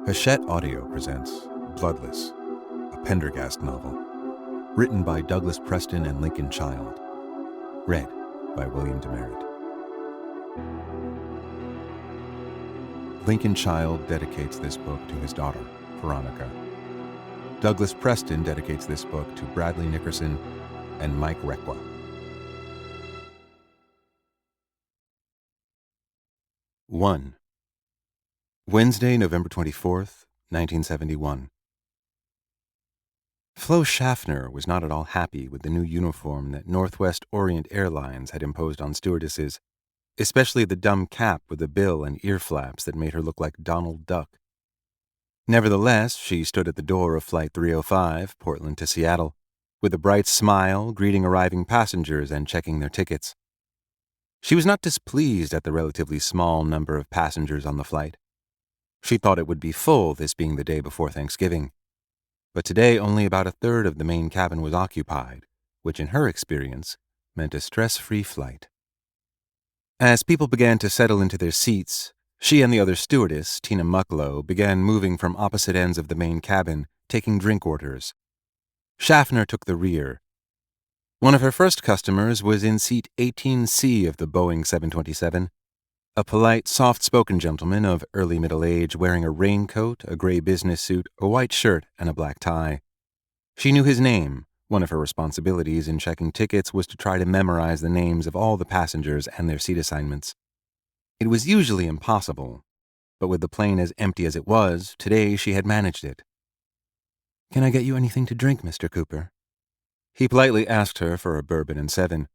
Hachette Audio presents Bloodless, a Pendergast novel, written by Douglas Preston and Lincoln Child, read by William Demerit. Lincoln Child dedicates this book to his daughter, Veronica. Douglas Preston dedicates this book to Bradley Nickerson and Mike Requa. One. Wednesday, November 24th, 1971. Flo Schaffner was not at all happy with the new uniform that Northwest Orient Airlines had imposed on stewardesses, especially the dumb cap with the bill and ear flaps that made her look like Donald Duck. Nevertheless, she stood at the door of Flight 305, Portland to Seattle, with a bright smile, greeting arriving passengers and checking their tickets. She was not displeased at the relatively small number of passengers on the flight. She thought it would be full, this being the day before Thanksgiving. But today only about a third of the main cabin was occupied, which in her experience meant a stress-free flight. As people began to settle into their seats, she and the other stewardess, Tina Mucklow, began moving from opposite ends of the main cabin, taking drink orders. Schaffner took the rear. One of her first customers was in seat 18C of the Boeing 727, a polite, soft-spoken gentleman of early middle age wearing a raincoat, a gray business suit, a white shirt, and a black tie. She knew his name. One of her responsibilities in checking tickets was to try to memorize the names of all the passengers and their seat assignments. It was usually impossible, but with the plane as empty as it was, today she had managed it. "Can I get you anything to drink, Mr. Cooper?" He politely asked her for a bourbon and 7.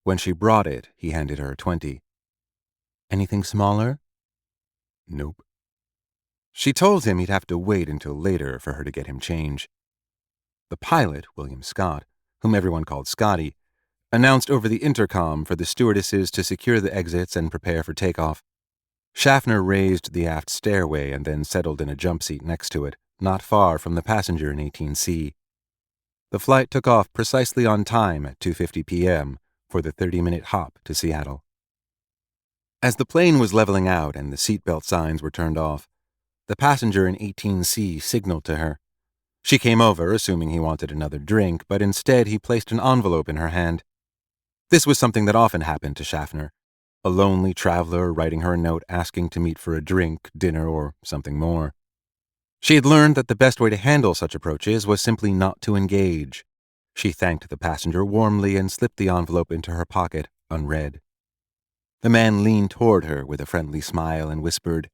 When she brought it, he handed her 20. "Anything smaller?" "Nope." She told him he'd have to wait until later for her to get him change. The pilot, William Scott, whom everyone called Scotty, announced over the intercom for the stewardesses to secure the exits and prepare for takeoff. Schaffner raised the aft stairway and then settled in a jump seat next to it, not far from the passenger in 18C. The flight took off precisely on time at 2:50 p.m. for the 30-minute hop to Seattle. As the plane was leveling out and the seatbelt signs were turned off, the passenger in 18C signaled to her. She came over, assuming he wanted another drink, but instead he placed an envelope in her hand. This was something that often happened to Schaffner, a lonely traveler writing her a note asking to meet for a drink, dinner, or something more. She had learned that the best way to handle such approaches was simply not to engage. She thanked the passenger warmly and slipped the envelope into her pocket, unread. The man leaned toward her with a friendly smile and whispered,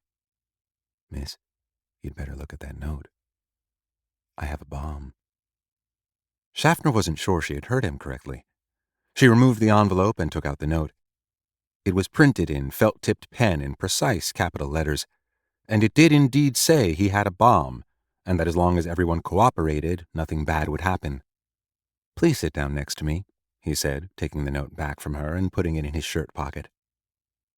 "Miss, you'd better look at that note. I have a bomb." Schaffner wasn't sure she had heard him correctly. She removed the envelope and took out the note. It was printed in felt-tipped pen in precise capital letters, and it did indeed say he had a bomb, and that as long as everyone cooperated, nothing bad would happen. "Please sit down next to me," he said, taking the note back from her and putting it in his shirt pocket.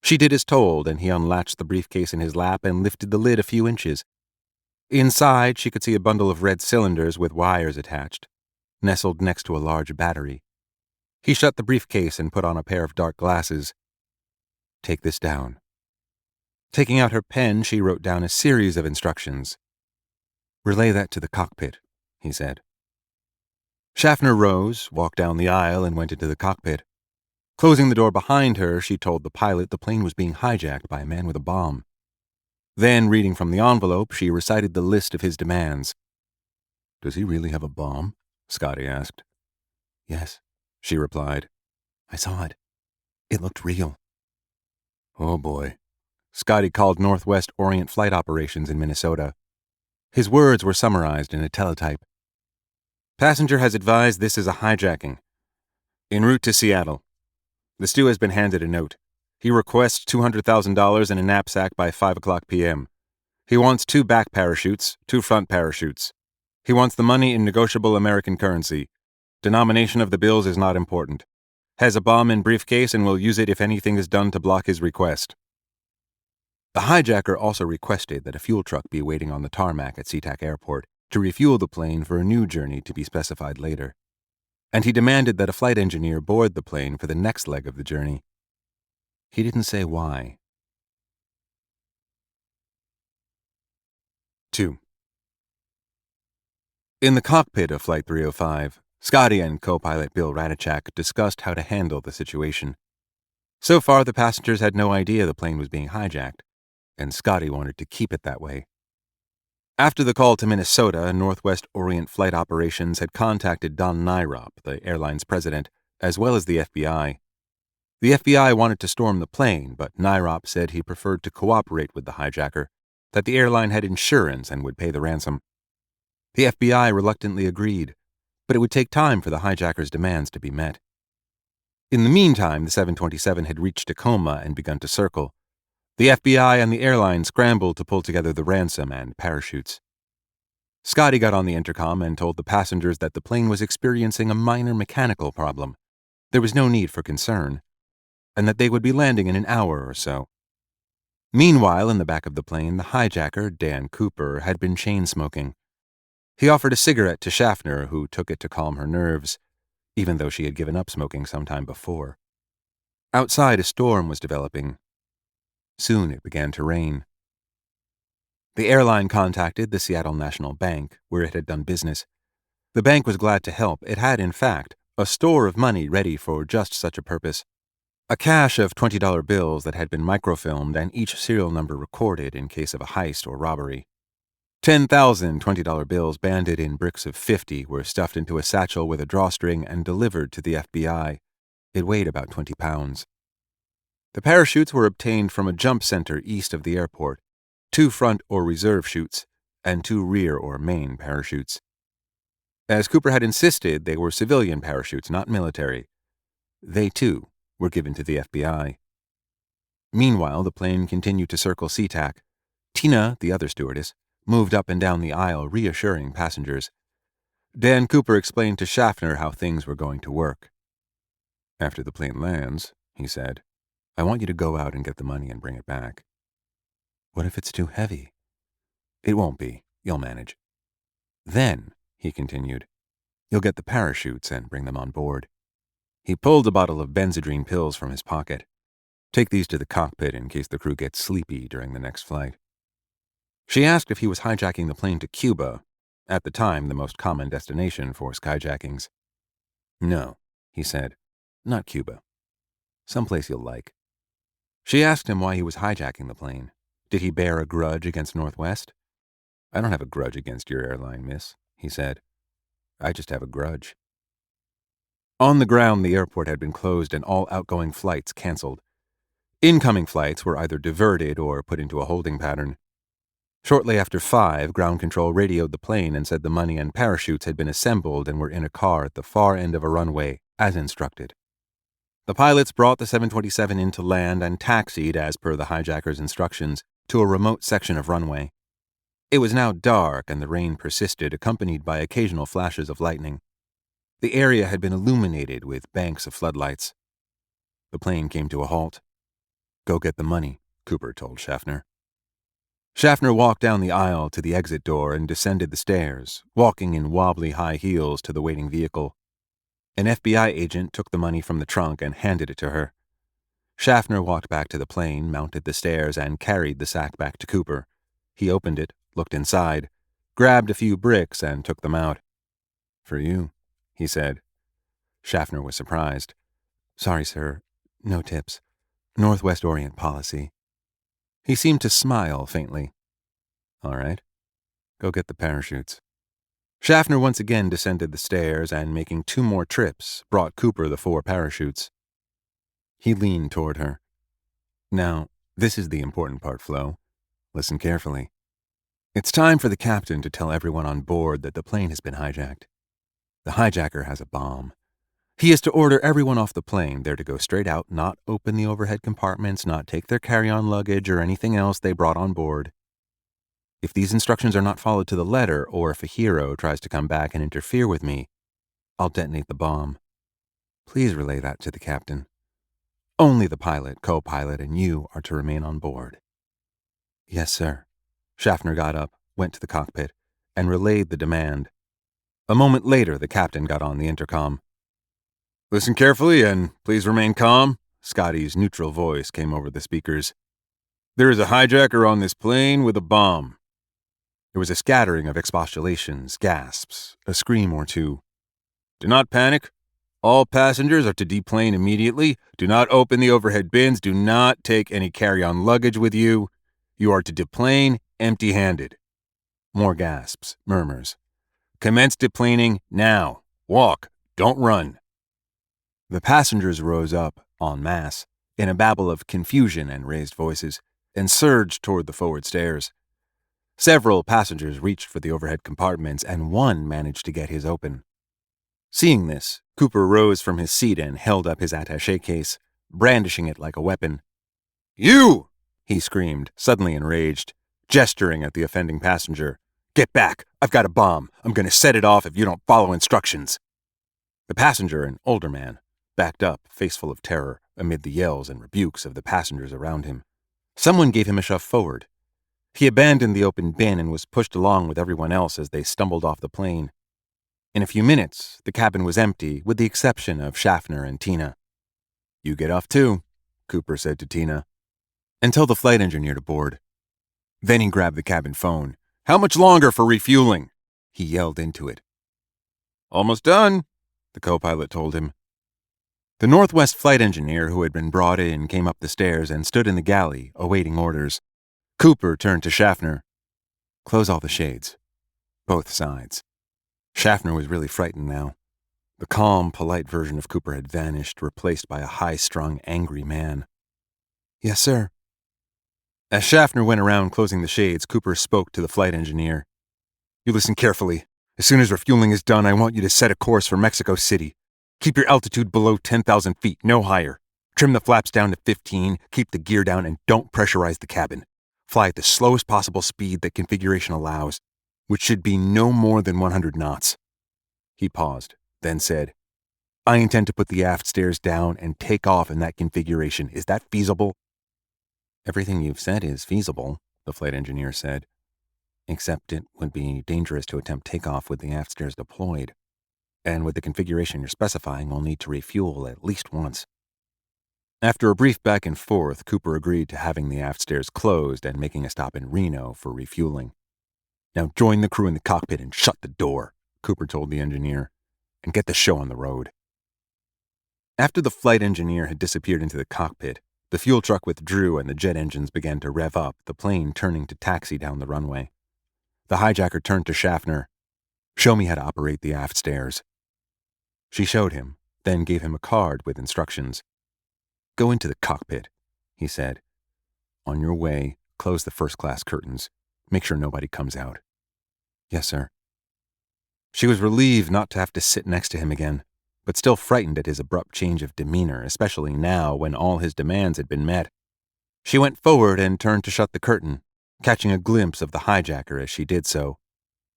She did as told, and he unlatched the briefcase in his lap and lifted the lid a few inches. Inside, she could see a bundle of red cylinders with wires attached, nestled next to a large battery. He shut the briefcase and put on a pair of dark glasses. "Take this down." Taking out her pen, she wrote down a series of instructions. "Relay that to the cockpit," he said. Schaffner rose, walked down the aisle, and went into the cockpit. Closing the door behind her, she told the pilot the plane was being hijacked by a man with a bomb. Then, reading from the envelope, she recited the list of his demands. "Does he really have a bomb?" Scotty asked. "Yes," she replied. "I saw it. It looked real." "Oh boy." Scotty called Northwest Orient Flight Operations in Minnesota. His words were summarized in a teletype. "Passenger has advised this is a hijacking. En route to Seattle. The stew has been handed a note. He requests $200,000 in a knapsack by 5 o'clock p.m. He wants 2 back parachutes, 2 front parachutes. He wants the money in negotiable American currency. Denomination of the bills is not important. Has a bomb in briefcase and will use it if anything is done to block his request." The hijacker also requested that a fuel truck be waiting on the tarmac at SeaTac Airport to refuel the plane for a new journey to be specified later. And he demanded that a flight engineer board the plane for the next leg of the journey. He didn't say why. 2. In the cockpit of Flight 305, Scotty and co-pilot Bill Ratichak discussed how to handle the situation. So far, the passengers had no idea the plane was being hijacked, and Scotty wanted to keep it that way. After the call to Minnesota, Northwest Orient Flight Operations had contacted Don Nyrop, the airline's president, as well as the FBI. The FBI wanted to storm the plane, but Nyrop said he preferred to cooperate with the hijacker, that the airline had insurance and would pay the ransom. The FBI reluctantly agreed, but it would take time for the hijacker's demands to be met. In the meantime, the 727 had reached Tacoma and begun to circle. The FBI and the airline scrambled to pull together the ransom and parachutes. Scotty got on the intercom and told the passengers that the plane was experiencing a minor mechanical problem. There was no need for concern, and that they would be landing in an hour or so. Meanwhile, in the back of the plane, the hijacker, Dan Cooper, had been chain-smoking. He offered a cigarette to Schaffner, who took it to calm her nerves, even though she had given up smoking some time before. Outside, a storm was developing. Soon it began to rain. The airline contacted the Seattle National Bank, where it had done business. The bank was glad to help. It had, in fact, a store of money ready for just such a purpose. A cache of $20 bills that had been microfilmed and each serial number recorded in case of a heist or robbery. 10,000 $20 bills banded in bricks of 50 were stuffed into a satchel with a drawstring and delivered to the FBI. It weighed about 20 pounds. The parachutes were obtained from a jump center east of the airport, 2 front or reserve chutes, and 2 rear or main parachutes. As Cooper had insisted, they were civilian parachutes, not military. They, too, were given to the FBI. Meanwhile, the plane continued to circle SeaTac. Tina, the other stewardess, moved up and down the aisle, reassuring passengers. Dan Cooper explained to Schaffner how things were going to work. "After the plane lands," he said, "I want you to go out and get the money and bring it back." "What if it's too heavy?" "It won't be. You'll manage." "Then," he continued, "you'll get the parachutes and bring them on board." He pulled a bottle of Benzedrine pills from his pocket. "Take these to the cockpit in case the crew gets sleepy during the next flight." She asked if he was hijacking the plane to Cuba, at the time the most common destination for skyjackings. "No," he said, "not Cuba. Someplace you'll like." She asked him why he was hijacking the plane. Did he bear a grudge against Northwest? "I don't have a grudge against your airline, miss," he said. "I just have a grudge." On the ground, the airport had been closed and all outgoing flights canceled. Incoming flights were either diverted or put into a holding pattern. Shortly after 5, ground control radioed the plane and said the money and parachutes had been assembled and were in a car at the far end of a runway, as instructed. The pilots brought the 727 into land and taxied, as per the hijacker's instructions, to a remote section of runway. It was now dark and the rain persisted, accompanied by occasional flashes of lightning. The area had been illuminated with banks of floodlights. The plane came to a halt. "Go get the money," Cooper told Schaffner. Schaffner walked down the aisle to the exit door and descended the stairs, walking in wobbly high heels to the waiting vehicle. An FBI agent took the money from the trunk and handed it to her. Schaffner walked back to the plane, mounted the stairs, and carried the sack back to Cooper. He opened it, looked inside, grabbed a few bricks, and took them out. "For you," he said. Schaffner was surprised. "Sorry, sir. No tips. Northwest Orient policy." He seemed to smile faintly. "All right. Go get the parachutes." Schaffner once again descended the stairs and, making 2 more trips, brought Cooper the 4 parachutes. He leaned toward her. "Now, this is the important part, Flo. Listen carefully. It's time for the captain to tell everyone on board that the plane has been hijacked. The hijacker has a bomb. He is to order everyone off the plane. They're to go straight out, not open the overhead compartments, not take their carry-on luggage or anything else they brought on board. If these instructions are not followed to the letter, or if a hero tries to come back and interfere with me, I'll detonate the bomb. Please relay that to the captain. Only the pilot, co-pilot, and you are to remain on board." "Yes, sir." Schaffner got up, went to the cockpit, and relayed the demand. A moment later, the captain got on the intercom. "Listen carefully and please remain calm." Scotty's neutral voice came over the speakers. "There is a hijacker on this plane with a bomb. There was a scattering of expostulations, gasps, a scream or two. "Do not panic. All passengers are to deplane immediately. Do not open the overhead bins. Do not take any carry-on luggage with you. You are to deplane empty-handed." More gasps, murmurs. "Commence deplaning now. Walk. Don't run." The passengers rose up, en masse, in a babble of confusion and raised voices, and surged toward the forward stairs. Several passengers reached for the overhead compartments, and one managed to get his open. Seeing this, Cooper rose from his seat and held up his attaché case, brandishing it like a weapon. "You!" he screamed, suddenly enraged, gesturing at the offending passenger. "Get back! I've got a bomb. I'm going to set it off if you don't follow instructions." The passenger, an older man, backed up, face full of terror, amid the yells and rebukes of the passengers around him. Someone gave him a shove forward. He abandoned the open bin and was pushed along with everyone else as they stumbled off the plane. In a few minutes, the cabin was empty, with the exception of Schaffner and Tina. "You get off too," Cooper said to Tina, "and tell the flight engineer to board." Then he grabbed the cabin phone. "How much longer for refueling?" he yelled into it. "Almost done," the co-pilot told him. The Northwest flight engineer who had been brought in came up the stairs and stood in the galley, awaiting orders. Cooper turned to Schaffner. "Close all the shades. Both sides." Schaffner was really frightened now. The calm, polite version of Cooper had vanished, replaced by a high-strung, angry man. "Yes, sir." As Schaffner went around closing the shades, Cooper spoke to the flight engineer. "You listen carefully. As soon as refueling is done, I want you to set a course for Mexico City. Keep your altitude below 10,000 feet, no higher. Trim the flaps down to 15, keep the gear down, and don't pressurize the cabin. Fly at the slowest possible speed that configuration allows, which should be no more than 100 knots. He paused, then said, "I intend to put the aft stairs down and take off in that configuration. Is that feasible?" "Everything you've said is feasible," the flight engineer said, "except it would be dangerous to attempt takeoff with the aft stairs deployed. And with the configuration you're specifying, we'll need to refuel at least once." After a brief back and forth, Cooper agreed to having the aft stairs closed and making a stop in Reno for refueling. "Now join the crew in the cockpit and shut the door," Cooper told the engineer, "and get the show on the road." After the flight engineer had disappeared into the cockpit, the fuel truck withdrew and the jet engines began to rev up, the plane turning to taxi down the runway. The hijacker turned to Schaffner. "Show me how to operate the aft stairs." She showed him, then gave him a card with instructions. "Go into the cockpit," he said. "On your way, close the first-class curtains. Make sure nobody comes out." "Yes, sir." She was relieved not to have to sit next to him again, but still frightened at his abrupt change of demeanor, especially now when all his demands had been met. She went forward and turned to shut the curtain, catching a glimpse of the hijacker as she did so.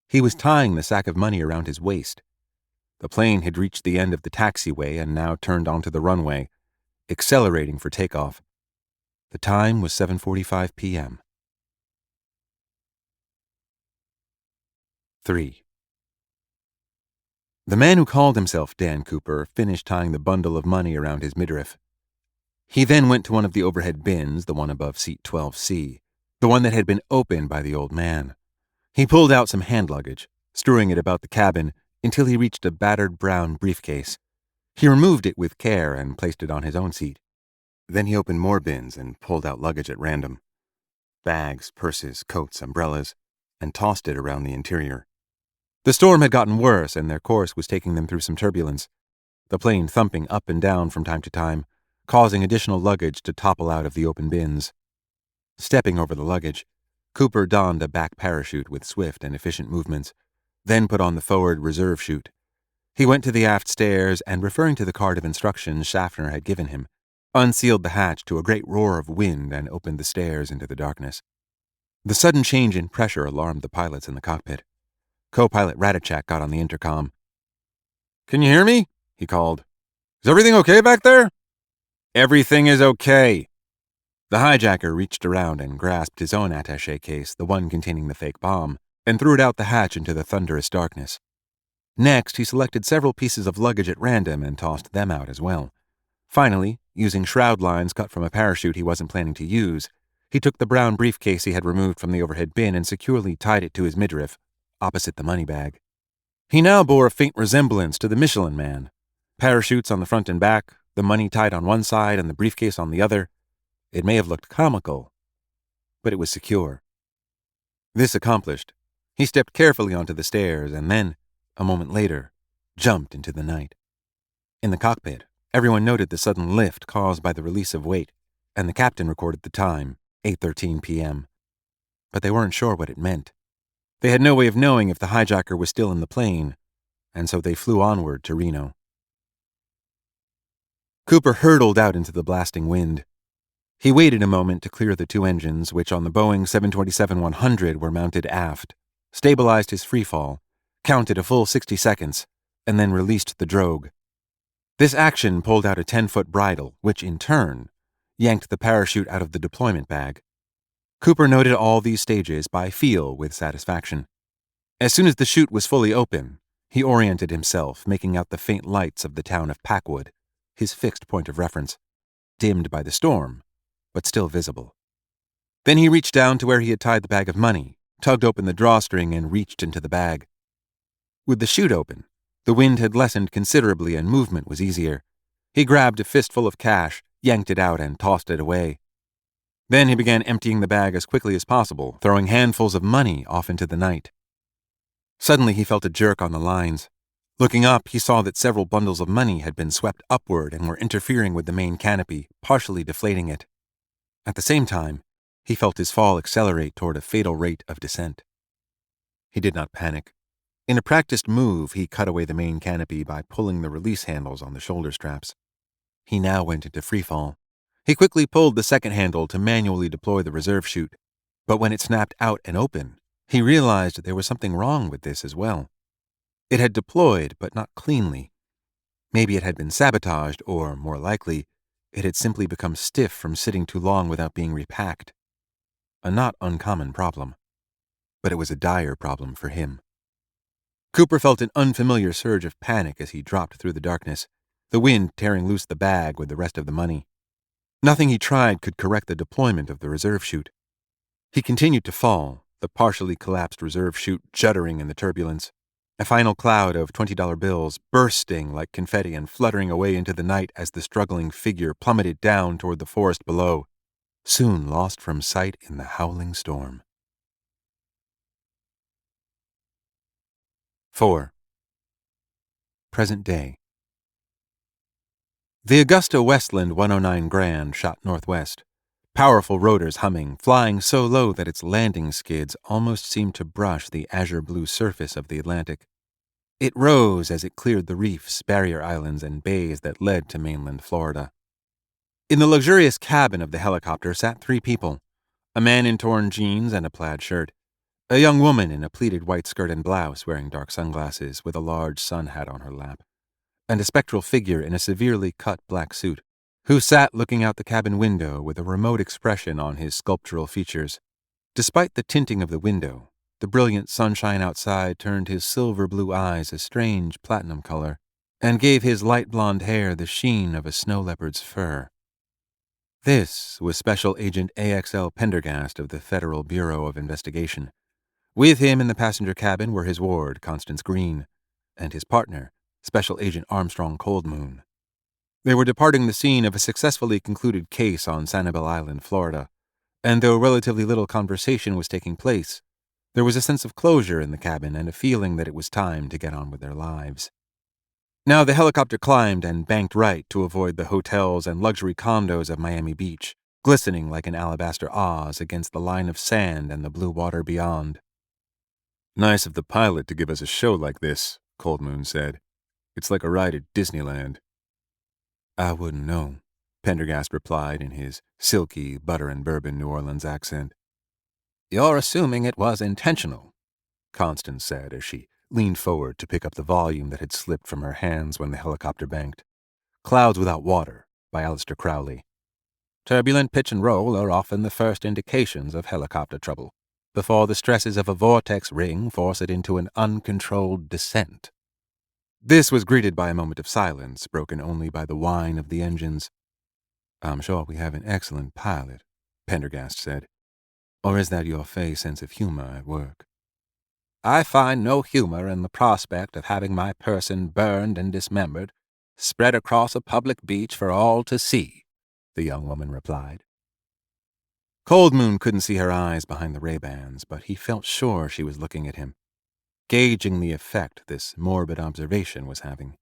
He was tying the sack of money around his waist. The plane had reached the end of the taxiway and now turned onto the runway, accelerating for takeoff. The time was 7:45 p.m. 3. The man who called himself Dan Cooper finished tying the bundle of money around his midriff. He then went to one of the overhead bins, the one above seat 12C, the one that had been opened by the old man. He pulled out some hand luggage, strewing it about the cabin until he reached a battered brown briefcase. He removed it with care and placed it on his own seat. Then he opened more bins and pulled out luggage at random. Bags, purses, coats, umbrellas, and tossed it around the interior. The storm had gotten worse, and their course was taking them through some turbulence, the plane thumping up and down from time to time, causing additional luggage to topple out of the open bins. Stepping over the luggage, Cooper donned a back parachute with swift and efficient movements, then put on the forward reserve chute. He went to the aft stairs and, referring to the card of instructions Schaffner had given him, unsealed the hatch to a great roar of wind and opened the stairs into the darkness. The sudden change in pressure alarmed the pilots in the cockpit. Co-pilot Radachak got on the intercom. "Can you hear me?" he called. "Is everything okay back there?" "Everything is okay." The hijacker reached around and grasped his own attaché case, the one containing the fake bomb, and threw it out the hatch into the thunderous darkness. Next, he selected several pieces of luggage at random and tossed them out as well. Finally, using shroud lines cut from a parachute he wasn't planning to use, He took the brown briefcase he had removed from the overhead bin and securely tied it to his midriff, opposite the money bag. He now bore a faint resemblance to the Michelin Man. Parachutes on the front and back, the money tied on one side and the briefcase on the other. It may have looked comical, but it was secure. This accomplished, he stepped carefully onto the stairs and then, a moment later, jumped into the night. In the cockpit, everyone noted the sudden lift caused by the release of weight, and the captain recorded the time, 8:13 p.m. But they weren't sure what it meant. They had no way of knowing if the hijacker was still in the plane, and so they flew onward to Reno. Cooper hurtled out into the blasting wind. He waited a moment to clear the two engines, which on the Boeing 727-100 were mounted aft, stabilized his freefall, counted a full 60 seconds, and then released the drogue. This action pulled out a 10-foot bridle, which in turn yanked the parachute out of the deployment bag. Cooper noted all these stages by feel with satisfaction. As soon as the chute was fully open, he oriented himself, making out the faint lights of the town of Packwood, his fixed point of reference, dimmed by the storm, but still visible. Then he reached down to where he had tied the bag of money, tugged open the drawstring, and reached into the bag. With the chute open, the wind had lessened considerably and movement was easier. He grabbed a fistful of cash, yanked it out, and tossed it away. Then he began emptying the bag as quickly as possible, throwing handfuls of money off into the night. Suddenly he felt a jerk on the lines. Looking up, he saw that several bundles of money had been swept upward and were interfering with the main canopy, partially deflating it. At the same time, he felt his fall accelerate toward a fatal rate of descent. He did not panic. In a practiced move, he cut away the main canopy by pulling the release handles on the shoulder straps. He now went into freefall. He quickly pulled the second handle to manually deploy the reserve chute, but when it snapped out and open, he realized there was something wrong with this as well. It had deployed, but not cleanly. Maybe it had been sabotaged, or, more likely, it had simply become stiff from sitting too long without being repacked. A not uncommon problem. But it was a dire problem for him. Cooper felt an unfamiliar surge of panic as he dropped through the darkness, the wind tearing loose the bag with the rest of the money. Nothing he tried could correct the deployment of the reserve chute. He continued to fall, the partially collapsed reserve chute juddering in the turbulence, a final cloud of $20 bills bursting like confetti and fluttering away into the night as the struggling figure plummeted down toward the forest below, soon lost from sight in the howling storm. 4. Present day. The Augusta Westland 109 Grand shot northwest, powerful rotors humming, flying so low that its landing skids almost seemed to brush the azure-blue surface of the Atlantic. It rose as it cleared the reefs, barrier islands, and bays that led to mainland Florida. In the luxurious cabin of the helicopter sat 3 people, a man in torn jeans and a plaid shirt, a young woman in a pleated white skirt and blouse wearing dark sunglasses with a large sun hat on her lap, and a spectral figure in a severely cut black suit, who sat looking out the cabin window with a remote expression on his sculptural features. Despite the tinting of the window, the brilliant sunshine outside turned his silver-blue eyes a strange platinum color and gave his light blonde hair the sheen of a snow leopard's fur. This was Special Agent AXL Pendergast of the Federal Bureau of Investigation. With him in the passenger cabin were his ward, Constance Green, and his partner, Special Agent Armstrong Coldmoon. They were departing the scene of a successfully concluded case on Sanibel Island, Florida, and though relatively little conversation was taking place, there was a sense of closure in the cabin and a feeling that it was time to get on with their lives. Now the helicopter climbed and banked right to avoid the hotels and luxury condos of Miami Beach, glistening like an alabaster Oz against the line of sand and the blue water beyond. "Nice of the pilot to give us a show like this," Coldmoon said. "It's like a ride at Disneyland." "I wouldn't know," Pendergast replied in his silky, butter and bourbon New Orleans accent. "You're assuming it was intentional," Constance said as she leaned forward to pick up the volume that had slipped from her hands when the helicopter banked. Clouds Without Water, by Aleister Crowley. "Turbulent pitch and roll are often the first indications of helicopter trouble, before the stresses of a vortex ring force it into an uncontrolled descent." This was greeted by a moment of silence, broken only by the whine of the engines. "I'm sure we have an excellent pilot," Pendergast said. Or is that your fey sense of humor at work? I find no humor in the prospect of having my person burned and dismembered, spread across a public beach for all to see, the young woman replied. Cold Moon couldn't see her eyes behind the Ray-Bans, but he felt sure she was looking at him, gauging the effect this morbid observation was having.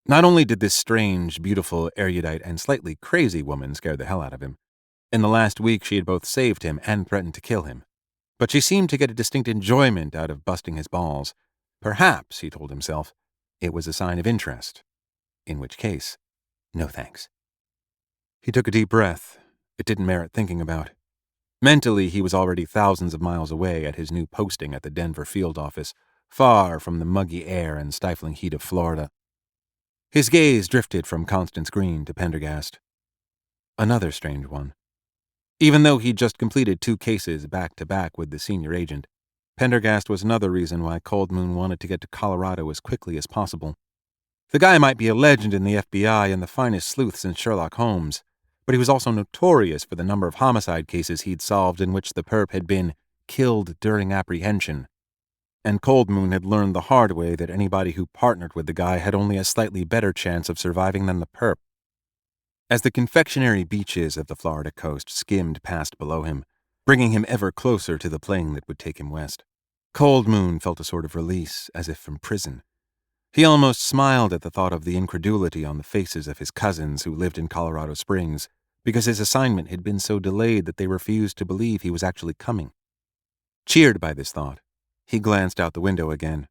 Not only did this strange, beautiful, erudite, and slightly crazy woman scare the hell out of him, in the last week she had both saved him and threatened to kill him, but she seemed to get a distinct enjoyment out of busting his balls. Perhaps, he told himself, it was a sign of interest. In which case, no thanks. He took a deep breath. It didn't merit thinking about. Mentally, he was already thousands of miles away at his new posting at the Denver field office, far from the muggy air and stifling heat of Florida. His gaze drifted from Constance Green to Pendergast. Another strange one. Even though he'd just completed 2 cases back-to-back with the senior agent, Pendergast was another reason why Cold Moon wanted to get to Colorado as quickly as possible. The guy might be a legend in the FBI and the finest sleuth since Sherlock Holmes, but he was also notorious for the number of homicide cases he'd solved in which the perp had been killed during apprehension. And Cold Moon had learned the hard way that anybody who partnered with the guy had only a slightly better chance of surviving than the perp. As the confectionery beaches of the Florida coast skimmed past below him, bringing him ever closer to the plane that would take him west, Cold Moon felt a sort of release, as if from prison. He almost smiled at the thought of the incredulity on the faces of his cousins who lived in Colorado Springs, because his assignment had been so delayed that they refused to believe he was actually coming. Cheered by this thought, he glanced out the window again.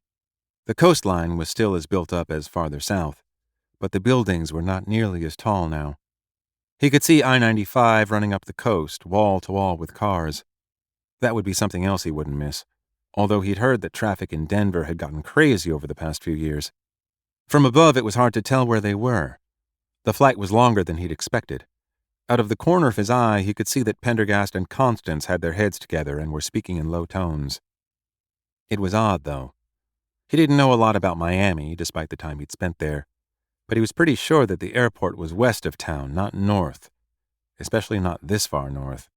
The coastline was still as built up as farther south, but the buildings were not nearly as tall now. He could see I-95 running up the coast, wall to wall with cars. That would be something else he wouldn't miss, although he'd heard that traffic in Denver had gotten crazy over the past few years. From above, it was hard to tell where they were. The flight was longer than he'd expected. Out of the corner of his eye, he could see that Pendergast and Constance had their heads together and were speaking in low tones. It was odd, though. He didn't know a lot about Miami, despite the time he'd spent there, but he was pretty sure that the airport was west of town, not north, especially not this far north.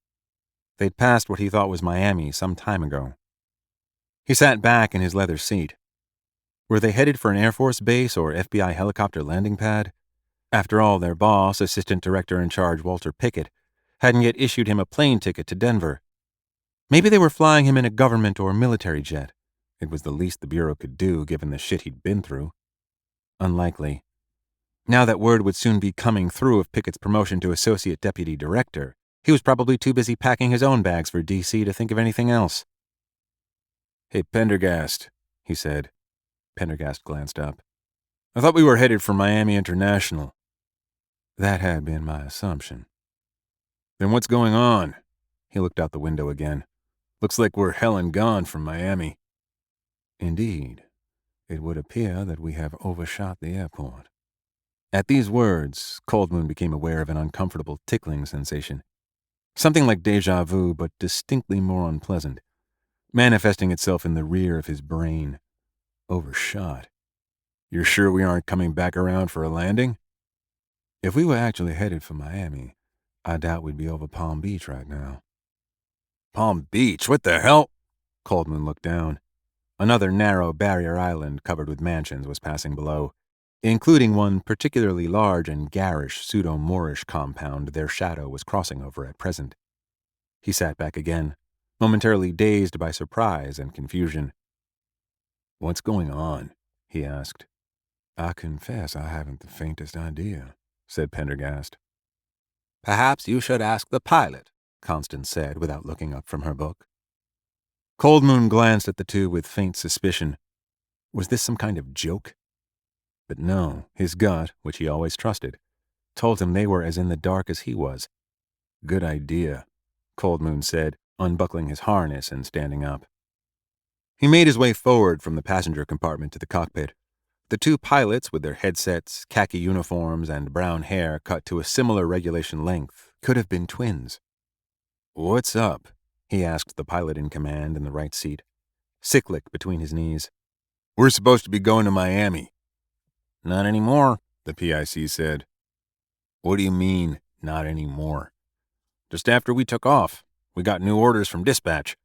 They'd passed what he thought was Miami some time ago. He sat back in his leather seat. Were they headed for an Air Force base or FBI helicopter landing pad? After all, their boss, Assistant Director in Charge Walter Pickett, hadn't yet issued him a plane ticket to Denver. Maybe they were flying him in a government or military jet. It was the least the Bureau could do, given the shit he'd been through. Unlikely. Now that word would soon be coming through of Pickett's promotion to Associate Deputy Director, he was probably too busy packing his own bags for D.C. to think of anything else. "Hey, Pendergast," he said. Pendergast glanced up. "I thought we were headed for Miami International." That had been my assumption. "Then what's going on?" He looked out the window again. "Looks like we're hell and gone from Miami." "Indeed. It would appear that we have overshot the airport." At these words, Cold Moon became aware of an uncomfortable tickling sensation. Something like déjà vu, but distinctly more unpleasant, manifesting itself in the rear of his brain. Overshot. "You're sure we aren't coming back around for a landing?" "If we were actually headed for Miami, I doubt we'd be over Palm Beach right now." "Palm Beach? What the hell?" Cold Moon looked down. Another narrow barrier island covered with mansions was passing below, including one particularly large and garish pseudo-Moorish compound their shadow was crossing over at present. He sat back again, momentarily dazed by surprise and confusion. "What's going on?" he asked. "I confess I haven't the faintest idea," said Pendergast. "Perhaps you should ask the pilot," Constance said without looking up from her book. Cold Moon glanced at the two with faint suspicion. Was this some kind of joke? But no, his gut, which he always trusted, told him they were as in the dark as he was. "Good idea," Cold Moon said, unbuckling his harness and standing up. He made his way forward from the passenger compartment to the cockpit. The two pilots, with their headsets, khaki uniforms, and brown hair cut to a similar regulation length, could have been twins. "What's up?" he asked the pilot in command in the right seat, cyclic between his knees. "We're supposed to be going to Miami." "Not anymore," the PIC said. "What do you mean, not anymore?" Just after we took off, we got new orders from dispatch.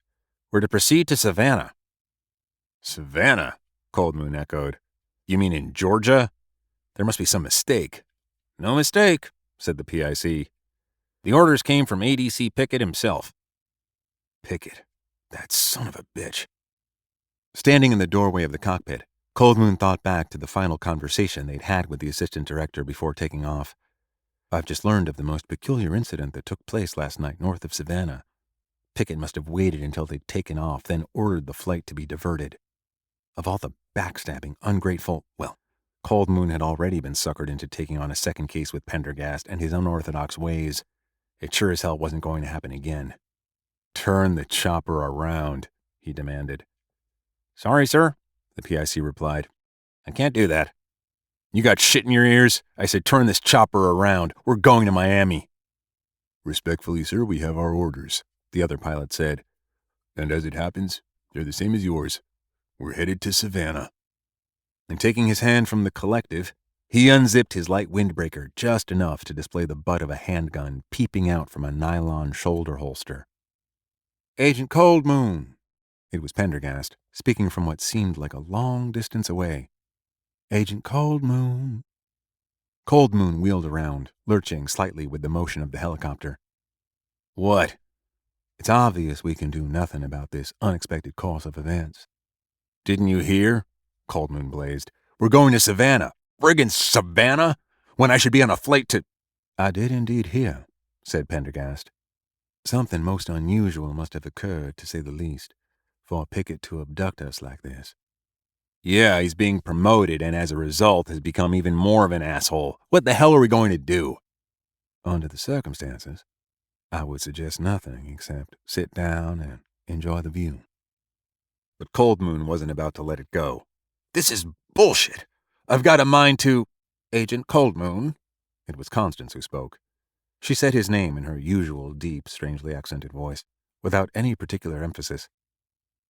We're to proceed to Savannah." "Savannah?" Cold Moon echoed. "You mean in Georgia? There must be some mistake." "No mistake," said the PIC. "The orders came from ADC Pickett himself." Pickett, that son of a bitch. Standing in the doorway of the cockpit, Cold Moon thought back to the final conversation they'd had with the assistant director before taking off. "I've just learned of the most peculiar incident that took place last night north of Savannah. Pickett must have waited until they'd taken off, then ordered the flight to be diverted. Of all the backstabbing, ungrateful, well, Cold Moon had already been suckered into taking on a second case with Pendergast and his unorthodox ways. It sure as hell wasn't going to happen again. "Turn the chopper around," he demanded. "Sorry, sir," the PIC replied. "I can't do that." "You got shit in your ears? I said turn this chopper around. We're going to Miami." "Respectfully, sir, we have our orders," the other pilot said. "And as it happens, they're the same as yours. We're headed to Savannah." And taking his hand from the collective, he unzipped his light windbreaker just enough to display the butt of a handgun peeping out from a nylon shoulder holster. "Agent Cold Moon." It was Pendergast, speaking from what seemed like a long distance away. "Agent Cold Moon." Cold Moon wheeled around, lurching slightly with the motion of the helicopter. "What?" "It's obvious we can do nothing about this unexpected course of events." "Didn't you hear?" Cold Moon blazed. "We're going to Savannah. Friggin' Savannah? When I should be on a flight to—" "I did indeed hear," said Pendergast. "Something most unusual must have occurred, to say the least, for Pickett to abduct us like this." "Yeah, he's being promoted and as a result has become even more of an asshole. What the hell are we going to do?" "Under the circumstances, I would suggest nothing except sit down and enjoy the view." But Cold Moon wasn't about to let it go. "This is bullshit. I've got a mind to—" "Agent Cold Moon." It was Constance who spoke. She said his name in her usual deep, strangely accented voice, without any particular emphasis.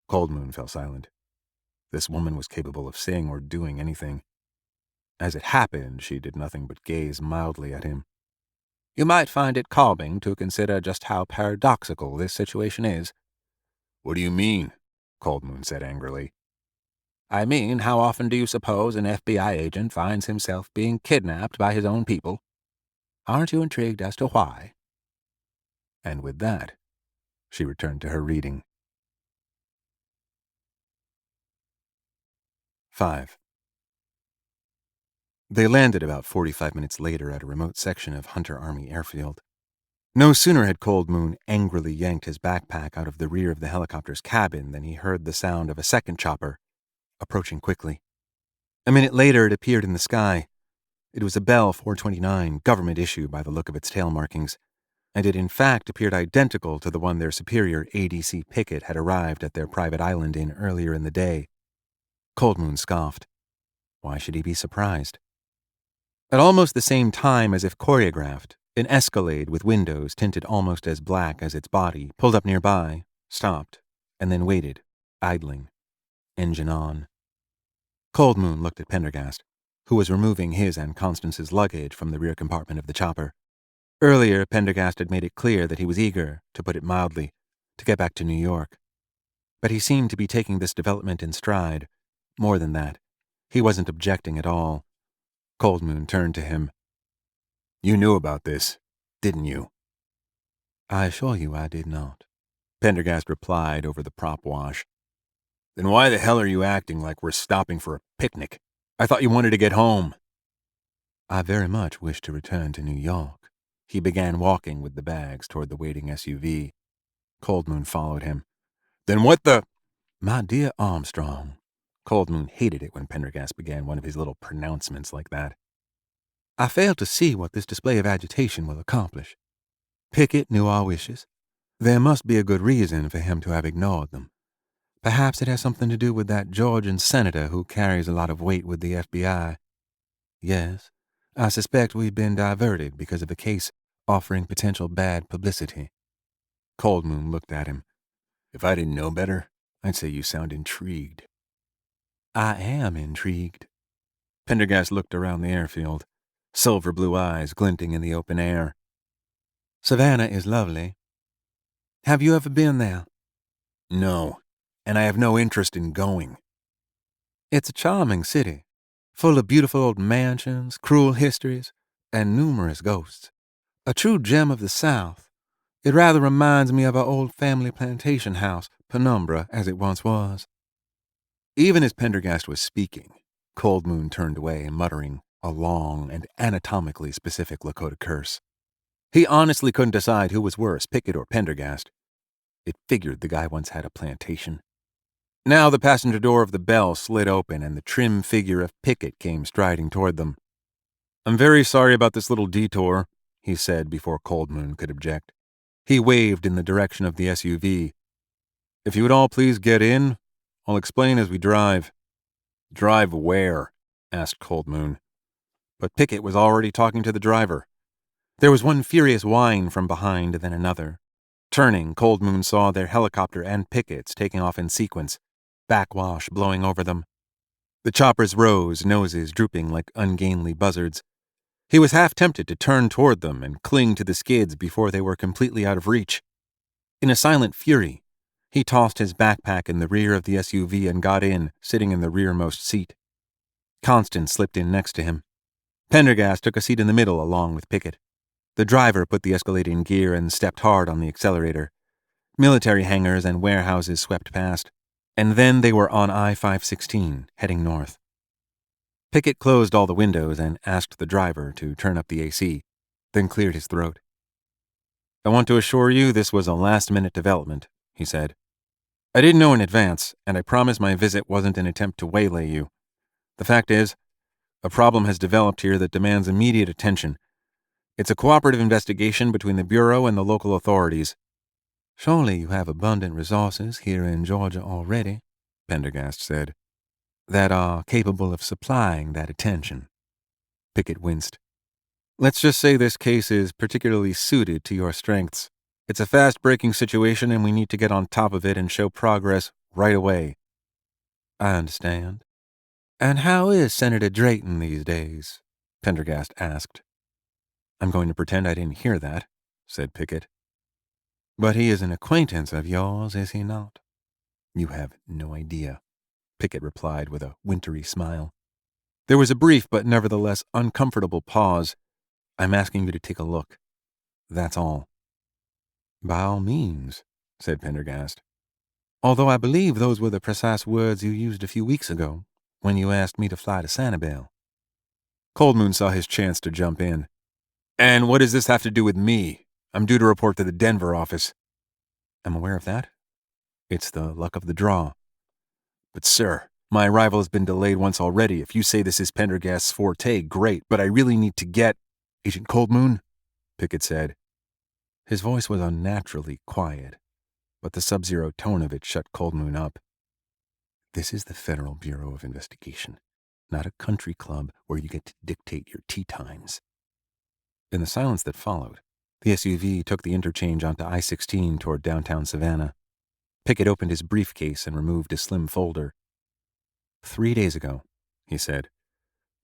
Cold Moon fell silent. This woman was capable of saying or doing anything. As it happened, she did nothing but gaze mildly at him. "You might find it calming to consider just how paradoxical this situation is." "What do you mean?" Cold Moon said angrily. "I mean, how often do you suppose an FBI agent finds himself being kidnapped by his own people? Aren't you intrigued as to why?" And with that, she returned to her reading. 5. They landed about 45 minutes later at a remote section of Hunter Army Airfield. No sooner had Cold Moon angrily yanked his backpack out of the rear of the helicopter's cabin than he heard the sound of a second chopper, approaching quickly. A minute later, it appeared in the sky. It was a Bell 429, government issue by the look of its tail markings, and it in fact appeared identical to the one their superior ADC Pickett had arrived at their private island in earlier in the day. Cold Moon scoffed. Why should he be surprised? At almost the same time as if choreographed, an Escalade with windows tinted almost as black as its body pulled up nearby, stopped, and then waited, idling, engine on. Cold Moon looked at Pendergast, who was removing his and Constance's luggage from the rear compartment of the chopper. Earlier, Pendergast had made it clear that he was eager, to put it mildly, to get back to New York. But he seemed to be taking this development in stride. More than that, he wasn't objecting at all. Cold Moon turned to him. "You knew about this, didn't you?" "I assure you I did not," Pendergast replied over the prop wash. "Then why the hell are you acting like we're stopping for a picnic? I thought you wanted to get home." "I very much wish to return to New York." He began walking with the bags toward the waiting SUV. Cold Moon followed him. "Then what the—" "My dear Armstrong." Cold Moon hated it when Pendergast began one of his little pronouncements like that. "I fail to see what this display of agitation will accomplish. Pickett knew our wishes. There must be a good reason for him to have ignored them. Perhaps it has something to do with that Georgian senator who carries a lot of weight with the FBI. Yes, I suspect we've been diverted because of a case offering potential bad publicity." Cold Moon looked at him. "If I didn't know better, I'd say you sound intrigued." "I am intrigued." Pendergast looked around the airfield, silver blue eyes glinting in the open air. Savannah is lovely. Have you ever been there? No, and I have no interest in going. It's a charming city, full of beautiful old mansions, cruel histories, and numerous ghosts. A true gem of the South. It rather reminds me of our old family plantation house, Penumbra, as it once was. Even as Pendergast was speaking, Cold Moon turned away, muttering a long and anatomically specific Lakota curse. He honestly couldn't decide who was worse, Pickett or Pendergast. It figured the guy once had a plantation. Now the passenger door of the Belle slid open and the trim figure of Pickett came striding toward them. "I'm very sorry about this little detour," he said before Cold Moon could object. He waved in the direction of the SUV. "If you would all please get in, I'll explain as we drive." "Drive where?" asked Cold Moon. But Pickett was already talking to the driver. There was one furious whine from behind, then another. Turning, Cold Moon saw their helicopter and Pickett's taking off in sequence, backwash blowing over them. The choppers rose, noses drooping like ungainly buzzards. He was half tempted to turn toward them and cling to the skids before they were completely out of reach. In a silent fury, he tossed his backpack in the rear of the SUV and got in, sitting in the rearmost seat. Constance slipped in next to him. Pendergast took a seat in the middle along with Pickett. The driver put the Escalade in gear and stepped hard on the accelerator. Military hangars and warehouses swept past, and then they were on I-516, heading north. Pickett closed all the windows and asked the driver to turn up the AC, then cleared his throat. "I want to assure you this was a last-minute development," he said. "I didn't know in advance, and I promise my visit wasn't an attempt to waylay you. The fact is, a problem has developed here that demands immediate attention. It's a cooperative investigation between the Bureau and the local authorities." "Surely you have abundant resources here in Georgia already," Pendergast said, "that are capable of supplying that attention." Pickett winced. "Let's just say this case is particularly suited to your strengths. It's a fast-breaking situation and we need to get on top of it and show progress right away." "I understand. And how is Senator Drayton these days?" Pendergast asked. "I'm going to pretend I didn't hear that," said Pickett. "But he is an acquaintance of yours, is he not?" "You have no idea," Pickett replied with a wintry smile. There was a brief but nevertheless uncomfortable pause. "I'm asking you to take a look. That's all." "By all means," said Pendergast. "Although I believe those were the precise words you used a few weeks ago, when you asked me to fly to Sanibel." Cold Moon saw his chance to jump in. "And what does this have to do with me? I'm due to report to the Denver office." "I'm aware of that. It's the luck of the draw." "But, sir, my arrival has been delayed once already. If you say this is Pendergast's forte, great, but I really need to get—" "Agent Cold Moon," Pickett said. His voice was unnaturally quiet, but the sub-zero tone of it shut Cold Moon up. "This is the Federal Bureau of Investigation, not a country club where you get to dictate your tea times." In the silence that followed, the SUV took the interchange onto I-16 toward downtown Savannah. Pickett opened his briefcase and removed a slim folder. 3 days ago," he said,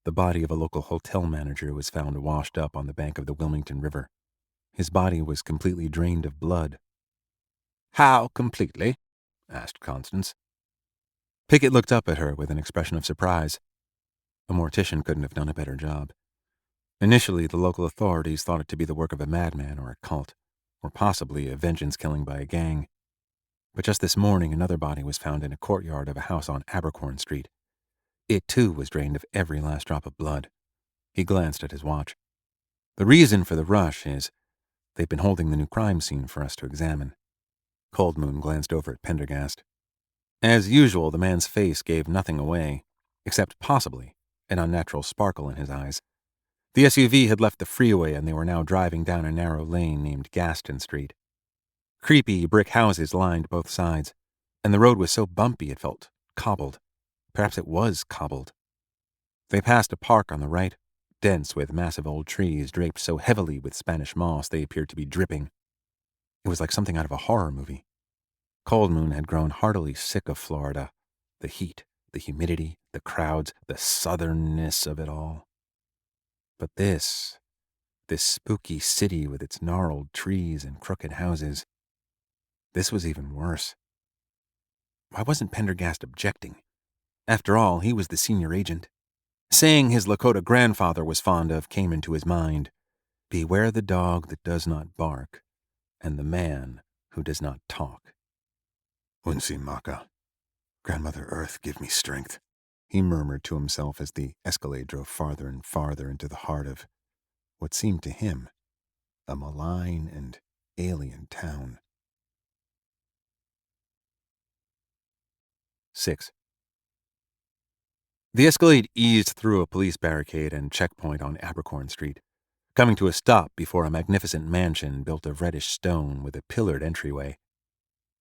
"the body of a local hotel manager was found washed up on the bank of the Wilmington River. His body was completely drained of blood." "How completely?" asked Constance. Pickett looked up at her with an expression of surprise. A mortician couldn't have done a better job. Initially, the local authorities thought it to be the work of a madman or a cult, or possibly a vengeance killing by a gang. But just this morning, another body was found in a courtyard of a house on Abercorn Street. It, too, was drained of every last drop of blood. He glanced at his watch. "The reason for the rush is they've been holding the new crime scene for us to examine." Cold Moon glanced over at Pendergast. As usual, the man's face gave nothing away, except possibly an unnatural sparkle in his eyes. The SUV had left the freeway and they were now driving down a narrow lane named Gaston Street. Creepy brick houses lined both sides, and the road was so bumpy it felt cobbled. Perhaps it was cobbled. They passed a park on the right, dense with massive old trees draped so heavily with Spanish moss they appeared to be dripping. It was like something out of a horror movie. Cold Moon had grown heartily sick of Florida. The heat, the humidity, the crowds, the southernness of it all. But this This spooky city with its gnarled trees and crooked houses. This was even worse. Why wasn't Pendergast objecting? After all, he was the senior agent. Saying his Lakota grandfather was fond of came into his mind. Beware the dog that does not bark, and the man who does not talk. Unsi Maka, Grandmother Earth, give me strength, he murmured to himself as the Escalade drove farther and farther into the heart of what seemed to him a malign and alien town. 6. The Escalade eased through a police barricade and checkpoint on Abercorn Street, coming to a stop before a magnificent mansion built of reddish stone with a pillared entryway.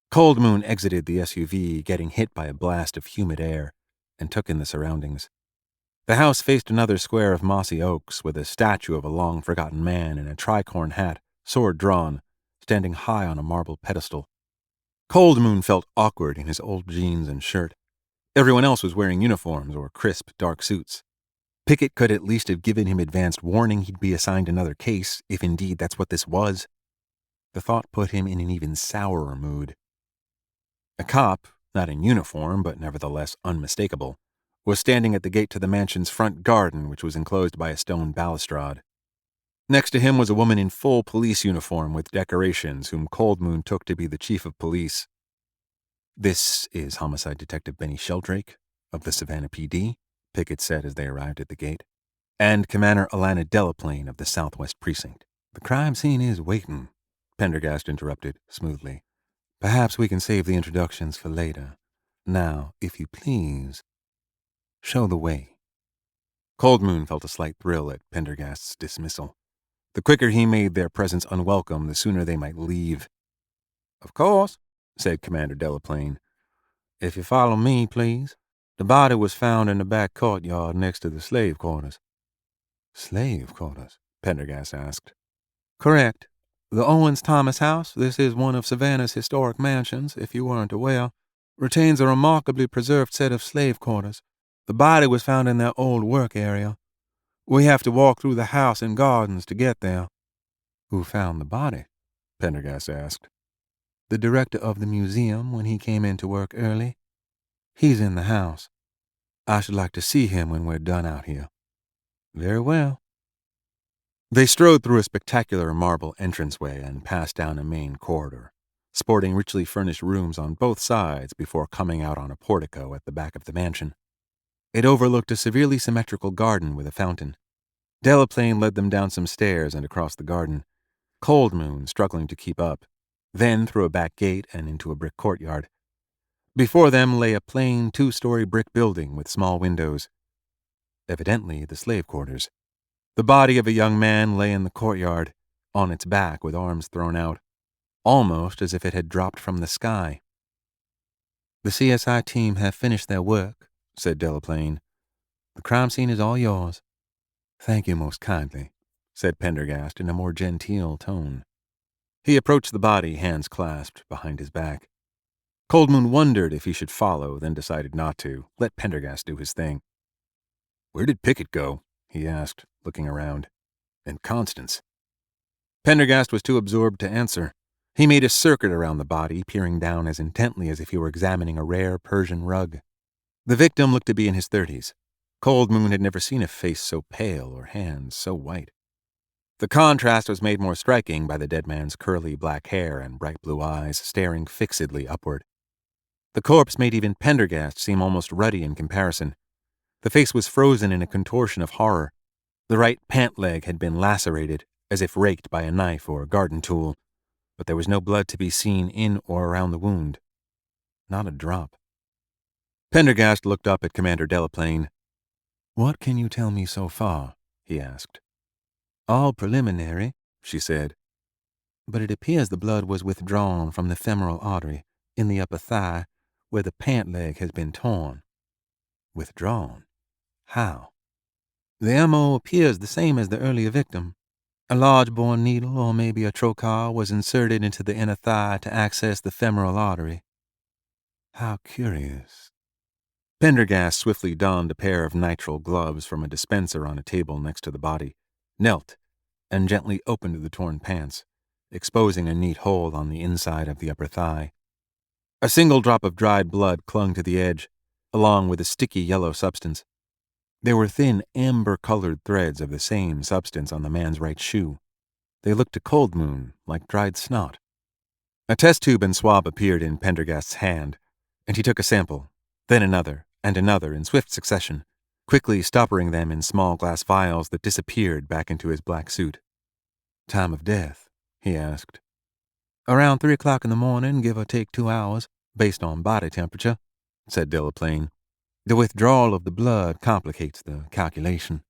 Cold Moon exited the SUV, getting hit by a blast of humid air, and took in the surroundings. The house faced another square of mossy oaks with a statue of a long-forgotten man in a tricorn hat, sword drawn, standing high on a marble pedestal. Cold Moon felt awkward in his old jeans and shirt. Everyone else was wearing uniforms or crisp, dark suits. Pickett could at least have given him advanced warning he'd be assigned another case, if indeed that's what this was. The thought put him in an even sourer mood. A cop, not in uniform but nevertheless unmistakable, was standing at the gate to the mansion's front garden, which was enclosed by a stone balustrade. Next to him was a woman in full police uniform with decorations, whom Cold Moon took to be the chief of police. "This is Homicide Detective Benny Sheldrake of the Savannah PD," Pickett said as they arrived at the gate, "and Commander Alana Delaplane of the Southwest Precinct." "The crime scene is waiting," Pendergast interrupted smoothly. "Perhaps we can save the introductions for later. Now, if you please, show the way." Cold Moon felt a slight thrill at Pendergast's dismissal. The quicker he made their presence unwelcome, the sooner they might leave. "Of course," said Commander Delaplane. "If you follow me, please. The body was found in the back courtyard next to the slave quarters." "Slave quarters?" Pendergast asked. "Correct. The Owens Thomas house, this is one of Savannah's historic mansions, if you weren't aware, retains a remarkably preserved set of slave quarters. The body was found in their old work area. We have to walk through the house and gardens to get there." "Who found the body?" Pendergast asked. "The director of the museum when he came in to work early. He's in the house. I should like to see him when we're done out here." "Very well." They strode through a spectacular marble entranceway and passed down a main corridor, sporting richly furnished rooms on both sides before coming out on a portico at the back of the mansion. It overlooked a severely symmetrical garden with a fountain. Delaplane led them down some stairs and across the garden, Cold Moon struggling to keep up, then through a back gate and into a brick courtyard. Before them lay a plain 2-story brick building with small windows. Evidently the slave quarters. The body of a young man lay in the courtyard, on its back with arms thrown out, almost as if it had dropped from the sky. "The CSI team have finished their work," said Delaplane. "The crime scene is all yours." "Thank you most kindly," said Pendergast in a more genteel tone. He approached the body, hands clasped behind his back. Cold Moon wondered if he should follow, then decided not to. Let Pendergast do his thing. "Where did Pickett go?" he asked, looking around. "And Constance?" Pendergast was too absorbed to answer. He made a circuit around the body, peering down as intently as if he were examining a rare Persian rug. The victim looked to be in his 30s. Cold Moon had never seen a face so pale or hands so white. The contrast was made more striking by the dead man's curly black hair and bright blue eyes staring fixedly upward. The corpse made even Pendergast seem almost ruddy in comparison. The face was frozen in a contortion of horror. The right pant leg had been lacerated, as if raked by a knife or a garden tool, but there was no blood to be seen in or around the wound. Not a drop. Pendergast looked up at Commander Delaplane. "What can you tell me so far?" he asked. "All preliminary," she said. "But it appears the blood was withdrawn from the femoral artery in the upper thigh where the pant leg has been torn." "Withdrawn? How?" "The M.O. appears the same as the earlier victim. A large bore needle or maybe a trocar was inserted into the inner thigh to access the femoral artery." "How curious." Pendergast swiftly donned a pair of nitrile gloves from a dispenser on a table next to the body, knelt, and gently opened the torn pants, exposing a neat hole on the inside of the upper thigh. A single drop of dried blood clung to the edge, along with a sticky yellow substance. There were thin, amber-colored threads of the same substance on the man's right shoe. They looked to Cold Moon like dried snot. A test tube and swab appeared in Pendergast's hand, and he took a sample, then another and another in swift succession, quickly stopping them in small glass vials that disappeared back into his black suit. "Time of death?" he asked. "Around 3 o'clock in the morning, give or take 2 hours, based on body temperature," said Delaplane. "The withdrawal of the blood complicates the calculation.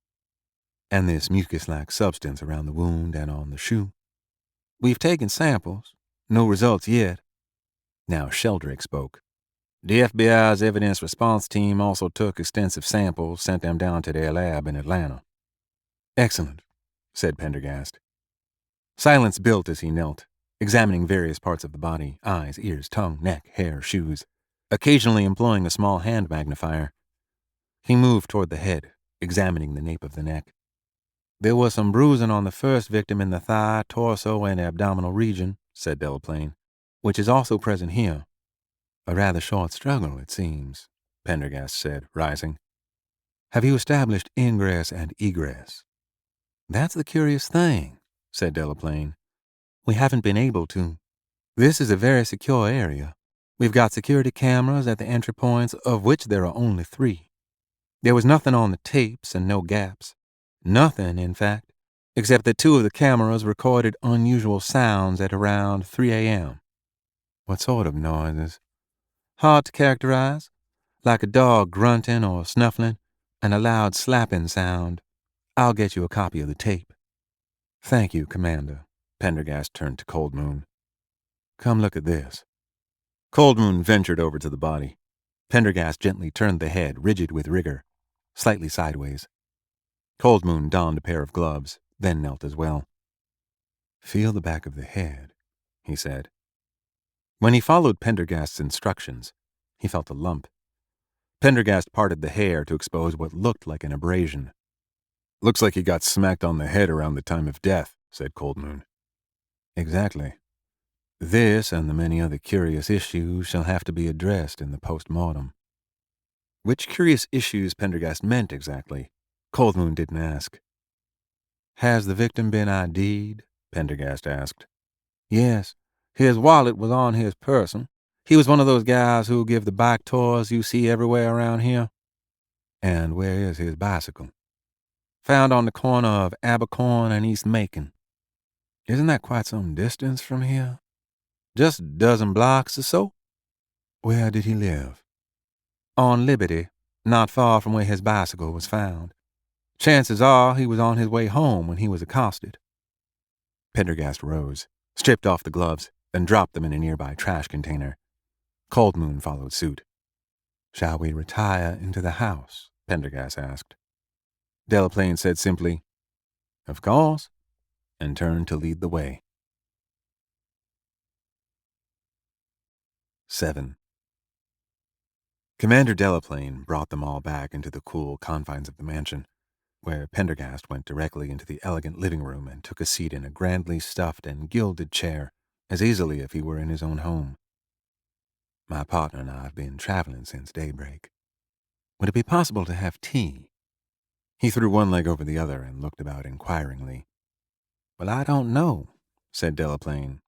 And this mucus-like substance around the wound and on the shoe. We've taken samples. No results yet." Now Sheldrake spoke. "The FBI's evidence response team also took extensive samples, sent them down to their lab in Atlanta." "Excellent," said Pendergast. Silence built as he knelt, examining various parts of the body, eyes, ears, tongue, neck, hair, shoes, occasionally employing a small hand magnifier. He moved toward the head, examining the nape of the neck. "There was some bruising on the first victim in the thigh, torso, and abdominal region," said Delaplane, "which is also present here." "A rather short struggle, it seems," Pendergast said, rising. "Have you established ingress and egress?" "That's the curious thing," said Delaplane. "We haven't been able to. This is a very secure area. We've got security cameras at the entry points, of which there are only 3. There was nothing on the tapes and no gaps. Nothing, in fact, except that 2 of the cameras recorded unusual sounds at around 3 a.m. "What sort of noises?" "Hard to characterize. Like a dog grunting or snuffling, and a loud slapping sound. I'll get you a copy of the tape." "Thank you, Commander." Pendergast turned to Cold Moon. "Come look at this." Cold Moon ventured over to the body. Pendergast gently turned the head, rigid with rigor, slightly sideways. Cold Moon donned a pair of gloves, then knelt as well. "Feel the back of the head," he said. When he followed Pendergast's instructions, he felt a lump. Pendergast parted the hair to expose what looked like an abrasion. "Looks like he got smacked on the head around the time of death," said Cold Moon. "Exactly. This and the many other curious issues shall have to be addressed in the post-mortem." Which curious issues Pendergast meant exactly, Cold Moon didn't ask. "Has the victim been ID'd?" Pendergast asked. "Yes. His wallet was on his person. He was one of those guys who give the bike tours you see everywhere around here." "And where is his bicycle?" "Found on the corner of Abercorn and East Macon." "Isn't that quite some distance from here?" "Just a dozen blocks or so." "Where did he live?" "On Liberty, not far from where his bicycle was found. Chances are he was on his way home when he was accosted." Pendergast rose, stripped off the gloves, then dropped them in a nearby trash container. Cold Moon followed suit. "Shall we retire into the house?" Pendergast asked. Delaplane said simply, "Of course," and turned to lead the way. 7. Commander Delaplane brought them all back into the cool confines of the mansion, where Pendergast went directly into the elegant living room and took a seat in a grandly stuffed and gilded chair, as easily as if he were in his own home. "My partner and I have been traveling since daybreak. Would it be possible to have tea?" He threw one leg over the other and looked about inquiringly. "Well, I don't know," said Delaplane.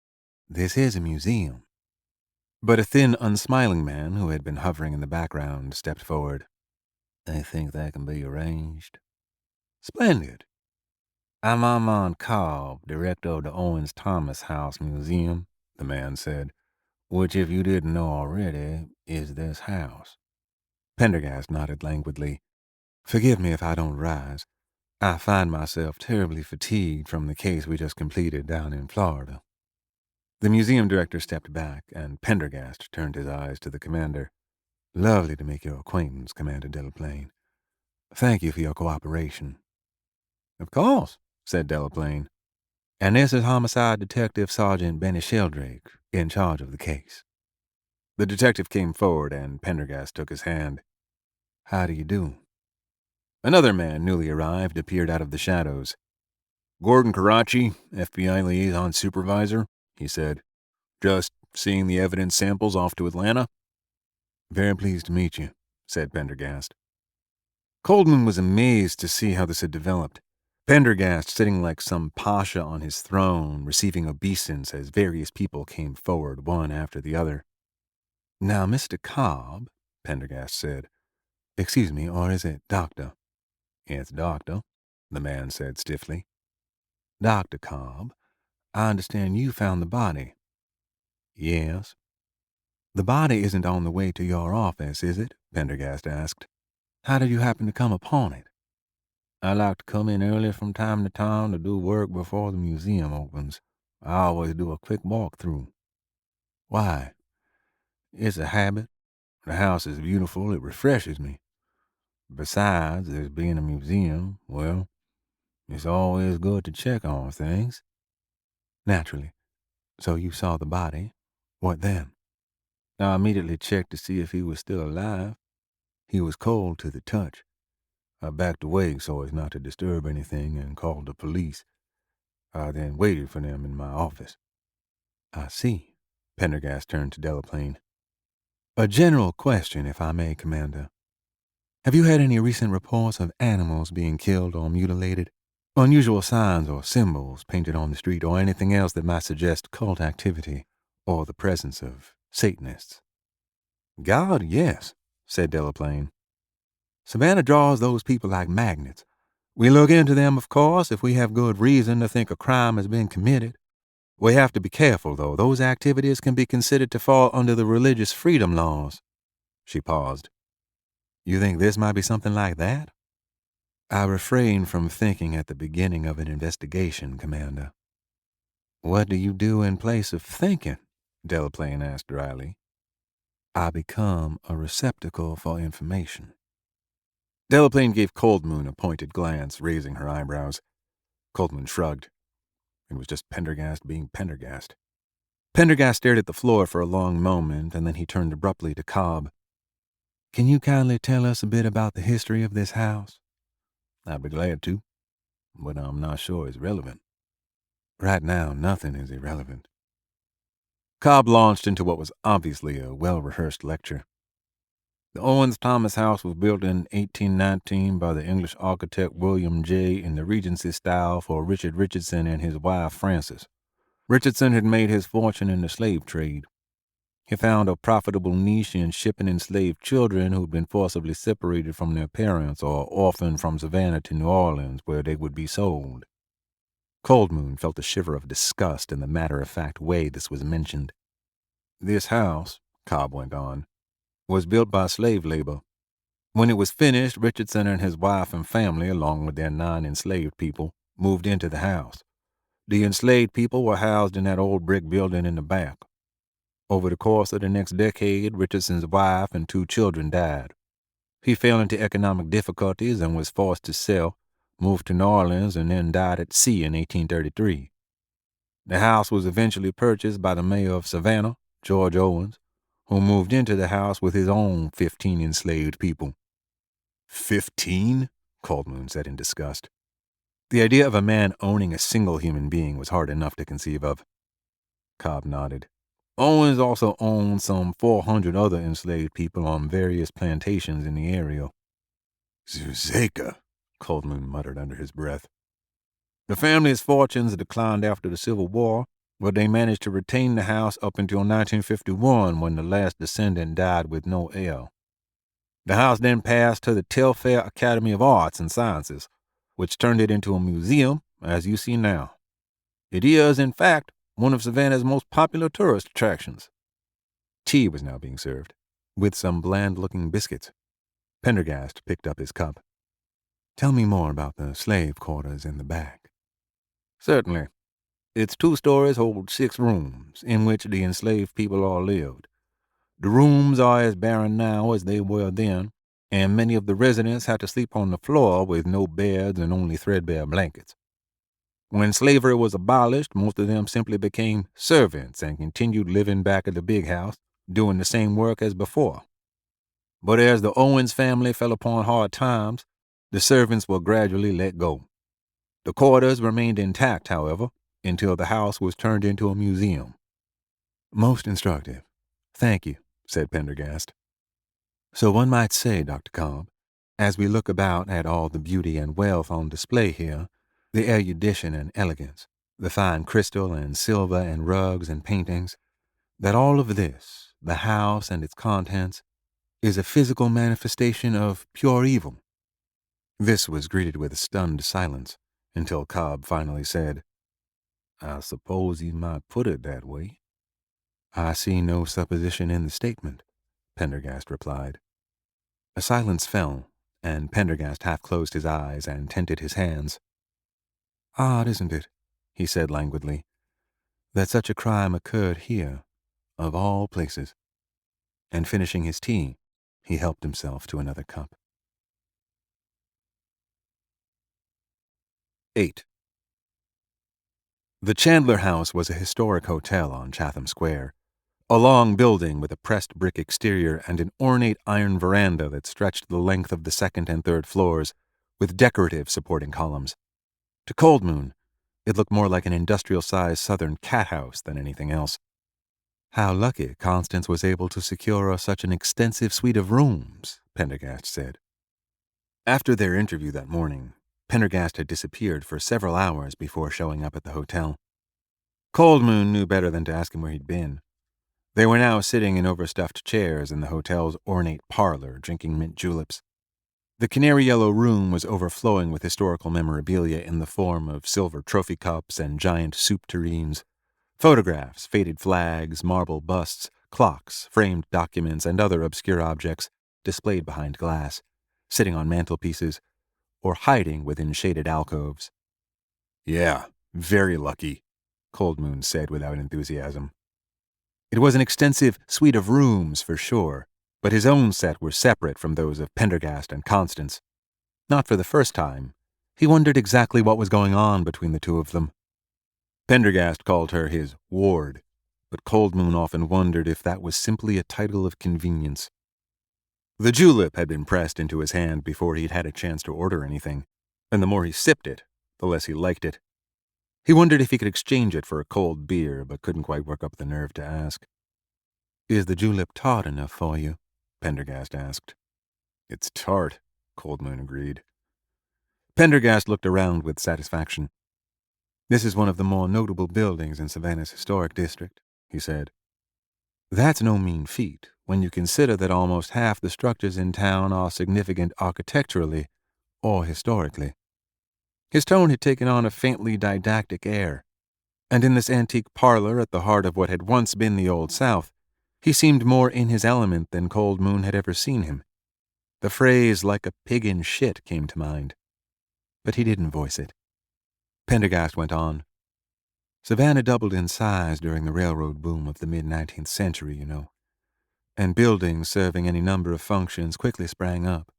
"This is a museum." But a thin, unsmiling man who had been hovering in the background stepped forward. "I think that can be arranged." "Splendid." "I'm Armand Cobb, director of the Owens Thomas House Museum," the man said, "which, if you didn't know already, is this house." Pendergast nodded languidly. "Forgive me if I don't rise. I find myself terribly fatigued from the case we just completed down in Florida." The museum director stepped back, and Pendergast turned his eyes to the commander. "Lovely to make your acquaintance, Commander Delaplane. Thank you for your cooperation." "Of course," said Delaplane. "And this is Homicide Detective Sergeant Benny Sheldrake, in charge of the case." The detective came forward, and Pendergast took his hand. "How do you do?" Another man, newly arrived, appeared out of the shadows. Gordon Karachi, FBI liaison supervisor, he said. Just seeing the evidence samples off to Atlanta. Very pleased to meet you, said Pendergast. Coldman was amazed to see how this had developed. Pendergast sitting like some pasha on his throne, receiving obeisance as various people came forward one after the other. Now, Mr. Cobb, Pendergast said. Excuse me, or is it Doctor? It's Doctor, the man said stiffly. Dr. Cobb, I understand you found the body. Yes. The body isn't on the way to your office, is it? Pendergast asked. How did you happen to come upon it? I like to come in early from time to time to do work before the museum opens. I always do a quick walk-through. Why? It's a habit. The house is beautiful. It refreshes me. Besides, there's being a museum, well, it's always good to check on things. Naturally. So you saw the body. What then? I immediately checked to see if he was still alive. He was cold to the touch. I backed away so as not to disturb anything and called the police. I then waited for them in my office. I see. Pendergast turned to Delaplane. A general question, if I may, Commander. Have you had any recent reports of animals being killed or mutilated? Unusual signs or symbols painted on the street or anything else that might suggest cult activity or the presence of Satanists? God, yes, said Delaplane. Savannah draws those people like magnets. We look into them, of course, if we have good reason to think a crime has been committed. We have to be careful, though. Those activities can be considered to fall under the religious freedom laws. She paused. You think this might be something like that? I refrain from thinking at the beginning of an investigation, Commander. What do you do in place of thinking? Delaplane asked dryly. I become a receptacle for information. Delaplane gave Coldmoon a pointed glance, raising her eyebrows. Coldmoon shrugged. It was just Pendergast being Pendergast. Pendergast stared at the floor for a long moment, and then he turned abruptly to Cobb. Can you kindly tell us a bit about the history of this house? I'd be glad to, but I'm not sure it's relevant. Right now, nothing is irrelevant. Cobb launched into what was obviously a well-rehearsed lecture. The Owens-Thomas house was built in 1819 by the English architect William J. in the Regency style for Richard Richardson and his wife Frances. Richardson had made his fortune in the slave trade. He found a profitable niche in shipping enslaved children who'd been forcibly separated from their parents or orphaned from Savannah to New Orleans, where they would be sold. Coldmoon felt a shiver of disgust in the matter-of-fact way this was mentioned. This house, Cobb went on, was built by slave labor. When it was finished, Richardson and his wife and family, along with their 9 enslaved people, moved into the house. The enslaved people were housed in that old brick building in the back. Over the course of the next decade, Richardson's wife and 2 children died. He fell into economic difficulties and was forced to sell, moved to New Orleans, and then died at sea in 1833. The house was eventually purchased by the mayor of Savannah, George Owens, who moved into the house with his own 15 enslaved people. 15? Coldmoon said in disgust. The idea of a man owning a single human being was hard enough to conceive of. Cobb nodded. Owens also owned some 400 other enslaved people on various plantations in the area. Zuzeka, Coldmoon muttered under his breath. The family's fortunes declined after the Civil War, but they managed to retain the house up until 1951 when the last descendant died with no heir. The house then passed to the Telfair Academy of Arts and Sciences, which turned it into a museum, as you see now. It is, in fact, one of Savannah's most popular tourist attractions. Tea was now being served, with some bland-looking biscuits. Pendergast picked up his cup. Tell me more about the slave quarters in the back. Certainly. Its 2 stories hold 6 rooms, in which the enslaved people all lived. The rooms are as barren now as they were then, and many of the residents had to sleep on the floor with no beds and only threadbare blankets. When slavery was abolished, most of them simply became servants and continued living back at the big house, doing the same work as before. But as the Owens family fell upon hard times, the servants were gradually let go. The quarters remained intact, however, until the house was turned into a museum. Most instructive. Thank you, said Pendergast. So one might say, Dr. Cobb, as we look about at all the beauty and wealth on display here, the erudition and elegance, the fine crystal and silver and rugs and paintings, that all of this, the house and its contents, is a physical manifestation of pure evil. This was greeted with a stunned silence, until Cobb finally said, I suppose you might put it that way. I see no supposition in the statement, Pendergast replied. A silence fell, and Pendergast half closed his eyes and tented his hands. Odd, isn't it, he said languidly, that such a crime occurred here, of all places. And finishing his tea, he helped himself to another cup. 8. The Chandler House was a historic hotel on Chatham Square, a long building with a pressed brick exterior and an ornate iron veranda that stretched the length of the second and third floors, with decorative supporting columns. To Cold Moon, it looked more like an industrial-sized southern cat house than anything else. How lucky Constance was able to secure us such an extensive suite of rooms, Pendergast said. After their interview that morning, Pendergast had disappeared for several hours before showing up at the hotel. Cold Moon knew better than to ask him where he'd been. They were now sitting in overstuffed chairs in the hotel's ornate parlor, drinking mint juleps. The canary-yellow room was overflowing with historical memorabilia in the form of silver trophy cups and giant soup tureens, photographs, faded flags, marble busts, clocks, framed documents, and other obscure objects displayed behind glass, sitting on mantelpieces, or hiding within shaded alcoves. Yeah, very lucky, Cold Moon said without enthusiasm. It was an extensive suite of rooms, for sure, but his own set were separate from those of Pendergast and Constance. Not for the first time, he wondered exactly what was going on between the two of them. Pendergast called her his ward, but Cold Moon often wondered if that was simply a title of convenience. The julep had been pressed into his hand before he'd had a chance to order anything, and the more he sipped it, the less he liked it. He wondered if he could exchange it for a cold beer, but couldn't quite work up the nerve to ask. Is the julep tart enough for you? Pendergast asked. It's tart, Cold Moon agreed. Pendergast looked around with satisfaction. This is one of the more notable buildings in Savannah's historic district, he said. That's no mean feat when you consider that almost half the structures in town are significant architecturally or historically. His tone had taken on a faintly didactic air, and in this antique parlor at the heart of what had once been the Old South, he seemed more in his element than Cold Moon had ever seen him. The phrase, like a pig in shit, came to mind, but he didn't voice it. Pendergast went on. Savannah doubled in size during the railroad boom of the mid-19th century, you know, and buildings serving any number of functions quickly sprang up.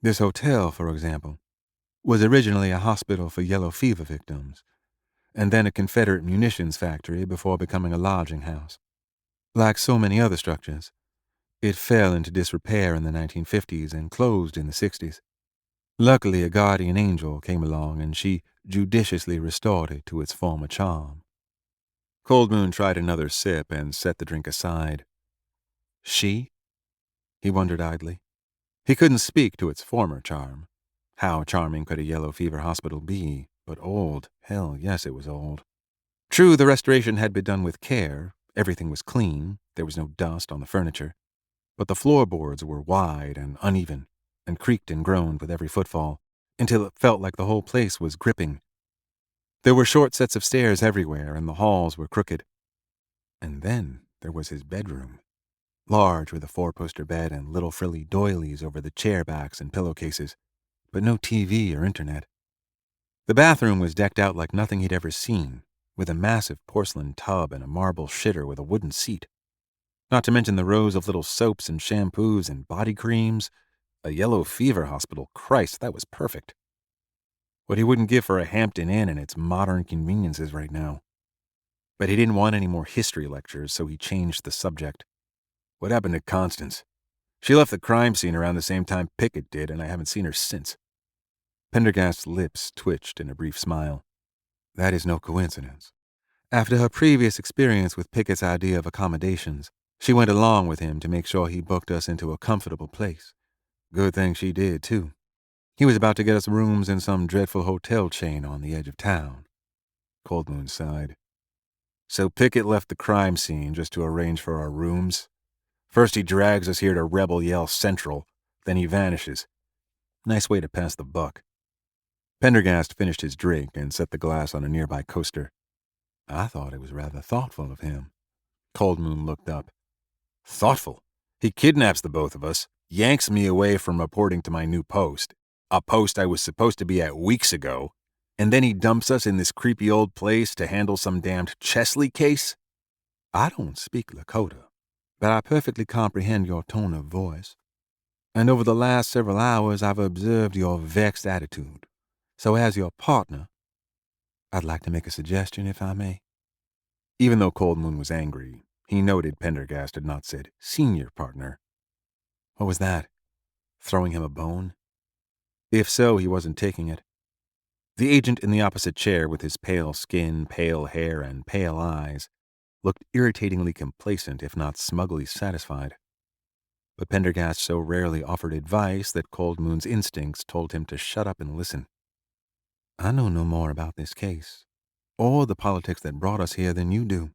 This hotel, for example, was originally a hospital for yellow fever victims, and then a Confederate munitions factory before becoming a lodging house. Like so many other structures, it fell into disrepair in the 1950s and closed in the 60s. Luckily, a guardian angel came along and she judiciously restored it to its former charm. Cold Moon tried another sip and set the drink aside. She? He wondered idly. He couldn't speak to its former charm. How charming could a yellow fever hospital be? But old. Hell, yes, it was old. True, the restoration had been done with care. Everything was clean. There was no dust on the furniture. But the floorboards were wide and uneven, and creaked and groaned with every footfall, until it felt like the whole place was gripping. There were short sets of stairs everywhere, and the halls were crooked. And then there was his bedroom, large with a four-poster bed and little frilly doilies over the chair backs and pillowcases, but no TV or internet. The bathroom was decked out like nothing he'd ever seen, with a massive porcelain tub and a marble shitter with a wooden seat. Not to mention the rows of little soaps and shampoos and body creams. A yellow fever hospital, Christ, that was perfect. What he wouldn't give for a Hampton Inn and its modern conveniences right now. But he didn't want any more history lectures, so he changed the subject. What happened to Constance? She left the crime scene around the same time Pickett did, and I haven't seen her since. Pendergast's lips twitched in a brief smile. That is no coincidence. After her previous experience with Pickett's idea of accommodations, she went along with him to make sure he booked us into a comfortable place. Good thing she did, too. He was about to get us rooms in some dreadful hotel chain on the edge of town. Coldmoon sighed. So Pickett left the crime scene just to arrange for our rooms? First he drags us here to Rebel Yell Central, then he vanishes. Nice way to pass the buck. Pendergast finished his drink and set the glass on a nearby coaster. I thought it was rather thoughtful of him. Coldmoon looked up. Thoughtful? He kidnaps the both of us, yanks me away from reporting to my new post, a post I was supposed to be at weeks ago, and then he dumps us in this creepy old place to handle some damned Chesley case? I don't speak Lakota, but I perfectly comprehend your tone of voice. And over the last several hours I've observed your vexed attitude. So as your partner, I'd like to make a suggestion, if I may. Even though Coldmoon was angry, he noted Pendergast had not said senior partner. What was that? Throwing him a bone? If so, he wasn't taking it. The agent in the opposite chair, with his pale skin, pale hair, and pale eyes, looked irritatingly complacent, if not smugly satisfied. But Pendergast so rarely offered advice that Coldmoon's instincts told him to shut up and listen. I know no more about this case, or the politics that brought us here than you do.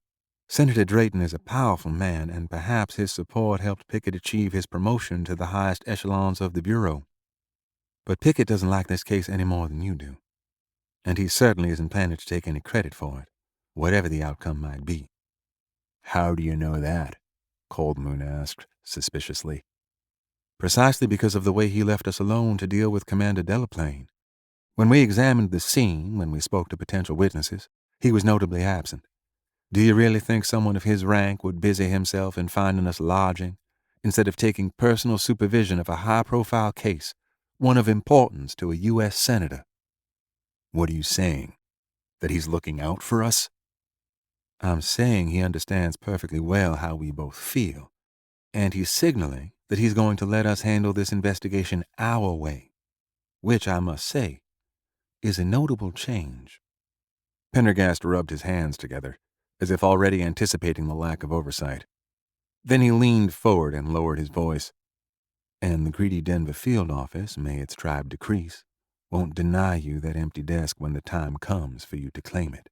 Senator Drayton is a powerful man, and perhaps his support helped Pickett achieve his promotion to the highest echelons of the Bureau. But Pickett doesn't like this case any more than you do, and he certainly isn't planning to take any credit for it, whatever the outcome might be. How do you know that? Coldmoon asked, suspiciously. Precisely because of the way he left us alone to deal with Commander Delaplane. When we examined the scene, when we spoke to potential witnesses, he was notably absent. Do you really think someone of his rank would busy himself in finding us lodging, instead of taking personal supervision of a high-profile case, one of importance to a U.S. senator? What are you saying? That he's looking out for us? I'm saying he understands perfectly well how we both feel, and he's signaling that he's going to let us handle this investigation our way, which, I must say, is a notable change. Pendergast rubbed his hands together, as if already anticipating the lack of oversight. Then he leaned forward and lowered his voice. And the greedy Denver field office, may its tribe decrease, won't deny you that empty desk when the time comes for you to claim it.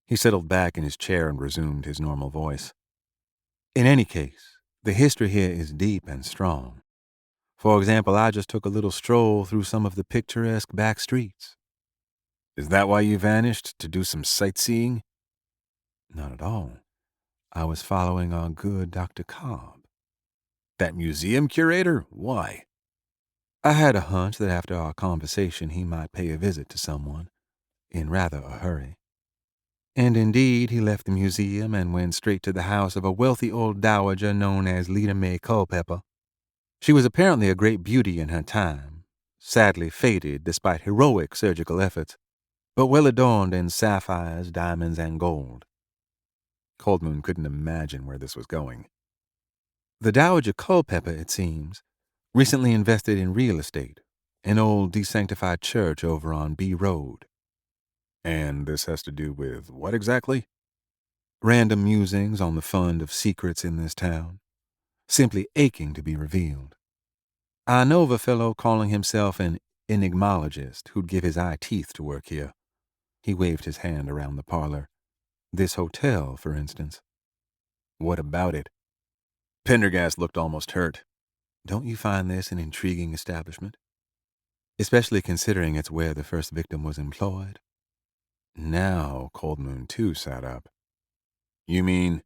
He settled back in his chair and resumed his normal voice. In any case, the history here is deep and strong. For example, I just took a little stroll through some of the picturesque back streets. Is that why you vanished, to do some sightseeing? Not at all. I was following our good Dr. Cobb. That museum curator? Why? I had a hunch that after our conversation he might pay a visit to someone, in rather a hurry. And indeed, he left the museum and went straight to the house of a wealthy old dowager known as Leda Mae Culpepper. She was apparently a great beauty in her time, sadly faded despite heroic surgical efforts, but well adorned in sapphires, diamonds, and gold. Coldmoon couldn't imagine where this was going. The Dowager Culpepper, it seems, recently invested in real estate, an old desanctified church over on B Road. And this has to do with what exactly? Random musings on the fund of secrets in this town, simply aching to be revealed. I know of a fellow calling himself an enigmologist who'd give his eye teeth to work here. He waved his hand around the parlor. This hotel, for instance. What about it? Pendergast looked almost hurt. Don't you find this an intriguing establishment? Especially considering it's where the first victim was employed? Now Coldmoon too sat up. You mean?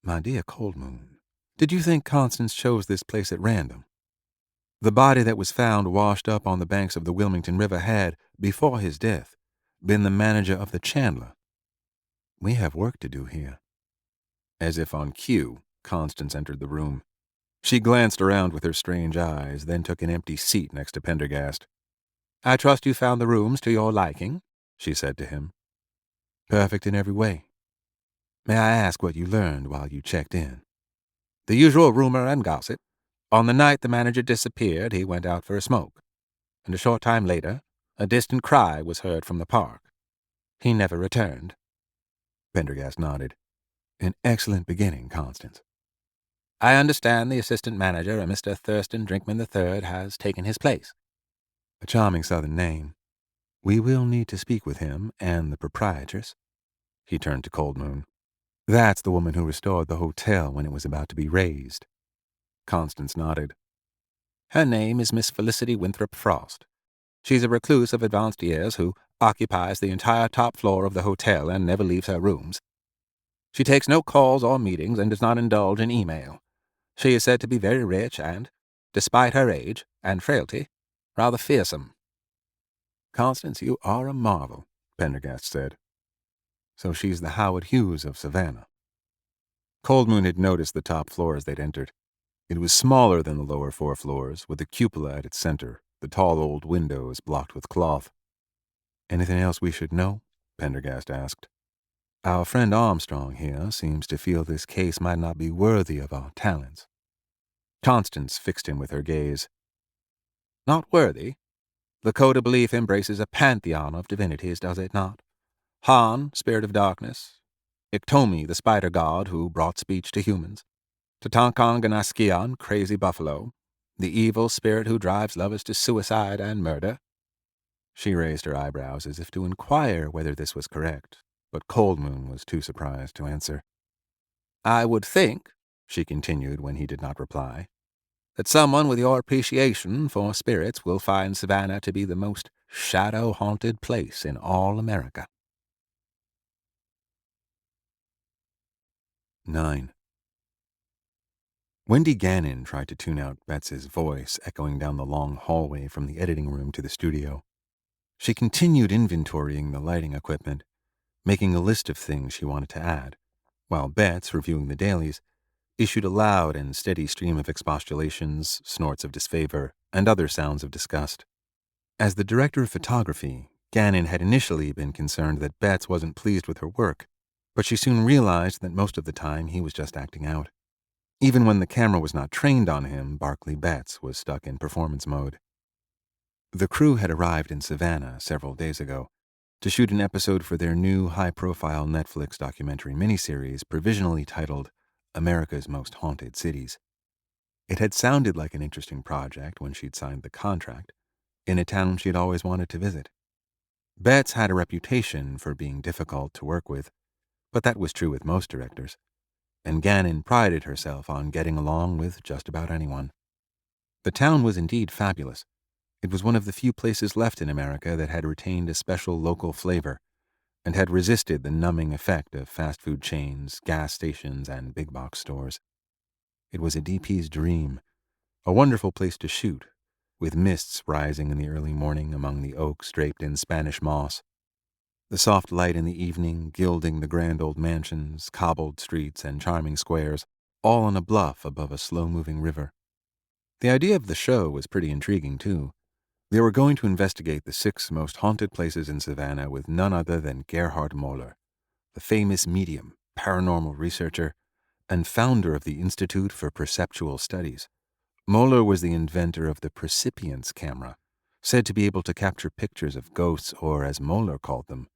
My dear Coldmoon, did you think Constance chose this place at random? The body that was found washed up on the banks of the Wilmington River had, before his death, been the manager of the Chandler. We have work to do here. As if on cue, Constance entered the room. She glanced around with her strange eyes, then took an empty seat next to Pendergast. I trust you found the rooms to your liking, she said to him. Perfect in every way. May I ask what you learned while you checked in? The usual rumor and gossip. On the night the manager disappeared, he went out for a smoke. and a short time later, a distant cry was heard from the park. He never returned." Pendergast nodded. "An excellent beginning, Constance." "I understand the assistant manager, a Mr. Thurston Drinkman III, has taken his place." "A charming southern name. We will need to speak with him and the proprietress." He turned to Cold Moon. "That's the woman who restored the hotel when it was about to be razed." Constance nodded. "Her name is Miss Felicity Winthrop Frost. She's a recluse of advanced years who occupies the entire top floor of the hotel and never leaves her rooms. She takes no calls or meetings and does not indulge in email. She is said to be very rich and, despite her age and frailty, rather fearsome." "Constance, you are a marvel," Pendergast said. "So she's the Howard Hughes of Savannah." Cold Moon had noticed the top floor as they'd entered. It was smaller than the lower 4 floors, with a cupola at its center, the tall old windows blocked with cloth. "Anything else we should know?" Pendergast asked. "Our friend Armstrong here seems to feel this case might not be worthy of our talents." Constance fixed him with her gaze. "Not worthy? The code of belief embraces a pantheon of divinities, does it not? Han, spirit of darkness; Iktomi, the spider god who brought speech to humans; Tatankan Ganaskian, crazy buffalo; the evil spirit who drives lovers to suicide and murder." She raised her eyebrows as if to inquire whether this was correct, but Cold Moon was too surprised to answer. "I would think," she continued when he did not reply, "that someone with your appreciation for spirits will find Savannah to be the most shadow-haunted place in all America." 9. Wendy Gannon tried to tune out Betts's voice echoing down the long hallway from the editing room to the studio. She continued inventorying the lighting equipment, making a list of things she wanted to add, while Betts, reviewing the dailies, issued a loud and steady stream of expostulations, snorts of disfavor, and other sounds of disgust. As the director of photography, Gannon had initially been concerned that Betts wasn't pleased with her work, but she soon realized that most of the time he was just acting out. Even when the camera was not trained on him, Barclay Betts was stuck in performance mode. The crew had arrived in Savannah several days ago to shoot an episode for their new high-profile Netflix documentary miniseries provisionally titled America's Most Haunted Cities. It had sounded like an interesting project when she'd signed the contract, in a town she'd always wanted to visit. Betts had a reputation for being difficult to work with, but that was true with most directors, and Gannon prided herself on getting along with just about anyone. The town was indeed fabulous. It was one of the few places left in America that had retained a special local flavor and had resisted the numbing effect of fast food chains, gas stations, and big box stores. It was a DP's dream, a wonderful place to shoot, with mists rising in the early morning among the oaks draped in Spanish moss, the soft light in the evening gilding the grand old mansions, cobbled streets, and charming squares, all on a bluff above a slow-moving river. The idea of the show was pretty intriguing, too. They were going to investigate the 6 most haunted places in Savannah with none other than Gerhard Moeller, the famous medium, paranormal researcher, and founder of the Institute for Perceptual Studies. Moeller was the inventor of the percipience camera, said to be able to capture pictures of ghosts or, as Moeller called them,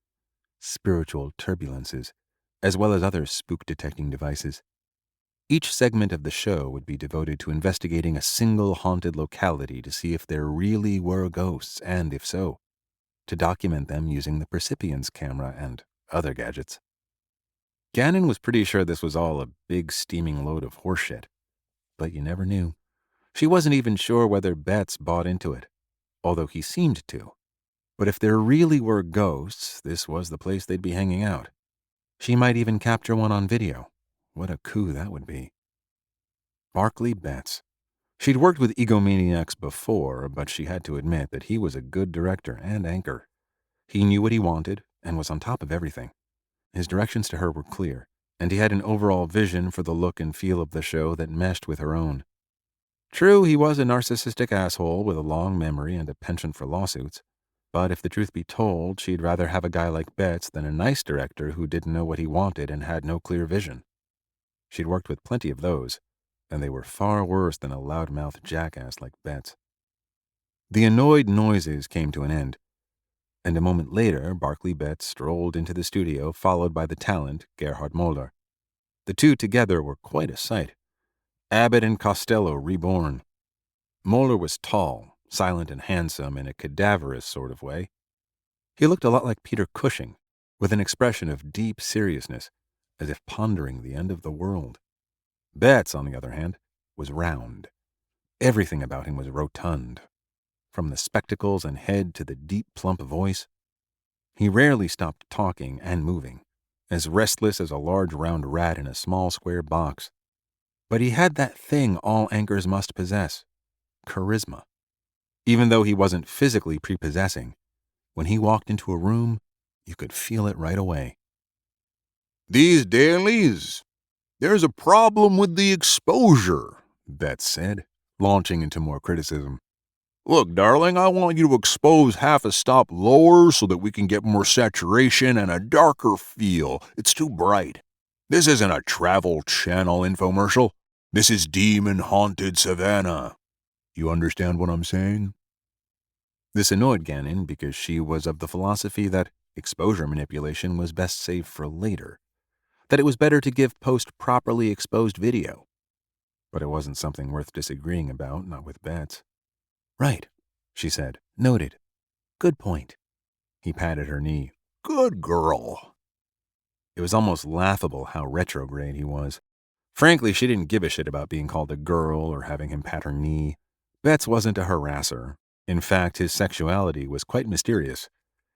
spiritual turbulences, as well as other spook-detecting devices. Each segment of the show would be devoted to investigating a single haunted locality to see if there really were ghosts, and if so, to document them using the percipience camera and other gadgets. Gannon was pretty sure this was all a big steaming load of horseshit, but you never knew. She wasn't even sure whether Betts bought into it, although he seemed to. But if there really were ghosts, this was the place they'd be hanging out. She might even capture one on video. What a coup that would be. Barclay Betts. She'd worked with egomaniacs before, but she had to admit that he was a good director and anchor. He knew what he wanted and was on top of everything. His directions to her were clear, and he had an overall vision for the look and feel of the show that meshed with her own. True, he was a narcissistic asshole with a long memory and a penchant for lawsuits, but if the truth be told, she'd rather have a guy like Betts than a nice director who didn't know what he wanted and had no clear vision. She'd worked with plenty of those, and they were far worse than a loudmouth jackass like Betts. The annoyed noises came to an end, and a moment later Barclay Betts strolled into the studio, followed by the talent Gerhard Moller. The two together were quite a sight. Abbott and Costello reborn. Moller was tall, silent and handsome in a cadaverous sort of way. He looked a lot like Peter Cushing, with an expression of deep seriousness, as if pondering the end of the world. Betts, on the other hand, was round. Everything about him was rotund. From the spectacles and head to the deep, plump voice. He rarely stopped talking and moving, as restless as a large round rat in a small square box. But he had that thing all anchors must possess, charisma. Even though he wasn't physically prepossessing, when he walked into a room, you could feel it right away. "These dailies, there's a problem with the exposure," Betts said, launching into more criticism. "Look, darling, I want you to expose half a stop lower so that we can get more saturation and a darker feel. It's too bright. This isn't a Travel Channel infomercial. This is demon-haunted Savannah. You understand what I'm saying?" This annoyed Gannon because she was of the philosophy that exposure manipulation was best saved for later, that it was better to give post-properly exposed video. But it wasn't something worth disagreeing about, not with Betts. "Right," she said. "Noted. Good point." He patted her knee. "Good girl." It was almost laughable how retrograde he was. Frankly, she didn't give a shit about being called a girl or having him pat her knee. Betts wasn't a harasser. In fact, his sexuality was quite mysterious.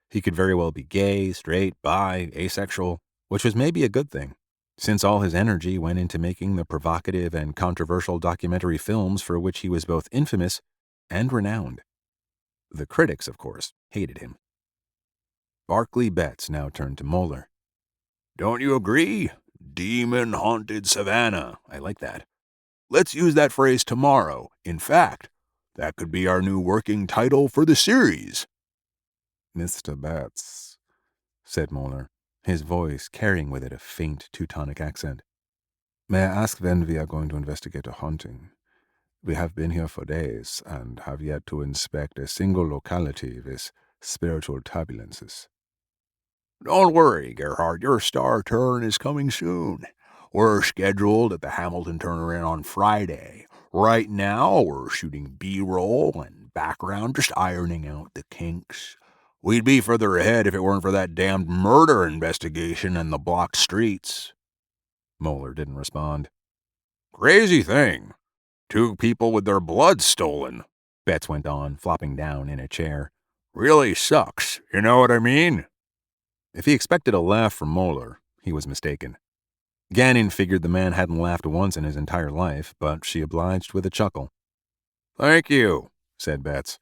He could very well be gay, straight, bi, asexual, which was maybe a good thing, since all his energy went into making the provocative and controversial documentary films for which he was both infamous and renowned. The critics, of course, hated him. Barclay Betts now turned to Moller. "Don't you agree? Demon-haunted Savannah. I like that. Let's use that phrase tomorrow. In fact, that could be our new working title for the series." "Mr. Betts," said Moller, his voice carrying with it a faint Teutonic accent. "May I ask when we are going to investigate a haunting? We have been here for days and have yet to inspect a single locality with spiritual turbulences." "Don't worry, Gerhard, your star turn is coming soon. We're scheduled at the Hamilton Turner Inn on Friday. Right now, we're shooting B-roll and background, just ironing out the kinks. We'd be further ahead if it weren't for that damned murder investigation and the blocked streets." Moller didn't respond. "Crazy thing. 2 people with their blood stolen," Betts went on, flopping down in a chair. "Really sucks, you know what I mean?" If he expected a laugh from Moller, he was mistaken. Gannon figured the man hadn't laughed once in his entire life, but she obliged with a chuckle. "Thank you," said Betts.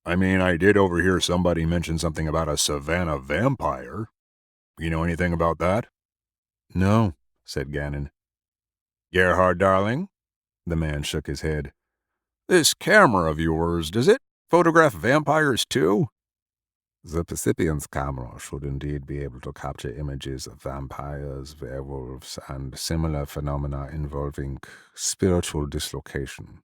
"I mean, I did overhear somebody mention something about a Savannah vampire. You know anything about that?" "No," said Gannon. "Gerhard, darling?" The man shook his head. "This camera of yours, does it photograph vampires too?" "The Percipient's camera should indeed be able to capture images of vampires, werewolves, and similar phenomena involving spiritual dislocation."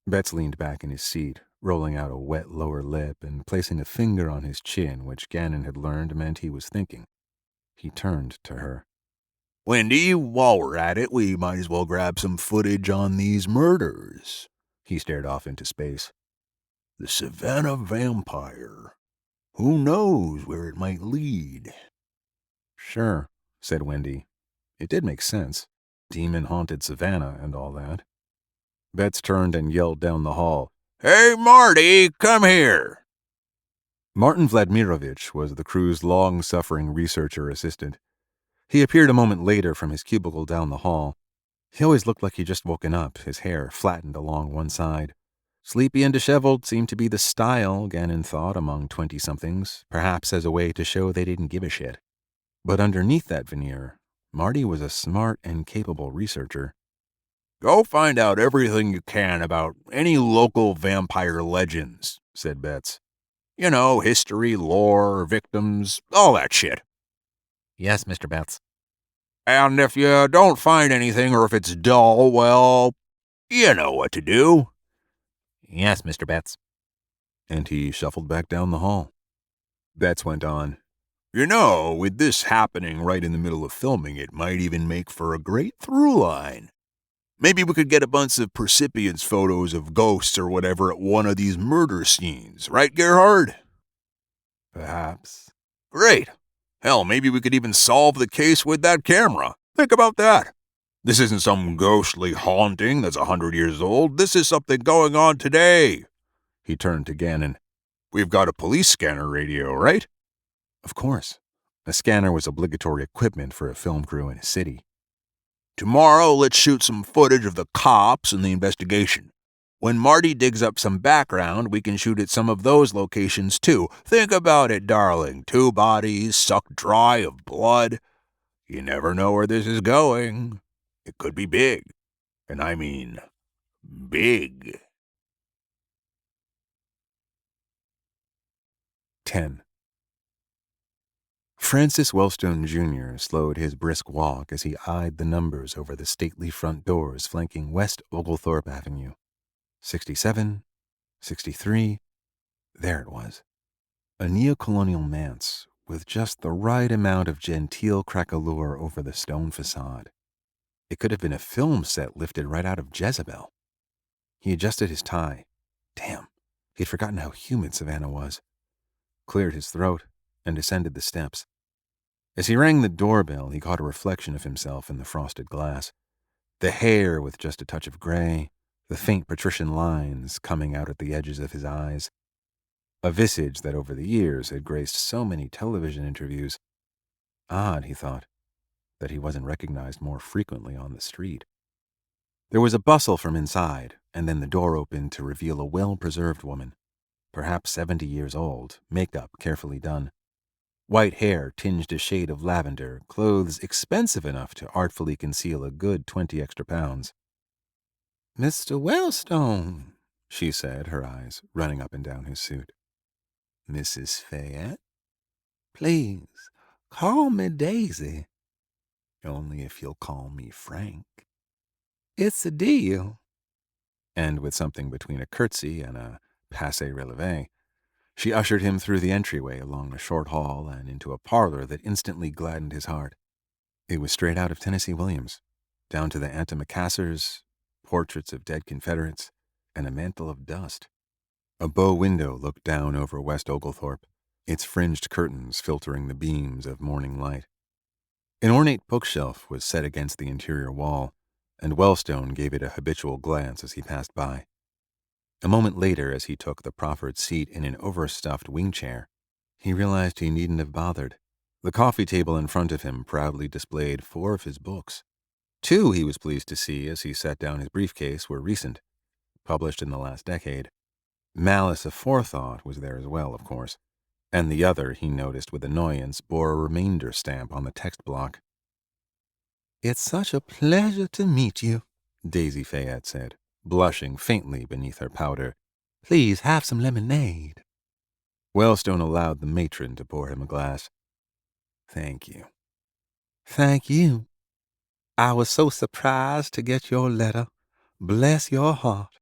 Betts leaned back in his seat, rolling out a wet lower lip and placing a finger on his chin, which Gannon had learned meant he was thinking. He turned to her. "Wendy, while we're at it, we might as well grab some footage on these murders." He stared off into space. "The Savannah vampire. Who knows where it might lead?" "Sure," said Wendy. It did make sense. Demon-haunted Savannah and all that. Betts turned and yelled down the hall, "Hey, Marty, come here!" Martin Vladimirovich was the crew's long-suffering researcher assistant. He appeared a moment later from his cubicle down the hall. He always looked like he'd just woken up, his hair flattened along one side. Sleepy and disheveled seemed to be the style, Gannon thought, among 20-somethings, perhaps as a way to show they didn't give a shit. But underneath that veneer, Marty was a smart and capable researcher. "Go find out everything you can about any local vampire legends," said Betts. "You know, history, lore, victims, all that shit." "Yes, Mr. Betts." "And if you don't find anything or if it's dull, well, you know what to do." "Yes, Mr. Betts." And he shuffled back down the hall. Betts went on. You know, with this happening right in the middle of filming, it might even make for a great through line. Maybe we could get a bunch of percipients photos of ghosts or whatever at one of these murder scenes, right, Gerhard? Perhaps. Great. Hell, maybe we could even solve the case with that camera. Think about that. This isn't some ghostly haunting that's 100 years old. This is something going on today. He turned to Gannon. We've got a police scanner radio, right? Of course. A scanner was obligatory equipment for a film crew in a city. Tomorrow, let's shoot some footage of the cops and the investigation. When Marty digs up some background, we can shoot at some of those locations too. Think about it, darling. 2 bodies sucked dry of blood. You never know where this is going. It could be big. And I mean, big. 10. Francis Wellstone Jr. slowed his brisk walk as he eyed the numbers over the stately front doors flanking West Oglethorpe Avenue. 67, 63, there it was. A neocolonial manse with just the right amount of genteel craquelure over the stone facade. It could have been a film set lifted right out of Jezebel. He adjusted his tie. Damn, he'd forgotten how humid Savannah was. Cleared his throat and descended the steps. As he rang the doorbell, he caught a reflection of himself in the frosted glass. The hair with just a touch of gray, the faint patrician lines coming out at the edges of his eyes. A visage that over the years had graced so many television interviews. Odd, he thought, that he wasn't recognized more frequently on the street. There was a bustle from inside, and then the door opened to reveal a well-preserved woman, perhaps 70 years old, makeup carefully done. White hair tinged a shade of lavender, clothes expensive enough to artfully conceal a good 20 extra pounds. "Mr. Wellstone," she said, her eyes running up and down his suit. "Mrs. Fayette? Please, call me Daisy. Only if you'll call me Frank. It's a deal." And with something between a curtsy and a passé relevé, she ushered him through the entryway along a short hall and into a parlor that instantly gladdened his heart. It was straight out of Tennessee Williams, down to the antimacassars, portraits of dead Confederates, and a mantle of dust. A bow window looked down over West Oglethorpe, its fringed curtains filtering the beams of morning light. An ornate bookshelf was set against the interior wall, and Wellstone gave it a habitual glance as he passed by. A moment later, as he took the proffered seat in an overstuffed wing chair, he realized he needn't have bothered. The coffee table in front of him proudly displayed 4 of his books. 2, he was pleased to see as he set down his briefcase, were recent, published in the last decade. Malice Aforethought was there as well, of course, and the other, he noticed with annoyance, bore a remainder stamp on the text block. "It's such a pleasure to meet you," Daisy Fayette said, blushing faintly beneath her powder. "Please have some lemonade." Wellstone allowed the matron to pour him a glass. "Thank you." "Thank you. I was so surprised to get your letter. Bless your heart.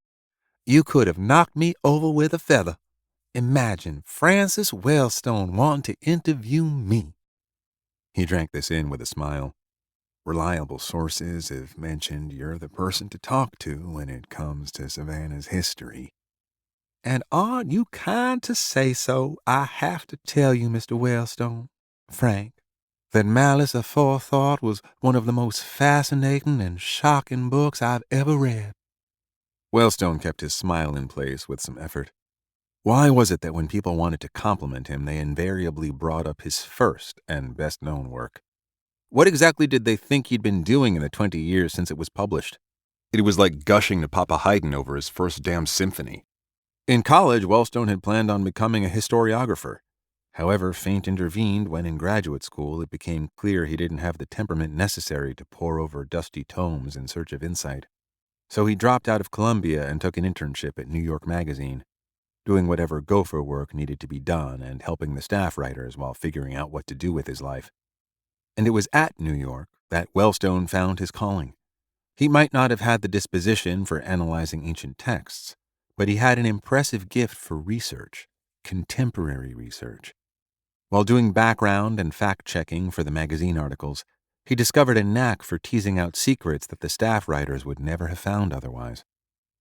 You could have knocked me over with a feather. Imagine Francis Wellstone wanting to interview me." He drank this in with a smile. "Reliable sources have mentioned you're the person to talk to when it comes to Savannah's history." "And aren't you kind to say so? I have to tell you, Mr. Wellstone, Frank, that Malice Aforethought was one of the most fascinating and shocking books I've ever read." Wellstone kept his smile in place with some effort. Why was it that when people wanted to compliment him, they invariably brought up his first and best-known work? What exactly did they think he'd been doing in the 20 years since it was published? It was like gushing to Papa Haydn over his first damn symphony. In college, Wellstone had planned on becoming a historiographer. However, fate intervened when in graduate school it became clear he didn't have the temperament necessary to pore over dusty tomes in search of insight. So he dropped out of Columbia and took an internship at New York Magazine, doing whatever gopher work needed to be done and helping the staff writers while figuring out what to do with his life. And it was at New York that Wellstone found his calling. He might not have had the disposition for analyzing ancient texts, But he had an impressive gift for research, contemporary research. While doing background and fact-checking for the magazine articles, he discovered a knack for teasing out secrets that the staff writers would never have found otherwise.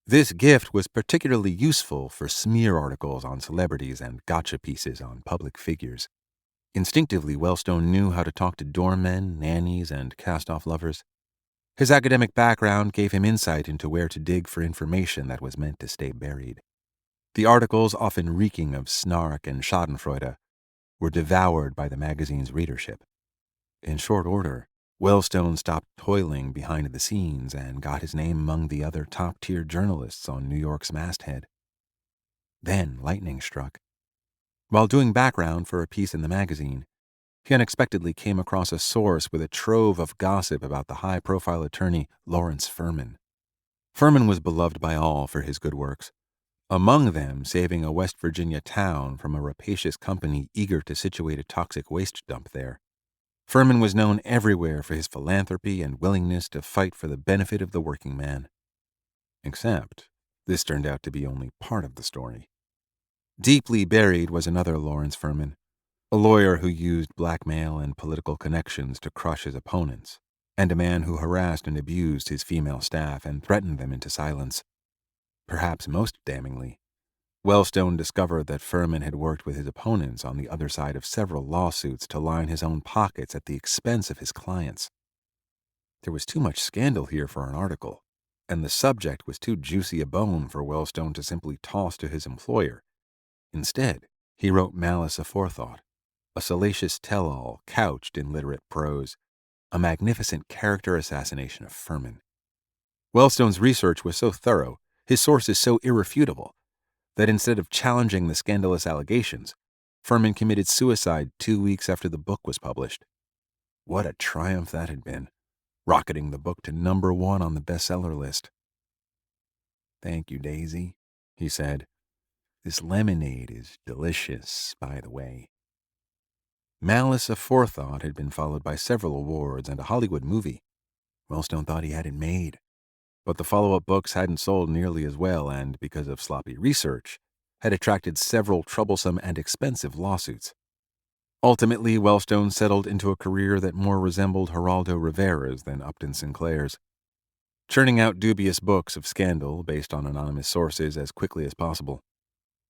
This gift was particularly useful for smear articles on celebrities and gotcha pieces on public figures. Instinctively, Wellstone knew how to talk to doormen, nannies, and cast-off lovers. His academic background gave him insight into where to dig for information that was meant to stay buried. The articles, often reeking of snark and schadenfreude, were devoured by the magazine's readership. In short order, Wellstone stopped toiling behind the scenes and got his name among the other top-tier journalists on New York's masthead. Then lightning struck. While doing background for a piece in the magazine, he unexpectedly came across a source with a trove of gossip about the high-profile attorney Lawrence Furman. Furman was beloved by all for his good works, among them saving a West Virginia town from a rapacious company eager to situate a toxic waste dump there. Furman was known everywhere for his philanthropy and willingness to fight for the benefit of the working man. Except, this turned out to be only part of the story. Deeply buried was another Lawrence Furman, a lawyer who used blackmail and political connections to crush his opponents, and a man who harassed and abused his female staff and threatened them into silence. Perhaps most damningly, Wellstone discovered that Furman had worked with his opponents on the other side of several lawsuits to line his own pockets at the expense of his clients. There was too much scandal here for an article, and the subject was too juicy a bone for Wellstone to simply toss to his employer. Instead, he wrote Malice Aforethought, a salacious tell-all couched in literate prose, a magnificent character assassination of Furman. Wellstone's research was so thorough, his sources so irrefutable, that instead of challenging the scandalous allegations, Furman committed suicide 2 weeks after the book was published. What a triumph that had been, rocketing the book to #1 on the bestseller list. "Thank you, Daisy," he said. "This lemonade is delicious, by the way." Malice Aforethought had been followed by several awards and a Hollywood movie. Wellstone thought he had it made. But the follow-up books hadn't sold nearly as well and, because of sloppy research, had attracted several troublesome and expensive lawsuits. Ultimately, Wellstone settled into a career that more resembled Geraldo Rivera's than Upton Sinclair's, churning out dubious books of scandal based on anonymous sources as quickly as possible.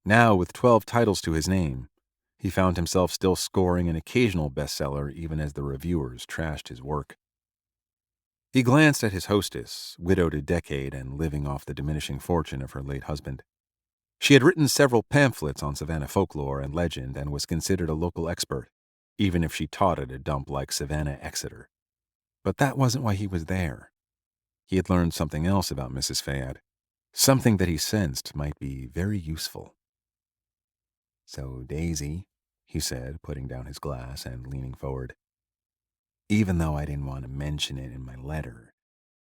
Now, with 12 titles to his name, he found himself still scoring an occasional bestseller even as the reviewers trashed his work. He glanced at his hostess, widowed a decade and living off the diminishing fortune of her late husband. She had written several pamphlets on Savannah folklore and legend and was considered a local expert, even if she taught at a dump like Savannah Exeter. But that wasn't why he was there. He had learned something else about Mrs. Fayad, something that he sensed might be very useful. "So, Daisy," he said, putting down his glass and leaning forward, "even though I didn't want to mention it in my letter,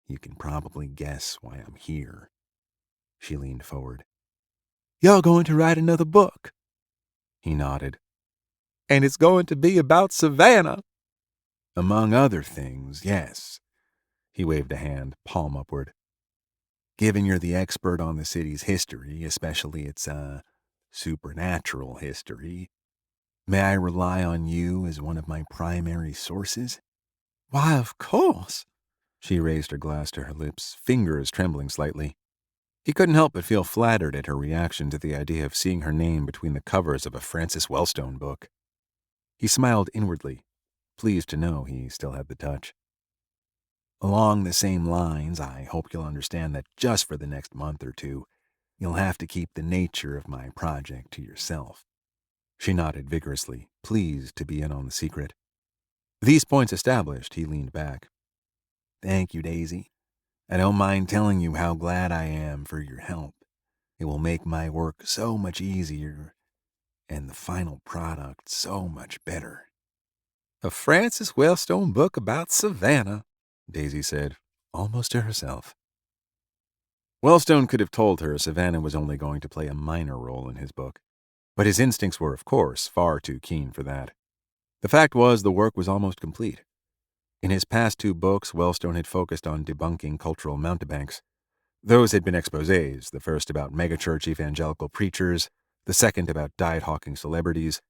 you can probably guess why I'm here." She leaned forward. "You're going to write another book?" He nodded. "And it's going to be about Savannah?" "Among other things, yes." He waved a hand, palm upward. "Given you're the expert on the city's history, especially its, supernatural history, may I rely on you as one of my primary sources?" "Why, of course." She raised her glass to her lips, fingers trembling slightly. He couldn't help but feel flattered at her reaction to the idea of seeing her name between the covers of a Francis Wellstone book. He smiled inwardly, pleased to know he still had the touch. "Along the same lines, I hope you'll understand that just for the next month or two, you'll have to keep the nature of my project to yourself." She nodded vigorously, pleased to be in on the secret. These points established, he leaned back. "Thank you, Daisy. I don't mind telling you how glad I am for your help. It will make my work so much easier, and the final product so much better." "A Francis Wellstone book about Savannah," Daisy said, almost to herself. Wellstone could have told her Savannah was only going to play a minor role in his book, but his instincts were, of course, far too keen for that. The fact was the work was almost complete. In his past 2 books, Wellstone had focused on debunking cultural mountebanks, Those had been exposés, the first about megachurch evangelical preachers, the second about diet-hawking celebrities,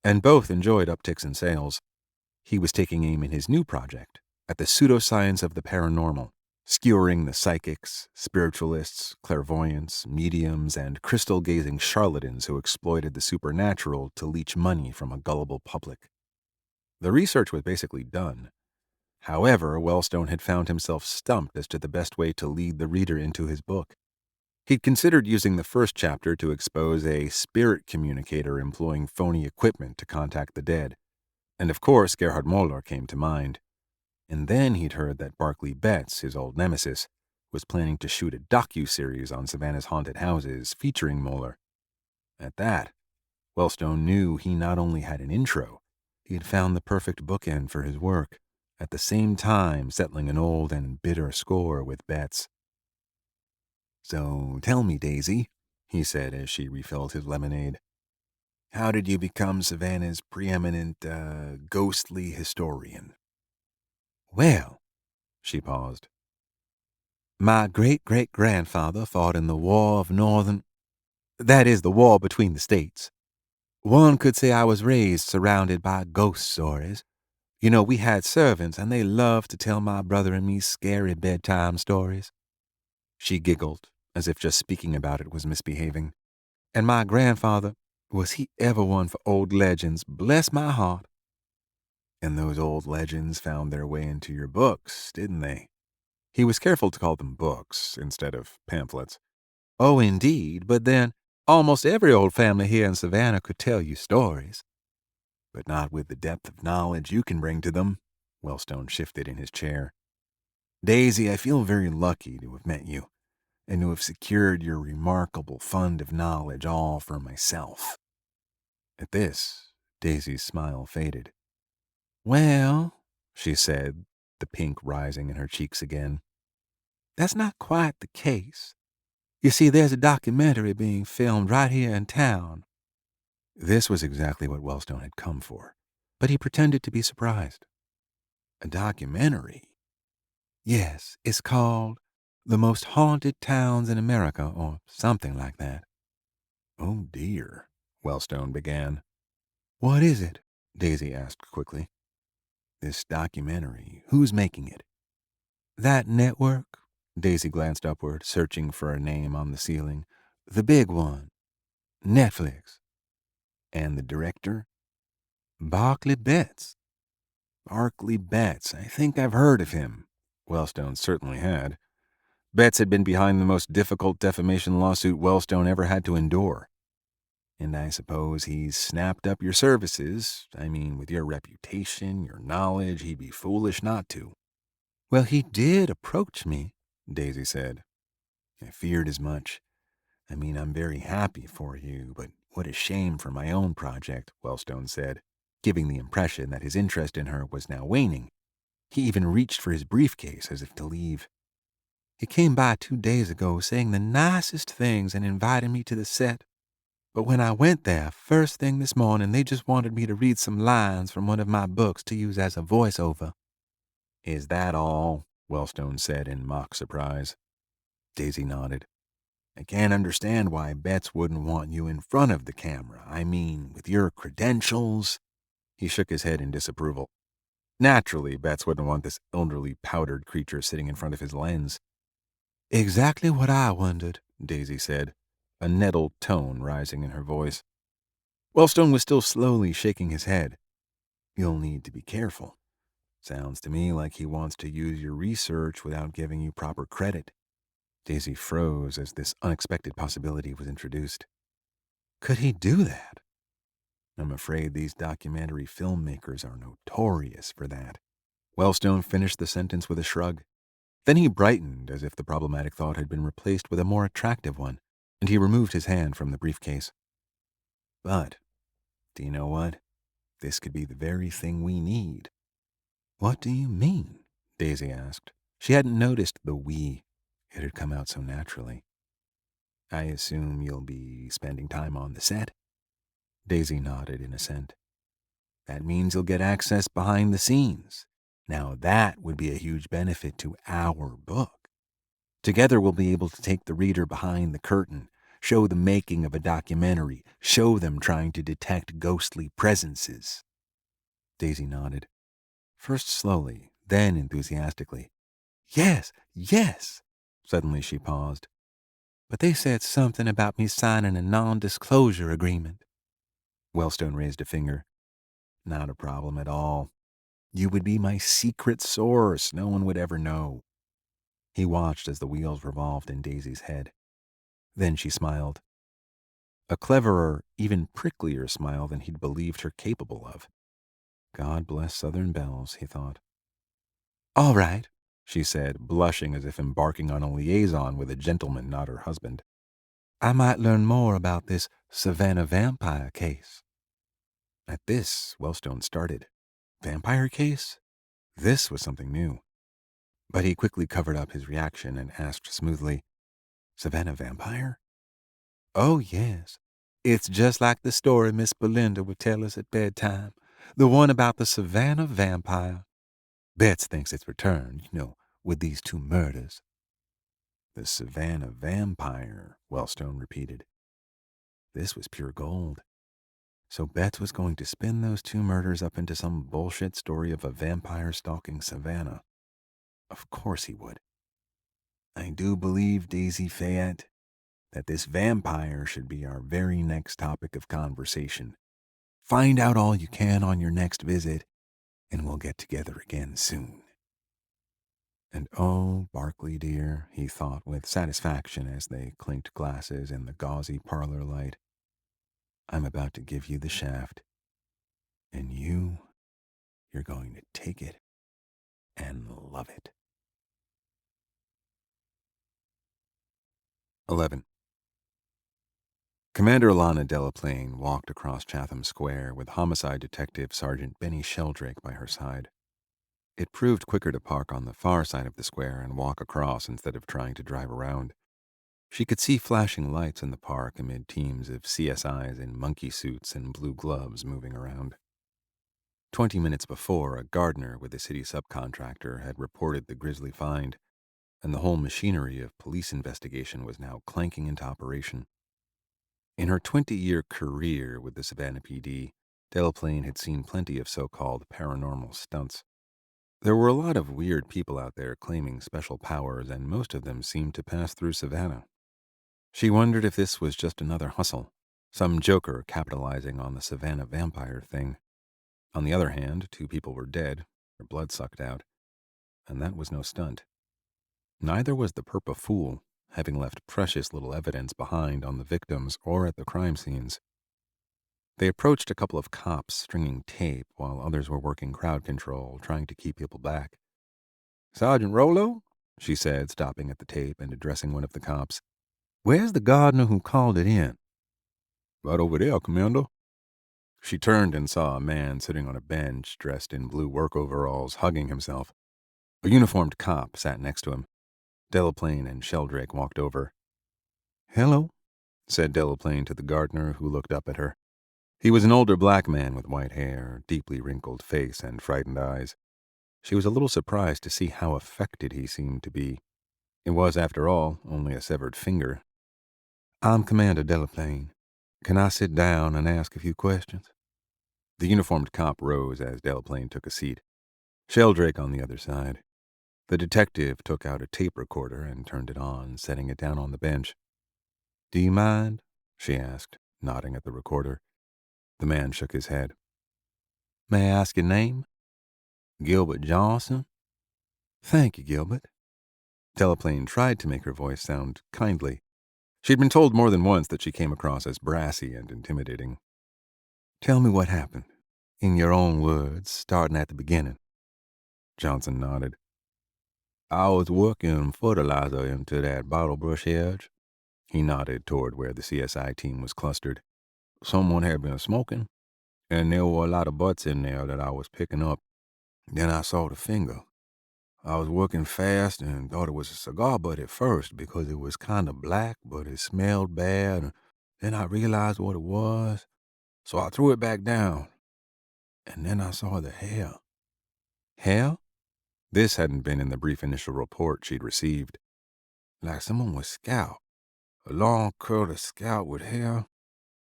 and both enjoyed upticks in sales. He was taking aim in his new project at the pseudoscience of the paranormal, skewering the psychics, spiritualists, clairvoyants, mediums, and crystal-gazing charlatans who exploited the supernatural to leech money from a gullible public. The research was basically done. However, Wellstone had found himself stumped as to the best way to lead the reader into his book. He'd considered using the first chapter to expose a spirit communicator employing phony equipment to contact the dead, and of course Gerhard Moller came to mind. And then he'd heard that Barclay Betts, his old nemesis, was planning to shoot a docu-series on Savannah's haunted houses featuring Moller. At that, Wellstone knew he not only had an intro, he had found the perfect bookend for his work, at the same time settling an old and bitter score with Betts. "So tell me, Daisy," he said as she refilled his lemonade, "how did you become Savannah's preeminent, ghostly historian?" "Well," she paused, "my great-great-grandfather fought in the War of that is, the war between the states. One could say I was raised surrounded by ghost stories. You know, we had servants, and they loved to tell my brother and me scary bedtime stories." She giggled, as if just speaking about it was misbehaving. "And my grandfather, was he ever one for old legends, bless my heart." "And those old legends found their way into your books, didn't they?" He was careful to call them books instead of pamphlets. "Oh, indeed, but then, almost every old family here in Savannah could tell you stories." "But not with the depth of knowledge you can bring to them." Wellstone shifted in his chair. "Daisy, I feel very lucky to have met you, and to have secured your remarkable fund of knowledge all for myself." At this, Daisy's smile faded. "Well," she said, the pink rising in her cheeks again, "that's not quite the case. You see, there's a documentary being filmed right here in town." This was exactly what Wellstone had come for, but he pretended to be surprised. "A documentary?" "Yes, it's called The Most Haunted Towns in America, or something like that." "Oh, dear," Wellstone began. "What is it?" Daisy asked quickly. "This documentary, who's making it?" "That network." Daisy glanced upward, searching for a name on the ceiling. "The big one. Netflix." "And the director?" "Barclay Betts." "Barclay Betts. I think I've heard of him." Wellstone certainly had. Betts had been behind the most difficult defamation lawsuit Wellstone ever had to endure. "And I suppose he's snapped up your services. I mean, with your reputation, your knowledge, he'd be foolish not to." "Well, he did approach me," Daisy said. "I feared as much. I mean, I'm very happy for you, but what a shame for my own project," Wellstone said, giving the impression that his interest in her was now waning. He even reached for his briefcase as if to leave. "He came by 2 days ago saying the nicest things and invited me to the set. But when I went there, first thing this morning, they just wanted me to read some lines from one of my books to use as a voiceover." "Is that all?" Wellstone said in mock surprise. Daisy nodded. "I can't understand why Betts wouldn't want you in front of the camera. I mean, with your credentials." He shook his head in disapproval. Naturally, Betts wouldn't want this elderly, powdered creature sitting in front of his lens. "Exactly what I wondered," Daisy said, a nettled tone rising in her voice. Wellstone was still slowly shaking his head. "You'll need to be careful. Sounds to me like he wants to use your research without giving you proper credit." Daisy froze as this unexpected possibility was introduced. "Could he do that?" "I'm afraid these documentary filmmakers are notorious for that." Wellstone finished the sentence with a shrug. Then he brightened as if the problematic thought had been replaced with a more attractive one, and he removed his hand from the briefcase. "But, do you know what? This could be the very thing we need." "What do you mean?" Daisy asked. She hadn't noticed the "we." It had come out so naturally. "I assume you'll be spending time on the set?" Daisy nodded in assent. "That means you'll get access behind the scenes. Now that would be a huge benefit to our book." Together we'll be able to take the reader behind the curtain, show the making of a documentary, show them trying to detect ghostly presences." Daisy nodded, first slowly, then enthusiastically. "Yes, yes." Suddenly she paused. "But they said something about me signing a non-disclosure agreement." Wellstone raised a finger. "Not a problem at all. You would be my secret source. No one would ever know." He watched as the wheels revolved in Daisy's head. Then she smiled. A cleverer, even pricklier smile than he'd believed her capable of. God bless Southern belles, he thought. "All right," she said, blushing as if embarking on a liaison with a gentleman not her husband. "I might learn more about this Savannah vampire case." At this, Wellstone started. Vampire case? This was something new. But he quickly covered up his reaction and asked smoothly, "Savannah vampire?" "Oh, yes. It's just like the story Miss Belinda would tell us at bedtime. The one about the Savannah vampire. Betts thinks it's returned, with these 2 murders." The Savannah vampire, Wellstone repeated. This was pure gold. So Betts was going to spin those 2 murders up into some bullshit story of a vampire stalking Savannah. Of course he would. "I do believe, Daisy Fayette, that this vampire should be our very next topic of conversation. Find out all you can on your next visit, and we'll get together again soon." And oh, Barkley dear, he thought with satisfaction as they clinked glasses in the gauzy parlor light, "I'm about to give you the shaft, and you're going to take it and love it." 11. Commander Alana Delaplane walked across Chatham Square with homicide detective Sergeant Benny Sheldrake by her side. It proved quicker to park on the far side of the square and walk across instead of trying to drive around. She could see flashing lights in the park amid teams of CSIs in monkey suits and blue gloves moving around. 20 minutes before, a gardener with a city subcontractor had reported the grisly find, and the whole machinery of police investigation was now clanking into operation. In her 20-year career with the Savannah PD, Delaplane had seen plenty of so-called paranormal stunts. There were a lot of weird people out there claiming special powers, and most of them seemed to pass through Savannah. She wondered if this was just another hustle, some joker capitalizing on the Savannah vampire thing. On the other hand, 2 people were dead, their blood sucked out, and that was no stunt. Neither was the perp a fool, having left precious little evidence behind on the victims or at the crime scenes. They approached a couple of cops stringing tape while others were working crowd control, trying to keep people back. "Sergeant Rollo," she said, stopping at the tape and addressing one of the cops, "where's the gardener who called it in?" "Right over there, Commander." She turned and saw a man sitting on a bench, dressed in blue work overalls, hugging himself. A uniformed cop sat next to him. Delaplane and Sheldrake walked over. "Hello," said Delaplane to the gardener, who looked up at her. He was an older black man with white hair, deeply wrinkled face, and frightened eyes. She was a little surprised to see how affected he seemed to be. It was, after all, only a severed finger. "I'm Commander Delaplane. Can I sit down and ask a few questions?" The uniformed cop rose as Delaplane took a seat. Sheldrake on the other side. The detective took out a tape recorder and turned it on, setting it down on the bench. "Do you mind?" she asked, nodding at the recorder. The man shook his head. "May I ask your name?" "Gilbert Johnson." "Thank you, Gilbert." Delaplane tried to make her voice sound kindly. She'd been told more than once that she came across as brassy and intimidating. "Tell me what happened, in your own words, starting at the beginning." Johnson nodded. "I was working fertilizer into that bottle brush hedge." He nodded toward where the CSI team was clustered. "Someone had been smoking, and there were a lot of butts in there that I was picking up. Then I saw the finger. I was working fast and thought it was a cigar butt at first because it was kind of black, but it smelled bad. And then I realized what it was, so I threw it back down. And then I saw the hair." "Hair?" This hadn't been in the brief initial report she'd received. like someone was scalped. A long curl of scalp with hair,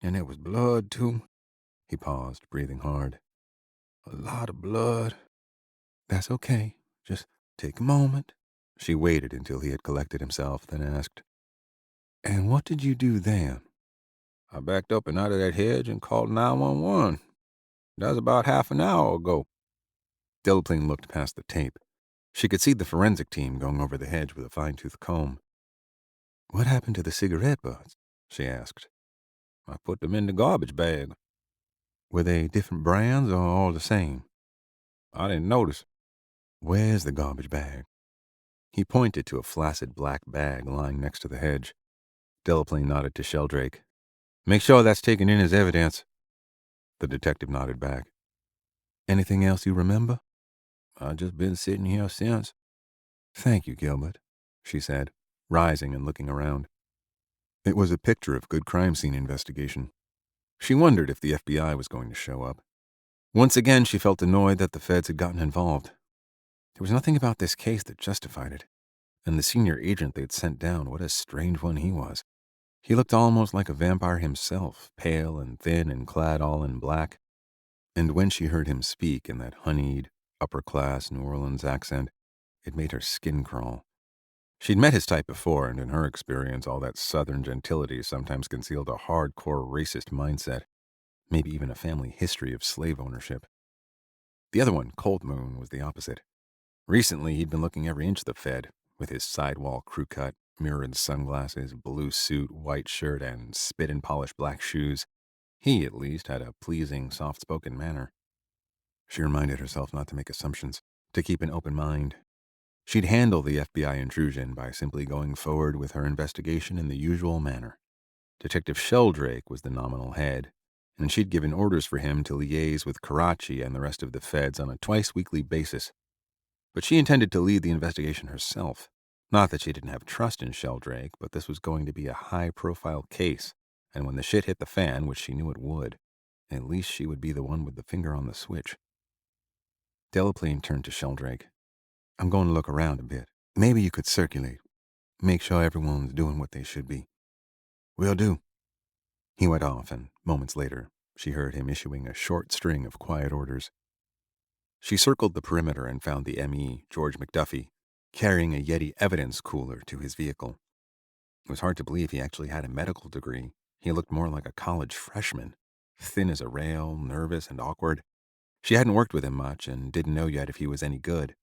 and there was blood, too. He paused, breathing hard. A lot of blood. That's okay. Just take a moment. She waited until he had collected himself, then asked, And what did you do then? I backed up and out of that hedge and called 911. That was about half an hour ago. Delaplane looked past the tape. She could see the forensic team going over the hedge with a fine-tooth comb. What happened to the cigarette butts? She asked. I put them in the garbage bag. Were they different brands or all the same? I didn't notice. Where's the garbage bag? He pointed to a flaccid black bag lying next to the hedge. Delaplane nodded to Sheldrake. Make sure that's taken in as evidence. The detective nodded back. Anything else you remember? I've just been sitting here since. Thank you, Gilbert, she said, rising and looking around. It was a picture of good crime scene investigation. She wondered if the FBI was going to show up. Once again, she felt annoyed that the feds had gotten involved. There was nothing about this case that justified it. And the senior agent they'd sent down, what a strange one he was. He looked almost like a vampire himself, pale and thin and clad all in black. And when she heard him speak in that honeyed, upper-class New Orleans accent, it made her skin crawl. She'd met his type before, and in her experience, all that southern gentility sometimes concealed a hardcore racist mindset, maybe even a family history of slave ownership. The other one, Cold Moon, was the opposite. Recently, he'd been looking every inch of the Fed, with his sidewall crew cut, mirrored sunglasses, blue suit, white shirt, and spit-and-polished black shoes. He, at least, had a pleasing, soft-spoken manner. She reminded herself not to make assumptions, to keep an open mind. She'd handle the FBI intrusion by simply going forward with her investigation in the usual manner. Detective Sheldrake was the nominal head, and she'd given orders for him to liaise with Karachi and the rest of the feds on a twice-weekly basis. But she intended to lead the investigation herself. Not that she didn't have trust in Sheldrake, but this was going to be a high-profile case, and when the shit hit the fan, which she knew it would, at least she would be the one with the finger on the switch. Delaplane turned to Sheldrake. I'm going to look around a bit. Maybe you could circulate. Make sure everyone's doing what they should be. Will do. He went off, and moments later, she heard him issuing a short string of quiet orders. She circled the perimeter and found the M.E., George McDuffie, carrying a Yeti evidence cooler to his vehicle. It was hard to believe he actually had a medical degree. He looked more like a college freshman, thin as a rail, nervous and awkward. She hadn't worked with him much and didn't know yet if he was any good.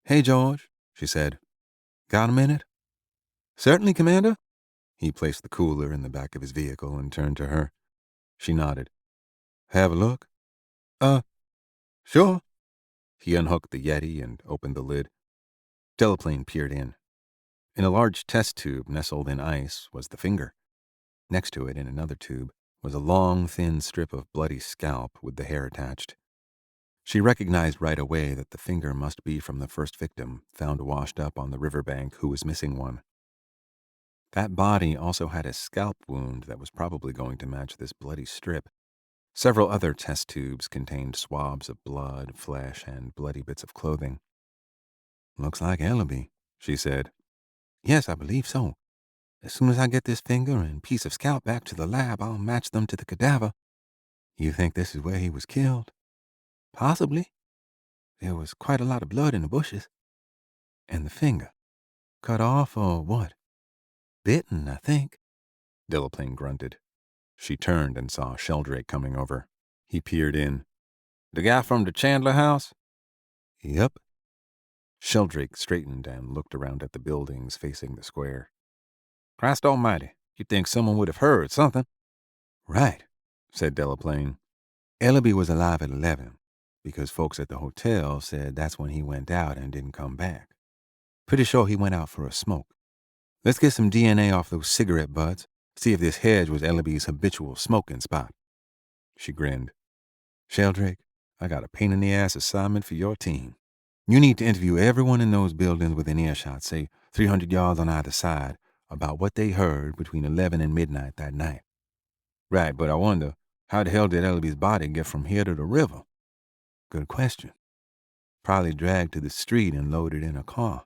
Hey, George, she said. Got a minute? Certainly, Commander. He placed the cooler in the back of his vehicle and turned to her. She nodded. Have a look? Sure. He unhooked the Yeti and opened the lid. Delaplane peered in. In a large test tube nestled in ice was the finger. Next to it, in another tube, was a long, thin strip of bloody scalp with the hair attached. She recognized right away that the finger must be from the first victim, found washed up on the riverbank, who was missing one. That body also had a scalp wound that was probably going to match this bloody strip. Several other test tubes contained swabs of blood, flesh, and bloody bits of clothing. Looks like alibi, she said. Yes, I believe so. As soon as I get this finger and piece of scalp back to the lab, I'll match them to the cadaver. You think this is where he was killed? Possibly. There was quite a lot of blood in the bushes. And the finger? Cut off or what? Bitten, I think. Delaplane grunted. She turned and saw Sheldrake coming over. He peered in. The guy from the Chandler house? Yep. Sheldrake straightened and looked around at the buildings facing the square. Christ almighty, you'd think someone would have heard something. Right, said Delaplane. Ellaby was alive at 11, because folks at the hotel said that's when he went out and didn't come back. Pretty sure he went out for a smoke. Let's get some DNA off those cigarette butts, see if this hedge was Ellaby's habitual smoking spot. She grinned. Sheldrake, I got a pain-in-the-ass assignment for your team. You need to interview everyone in those buildings within earshot, say 300 yards on either side, about what they heard between 11 and midnight that night. Right, but I wonder, how the hell did Ellaby's body get from here to the river? Good question. Probably dragged to the street and loaded in a car.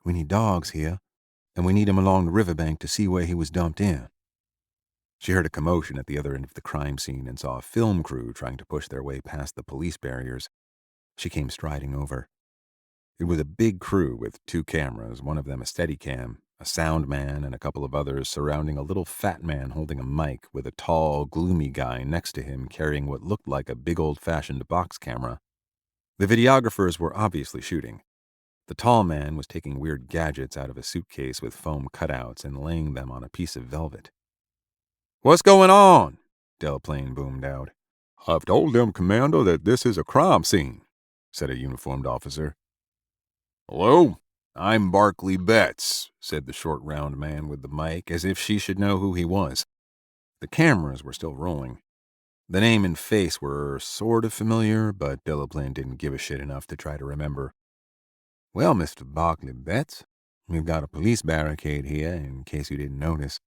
We need dogs here, and we need him along the riverbank to see where he was dumped in." She heard a commotion at the other end of the crime scene and saw a film crew trying to push their way past the police barriers. She came striding over. It was a big crew with 2 cameras, one of them a Steadicam, a sound man, and a couple of others surrounding a little fat man holding a mic with a tall, gloomy guy next to him carrying what looked like a big old-fashioned box camera. The videographers were obviously shooting. The tall man was taking weird gadgets out of a suitcase with foam cutouts and laying them on a piece of velvet. "What's going on?" Delaplane boomed out. "I've told them, Commander, that this is a crime scene," said a uniformed officer. "Hello, I'm Barkley Betts," said the short, round man with the mic, as if she should know who he was. The cameras were still rolling. The name and face were sort of familiar, but Delaplane didn't give a shit enough to try to remember. "Well, Mr. Barkley Betts, we've got a police barricade here, in case you didn't notice."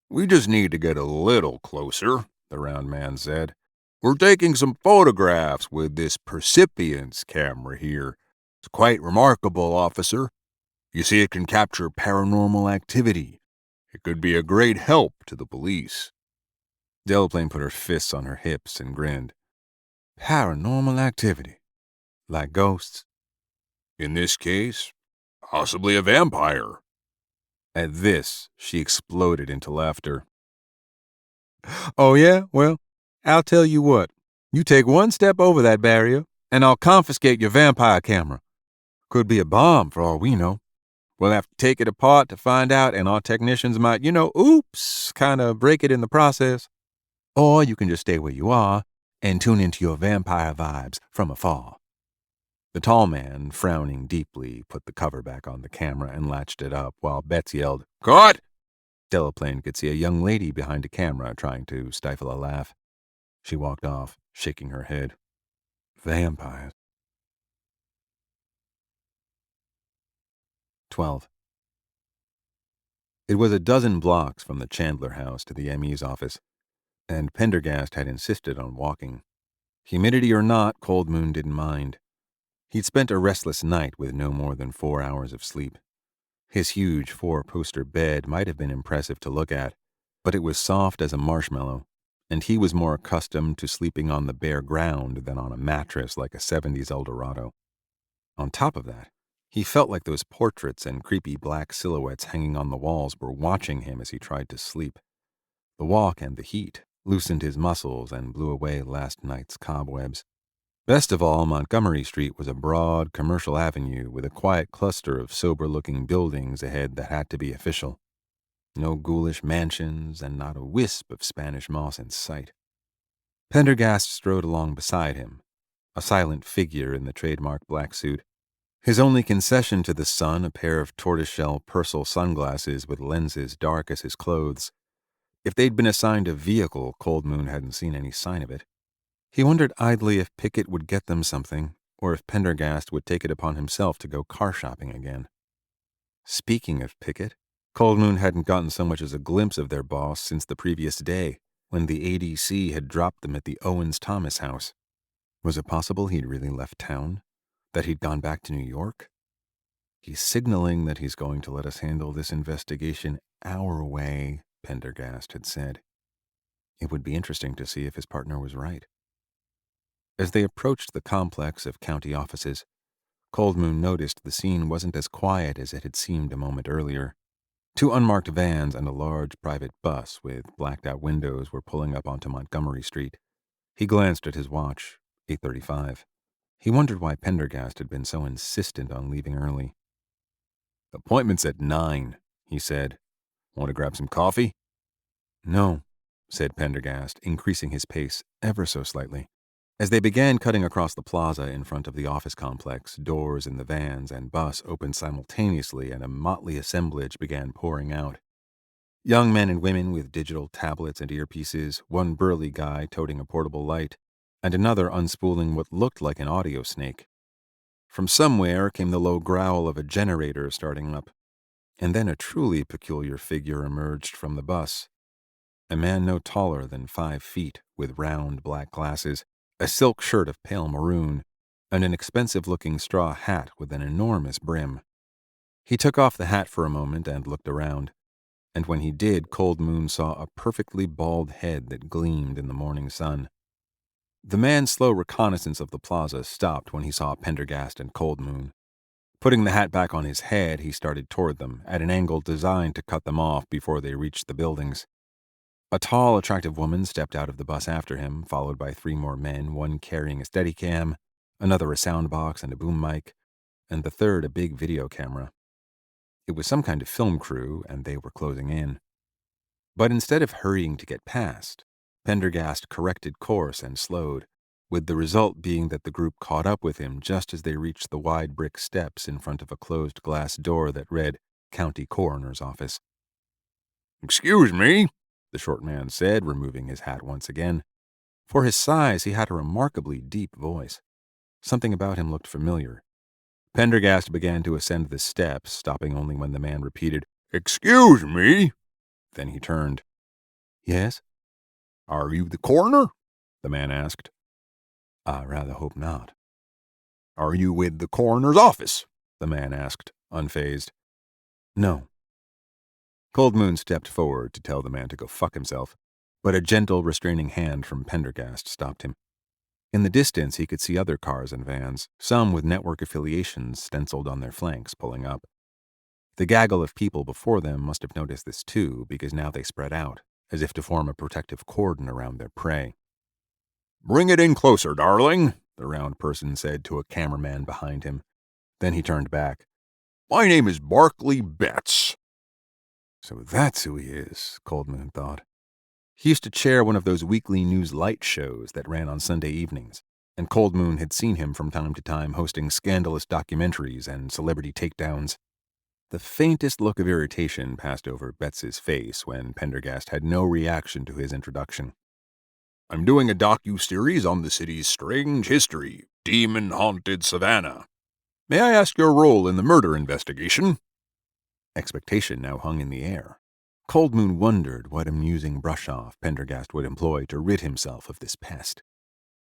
"We just need to get a little closer," the round man said. "We're taking some photographs with this percipience camera here. It's quite remarkable, officer. You see, it can capture paranormal activity. It could be a great help to the police." Delaplane put her fists on her hips and grinned. "Paranormal activity? Like ghosts?" "In this case, possibly a vampire." At this, she exploded into laughter. "Oh, yeah? Well, I'll tell you what. You take one step over that barrier, and I'll confiscate your vampire camera. Could be a bomb, for all we know. We'll have to take it apart to find out, and our technicians might, kind of break it in the process. Or you can just stay where you are and tune into your vampire vibes from afar." The tall man, frowning deeply, put the cover back on the camera and latched it up while Betts yelled, "Cut!" Delaplane could see a young lady behind a camera trying to stifle a laugh. She walked off, shaking her head. Vampires. 12. It was a dozen blocks from the Chandler house to the ME's office, and Pendergast had insisted on walking. Humidity or not, Cold Moon didn't mind. He'd spent a restless night with no more than 4 hours of sleep. His huge 4-poster bed might have been impressive to look at, but it was soft as a marshmallow, and he was more accustomed to sleeping on the bare ground than on a mattress like a 70s Eldorado. On top of that, he felt like those portraits and creepy black silhouettes hanging on the walls were watching him as he tried to sleep. The walk and the heat loosened his muscles and blew away last night's cobwebs. Best of all, Montgomery Street was a broad, commercial avenue with a quiet cluster of sober-looking buildings ahead that had to be official. No ghoulish mansions and not a wisp of Spanish moss in sight. Pendergast strode along beside him, a silent figure in the trademark black suit. His only concession to the sun a pair of tortoiseshell Purcell sunglasses with lenses dark as his clothes. If they'd been assigned a vehicle, Cold Moon hadn't seen any sign of it. He wondered idly if Pickett would get them something, or if Pendergast would take it upon himself to go car shopping again. Speaking of Pickett, Cold Moon hadn't gotten so much as a glimpse of their boss since the previous day, when the ADC had dropped them at the Owens-Thomas house. Was it possible he'd really left town? That he'd gone back to New York? "He's signaling that he's going to let us handle this investigation our way," Pendergast had said. It would be interesting to see if his partner was right. As they approached the complex of county offices, Cold Moon noticed the scene wasn't as quiet as it had seemed a moment earlier. 2 unmarked vans and a large private bus with blacked-out windows were pulling up onto Montgomery Street. He glanced at his watch, 8:35. He wondered why Pendergast had been so insistent on leaving early. "Appointment's at 9, he said. "Want to grab some coffee?" "No," said Pendergast, increasing his pace ever so slightly. As they began cutting across the plaza in front of the office complex, doors in the vans and bus opened simultaneously and a motley assemblage began pouring out. Young men and women with digital tablets and earpieces, one burly guy toting a portable light, and another unspooling what looked like an audio snake. From somewhere came the low growl of a generator starting up, and then a truly peculiar figure emerged from the bus. A man no taller than 5 feet, with round black glasses, a silk shirt of pale maroon, and an expensive-looking straw hat with an enormous brim. He took off the hat for a moment and looked around, and when he did, Cold Moon saw a perfectly bald head that gleamed in the morning sun. The man's slow reconnaissance of the plaza stopped when he saw Pendergast and Cold Moon. Putting the hat back on his head, he started toward them, at an angle designed to cut them off before they reached the buildings. A tall, attractive woman stepped out of the bus after him, followed by 3 more men, one carrying a Steadicam, another a soundbox and a boom mic, and the third a big video camera. It was some kind of film crew, and they were closing in. But instead of hurrying to get past, Pendergast corrected course and slowed, with the result being that the group caught up with him just as they reached the wide brick steps in front of a closed glass door that read County Coroner's Office. "Excuse me," the short man said, removing his hat once again. For his size, he had a remarkably deep voice. Something about him looked familiar. Pendergast began to ascend the steps, stopping only when the man repeated, "Excuse me." Then he turned. "Yes?" "Are you the coroner?" the man asked. "I rather hope not." "Are you with the coroner's office?" the man asked, unfazed. "No." Cold Moon stepped forward to tell the man to go fuck himself, but a gentle, restraining hand from Pendergast stopped him. In the distance, he could see other cars and vans, some with network affiliations stenciled on their flanks, pulling up. The gaggle of people before them must have noticed this too, because now they spread out, as if to form a protective cordon around their prey. "Bring it in closer, darling," the round person said to a cameraman behind him. Then he turned back. "My name is Barclay Betts." So that's who he is, Cold Moon thought. He used to chair one of those weekly news light shows that ran on Sunday evenings, and Cold Moon had seen him from time to time hosting scandalous documentaries and celebrity takedowns. The faintest look of irritation passed over Betts's face when Pendergast had no reaction to his introduction. "I'm doing a docu-series on the city's strange history, demon-haunted Savannah. May I ask your role in the murder investigation?" Expectation now hung in the air. Cold Moon wondered what amusing brush-off Pendergast would employ to rid himself of this pest.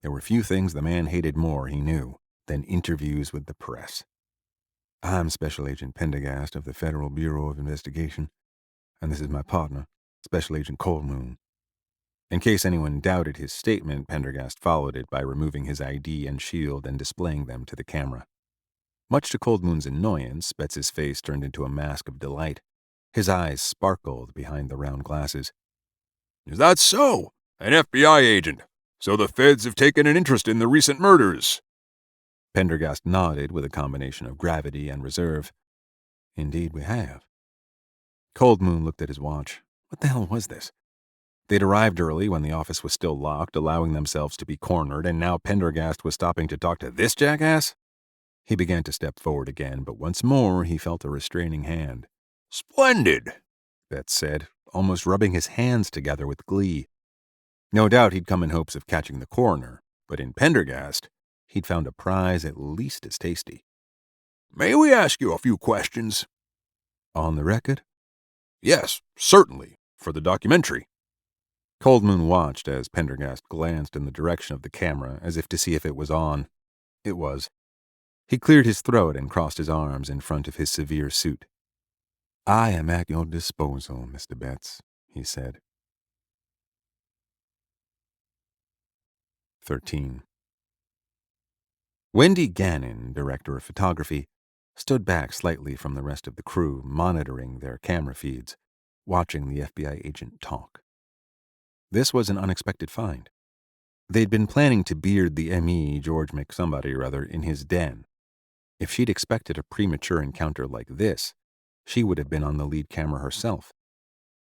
There were few things the man hated more, he knew, than interviews with the press. "I'm Special Agent Pendergast of the Federal Bureau of Investigation, and this is my partner, Special Agent Cold Moon." In case anyone doubted his statement, Pendergast followed it by removing his ID and shield and displaying them to the camera. Much to Cold Moon's annoyance, Betts's face turned into a mask of delight. His eyes sparkled behind the round glasses. "Is that so? An FBI agent. So the feds have taken an interest in the recent murders." Pendergast nodded with a combination of gravity and reserve. "Indeed we have." Cold Moon looked at his watch. What the hell was this? They'd arrived early when the office was still locked, allowing themselves to be cornered, and now Pendergast was stopping to talk to this jackass? He began to step forward again, but once more he felt a restraining hand. "Splendid," Betts said, almost rubbing his hands together with glee. No doubt he'd come in hopes of catching the coroner, but in Pendergast, he'd found a prize at least as tasty. "May we ask you a few questions?" "On the record?" "Yes, certainly, for the documentary." Cold Moon watched as Pendergast glanced in the direction of the camera as if to see if it was on. It was. He cleared his throat and crossed his arms in front of his severe suit. "I am at your disposal, Mr. Betts," he said. 13. Wendy Gannon, director of photography, stood back slightly from the rest of the crew, monitoring their camera feeds, watching the FBI agent talk. This was an unexpected find. They'd been planning to beard the M.E., George McSomebody or other, in his den. If she'd expected a premature encounter like this, she would have been on the lead camera herself.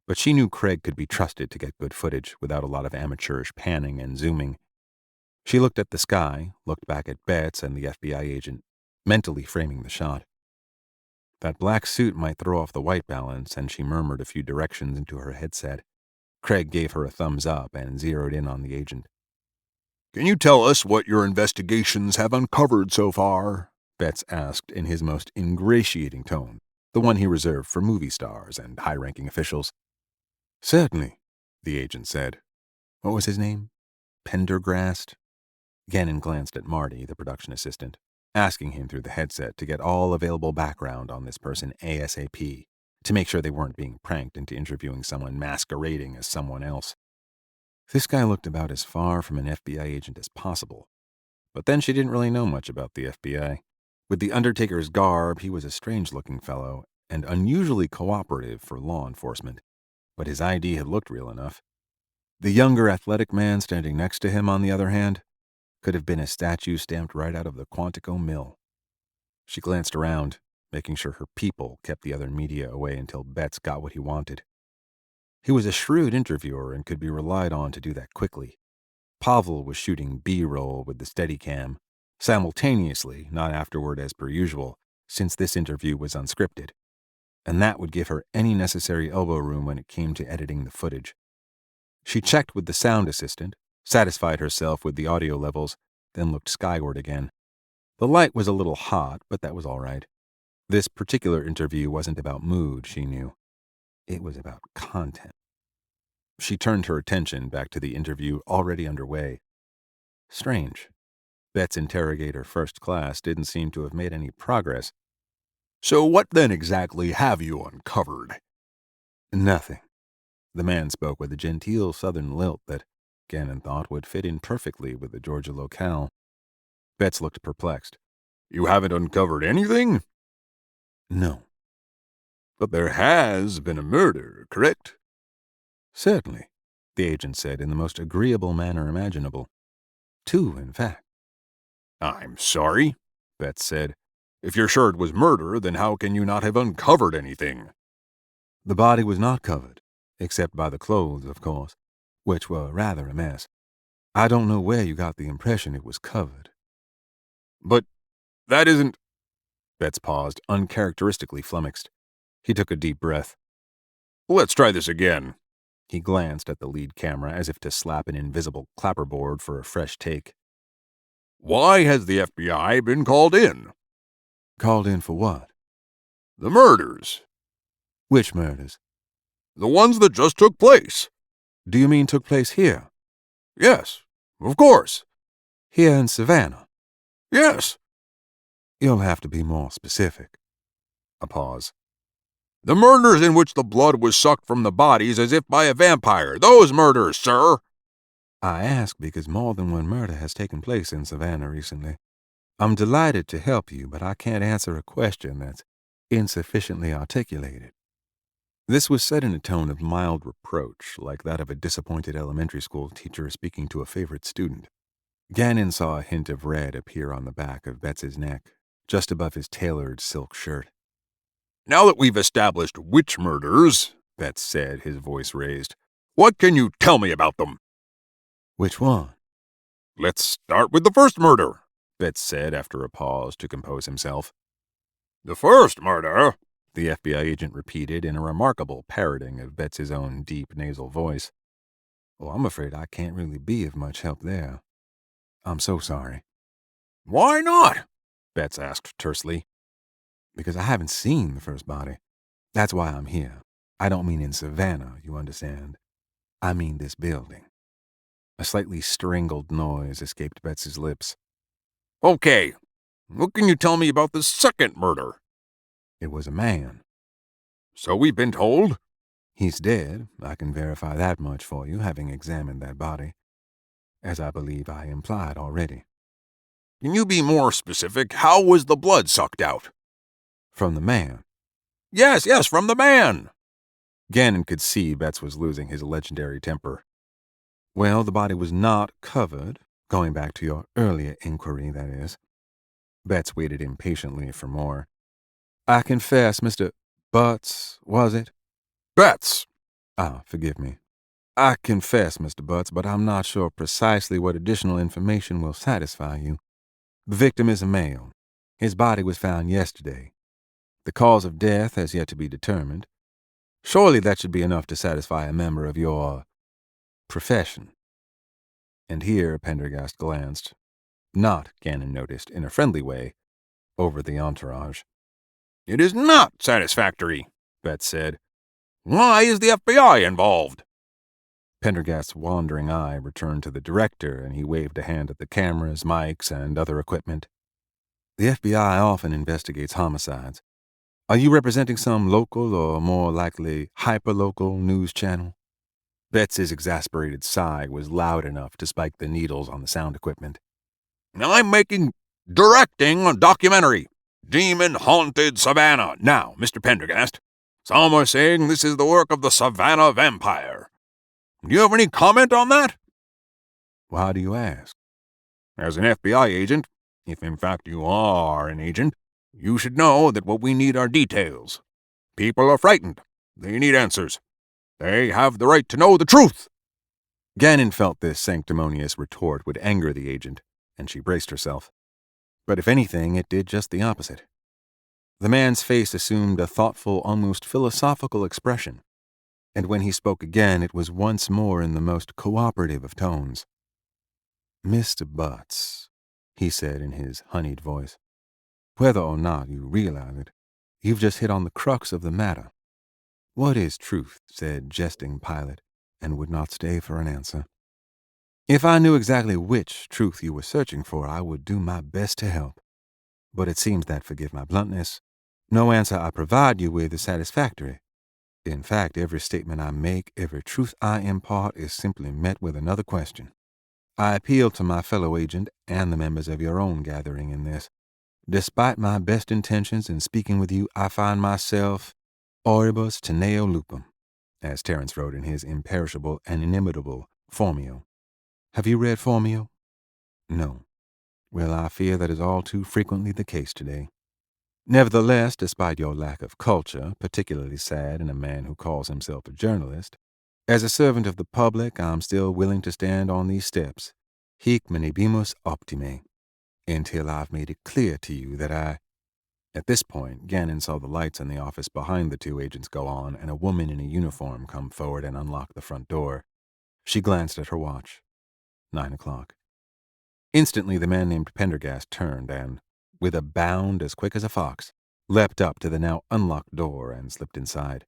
But she knew Craig could be trusted to get good footage without a lot of amateurish panning and zooming. She looked at the sky, looked back at Betts and the FBI agent, mentally framing the shot. That black suit might throw off the white balance, and she murmured a few directions into her headset. Craig gave her a thumbs up and zeroed in on the agent. "Can you tell us what your investigations have uncovered so far?" Betts asked in his most ingratiating tone, the one he reserved for movie stars and high-ranking officials. "Certainly," the agent said. What was his name? Pendergast? Gannon glanced at Marty, the production assistant. asking him through the headset to get all available background on this person ASAP, to make sure they weren't being pranked into interviewing someone masquerading as someone else. This guy looked about as far from an FBI agent as possible, but then she didn't really know much about the FBI. With the Undertaker's garb, he was a strange-looking fellow and unusually cooperative for law enforcement, but his ID had looked real enough. The younger athletic man standing next to him, on the other hand, could have been a statue stamped right out of the Quantico mill. She glanced around, making sure her people kept the other media away until Betts got what he wanted. He was a shrewd interviewer and could be relied on to do that quickly. Pavel was shooting B-roll with the Steadicam, simultaneously, not afterward as per usual, since this interview was unscripted, and that would give her any necessary elbow room when it came to editing the footage. She checked with the sound assistant, satisfied herself with the audio levels, then looked skyward again. The light was a little hot, but that was all right. This particular interview wasn't about mood, she knew. It was about content. She turned her attention back to the interview already underway. Strange. Betts' interrogator first class didn't seem to have made any progress. So what then exactly have you uncovered? Nothing. The man spoke with a genteel southern lilt that Gannon thought would fit in perfectly with the Georgia locale. Betts looked perplexed. You haven't uncovered anything? No. But there has been a murder, correct? Certainly, the agent said in the most agreeable manner imaginable. 2, in fact. I'm sorry, Betts said. If you're sure it was murder, then how can you not have uncovered anything? The body was not covered, except by the clothes, of course, which were rather a mess. I don't know where you got the impression it was covered. But that isn't... Betts paused, uncharacteristically flummoxed. He took a deep breath. Let's try this again. He glanced at the lead camera as if to slap an invisible clapperboard for a fresh take. Why has the FBI been called in? Called in for what? The murders. Which murders? The ones that just took place. Do you mean took place here? Yes, of course. Here in Savannah? Yes. You'll have to be more specific. A pause. The murders in which the blood was sucked from the bodies as if by a vampire. Those murders, sir. I ask because more than one murder has taken place in Savannah recently. I'm delighted to help you, but I can't answer a question that's insufficiently articulated. This was said in a tone of mild reproach, like that of a disappointed elementary school teacher speaking to a favorite student. Gannon saw a hint of red appear on the back of Betts's neck, just above his tailored silk shirt. Now that we've established which murders, Betts said, his voice raised, what can you tell me about them? Which one? Let's start with the first murder, Betts said after a pause to compose himself. The first murder, the FBI agent repeated in a remarkable parroting of Betts's own deep nasal voice. Oh, I'm afraid I can't really be of much help there. I'm so sorry. Why not? Betts asked tersely. Because I haven't seen the first body. That's why I'm here. I don't mean in Savannah, you understand. I mean this building. A slightly strangled noise escaped Betts's lips. Okay, what can you tell me about the second murder? It was a man. So we've been told? He's dead. I can verify that much for you, having examined that body. As I believe I implied already. Can you be more specific? How was the blood sucked out? From the man. Yes, from the man. Gannon could see Betts was losing his legendary temper. Well, the body was not covered, going back to your earlier inquiry, that is. Betts waited impatiently for more. I confess, Mr. Butts, was it? Betts. Forgive me. I confess, Mr. Butts, but I'm not sure precisely what additional information will satisfy you. The victim is a male. His body was found yesterday. The cause of death has yet to be determined. Surely that should be enough to satisfy a member of your profession. And here Pendergast glanced, not, Gannon noticed, in a friendly way, over the entourage. It is not satisfactory, Betts said. Why is the FBI involved? Pendergast's wandering eye returned to the director, and he waved a hand at the cameras, mics, and other equipment. The FBI often investigates homicides. Are you representing some local or more likely hyperlocal news channel? Betsy's exasperated sigh was loud enough to spike the needles on the sound equipment. I'm directing a documentary. Demon-haunted Savannah. Now, Mr. Pendergast, some are saying this is the work of the Savannah vampire. Do you have any comment on that? Why do you ask? As an FBI agent, if in fact you are an agent, you should know that what we need are details. People are frightened. They need answers. They have the right to know the truth. Gannon felt this sanctimonious retort would anger the agent, and she braced herself. But if anything, it did just the opposite. The man's face assumed a thoughtful, almost philosophical expression, and when he spoke again, it was once more in the most cooperative of tones. "Mr. Butts," he said in his honeyed voice, "whether or not you realize it, you've just hit on the crux of the matter. What is truth?" said jesting Pilate, and would not stay for an answer. "If I knew exactly which truth you were searching for, I would do my best to help. But it seems that, forgive my bluntness, no answer I provide you with is satisfactory. In fact, every statement I make, every truth I impart is simply met with another question. I appeal to my fellow agent and the members of your own gathering in this. Despite my best intentions in speaking with you, I find myself oribus teneo lupum, as Terence wrote in his imperishable and inimitable Formio. Have you read Formio? No. Well, I fear that is all too frequently the case today. Nevertheless, despite your lack of culture, particularly sad in a man who calls himself a journalist, as a servant of the public, I'm still willing to stand on these steps, hic manebimus optime, until I've made it clear to you that I— At this point, Gannon saw the lights in the office behind the two agents go on and a woman in a uniform come forward and unlock the front door. She glanced at her watch. 9 o'clock. Instantly, the man named Pendergast turned and, with a bound as quick as a fox, leapt up to the now unlocked door and slipped inside.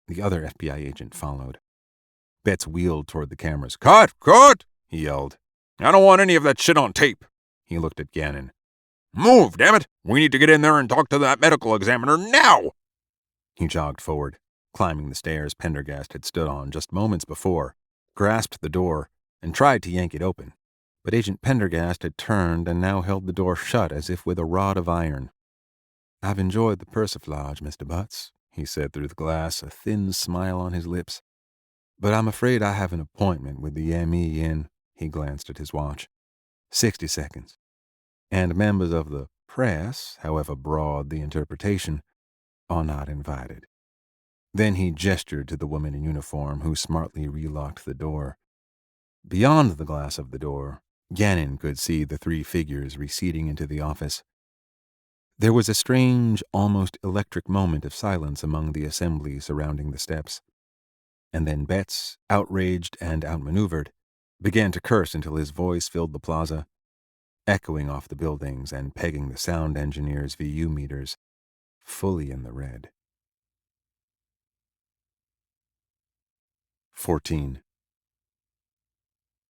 The other FBI agent followed. Betts wheeled toward the cameras. Cut! Cut! He yelled. I don't want any of that shit on tape. He looked at Gannon. Move, damn it! We need to get in there and talk to that medical examiner now! He jogged forward, climbing the stairs Pendergast had stood on just moments before, grasped the door, and tried to yank it open. But Agent Pendergast had turned and now held the door shut as if with a rod of iron. "I've enjoyed the persiflage, Mr. Butts," he said through the glass, a thin smile on his lips. "But I'm afraid I have an appointment with the M.E. in—" he glanced at his watch— 60 seconds. And members of the press, however broad the interpretation, are not invited. Then he gestured to the woman in uniform, who smartly relocked the door. Beyond the glass of the door, Gannon could see the three figures receding into the office. There was a strange, almost electric moment of silence among the assembly surrounding the steps. And then Betts, outraged and outmaneuvered, began to curse until his voice filled the plaza, echoing off the buildings and pegging the sound engineer's VU meters fully in the red. 14.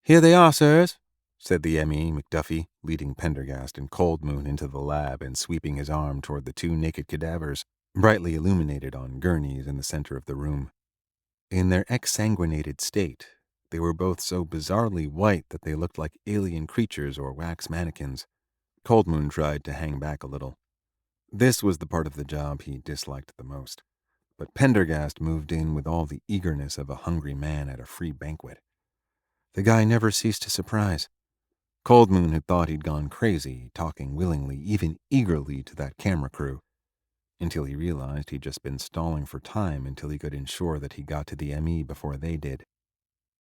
"Here they are, sirs," said the M.E. McDuffie, leading Pendergast and Cold Moon into the lab and sweeping his arm toward the two naked cadavers, brightly illuminated on gurneys in the center of the room. In their exsanguinated state, they were both so bizarrely white that they looked like alien creatures or wax mannequins. Cold Moon tried to hang back a little. This was the part of the job he disliked the most. But Pendergast moved in with all the eagerness of a hungry man at a free banquet. The guy never ceased to surprise. Cold Moon had thought he'd gone crazy, talking willingly, even eagerly, to that camera crew, until he realized he'd just been stalling for time until he could ensure that he got to the M.E. before they did.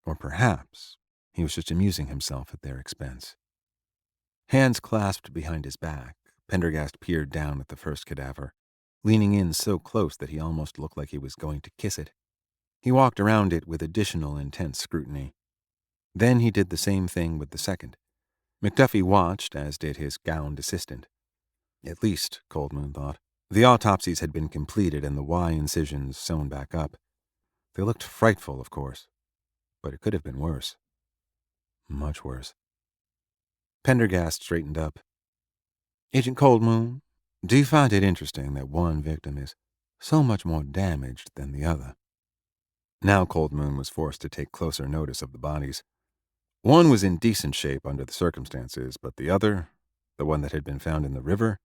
Or perhaps he was just amusing himself at their expense. Hands clasped behind his back, Pendergast peered down at the first cadaver, leaning in so close that he almost looked like he was going to kiss it. He walked around it with additional intense scrutiny. Then he did the same thing with the second. McDuffie watched, as did his gowned assistant. At least, Cold Moon thought, the autopsies had been completed and the Y incisions sewn back up. They looked frightful, of course, but it could have been worse. Much worse. Pendergast straightened up. Agent Coldmoon, do you find it interesting that one victim is so much more damaged than the other? Now Coldmoon was forced to take closer notice of the bodies. One was in decent shape under the circumstances, but the other, the one that had been found in the river,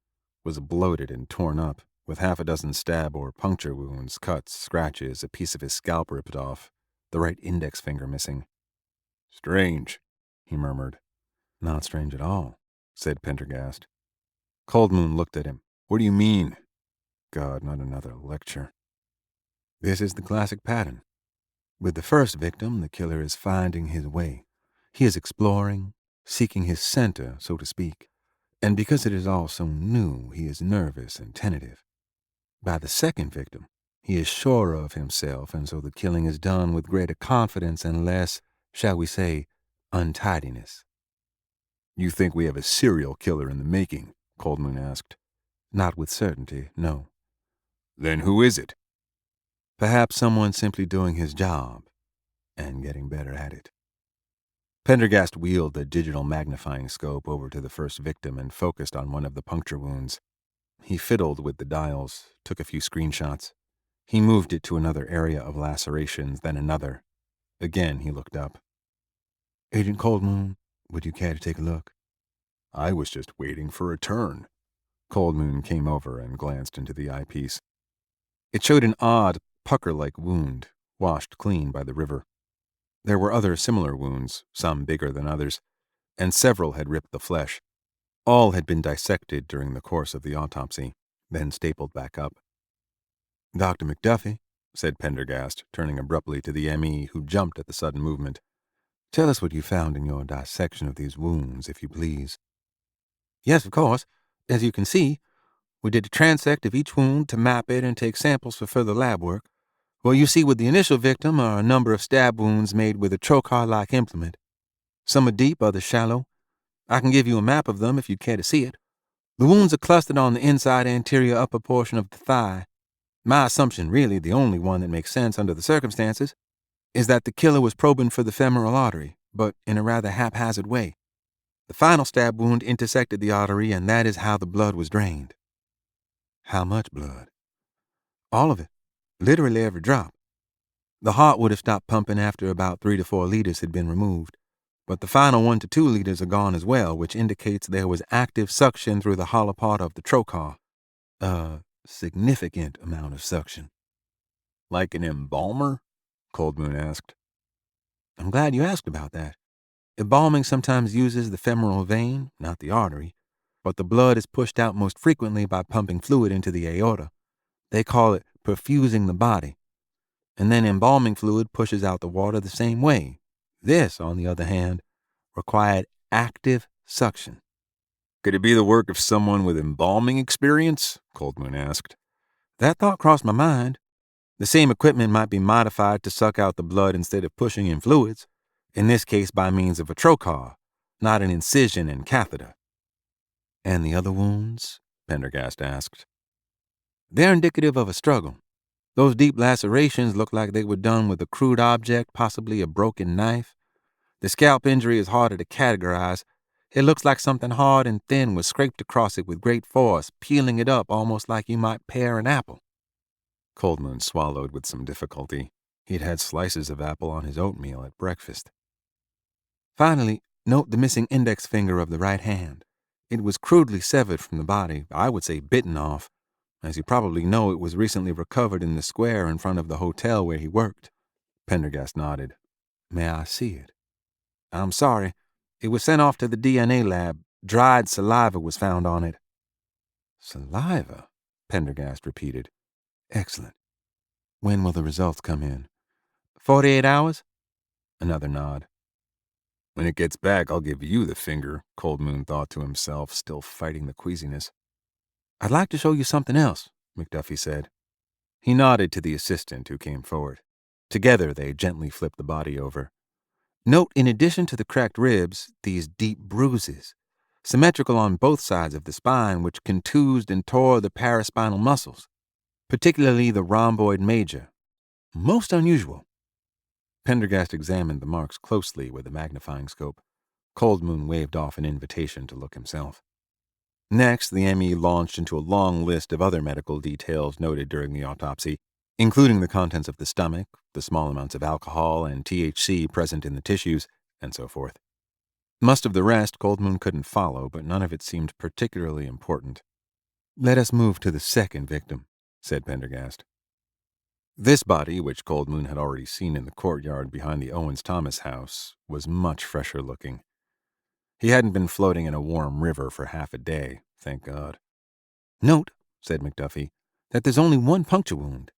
was bloated and torn up, with half a dozen stab or puncture wounds, cuts, scratches, a piece of his scalp ripped off, the right index finger missing. Strange, he murmured. Not strange at all, said Pendergast. Coldmoon looked at him. What do you mean? God, not another lecture. This is the classic pattern. With the first victim, the killer is finding his way. He is exploring, seeking his center, so to speak. And because it is all so new, he is nervous and tentative. By the second victim, he is surer of himself, and so the killing is done with greater confidence and less, shall we say, untidiness. You think we have a serial killer in the making? Coldmoon asked. Not with certainty, no. Then who is it? Perhaps someone simply doing his job and getting better at it. Pendergast wheeled the digital magnifying scope over to the first victim and focused on one of the puncture wounds. He fiddled with the dials, took a few screenshots. He moved it to another area of lacerations, then another. Again he looked up. Agent Coldmoon, would you care to take a look? I was just waiting for a turn. Coldmoon came over and glanced into the eyepiece. It showed an odd, pucker-like wound, washed clean by the river. There were other similar wounds, some bigger than others, and several had ripped the flesh. All had been dissected during the course of the autopsy, then stapled back up. Dr. McDuffie, said Pendergast, turning abruptly to the M.E., who jumped at the sudden movement. Tell us what you found in your dissection of these wounds, if you please. Yes, of course. As you can see, we did a transect of each wound to map it and take samples for further lab work. What you see with the initial victim are a number of stab wounds made with a trocar-like implement. Some are deep, others shallow. I can give you a map of them if you'd care to see it. The wounds are clustered on the inside anterior upper portion of the thigh. My assumption, really the only one that makes sense under the circumstances, is that the killer was probing for the femoral artery, but in a rather haphazard way. The final stab wound intersected the artery, and that is how the blood was drained. How much blood? All of it. Literally every drop. The heart would have stopped pumping after about 3 to 4 liters had been removed, but the final 1 to 2 liters are gone as well, which indicates there was active suction through the hollow part of the trocar. A significant amount of suction. Like an embalmer? Coldmoon asked. I'm glad you asked about that. Embalming sometimes uses the femoral vein, not the artery, but the blood is pushed out most frequently by pumping fluid into the aorta. They call it perfusing the body. And then embalming fluid pushes out the water the same way. This, on the other hand, required active suction. Could it be the work of someone with embalming experience? Coldmoon asked. That thought crossed my mind. The same equipment might be modified to suck out the blood instead of pushing in fluids, in this case by means of a trocar, not an incision and catheter. And the other wounds? Pendergast asked. They're indicative of a struggle. Those deep lacerations look like they were done with a crude object, possibly a broken knife. The scalp injury is harder to categorize. It looks like something hard and thin was scraped across it with great force, peeling it up almost like you might pare an apple. Coldmoon swallowed with some difficulty. He'd had slices of apple on his oatmeal at breakfast. Finally, note the missing index finger of the right hand. It was crudely severed from the body, I would say bitten off. As you probably know, it was recently recovered in the square in front of the hotel where he worked. Pendergast nodded. May I see it? I'm sorry. It was sent off to the DNA lab. Dried saliva was found on it. Saliva? Pendergast repeated. Excellent. When will the results come in? 48 hours? Another nod. When it gets back, I'll give you the finger, Coldmoon thought to himself, still fighting the queasiness. I'd like to show you something else, McDuffie said. He nodded to the assistant who came forward. Together they gently flipped the body over. Note, in addition to the cracked ribs, these deep bruises, symmetrical on both sides of the spine, which contused and tore the paraspinal muscles, particularly the rhomboid major. Most unusual. Pendergast examined the marks closely with a magnifying scope. Coldmoon waved off an invitation to look himself. Next, the ME launched into a long list of other medical details noted during the autopsy, including the contents of the stomach, the small amounts of alcohol and THC present in the tissues, and so forth. Most of the rest Coldmoon couldn't follow, but none of it seemed particularly important. "Let us move to the second victim," said Pendergast. This body, which Coldmoon had already seen in the courtyard behind the Owens-Thomas house, was much fresher looking. He hadn't been floating in a warm river for half a day, thank God. "Note," said McDuffie, "that there's only one puncture wound.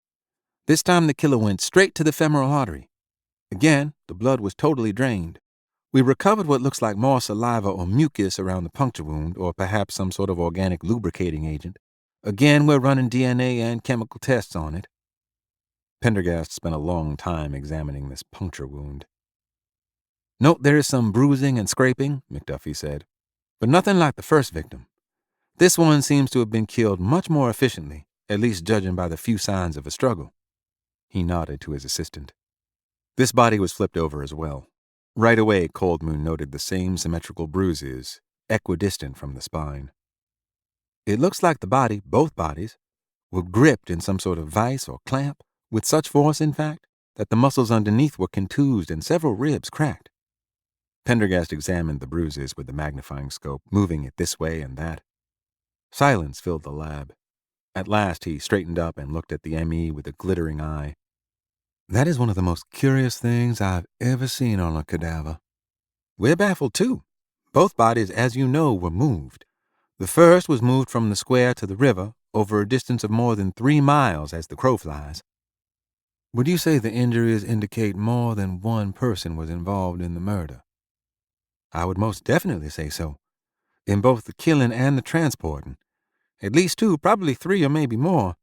This time the killer went straight to the femoral artery. Again, the blood was totally drained. We recovered what looks like more saliva or mucus around the puncture wound, or perhaps some sort of organic lubricating agent. Again, we're running DNA and chemical tests on it." Pendergast spent a long time examining this puncture wound. "Note there is some bruising and scraping," McDuffie said, "but nothing like the first victim. This one seems to have been killed much more efficiently, at least judging by the few signs of a struggle." He nodded to his assistant. This body was flipped over as well. Right away, Coldmoon noted the same symmetrical bruises, equidistant from the spine. "It looks like both bodies, were gripped in some sort of vice or clamp, with such force, in fact, that the muscles underneath were contused and several ribs cracked." Pendergast examined the bruises with the magnifying scope, moving it this way and that. Silence filled the lab. At last he straightened up and looked at the ME with a glittering eye. "That is one of the most curious things I've ever seen on a cadaver. We're baffled, too. Both bodies, as you know, were moved. The first was moved from the square to the river, over a distance of more than 3 miles as the crow flies. Would you say the injuries indicate more than one person was involved in the murder?" "I would most definitely say so. In both the killing and the transporting. At least 2, probably 3 or maybe more.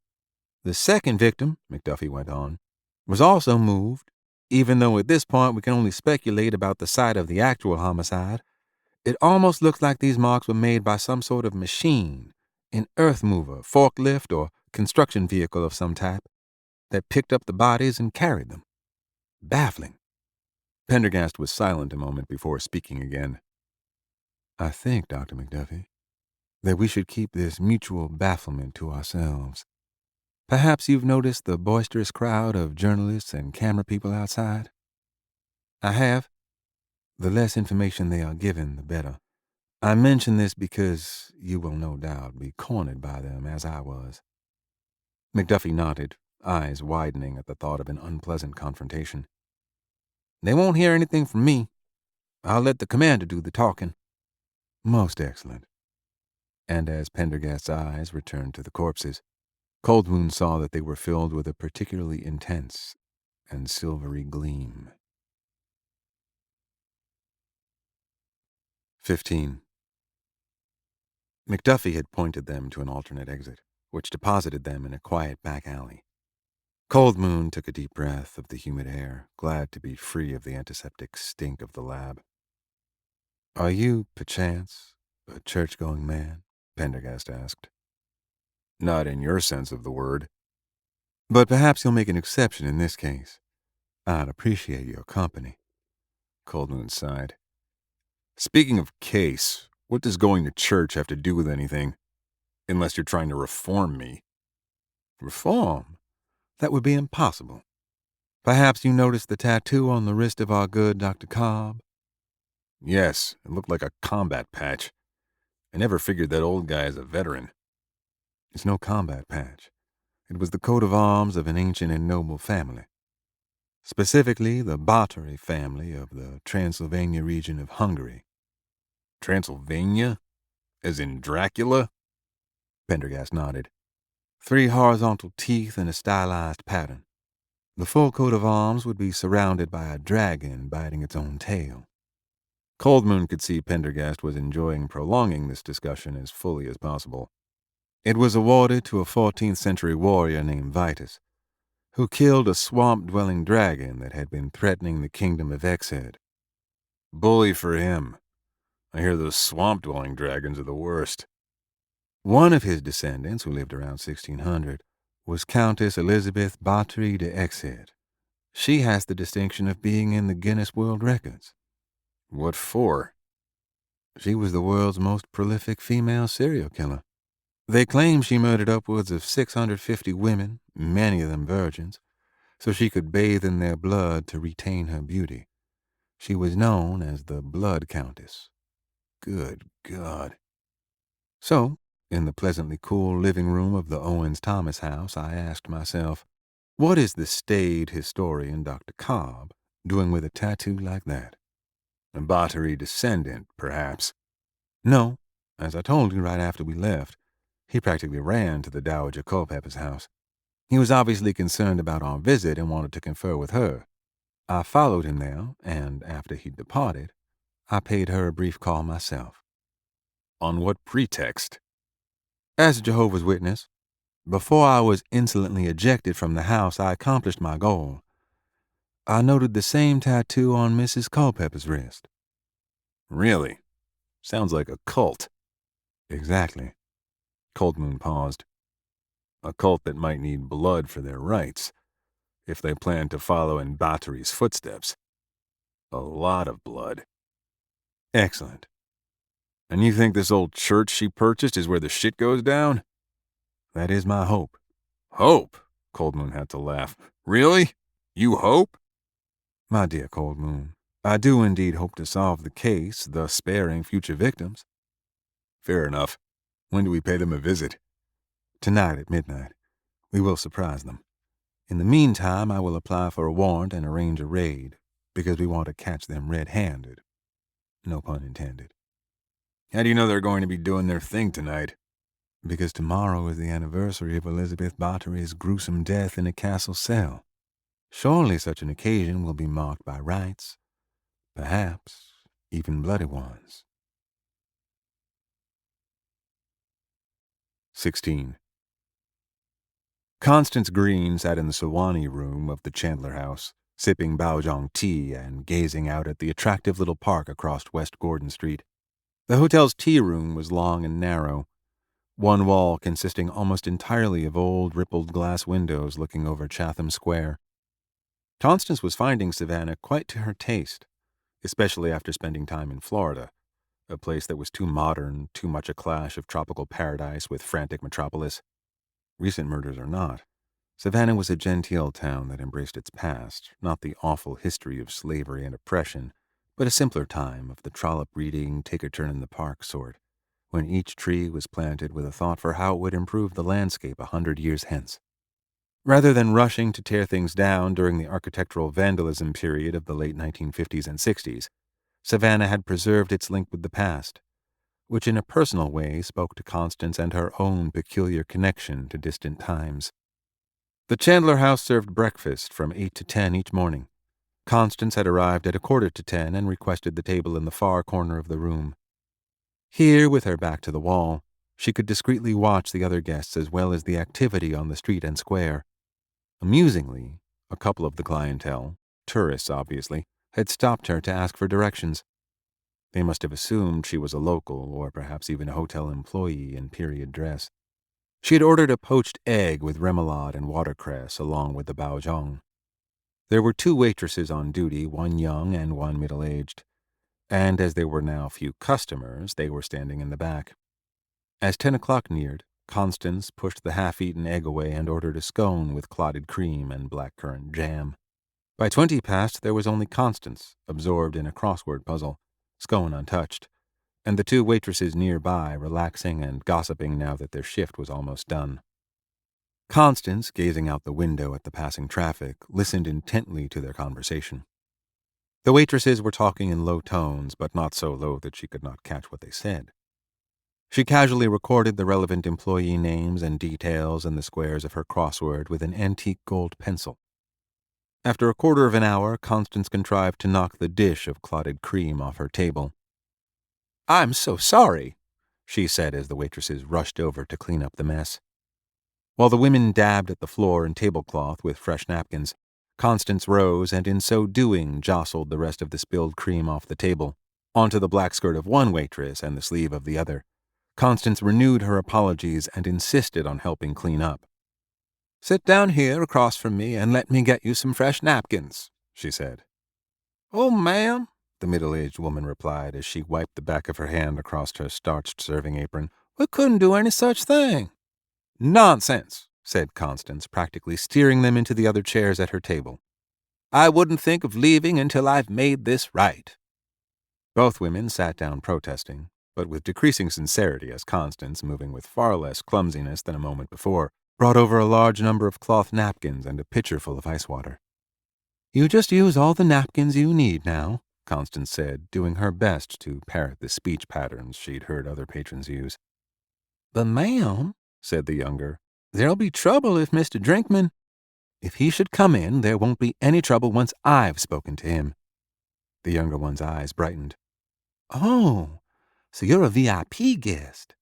The second victim," McDuffie went on, "was also moved, even though at this point we can only speculate about the site of the actual homicide. It almost looks like these marks were made by some sort of machine, an earth mover, forklift, or construction vehicle of some type, that picked up the bodies and carried them. Baffling." Pendergast was silent a moment before speaking again. "I think, Dr. McDuffie, that we should keep this mutual bafflement to ourselves. Perhaps you've noticed the boisterous crowd of journalists and camera people outside?" "I have." "The less information they are given, the better. I mention this because you will no doubt be cornered by them, as I was." McDuffie nodded, eyes widening at the thought of an unpleasant confrontation. "They won't hear anything from me. I'll let the commander do the talking." "Most excellent." And as Pendergast's eyes returned to the corpses, Coldmoon saw that they were filled with a particularly intense and silvery gleam. 15. McDuffie had pointed them to an alternate exit, which deposited them in a quiet back alley. Coldmoon took a deep breath of the humid air, glad to be free of the antiseptic stink of the lab. "Are you, perchance, a church-going man?" Pendergast asked. Not in your sense of the word. "But perhaps you'll make an exception in this case. I'd appreciate your company." Coldmoon sighed. "Speaking of case, what does going to church have to do with anything? Unless you're trying to reform me." "Reform? That would be impossible. Perhaps you noticed the tattoo on the wrist of our good Dr. Cobb?" "Yes, it looked like a combat patch. I never figured that old guy as a veteran." "It's no combat patch. It was the coat of arms of an ancient and noble family. Specifically, the Báthory family of the Transylvania region of Hungary." "Transylvania? As in Dracula?" Pendergast nodded. 3 horizontal teeth in a stylized pattern. The full coat of arms would be surrounded by a dragon biting its own tail." Coldmoon could see Pendergast was enjoying prolonging this discussion as fully as possible. "It was awarded to a 14th century warrior named Vitus, who killed a swamp-dwelling dragon that had been threatening the kingdom of Exed." "Bully for him. I hear those swamp-dwelling dragons are the worst." "One of his descendants, who lived around 1600, was Countess Elizabeth Báthory de Exed. She has the distinction of being in the Guinness World Records." "What for?" She was the world's most prolific female serial killer. They claim she murdered upwards of 650 women, many of them virgins, so she could bathe in their blood to retain her beauty. She was known as the Blood Countess. Good God. So, in the pleasantly cool living room of the Owens-Thomas house, I asked myself, what is the staid historian Dr. Cobb doing with a tattoo like that? A Bathory descendant, perhaps. No, as I told you right after we left, he practically ran to the Dowager Culpepper's house. He was obviously concerned about our visit and wanted to confer with her. I followed him there, and after he'd departed, I paid her a brief call myself. On what pretext? As a Jehovah's Witness, before I was insolently ejected from the house, I accomplished my goal. I noted the same tattoo on Mrs. Culpepper's wrist. Really? Sounds like a cult. Exactly. Coldmoon paused. A cult that might need blood for their rites, if they plan to follow in Bathory's footsteps. A lot of blood. Excellent. And you think this old church she purchased is where the shit goes down? That is my hope. Hope? Coldmoon had to laugh. Really? You hope? My dear Coldmoon, I do indeed hope to solve the case, thus sparing future victims. Fair enough. When do we pay them a visit? Tonight at midnight. We will surprise them. In the meantime, I will apply for a warrant and arrange a raid, because we want to catch them red-handed. No pun intended. How do you know they're going to be doing their thing tonight? Because tomorrow is the anniversary of Elizabeth Bathory's gruesome death in a castle cell. Surely such an occasion will be marked by rites, perhaps even bloody ones. 16. Constance Green sat in the Sewanee room of the Chandler house, sipping Baojong tea and gazing out at the attractive little park across West Gordon Street. The hotel's tea room was long and narrow, one wall consisting almost entirely of old rippled glass windows looking over Chatham Square. Constance was finding Savannah quite to her taste, especially after spending time in Florida, a place that was too modern, too much a clash of tropical paradise with frantic metropolis. Recent murders or not, Savannah was a genteel town that embraced its past, not the awful history of slavery and oppression, but a simpler time of the trollop reading, take-a-turn-in-the-park sort, when each tree was planted with a thought for how it would improve the landscape 100 years hence. Rather than rushing to tear things down during the architectural vandalism period of the late 1950s and 60s, Savannah had preserved its link with the past, which in a personal way spoke to Constance and her own peculiar connection to distant times. The Chandler house served breakfast from 8 to 10 each morning. Constance had arrived at 9:45 and requested the table in the far corner of the room. Here, with her back to the wall, she could discreetly watch the other guests as well as the activity on the street and square. Amusingly, a couple of the clientele, tourists obviously, had stopped her to ask for directions. They must have assumed she was a local or perhaps even a hotel employee in period dress. She had ordered a poached egg with remoulade and watercress along with the baojong. There were 2 waitresses on duty, one young and one middle-aged, and as there were now few customers, they were standing in the back. As 10 o'clock neared, Constance pushed the half-eaten egg away and ordered a scone with clotted cream and blackcurrant jam. By 20 past, there was only Constance, absorbed in a crossword puzzle, scone untouched, and the 2 waitresses nearby relaxing and gossiping now that their shift was almost done. Constance, gazing out the window at the passing traffic, listened intently to their conversation. The waitresses were talking in low tones, but not so low that she could not catch what they said. She casually recorded the relevant employee names and details in the squares of her crossword with an antique gold pencil. After a quarter of an hour, Constance contrived to knock the dish of clotted cream off her table. "I'm so sorry," she said as the waitresses rushed over to clean up the mess. While the women dabbed at the floor and tablecloth with fresh napkins, Constance rose and in so doing jostled the rest of the spilled cream off the table, onto the black skirt of one waitress and the sleeve of the other. Constance renewed her apologies and insisted on helping clean up. "Sit down here across from me and let me get you some fresh napkins," she said. "Oh, ma'am, the middle-aged woman replied as she wiped the back of her hand across her starched serving apron. "We couldn't do any such thing." "Nonsense," said Constance, practically steering them into the other chairs at her table. "I wouldn't think of leaving until I've made this right." Both women sat down protesting, but with decreasing sincerity as Constance, moving with far less clumsiness than a moment before, brought over a large number of cloth napkins and a pitcher full of ice water. "You just use all the napkins you need now," Constance said, doing her best to parrot the speech patterns she'd heard other patrons use. "But, ma'am," said the younger, "there'll be trouble if Mr. Drinkman—" "If he should come in, there won't be any trouble once I've spoken to him." The younger one's eyes brightened. "Oh, so you're a VIP guest."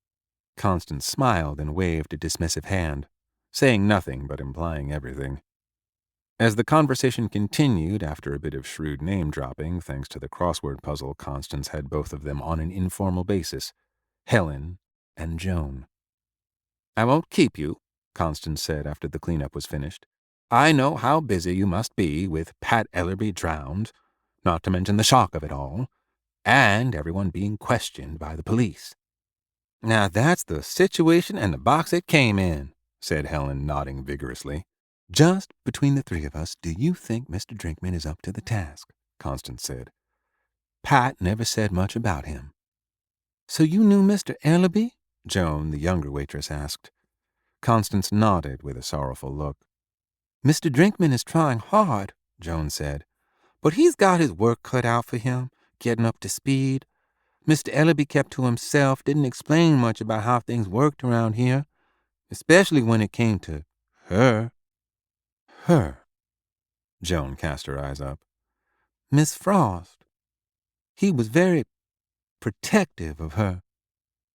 Constance smiled and waved a dismissive hand, saying nothing but implying everything. As the conversation continued after a bit of shrewd name-dropping, thanks to the crossword puzzle Constance had both of them on an informal basis, Helen and Joan. "I won't keep you," Constance said after the cleanup was finished. "I know how busy you must be with Pat Ellerby drowned, not to mention the shock of it all, and everyone being questioned by the police." "Now that's the situation and the box it came in," said Helen, nodding vigorously. "Just between the three of us, do you think Mr. Drinkman is up to the task?" Constance said. "Pat never said much about him." "So you knew Mr. Ellerby?" Joan, the younger waitress, asked. Constance nodded with a sorrowful look. "Mr. Drinkman is trying hard," Joan said, "but he's got his work cut out for him, getting up to speed. Mr. Ellerby kept to himself, didn't explain much about how things worked around here, especially when it came to her." "Her?" Joan cast her eyes up. "Miss Frost. He was very protective of her."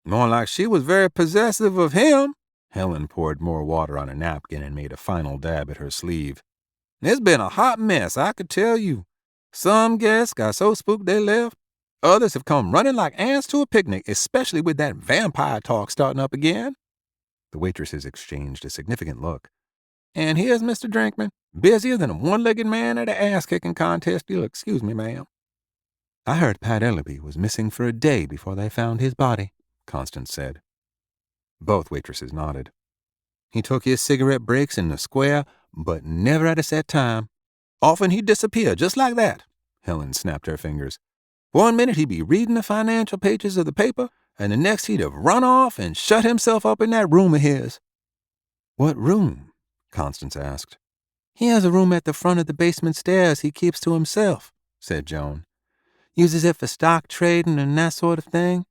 "More like she was very possessive of him." Helen poured more water on a napkin and made a final dab at her sleeve. "It's been a hot mess, I could tell you. Some guests got so spooked they left. Others have come running like ants to a picnic, especially with that vampire talk starting up again." The waitresses exchanged a significant look. "And here's Mr. Drinkman, busier than a one-legged man at an ass-kicking contest. You'll excuse me, ma'am." "I heard Pat Ellerby was missing for a day before they found his body," Constance said. Both waitresses nodded. "He took his cigarette breaks in the square, but never at a set time. Often he'd disappear just like that." Helen snapped her fingers. "One minute he'd be reading the financial pages of the paper, and the next he'd have run off and shut himself up in that room of his." "What room?" Constance asked. "He has a room at the front of the basement stairs he keeps to himself," said Joan. "Uses it for stock trading and that sort of thing.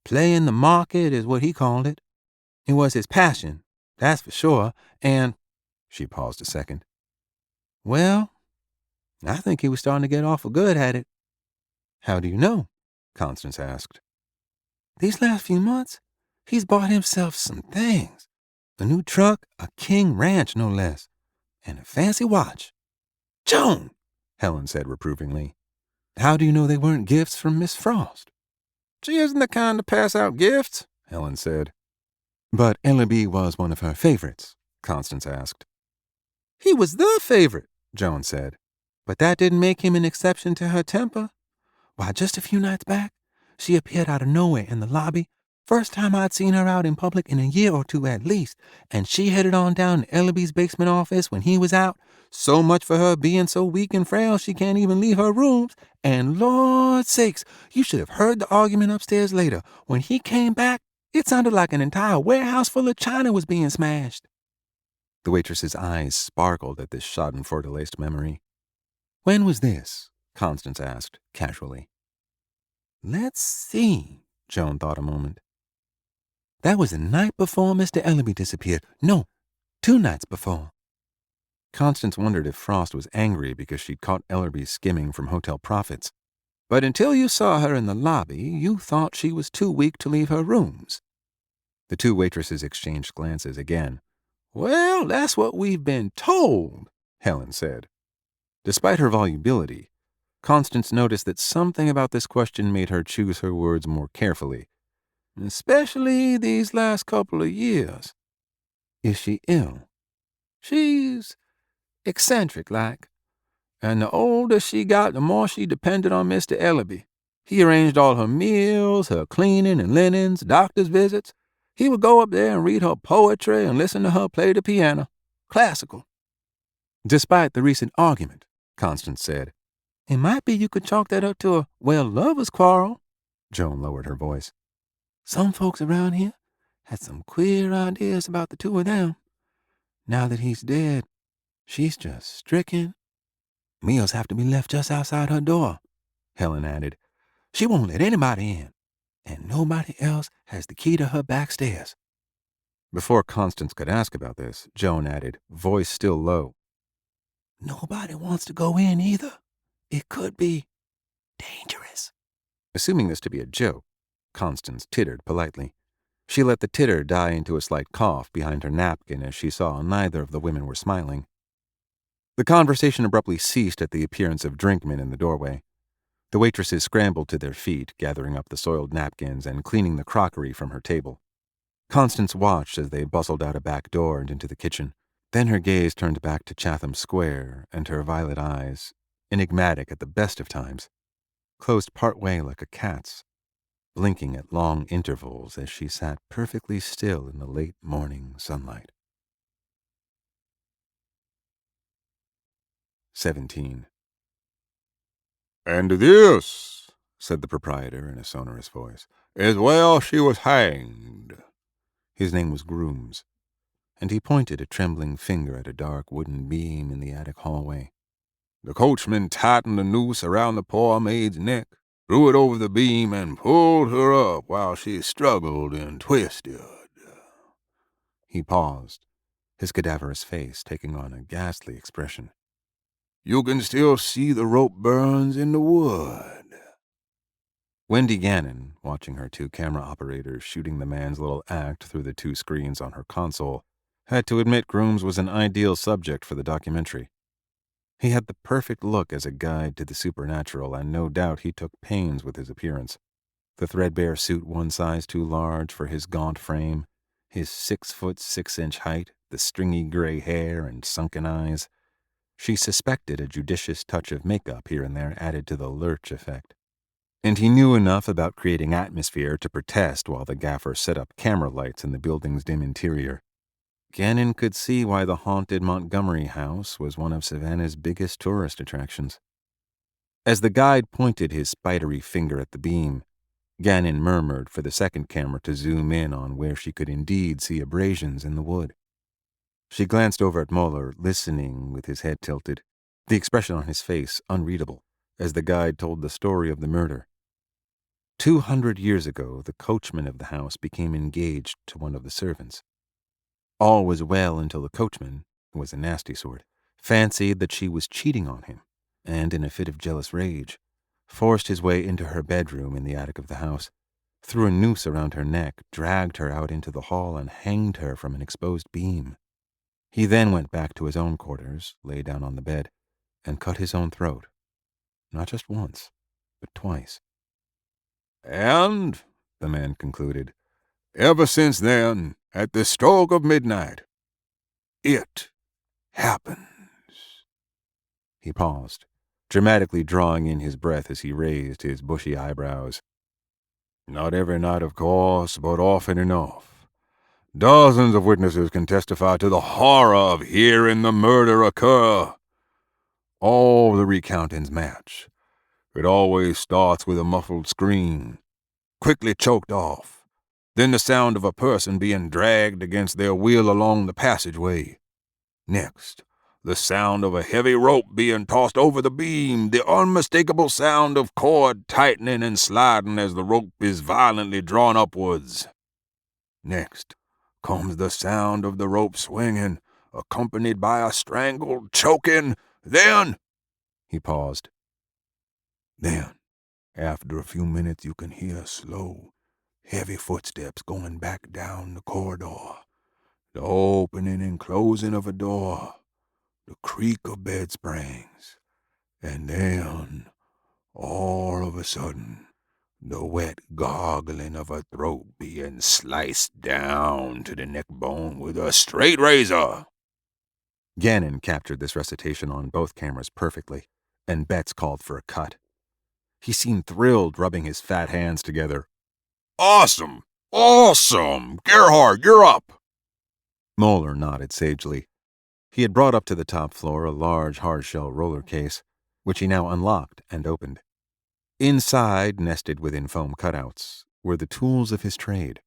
Playing the market is what he called it. It was his passion, that's for sure, and—" She paused a second. "Well, I think he was starting to get awful good at it." "How do you know?" Constance asked. "These last few months, he's bought himself some things. A new truck, a King Ranch no less, and a fancy watch." "Joan!" Helen said reprovingly. "How do you know they weren't gifts from Miss Frost?" "She isn't the kind to pass out gifts," Helen said. "But Ellerby was one of her favorites?" Constance asked. "He was the favorite," Joan said. "But that didn't make him an exception to her temper. Why, just a few nights back, she appeared out of nowhere in the lobby. First time I'd seen her out in public in a year or two at least, and she headed on down to Ellerby's basement office when he was out. So much for her being so weak and frail she can't even leave her rooms. And Lord sakes, you should have heard the argument upstairs later. When he came back, it sounded like an entire warehouse full of china was being smashed." The waitress's eyes sparkled at this schadenfreude-laced memory. "When was this?" Constance asked, casually. "Let's see," Joan thought a moment. "That was the night before Mr. Ellerby disappeared. No, 2 nights before." Constance wondered if Frost was angry because she'd caught Ellerby skimming from hotel profits. "But until you saw her in the lobby, you thought she was too weak to leave her rooms." The two waitresses exchanged glances again. "Well, that's what we've been told," Helen said. Despite her volubility, Constance noticed that something about this question made her choose her words more carefully. "Especially these last couple of years." "Is she ill?" "She's eccentric-like. And the older she got, the more she depended on Mr. Ellaby. He arranged all her meals, her cleaning and linens, doctor's visits. He would go up there and read her poetry and listen to her play the piano. Classical. Despite the recent argument, Constance said, It might be you could chalk that up to a, lovers' quarrel. Joan lowered her voice. Some folks around here had some queer ideas about the two of them. Now that he's dead, she's just stricken. Meals have to be left just outside her door, Helen added. She won't let anybody in, and nobody else has the key to her back stairs. Before Constance could ask about this, Joan added, voice still low. Nobody wants to go in either. It could be dangerous. Assuming this to be a joke, Constance tittered politely. She let the titter die into a slight cough behind her napkin as she saw neither of the women were smiling. The conversation abruptly ceased at the appearance of Drinkman in the doorway. The waitresses scrambled to their feet, gathering up the soiled napkins and cleaning the crockery from her table. Constance watched as they bustled out a back door and into the kitchen. Then her gaze turned back to Chatham Square, and her violet eyes, enigmatic at the best of times, closed partway like a cat's, blinking at long intervals as she sat perfectly still in the late morning sunlight. 17. "And this," said the proprietor in a sonorous voice, "is where she was hanged." His name was Grooms, and he pointed a trembling finger at a dark wooden beam in the attic hallway. "The coachman tightened the noose around the poor maid's neck, threw it over the beam, and pulled her up while she struggled and twisted." He paused, his cadaverous face taking on a ghastly expression. "You can still see the rope burns in the wood." Wendy Gannon, watching her two camera operators shooting the man's little act through the two screens on her console, had to admit Grooms was an ideal subject for the documentary. He had the perfect look as a guide to the supernatural, and no doubt he took pains with his appearance. The threadbare suit one size too large for his gaunt frame, his 6'6" height, the stringy gray hair and sunken eyes. She suspected a judicious touch of makeup here and there added to the lurch effect. And he knew enough about creating atmosphere to protest while the gaffer set up camera lights in the building's dim interior. Gannon could see why the haunted Montgomery House was one of Savannah's biggest tourist attractions. As the guide pointed his spidery finger at the beam, Gannon murmured for the second camera to zoom in on where she could indeed see abrasions in the wood. She glanced over at Muller, listening with his head tilted, the expression on his face unreadable, as the guide told the story of the murder. 200 years ago, the coachman of the house became engaged to one of the servants. All was well until the coachman, who was a nasty sort, fancied that she was cheating on him, and in a fit of jealous rage, forced his way into her bedroom in the attic of the house, threw a noose around her neck, dragged her out into the hall, and hanged her from an exposed beam. He then went back to his own quarters, lay down on the bed, and cut his own throat. Not just once, but twice. "And," the man concluded, "ever since then, at the stroke of midnight, it happens." He paused, dramatically drawing in his breath as he raised his bushy eyebrows. "Not every night, of course, but often enough. Dozens of witnesses can testify to the horror of hearing the murder occur. All the recountings match. It always starts with a muffled scream, quickly choked off, then the sound of a person being dragged against their will along the passageway. Next, the sound of a heavy rope being tossed over the beam, the unmistakable sound of cord tightening and sliding as the rope is violently drawn upwards. Next comes the sound of the rope swinging, accompanied by a strangled choking. Then," he paused, "then, after a few minutes, you can hear slow, heavy footsteps going back down the corridor, the opening and closing of a door, the creak of bed springs, and then, all of a sudden, the wet gargling of a throat being sliced down to the neck bone with a straight razor." Gannon captured this recitation on both cameras perfectly. and Betts called for a cut. He seemed thrilled, rubbing his fat hands together. Awesome! Awesome! Gerhard, you're up! Moeller nodded sagely. He had brought up to the top floor a large hard-shell roller case, which he now unlocked and opened. Inside, nested within foam cutouts, were the tools of his trade.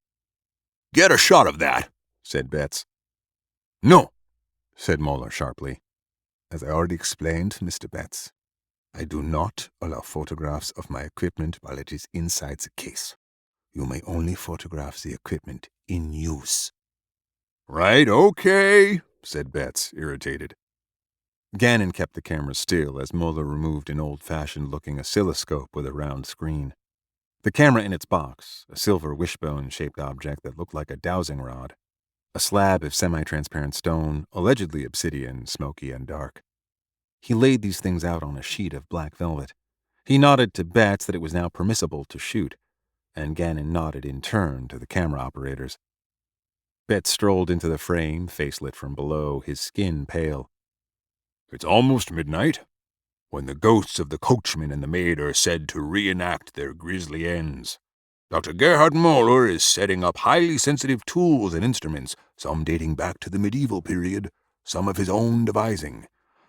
Get a shot of that, said Betts. No, said Moeller sharply. As I already explained, Mr. Betts, I do not allow photographs of my equipment while it is inside the case. You may only photograph the equipment in use. Right, okay, said Betts, irritated. Gannon kept the camera still as Moeller removed an old-fashioned-looking oscilloscope with a round screen. The camera in its box, a silver wishbone-shaped object that looked like a dowsing rod. A slab of semi-transparent stone, allegedly obsidian, smoky and dark. He laid these things out on a sheet of black velvet. He nodded to Betts that it was now permissible to shoot, and Gannon nodded in turn to the camera operators. Betts strolled into the frame, face lit from below, his skin pale. It's almost midnight, when the ghosts of the coachman and the maid are said to reenact their grisly ends. Dr. Gerhard Moeller is setting up highly sensitive tools and instruments, some dating back to the medieval period, some of his own devising,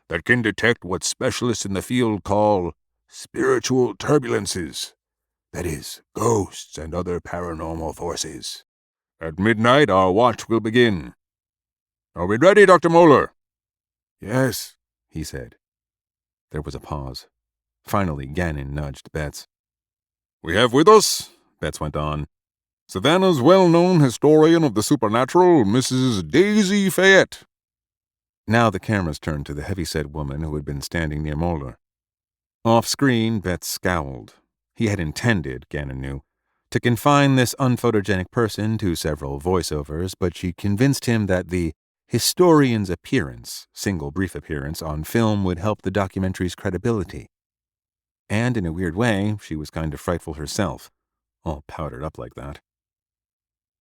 that can detect what specialists in the field call spiritual turbulences. That is, ghosts and other paranormal forces. At midnight, our watch will begin. Are we ready, Dr. Moeller? Yes, he said. There was a pause. Finally, Gannon nudged Betts. We have with us, Betts went on, Savannah's well-known historian of the supernatural, Mrs. Daisy Fayette. Now the cameras turned to the heavy-set woman who had been standing near Moeller. Off-screen, Betts scowled. He had intended, Gannon knew, to confine this unphotogenic person to several voiceovers, but she convinced him that the historian's appearance, single brief appearance, on film would help the documentary's credibility. And in a weird way, she was kind of frightful herself, all powdered up like that.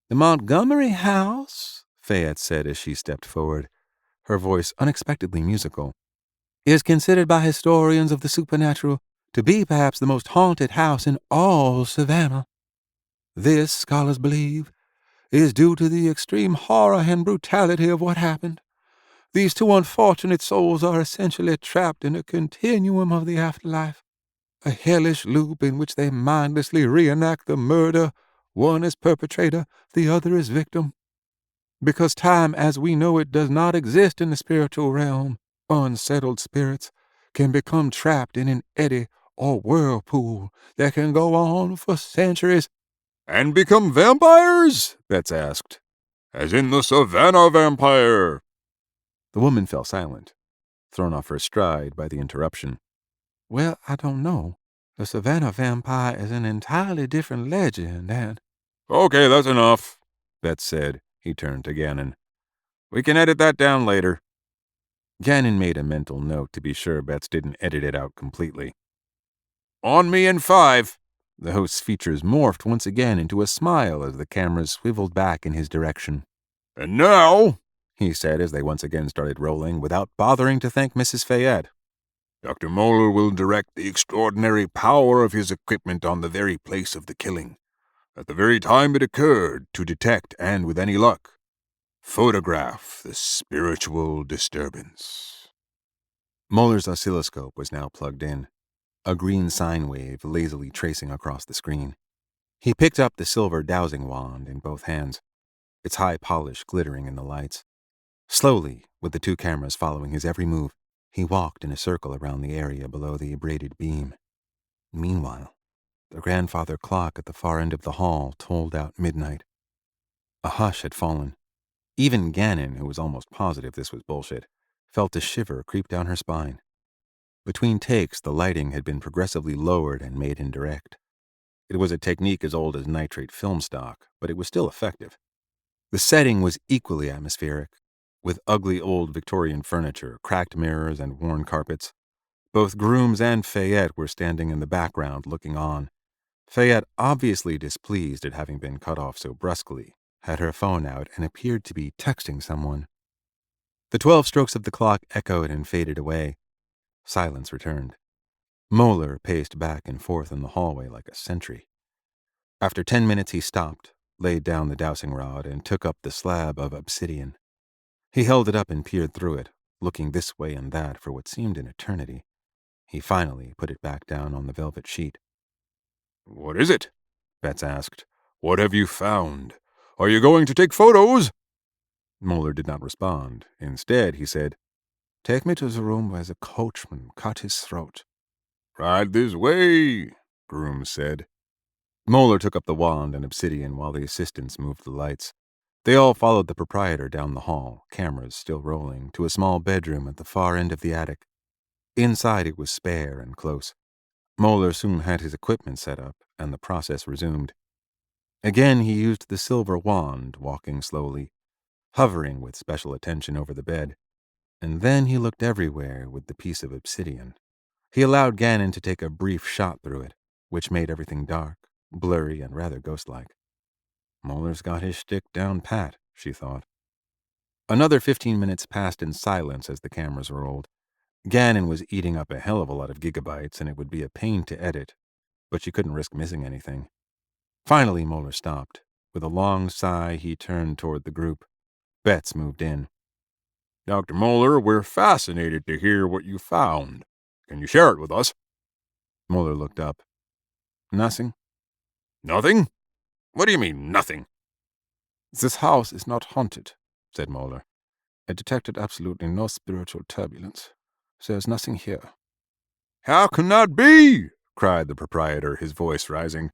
The Montgomery house, Fayette said as she stepped forward, her voice unexpectedly musical, is considered by historians of the supernatural to be perhaps the most haunted house in all Savannah. This, scholars believe, is due to the extreme horror and brutality of what happened. These two unfortunate souls are essentially trapped in a continuum of the afterlife, a hellish loop in which they mindlessly reenact the murder. One is perpetrator, the other is victim. Because time as we know it does not exist in the spiritual realm, unsettled spirits can become trapped in an eddy or whirlpool that can go on for centuries. And become vampires? Betts asked. As in the Savannah vampire. The woman fell silent, thrown off her stride by the interruption. Well, I don't know. The Savannah vampire is an entirely different legend, and... Okay, that's enough, Betts said. He turned to Gannon. We can edit that down later. Gannon made a mental note to be sure Betts didn't edit it out completely. On me in 5. The host's features morphed once again into a smile as the cameras swiveled back in his direction. And now, he said as they once again started rolling without bothering to thank Mrs. Fayette, Dr. Moeller will direct the extraordinary power of his equipment on the very place of the killing, at the very time it occurred, to detect and, with any luck, photograph the spiritual disturbance. Moeller's oscilloscope was now plugged in, a green sine wave lazily tracing across the screen. He picked up the silver dowsing wand in both hands, its high polish glittering in the lights. Slowly, with the two cameras following his every move, he walked in a circle around the area below the abraded beam. Meanwhile, the grandfather clock at the far end of the hall tolled out midnight. A hush had fallen. Even Gannon, who was almost positive this was bullshit, felt a shiver creep down her spine. Between takes, the lighting had been progressively lowered and made indirect. It was a technique as old as nitrate film stock, but it was still effective. The setting was equally atmospheric, with ugly old Victorian furniture, cracked mirrors, and worn carpets. Both Grooms and Fayette were standing in the background looking on. Fayette, obviously displeased at having been cut off so brusquely, had her phone out and appeared to be texting someone. The 12 strokes of the clock echoed and faded away. Silence returned. Moeller paced back and forth in the hallway like a sentry. After 10 minutes, he stopped, laid down the dowsing rod, and took up the slab of obsidian. He held it up and peered through it, looking this way and that for what seemed an eternity. He finally put it back down on the velvet sheet. "What is it?" Betts asked. "What have you found? Are you going to take photos?" Moeller did not respond. Instead, he said, "Take me to the room where the coachman cut his throat." "Right this way," Groom said. Moeller took up the wand and obsidian while the assistants moved the lights. They all followed the proprietor down the hall, cameras still rolling, to a small bedroom at the far end of the attic. Inside it was spare and close. Moeller soon had his equipment set up, and the process resumed. Again he used the silver wand, walking slowly, hovering with special attention over the bed. And then he looked everywhere with the piece of obsidian. He allowed Gannon to take a brief shot through it, which made everything dark, blurry, and rather ghost-like. Moeller's got his shtick down pat, she thought. Another 15 minutes passed in silence as the cameras rolled. Gannon was eating up a hell of a lot of gigabytes, and it would be a pain to edit, but she couldn't risk missing anything. Finally, Moeller stopped. With a long sigh, he turned toward the group. Betts moved in. "Dr. Moeller, we're fascinated to hear what you found. Can you share it with us?" Moeller looked up. "Nothing." "Nothing? What do you mean, nothing?" "This house is not haunted," said Moeller. "I detected absolutely no spiritual turbulence. There's nothing here." "How can that be?" cried the proprietor, his voice rising.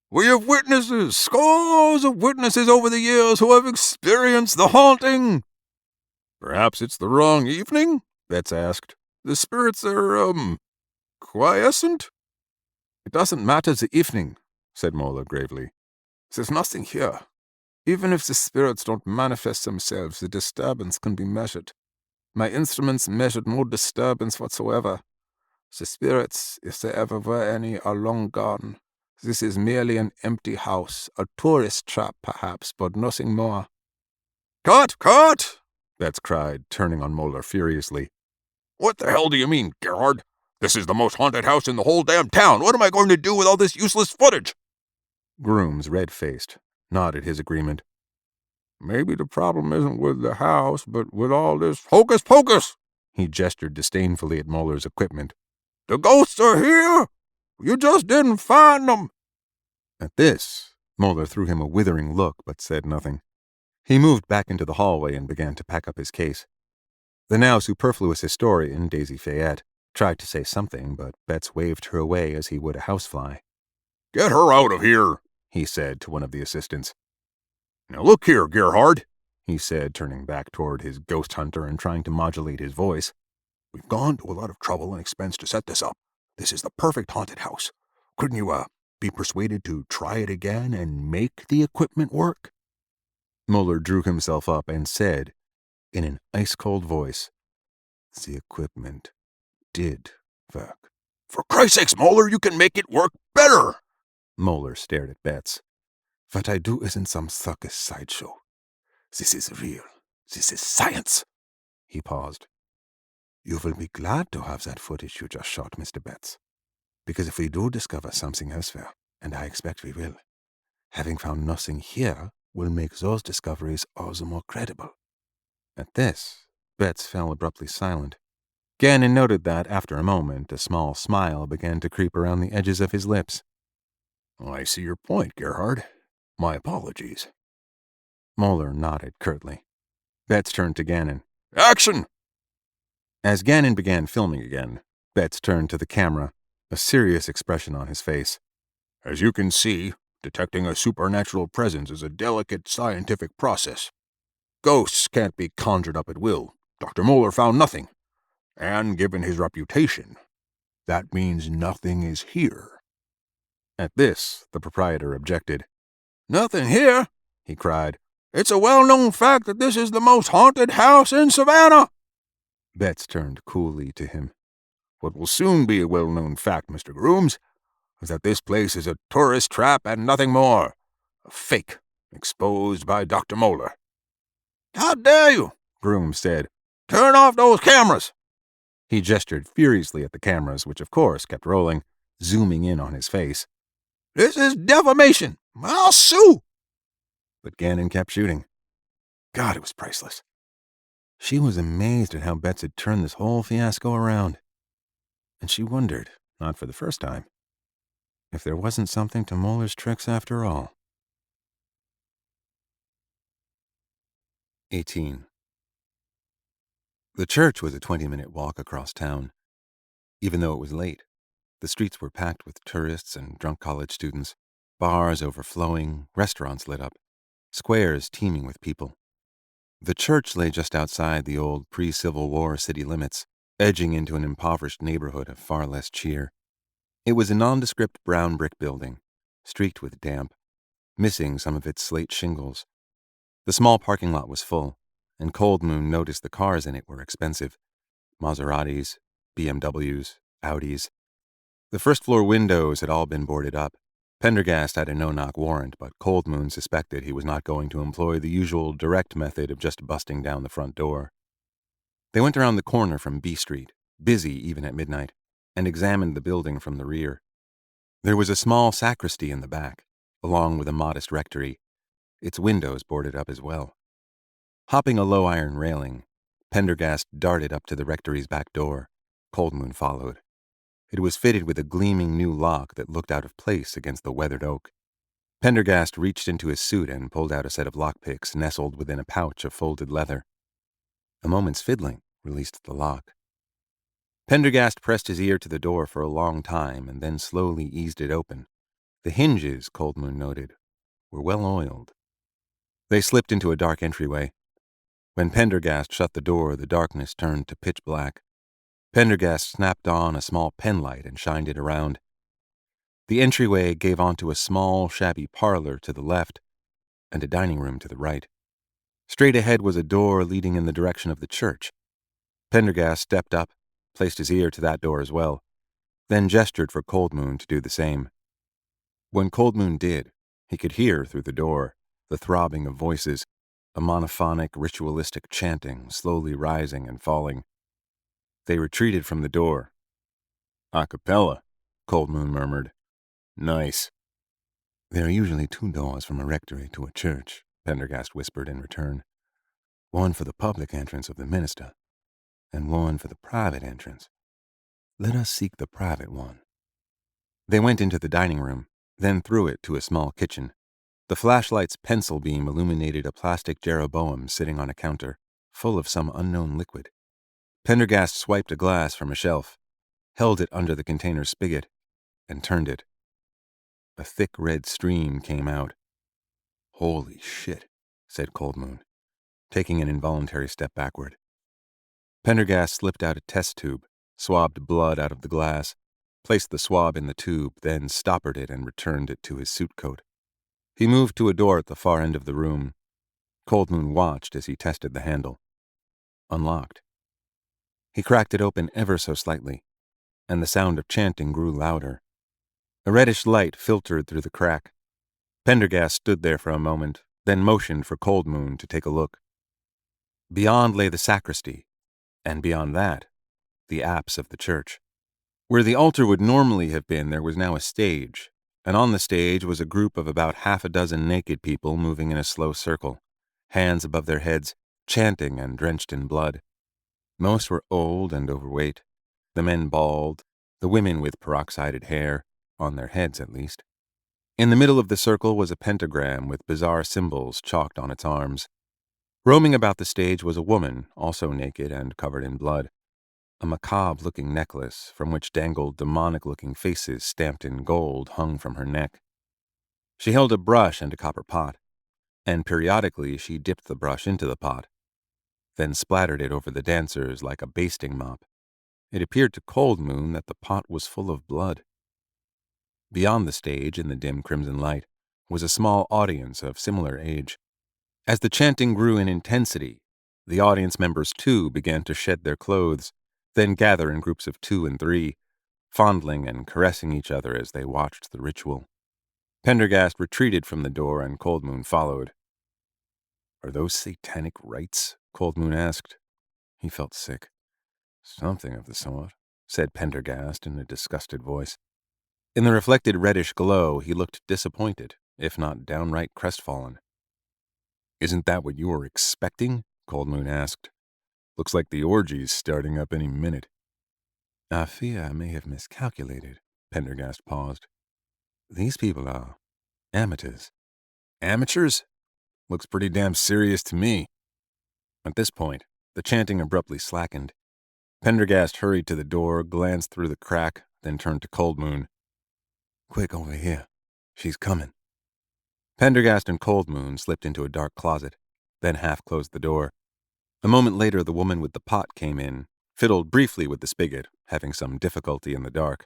"We have witnesses, scores of witnesses over the years who have experienced the haunting." "Perhaps it's the wrong evening?" Betts asked. "The spirits are, quiescent?" "It doesn't matter the evening," said Moeller gravely. "There's nothing here. Even if the spirits don't manifest themselves, the disturbance can be measured. My instruments measured no disturbance whatsoever. The spirits, if there ever were any, are long gone. This is merely an empty house, a tourist trap perhaps, but nothing more." "Cut! Cut!" Betts cried, turning on Moeller furiously. "What the hell do you mean, Gerhard? This is the most haunted house in the whole damn town. What am I going to do with all this useless footage?" Grooms, red-faced, nodded his agreement. "Maybe the problem isn't with the house, but with all this hocus-pocus." He gestured disdainfully at Moeller's equipment. "The ghosts are here! You just didn't find them!" At this, Moeller threw him a withering look but said nothing. He moved back into the hallway and began to pack up his case. The now superfluous historian, Daisy Fayette, tried to say something, but Betts waved her away as he would a housefly. "Get her out of here," he said to one of the assistants. "Now look here, Gerhard," he said, turning back toward his ghost hunter and trying to modulate his voice. "We've gone to a lot of trouble and expense to set this up. This is the perfect haunted house. Couldn't you, be persuaded to try it again and make the equipment work?" Moeller drew himself up and said, in an ice-cold voice, "The equipment did work." "For Christ's sakes, Moeller, you can make it work better!" Moeller stared at Betts. "What I do isn't some circus sideshow. This is real. This is science." He paused. "You will be glad to have that footage you just shot, Mr. Betts. Because if we do discover something elsewhere, and I expect we will, having found nothing here will make those discoveries all the more credible." At this, Betts fell abruptly silent. Gannon noted that, after a moment, a small smile began to creep around the edges of his lips. "I see your point, Gerhard. My apologies." Moeller nodded curtly. Betts turned to Gannon. "Action!" As Gannon began filming again, Betts turned to the camera, a serious expression on his face. "As you can see, detecting a supernatural presence is a delicate scientific process. Ghosts can't be conjured up at will. Dr. Moeller found nothing. And given his reputation, that means nothing is here." At this, the proprietor objected. "Nothing here?" he cried. "It's a well-known fact that this is the most haunted house in Savannah." Betts turned coolly to him. "What will soon be a well-known fact, Mr. Grooms, is that this place is a tourist trap and nothing more. A fake, exposed by Dr. Moeller." "How dare you?" Grooms said. "Turn off those cameras." He gestured furiously at the cameras, which of course kept rolling, zooming in on his face. "This is defamation! I'll sue!" But Gannon kept shooting. God, it was priceless. She was amazed at how Betts had turned this whole fiasco around. And she wondered, not for the first time, if there wasn't something to Moeller's tricks after all. 18. The church was a 20-minute walk across town. Even though it was late, the streets were packed with tourists and drunk college students, bars overflowing, restaurants lit up, squares teeming with people. The church lay just outside the old pre-Civil War city limits, edging into an impoverished neighborhood of far less cheer. It was a nondescript brown brick building, streaked with damp, missing some of its slate shingles. The small parking lot was full, and Cold Moon noticed the cars in it were expensive. Maseratis, BMWs, Audis. The first-floor windows had all been boarded up. Pendergast had a no-knock warrant, but Cold Moon suspected he was not going to employ the usual direct method of just busting down the front door. They went around the corner from B Street, busy even at midnight, and examined the building from the rear. There was a small sacristy in the back, along with a modest rectory, its windows boarded up as well. Hopping a low iron railing, Pendergast darted up to the rectory's back door. Cold Moon followed. It was fitted with a gleaming new lock that looked out of place against the weathered oak. Pendergast reached into his suit and pulled out a set of lockpicks nestled within a pouch of folded leather. A moment's fiddling released the lock. Pendergast pressed his ear to the door for a long time and then slowly eased it open. The hinges, Cold Moon noted, were well oiled. They slipped into a dark entryway. When Pendergast shut the door, the darkness turned to pitch black. Pendergast snapped on a small penlight and shined it around. The entryway gave onto a small, shabby parlor to the left and a dining room to the right. Straight ahead was a door leading in the direction of the church. Pendergast stepped up, placed his ear to that door as well, then gestured for Cold Moon to do the same. When Cold Moon did, he could hear through the door the throbbing of voices, a monophonic, ritualistic chanting slowly rising and falling. They retreated from the door. "A cappella," Cold Moon murmured. "Nice." "There are usually 2 doors from a rectory to a church," Pendergast whispered in return. "One for the public entrance of the minister, and one for the private entrance. Let us seek the private one." They went into the dining room, then through it to a small kitchen. The flashlight's pencil beam illuminated a plastic Jeroboam sitting on a counter, full of some unknown liquid. Pendergast swiped a glass from a shelf, held it under the container's spigot, and turned it. A thick red stream came out. "Holy shit," said Cold Moon, taking an involuntary step backward. Pendergast slipped out a test tube, swabbed blood out of the glass, placed the swab in the tube, then stoppered it and returned it to his suit coat. He moved to a door at the far end of the room. Cold Moon watched as he tested the handle. Unlocked. He cracked it open ever so slightly, and the sound of chanting grew louder. A reddish light filtered through the crack. Pendergast stood there for a moment, then motioned for Cold Moon to take a look. Beyond lay the sacristy, and beyond that, the apse of the church. Where the altar would normally have been, there was now a stage, and on the stage was a group of about 6 naked people moving in a slow circle, hands above their heads, chanting and drenched in blood. Most were old and overweight, the men bald, the women with peroxided hair, on their heads at least. In the middle of the circle was a pentagram with bizarre symbols chalked on its arms. Roaming about the stage was a woman, also naked and covered in blood. A macabre-looking necklace, from which dangled demonic-looking faces stamped in gold, hung from her neck. She held a brush and a copper pot, and periodically she dipped the brush into the pot, then splattered it over the dancers like a basting mop. It appeared to Cold Moon that the pot was full of blood. Beyond the stage, in the dim crimson light, was a small audience of similar age. As the chanting grew in intensity, the audience members too began to shed their clothes, then gather in groups of 2 and 3, fondling and caressing each other as they watched the ritual. Pendergast retreated from the door and Cold Moon followed. "Are those satanic rites?" Cold Moon asked. He felt sick. Something of the sort, said Pendergast in a disgusted voice. In the reflected reddish glow, he looked disappointed, if not downright crestfallen. Isn't that what you were expecting? Coldmoon asked. Looks like the orgy's starting up any minute. I fear I may have miscalculated, Pendergast paused. These people are amateurs. Amateurs? Looks pretty damn serious to me. At this point, the chanting abruptly slackened. Pendergast hurried to the door, glanced through the crack, then turned to Coldmoon. Quick, over here. She's coming. Pendergast and Coldmoon slipped into a dark closet, then half-closed the door. A moment later, the woman with the pot came in, fiddled briefly with the spigot, having some difficulty in the dark,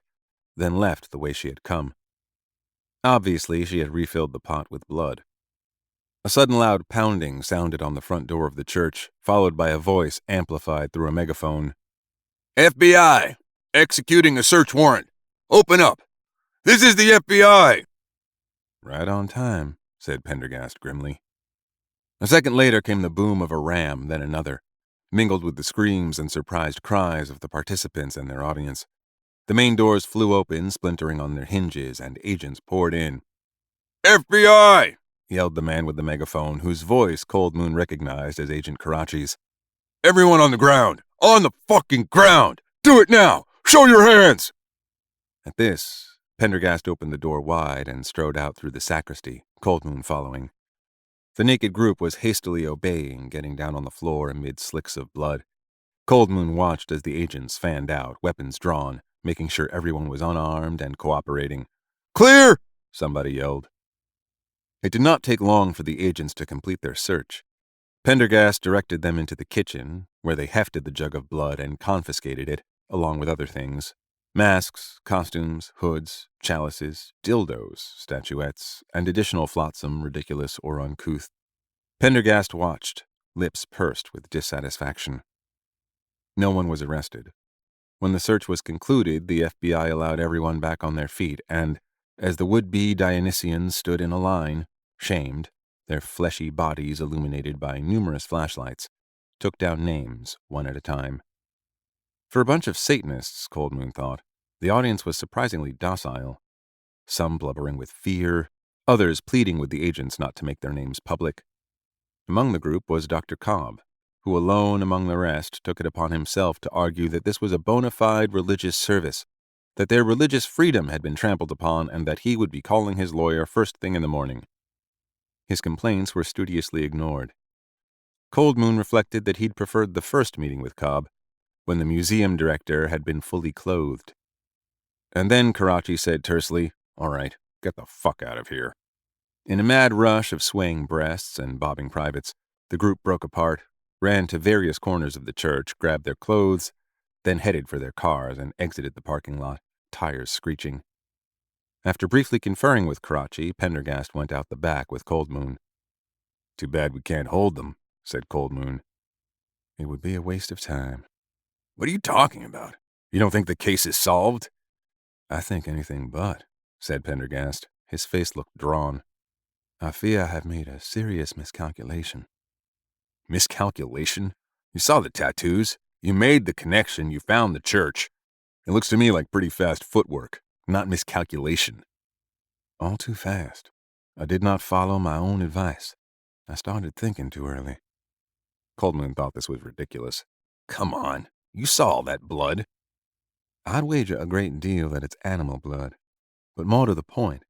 then left the way she had come. Obviously, she had refilled the pot with blood. A sudden loud pounding sounded on the front door of the church, followed by a voice amplified through a megaphone. FBI! Executing a search warrant! Open up! This is the FBI! Right on time, said Pendergast grimly. A second later came the boom of a ram, then another, mingled with the screams and surprised cries of the participants and their audience. The main doors flew open, splintering on their hinges, and agents poured in. FBI! Yelled the man with the megaphone, whose voice Coldmoon recognized as Agent Karachi's. Everyone on the ground! On the fucking ground! Do it now! Show your hands! At this, Pendergast opened the door wide and strode out through the sacristy, Coldmoon following. The naked group was hastily obeying, getting down on the floor amid slicks of blood. Coldmoon watched as the agents fanned out, weapons drawn, making sure everyone was unarmed and cooperating. Clear! Somebody yelled. It did not take long for the agents to complete their search. Pendergast directed them into the kitchen, where they hefted the jug of blood and confiscated it, along with other things. Masks, costumes, hoods, chalices, dildos, statuettes, and additional flotsam, ridiculous, or uncouth. Pendergast watched, lips pursed with dissatisfaction. No one was arrested. When the search was concluded, the FBI allowed everyone back on their feet and, as the would-be Dionysians stood in a line, shamed, their fleshy bodies illuminated by numerous flashlights, took down names, one at a time. For a bunch of Satanists, Coldmoon thought, the audience was surprisingly docile. Some blubbering with fear, others pleading with the agents not to make their names public. Among the group was Dr. Cobb, who alone among the rest took it upon himself to argue that this was a bona fide religious service, that their religious freedom had been trampled upon, and that he would be calling his lawyer first thing in the morning. His complaints were studiously ignored. Coldmoon reflected that he'd preferred the first meeting with Cobb, when the museum director had been fully clothed. And then Karachi said tersely, "All right, get the fuck out of here." In a mad rush of swaying breasts and bobbing privates, the group broke apart, ran to various corners of the church, grabbed their clothes, then headed for their cars and exited the parking lot, tires screeching. After briefly conferring with Karachi, Pendergast went out the back with Coldmoon. Too bad we can't hold them, said Coldmoon. It would be a waste of time. What are you talking about? You don't think the case is solved? I think anything but, said Pendergast. His face looked drawn. I fear I have made a serious miscalculation. Miscalculation? You saw the tattoos. You made the connection. You found the church. It looks to me like pretty fast footwork, not miscalculation. All too fast. I did not follow my own advice. I started thinking too early. Coldmoon thought this was ridiculous. Come on. You saw all that blood. I'd wager a great deal that it's animal blood. But more to the point,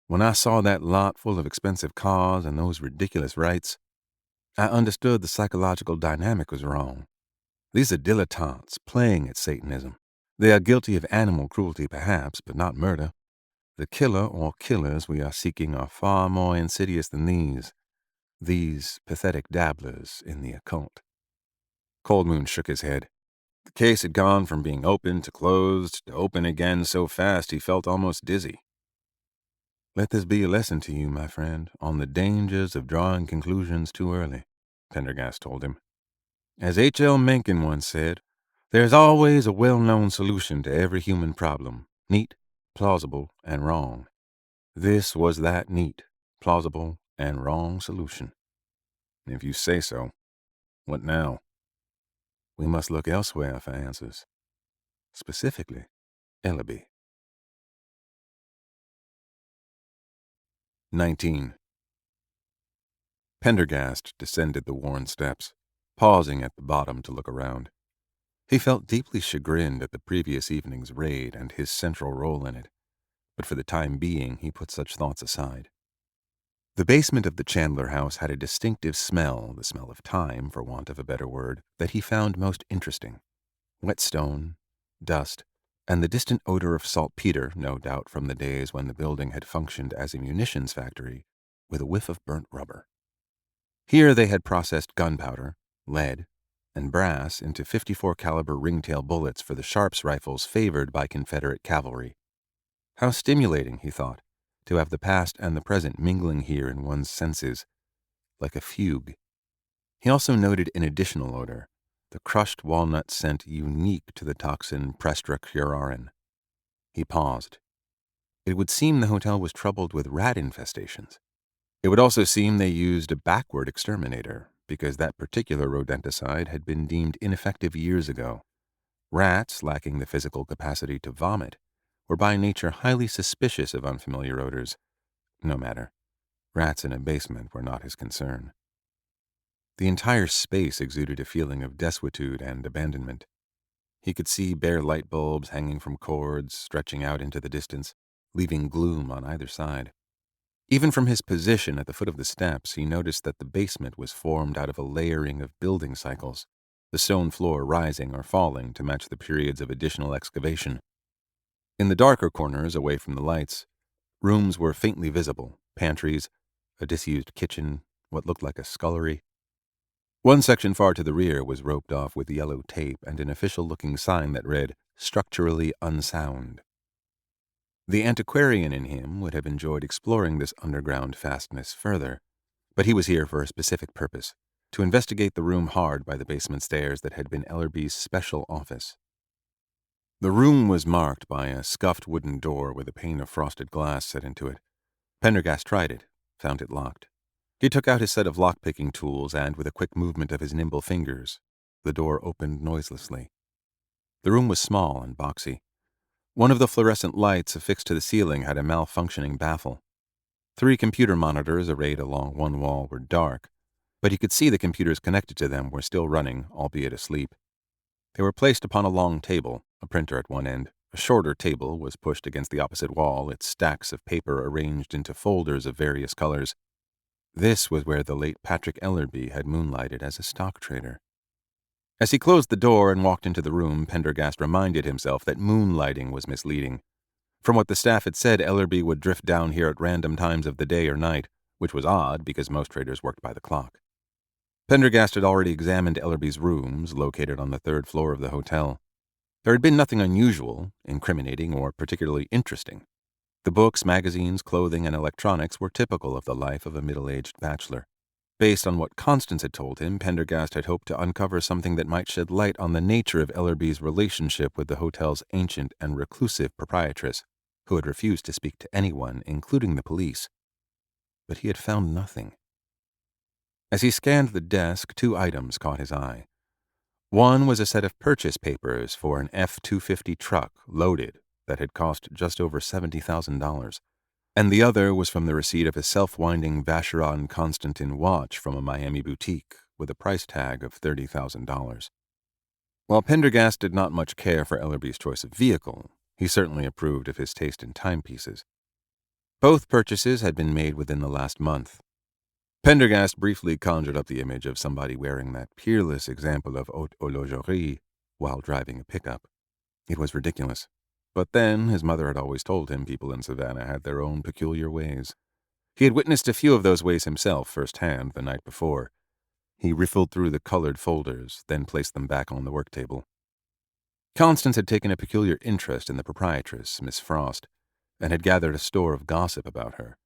when I saw that lot full of expensive cars and those ridiculous rites, I understood the psychological dynamic was wrong. These are dilettantes playing at Satanism. They are guilty of animal cruelty perhaps, but not murder. The killer or killers we are seeking are far more insidious than these pathetic dabblers in the occult. Coldmoon shook his head. The case had gone from being open to closed to open again so fast he felt almost dizzy. Let this be a lesson to you, my friend, on the dangers of drawing conclusions too early, Pendergast told him. As H.L. Mencken once said, there is always a well-known solution to every human problem, neat, plausible, and wrong. This was that neat, plausible, and wrong solution. If you say so. What now? We must look elsewhere for answers. Specifically, Ellaby. 19. Pendergast descended the worn steps, pausing at the bottom to look around. He felt deeply chagrined at the previous evening's raid and his central role in it, but for the time being he put such thoughts aside. The basement of the Chandler house had a distinctive smell, the smell of time, for want of a better word, that he found most interesting. Wet stone, dust, and the distant odor of saltpeter, no doubt from the days when the building had functioned as a munitions factory, with a whiff of burnt rubber. Here they had processed gunpowder, lead, and brass into 54 caliber ringtail bullets for the Sharps rifles favored by Confederate cavalry. How stimulating, he thought, to have the past and the present mingling here in one's senses, like a fugue. He also noted an additional odor, the crushed walnut scent unique to the toxin prestracurarin. He paused. It would seem the hotel was troubled with rat infestations. It would also seem they used a backward exterminator, because that particular rodenticide had been deemed ineffective years ago. Rats, lacking the physical capacity to vomit, were by nature highly suspicious of unfamiliar odors. No matter. Rats in a basement were not his concern. The entire space exuded a feeling of desuetude and abandonment. He could see bare light bulbs hanging from cords, stretching out into the distance, leaving gloom on either side. Even from his position at the foot of the steps, he noticed that the basement was formed out of a layering of building cycles, the stone floor rising or falling to match the periods of additional excavation. In the darker corners, away from the lights, rooms were faintly visible, pantries, a disused kitchen, what looked like a scullery. One section far to the rear was roped off with yellow tape and an official-looking sign that read, "Structurally unsound." The antiquarian in him would have enjoyed exploring this underground fastness further, but he was here for a specific purpose, to investigate the room hard by the basement stairs that had been Ellerby's special office. The room was marked by a scuffed wooden door with a pane of frosted glass set into it. Pendergast tried it, found it locked. He took out his set of lock-picking tools and, with a quick movement of his nimble fingers, the door opened noiselessly. The room was small and boxy. One of the fluorescent lights affixed to the ceiling had a malfunctioning baffle. 3 computer monitors arrayed along one wall were dark, but he could see the computers connected to them were still running, albeit asleep. They were placed upon a long table, a printer at one end. A shorter table was pushed against the opposite wall, its stacks of paper arranged into folders of various colors. This was where the late Patrick Ellerby had moonlighted as a stock trader. As he closed the door and walked into the room, Pendergast reminded himself that moonlighting was misleading. From what the staff had said, Ellerby would drift down here at random times of the day or night, which was odd because most traders worked by the clock. Pendergast had already examined Ellerby's rooms, located on the 3rd floor of the hotel. There had been nothing unusual, incriminating, or particularly interesting. The books, magazines, clothing, and electronics were typical of the life of a middle-aged bachelor. Based on what Constance had told him, Pendergast had hoped to uncover something that might shed light on the nature of Ellerby's relationship with the hotel's ancient and reclusive proprietress, who had refused to speak to anyone, including the police. But he had found nothing. As he scanned the desk, 2 items caught his eye. One was a set of purchase papers for an F-250 truck, loaded, that had cost just over $70,000, and the other was from the receipt of a self-winding Vacheron Constantin watch from a Miami boutique with a price tag of $30,000. While Pendergast did not much care for Ellerby's choice of vehicle, he certainly approved of his taste in timepieces. Both purchases had been made within the last month. Pendergast briefly conjured up the image of somebody wearing that peerless example of haute horlogerie while driving a pickup. It was ridiculous. But then, his mother had always told him people in Savannah had their own peculiar ways. He had witnessed a few of those ways himself firsthand the night before. He riffled through the colored folders, then placed them back on the work table. Constance had taken a peculiar interest in the proprietress, Miss Frost, and had gathered a store of gossip about her.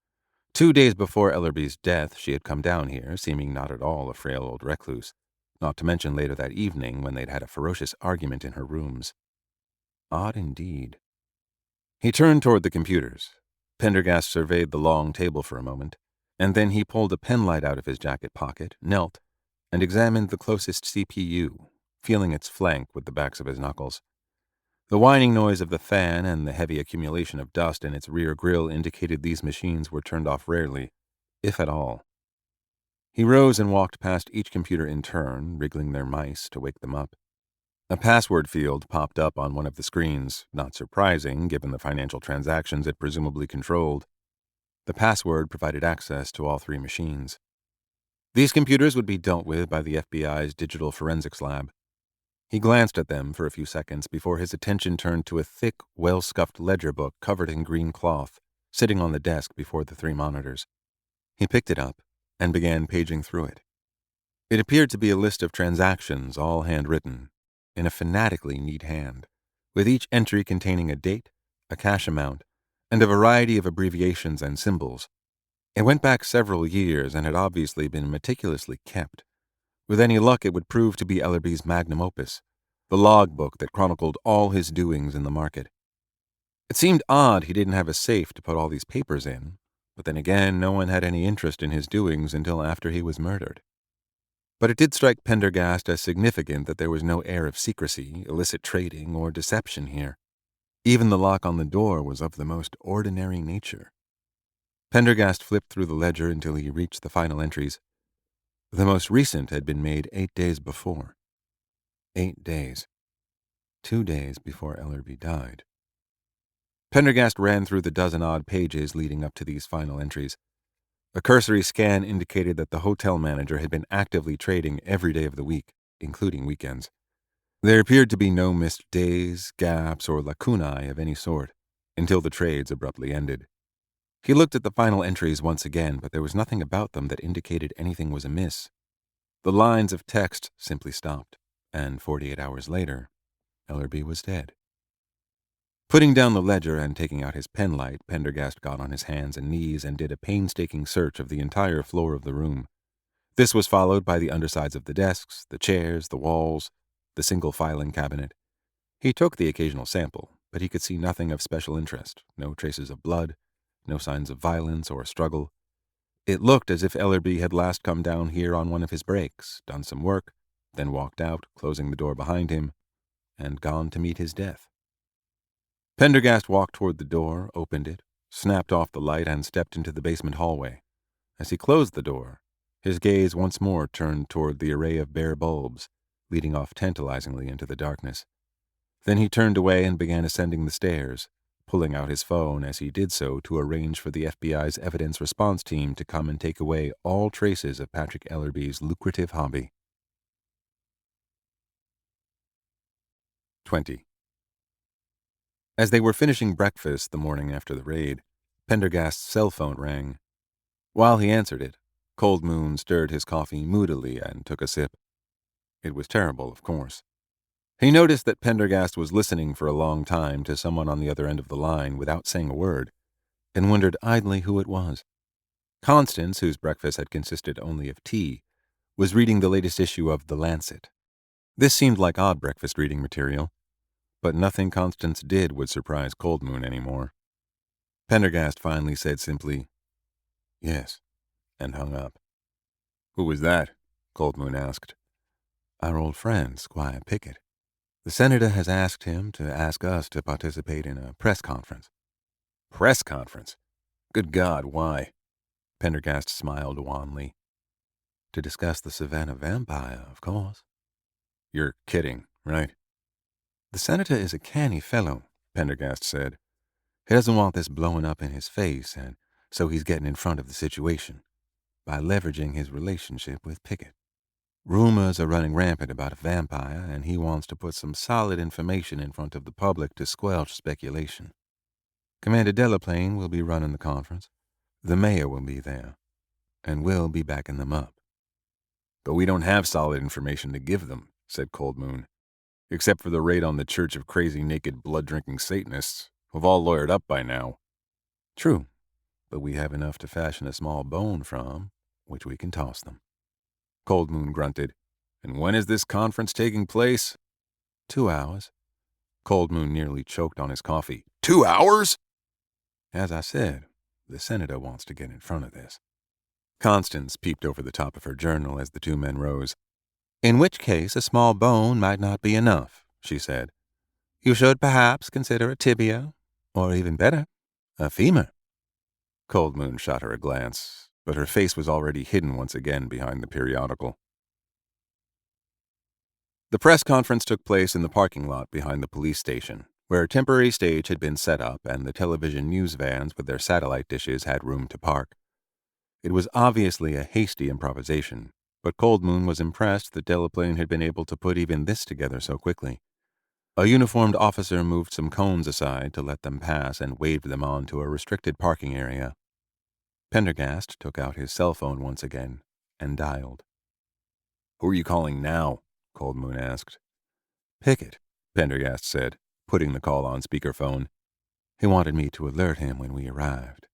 2 days before Ellerby's death, she had come down here, seeming not at all a frail old recluse, not to mention later that evening when they'd had a ferocious argument in her rooms. Odd indeed. He turned toward the computers. Pendergast surveyed the long table for a moment, and then he pulled a penlight out of his jacket pocket, knelt, and examined the closest CPU, feeling its flank with the backs of his knuckles. The whining noise of the fan and the heavy accumulation of dust in its rear grille indicated these machines were turned off rarely, if at all. He rose and walked past each computer in turn, wriggling their mice to wake them up. A password field popped up on one of the screens, not surprising given the financial transactions it presumably controlled. The password provided access to all three machines. These computers would be dealt with by the FBI's Digital Forensics Lab. He glanced at them for a few seconds before his attention turned to a thick, well-scuffed ledger book covered in green cloth, sitting on the desk before the three monitors. He picked it up and began paging through it. It appeared to be a list of transactions, all handwritten, in a fanatically neat hand, with each entry containing a date, a cash amount, and a variety of abbreviations and symbols. It went back several years and had obviously been meticulously kept. With any luck, it would prove to be Ellerby's magnum opus, the logbook that chronicled all his doings in the market. It seemed odd he didn't have a safe to put all these papers in, but then again, no one had any interest in his doings until after he was murdered. But it did strike Pendergast as significant that there was no air of secrecy, illicit trading, or deception here. Even the lock on the door was of the most ordinary nature. Pendergast flipped through the ledger until he reached the final entries. The most recent had been made 8 days before. 8 days. 2 days before Ellerby died. Pendergast ran through the dozen-odd pages leading up to these final entries. A cursory scan indicated that the hotel manager had been actively trading every day of the week, including weekends. There appeared to be no missed days, gaps, or lacunae of any sort, until the trades abruptly ended. He looked at the final entries once again, but there was nothing about them that indicated anything was amiss. The lines of text simply stopped, and 48 hours later, Ellerby was dead. Putting down the ledger and taking out his penlight, Pendergast got on his hands and knees and did a painstaking search of the entire floor of the room. This was followed by the undersides of the desks, the chairs, the walls, the single filing cabinet. He took the occasional sample, but he could see nothing of special interest, no traces of blood, no signs of violence or struggle. It looked as if Ellerby had last come down here on one of his breaks, done some work, then walked out, closing the door behind him, and gone to meet his death. Pendergast walked toward the door, opened it, snapped off the light, and stepped into the basement hallway. As he closed the door, his gaze once more turned toward the array of bare bulbs, leading off tantalizingly into the darkness. Then he turned away and began ascending the stairs, pulling out his phone as he did so to arrange for the FBI's evidence response team to come and take away all traces of Patrick Ellerby's lucrative hobby. 20. As they were finishing breakfast the morning after the raid, Pendergast's cell phone rang. While he answered it, Cold Moon stirred his coffee moodily and took a sip. It was terrible, of course. He noticed that Pendergast was listening for a long time to someone on the other end of the line without saying a word, and wondered idly who it was. Constance, whose breakfast had consisted only of tea, was reading the latest issue of The Lancet. This seemed like odd breakfast reading material, but nothing Constance did would surprise Cold Moon anymore. Pendergast finally said simply, "Yes," and hung up. "Who was that?" Cold Moon asked. "Our old friend, Squire Pickett. The senator has asked him to ask us to participate in a press conference." "Press conference? Good God, why?" Pendergast smiled wanly. "To discuss the Savannah vampire, of course." "You're kidding, right?" "The senator is a canny fellow," Pendergast said. "He doesn't want this blowing up in his face, and so he's getting in front of the situation by leveraging his relationship with Pickett. Rumors are running rampant about a vampire, and he wants to put some solid information in front of the public to squelch speculation. Commander Delaplane will be running the conference. The mayor will be there, and we'll be backing them up." "But we don't have solid information to give them," said Cold Moon. "Except for the raid on the Church of Crazy Naked Blood-Drinking Satanists, who've all lawyered up by now." "True, but we have enough to fashion a small bone from, which we can toss them." Cold Moon grunted. "And when is this conference taking place?" 2 hours. Cold Moon nearly choked on his coffee. 2 hours? "As I said, the senator wants to get in front of this." Constance peeped over the top of her journal as the two men rose. In which case a small bone might not be enough, she said. You should perhaps consider a tibia, or even better, a femur. Cold Moon shot her a glance, but her face was already hidden once again behind the periodical. The press conference took place in the parking lot behind the police station, where a temporary stage had been set up and the television news vans with their satellite dishes had room to park. It was obviously a hasty improvisation, but Cold Moon was impressed that Delaplane had been able to put even this together so quickly. A uniformed officer moved some cones aside to let them pass and waved them on to a restricted parking area. Pendergast took out his cell phone once again and dialed. Who are you calling now? Cold Moon asked. Pickett, Pendergast said, putting the call on speakerphone. He wanted me to alert him when we arrived.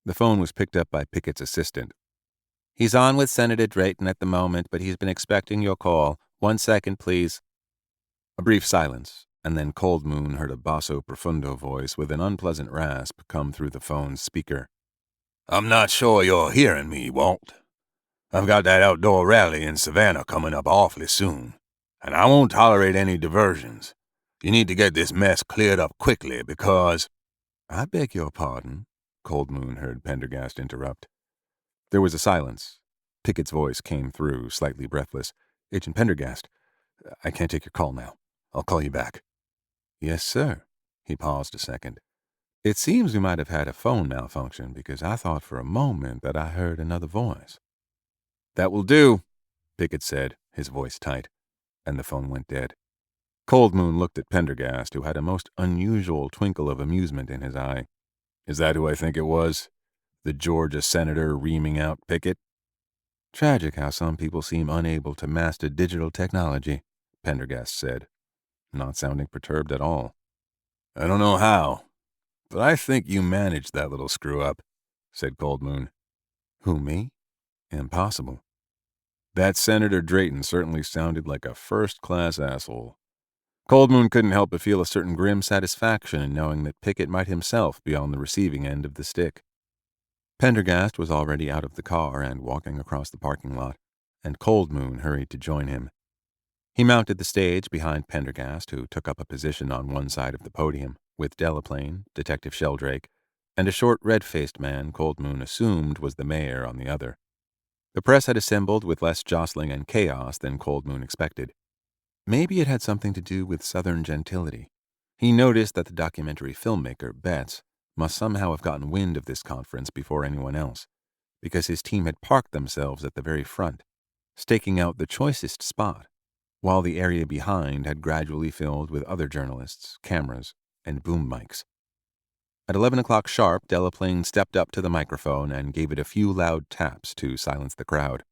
The phone was picked up by Pickett's assistant. He's on with Senator Drayton at the moment, but he's been expecting your call. 1 second, please. A brief silence, and then Cold Moon heard a basso profundo voice with an unpleasant rasp come through the phone's speaker. I'm not sure you're hearing me, Walt. I've got that outdoor rally in Savannah coming up awfully soon, and I won't tolerate any diversions. You need to get this mess cleared up quickly because— I beg your pardon, Cold Moon heard Pendergast interrupt. There was a silence. Pickett's voice came through, slightly breathless. Agent Pendergast, I can't take your call now. I'll call you back. Yes, sir. He paused a second. It seems we might have had a phone malfunction because I thought for a moment that I heard another voice. That will do, Pickett said, his voice tight, and the phone went dead. Cold Moon looked at Pendergast, who had a most unusual twinkle of amusement in his eye. Is that who I think it was? The Georgia senator reaming out Pickett? Tragic how some people seem unable to master digital technology, Pendergast said, not sounding perturbed at all. I don't know how, but I think you managed that little screw-up, said Cold Moon. Who, me? Impossible. That Senator Drayton certainly sounded like a first-class asshole. Cold Moon couldn't help but feel a certain grim satisfaction in knowing that Pickett might himself be on the receiving end of the stick. Pendergast was already out of the car and walking across the parking lot, and Cold Moon hurried to join him. He mounted the stage behind Pendergast, who took up a position on one side of the podium, with Delaplane, Detective Sheldrake, and a short red-faced man Cold Moon assumed was the mayor on the other. The press had assembled with less jostling and chaos than Cold Moon expected. Maybe it had something to do with Southern gentility. He noticed that the documentary filmmaker, Betts, must somehow have gotten wind of this conference before anyone else, because his team had parked themselves at the very front, staking out the choicest spot, while the area behind had gradually filled with other journalists, cameras, and boom mics. At 11 o'clock sharp, Delaplane stepped up to the microphone and gave it a few loud taps to silence the crowd.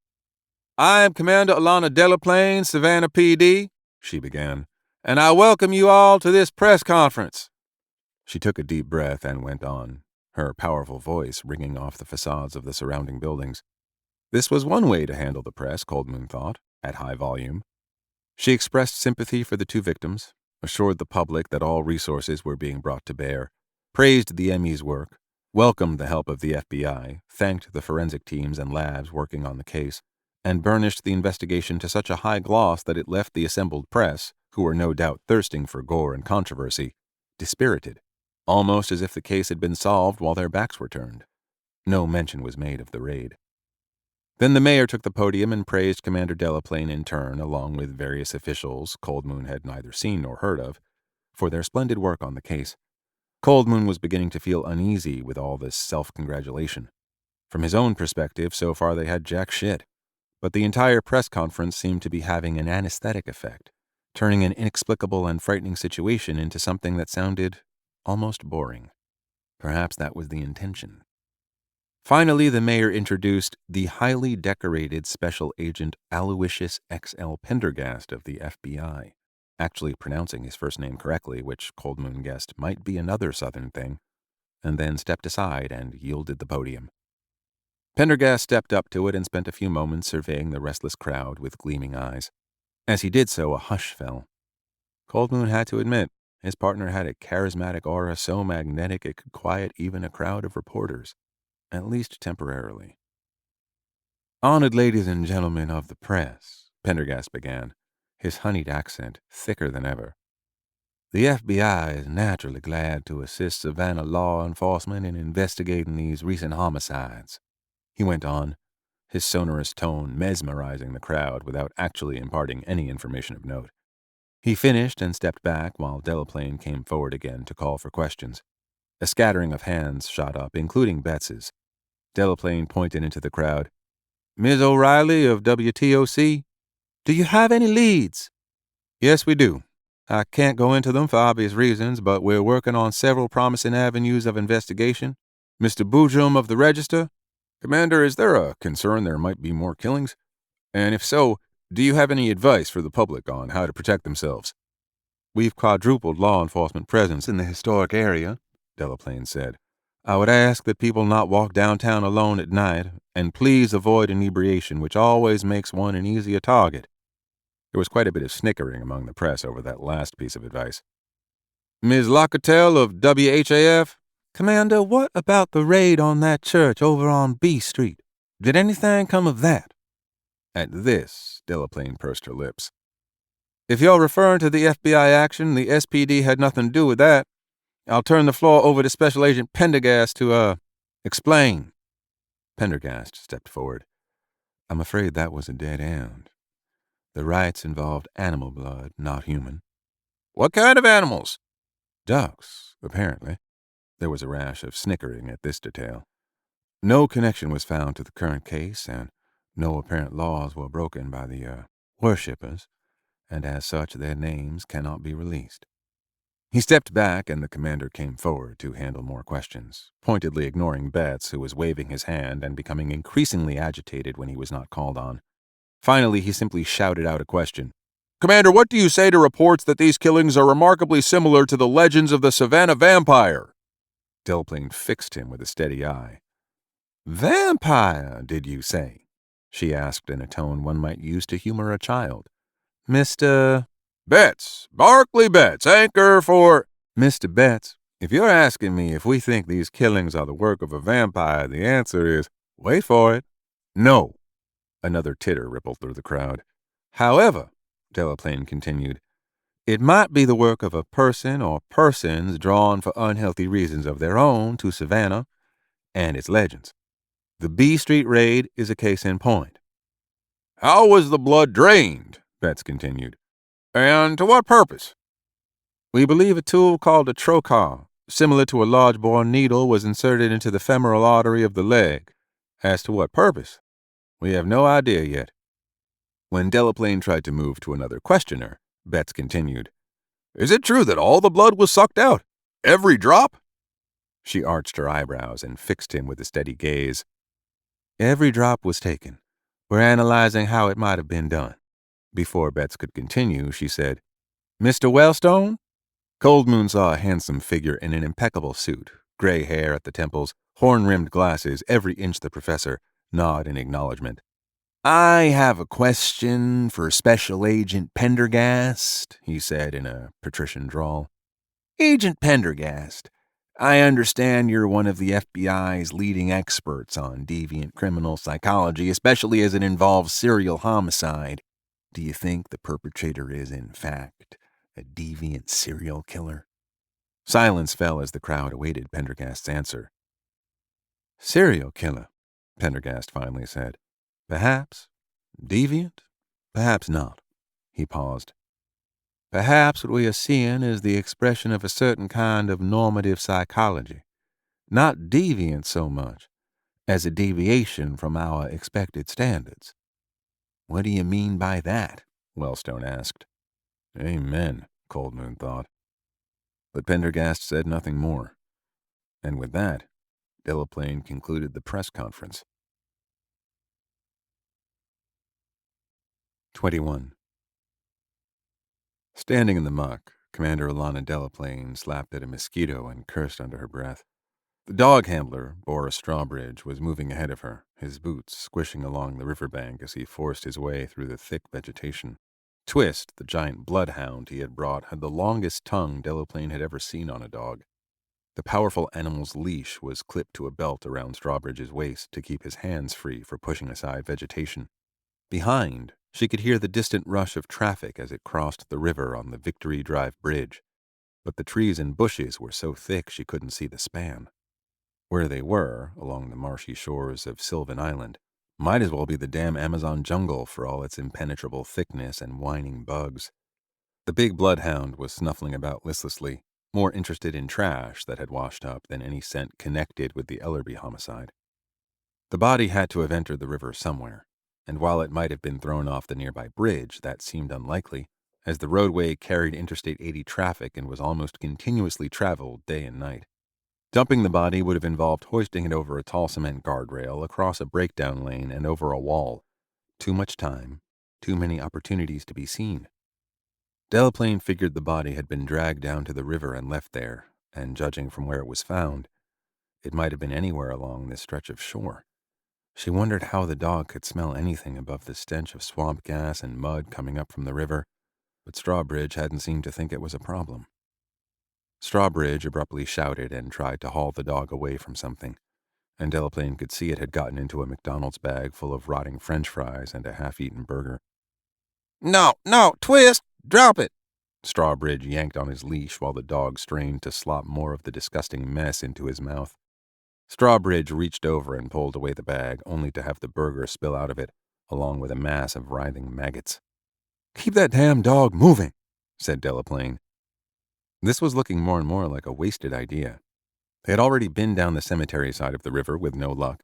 I am Commander Alana Delaplane, Savannah PD, she began, and I welcome you all to this press conference. She took a deep breath and went on, her powerful voice ringing off the facades of the surrounding buildings. This was one way to handle the press, Cold Moon thought, at high volume. She expressed sympathy for the two victims, assured the public that all resources were being brought to bear, praised the ME's work, welcomed the help of the FBI, thanked the forensic teams and labs working on the case, and burnished the investigation to such a high gloss that it left the assembled press, who were no doubt thirsting for gore and controversy, dispirited, almost as if the case had been solved while their backs were turned. No mention was made of the raid. Then the mayor took the podium and praised Commander Delaplane in turn, along with various officials Cold Moon had neither seen nor heard of, for their splendid work on the case. Cold Moon was beginning to feel uneasy with all this self-congratulation. From his own perspective, so far they had jack shit. But the entire press conference seemed to be having an anesthetic effect, turning an inexplicable and frightening situation into something that sounded almost boring. Perhaps that was the intention. Finally, the mayor introduced the highly decorated Special Agent Aloysius X.L. Pendergast of the FBI, actually pronouncing his first name correctly, which Cold Moon guessed might be another Southern thing, and then stepped aside and yielded the podium. Pendergast stepped up to it and spent a few moments surveying the restless crowd with gleaming eyes. As he did so, a hush fell. Cold Moon had to admit, his partner had a charismatic aura so magnetic it could quiet even a crowd of reporters, at least temporarily. Honored ladies and gentlemen of the press, Pendergast began, his honeyed accent thicker than ever. The FBI is naturally glad to assist Savannah law enforcement in investigating these recent homicides, he went on, his sonorous tone mesmerizing the crowd without actually imparting any information of note. He finished and stepped back while Delaplane came forward again to call for questions. A scattering of hands shot up, including Betts's. Delaplane pointed into the crowd. Ms. O'Reilly of WTOC? Do you have any leads? Yes, we do. I can't go into them for obvious reasons, but we're working on several promising avenues of investigation. Mr. Boojum of the Register? Commander, is there a concern there might be more killings? And if so, do you have any advice for the public on how to protect themselves? We've quadrupled law enforcement presence in the historic area, Delaplane said. I would ask that people not walk downtown alone at night, and please avoid inebriation, which always makes one an easier target. There was quite a bit of snickering among the press over that last piece of advice. Ms. Lockertell of WHAF? Commander, what about the raid on that church over on B Street? Did anything come of that? At this, Delaplane pursed her lips. If you're referring to the FBI action, the SPD had nothing to do with that. I'll turn the floor over to Special Agent Pendergast to, explain. Pendergast stepped forward. I'm afraid that was a dead end. The rites involved animal blood, not human. What kind of animals? Ducks, apparently. There was a rash of snickering at this detail. No connection was found to the current case, and no apparent laws were broken by the, worshippers, and as such their names cannot be released. He stepped back, and the commander came forward to handle more questions, pointedly ignoring Betts, who was waving his hand and becoming increasingly agitated when he was not called on. Finally, he simply shouted out a question. Commander, what do you say to reports that these killings are remarkably similar to the legends of the Savannah vampire? Delaplane fixed him with a steady eye. Vampire, did you say? She asked in a tone one might use to humor a child. Mr. Betts, Barclay Betts, anchor for... Mr. Betts, if you're asking me if we think these killings are the work of a vampire, the answer is, wait for it, no. Another titter rippled through the crowd. However, Delaplane continued, it might be the work of a person or persons drawn for unhealthy reasons of their own to Savannah and its legends. The B Street raid is a case in point. How was the blood drained? Betts continued. And to what purpose? We believe a tool called a trocar, similar to a large bore needle, was inserted into the femoral artery of the leg. As to what purpose? We have no idea yet. When Delaplane tried to move to another questioner, Betts continued. Is it true that all the blood was sucked out? Every drop? She arched her eyebrows and fixed him with a steady gaze. Every drop was taken. We're analyzing how it might have been done. Before Betts could continue, she said, Mr. Wellstone? Coldmoon saw a handsome figure in an impeccable suit, gray hair at the temples, horn-rimmed glasses, every inch the professor, nod in acknowledgement. I have a question for Special Agent Pendergast, he said in a patrician drawl. Agent Pendergast, I understand you're one of the FBI's leading experts on deviant criminal psychology, especially as it involves serial homicide. Do you think the perpetrator is, in fact, a deviant serial killer? Silence fell as the crowd awaited Pendergast's answer. Serial killer, Pendergast finally said. Perhaps. Deviant? Perhaps not. He paused. Perhaps what we are seeing is the expression of a certain kind of normative psychology. Not deviant so much as a deviation from our expected standards. What do you mean by that? Wellstone asked. Amen, Coldmoon thought. But Pendergast said nothing more. And with that, Delaplane concluded the press conference. 21. Standing in the muck, Commander Alana Delaplane slapped at a mosquito and cursed under her breath. The dog handler, Boris Strawbridge, was moving ahead of her, his boots squishing along the riverbank as he forced his way through the thick vegetation. Twist, the giant bloodhound he had brought, had the longest tongue Delaplane had ever seen on a dog. The powerful animal's leash was clipped to a belt around Strawbridge's waist to keep his hands free for pushing aside vegetation. Behind, She could hear the distant rush of traffic as it crossed the river on the Victory Drive Bridge, but the trees and bushes were so thick she couldn't see the span. Where they were, along the marshy shores of Sylvan Island, might as well be the damn Amazon jungle for all its impenetrable thickness and whining bugs. The big bloodhound was snuffling about listlessly, more interested in trash that had washed up than any scent connected with the Ellerby homicide. The body had to have entered the river somewhere, and while it might have been thrown off the nearby bridge, that seemed unlikely, as the roadway carried Interstate 80 traffic and was almost continuously traveled day and night. Dumping the body would have involved hoisting it over a tall cement guardrail, across a breakdown lane, and over a wall. Too much time, too many opportunities to be seen. Delaplane figured the body had been dragged down to the river and left there, and judging from where it was found, it might have been anywhere along this stretch of shore. She wondered how the dog could smell anything above the stench of swamp gas and mud coming up from the river, but Strawbridge hadn't seemed to think it was a problem. Strawbridge abruptly shouted and tried to haul the dog away from something, and Delaplane could see it had gotten into a McDonald's bag full of rotting French fries and a half-eaten burger. No, Twist! Drop it! Strawbridge yanked on his leash while the dog strained to slop more of the disgusting mess into his mouth. Strawbridge reached over and pulled away the bag, only to have the burger spill out of it, along with a mass of writhing maggots. "Keep that damn dog moving," said Delaplane. This was looking more and more like a wasted idea. They had already been down the cemetery side of the river with no luck,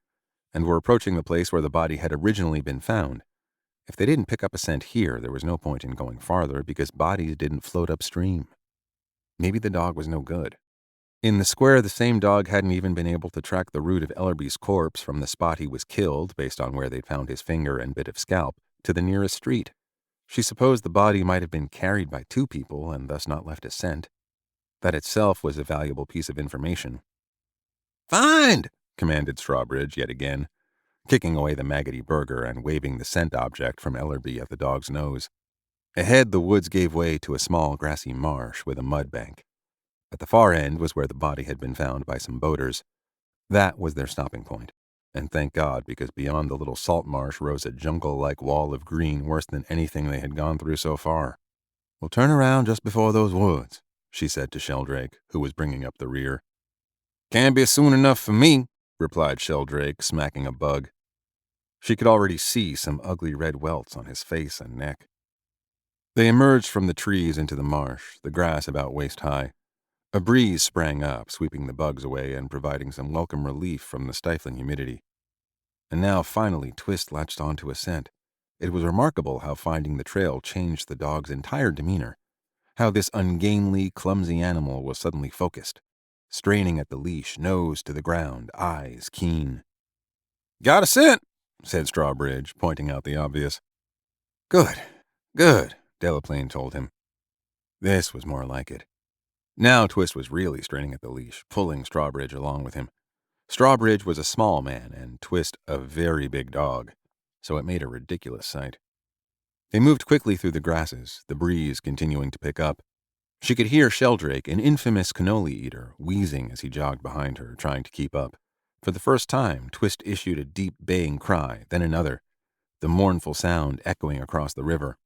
and were approaching the place where the body had originally been found. If they didn't pick up a scent here, there was no point in going farther because bodies didn't float upstream. Maybe the dog was no good. In the square, the same dog hadn't even been able to track the route of Ellerby's corpse from the spot he was killed, based on where they'd found his finger and bit of scalp, to the nearest street. She supposed the body might have been carried by two people and thus not left a scent. That itself was a valuable piece of information. "Find!" commanded Strawbridge yet again, kicking away the maggoty burger and waving the scent object from Ellerby at the dog's nose. Ahead, the woods gave way to a small grassy marsh with a mud bank. At the far end was where the body had been found by some boaters. That was their stopping point, and thank God, because beyond the little salt marsh rose a jungle-like wall of green worse than anything they had gone through so far. "We'll turn around just before those woods," she said to Sheldrake, who was bringing up the rear. "Can't be soon enough for me," replied Sheldrake, smacking a bug. She could already see some ugly red welts on his face and neck. They emerged from the trees into the marsh, the grass about waist-high. A breeze sprang up, sweeping the bugs away and providing some welcome relief from the stifling humidity. And now, finally, Twist latched onto a scent. It was remarkable how finding the trail changed the dog's entire demeanor, how this ungainly, clumsy animal was suddenly focused, straining at the leash, nose to the ground, eyes keen. "Got a scent," said Strawbridge, pointing out the obvious. Good, Delaplane told him. This was more like it. Now Twist was really straining at the leash, pulling Strawbridge along with him. Strawbridge was a small man, and Twist a very big dog, so it made a ridiculous sight. They moved quickly through the grasses, the breeze continuing to pick up. She could hear Sheldrake, an infamous cannoli eater, wheezing as he jogged behind her, trying to keep up. For the first time, Twist issued a deep baying cry, then another, the mournful sound echoing across the river.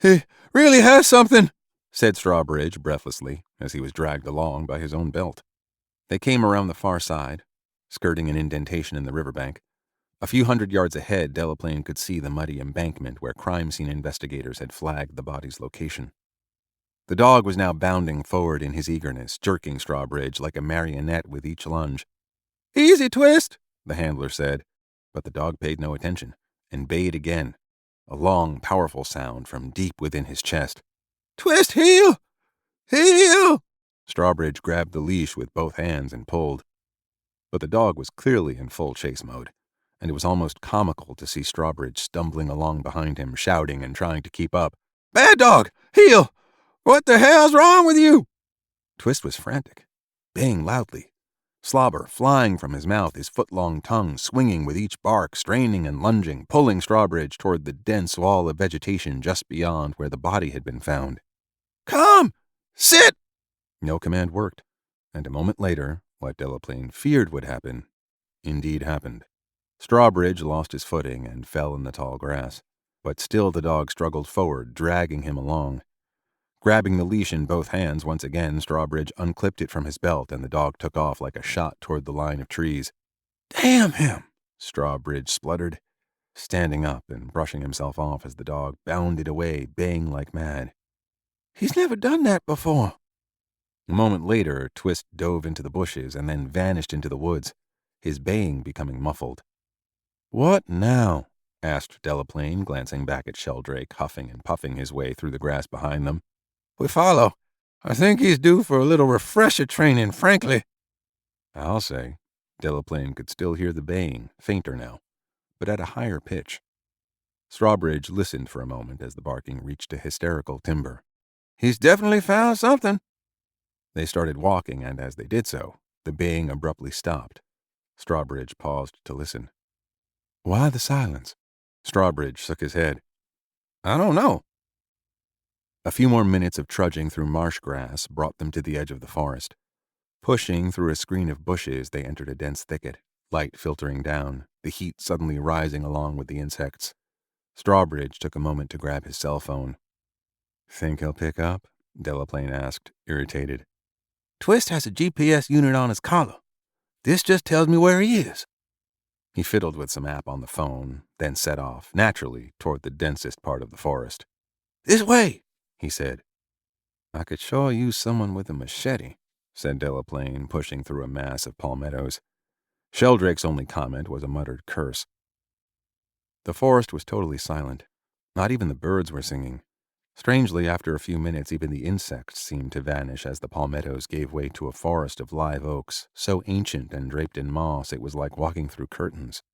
"He really has something," said Strawbridge breathlessly, as he was dragged along by his own belt. They came around the far side, skirting an indentation in the riverbank. A few hundred yards ahead, Delaplane could see the muddy embankment where crime scene investigators had flagged the body's location. The dog was now bounding forward in his eagerness, jerking Strawbridge like a marionette with each lunge. "Easy, Twist," the handler said, but the dog paid no attention, and bayed again, a long, powerful sound from deep within his chest. "Twist, heel! Heel!" Strawbridge grabbed the leash with both hands and pulled. But the dog was clearly in full chase mode, and it was almost comical to see Strawbridge stumbling along behind him, shouting and trying to keep up. "Bad dog! Heel! What the hell's wrong with you?" Twist was frantic, baying loudly, slobber flying from his mouth, his foot-long tongue swinging with each bark, straining and lunging, pulling Strawbridge toward the dense wall of vegetation just beyond where the body had been found. "Come! Sit!" No command worked, and a moment later, what Delaplane feared would happen, indeed happened. Strawbridge lost his footing and fell in the tall grass, but still the dog struggled forward, dragging him along. Grabbing the leash in both hands once again, Strawbridge unclipped it from his belt, and the dog took off like a shot toward the line of trees. "Damn him!" Strawbridge spluttered, standing up and brushing himself off as the dog bounded away, baying like mad. "He's never done that before." A moment later, Twist dove into the bushes and then vanished into the woods, his baying becoming muffled. "What now?" asked Delaplane, glancing back at Sheldrake, huffing and puffing his way through the grass behind them. "We follow. I think he's due for a little refresher training, frankly." "I'll say." Delaplane could still hear the baying, fainter now, but at a higher pitch. Strawbridge listened for a moment as the barking reached a hysterical timbre. "He's definitely found something." They started walking, and as they did so, the baying abruptly stopped. Strawbridge paused to listen. "Why the silence?" Strawbridge shook his head. "I don't know." A few more minutes of trudging through marsh grass brought them to the edge of the forest. Pushing through a screen of bushes, they entered a dense thicket, light filtering down, the heat suddenly rising along with the insects. Strawbridge took a moment to grab his cell phone. "Think he'll pick up?" Delaplane asked, irritated. "Twist has a GPS unit on his collar. This just tells me where he is." He fiddled with some app on the phone, then set off, naturally, toward the densest part of the forest. "This way," he said. "I could sure use someone with a machete," said Delaplane, pushing through a mass of palmettos. Sheldrake's only comment was a muttered curse. The forest was totally silent. Not even the birds were singing. Strangely, after a few minutes, even the insects seemed to vanish as the palmettos gave way to a forest of live oaks, so ancient and draped in moss it was like walking through curtains.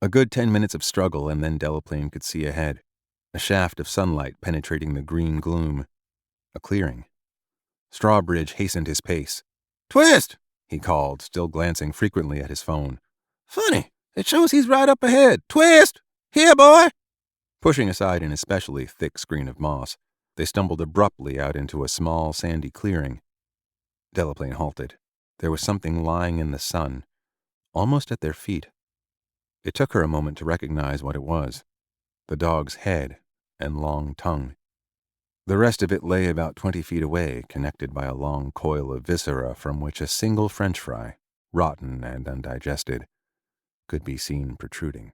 A good 10 minutes of struggle, and then Delaplane could see ahead, a shaft of sunlight penetrating the green gloom. A clearing. Strawbridge hastened his pace. "Twist!" he called, still glancing frequently at his phone. "Funny, it shows he's right up ahead. Twist! Here, boy!" Pushing aside an especially thick screen of moss, they stumbled abruptly out into a small, sandy clearing. Delaplane halted. There was something lying in the sun, almost at their feet. It took her a moment to recognize what it was: the dog's head and long tongue. The rest of it lay about 20 feet away, connected by a long coil of viscera from which a single French fry, rotten and undigested, could be seen protruding.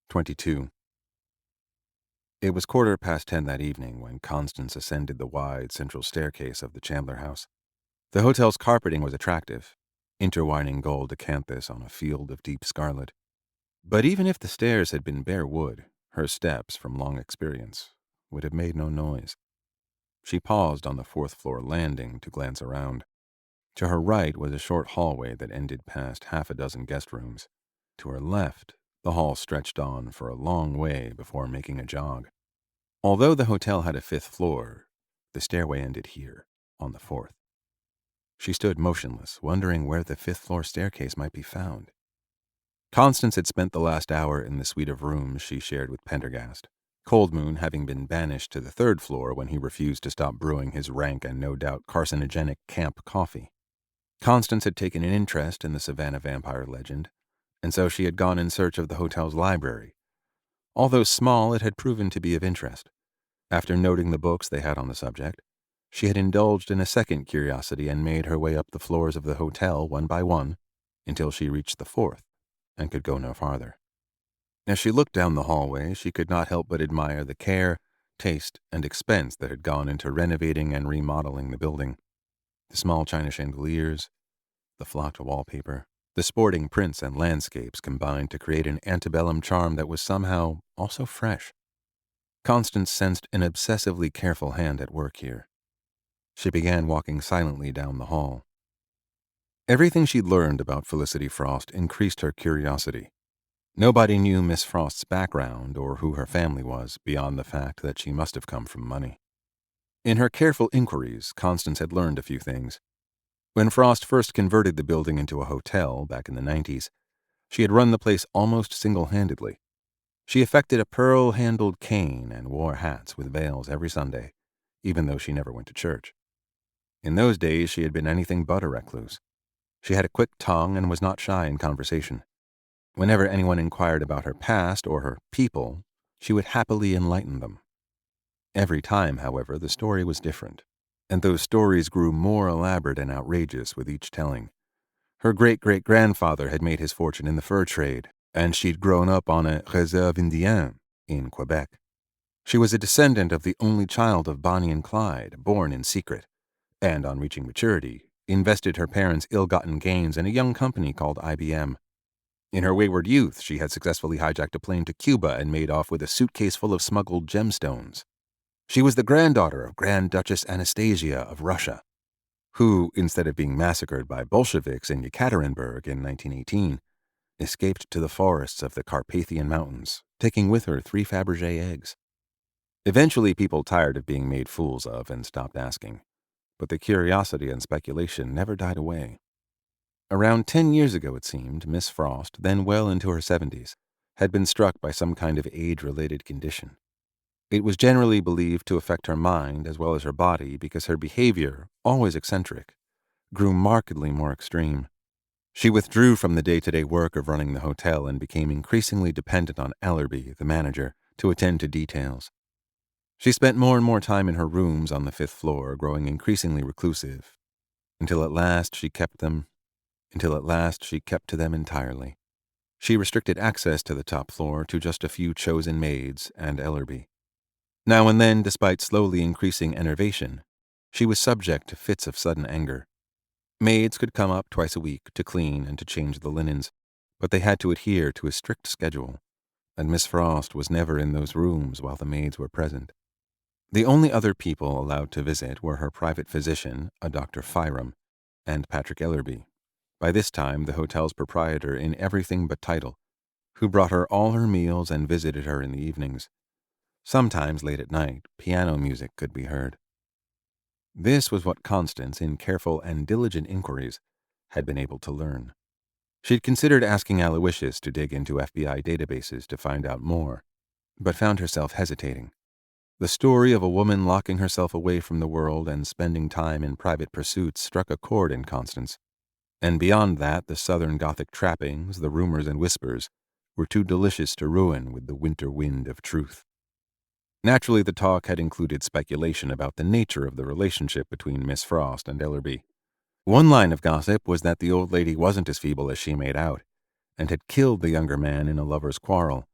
22. It was 10:15 that evening when Constance ascended the wide central staircase of the Chandler house. The hotel's carpeting was attractive, intertwining gold acanthus on a field of deep scarlet. But even if the stairs had been bare wood, her steps, from long experience, would have made no noise. She paused on the fourth-floor landing to glance around. To her right was a short hallway that ended past half a dozen guest rooms. To her left, the hall stretched on for a long way before making a jog. Although the hotel had a fifth floor, the stairway ended here, on the fourth. She stood motionless, wondering where the fifth-floor staircase might be found. Constance had spent the last hour in the suite of rooms she shared with Pendergast, Coldmoon having been banished to the third floor when he refused to stop brewing his rank and no doubt carcinogenic camp coffee. Constance had taken an interest in the Savannah vampire legend, and so she had gone in search of the hotel's library. Although small, it had proven to be of interest. After noting the books they had on the subject, she had indulged in a second curiosity and made her way up the floors of the hotel one by one until she reached the fourth and could go no farther. As she looked down the hallway, she could not help but admire the care, taste, and expense that had gone into renovating and remodeling the building. The small china chandeliers, the flocked wallpaper, the sporting prints and landscapes combined to create an antebellum charm that was somehow also fresh. Constance sensed an obsessively careful hand at work here. She began walking silently down the hall. Everything she'd learned about Felicity Frost increased her curiosity. Nobody knew Miss Frost's background or who her family was, beyond the fact that she must have come from money. In her careful inquiries, Constance had learned a few things. When Frost first converted the building into a hotel back in the 90s, she had run the place almost single-handedly. She affected a pearl-handled cane and wore hats with veils every Sunday, even though she never went to church. In those days, she had been anything but a recluse. She had a quick tongue and was not shy in conversation. Whenever anyone inquired about her past or her people, she would happily enlighten them. Every time, however, the story was different, and those stories grew more elaborate and outrageous with each telling. Her great-great-grandfather had made his fortune in the fur trade, and she'd grown up on a réserve indien in Quebec. She was a descendant of the only child of Bonnie and Clyde, born in secret, and on reaching maturity, invested her parents' ill-gotten gains in a young company called IBM. In her wayward youth, she had successfully hijacked a plane to Cuba and made off with a suitcase full of smuggled gemstones. She was the granddaughter of Grand Duchess Anastasia of Russia, who, instead of being massacred by Bolsheviks in Yekaterinburg in 1918, escaped to the forests of the Carpathian Mountains, taking with her 3 Fabergé eggs. Eventually, people tired of being made fools of and stopped asking, but the curiosity and speculation never died away. Around 10 years ago, it seemed, Miss Frost, then well into her 70s, had been struck by some kind of age-related condition. It was generally believed to affect her mind as well as her body because her behavior, always eccentric, grew markedly more extreme. She withdrew from the day-to-day work of running the hotel and became increasingly dependent on Ellerby, the manager, to attend to details. She spent more and more time in her rooms on the 5th floor, growing increasingly reclusive, until at last she kept to them entirely. She restricted access to the top floor to just a few chosen maids and Ellerby. Now and then, despite slowly increasing enervation, she was subject to fits of sudden anger. Maids could come up twice a week to clean and to change the linens, but they had to adhere to a strict schedule, and Miss Frost was never in those rooms while the maids were present. The only other people allowed to visit were her private physician, a Dr. Fyram, and Patrick Ellerby, by this time the hotel's proprietor in everything but title, who brought her all her meals and visited her in the evenings. Sometimes late at night, piano music could be heard. This was what Constance, in careful and diligent inquiries, had been able to learn. She'd considered asking Aloysius to dig into FBI databases to find out more, but found herself hesitating. The story of a woman locking herself away from the world and spending time in private pursuits struck a chord in Constance, and beyond that the Southern Gothic trappings, the rumors and whispers, were too delicious to ruin with the winter wind of truth. Naturally, the talk had included speculation about the nature of the relationship between Miss Frost and Ellerby. One line of gossip was that the old lady wasn't as feeble as she made out, and had killed the younger man in a lover's quarrel.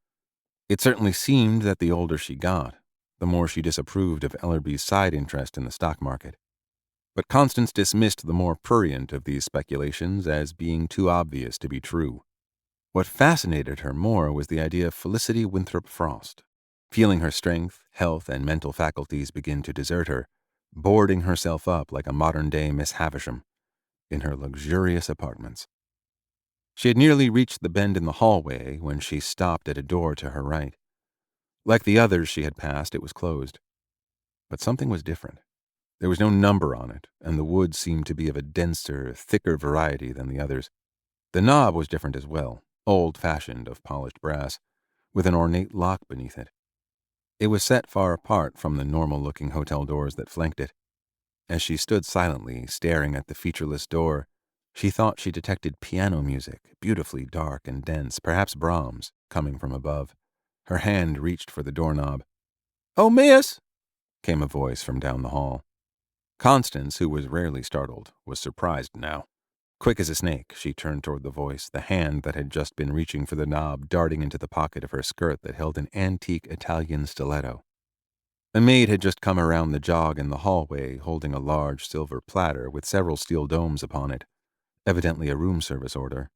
It certainly seemed that the older she got, the more she disapproved of Ellerby's side interest in the stock market. But Constance dismissed the more prurient of these speculations as being too obvious to be true. What fascinated her more was the idea of Felicity Winthrop Frost, feeling her strength, health, and mental faculties begin to desert her, boarding herself up like a modern-day Miss Havisham in her luxurious apartments. She had nearly reached the bend in the hallway when she stopped at a door to her right. Like the others she had passed, it was closed. But something was different. There was no number on it, and the wood seemed to be of a denser, thicker variety than the others. The knob was different as well, old-fashioned, of polished brass, with an ornate lock beneath it. It was set far apart from the normal-looking hotel doors that flanked it. As she stood silently, staring at the featureless door, she thought she detected piano music, beautifully dark and dense, perhaps Brahms, coming from above. Her hand reached for the doorknob. "Oh, miss!" came a voice from down the hall. Constance, who was rarely startled, was surprised now. Quick as a snake, she turned toward the voice, the hand that had just been reaching for the knob darting into the pocket of her skirt that held an antique Italian stiletto. A maid had just come around the jog in the hallway, holding a large silver platter with several steel domes upon it, evidently a room service order.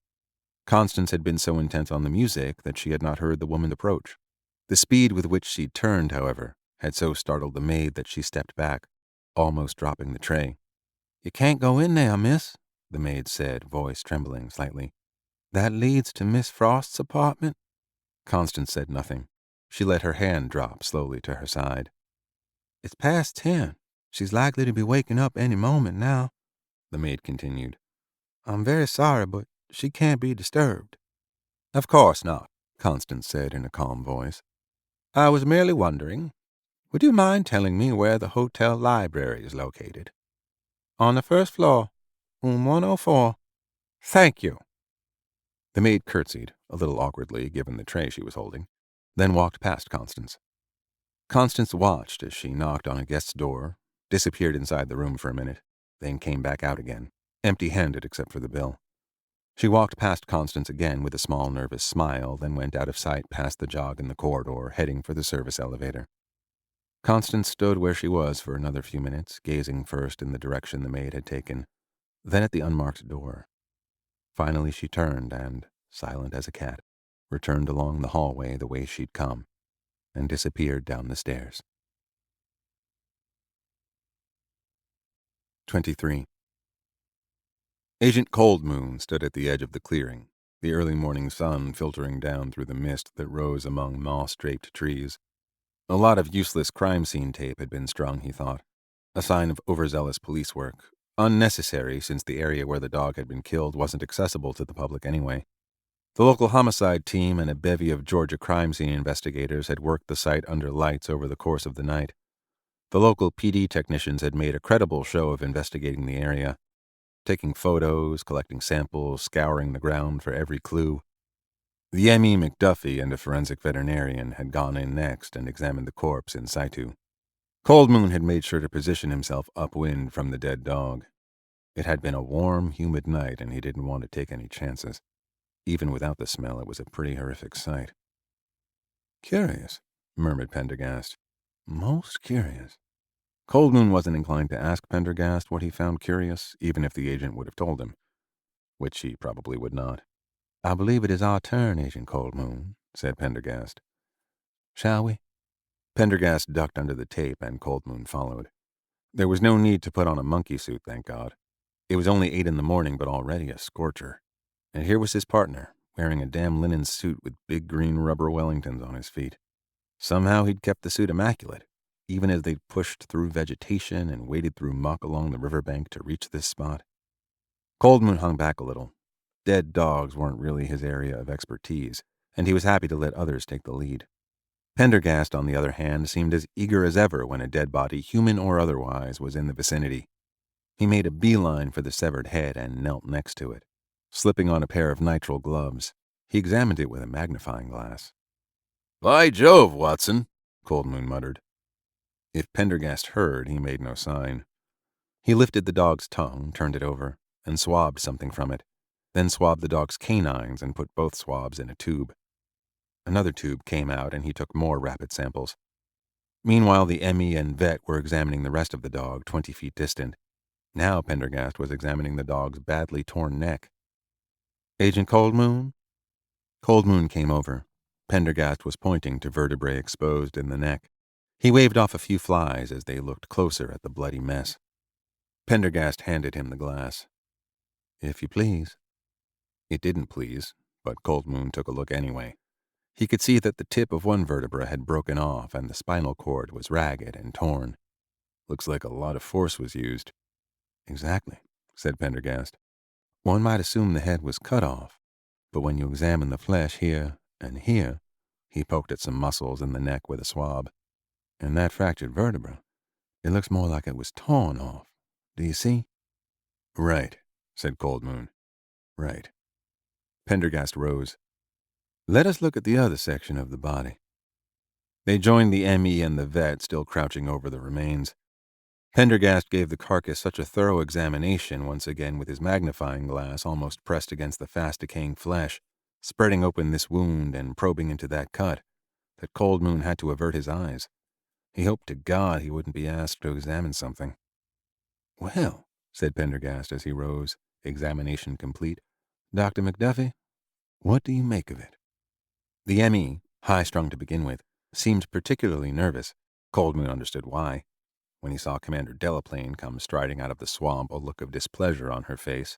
Constance had been so intent on the music that she had not heard the woman approach. The speed with which she turned, however, had so startled the maid that she stepped back, almost dropping the tray. "You can't go in there, miss," the maid said, voice trembling slightly. "That leads to Miss Frost's apartment." Constance said nothing. She let her hand drop slowly to her side. "It's past 10. She's likely to be waking up any moment now," the maid continued. "I'm very sorry, but she can't be disturbed." "Of course not," Constance said in a calm voice. "I was merely wondering, would you mind telling me where the hotel library is located?" "On the first floor, room 104. "Thank you." The maid curtsied, a little awkwardly given the tray she was holding, then walked past Constance. Constance watched as she knocked on a guest's door, disappeared inside the room for a minute, then came back out again, empty-handed except for the bill. She walked past Constance again with a small nervous smile, then went out of sight past the jog in the corridor, heading for the service elevator. Constance stood where she was for another few minutes, gazing first in the direction the maid had taken, then at the unmarked door. Finally she turned and, silent as a cat, returned along the hallway the way she'd come, and disappeared down the stairs. 23. Agent Coldmoon stood at the edge of the clearing, the early morning sun filtering down through the mist that rose among moss-draped trees. A lot of useless crime scene tape had been strung, he thought, a sign of overzealous police work, unnecessary since the area where the dog had been killed wasn't accessible to the public anyway. The local homicide team and a bevy of Georgia crime scene investigators had worked the site under lights over the course of the night. The local PD technicians had made a credible show of investigating the area, taking photos, collecting samples, scouring the ground for every clue. The M.E. McDuffie and a forensic veterinarian had gone in next and examined the corpse in situ. Coldmoon had made sure to position himself upwind from the dead dog. It had been a warm, humid night, and he didn't want to take any chances. Even without the smell, it was a pretty horrific sight. "Curious," murmured Pendergast. "Most curious." Coldmoon wasn't inclined to ask Pendergast what he found curious, even if the agent would have told him, which he probably would not. "I believe it is our turn, Agent Coldmoon," said Pendergast. "Shall we?" Pendergast ducked under the tape, and Coldmoon followed. There was no need to put on a monkey suit, thank God. It was only 8 in the morning, but already a scorcher. And here was his partner, wearing a damn linen suit with big green rubber Wellingtons on his feet. Somehow he'd kept the suit immaculate, even as they'd pushed through vegetation and waded through muck along the riverbank to reach this spot. Coldmoon hung back a little. Dead dogs weren't really his area of expertise, and he was happy to let others take the lead. Pendergast, on the other hand, seemed as eager as ever when a dead body, human or otherwise, was in the vicinity. He made a beeline for the severed head and knelt next to it. Slipping on a pair of nitrile gloves, he examined it with a magnifying glass. "By Jove, Watson," Coldmoon muttered. If Pendergast heard, he made no sign. He lifted the dog's tongue, turned it over, and swabbed something from it, then swabbed the dog's canines and put both swabs in a tube. Another tube came out, and he took more rapid samples. Meanwhile, the M.E. and vet were examining the rest of the dog 20 feet distant. Now Pendergast was examining the dog's badly torn neck. "Agent Coldmoon?" Coldmoon came over. Pendergast was pointing to vertebrae exposed in the neck. He waved off a few flies as they looked closer at the bloody mess. Pendergast handed him the glass. "If you please." It didn't please, but Coldmoon took a look anyway. He could see that the tip of one vertebra had broken off and the spinal cord was ragged and torn. "Looks like a lot of force was used." "Exactly," said Pendergast. "One might assume the head was cut off, but when you examine the flesh here and here," he poked at some muscles in the neck with a swab, "and that fractured vertebra, it looks more like it was torn off. Do you see?" "Right," said Coldmoon. "Right." Pendergast rose. "Let us look at the other section of the body." They joined the M.E. and the vet, still crouching over the remains. Pendergast gave the carcass such a thorough examination, once again with his magnifying glass almost pressed against the fast-decaying flesh, spreading open this wound and probing into that cut, that Coldmoon had to avert his eyes. He hoped to God he wouldn't be asked to examine something. "Well," said Pendergast as he rose, examination complete, "Dr. McDuffie, what do you make of it?" The M.E., high-strung to begin with, seemed particularly nervous. Coldmoon understood why. When he saw Commander Delaplane come striding out of the swamp, a look of displeasure on her face.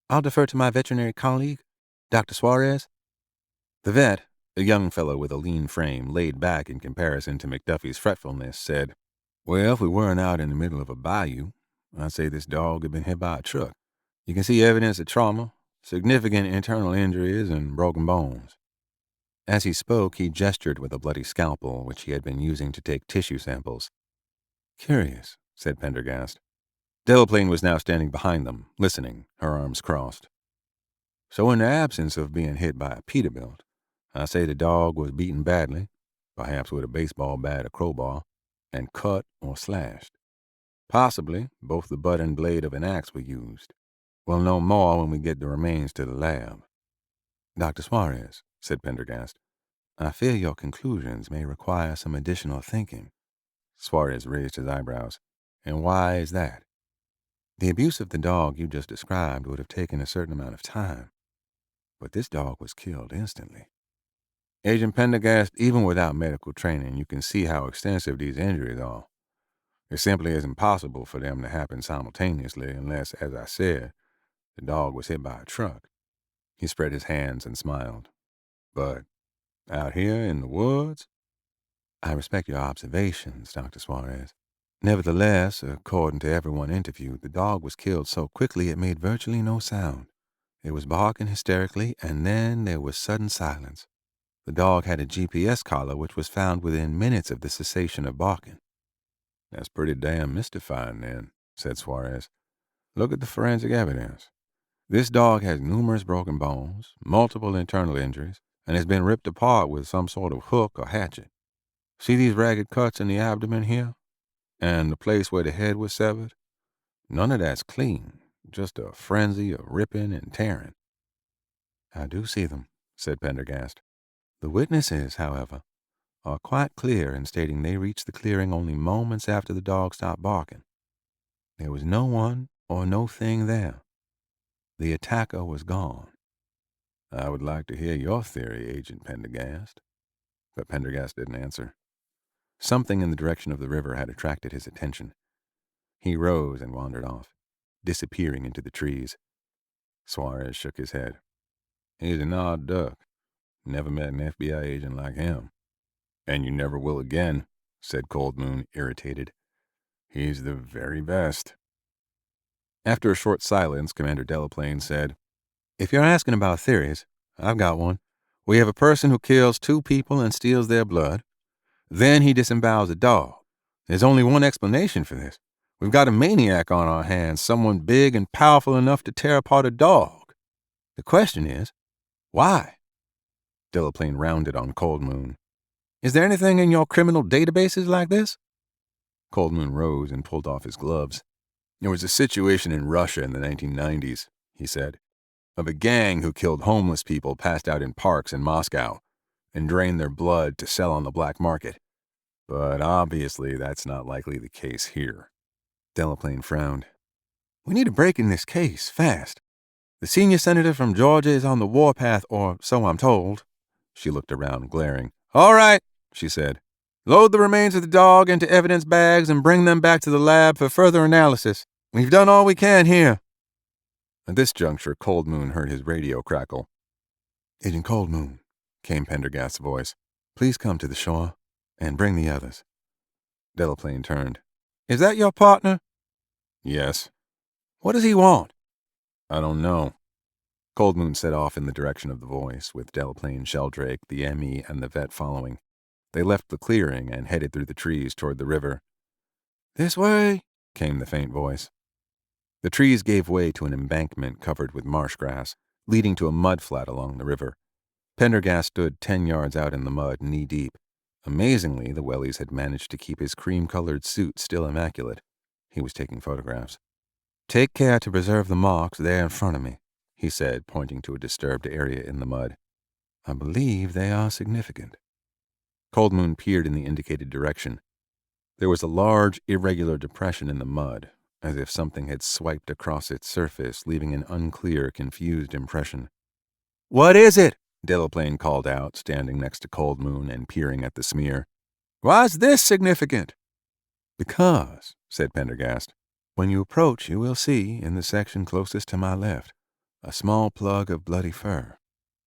"I'll defer to my veterinary colleague, Dr. Suarez." The vet, a young fellow with a lean frame, laid back in comparison to McDuffie's fretfulness, said, "Well, if we weren't out in the middle of a bayou, I'd say this dog had been hit by a truck. You can see evidence of trauma, significant internal injuries, and broken bones." As he spoke, he gestured with a bloody scalpel, which he had been using to take tissue samples. "Curious," said Pendergast. Delaplane was now standing behind them, listening, her arms crossed. So in the absence of being hit by a Peterbilt, I say the dog was beaten badly, perhaps with a baseball bat or crowbar, and cut or slashed. Possibly both the butt and blade of an axe were used. We'll know more when we get the remains to the lab. Dr. Suarez, said Pendergast, I fear your conclusions may require some additional thinking. Suarez raised his eyebrows. And why is that? The abuse of the dog you just described would have taken a certain amount of time, but this dog was killed instantly. Agent Pendergast, even without medical training, you can see how extensive these injuries are. It simply is impossible for them to happen simultaneously unless, as I said, the dog was hit by a truck. He spread his hands and smiled. But out here in the woods? I respect your observations, Dr. Suarez. Nevertheless, according to everyone interviewed, the dog was killed so quickly it made virtually no sound. It was barking hysterically, and then there was sudden silence. The dog had a GPS collar which was found within minutes of the cessation of barking. That's pretty damn mystifying, then, said Suarez. Look at the forensic evidence. This dog has numerous broken bones, multiple internal injuries, and has been ripped apart with some sort of hook or hatchet. See these ragged cuts in the abdomen here? And the place where the head was severed? None of that's clean, just a frenzy of ripping and tearing. I do see them, said Pendergast. The witnesses, however, are quite clear in stating they reached the clearing only moments after the dog stopped barking. There was no one or no thing there. The attacker was gone. I would like to hear your theory, Agent Pendergast. But Pendergast didn't answer. Something in the direction of the river had attracted his attention. He rose and wandered off, disappearing into the trees. Suarez shook his head. He's an odd duck. Never met an FBI agent like him. And you never will again, said Cold Moon, irritated. He's the very best. After a short silence, Commander Delaplane said, If you're asking about theories, I've got one. We have a person who kills 2 people and steals their blood. Then he disembowels a dog. There's only one explanation for this. We've got a maniac on our hands, someone big and powerful enough to tear apart a dog. The question is, why? Delaplane rounded on Cold Moon. Is there anything in your criminal databases like this? Cold Moon rose and pulled off his gloves. There was a situation in Russia in the 1990s, he said, of a gang who killed homeless people passed out in parks in Moscow and drained their blood to sell on the black market. But obviously that's not likely the case here. Delaplane frowned. We need a break in this case, fast. The senior senator from Georgia is on the warpath, or so I'm told. She looked around, glaring. All right, she said. Load the remains of the dog into evidence bags and bring them back to the lab for further analysis. We've done all we can here. At this juncture, Cold Moon heard his radio crackle. Agent Cold Moon, came Pendergast's voice. Please come to the shore and bring the others. Delaplane turned. Is that your partner? Yes. What does he want? I don't know. Cold Moon set off in the direction of the voice, with Delaplane, Sheldrake, the ME, and the vet following. They left the clearing and headed through the trees toward the river. This way, came the faint voice. The trees gave way to an embankment covered with marsh grass, leading to a mud flat along the river. Pendergast stood 10 yards out in the mud, knee-deep. Amazingly, the wellies had managed to keep his cream-colored suit still immaculate. He was taking photographs. Take care to preserve the marks there in front of me, he said, pointing to a disturbed area in the mud. I believe they are significant. Cold Moon peered in the indicated direction. There was a large, irregular depression in the mud, as if something had swiped across its surface, leaving an unclear, confused impression. What is it? Delaplane called out, standing next to Cold Moon and peering at the smear. Why's this significant? Because, said Pendergast, when you approach, you will see, in the section closest to my left, a small plug of bloody fur,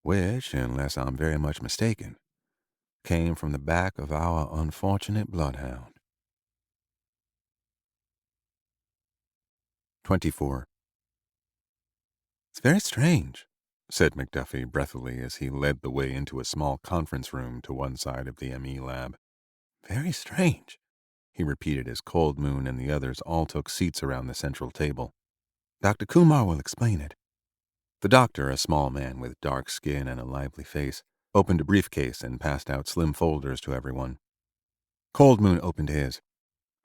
which, unless I'm very much mistaken, came from the back of our unfortunate bloodhound. 24. It's very strange, said McDuffie breathily as he led the way into a small conference room to one side of the ME lab. Very strange, he repeated as Cold Moon and the others all took seats around the central table. Dr. Kumar will explain it. The doctor, a small man with dark skin and a lively face, opened a briefcase and passed out slim folders to everyone. Cold Moon opened his.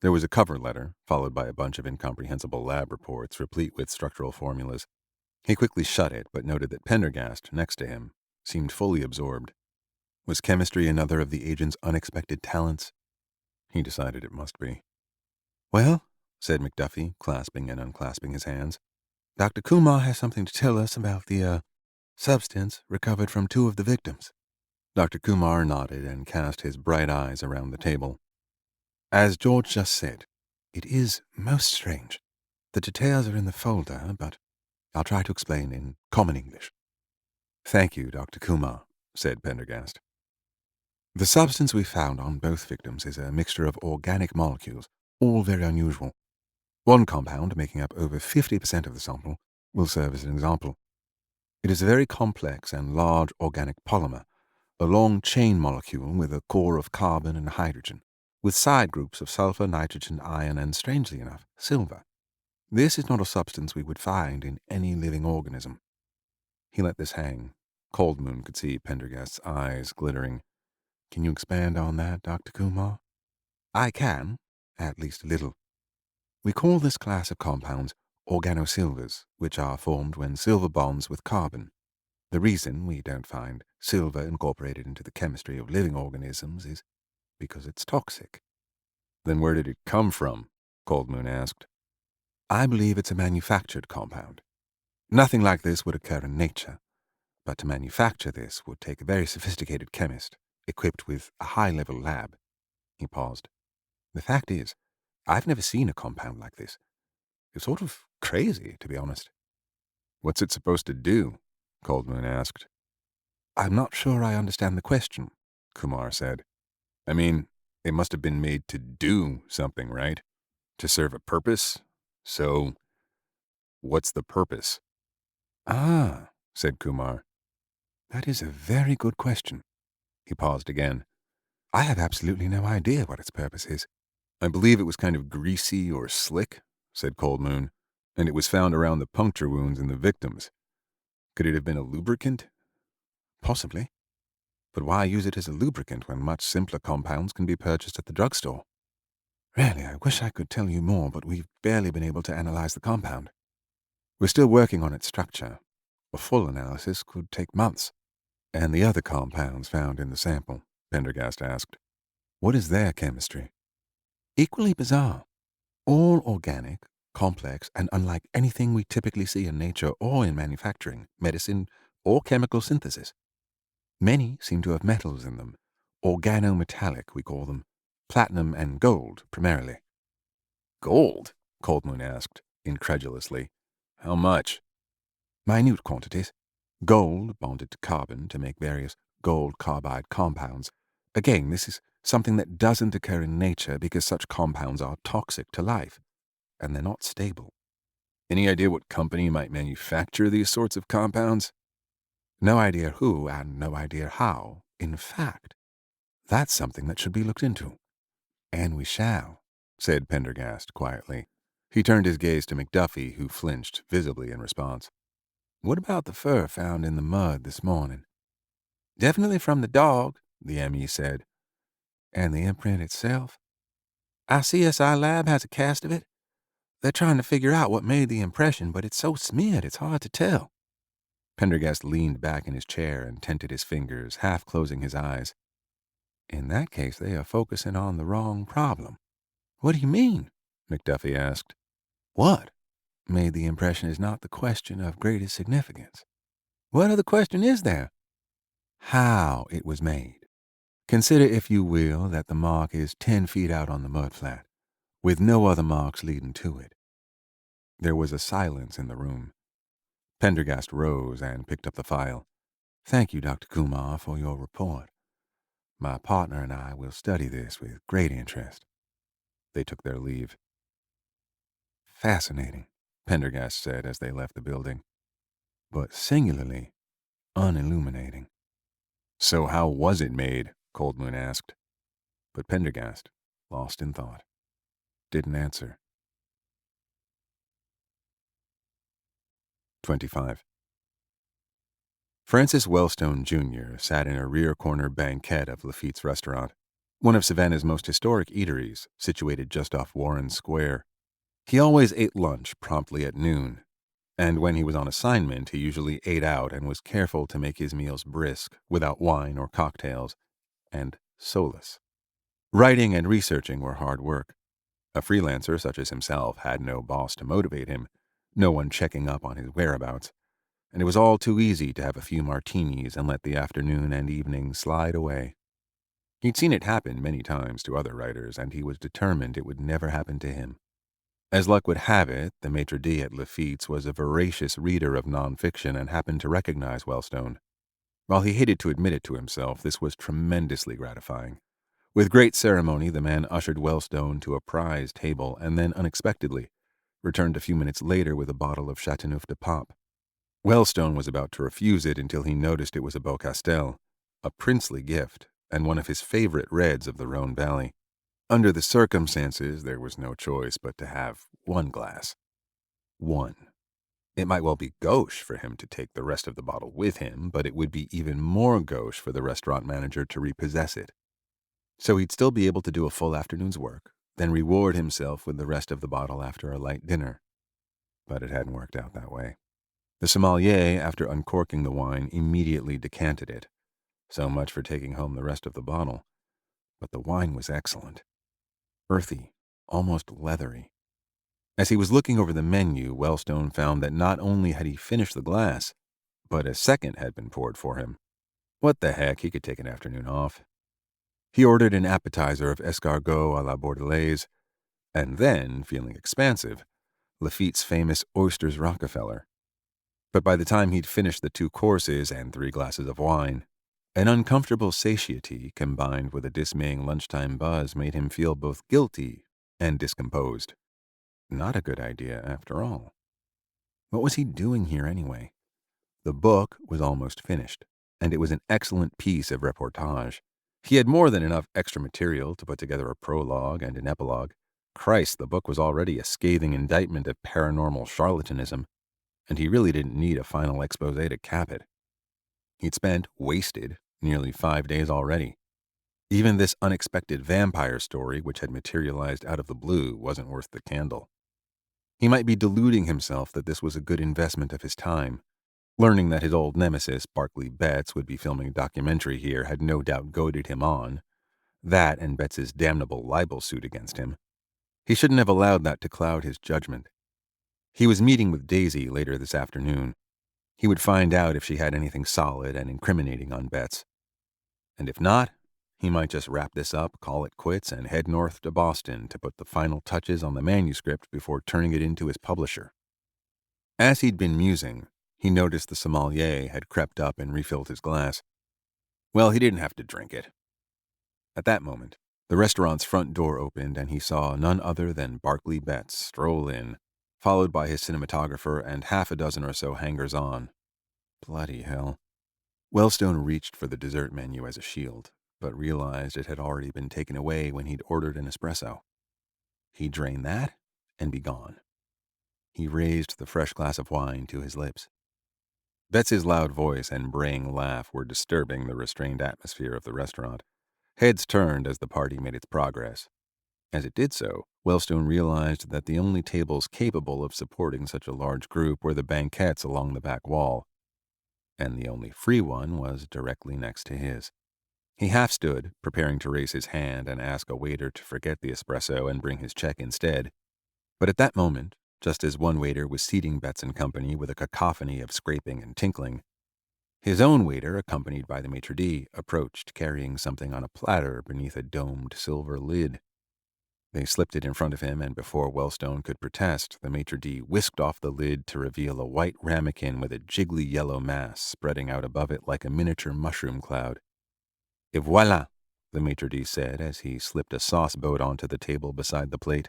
There was a cover letter, followed by a bunch of incomprehensible lab reports replete with structural formulas. He quickly shut it, but noted that Pendergast, next to him, seemed fully absorbed. Was chemistry another of the agent's unexpected talents? He decided it must be. "Well," said McDuffie, clasping and unclasping his hands, "Dr. Kumar has something to tell us about the, substance recovered from 2 of the victims." Dr. Kumar nodded and cast his bright eyes around the table. "As George just said, it is most strange. The details are in the folder, but I'll try to explain in common English." "Thank you, Dr. Kumar," said Pendergast. "The substance we found on both victims is a mixture of organic molecules, all very unusual. One compound, making up over 50% of the sample, will serve as an example. It is a very complex and large organic polymer, a long chain molecule with a core of carbon and hydrogen, with side groups of sulfur, nitrogen, iron, and, strangely enough, silver. This is not a substance we would find in any living organism." He let this hang. Cold Moon could see Pendergast's eyes glittering. "Can you expand on that, Dr. Kumar?" "I can, at least a little. We call this class of compounds organosilvers, which are formed when silver bonds with carbon. The reason we don't find silver incorporated into the chemistry of living organisms is because it's toxic." Then where did it come from? Cold Moon asked. "I believe it's a manufactured compound. Nothing like this would occur in nature, but to manufacture this would take a very sophisticated chemist, equipped with a high-level lab." He paused. "The fact is, I've never seen a compound like this. It's sort of crazy, to be honest." "What's it supposed to do?" Cold Moon asked. "I'm not sure I understand the question," Kumar said. "I mean, it must have been made to do something, right? To serve a purpose? So, what's the purpose?" "Ah," said Kumar. "That is a very good question." He paused again. "I have absolutely no idea what its purpose is." "I believe it was kind of greasy or slick," said Cold Moon, "and it was found around the puncture wounds in the victims. Could it have been a lubricant?" "Possibly. But why use it as a lubricant when much simpler compounds can be purchased at the drugstore? Really, I wish I could tell you more, but we've barely been able to analyze the compound. We're still working on its structure. A full analysis could take months." "And the other compounds found in the sample?" Pendergast asked. "What is their chemistry?" "Equally bizarre. All organic, complex, and unlike anything we typically see in nature or in manufacturing, medicine, or chemical synthesis. Many seem to have metals in them. Organometallic, we call them. Platinum and gold, primarily." "Gold?" Cold Moon asked, incredulously. "How much?" "Minute quantities. Gold bonded to carbon to make various gold carbide compounds. Again, this is something that doesn't occur in nature because such compounds are toxic to life, and they're not stable." "Any idea what company might manufacture these sorts of compounds?" "No idea who and no idea how. In fact, that's something that should be looked into. And we shall," said Pendergast quietly. He turned his gaze to McDuffie, who flinched visibly in response. "What about the fur found in the mud this morning?" "Definitely from the dog," the ME said. "And the imprint itself?" "Our CSI lab has a cast of it. They're trying to figure out what made the impression, but it's so smeared it's hard to tell." Pendergast leaned back in his chair and tented his fingers, half closing his eyes. "In that case, they are focusing on the wrong problem." "What do you mean?" McDuffie asked. "What made the impression is not the question of greatest significance. What other question is there?" "How it was made. Consider, if you will, that the mark is 10 feet out on the mudflat, with no other marks leading to it." There was a silence in the room. Pendergast rose and picked up the file. "Thank you, Dr. Kumar, for your report. My partner and I will study this with great interest." They took their leave. "Fascinating," Pendergast said as they left the building, "but singularly unilluminating." "So how was it made?" Cold Moon asked. But Pendergast, lost in thought, didn't answer. 25. Francis Wellstone, Jr. sat in a rear-corner banquette of Lafitte's restaurant, one of Savannah's most historic eateries, situated just off Warren Square. He always ate lunch promptly at noon, and when he was on assignment, he usually ate out and was careful to make his meals brisk, without wine or cocktails, and soulless. Writing and researching were hard work. A freelancer such as himself had no boss to motivate him, no one checking up on his whereabouts, and it was all too easy to have a few martinis and let the afternoon and evening slide away. He'd seen it happen many times to other writers, and he was determined it would never happen to him. As luck would have it, the maitre d' at Lafitte's was a voracious reader of nonfiction and happened to recognize Wellstone. While he hated to admit it to himself, this was tremendously gratifying. With great ceremony, the man ushered Wellstone to a prize table and then, unexpectedly, returned a few minutes later with a bottle of Chateauneuf de Pape. Wellstone was about to refuse it until he noticed it was a Beaucastel, a princely gift, and one of his favorite reds of the Rhone Valley. Under the circumstances, there was no choice but to have one glass. One. It might well be gauche for him to take the rest of the bottle with him, but it would be even more gauche for the restaurant manager to repossess it. So he'd still be able to do a full afternoon's work, then reward himself with the rest of the bottle after a light dinner. But it hadn't worked out that way. The sommelier, after uncorking the wine, immediately decanted it. So much for taking home the rest of the bottle. But the wine was excellent. Earthy, almost leathery. As he was looking over the menu, Wellstone found that not only had he finished the glass, but a second had been poured for him. What the heck, he could take an afternoon off. He ordered an appetizer of escargot à la bordelaise, and then, feeling expansive, Lafitte's famous oysters Rockefeller. But by the time he'd finished the 2 courses and 3 glasses of wine, an uncomfortable satiety combined with a dismaying lunchtime buzz made him feel both guilty and discomposed. Not a good idea, after all. What was he doing here anyway? The book was almost finished, and it was an excellent piece of reportage. He had more than enough extra material to put together a prologue and an epilogue. Christ, the book was already a scathing indictment of paranormal charlatanism, and he really didn't need a final exposé to cap it. He'd wasted, nearly 5 days already. Even this unexpected vampire story, which had materialized out of the blue, wasn't worth the candle. He might be deluding himself that this was a good investment of his time. Learning that his old nemesis, Barclay Betts, would be filming a documentary here had no doubt goaded him on. That and Betts's damnable libel suit against him. He shouldn't have allowed that to cloud his judgment. He was meeting with Daisy later this afternoon. He would find out if she had anything solid and incriminating on Betts. And if not, he might just wrap this up, call it quits, and head north to Boston to put the final touches on the manuscript before turning it into his publisher. As he'd been musing, he noticed the sommelier had crept up and refilled his glass. Well, he didn't have to drink it. At that moment, the restaurant's front door opened and he saw none other than Barclay Betts stroll in, followed by his cinematographer and half a dozen or so hangers-on. Bloody hell. Wellstone reached for the dessert menu as a shield, but realized it had already been taken away when he'd ordered an espresso. He'd drain that and be gone. He raised the fresh glass of wine to his lips. Betts's loud voice and braying laugh were disturbing the restrained atmosphere of the restaurant. Heads turned as the party made its progress. As it did so, Wellstone realized that the only tables capable of supporting such a large group were the banquettes along the back wall, and the only free one was directly next to his. He half stood, preparing to raise his hand and ask a waiter to forget the espresso and bring his check instead. But at that moment, just as one waiter was seating Betts and company with a cacophony of scraping and tinkling, his own waiter, accompanied by the maitre d', approached carrying something on a platter beneath a domed silver lid. They slipped it in front of him, and before Wellstone could protest, the maitre d' whisked off the lid to reveal a white ramekin with a jiggly yellow mass spreading out above it like a miniature mushroom cloud. "Et voilà," the maitre d' said as he slipped a sauce boat onto the table beside the plate.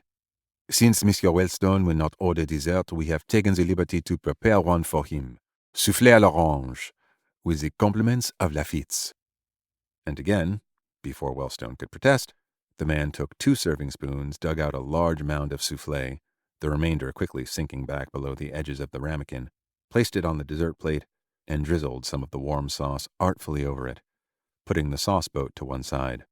"Since Monsieur Wellstone will not order dessert, we have taken the liberty to prepare one for him, soufflé à l'orange, with the compliments of Lafitte's." And again, before Wellstone could protest, the man took 2 serving spoons, dug out a large mound of soufflé, the remainder quickly sinking back below the edges of the ramekin, placed it on the dessert plate, and drizzled some of the warm sauce artfully over it, putting the sauce boat to one side.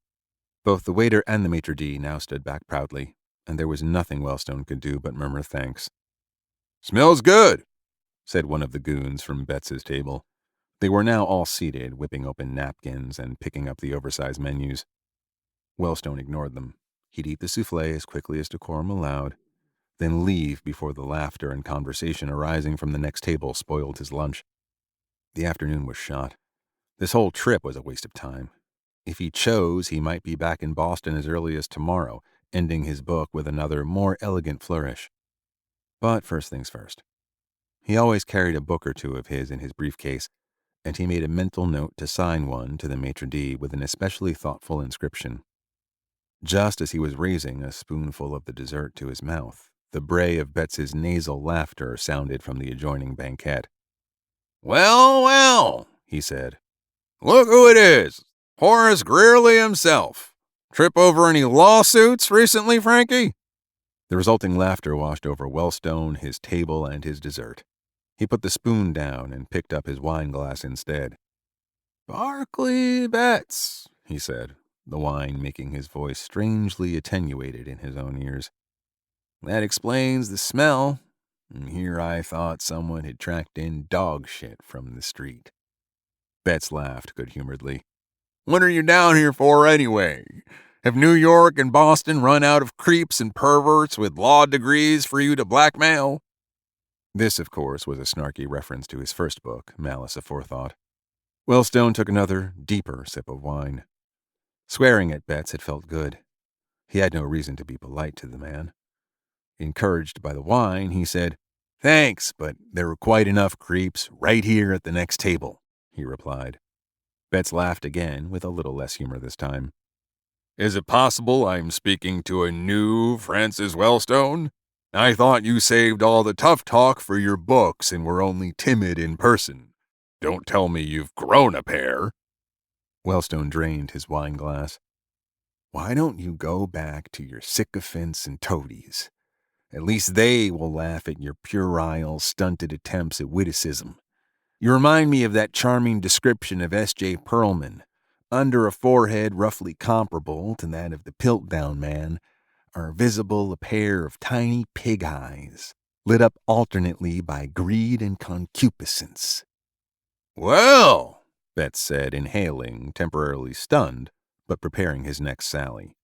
Both the waiter and the maitre d' now stood back proudly, and there was nothing Wellstone could do but murmur thanks. "Smells good," said one of the goons from Betts's table. They were now all seated, whipping open napkins and picking up the oversized menus. Wellstone ignored them. He'd eat the souffle as quickly as decorum allowed, then leave before the laughter and conversation arising from the next table spoiled his lunch. The afternoon was shot. This whole trip was a waste of time. If he chose, he might be back in Boston as early as tomorrow, ending his book with another, more elegant flourish. But first things first. He always carried a book or two of his in his briefcase, and he made a mental note to sign one to the maitre d' with an especially thoughtful inscription. Just as he was raising a spoonful of the dessert to his mouth, the bray of Betts's nasal laughter sounded from the adjoining banquette. "Well, well," he said. "Look who it is. Horace Greeley himself. Trip over any lawsuits recently, Frankie?" The resulting laughter washed over Wellstone, his table, and his dessert. He put the spoon down and picked up his wine glass instead. "Barclay Betts," he said, the wine making his voice strangely attenuated in his own ears. "That explains the smell. And here I thought someone had tracked in dog shit from the street." Betts laughed good-humoredly. "What are you down here for, anyway? Have New York and Boston run out of creeps and perverts with law degrees for you to blackmail?" This, of course, was a snarky reference to his first book, Malice Aforethought. Wellstone took another, deeper sip of wine. Swearing at Betts had felt good. He had no reason to be polite to the man. Encouraged by the wine, he said, "Thanks, but there were quite enough creeps right here at the next table," he replied. Betts laughed again, with a little less humor this time. "Is it possible I'm speaking to a new Francis Wellstone? I thought you saved all the tough talk for your books and were only timid in person. Don't tell me you've grown a pair." Wellstone drained his wine glass. "Why don't you go back to your sycophants and toadies? At least they will laugh at your puerile, stunted attempts at witticism. You remind me of that charming description of S.J. Perlman. Under a forehead roughly comparable to that of the Piltdown Man are visible a pair of tiny pig eyes, lit up alternately by greed and concupiscence." "Well," Betts said, inhaling, temporarily stunned, but preparing his next sally.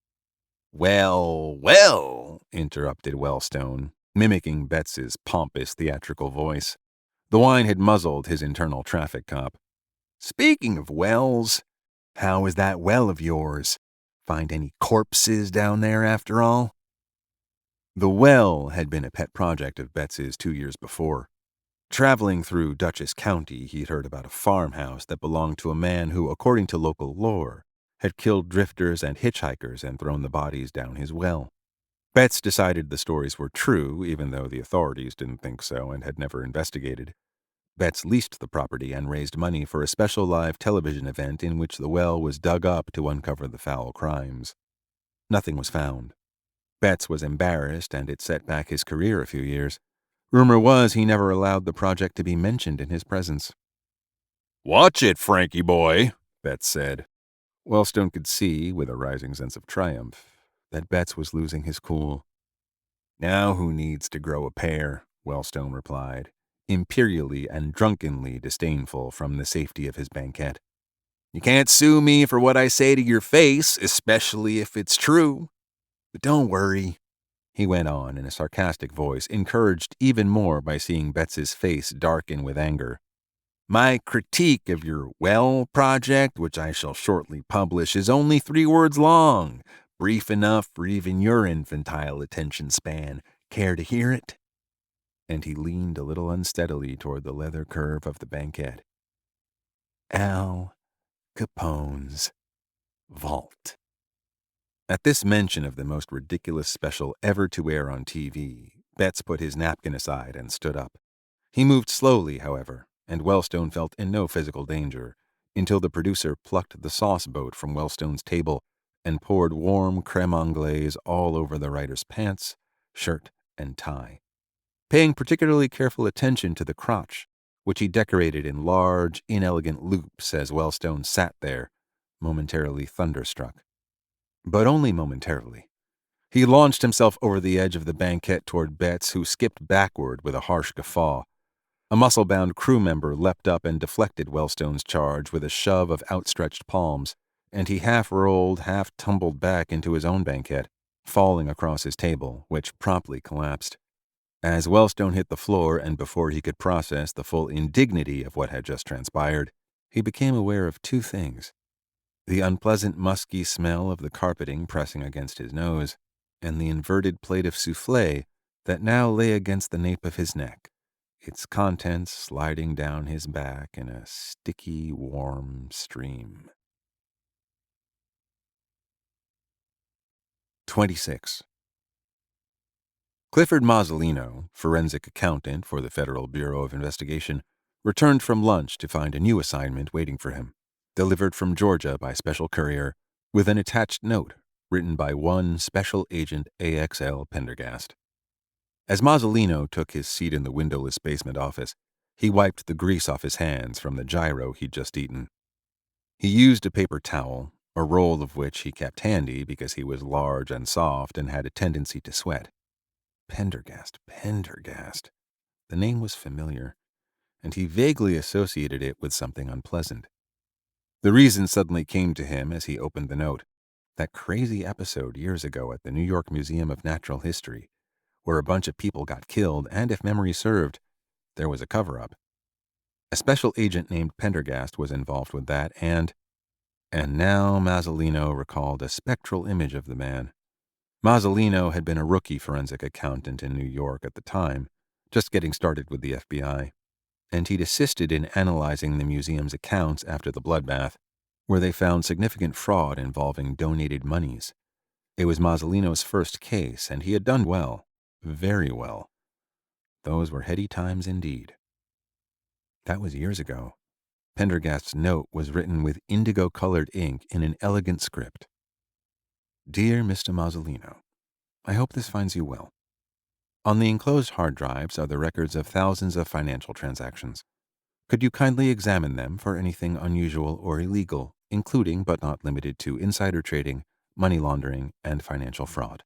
"Well, well," interrupted Wellstone, mimicking Betts's pompous theatrical voice. The wine had muzzled his internal traffic cop. "Speaking of wells, how is that well of yours? Find any corpses down there after all?" The well had been a pet project of Betts's 2 years before. Traveling through Dutchess County, he'd heard about a farmhouse that belonged to a man who, according to local lore, had killed drifters and hitchhikers and thrown the bodies down his well. Betts decided the stories were true, even though the authorities didn't think so and had never investigated. Betts leased the property and raised money for a special live television event in which the well was dug up to uncover the foul crimes. Nothing was found. Betts was embarrassed, and it set back his career a few years. Rumor was he never allowed the project to be mentioned in his presence. "Watch it, Frankie boy," Betts said. Wellstone could see, with a rising sense of triumph, that Betts was losing his cool. "Now who needs to grow a pair?" Wellstone replied, imperially and drunkenly disdainful from the safety of his banquette. "You can't sue me for what I say to your face, especially if it's true. But don't worry," he went on in a sarcastic voice, encouraged even more by seeing Betts's face darken with anger. "My critique of your well project, which I shall shortly publish, is only 3 words long, brief enough for even your infantile attention span. Care to hear it?" And he leaned a little unsteadily toward the leather curve of the banquette. "Al Capone's vault." At this mention of the most ridiculous special ever to air on TV, Betts put his napkin aside and stood up. He moved slowly, however, and Wellstone felt in no physical danger, until the producer plucked the sauce boat from Wellstone's table and poured warm creme anglaise all over the writer's pants, shirt, and tie. Paying particularly careful attention to the crotch, which he decorated in large, inelegant loops as Wellstone sat there, momentarily thunderstruck. But only momentarily. He launched himself over the edge of the banquette toward Betts, who skipped backward with a harsh guffaw. A muscle-bound crew member leapt up and deflected Wellstone's charge with a shove of outstretched palms, and he half-rolled, half-tumbled back into his own banquette, falling across his table, which promptly collapsed. As Wellstone hit the floor and before he could process the full indignity of what had just transpired, he became aware of two things: the unpleasant musky smell of the carpeting pressing against his nose, and the inverted plate of soufflé that now lay against the nape of his neck, its contents sliding down his back in a sticky, warm stream. 26. Clifford Mazzolino, forensic accountant for the Federal Bureau of Investigation, returned from lunch to find a new assignment waiting for him, delivered from Georgia by special courier, with an attached note written by one Special Agent AXL Pendergast. As Mazzolino took his seat in the windowless basement office, he wiped the grease off his hands from the gyro he'd just eaten. He used a paper towel, a roll of which he kept handy because he was large and soft and had a tendency to sweat. Pendergast. The name was familiar, and he vaguely associated it with something unpleasant. The reason suddenly came to him as he opened the note: that crazy episode years ago at the New York Museum of Natural History, where a bunch of people got killed, and if memory served, there was a cover-up. A special agent named Pendergast was involved with that, and now Mazzolino recalled a spectral image of the man. Mazzolino had been a rookie forensic accountant in New York at the time, just getting started with the FBI, and he'd assisted in analyzing the museum's accounts after the bloodbath, where they found significant fraud involving donated monies. It was Mazzolino's first case, and he had done well, very well. Those were heady times indeed. That was years ago. Pendergast's note was written with indigo-colored ink in an elegant script. Dear Mr. Mazzolino, I hope this finds you well. On the enclosed hard drives are the records of thousands of financial transactions. Could you kindly examine them for anything unusual or illegal, including but not limited to insider trading, money laundering, and financial fraud?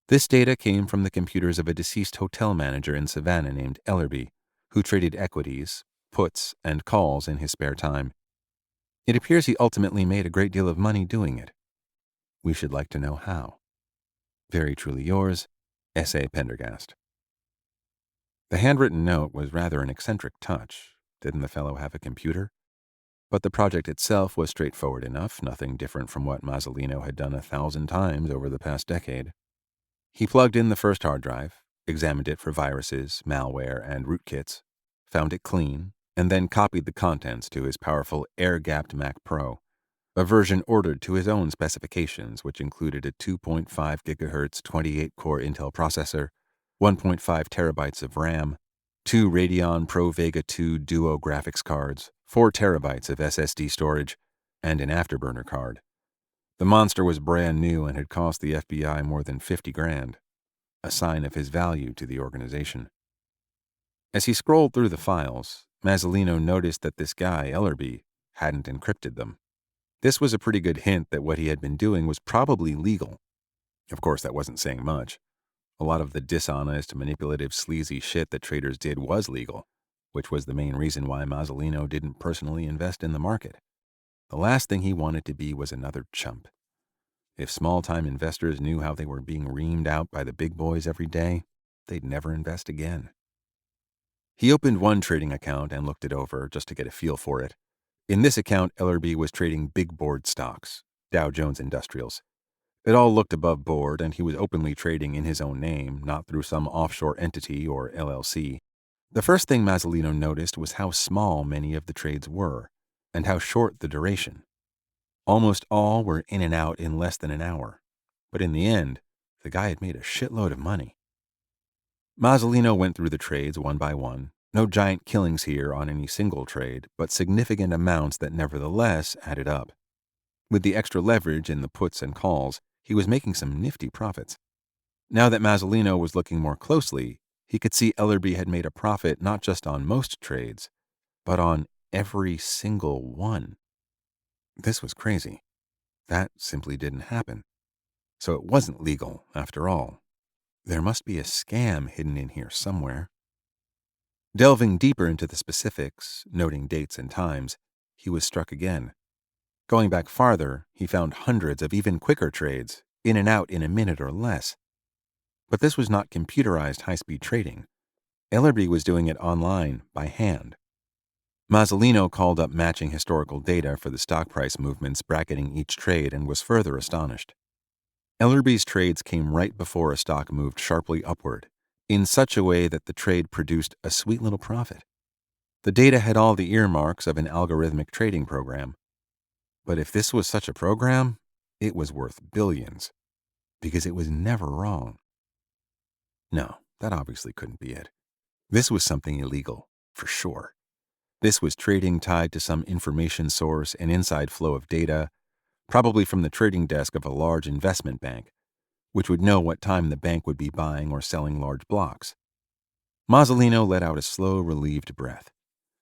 This data came from the computers of a deceased hotel manager in Savannah named Ellerby, who traded equities, puts, and calls in his spare time. It appears he ultimately made a great deal of money doing it. We should like to know how. Very truly yours, S.A. Pendergast. The handwritten note was rather an eccentric touch. Didn't the fellow have a computer? But the project itself was straightforward enough, nothing different from what Mazzolino had done 1,000 times over the past decade. He plugged in the first hard drive, examined it for viruses, malware, and rootkits, found it clean, and then copied the contents to his powerful air-gapped Mac Pro, a version ordered to his own specifications, which included a 2.5 GHz 28-core Intel processor, 1.5 terabytes of RAM, 2 Radeon Pro Vega 2 Duo graphics cards, 4 terabytes of SSD storage, and an afterburner card. The monster was brand new and had cost the FBI more than $50,000, a sign of his value to the organization. As he scrolled through the files, Mazzolino noticed that this guy, Ellerby, hadn't encrypted them. This was a pretty good hint that what he had been doing was probably legal. Of course, that wasn't saying much. A lot of the dishonest, manipulative, sleazy shit that traders did was legal, which was the main reason why Mazzolino didn't personally invest in the market. The last thing he wanted to be was another chump. If small-time investors knew how they were being reamed out by the big boys every day, they'd never invest again. He opened one trading account and looked it over just to get a feel for it. In this account, Ellerby was trading big board stocks, Dow Jones Industrials. It all looked above board, and he was openly trading in his own name, not through some offshore entity or LLC. The first thing Mazzolino noticed was how small many of the trades were, and how short the duration. Almost all were in and out in less than an hour. But in the end, the guy had made a shitload of money. Mazzolino went through the trades one by one. No giant killings here on any single trade, but significant amounts that nevertheless added up. With the extra leverage in the puts and calls, he was making some nifty profits. Now that Mazzolino was looking more closely, he could see Ellerby had made a profit not just on most trades, but on every single one. This was crazy. That simply didn't happen. So it wasn't legal, after all. There must be a scam hidden in here somewhere. Delving deeper into the specifics, noting dates and times, he was struck again. Going back farther, he found hundreds of even quicker trades, in and out in a minute or less. But this was not computerized high-speed trading. Ellerby was doing it online, by hand. Mazzolino called up matching historical data for the stock price movements bracketing each trade and was further astonished. Ellerby's trades came right before a stock moved sharply upward, in such a way that the trade produced a sweet little profit. The data had all the earmarks of an algorithmic trading program. But if this was such a program, it was worth billions, because it was never wrong. No, that obviously couldn't be it. This was something illegal, for sure. This was trading tied to some information source, an inside flow of data, probably from the trading desk of a large investment bank, which would know what time the bank would be buying or selling large blocks. Mazzolino let out a slow, relieved breath.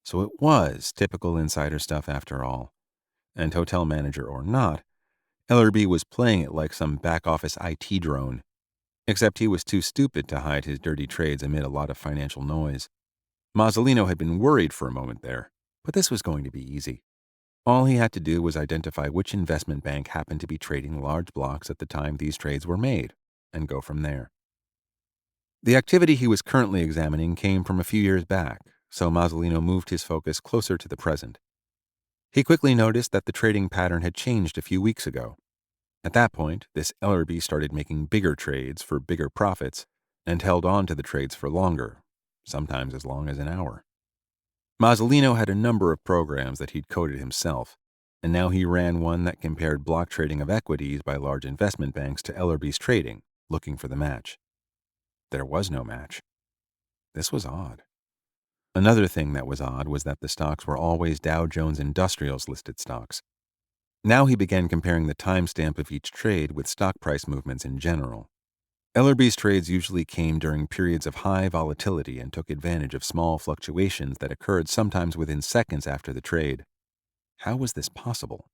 So it was typical insider stuff after all. And hotel manager or not, Ellerby was playing it like some back-office IT drone, except he was too stupid to hide his dirty trades amid a lot of financial noise. Mazzolino had been worried for a moment there, but this was going to be easy. All he had to do was identify which investment bank happened to be trading large blocks at the time these trades were made, and go from there. The activity he was currently examining came from a few years back, so Mazzolino moved his focus closer to the present. He quickly noticed that the trading pattern had changed a few weeks ago. At that point, this Ellerby started making bigger trades for bigger profits and held on to the trades for longer, sometimes as long as an hour. Mazzolino had a number of programs that he'd coded himself, and now he ran one that compared block trading of equities by large investment banks to Ellerby's trading, looking for the match. There was no match. This was odd. Another thing that was odd was that the stocks were always Dow Jones Industrials listed stocks. Now he began comparing the timestamp of each trade with stock price movements in general. Ellerby's trades usually came during periods of high volatility and took advantage of small fluctuations that occurred sometimes within seconds after the trade. How was this possible?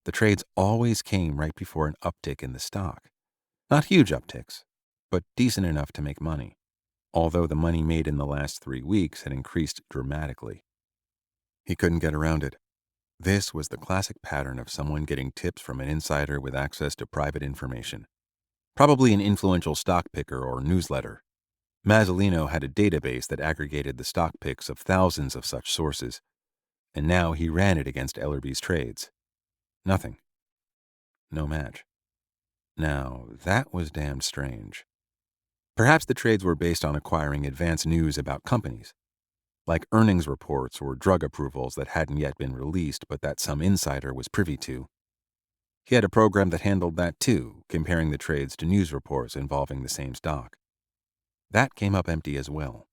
The trades always came right before an uptick in the stock. Not huge upticks, but decent enough to make money, although the money made in the last 3 weeks had increased dramatically. He couldn't get around it. This was the classic pattern of someone getting tips from an insider with access to private information. Probably an influential stock picker or newsletter. Mazzolino had a database that aggregated the stock picks of thousands of such sources, and now he ran it against Ellerby's trades. Nothing. No match. Now, that was damned strange. Perhaps the trades were based on acquiring advance news about companies, like earnings reports or drug approvals that hadn't yet been released but that some insider was privy to. He had a program that handled that too, comparing the trades to news reports involving the same stock. That came up empty as well.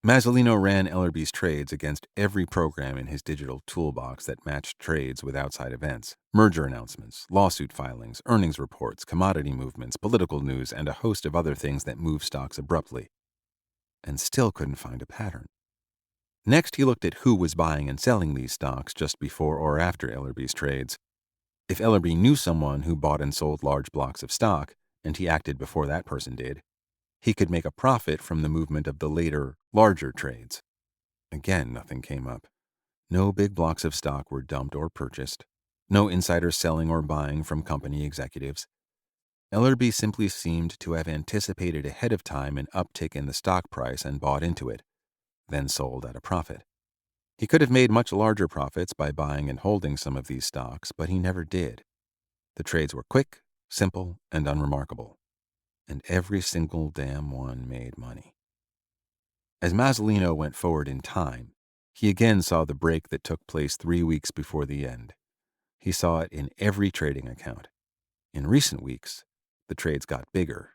Mazzolino ran Ellerby's trades against every program in his digital toolbox that matched trades with outside events, merger announcements, lawsuit filings, earnings reports, commodity movements, political news, and a host of other things that move stocks abruptly, and still couldn't find a pattern. Next, he looked at who was buying and selling these stocks just before or after Ellerby's trades. If Ellerby knew someone who bought and sold large blocks of stock, and he acted before that person did, he could make a profit from the movement of the later, larger trades. Again, nothing came up. No big blocks of stock were dumped or purchased. No insider selling or buying from company executives. Ellerby simply seemed to have anticipated ahead of time an uptick in the stock price and bought into it, then sold at a profit. He could have made much larger profits by buying and holding some of these stocks, but he never did. The trades were quick, simple, and unremarkable, and every single damn one made money. As Mazzolino went forward in time, he again saw the break that took place 3 weeks before the end. He saw it in every trading account. In recent weeks, the trades got bigger,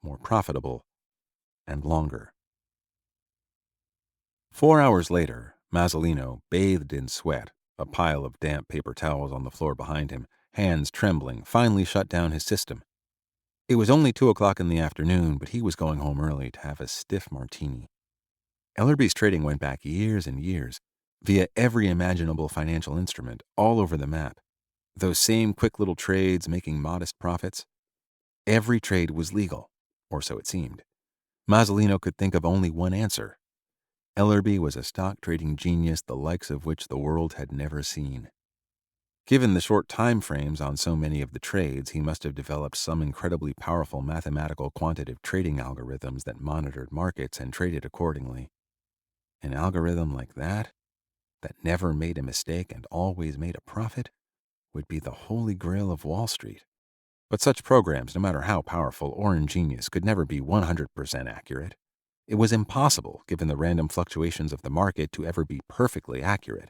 more profitable, and longer. 4 hours later, Mazzolino, bathed in sweat, a pile of damp paper towels on the floor behind him, hands trembling, finally shut down his system. It was only 2 o'clock in the afternoon, but he was going home early to have a stiff martini. Ellerby's trading went back years and years, via every imaginable financial instrument all over the map. Those same quick little trades making modest profits. Every trade was legal, or so it seemed. Mazzolino could think of only one answer. Ellerby was a stock trading genius the likes of which the world had never seen. Given the short time frames on so many of the trades, he must have developed some incredibly powerful mathematical quantitative trading algorithms that monitored markets and traded accordingly. An algorithm like that never made a mistake and always made a profit, would be the holy grail of Wall Street. But such programs, no matter how powerful or ingenious, could never be 100% accurate. It was impossible, given the random fluctuations of the market, to ever be perfectly accurate.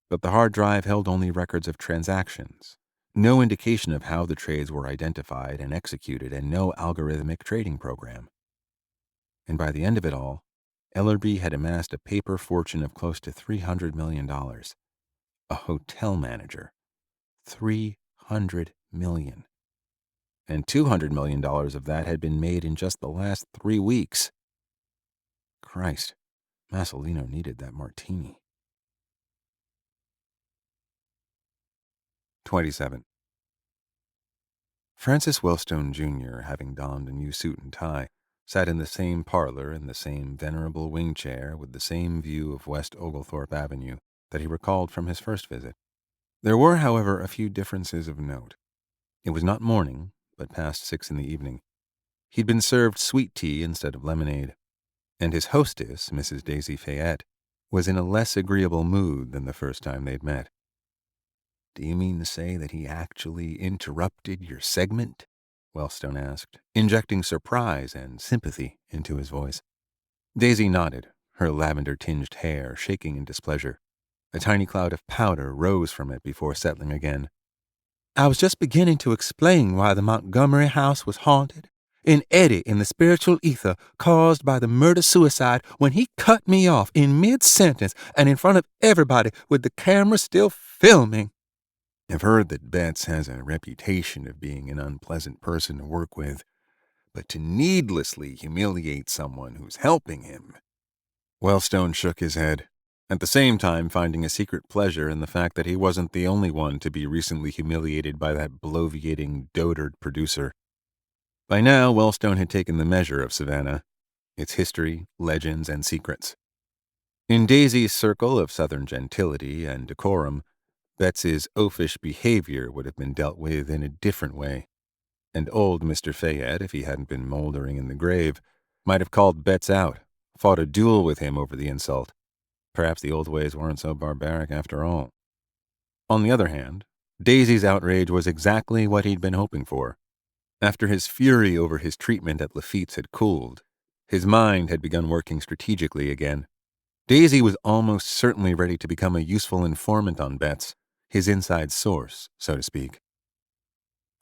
But the hard drive held only records of transactions, no indication of how the trades were identified and executed, and no algorithmic trading program. And by the end of it all, Ellerby had amassed a paper fortune of close to $300 million. A hotel manager. $300 million. And $200 million of that had been made in just the last 3 weeks. Christ, Mazzolino needed that martini. 27. Francis Wellstone, Jr., having donned a new suit and tie, sat in the same parlor in the same venerable wing chair with the same view of West Oglethorpe Avenue that he recalled from his first visit. There were, however, a few differences of note. It was not morning, but past 6 in the evening. He'd been served sweet tea instead of lemonade, and his hostess, Mrs. Daisy Fayette, was in a less agreeable mood than the first time they'd met. "Do you mean to say that he actually interrupted your segment?" Wellstone asked, injecting surprise and sympathy into his voice. Daisy nodded, her lavender-tinged hair shaking in displeasure. A tiny cloud of powder rose from it before settling again. "I was just beginning to explain why the Montgomery house was haunted. An eddy in the spiritual ether caused by the murder-suicide when he cut me off in mid-sentence and in front of everybody with the camera still filming." "I've heard that Betts has a reputation of being an unpleasant person to work with, but to needlessly humiliate someone who's helping him." Wellstone shook his head, at the same time finding a secret pleasure in the fact that he wasn't the only one to be recently humiliated by that bloviating, dotard producer. By now, Wellstone had taken the measure of Savannah, its history, legends, and secrets. In Daisy's circle of Southern gentility and decorum, Betts's oafish behavior would have been dealt with in a different way, and old Mr. Fayette, if he hadn't been moldering in the grave, might have called Betts out, fought a duel with him over the insult. Perhaps the old ways weren't so barbaric after all. On the other hand, Daisy's outrage was exactly what he'd been hoping for. After his fury over his treatment at Lafitte's had cooled, his mind had begun working strategically again. Daisy was almost certainly ready to become a useful informant on Betts, his inside source, so to speak.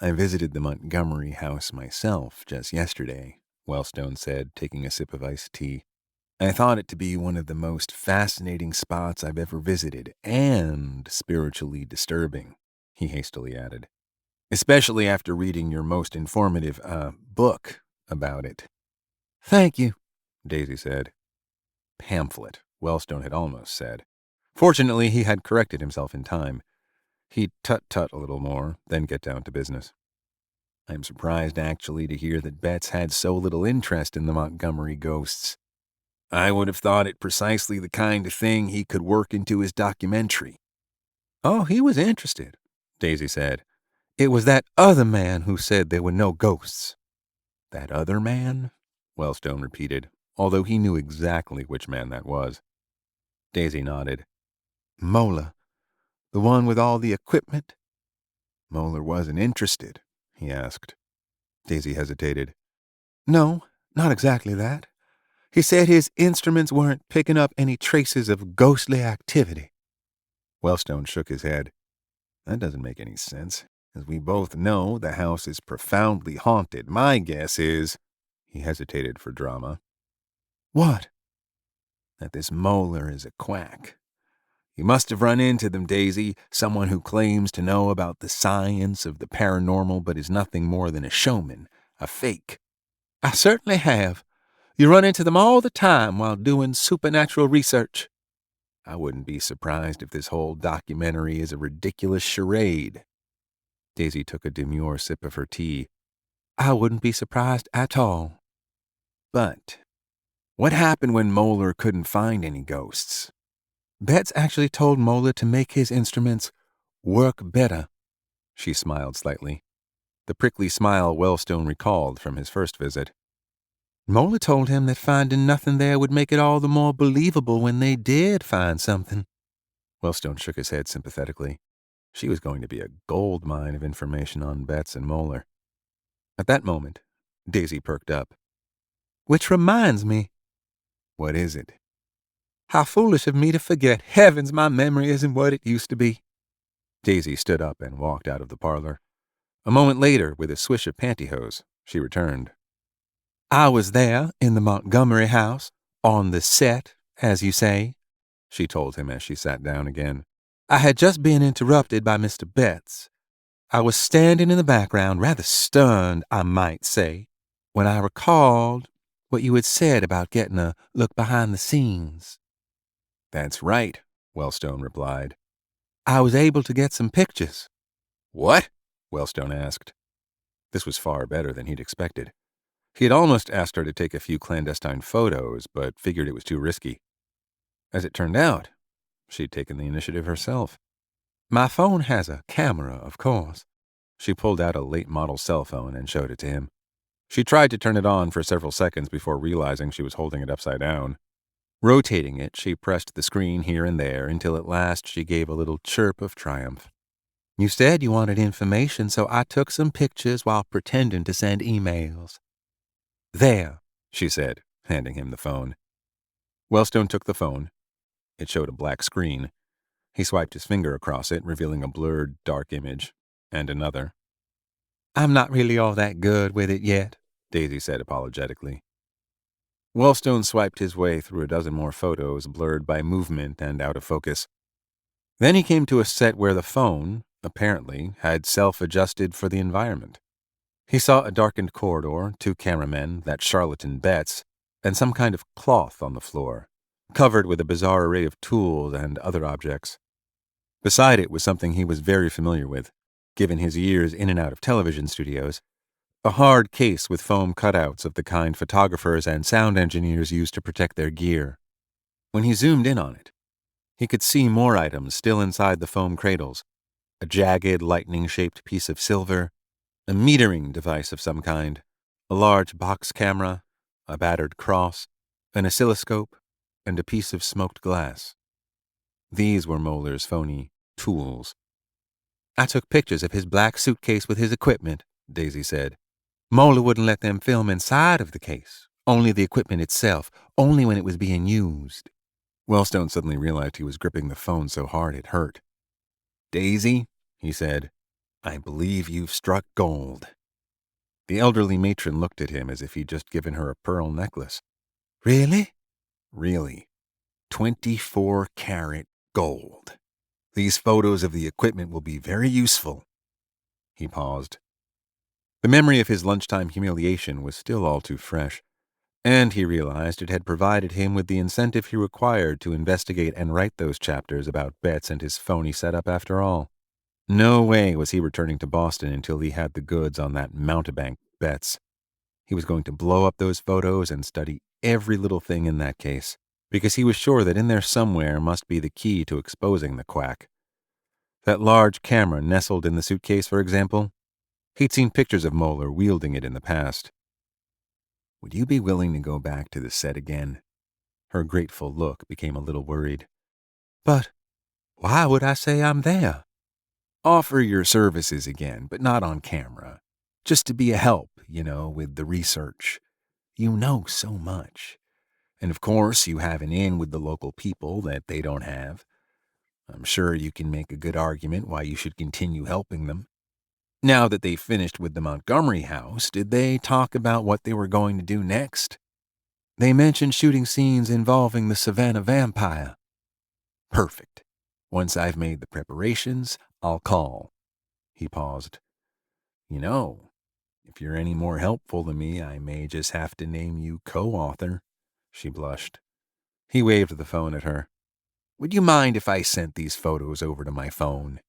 "I visited the Montgomery house myself just yesterday," Wellstone said, taking a sip of iced tea. "I thought it to be one of the most fascinating spots I've ever visited, and spiritually disturbing," he hastily added. "Especially after reading your most informative, book about it." "Thank you," Daisy said. Pamphlet, Wellstone had almost said. Fortunately, he had corrected himself in time. He'd tut-tut a little more, then get down to business. "I'm surprised, actually, to hear that Betts had so little interest in the Montgomery ghosts. I would have thought it precisely the kind of thing he could work into his documentary." "Oh, he was interested," Daisy said. "It was that other man who said there were no ghosts." "That other man?" Wellstone repeated, although he knew exactly which man that was. Daisy nodded. "Moeller, the one with all the equipment?" "Moeller wasn't interested?" he asked. Daisy hesitated. "No, not exactly that. He said his instruments weren't picking up any traces of ghostly activity." Wellstone shook his head. "That doesn't make any sense. As we both know, the house is profoundly haunted. My guess is—" He hesitated for drama. "What?" "That this Moeller is a quack. You must have run into them, Daisy, someone who claims to know about the science of the paranormal but is nothing more than a showman, a fake." "I certainly have. You run into them all the time while doing supernatural research. I wouldn't be surprised if this whole documentary is a ridiculous charade. Daisy took a demure sip of her tea. I wouldn't be surprised at all. But what happened when Moeller couldn't find any ghosts? Betts actually told Moeller to make his instruments work better. She smiled slightly, the prickly smile Wellstone recalled from his first visit. Moeller told him that finding nothing there would make it all the more believable when they did find something. Wellstone shook his head sympathetically. She was going to be a gold mine of information on Betts and Moeller. At that moment, Daisy perked up. Which reminds me. What is it? How foolish of me to forget. Heavens, my memory isn't what it used to be. Daisy stood up and walked out of the parlor. A moment later, with a swish of pantyhose, she returned. I was there, in the Montgomery house, on the set, as you say, she told him as she sat down again. I had just been interrupted by Mr. Betts. I was standing in the background, rather stunned, I might say, when I recalled what you had said about getting a look behind the scenes. That's right, Wellstone replied. I was able to get some pictures. What? Wellstone asked. This was far better than he'd expected. He had almost asked her to take a few clandestine photos, but figured it was too risky. As it turned out, she'd taken the initiative herself. My phone has a camera, of course. She pulled out a late-model cell phone and showed it to him. She tried to turn it on for several seconds before realizing she was holding it upside down. Rotating it, she pressed the screen here and there until at last she gave a little chirp of triumph. You said you wanted information, so I took some pictures while pretending to send emails. There, she said, handing him the phone. Wellstone took the phone. It showed a black screen. He swiped his finger across it, revealing a blurred, dark image, and another. I'm not really all that good with it yet, Daisy said apologetically. Wellstone swiped his way through a dozen more photos, blurred by movement and out of focus. Then he came to a set where the phone, apparently, had self-adjusted for the environment. He saw a darkened corridor, 2 cameramen, that charlatan Betts, and some kind of cloth on the floor, covered with a bizarre array of tools and other objects. Beside it was something he was very familiar with, given his years in and out of television studios, a hard case with foam cutouts of the kind photographers and sound engineers use to protect their gear. When he zoomed in on it, he could see more items still inside the foam cradles, a jagged, lightning-shaped piece of silver, a metering device of some kind, a large box camera, a battered cross, an oscilloscope, and a piece of smoked glass. These were Moeller's phony tools. I took pictures of his black suitcase with his equipment, Daisy said. Moeller wouldn't let them film inside of the case, only the equipment itself, only when it was being used. Wellstone suddenly realized he was gripping the phone so hard it hurt. Daisy, he said, I believe you've struck gold. The elderly matron looked at him as if he'd just given her a pearl necklace. Really? Really. 24-karat gold. These photos of the equipment will be very useful. He paused. The memory of his lunchtime humiliation was still all too fresh, and he realized it had provided him with the incentive he required to investigate and write those chapters about Betts and his phony setup after all. No way was he returning to Boston until he had the goods on that mountebank Betts. He was going to blow up those photos and study every little thing in that case, because he was sure that in there somewhere must be the key to exposing the quack. That large camera nestled in the suitcase, for example. He'd seen pictures of Moeller wielding it in the past. Would you be willing to go back to the set again? Her grateful look became a little worried. But why would I say I'm there? Offer your services again, but not on camera. Just to be a help, with the research. You know so much. And of course, you have an in with the local people that they don't have. I'm sure you can make a good argument why you should continue helping them. Now that they've finished with the Montgomery house, did they talk about what they were going to do next? They mentioned shooting scenes involving the Savannah vampire. Perfect. Once I've made the preparations, I'll call. He paused. If you're any more helpful to me, I may just have to name you co-author. She blushed. He waved the phone at her. Would you mind if I sent these photos over to my phone?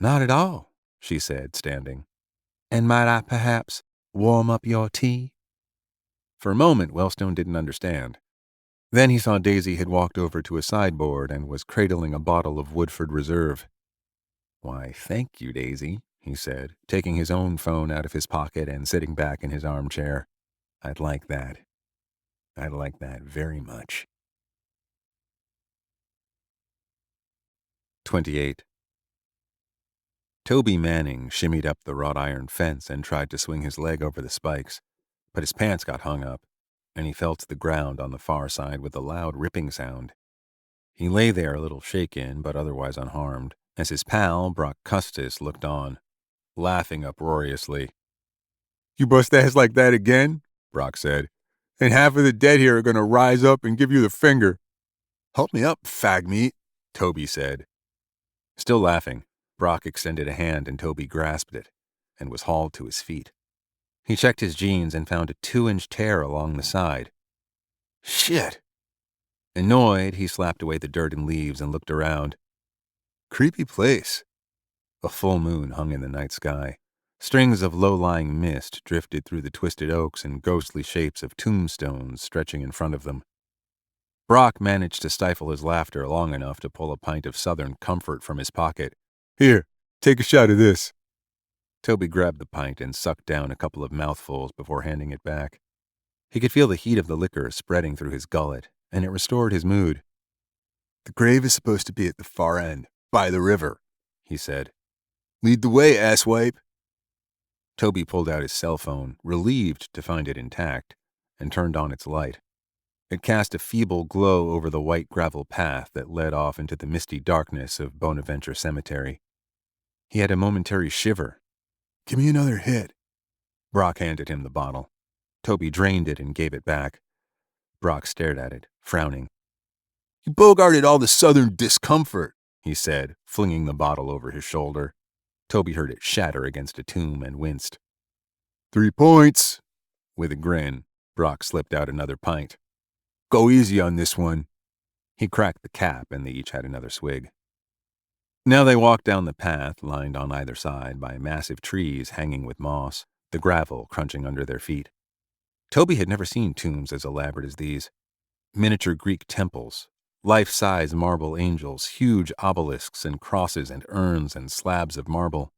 Not at all, she said, standing. And might I perhaps warm up your tea? For a moment, Wellstone didn't understand. Then he saw Daisy had walked over to a sideboard and was cradling a bottle of Woodford Reserve. Why, thank you, Daisy, he said, taking his own phone out of his pocket and sitting back in his armchair. I'd like that. I'd like that very much. 28. Toby Manning shimmied up the wrought iron fence and tried to swing his leg over the spikes, but his pants got hung up, and he fell to the ground on the far side with a loud ripping sound. He lay there a little shaken, but otherwise unharmed, as his pal, Brock Custis, looked on, laughing uproariously. You bust ass like that again? Brock said. And half of the dead here are going to rise up and give you the finger. Help me up, fag meat, Toby said. Still laughing, Brock extended a hand and Toby grasped it and was hauled to his feet. He checked his jeans and found a 2-inch tear along the side. Shit! Annoyed, he slapped away the dirt and leaves and looked around. Creepy place. A full moon hung in the night sky. Strings of low-lying mist drifted through the twisted oaks and ghostly shapes of tombstones stretching in front of them. Brock managed to stifle his laughter long enough to pull a pint of Southern Comfort from his pocket. Here, take a shot of this. Toby grabbed the pint and sucked down a couple of mouthfuls before handing it back. He could feel the heat of the liquor spreading through his gullet, and it restored his mood. The grave is supposed to be at the far end, by the river, he said. Lead the way, asswipe. Toby pulled out his cell phone, relieved to find it intact, and turned on its light. It cast a feeble glow over the white gravel path that led off into the misty darkness of Bonaventure Cemetery. He had a momentary shiver. Give me another hit. Brock handed him the bottle. Toby drained it and gave it back. Brock stared at it, frowning. You bogarted all the Southern discomfort, he said, flinging the bottle over his shoulder. Toby heard it shatter against a tomb and winced. 3 points. With a grin, Brock slipped out another pint. Go easy on this one. He cracked the cap and they each had another swig. Now they walked down the path, lined on either side by massive trees hanging with moss, the gravel crunching under their feet. Toby had never seen tombs as elaborate as these. Miniature Greek temples, life-size marble angels, huge obelisks and crosses and urns and slabs of marble.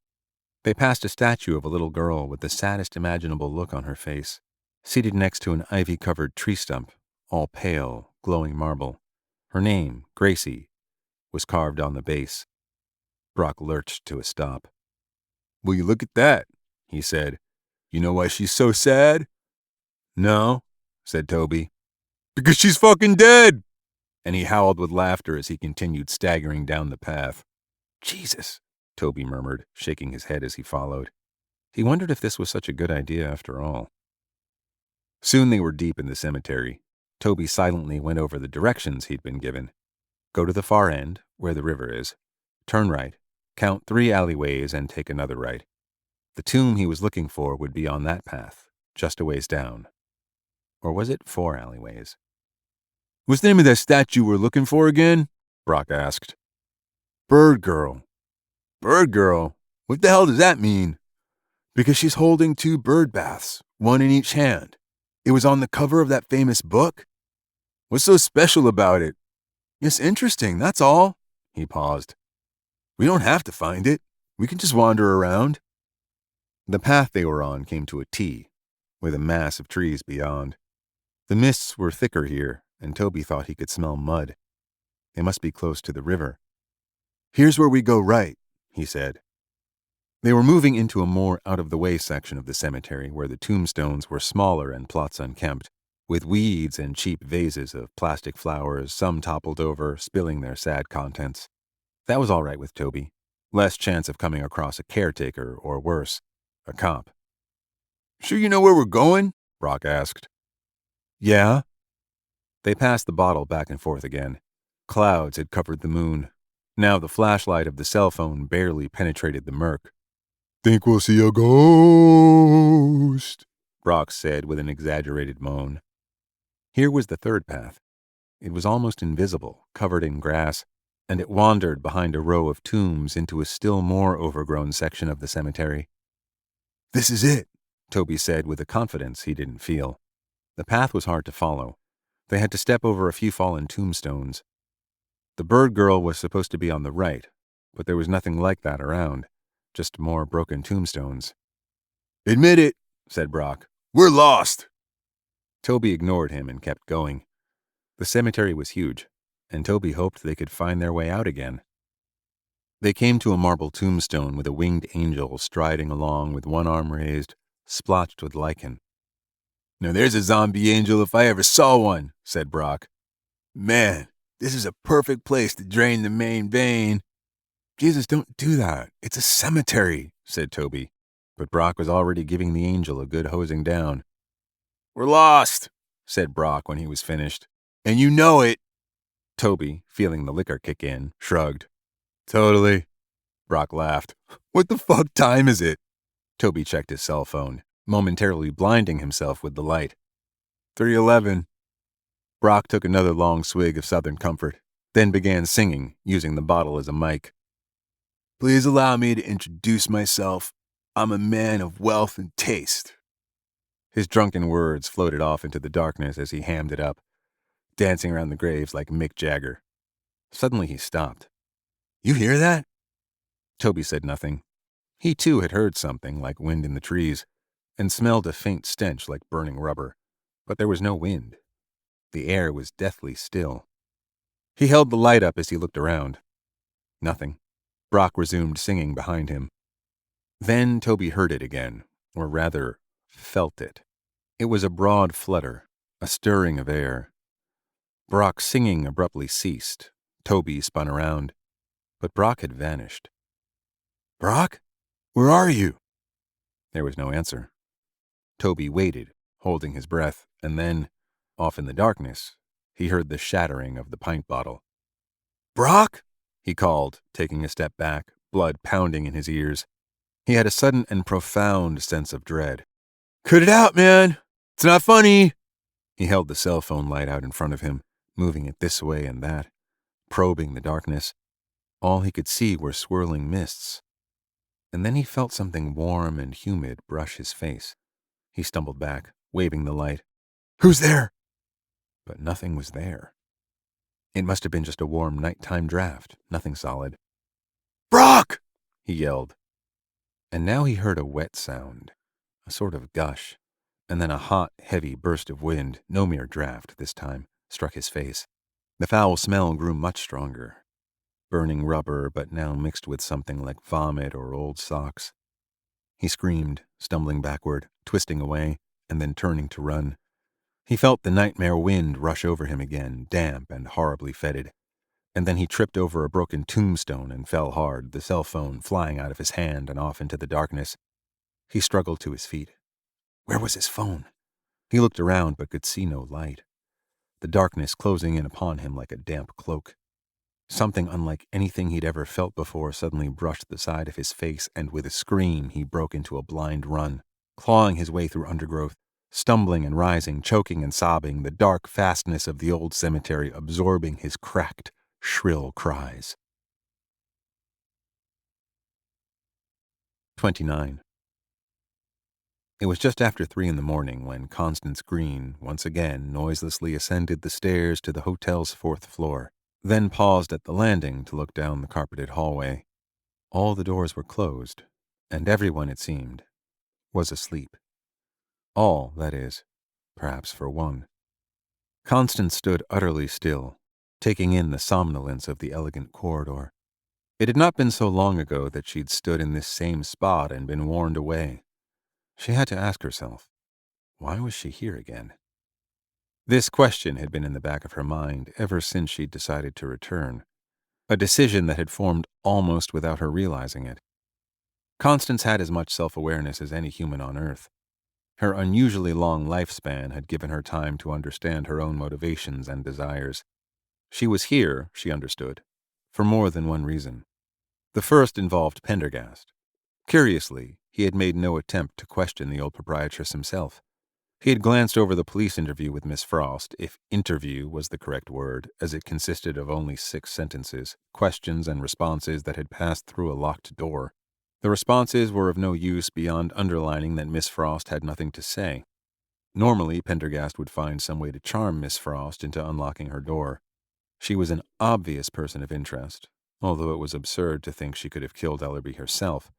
They passed a statue of a little girl with the saddest imaginable look on her face, seated next to an ivy-covered tree stump, all pale, glowing marble. Her name, Gracie, was carved on the base. Brock lurched to a stop. Will you look at that? He said. You know why she's so sad? No, said Toby. Because she's fucking dead! And he howled with laughter as he continued staggering down the path. Jesus, Toby murmured, shaking his head as he followed. He wondered if this was such a good idea after all. Soon they were deep in the cemetery. Toby silently went over the directions he'd been given. Go to the far end, where the river is. Turn right, count 3 alleyways, and take another right. The tomb he was looking for would be on that path, just a ways down. Or was it 4 alleyways? What's the name of that statue we're looking for again? Brock asked. Bird Girl. Bird Girl? What the hell does that mean? Because she's holding 2 bird baths, one in each hand. It was on the cover of that famous book? What's so special about it? It's interesting, that's all. He paused. We don't have to find it. We can just wander around. The path they were on came to a T, with a mass of trees beyond. The mists were thicker here, and Toby thought he could smell mud. They must be close to the river. Here's where we go right, he said. They were moving into a more out-of-the-way section of the cemetery where the tombstones were smaller and plots unkempt, with weeds and cheap vases of plastic flowers, some toppled over, spilling their sad contents. That was all right with Toby. Less chance of coming across a caretaker, or worse, a cop. Sure you know where we're going? Brock asked. Yeah. They passed the bottle back and forth again. Clouds had covered the moon. Now the flashlight of the cell phone barely penetrated the murk. Think we'll see a ghost, Brock said with an exaggerated moan. Here was the third path. It was almost invisible, covered in grass, and it wandered behind a row of tombs into a still more overgrown section of the cemetery. This is it, Toby said with a confidence he didn't feel. The path was hard to follow. They had to step over a few fallen tombstones. The bird girl was supposed to be on the right, but there was nothing like that around, just more broken tombstones. Admit it, said Brock. We're lost. Toby ignored him and kept going. The cemetery was huge, and Toby hoped they could find their way out again. They came to a marble tombstone with a winged angel striding along with one arm raised, splotched with lichen. Now there's a zombie angel if I ever saw one, said Brock. Man, this is a perfect place to drain the main vein. Jesus, don't do that. It's a cemetery, said Toby. But Brock was already giving the angel a good hosing down. We're lost, said Brock when he was finished. And you know it. Toby, feeling the liquor kick in, shrugged. Totally. Brock laughed. What the fuck time is it? Toby checked his cell phone, momentarily blinding himself with the light. 3:11. Brock took another long swig of Southern Comfort, then began singing, using the bottle as a mic. Please allow me to introduce myself. I'm a man of wealth and taste. His drunken words floated off into the darkness as he hammed it up, dancing around the graves like Mick Jagger. Suddenly he stopped. You hear that? Toby said nothing. He too had heard something like wind in the trees, and smelled a faint stench like burning rubber, but there was no wind. The air was deathly still. He held the light up as he looked around. Nothing. Brock resumed singing behind him. Then Toby heard it again, or rather, felt it. It was a broad flutter, a stirring of air. Brock's singing abruptly ceased. Toby spun around, but Brock had vanished. Brock? Where are you? There was no answer. Toby waited, holding his breath, and then, off in the darkness, he heard the shattering of the pint bottle. Brock? He called, taking a step back, blood pounding in his ears. He had a sudden and profound sense of dread. Cut it out, man. It's not funny. He held the cell phone light out in front of him, moving it this way and that, probing the darkness. All he could see were swirling mists. And then he felt something warm and humid brush his face. He stumbled back, waving the light. Who's there? But nothing was there. It must have been just a warm nighttime draft, nothing solid. Brock! He yelled. And now he heard a wet sound, a sort of gush, and then a hot, heavy burst of wind, no mere draft this time, struck his face. The foul smell grew much stronger. Burning rubber, but now mixed with something like vomit or old socks. He screamed, stumbling backward, twisting away, and then turning to run. He felt the nightmare wind rush over him again, damp and horribly fetid. And then he tripped over a broken tombstone and fell hard, the cell phone flying out of his hand and off into the darkness. He struggled to his feet. Where was his phone? He looked around but could see no light. The darkness closing in upon him like a damp cloak. Something unlike anything he'd ever felt before suddenly brushed the side of his face, and with a scream he broke into a blind run, clawing his way through undergrowth, stumbling and rising, choking and sobbing, the dark fastness of the old cemetery absorbing his cracked, shrill cries. 29. It was just after 3 in the morning when Constance Green once again noiselessly ascended the stairs to the hotel's 4th floor, then paused at the landing to look down the carpeted hallway. All the doors were closed, and everyone, it seemed, was asleep. All, that is, perhaps for one. Constance stood utterly still, taking in the somnolence of the elegant corridor. It had not been so long ago that she'd stood in this same spot and been warned away. She had to ask herself, why was she here again? This question had been in the back of her mind ever since she'd decided to return, a decision that had formed almost without her realizing it. Constance had as much self-awareness as any human on Earth. Her unusually long lifespan had given her time to understand her own motivations and desires. She was here, she understood, for more than one reason. The first involved Pendergast. Curiously, he had made no attempt to question the old proprietress himself. He had glanced over the police interview with Miss Frost, if interview was the correct word, as it consisted of only 6 sentences, questions and responses that had passed through a locked door. The responses were of no use beyond underlining that Miss Frost had nothing to say. Normally, Pendergast would find some way to charm Miss Frost into unlocking her door. She was an obvious person of interest, although it was absurd to think she could have killed Ellerby herself.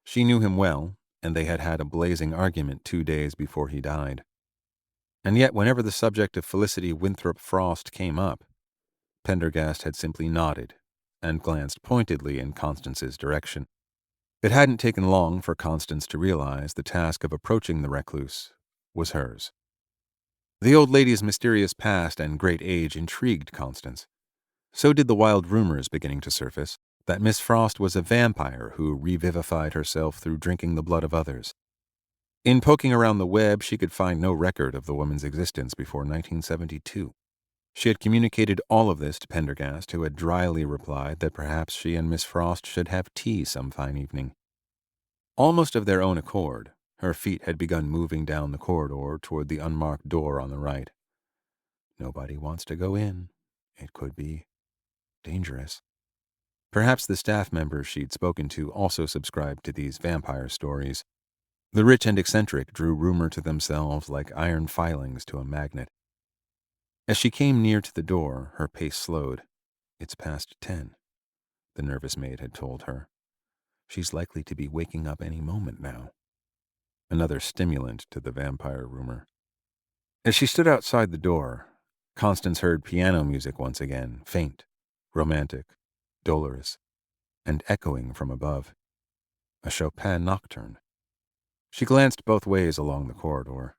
She knew him well, and they had had a blazing argument 2 days before he died. And yet, whenever the subject of Felicity Winthrop Frost came up, Pendergast had simply nodded and glanced pointedly in Constance's direction. It hadn't taken long for Constance to realize the task of approaching the recluse was hers. The old lady's mysterious past and great age intrigued Constance. So did the wild rumors beginning to surface that Miss Frost was a vampire who revivified herself through drinking the blood of others. In poking around the web, she could find no record of the woman's existence before 1972. She had communicated all of this to Pendergast, who had dryly replied that perhaps she and Miss Frost should have tea some fine evening. Almost of their own accord, her feet had begun moving down the corridor toward the unmarked door on the right. Nobody wants to go in. It could be dangerous. Perhaps the staff members she'd spoken to also subscribed to these vampire stories. The rich and eccentric drew rumor to themselves like iron filings to a magnet. As she came near to the door, her pace slowed. "It's past 10," the nervous maid had told her. "She's likely to be waking up any moment now." Another stimulant to the vampire rumor. As she stood outside the door, Constance heard piano music once again, faint, romantic, dolorous, and echoing from above. A Chopin nocturne. She glanced both ways along the corridor.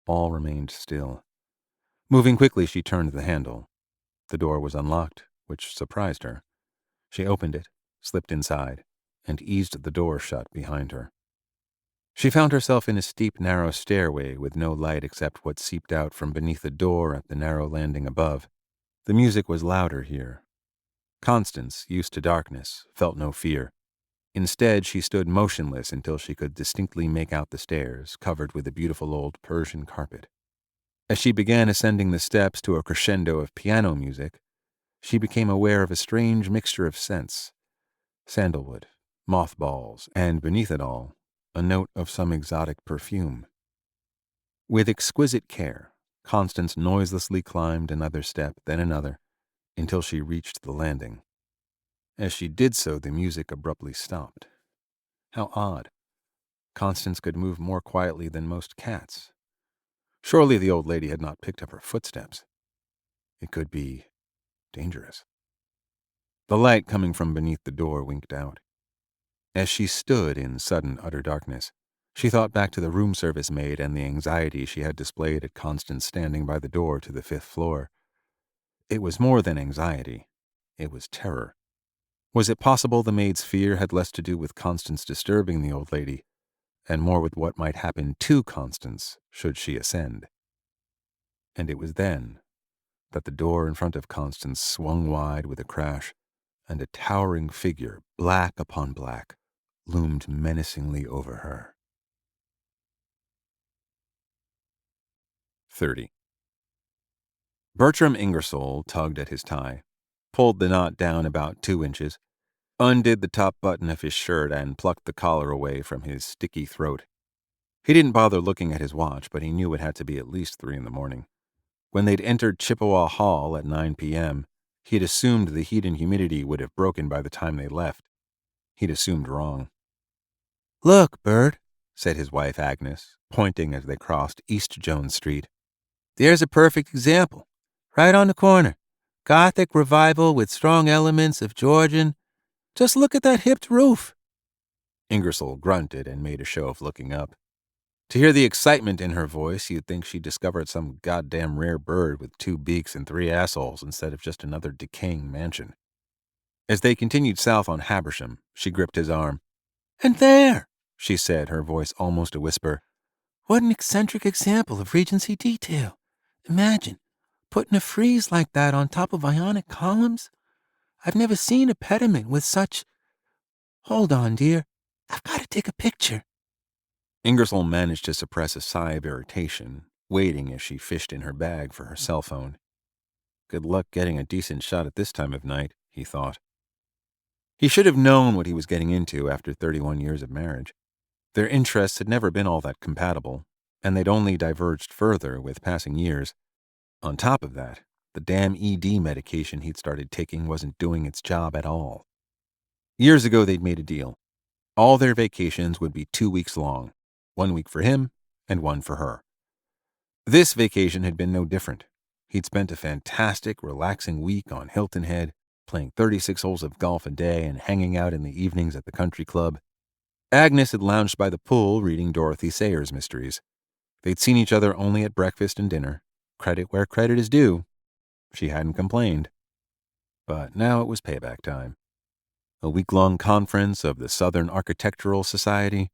All remained still. Moving quickly, she turned the handle. The door was unlocked, which surprised her. She opened it, slipped inside, and eased the door shut behind her. She found herself in a steep, narrow stairway with no light except what seeped out from beneath the door at the narrow landing above. The music was louder here. Constance, used to darkness, felt no fear. Instead, she stood motionless until she could distinctly make out the stairs, covered with a beautiful old Persian carpet. As she began ascending the steps to a crescendo of piano music, she became aware of a strange mixture of scents: sandalwood, mothballs, and, beneath it all, a note of some exotic perfume. With exquisite care, Constance noiselessly climbed another step, then another, until she reached the landing. As she did so, the music abruptly stopped. How odd. Constance could move more quietly than most cats. Surely the old lady had not picked up her footsteps. It could be dangerous. The light coming from beneath the door winked out. As she stood in sudden, utter darkness, she thought back to the room service maid and the anxiety she had displayed at Constance standing by the door to the 5th floor. It was more than anxiety. It was terror. Was it possible the maid's fear had less to do with Constance disturbing the old lady, and more with what might happen to Constance should she ascend? And it was then that the door in front of Constance swung wide with a crash, and a towering figure, black upon black, loomed menacingly over her. 30. Bertram Ingersoll tugged at his tie, pulled the knot down about 2 inches, undid the top button of his shirt, and plucked the collar away from his sticky throat. He didn't bother looking at his watch, but he knew it had to be at least 3 in the morning. When they'd entered Chippewa Hall at 9 p.m., he had assumed the heat and humidity would have broken by the time they left. He'd assumed wrong. "Look, Bert," said his wife Agnes, pointing as they crossed East Jones Street. "There's a perfect example. Right on the corner. Gothic revival with strong elements of Georgian. Just look at that hipped roof." Ingersoll grunted and made a show of looking up. To hear the excitement in her voice, you'd think she'd discovered some goddamn rare bird with 2 beaks and 3 assholes instead of just another decaying mansion. As they continued south on Habersham, she gripped his arm. "And there," she said, her voice almost a whisper. "What an eccentric example of Regency detail. Imagine putting a frieze like that on top of Ionic columns. I've never seen a pediment with such... Hold on, dear. I've got to take a picture. Ingersoll managed to suppress a sigh of irritation, waiting as she fished in her bag for her cell phone. Good luck getting a decent shot at this time of night, he thought. He should have known what he was getting into after 31 years of marriage. Their interests had never been all that compatible, and they'd only diverged further with passing years. On top of that, the damn ED medication he'd started taking wasn't doing its job at all. Years ago, they'd made a deal. All their vacations would be 2 weeks long, 1 week for him and 1 for her. This vacation had been no different. He'd spent a fantastic, relaxing week on Hilton Head, playing 36 holes of golf a day and hanging out in the evenings at the country club. Agnes had lounged by the pool reading Dorothy Sayers mysteries. They'd seen each other only at breakfast and dinner. Credit where credit is due. She hadn't complained. But now it was payback time. A week-long conference of the Southern Architectural Society.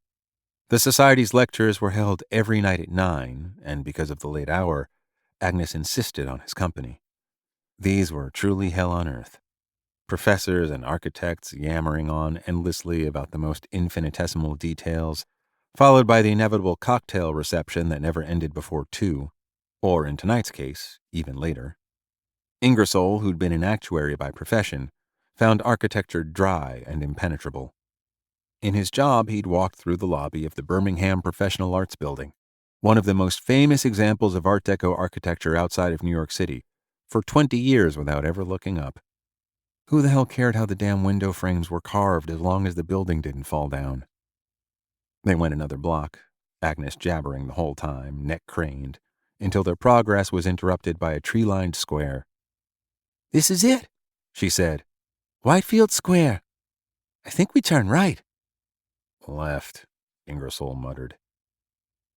The Society's lectures were held every night at 9, and because of the late hour, Agnes insisted on his company. These were truly hell on earth. Professors and architects yammering on endlessly about the most infinitesimal details, followed by the inevitable cocktail reception that never ended before 2, or in tonight's case, even later. Ingersoll, who'd been an actuary by profession, found architecture dry and impenetrable. In his job, he'd walked through the lobby of the Birmingham Professional Arts Building, one of the most famous examples of Art Deco architecture outside of New York City, for 20 years without ever looking up. Who the hell cared how the damn window frames were carved as long as the building didn't fall down? They went another block, Agnes jabbering the whole time, neck craned, until their progress was interrupted by a tree-lined square. This is it, she said. Whitefield Square. I think we turn right. Left, Ingersoll muttered.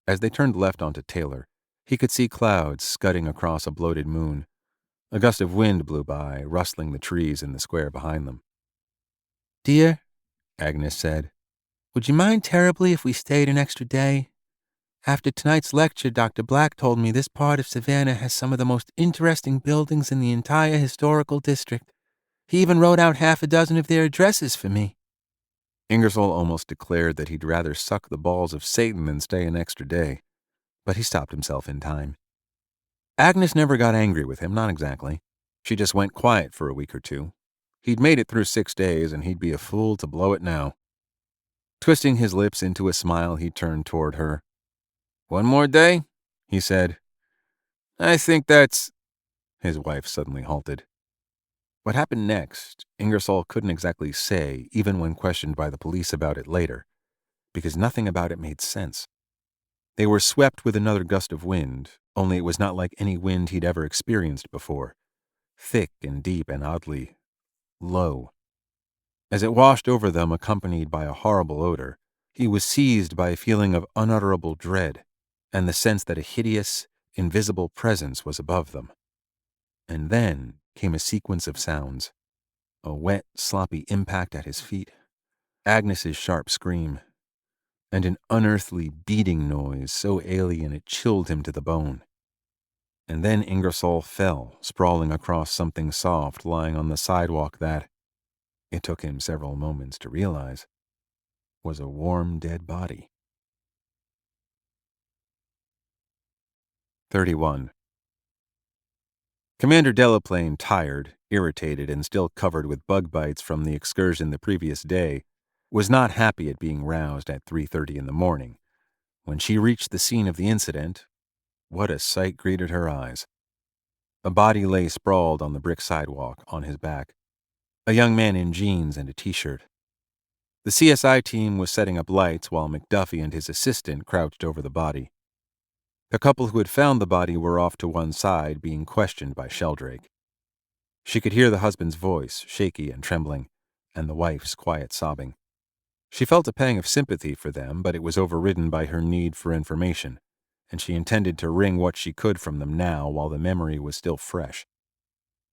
As they turned left onto Taylor, he could see clouds scudding across a bloated moon. A gust of wind blew by, rustling the trees in the square behind them. Dear, Agnes said, would you mind terribly if we stayed an extra day? After tonight's lecture, Dr. Black told me this part of Savannah has some of the most interesting buildings in the entire historical district. He even wrote out 6 of their addresses for me. Ingersoll almost declared that he'd rather suck the balls of Satan than stay an extra day, but he stopped himself in time. Agnes never got angry with him, not exactly. She just went quiet for a week or 2. He'd made it through 6 days, and he'd be a fool to blow it now. Twisting his lips into a smile, he turned toward her. 1 more day? He said. I think that's... His wife suddenly halted. What happened next, Ingersoll couldn't exactly say, even when questioned by the police about it later, because nothing about it made sense. They were swept with another gust of wind, only it was not like any wind he'd ever experienced before. Thick and deep and oddly low. As it washed over them, accompanied by a horrible odor, he was seized by a feeling of unutterable dread and the sense that a hideous, invisible presence was above them. And then came a sequence of sounds. A wet, sloppy impact at his feet, Agnes's sharp scream, and an unearthly beating noise so alien it chilled him to the bone. And then Ingersoll fell, sprawling across something soft lying on the sidewalk that, it took him several moments to realize, was a warm, dead body. 31. Commander Delaplane, tired, irritated, and still covered with bug bites from the excursion the previous day, was not happy at being roused at 3:30 in the morning. When she reached the scene of the incident, what a sight greeted her eyes. A body lay sprawled on the brick sidewalk, on his back. A young man in jeans and a t-shirt. The CSI team was setting up lights while McDuffie and his assistant crouched over the body. The couple who had found the body were off to one side, being questioned by Sheldrake. She could hear the husband's voice, shaky and trembling, and the wife's quiet sobbing. She felt a pang of sympathy for them, but it was overridden by her need for information, and she intended to wring what she could from them now while the memory was still fresh.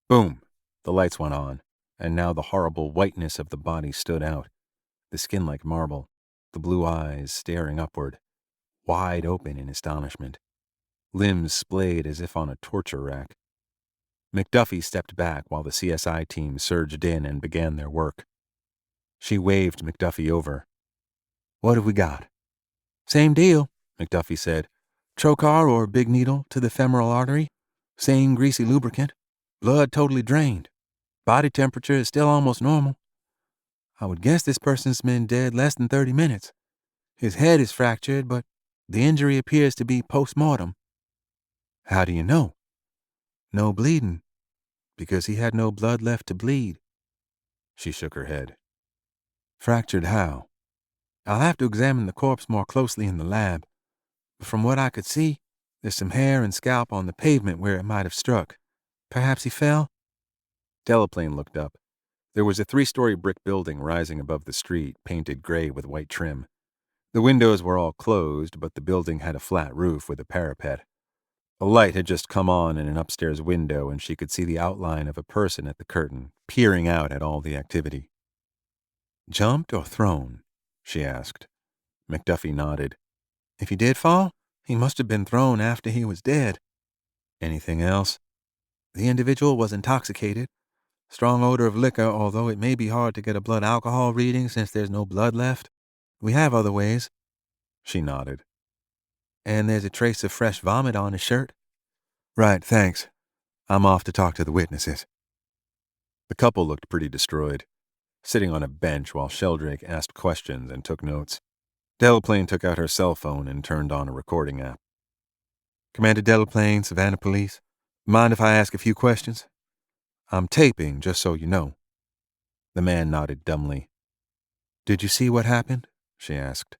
Boom! The lights went on, and now the horrible whiteness of the body stood out, the skin like marble, the blue eyes staring upward, wide open in astonishment, limbs splayed as if on a torture rack. McDuffie stepped back while the CSI team surged in and began their work. She waved McDuffie over. What have we got? Same deal, McDuffie said. Trocar or big needle to the femoral artery. Same greasy lubricant. Blood totally drained. Body temperature is still almost normal. I would guess this person's been dead less than 30 minutes. His head is fractured, but the injury appears to be post-mortem. How do you know? No bleeding, because he had no blood left to bleed. She shook her head. Fractured how? I'll have to examine the corpse more closely in the lab, but from what I could see, there's some hair and scalp on the pavement where it might have struck. Perhaps he fell? Delaplane looked up. There was a 3-story brick building rising above the street, painted gray with white trim. The windows were all closed, but the building had a flat roof with a parapet. A light had just come on in an upstairs window, and she could see the outline of a person at the curtain, peering out at all the activity. Jumped or thrown? She asked. McDuffie nodded. If he did fall, he must have been thrown after he was dead. Anything else? The individual was intoxicated. Strong odor of liquor, although it may be hard to get a blood alcohol reading since there's no blood left. We have other ways. She nodded. And there's a trace of fresh vomit on his shirt. Right, thanks. I'm off to talk to the witnesses. The couple looked pretty destroyed, sitting on a bench while Sheldrake asked questions and took notes. Delaplane took out her cell phone and turned on a recording app. Commander Delaplane, Savannah Police. Mind if I ask a few questions? I'm taping, just so you know. The man nodded dumbly. Did you see what happened? She asked.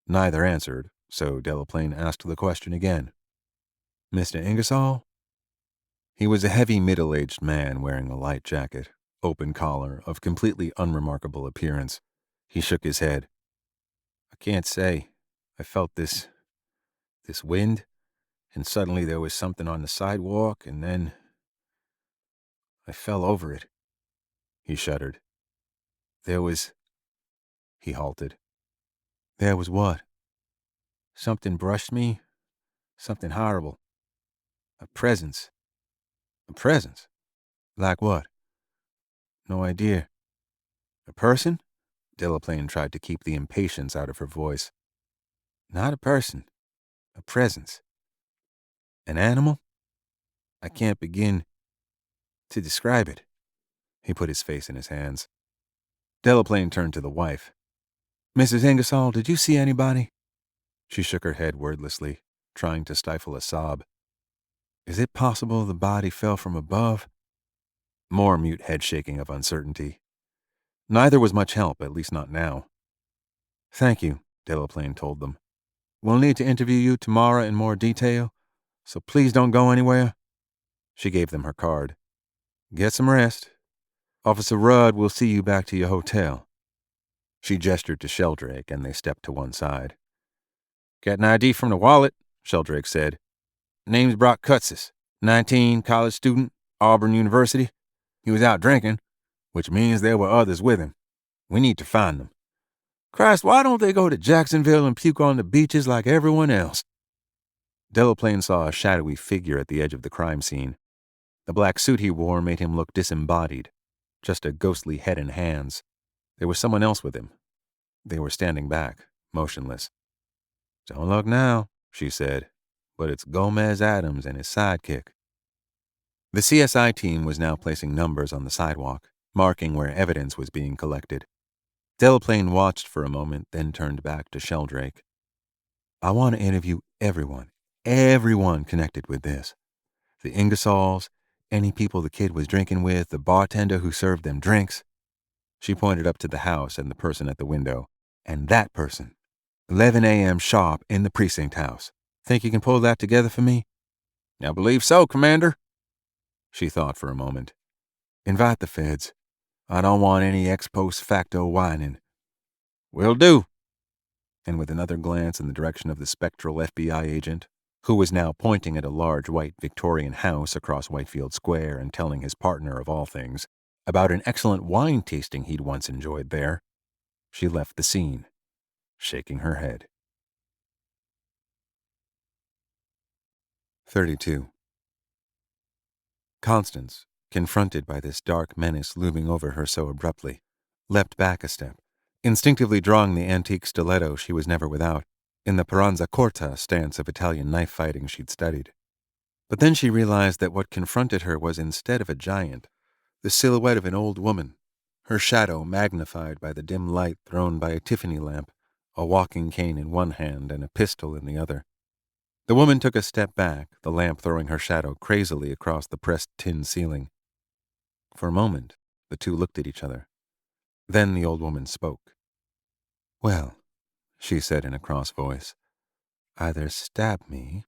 Neither answered, so Delaplane asked the question again. Mr. Ingersoll? He was a heavy middle-aged man wearing a light jacket, open collar, of completely unremarkable appearance. He shook his head. I can't say. I felt this wind, and suddenly there was something on the sidewalk, and then I fell over it. He shuddered. He halted. There was what? Something brushed me. Something horrible. A presence. A presence? Like what? No idea. A person? Delaplane tried to keep the impatience out of her voice. Not a person. A presence. An animal? I can't begin to describe it. He put his face in his hands. Delaplane turned to the wife. Mrs. Ingersoll, did you see anybody? She shook her head wordlessly, trying to stifle a sob. Is it possible the body fell from above? More mute head-shaking of uncertainty. Neither was much help, at least not now. Thank you, Delaplane told them. We'll need to interview you tomorrow in more detail, so please don't go anywhere. She gave them her card. Get some rest. Officer Rudd will see you back to your hotel. She gestured to Sheldrake, and they stepped to one side. Got an ID from the wallet, Sheldrake said. Name's Brock Cutsis, 19, college student, Auburn University. He was out drinking, which means there were others with him. We need to find them. Christ, why don't they go to Jacksonville and puke on the beaches like everyone else? Delaplane saw a shadowy figure at the edge of the crime scene. The black suit he wore made him look disembodied, just a ghostly head and hands. There was someone else with him. They were standing back, motionless. Don't look now, she said, but it's Gomez Adams and his sidekick. The CSI team was now placing numbers on the sidewalk, marking where evidence was being collected. Delaplane watched for a moment, then turned back to Sheldrake. I want to interview everyone connected with this. The Ingersolls, any people the kid was drinking with, the bartender who served them drinks. She pointed up to the house and the person at the window. And that person. 11 a.m. sharp in the precinct house. Think you can pull that together for me? I believe so, Commander. She thought for a moment. Invite the feds. I don't want any ex post facto whining. Will do. And with another glance in the direction of the spectral FBI agent, who was now pointing at a large white Victorian house across Whitefield Square and telling his partner, of all things, about an excellent wine tasting he'd once enjoyed there, she left the scene, shaking her head. 32. Constance, confronted by this dark menace looming over her so abruptly, leapt back a step, Instinctively drawing the antique stiletto she was never without, in the paranza corta stance of Italian knife fighting she'd studied. But then she realized that what confronted her was, instead of a giant, the silhouette of an old woman, her shadow magnified by the dim light thrown by a Tiffany lamp, a walking cane in one hand and a pistol in the other. The woman took a step back, the lamp throwing her shadow crazily across the pressed tin ceiling. For a moment, the two looked at each other. Then the old woman spoke. "Well," she said in a cross voice, "either stab me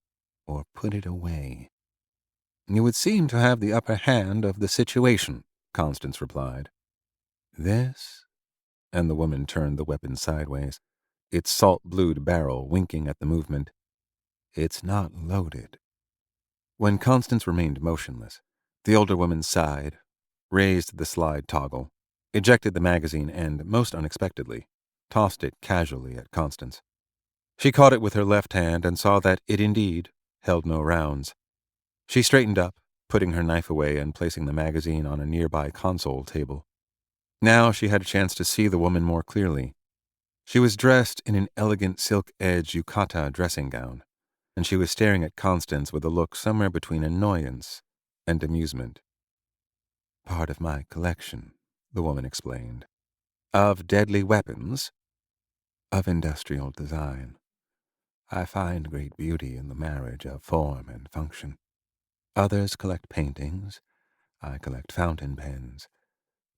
or put it away." "You would seem to have the upper hand of the situation," Constance replied. "This?" And the woman turned the weapon sideways, its salt-blued barrel winking at the movement. "It's not loaded." When Constance remained motionless, the older woman sighed, raised the slide toggle, ejected the magazine, and, most unexpectedly, tossed it casually at Constance. She caught it with her left hand and saw that it indeed held no rounds. She straightened up, putting her knife away and placing the magazine on a nearby console table. Now she had a chance to see the woman more clearly. She was dressed in an elegant silk-edged yukata dressing gown, and she was staring at Constance with a look somewhere between annoyance and amusement. "Part of my collection," the woman explained. "Of deadly weapons?" "Of industrial design. I find great beauty in the marriage of form and function. Others collect paintings. I collect fountain pens,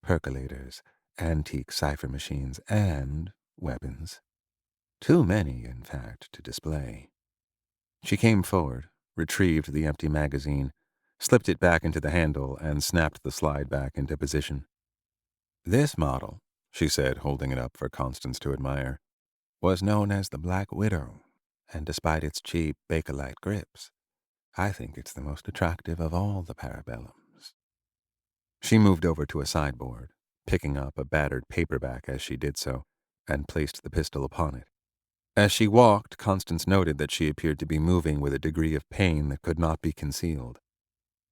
percolators, antique cipher machines, and weapons. Too many, in fact, to display." She came forward, retrieved the empty magazine, slipped it back into the handle, and snapped the slide back into position. "This model," she said, holding it up for Constance to admire, "was known as the Black Widow, and despite its cheap Bakelite grips, I think it's the most attractive of all the parabellums." She moved over to a sideboard, picking up a battered paperback as she did so, and placed the pistol upon it. As she walked, Constance noted that she appeared to be moving with a degree of pain that could not be concealed.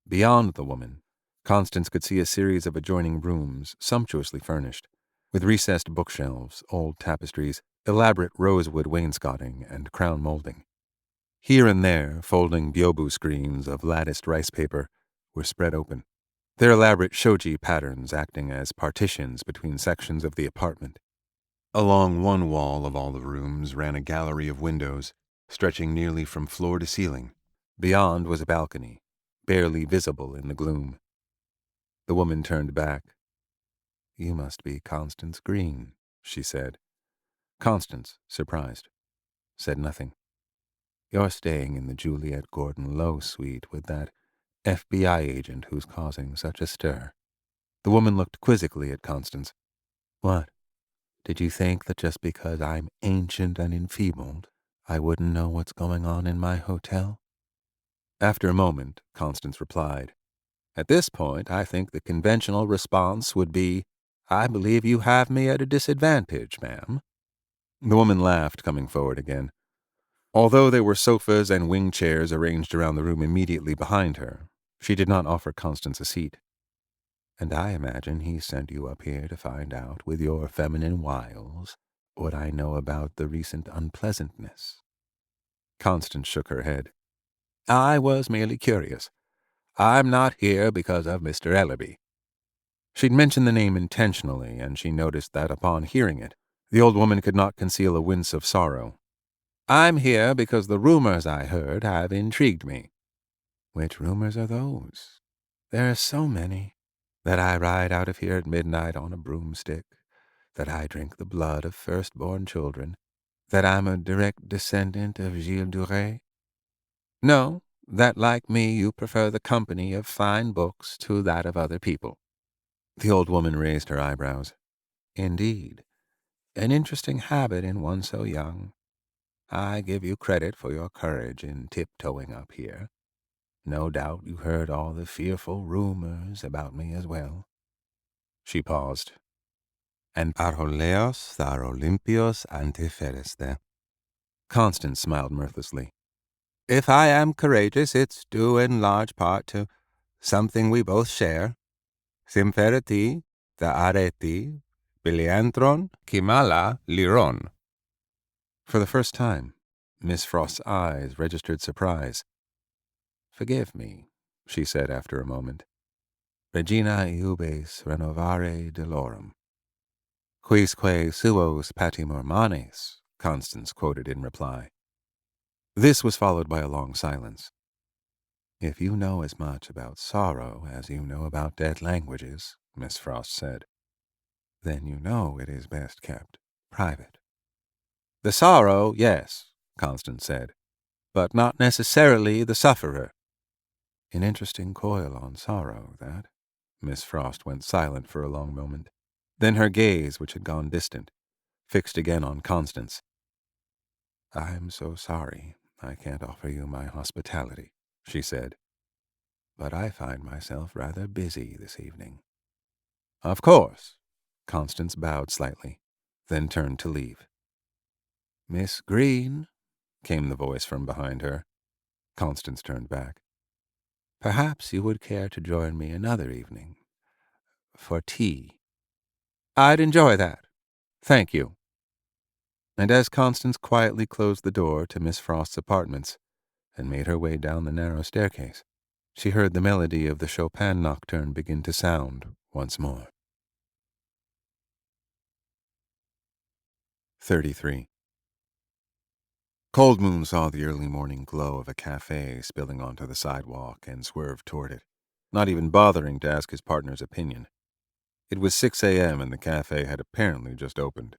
Beyond the woman, Constance could see a series of adjoining rooms, sumptuously furnished, with recessed bookshelves, old tapestries, elaborate rosewood wainscoting, and crown molding. Here and there, folding byobu screens of latticed rice paper were spread open, their elaborate shoji patterns acting as partitions between sections of the apartment. Along one wall of all the rooms ran a gallery of windows, stretching nearly from floor to ceiling. Beyond was a balcony, barely visible in the gloom. The woman turned back. "You must be Constance Green," she said. Constance, surprised, said nothing. "You're staying in the Juliet Gordon Low suite with that FBI agent who's causing such a stir." The woman looked quizzically at Constance. "What? Did you think that just because I'm ancient and enfeebled, I wouldn't know what's going on in my hotel?" After a moment, Constance replied, "At this point, I think the conventional response would be, 'I believe you have me at a disadvantage, ma'am.'" The woman laughed, coming forward again. Although there were sofas and wing chairs arranged around the room immediately behind her, she did not offer Constance a seat. "And I imagine he sent you up here to find out, with your feminine wiles, what I know about the recent unpleasantness." Constance shook her head. "I was merely curious. I'm not here because of Mr. Ellerby." She'd mentioned the name intentionally, and she noticed that upon hearing it, the old woman could not conceal a wince of sorrow. "I'm here because the rumors I heard have intrigued me." "Which rumors are those?" "There are so many. That I ride out of here at midnight on a broomstick, that I drink the blood of firstborn children, that I'm a direct descendant of Gilles de Rais. No, that like me you prefer the company of fine books to that of other people." The old woman raised her eyebrows. "Indeed, an interesting habit in one so young. I give you credit for your courage in tiptoeing up here. No doubt you heard all the fearful rumors about me as well." She paused. "And Arholeos thar Olympios antifereste." Constance smiled mirthlessly. "If I am courageous, it's due in large part to something we both share. Symfereti, the areti, Biliantron kimala liron. For the first time, Miss Frost's eyes registered surprise. Forgive me, she said after a moment. Regina iubes renovare delorum. Quisque suos patimur manes, Constance quoted in reply. This was followed by a long silence. If you know as much about sorrow as you know about dead languages, Miss Frost said, then you know it is best kept private. The sorrow, yes, Constance said, but not necessarily the sufferer. An interesting coil on sorrow, that. Miss Frost went silent for a long moment. Then her gaze, which had gone distant, fixed again on Constance. I'm so sorry I can't offer you my hospitality, she said, but I find myself rather busy this evening. Of course. Constance bowed slightly, then turned to leave. Miss Green, came the voice from behind her. Constance turned back. Perhaps you would care to join me another evening. For tea. I'd enjoy that. Thank you. And as Constance quietly closed the door to Miss Frost's apartments and made her way down the narrow staircase, she heard the melody of the Chopin nocturne begin to sound once more. 33. Cold Moon saw the early morning glow of a cafe spilling onto the sidewalk and swerved toward it, not even bothering to ask his partner's opinion. It was 6 a.m. and the cafe had apparently just opened.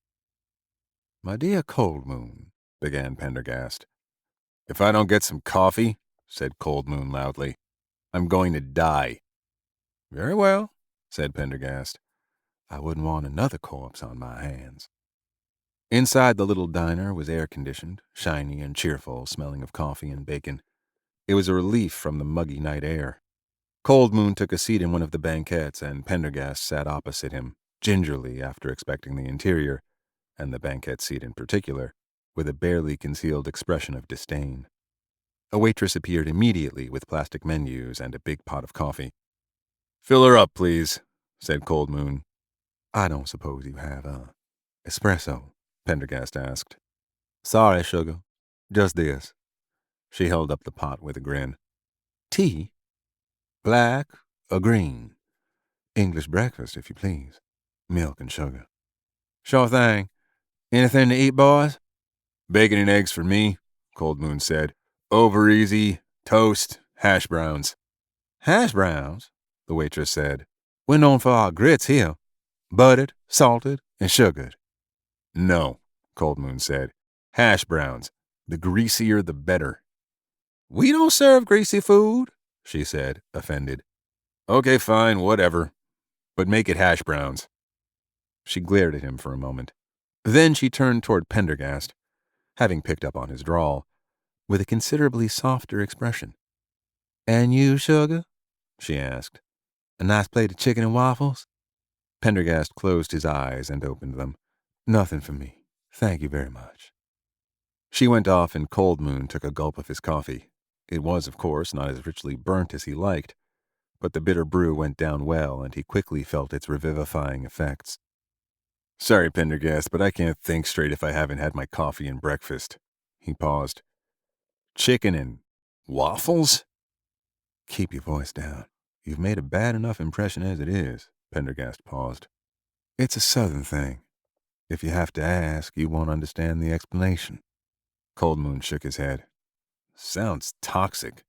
My dear Cold Moon, began Pendergast. If I don't get some coffee, said Cold Moon loudly, I'm going to die. Very well, said Pendergast. I wouldn't want another corpse on my hands. Inside the little diner was air-conditioned, shiny and cheerful, smelling of coffee and bacon. It was a relief from the muggy night air. Cold Moon took a seat in one of the banquettes, and Pendergast sat opposite him, gingerly after expecting the interior, and the banquette seat in particular, with a barely concealed expression of disdain. A waitress appeared immediately with plastic menus and a big pot of coffee. Fill her up, please, said Cold Moon. I don't suppose you have, espresso? Pendergast asked. Sorry, sugar. Just this. She held up the pot with a grin. Tea? Black or green? English breakfast, if you please. Milk and sugar. Sure thing. Anything to eat, boys? Bacon and eggs for me, Cold Moon said. Over easy, toast, hash browns. Hash browns? The waitress said. We're known for our grits here. Buttered, salted, and sugared. No, Cold Moon said. Hash browns. The greasier the better. We don't serve greasy food, she said, offended. Okay, fine, whatever. But make it hash browns. She glared at him for a moment. Then she turned toward Pendergast, having picked up on his drawl, with a considerably softer expression. And you, sugar? She asked. A nice plate of chicken and waffles? Pendergast closed his eyes and opened them. Nothing for me. Thank you very much. She went off, and Cold Moon took a gulp of his coffee. It was, of course, not as richly burnt as he liked, but the bitter brew went down well, and he quickly felt its revivifying effects. Sorry, Pendergast, but I can't think straight if I haven't had my coffee and breakfast. He paused. Chicken and waffles? Keep your voice down. You've made a bad enough impression as it is, Pendergast paused. It's a southern thing. If you have to ask, you won't understand the explanation. Cold Moon shook his head. Sounds toxic.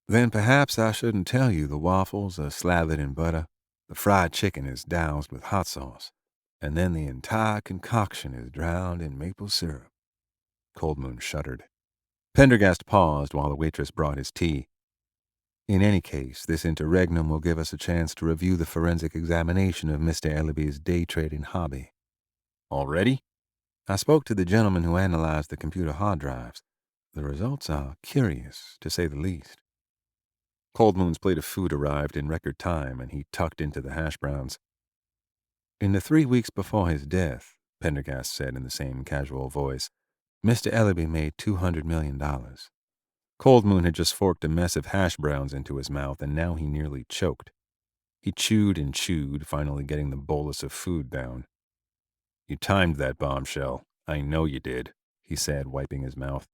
Then perhaps I shouldn't tell you the waffles are slathered in butter, the fried chicken is doused with hot sauce, and then the entire concoction is drowned in maple syrup. Cold Moon shuddered. Pendergast paused while the waitress brought his tea. In any case, this interregnum will give us a chance to review the forensic examination of Mr. Ellaby's day-trading hobby. Already? I spoke to the gentleman who analyzed the computer hard drives. The results are curious, to say the least. Cold Moon's plate of food arrived in record time, and he tucked into the hash browns. In the 3 weeks before his death, Pendergast said in the same casual voice, Mr. Ellaby made $200 million. Cold Moon had just forked a mess of hash browns into his mouth, and now he nearly choked. He chewed and chewed, finally getting the bolus of food down. You timed that bombshell. I know you did, he said, wiping his mouth.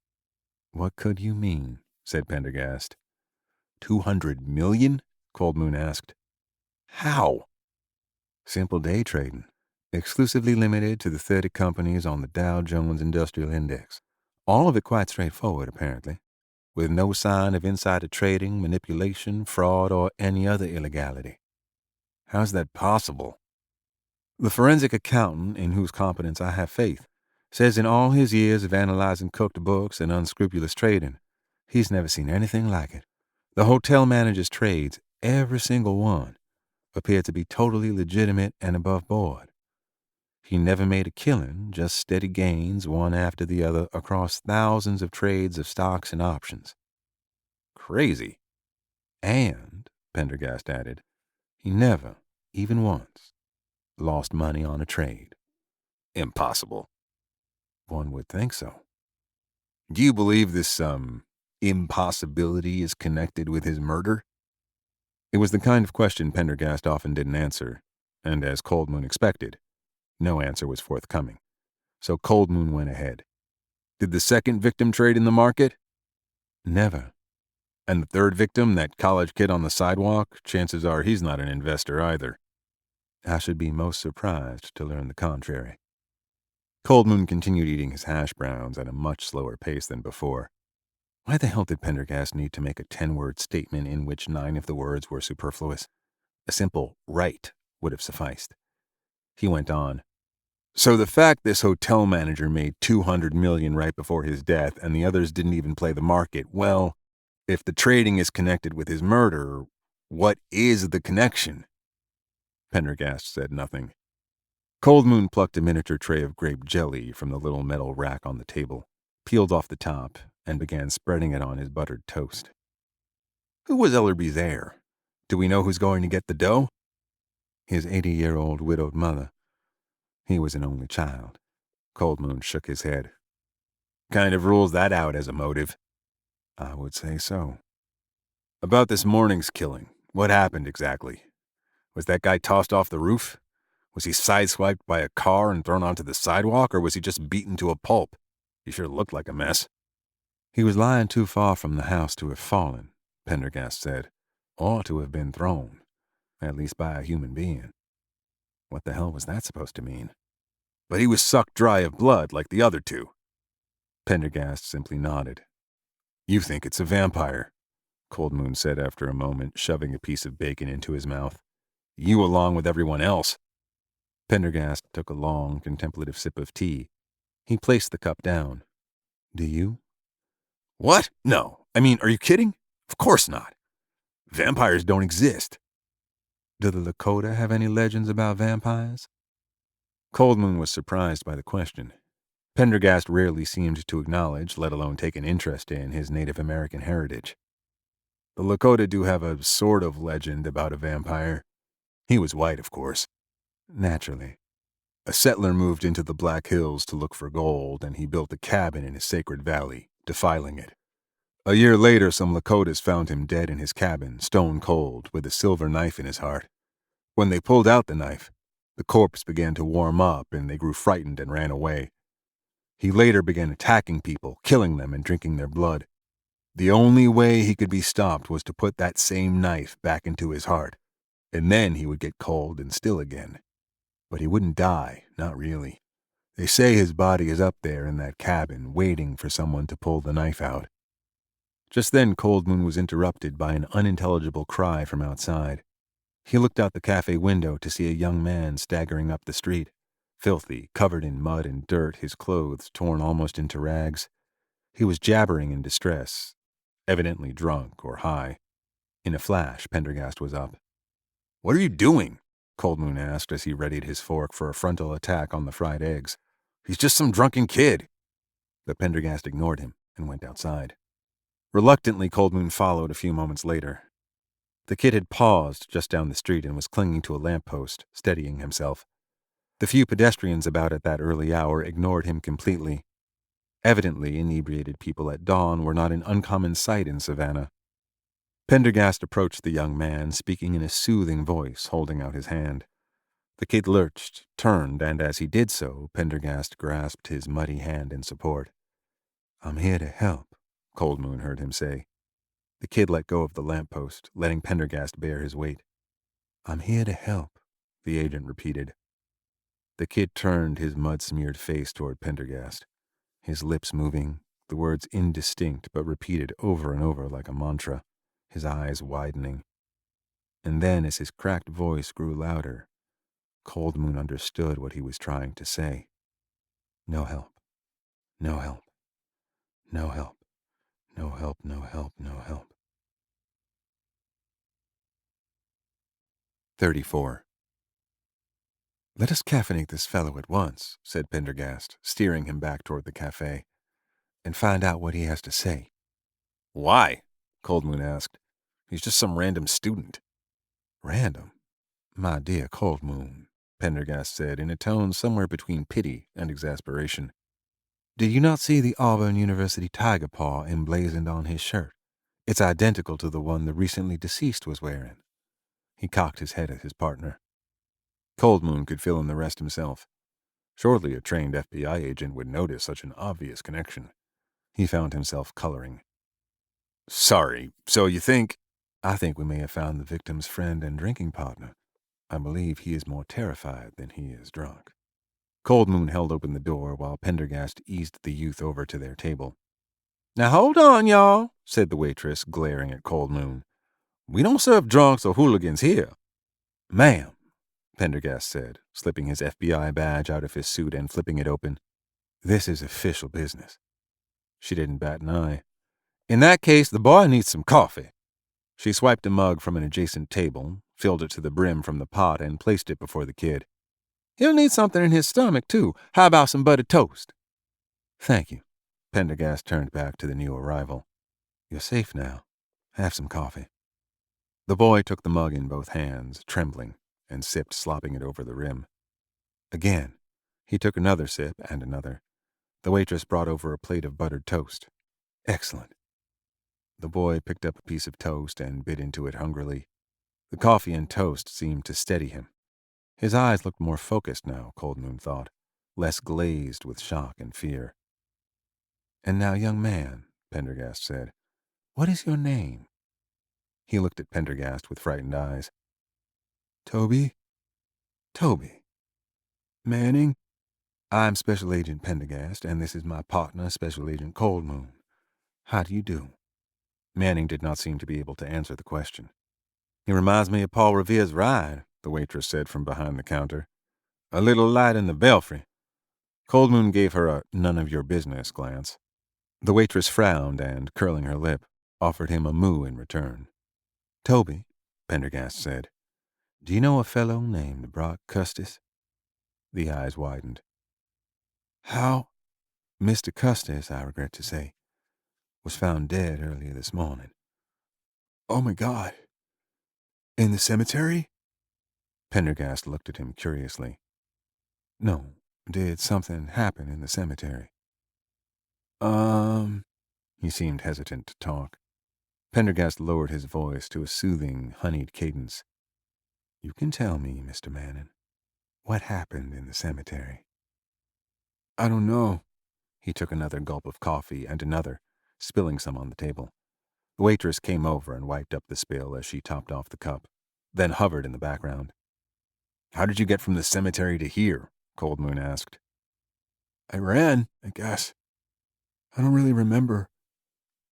What could you mean? Said Pendergast. 200 million? Cold Moon asked. How? Simple day trading. Exclusively limited to the 30 companies on the Dow Jones Industrial Index. All of it quite straightforward, apparently, with no sign of insider trading, manipulation, fraud, or any other illegality. How's that possible? The forensic accountant, in whose competence I have faith, says in all his years of analyzing cooked books and unscrupulous trading, he's never seen anything like it. The hotel manager's trades, every single one, appear to be totally legitimate and above board. He never made a killing, just steady gains one after the other across thousands of trades of stocks and options. Crazy. And, Pendergast added, he never, even once, lost money on a trade. Impossible. One would think so. Do you believe this, impossibility is connected with his murder? It was the kind of question Pendergast often didn't answer, and as Cold Moon expected, no answer was forthcoming. So Cold Moon went ahead. Did the second victim trade in the market? Never. And the third victim, that college kid on the sidewalk, chances are he's not an investor either. I should be most surprised to learn the contrary. Cold Moon continued eating his hash browns at a much slower pace than before. Why the hell did Pendergast need to make a 10-word statement in which 9 of the words were superfluous? A simple right would have sufficed. He went on. So the fact this hotel manager made $200 million right before his death and the others didn't even play the market, well, if the trading is connected with his murder, what is the connection? Pendergast said nothing. Cold Moon plucked a miniature tray of grape jelly from the little metal rack on the table, peeled off the top, and began spreading it on his buttered toast. Who was Ellerby's heir? Do we know who's going to get the dough? His 80-year-old widowed mother. He was an only child. Cold Moon shook his head. Kind of rules that out as a motive. I would say so. About this morning's killing, what happened exactly? Was that guy tossed off the roof? Was he sideswiped by a car and thrown onto the sidewalk, or was he just beaten to a pulp? He sure looked like a mess. He was lying too far from the house to have fallen, Pendergast said, or to have been thrown, at least by a human being. What the hell was that supposed to mean? But he was sucked dry of blood like the other two. Pendergast simply nodded. You think it's a vampire, Cold Moon said after a moment, shoving a piece of bacon into his mouth. You along with everyone else. Pendergast took a long, contemplative sip of tea. He placed the cup down. Do you? What? No. I mean, are you kidding? Of course not. Vampires don't exist. Do the Lakota have any legends about vampires? Cold Moon was surprised by the question. Pendergast rarely seemed to acknowledge, let alone take an interest in, his Native American heritage. The Lakota do have a sort of legend about a vampire. He was white, of course. Naturally. A settler moved into the Black Hills to look for gold, and he built a cabin in his sacred valley, defiling it. A year later, some Lakotas found him dead in his cabin, stone cold, with a silver knife in his heart. When they pulled out the knife, the corpse began to warm up, and they grew frightened and ran away. He later began attacking people, killing them and drinking their blood. The only way he could be stopped was to put that same knife back into his heart, and then he would get cold and still again. But he wouldn't die, not really. They say his body is up there in that cabin, waiting for someone to pull the knife out. Just then Cold Moon was interrupted by an unintelligible cry from outside. He looked out the cafe window to see a young man staggering up the street, filthy, covered in mud and dirt, his clothes torn almost into rags. He was jabbering in distress, evidently drunk or high. In a flash, Pendergast was up. "What are you doing?" Cold Moon asked as he readied his fork for a frontal attack on the fried eggs. "He's just some drunken kid." But Pendergast ignored him and went outside. Reluctantly, Cold Moon followed a few moments later. The kid had paused just down the street and was clinging to a lamppost, steadying himself. The few pedestrians about at that early hour ignored him completely. Evidently, inebriated people at dawn were not an uncommon sight in Savannah. Pendergast approached the young man, speaking in a soothing voice, holding out his hand. The kid lurched, turned, and as he did so, Pendergast grasped his muddy hand in support. "I'm here to help," Cold Moon heard him say. The kid let go of the lamppost, letting Pendergast bear his weight. "I'm here to help," the agent repeated. The kid turned his mud-smeared face toward Pendergast, his lips moving, the words indistinct but repeated over and over like a mantra, his eyes widening. And then, as his cracked voice grew louder, Cold Moon understood what he was trying to say. "No help. No help. No help. No help, no help, no help." 34. "Let us caffeinate this fellow at once," said Pendergast, steering him back toward the cafe, "and find out what he has to say." Why? Cold Moon asked. He's just some random student. "Random? My dear Cold Moon," Pendergast said in a tone somewhere between pity and exasperation. "Do you not see the Auburn University tiger paw emblazoned on his shirt? It's identical to the one the recently deceased was wearing." He cocked his head at his partner. Cold Moon could fill in the rest himself. Surely a trained FBI agent would notice such an obvious connection. He found himself coloring. Sorry, so you think... "I think we may have found the victim's friend and drinking partner. I believe he is more terrified than he is drunk." Cold Moon held open the door while Pendergast eased the youth over to their table. "Now hold on, y'all," said the waitress, glaring at Cold Moon. "We don't serve drunks or hooligans here." "Ma'am," Pendergast said, slipping his FBI badge out of his suit and flipping it open, "this is official business." She didn't bat an eye. "In that case, the boy needs some coffee." She swiped a mug from an adjacent table, filled it to the brim from the pot, and placed it before the kid. "He'll need something in his stomach, too. How about some buttered toast?" "Thank you." Pendergast turned back to the new arrival. "You're safe now. Have some coffee." The boy took the mug in both hands, trembling, and sipped, slopping it over the rim. Again, he took another sip and another. The waitress brought over a plate of buttered toast. "Excellent." The boy picked up a piece of toast and bit into it hungrily. The coffee and toast seemed to steady him. His eyes looked more focused now, Cold Moon thought, less glazed with shock and fear. "And now, young man," Pendergast said, "what is your name?" He looked at Pendergast with frightened eyes. "Toby? Toby. Manning? I'm Special Agent Pendergast, and this is my partner, Special Agent Cold Moon. How do you do?" Manning did not seem to be able to answer the question. "He reminds me of Paul Revere's ride," the waitress said from behind the counter. "A little light in the belfry." Cold Moon gave her a none-of-your-business glance. The waitress frowned and, curling her lip, offered him a moo in return. "Toby," Pendergast said, "do you know a fellow named Brock Custis?" The eyes widened. "How?" "Mr. Custis, I regret to say, was found dead earlier this morning." "Oh, my God. In the cemetery?" Pendergast looked at him curiously. "No. Did something happen in the cemetery?" He seemed hesitant to talk. Pendergast lowered his voice to a soothing, honeyed cadence. "You can tell me, Mr. Manning, what happened in the cemetery." "I don't know." He took another gulp of coffee and another, spilling some on the table. The waitress came over and wiped up the spill as she topped off the cup, then hovered in the background. How did you get from the cemetery to here? Cold Moon asked. "I ran, I guess. I don't really remember."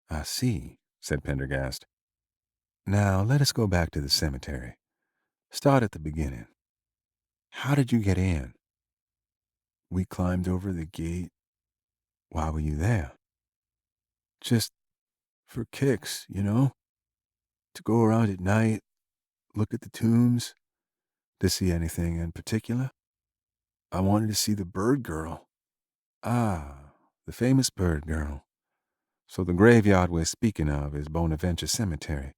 "I see," said Pendergast. "Now let us go back to the cemetery. Start at the beginning. How did you get in?" "We climbed over the gate. "Why were you there?" Just for kicks, you know? To go around at night, look at the tombs." "To see anything in particular?" "I wanted to see the bird girl." "Ah, the famous bird girl. So the graveyard we're speaking of is Bonaventure Cemetery.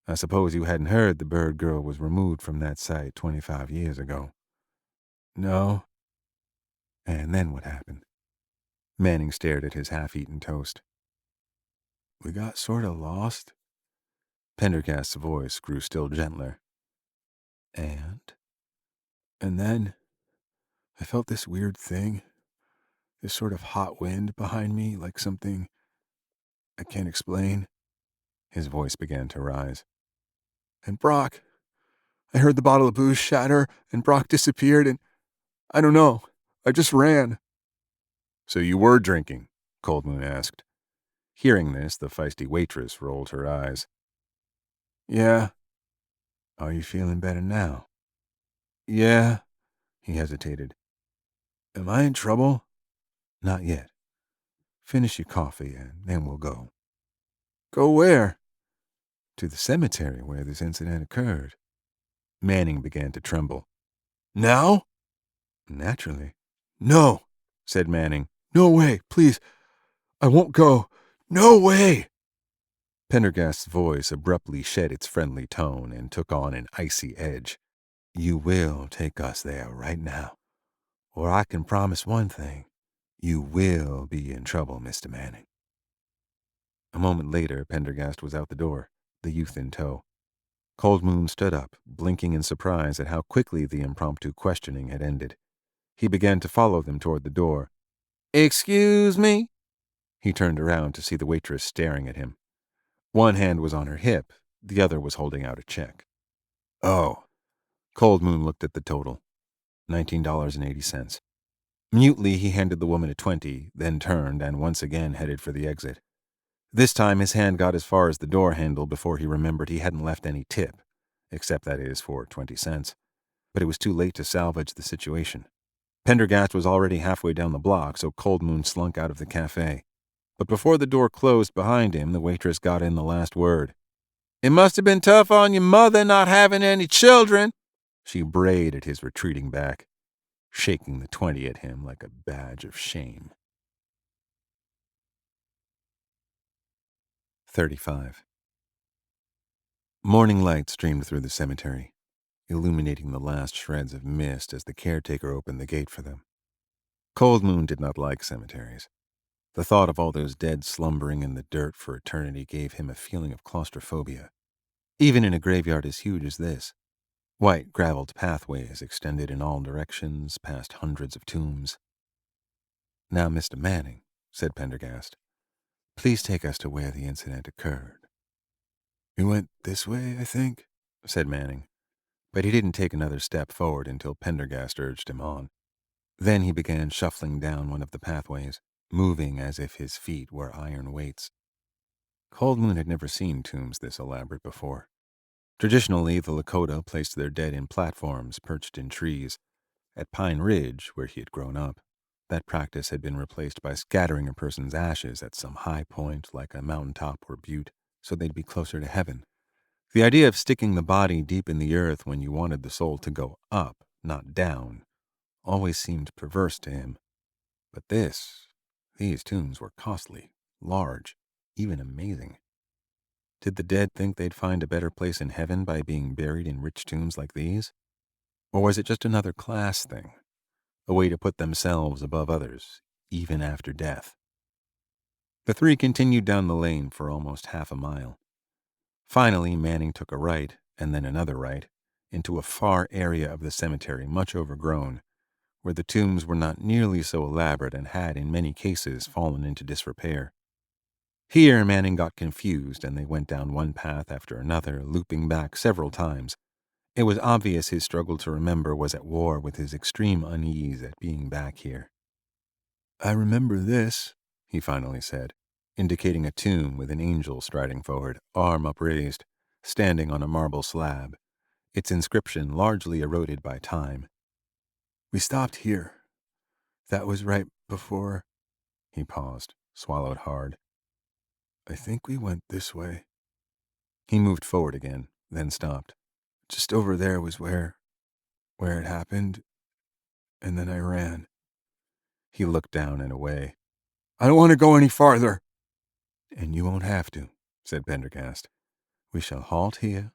I suppose you hadn't heard the bird girl was removed from that site 25 years ago." "No." "And then what happened?" Manning stared at his half-eaten toast. "We got sort of lost." Pendergast's voice grew still gentler. "And?" And then I felt this weird thing, this sort of hot wind behind me, like something I can't explain. His voice began to rise. And Brock, I heard the bottle of booze shatter, and Brock disappeared, and I don't know, I just ran. So you were drinking? Cold Moon asked. Hearing this, the feisty waitress rolled her eyes. Yeah. Are you feeling better now? Yeah. He hesitated. Am I in trouble? Not yet. Finish your coffee and then we'll go. Go where? To the cemetery where this incident occurred. Manning began to tremble. Now? Naturally. No, said Manning. No way, please. I won't go. No way! Pendergast's voice abruptly shed its friendly tone and took on an icy edge. You will take us there right now. Or I can promise one thing. You will be in trouble, Mr. Manning. A moment later, Pendergast was out the door, the youth in tow. Cold Moon stood up, blinking in surprise at how quickly the impromptu questioning had ended. He began to follow them toward the door. Excuse me? He turned around to see the waitress staring at him. One hand was on her hip, the other was holding out a check. Oh. Cold Moon looked at the total. $19.80. Mutely, he handed the woman a 20, then turned and once again headed for the exit. This time his hand got as far as the door handle before he remembered he hadn't left any tip, except, that is, for 20 cents. But it was too late to salvage the situation. Pendergast was already halfway down the block, so Cold Moon slunk out of the cafe. But before the door closed behind him, the waitress got in the last word. It must have been tough on your mother not having any children, she brayed at his retreating back, shaking the 20 at him like a badge of shame. 35. Morning light streamed through the cemetery, illuminating the last shreds of mist as the caretaker opened the gate for them. Cold Moon did not like cemeteries. The thought of all those dead slumbering in the dirt for eternity gave him a feeling of claustrophobia, even in a graveyard as huge as this. White graveled pathways extended in all directions past hundreds of tombs. Now, Mr. Manning, said Pendergast, please take us to where the incident occurred. We went this way, I think, said Manning, but he didn't take another step forward until Pendergast urged him on. Then he began shuffling down one of the pathways, moving as if his feet were iron weights. Cold Moon had never seen tombs this elaborate before. Traditionally, the Lakota placed their dead in platforms perched in trees. At Pine Ridge, where he had grown up, that practice had been replaced by scattering a person's ashes at some high point like a mountaintop or butte, so they'd be closer to heaven. The idea of sticking the body deep in the earth when you wanted the soul to go up, not down, always seemed perverse to him. But these tombs were costly, large, even amazing. Did the dead think they'd find a better place in heaven by being buried in rich tombs like these? Or was it just another class thing, a way to put themselves above others, even after death? The three continued down the lane for almost half a mile. Finally, Manning took a right, and then another right, into a far area of the cemetery much overgrown, where the tombs were not nearly so elaborate and had, in many cases, fallen into disrepair. Here, Manning got confused, and they went down one path after another, looping back several times. It was obvious his struggle to remember was at war with his extreme unease at being back here. I remember this, he finally said, indicating a tomb with an angel striding forward, arm upraised, standing on a marble slab, its inscription largely eroded by time. We stopped here. That was right before... He paused, swallowed hard. I think we went this way. He moved forward again, then stopped. Just over there was where it happened, and then I ran. He looked down and away. I don't want to go any farther. And you won't have to, said Pendergast. We shall halt here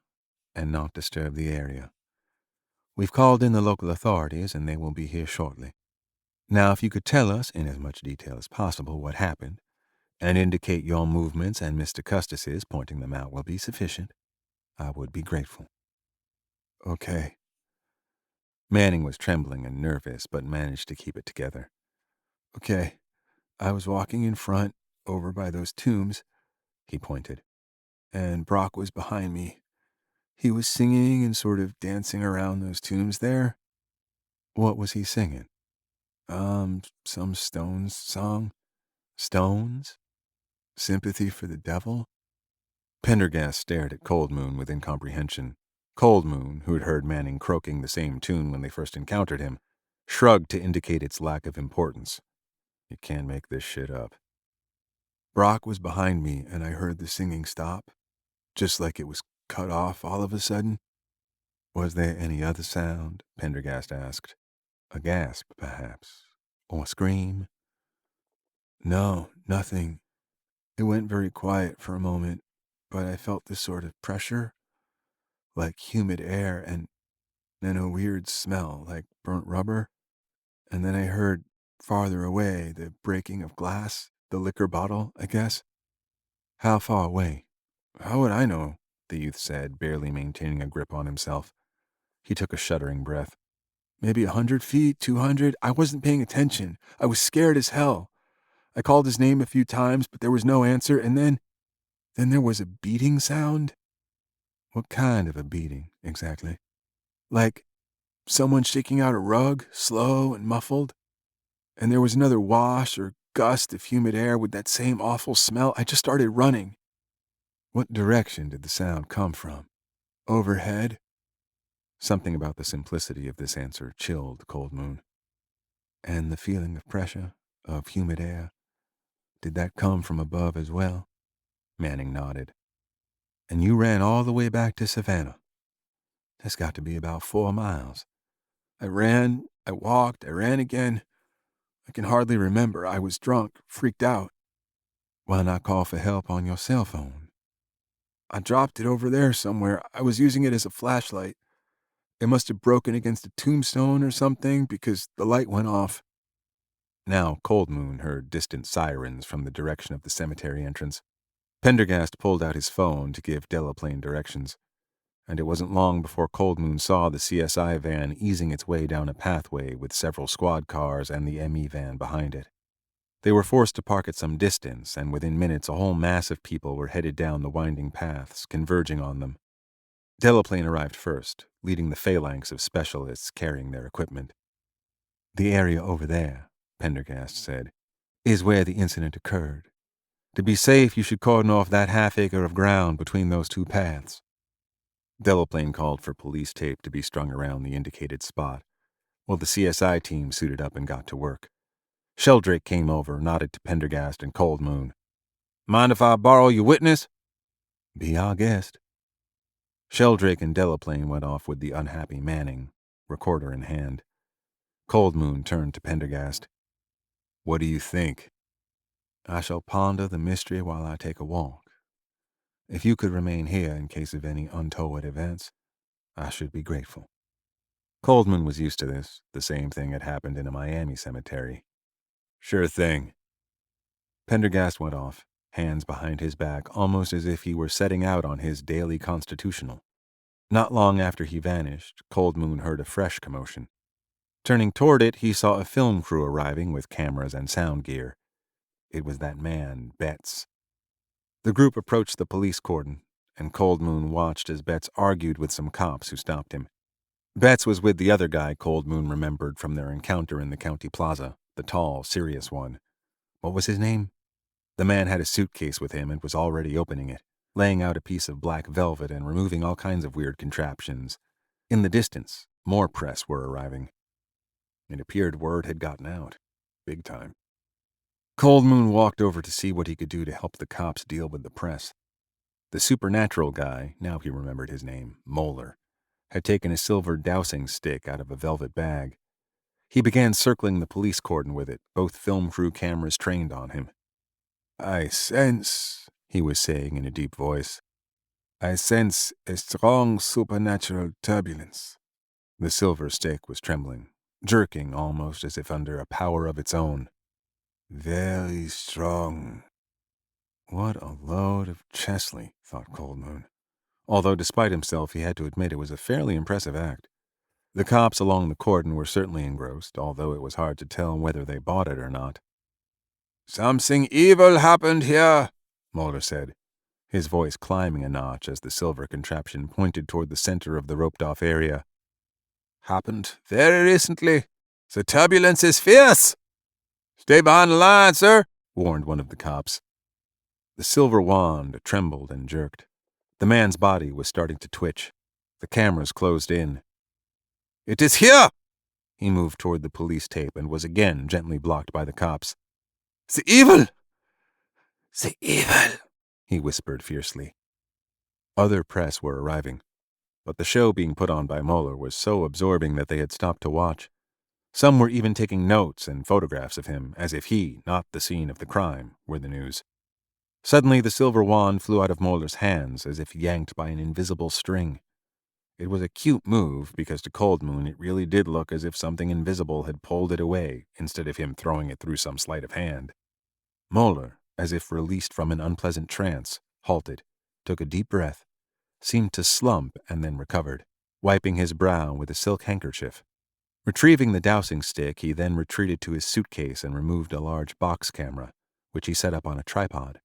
and not disturb the area. We've called in the local authorities, and they will be here shortly. Now, if you could tell us, in as much detail as possible, what happened, and indicate your movements and Mr. Custis's, pointing them out will be sufficient, I would be grateful. Okay. Manning was trembling and nervous, but managed to keep it together. "Okay, I was walking in front, over by those tombs," he pointed, "and Brock was behind me. He was singing and sort of dancing around those tombs there." "What was he singing?" Some Stones song." "Stones? Sympathy for the Devil?" Pendergast stared at Cold Moon with incomprehension. Cold Moon, who had heard Manning croaking the same tune when they first encountered him, shrugged to indicate its lack of importance. "You can't make this shit up." "Brock was behind me, and I heard the singing stop, just like it was cut off all of a sudden." "Was there any other sound?" Pendergast asked. "A gasp, perhaps? Or a scream?" "No, nothing. It went very quiet for a moment, but I felt this sort of pressure, like humid air, and then a weird smell like burnt rubber. And then I heard, farther away, the breaking of glass, the liquor bottle, I guess." "How far away?" "How would I know?" the youth said, barely maintaining a grip on himself. He took a shuddering breath. "Maybe 100 feet, 200. I wasn't paying attention. I was scared as hell. I called his name a few times, but there was no answer, and then there was a beating sound." "What kind of a beating, exactly?" "Like someone shaking out a rug, slow and muffled. And there was another wash or gust of humid air with that same awful smell. I just started running." "What direction did the sound come from? Overhead?" Something about the simplicity of this answer chilled Cold Moon. "And the feeling of pressure, of humid air, did that come from above as well?" Manning nodded. "And you ran all the way back to Savannah? That's got to be about 4 miles. I ran, I walked, I ran again. I can hardly remember. I was drunk, freaked out." "Why not call for help on your cell phone?" "I dropped it over there somewhere. I was using it as a flashlight. It must have broken against a tombstone or something because the light went off." Now Cold Moon heard distant sirens from the direction of the cemetery entrance. Pendergast pulled out his phone to give Delaplane directions, and it wasn't long before Cold Moon saw the CSI van easing its way down a pathway with several squad cars and the ME van behind it. They were forced to park at some distance, and within minutes a whole mass of people were headed down the winding paths, converging on them. Delaplane arrived first, leading the phalanx of specialists carrying their equipment. "The area over there," Pendergast said, "is where the incident occurred. To be safe, you should cordon off that half-acre of ground between those two paths." Delaplane called for police tape to be strung around the indicated spot, while the CSI team suited up and got to work. Sheldrake came over, nodded to Pendergast and Cold Moon. "Mind if I borrow your witness?" "Be our guest." Sheldrake and Delaplane went off with the unhappy Manning, recorder in hand. Cold Moon turned to Pendergast. "What do you think?" "I shall ponder the mystery while I take a walk. If you could remain here in case of any untoward events, I should be grateful." Cold Moon was used to this. The same thing had happened in a Miami cemetery. "Sure thing." Pendergast went off, hands behind his back, almost as if he were setting out on his daily constitutional. Not long after he vanished, Cold Moon heard a fresh commotion. Turning toward it, he saw a film crew arriving with cameras and sound gear. It was that man, Betts. The group approached the police cordon, and Cold Moon watched as Betts argued with some cops who stopped him. Betts was with the other guy Cold Moon remembered from their encounter in the county plaza, the tall, serious one. What was his name? The man had a suitcase with him and was already opening it, laying out a piece of black velvet and removing all kinds of weird contraptions. In the distance, more press were arriving. It appeared word had gotten out. Big time. Cold Moon walked over to see what he could do to help the cops deal with the press. The supernatural guy, now he remembered his name, Moeller, had taken a silver dowsing stick out of a velvet bag. He began circling the police cordon with it, both film crew cameras trained on him. "I sense," he was saying in a deep voice, "I sense a strong supernatural turbulence." The silver stick was trembling, jerking almost as if under a power of its own. "Very strong." What a load of Chesley, thought Cold Moon, although despite himself he had to admit it was a fairly impressive act. The cops along the cordon were certainly engrossed, although it was hard to tell whether they bought it or not. "Something evil happened here," Mulder said, his voice climbing a notch as the silver contraption pointed toward the center of the roped-off area. "Happened very recently. The turbulence is fierce." "Stay behind the line, sir," warned one of the cops. The silver wand trembled and jerked. The man's body was starting to twitch. The cameras closed in. "It is here!" He moved toward the police tape and was again gently blocked by the cops. "The evil! The evil!" he whispered fiercely. Other press were arriving, but the show being put on by Mueller was so absorbing that they had stopped to watch. Some were even taking notes and photographs of him, as if he, not the scene of the crime, were the news. Suddenly the silver wand flew out of Muller's hands as if yanked by an invisible string. It was a cute move because to Cold Moon it really did look as if something invisible had pulled it away instead of him throwing it through some sleight of hand. Mueller, as if released from an unpleasant trance, halted, took a deep breath, seemed to slump and then recovered, wiping his brow with a silk handkerchief. Retrieving the dowsing stick, he then retreated to his suitcase and removed a large box camera, which he set up on a tripod.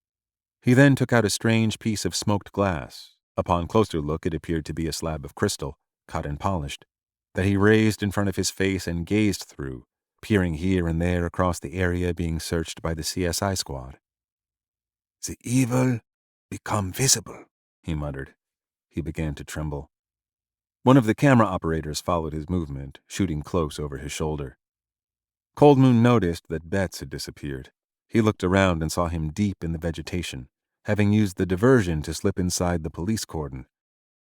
He then took out a strange piece of smoked glass. Upon closer look, it appeared to be a slab of crystal, cut and polished, that he raised in front of his face and gazed through, peering here and there across the area being searched by the CSI squad. "The evil become visible," he muttered. He began to tremble. One of the camera operators followed his movement, shooting close over his shoulder. Cold Moon noticed that Betts had disappeared. He looked around and saw him deep in the vegetation, having used the diversion to slip inside the police cordon.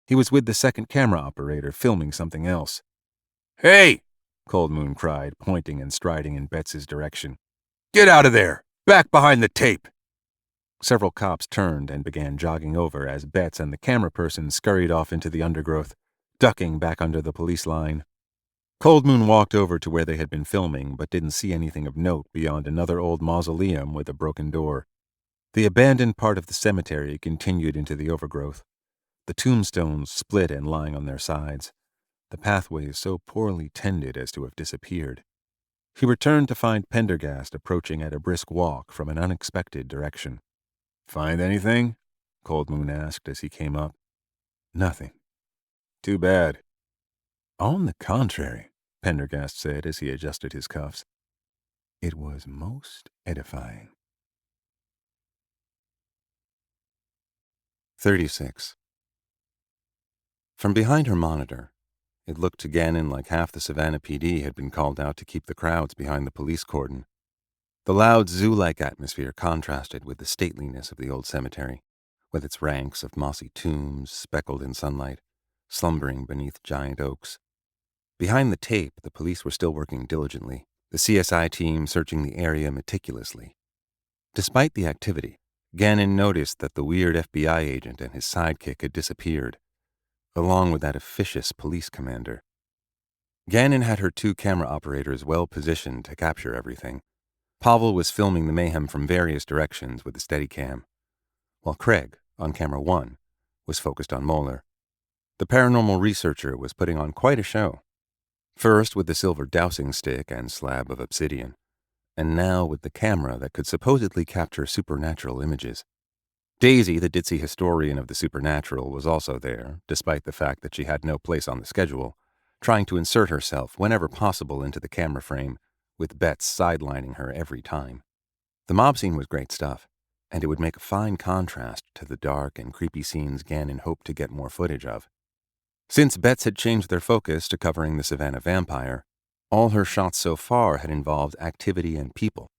He was with the second camera operator, filming something else. "Hey!" Cold Moon cried, pointing and striding in Betts's direction. "Get out of there! Back behind the tape!" Several cops turned and began jogging over as Betts and the camera person scurried off into the undergrowth, ducking back under the police line. Cold Moon walked over to where they had been filming, but didn't see anything of note beyond another old mausoleum with a broken door. The abandoned part of the cemetery continued into the overgrowth. The tombstones split and lying on their sides. The pathways so poorly tended as to have disappeared. He returned to find Pendergast approaching at a brisk walk from an unexpected direction. "Find anything?" Cold Moon asked as he came up. "Nothing." "Too bad." "On the contrary," Pendergast said as he adjusted his cuffs. "It was most edifying." 36. From behind her monitor, it looked to Gannon like half the Savannah PD had been called out to keep the crowds behind the police cordon. The loud zoo-like atmosphere contrasted with the stateliness of the old cemetery, with its ranks of mossy tombs speckled in sunlight, slumbering beneath giant oaks. Behind the tape, the police were still working diligently, the CSI team searching the area meticulously. Despite the activity, Gannon noticed that the weird FBI agent and his sidekick had disappeared, along with that officious police commander. Gannon had her two camera operators well positioned to capture everything. Pavel was filming the mayhem from various directions with a Steadicam, while Craig, on camera 1, was focused on Mueller. The paranormal researcher was putting on quite a show. First with the silver dowsing stick and slab of obsidian, and now with the camera that could supposedly capture supernatural images. Daisy, the ditzy historian of the supernatural, was also there, despite the fact that she had no place on the schedule, trying to insert herself whenever possible into the camera frame, with Betts sidelining her every time. The mob scene was great stuff, and it would make a fine contrast to the dark and creepy scenes Gannon hoped to get more footage of. Since Betts had changed their focus to covering the Savannah vampire, all her shots so far had involved activity and people.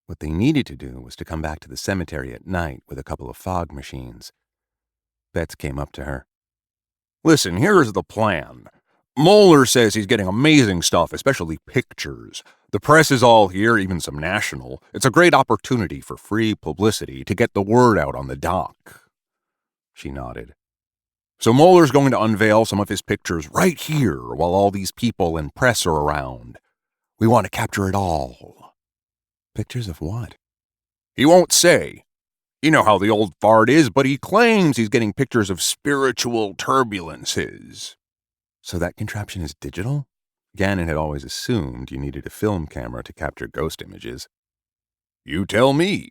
What they needed to do was to come back to the cemetery at night with a couple of fog machines. Betts came up to her. "Listen, here's the plan. Mueller says he's getting amazing stuff, especially pictures. The press is all here, even some national. It's a great opportunity for free publicity to get the word out on the doc." She nodded. "So Mueller's going to unveil some of his pictures right here while all these people and press are around. We want to capture it all." "Pictures of what?" "He won't say. You know how the old fart is, but he claims he's getting pictures of spiritual turbulences." So that contraption is digital? Gannon had always assumed you needed a film camera to capture ghost images. You tell me.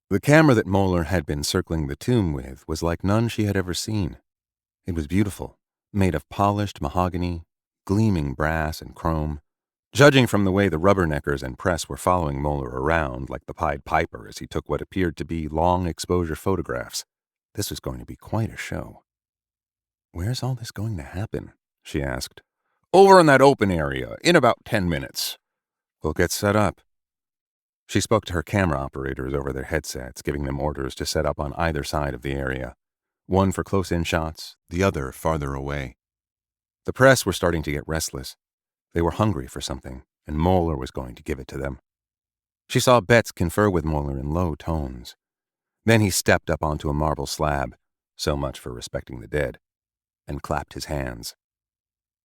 The camera that Moeller had been circling the tomb with was like none she had ever seen. It was beautiful, made of polished mahogany, gleaming brass and chrome. Judging from the way the rubberneckers and press were following Moeller around like the Pied Piper as he took what appeared to be long exposure photographs, this was going to be quite a show. Where's all this going to happen? She asked. Over in that open area, in about 10 minutes. We'll get set up. She spoke to her camera operators over their headsets, giving them orders to set up on either side of the area. One for close-in shots, the other farther away. The press were starting to get restless. They were hungry for something, and Moeller was going to give it to them. She saw Betts confer with Moeller in low tones. Then he stepped up onto a marble slab, so much for respecting the dead, and clapped his hands.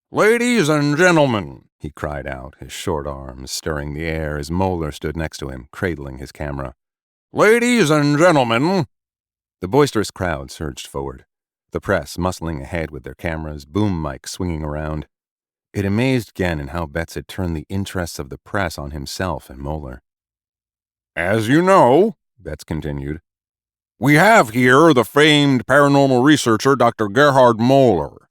Ladies and gentlemen, he cried out, his short arms stirring the air as Moeller stood next to him, cradling his camera. Ladies and gentlemen. The boisterous crowd surged forward, the press muscling ahead with their cameras, boom mics swinging around. It amazed Gannon how Betts had turned the interests of the press on himself and Moeller. As you know, Betts continued, we have here the famed paranormal researcher Dr. Gerhard Moeller.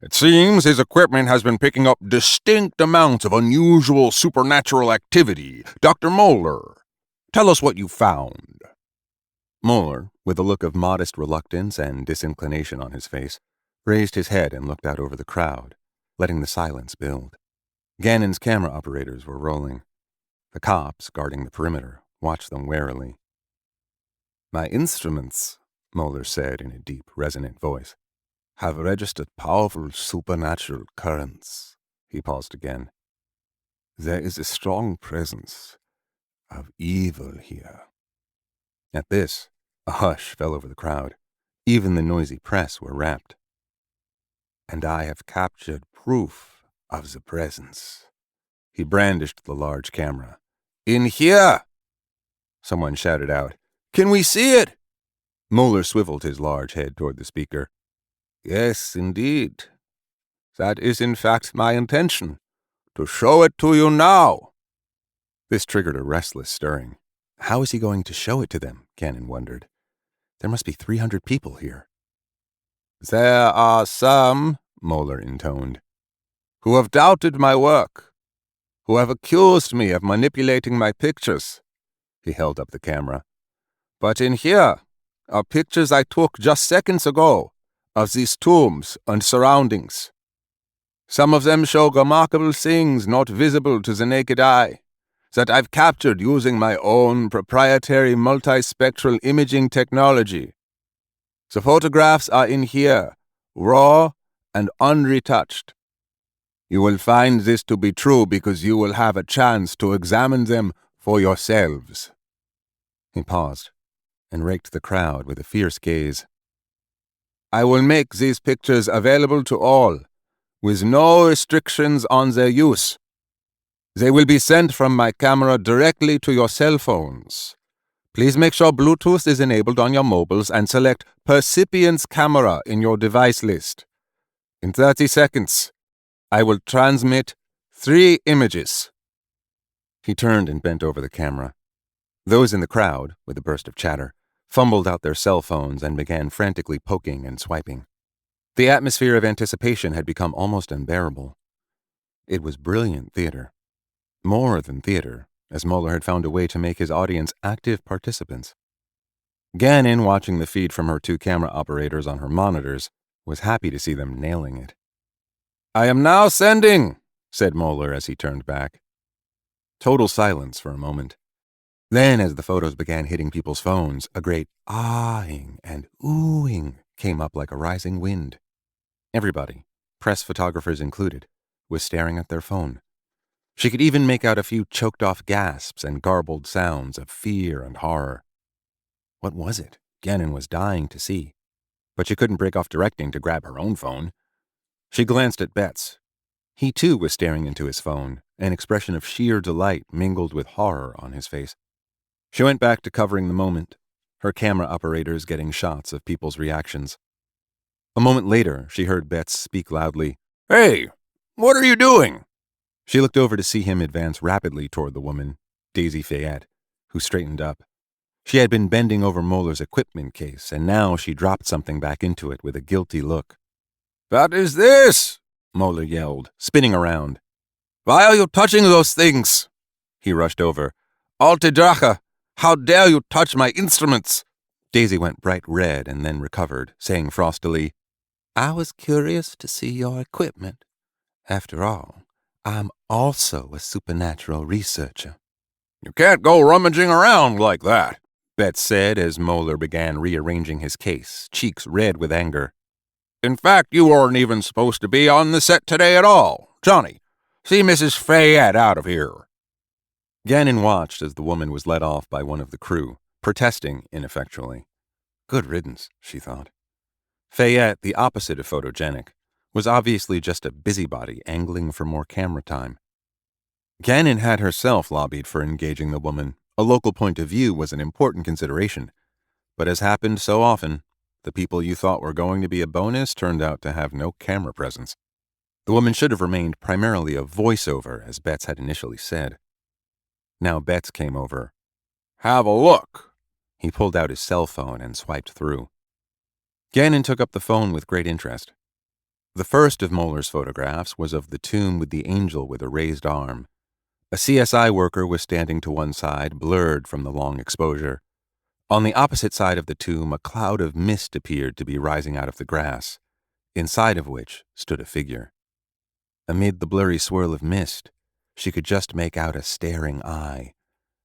It seems his equipment has been picking up distinct amounts of unusual supernatural activity. Dr. Moeller, tell us what you found. Moeller, with a look of modest reluctance and disinclination on his face, raised his head and looked out over the crowd, letting the silence build. Gannon's camera operators were rolling. The cops, guarding the perimeter, watched them warily. My instruments, Moeller said in a deep, resonant voice, have registered powerful supernatural currents. He paused again. There is a strong presence of evil here. At this, a hush fell over the crowd. Even the noisy press were rapt. And I have captured proof of the presence. He brandished the large camera. In here! Someone shouted out, Can we see it? Moeller swiveled his large head toward the speaker. Yes, indeed. That is in fact my intention, to show it to you now. This triggered a restless stirring. How is he going to show it to them? Gannon wondered. There must be 300 people here. There are some, Moeller intoned, who have doubted my work, who have accused me of manipulating my pictures. He held up the camera. But in here are pictures I took just seconds ago of these tombs and surroundings. Some of them show remarkable things not visible to the naked eye, that I've captured using my own proprietary multispectral imaging technology. The photographs are in here, raw and unretouched. You will find this to be true because you will have a chance to examine them for yourselves. He paused and raked the crowd with a fierce gaze. I will make these pictures available to all, with no restrictions on their use. They will be sent from my camera directly to your cell phones. Please make sure Bluetooth is enabled on your mobiles and select Percipient's camera in your device list. In 30 seconds, I will transmit 3 images. He turned and bent over the camera. Those in the crowd, with a burst of chatter, fumbled out their cell phones and began frantically poking and swiping. The atmosphere of anticipation had become almost unbearable. It was brilliant theater. More than theater, as Moeller had found a way to make his audience active participants. Gannon, watching the feed from her 2 camera operators on her monitors, was happy to see them nailing it. I am now sending, said Moeller as he turned back. Total silence for a moment. Then, as the photos began hitting people's phones, a great ahing and oohing came up like a rising wind. Everybody, press photographers included, was staring at their phone. She could even make out a few choked-off gasps and garbled sounds of fear and horror. What was it? Gannon was dying to see. But she couldn't break off directing to grab her own phone. She glanced at Betts. He too was staring into his phone, an expression of sheer delight mingled with horror on his face. She went back to covering the moment, her camera operators getting shots of people's reactions. A moment later, she heard Betts speak loudly, Hey, what are you doing? She looked over to see him advance rapidly toward the woman, Daisy Fayette, who straightened up. She had been bending over Moeller's equipment case, and now she dropped something back into it with a guilty look. What is this? Moeller yelled, spinning around. Why are you touching those things? He rushed over. Alte Drache, how dare you touch my instruments? Daisy went bright red and then recovered, saying frostily, I was curious to see your equipment. After all, I'm also a supernatural researcher. You can't go rummaging around like that, Betts said as Moeller began rearranging his case, cheeks red with anger. In fact, you weren't even supposed to be on the set today at all. Johnny, see Mrs. Fayette out of here. Gannon watched as the woman was led off by one of the crew, protesting ineffectually. Good riddance, she thought. Fayette, the opposite of photogenic, was obviously just a busybody angling for more camera time. Gannon had herself lobbied for engaging the woman. A local point of view was an important consideration. But as happened so often, the people you thought were going to be a bonus turned out to have no camera presence. The woman should have remained primarily a voiceover, as Betts had initially said. Now Betts came over. Have a look. He pulled out his cell phone and swiped through. Gannon took up the phone with great interest. The first of Moeller's photographs was of the tomb with the angel with a raised arm. A CSI worker was standing to one side, blurred from the long exposure. On the opposite side of the tomb, a cloud of mist appeared to be rising out of the grass, inside of which stood a figure. Amid the blurry swirl of mist, she could just make out a staring eye,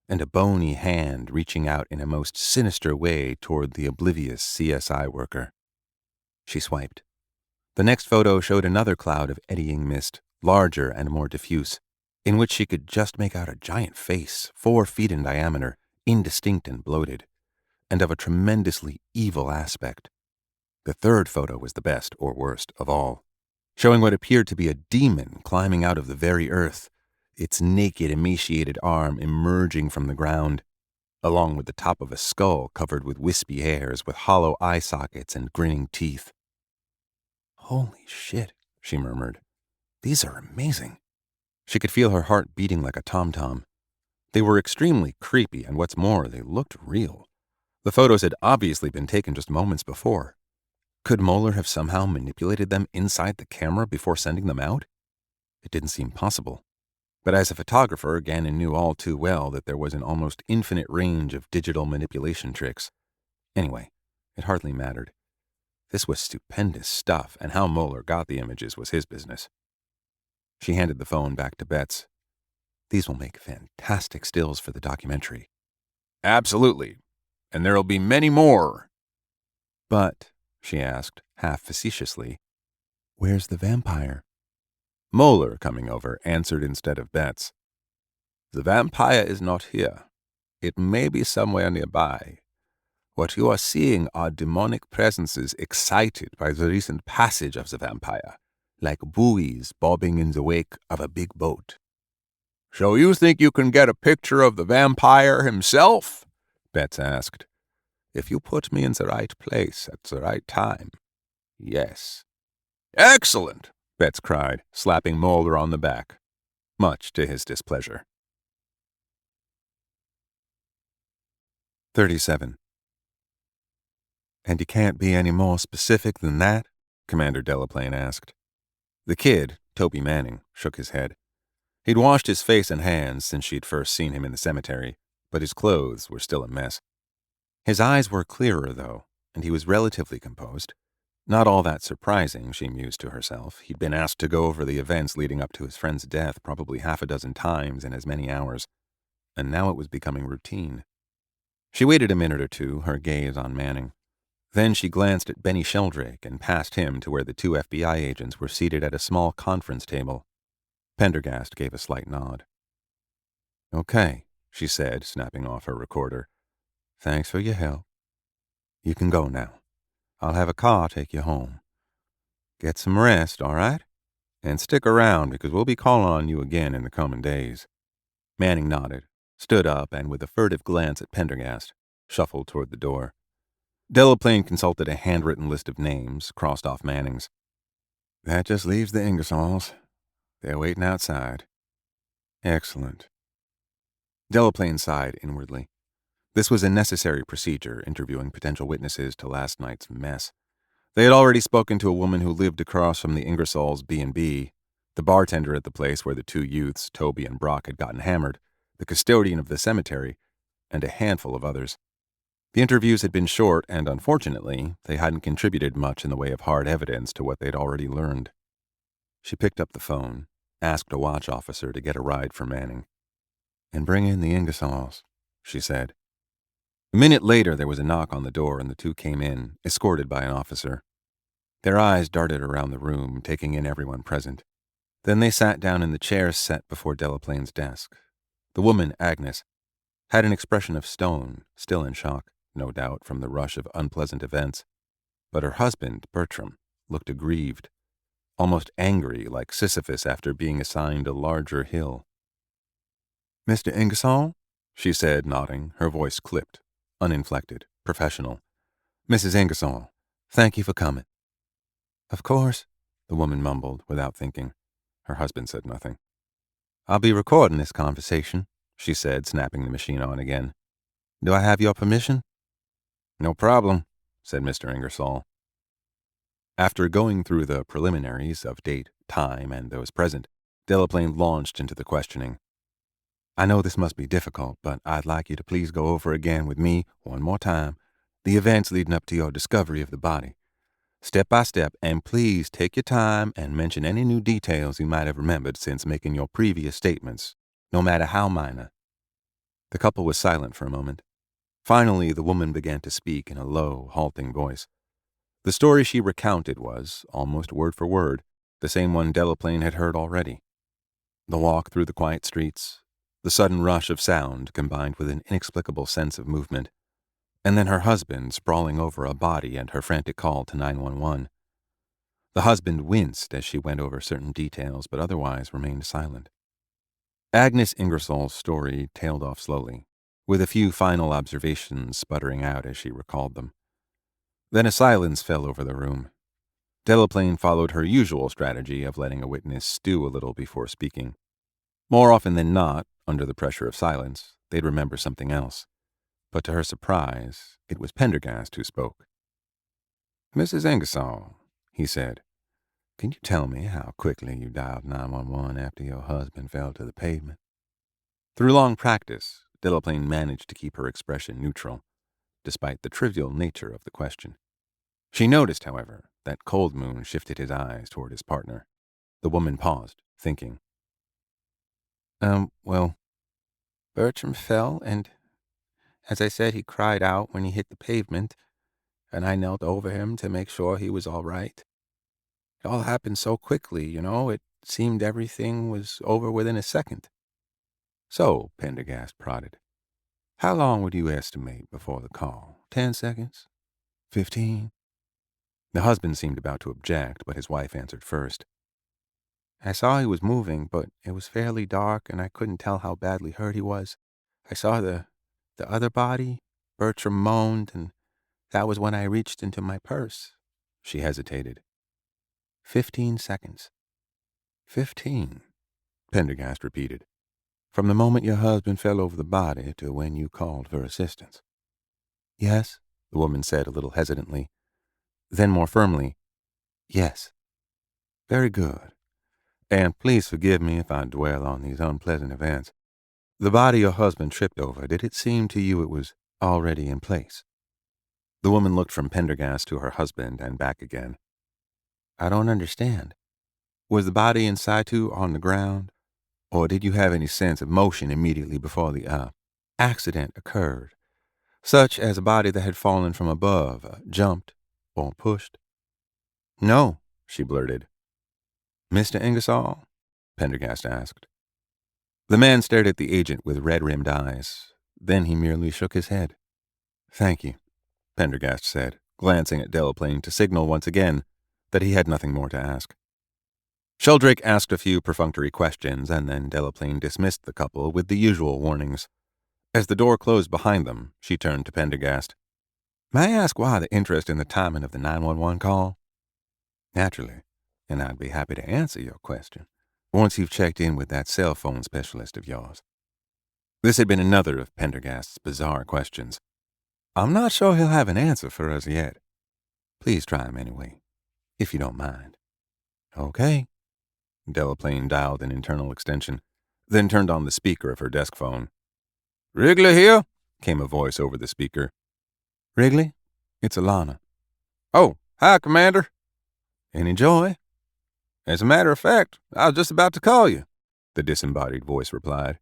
and a bony hand reaching out in a most sinister way toward the oblivious CSI worker. She swiped. The next photo showed another cloud of eddying mist, larger and more diffuse, in which she could just make out a giant face, 4 feet in diameter, indistinct and bloated, and of a tremendously evil aspect. The third photo was the best, or worst, of all, showing what appeared to be a demon climbing out of the very earth, its naked, emaciated arm emerging from the ground, along with the top of a skull covered with wispy hairs with hollow eye sockets and grinning teeth. Holy shit, she murmured. These are amazing. She could feel her heart beating like a tom-tom. They were extremely creepy, and what's more, they looked real. The photos had obviously been taken just moments before. Could Moeller have somehow manipulated them inside the camera before sending them out? It didn't seem possible. But as a photographer, Gannon knew all too well that there was an almost infinite range of digital manipulation tricks. Anyway, it hardly mattered. This was stupendous stuff, and how Moeller got the images was his business. She handed the phone back to Betts. These will make fantastic stills for the documentary. Absolutely. And there'll be many more. But, she asked, half facetiously, where's the vampire? Moeller, coming over, answered instead of Betts. The vampire is not here. It may be somewhere nearby. What you are seeing are demonic presences excited by the recent passage of the vampire, like buoys bobbing in the wake of a big boat. So you think you can get a picture of the vampire himself? Betts asked. If you put me in the right place at the right time, yes. Excellent, Betts cried, slapping Moeller on the back, much to his displeasure. 37. And you can't be any more specific than that? Commander Delaplane asked. The kid, Toby Manning, shook his head. He'd washed his face and hands since she'd first seen him in the cemetery, but his clothes were still a mess. His eyes were clearer, though, and he was relatively composed. Not all that surprising, she mused to herself. He'd been asked to go over the events leading up to his friend's death probably 6 times in as many hours, and now it was becoming routine. She waited a minute or two, her gaze on Manning. Then she glanced at Benny Sheldrake and past him to where the 2 FBI agents were seated at a small conference table. Pendergast gave a slight nod. Okay, she said, snapping off her recorder. Thanks for your help. You can go now. I'll have a car take you home. Get some rest, all right? And stick around because we'll be calling on you again in the coming days. Manning nodded, stood up, and with a furtive glance at Pendergast, shuffled toward the door. Delaplane consulted a handwritten list of names, crossed off Manning's. That just leaves the Ingersolls. They're waiting outside. Excellent. Delaplane sighed inwardly. This was a necessary procedure, interviewing potential witnesses to last night's mess. They had already spoken to a woman who lived across from the Ingersolls' B&B, the bartender at the place where the two youths, Toby and Brock, had gotten hammered, the custodian of the cemetery, and a handful of others. The interviews had been short, and unfortunately, they hadn't contributed much in the way of hard evidence to what they'd already learned. She picked up the phone, asked a watch officer to get a ride for Manning. "And bring in the Ingersolls," she said. A minute later, there was a knock on the door, and the two came in, escorted by an officer. Their eyes darted around the room, taking in everyone present. Then they sat down in the chairs set before Delaplane's desk. The woman, Agnes, had an expression of stone, still in shock, no doubt, from the rush of unpleasant events. But her husband, Bertram, looked aggrieved, almost angry, like Sisyphus after being assigned a larger hill. "Mr. Ingersoll?" she said, nodding, her voice clipped, uninflected, professional. "Mrs. Ingersoll, thank you for coming." "Of course," the woman mumbled, without thinking. Her husband said nothing. "I'll be recording this conversation," she said, snapping the machine on again. "Do I have your permission?" "No problem," said Mr. Ingersoll. After going through the preliminaries of date, time, and those present, Delaplane launched into the questioning. "I know this must be difficult, but I'd like you to please go over again with me, one more time, the events leading up to your discovery of the body, step by step, and please take your time and mention any new details you might have remembered since making your previous statements, no matter how minor." The couple was silent for a moment. Finally, the woman began to speak in a low, halting voice. The story she recounted was, almost word for word, the same one Delaplane had heard already. The walk through the quiet streets, the sudden rush of sound combined with an inexplicable sense of movement, and then her husband sprawling over a body and her frantic call to 911. The husband winced as she went over certain details, but otherwise remained silent. Agnes Ingersoll's story tailed off slowly, with a few final observations sputtering out as she recalled them. Then a silence fell over the room. Delaplane followed her usual strategy of letting a witness stew a little before speaking. More often than not, under the pressure of silence, they'd remember something else. But to her surprise, it was Pendergast who spoke. "Mrs. Ingersoll," he said, "can you tell me how quickly you dialed 911 after your husband fell to the pavement?" Through long practice, Delaplane managed to keep her expression neutral, despite the trivial nature of the question. She noticed, however, that Cold Moon shifted his eyes toward his partner. The woman paused, thinking. Well, Bertram fell, and, as I said, he cried out when he hit the pavement, and I knelt over him to make sure he was all right. It all happened so quickly, it seemed everything was over within a second." "So," Pendergast prodded, "how long would you estimate before the call? 10 seconds? 15? The husband seemed about to object, but his wife answered first. "I saw he was moving, but it was fairly dark, and I couldn't tell how badly hurt he was. I saw the other body. Bertram moaned, and that was when I reached into my purse." She hesitated. 15 seconds. 15, Pendergast repeated. "From the moment your husband fell over the body to when you called for assistance." "Yes," the woman said a little hesitantly. Then more firmly, "Yes." "Very good. And please forgive me if I dwell on these unpleasant events. The body your husband tripped over, did it seem to you it was already in place?" The woman looked from Pendergast to her husband and back again. "I don't understand. Was the body in situ on the ground, or did you have any sense of motion immediately before the accident occurred, such as a body that had fallen from above, jumped, or pushed?" "No," she blurted. "Mr. Ingersoll?" Pendergast asked. The man stared at the agent with red-rimmed eyes. Then he merely shook his head. "Thank you," Pendergast said, glancing at Delaplane to signal once again that he had nothing more to ask. Sheldrake asked a few perfunctory questions, and then Delaplane dismissed the couple with the usual warnings. As the door closed behind them, she turned to Pendergast. "May I ask why the interest in the timing of the 911 call?" "Naturally. and I'd be happy to answer your question once you've checked in with that cell phone specialist of yours. This had been another of Pendergast's bizarre questions. I'm not sure he'll have an answer for us yet. Please try him anyway, if you don't mind. Okay. Delaplane dialed an internal extension, then turned on the speaker of her desk phone. Wrigley here? Came a voice over the speaker. Wrigley, it's Alana. Oh, hi, Commander. Any joy? As a matter of fact, I was just about to call you, the disembodied voice replied.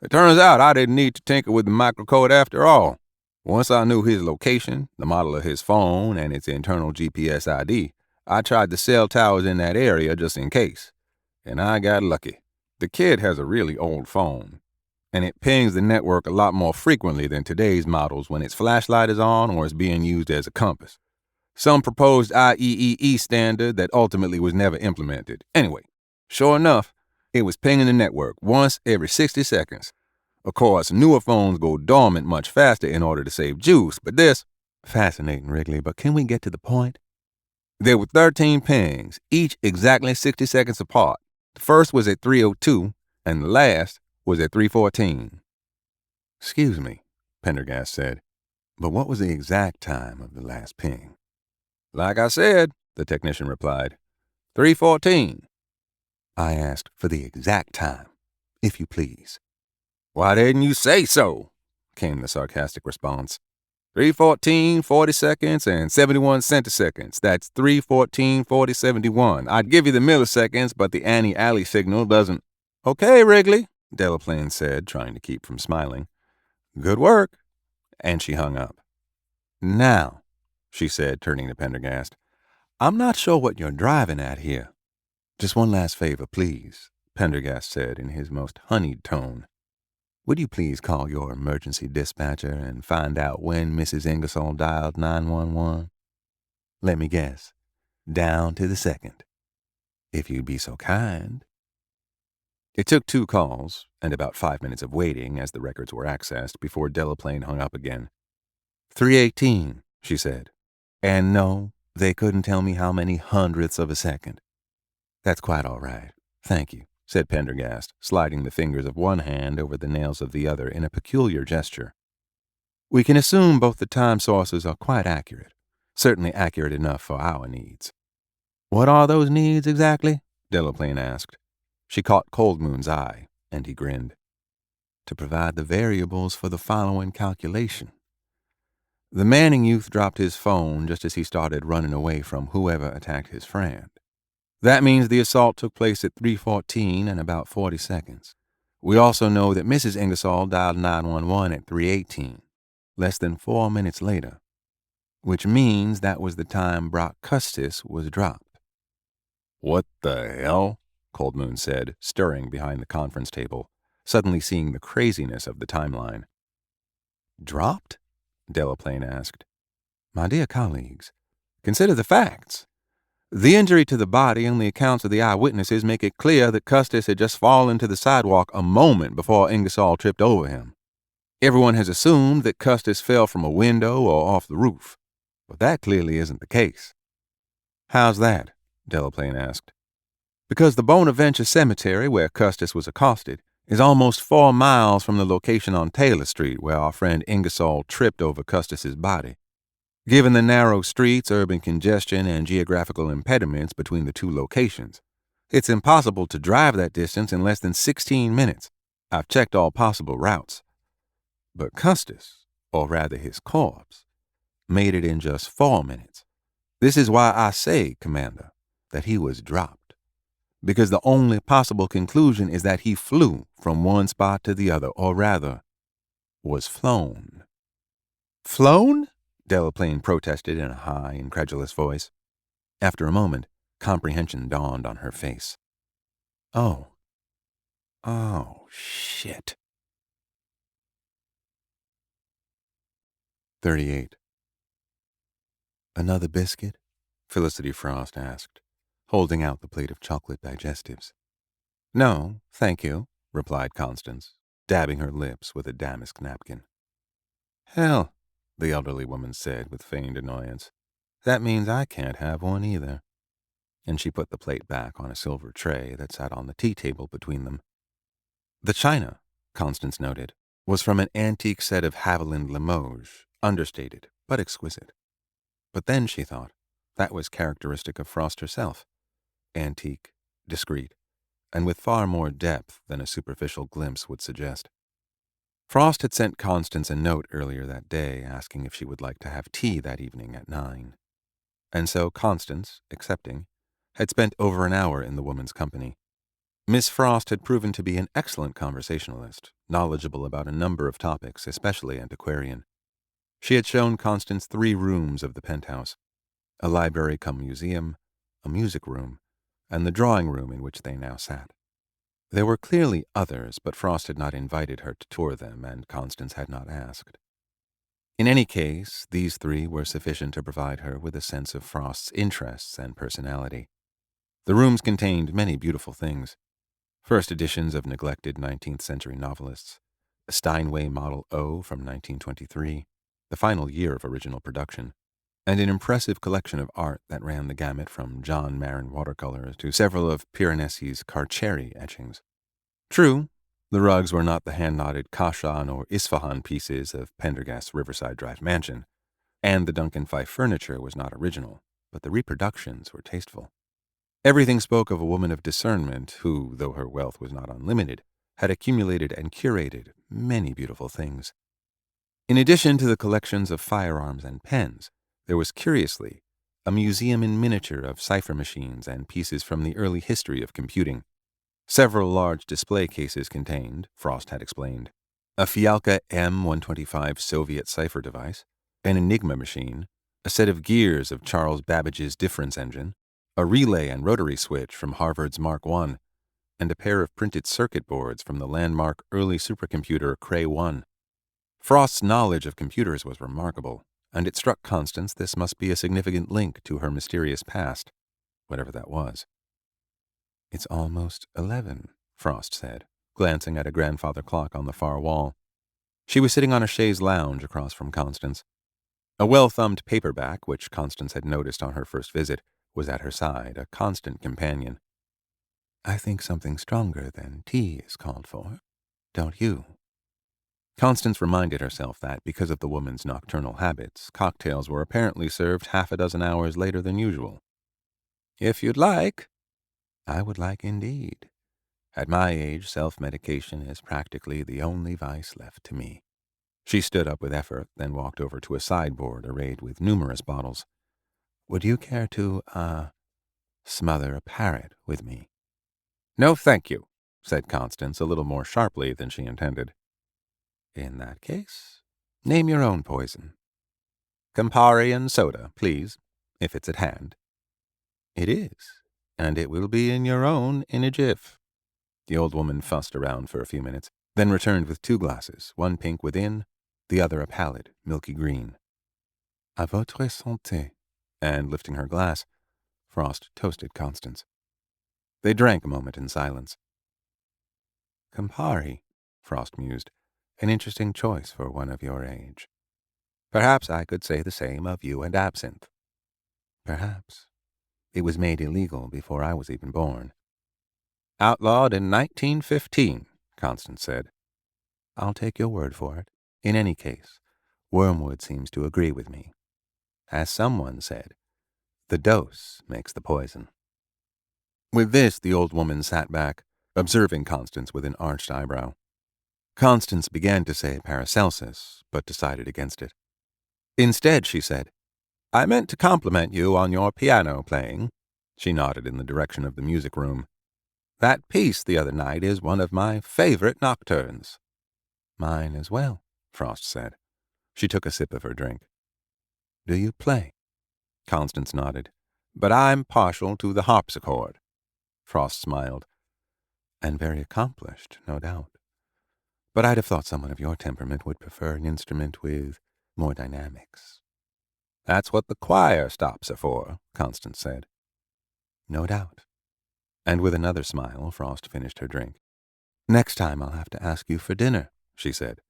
It turns out I didn't need to tinker with the microcode after all. Once I knew his location, the model of his phone, and its internal GPS ID, I tried the cell towers in that area just in case. And I got lucky. The kid has a really old phone, and it pings the network a lot more frequently than today's models when its flashlight is on or is being used as a compass. Some proposed IEEE standard that ultimately was never implemented. Anyway, sure enough, it was pinging the network once every 60 seconds. Of course, newer phones go dormant much faster in order to save juice, but this... Fascinating, Wrigley, but can we get to the point? There were 13 pings, each exactly 60 seconds apart. The first was at 3:02, and the last was at 3:14. Excuse me, Pendergast said, but what was the exact time of the last ping? Like I said, the technician replied, 3:14. I asked for the exact time, if you please. Why didn't you say so? Came the sarcastic response. 3:14, 40 seconds, and 71 centiseconds. That's 3:14, 40, 71. I'd give you the milliseconds, but the Annie Alley signal doesn't. Okay, Wrigley, Delaplane said, trying to keep from smiling. Good work. And she hung up. Now, she said, turning to Pendergast, I'm not sure what you're driving at here. Just one last favor, please, Pendergast said in his most honeyed tone. Would you please call your emergency dispatcher and find out when Mrs. Ingersoll dialed 911? Let me guess. Down to the second. If you'd be so kind. It took 2 calls and about 5 minutes of waiting as the records were accessed before Delaplane hung up again. 3:18, she said. And no, they couldn't tell me how many hundredths of a second. That's quite all right. Thank you, said Pendergast, sliding the fingers of one hand over the nails of the other in a peculiar gesture. We can assume both the time sources are quite accurate, certainly accurate enough for our needs. What are those needs exactly? Delaplane asked. She caught Cold Moon's eye, and he grinned. To provide the variables for the following calculation. The Manning youth dropped his phone just as he started running away from whoever attacked his friend. That means the assault took place at 3:14 and about 40 seconds. We also know that Mrs. Ingersoll dialed 911 at 3:18, less than 4 minutes later, which means that was the time Brock Custis was dropped. What the hell? Cold Moon said, stirring behind the conference table, suddenly seeing the craziness of the timeline. Dropped? Delaplane asked. My dear colleagues, consider the facts. The injury to the body and the accounts of the eyewitnesses make it clear that Custis had just fallen to the sidewalk a moment before Ingersoll tripped over him. Everyone has assumed that Custis fell from a window or off the roof, but that clearly isn't the case. How's that? Delaplane asked. Because the Bonaventure Cemetery, where Custis was accosted, is almost 4 miles from the location on Taylor Street where our friend Ingersoll tripped over Custis's body. Given the narrow streets, urban congestion, and geographical impediments between the 2 locations, it's impossible to drive that distance in less than 16 minutes. I've checked all possible routes. But Custis, or rather his corpse, made it in just 4 minutes. This is why I say, Commander, that he was dropped. Because the only possible conclusion is that he flew from one spot to the other, or rather, was flown. Flown? Delaplane protested in a high, incredulous voice. After a moment, comprehension dawned on her face. Oh, shit. 38. Another biscuit? Felicity Frost asked, holding out the plate of chocolate digestives. No, thank you, replied Constance, dabbing her lips with a damask napkin. Hell, the elderly woman said with feigned annoyance. That means I can't have one either. and she put the plate back on a silver tray that sat on the tea table between them. The china, Constance noted, was from an antique set of Haviland Limoges, understated but exquisite. But then, she thought, that was characteristic of Frost herself. Antique, discreet, and with far more depth than a superficial glimpse would suggest. Frost had sent Constance a note earlier that day asking if she would like to have tea that evening at 9. And so Constance, accepting, had spent over an hour in the woman's company. Miss Frost had proven to be an excellent conversationalist, knowledgeable about a number of topics, especially antiquarian. She had shown Constance 3 rooms of the penthouse, a library-cum-museum, a music room, and the drawing room in which they now sat. There were clearly others, but Frost had not invited her to tour them, and Constance had not asked. In any case, these 3 were sufficient to provide her with a sense of Frost's interests and personality. The rooms contained many beautiful things. First editions of neglected 19th-century novelists, a Steinway Model O from 1923, the final year of original production, and an impressive collection of art that ran the gamut from John Marin watercolors to several of Piranesi's Carceri etchings. True, the rugs were not the hand-knotted Kashan or Isfahan pieces of Pendergast's Riverside Drive mansion, and the Duncan Fife furniture was not original, but the reproductions were tasteful. Everything spoke of a woman of discernment who, though her wealth was not unlimited, had accumulated and curated many beautiful things. In addition to the collections of firearms and pens, there was, curiously, a museum in miniature of cipher machines and pieces from the early history of computing. Several large display cases contained, Frost had explained, a Fialka M125 Soviet cipher device, an Enigma machine, a set of gears of Charles Babbage's difference engine, a relay and rotary switch from Harvard's Mark I, and a pair of printed circuit boards from the landmark early supercomputer Cray 1. Frost's knowledge of computers was remarkable, and it struck Constance this must be a significant link to her mysterious past, whatever that was. "It's almost 11, Frost said, glancing at a grandfather clock on the far wall. She was sitting on a chaise lounge across from Constance. A well-thumbed paperback, which Constance had noticed on her first visit, was at her side, a constant companion. "I think something stronger than tea is called for, don't you?" Constance reminded herself that, because of the woman's nocturnal habits, cocktails were apparently served half a dozen hours later than usual. "If you'd like." "I would like indeed. At my age, self-medication is practically the only vice left to me." She stood up with effort, then walked over to a sideboard arrayed with numerous bottles. "Would you care to, smother a parrot with me?" "No, thank you," said Constance a little more sharply than she intended. "In that case, name your own poison." "Campari and soda, please, if it's at hand." "It is, and it will be in your own in a jiff." The old woman fussed around for a few minutes, then returned with 2 glasses, one pink within, the other a pallid, milky green. "À votre santé," and lifting her glass, Frost toasted Constance. They drank a moment in silence. "Campari," Frost mused, "an interesting choice for one of your age." "Perhaps I could say the same of you and absinthe." "Perhaps. It was made illegal before I was even born." "Outlawed in 1915, Constance said. "I'll take your word for it. In any case, wormwood seems to agree with me. As someone said, the dose makes the poison." With this, the old woman sat back, observing Constance with an arched eyebrow. Constance began to say Paracelsus, but decided against it. Instead, she said, "I meant to compliment you on your piano playing." She nodded in the direction of the music room. "That piece the other night is one of my favorite nocturnes." "Mine as well," Frost said. She took a sip of her drink. "Do you play?" Constance nodded. "But I'm partial to the harpsichord." Frost smiled. "And very accomplished, no doubt. But I'd have thought someone of your temperament would prefer an instrument with more dynamics." "That's what the choir stops are for," Constance said. "No doubt." And with another smile, Frost finished her drink. "Next time I'll have to ask you for dinner," she said.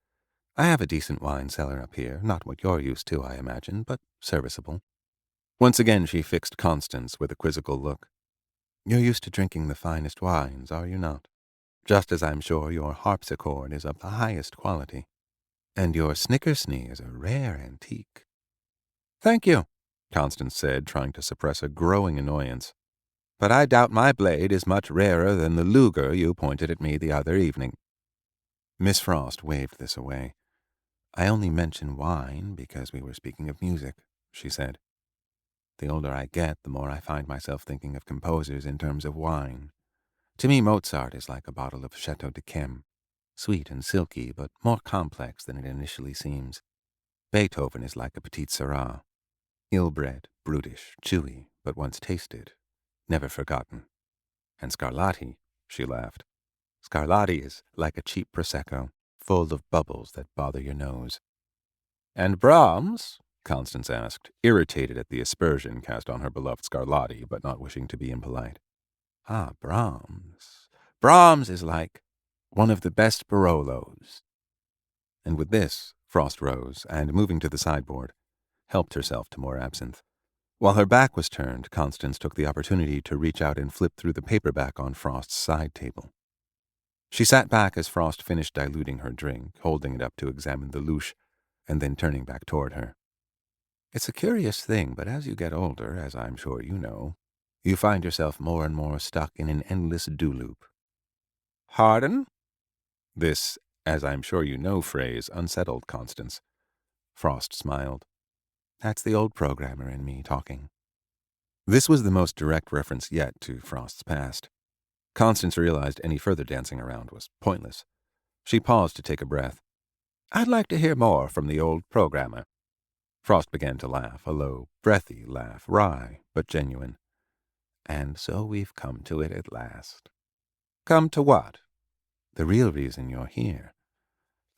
"I have a decent wine cellar up here, not what you're used to, I imagine, but serviceable." Once again she fixed Constance with a quizzical look. You're used to drinking the finest wines, are you not? Just as I'm sure your harpsichord is of the highest quality, and your snickersnee is a rare antique. Thank you, Constance said, trying to suppress a growing annoyance. But I doubt my blade is much rarer than the Luger you pointed at me the other evening. Miss Frost waved this away. I only mention wine because we were speaking of music, she said. The older I get, the more I find myself thinking of composers in terms of wine. To me, Mozart is like a bottle of Chateau d'Yquem, sweet and silky, but more complex than it initially seems. Beethoven is like a Petit Syrah, ill-bred, brutish, chewy, but once tasted, never forgotten. And Scarlatti, she laughed. Scarlatti is like a cheap Prosecco, full of bubbles that bother your nose. And Brahms? Constance asked, irritated at the aspersion cast on her beloved Scarlatti, but not wishing to be impolite. Ah, Brahms. Brahms is like one of the best Barolos. And with this, Frost rose, and moving to the sideboard, helped herself to more absinthe. While her back was turned, Constance took the opportunity to reach out and flip through the paperback on Frost's side table. She sat back as Frost finished diluting her drink, holding it up to examine the louche, and then turning back toward her. It's a curious thing, but as you get older, as I'm sure you know, you find yourself more and more stuck in an endless do-loop. Pardon? This, as I'm sure you know, phrase unsettled Constance. Frost smiled. That's the old programmer in me talking. This was the most direct reference yet to Frost's past. Constance realized any further dancing around was pointless. She paused to take a breath. I'd like to hear more from the old programmer. Frost began to laugh, a low, breathy laugh, wry, but genuine. And so we've come to it at last. Come to what? The real reason you're here.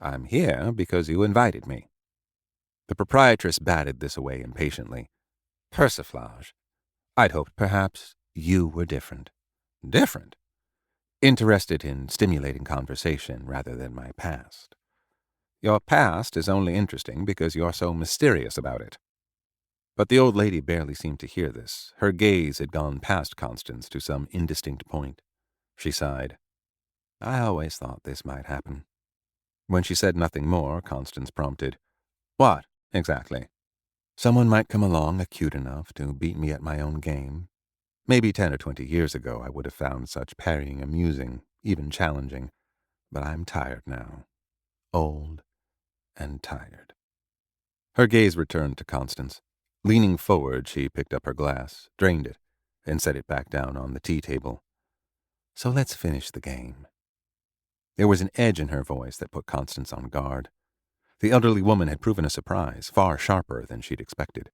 I'm here because you invited me. The proprietress batted this away impatiently. Persiflage. I'd hoped perhaps you were different. Different? Interested in stimulating conversation rather than my past. Your past is only interesting because you're so mysterious about it. But the old lady barely seemed to hear this. Her gaze had gone past Constance to some indistinct point. She sighed. I always thought this might happen. When she said nothing more, Constance prompted, What, exactly? Someone might come along acute enough to beat me at my own game. Maybe 10 or 20 years ago I would have found such parrying amusing, even challenging. But I'm tired now. Old and tired. Her gaze returned to Constance. Leaning forward, she picked up her glass, drained it, and set it back down on the tea table. So let's finish the game. There was an edge in her voice that put Constance on guard. The elderly woman had proven a surprise, far sharper than she'd expected.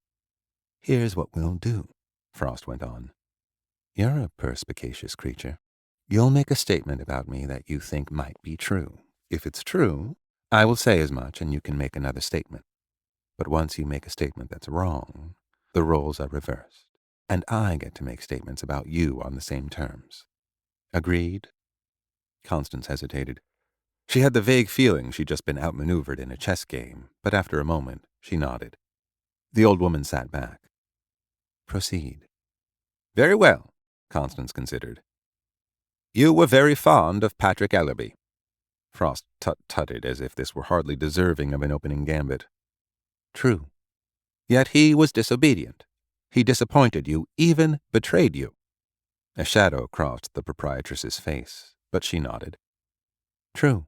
Here's what we'll do, Frost went on. You're a perspicacious creature. You'll make a statement about me that you think might be true. If it's true, I will say as much and you can make another statement. But once you make a statement that's wrong, the roles are reversed, and I get to make statements about you on the same terms. Agreed? Constance hesitated. She had the vague feeling she'd just been outmaneuvered in a chess game, but after a moment, she nodded. The old woman sat back. Proceed. Very well, Constance considered. You were very fond of Patrick Ellerby. Frost tut-tutted as if this were hardly deserving of an opening gambit. True. Yet he was disobedient. He disappointed you, even betrayed you. A shadow crossed the proprietress's face, but she nodded. True.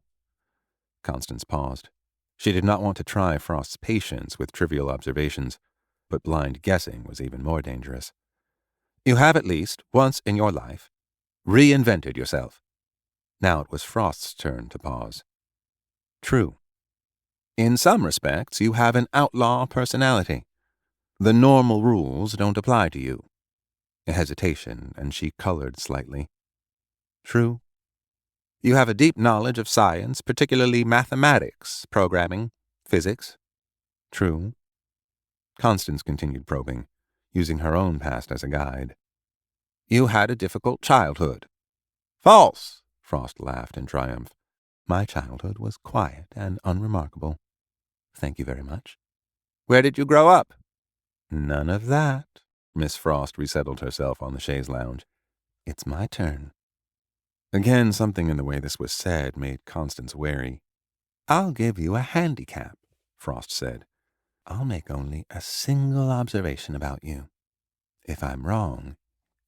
Constance paused. She did not want to try Frost's patience with trivial observations, but blind guessing was even more dangerous. You have at least, once in your life, reinvented yourself. Now it was Frost's turn to pause. True. In some respects, you have an outlaw personality. The normal rules don't apply to you. A hesitation, and she colored slightly. True. You have a deep knowledge of science, particularly mathematics, programming, physics. True. Constance continued probing, using her own past as a guide. You had a difficult childhood. False, Frost laughed in triumph. My childhood was quiet and unremarkable. Thank you very much. Where did you grow up? None of that. Miss Frost resettled herself on the chaise lounge. It's my turn. Again, something in the way this was said made Constance wary. I'll give you a handicap, Frost said. I'll make only a single observation about you. If I'm wrong,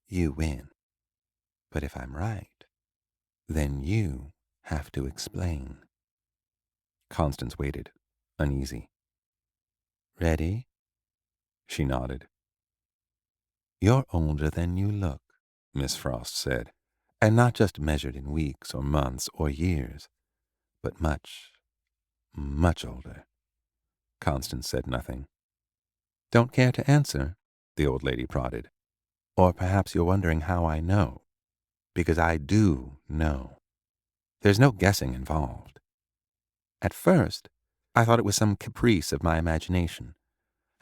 you win. But if I'm right, then you have to explain. Constance waited, uneasy. Ready? She nodded. You're older than you look, Miss Frost said, and not just measured in weeks or months or years, but much, much older. Constance said nothing. Don't care to answer? The old lady prodded. Or perhaps you're wondering how I know. Because I do know. There's no guessing involved. At first, I thought it was some caprice of my imagination.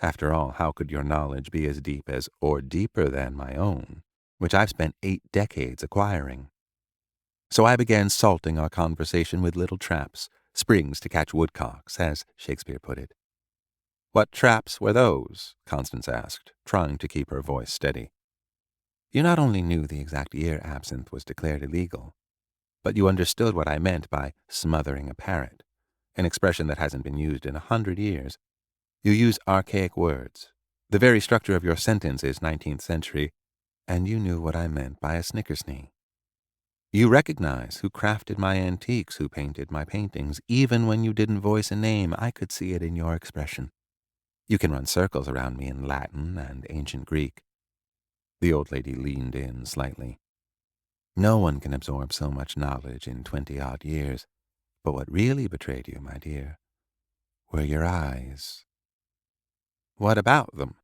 After all, how could your knowledge be as deep as, or deeper than, my own, which I've spent 8 decades acquiring? So I began salting our conversation with little traps, springs to catch woodcocks, as Shakespeare put it. What traps were those? Constance asked, trying to keep her voice steady. You not only knew the exact year absinthe was declared illegal, but you understood what I meant by smothering a parrot, an expression that hasn't been used in 100 years. You use archaic words. The very structure of your sentence is 19th century, and you knew what I meant by a snickersnee. You recognize who crafted my antiques, who painted my paintings. Even when you didn't voice a name, I could see it in your expression. You can run circles around me in Latin and ancient Greek. The old lady leaned in slightly. No one can absorb so much knowledge in 20-odd years, but what really betrayed you, my dear, were your eyes. What about them?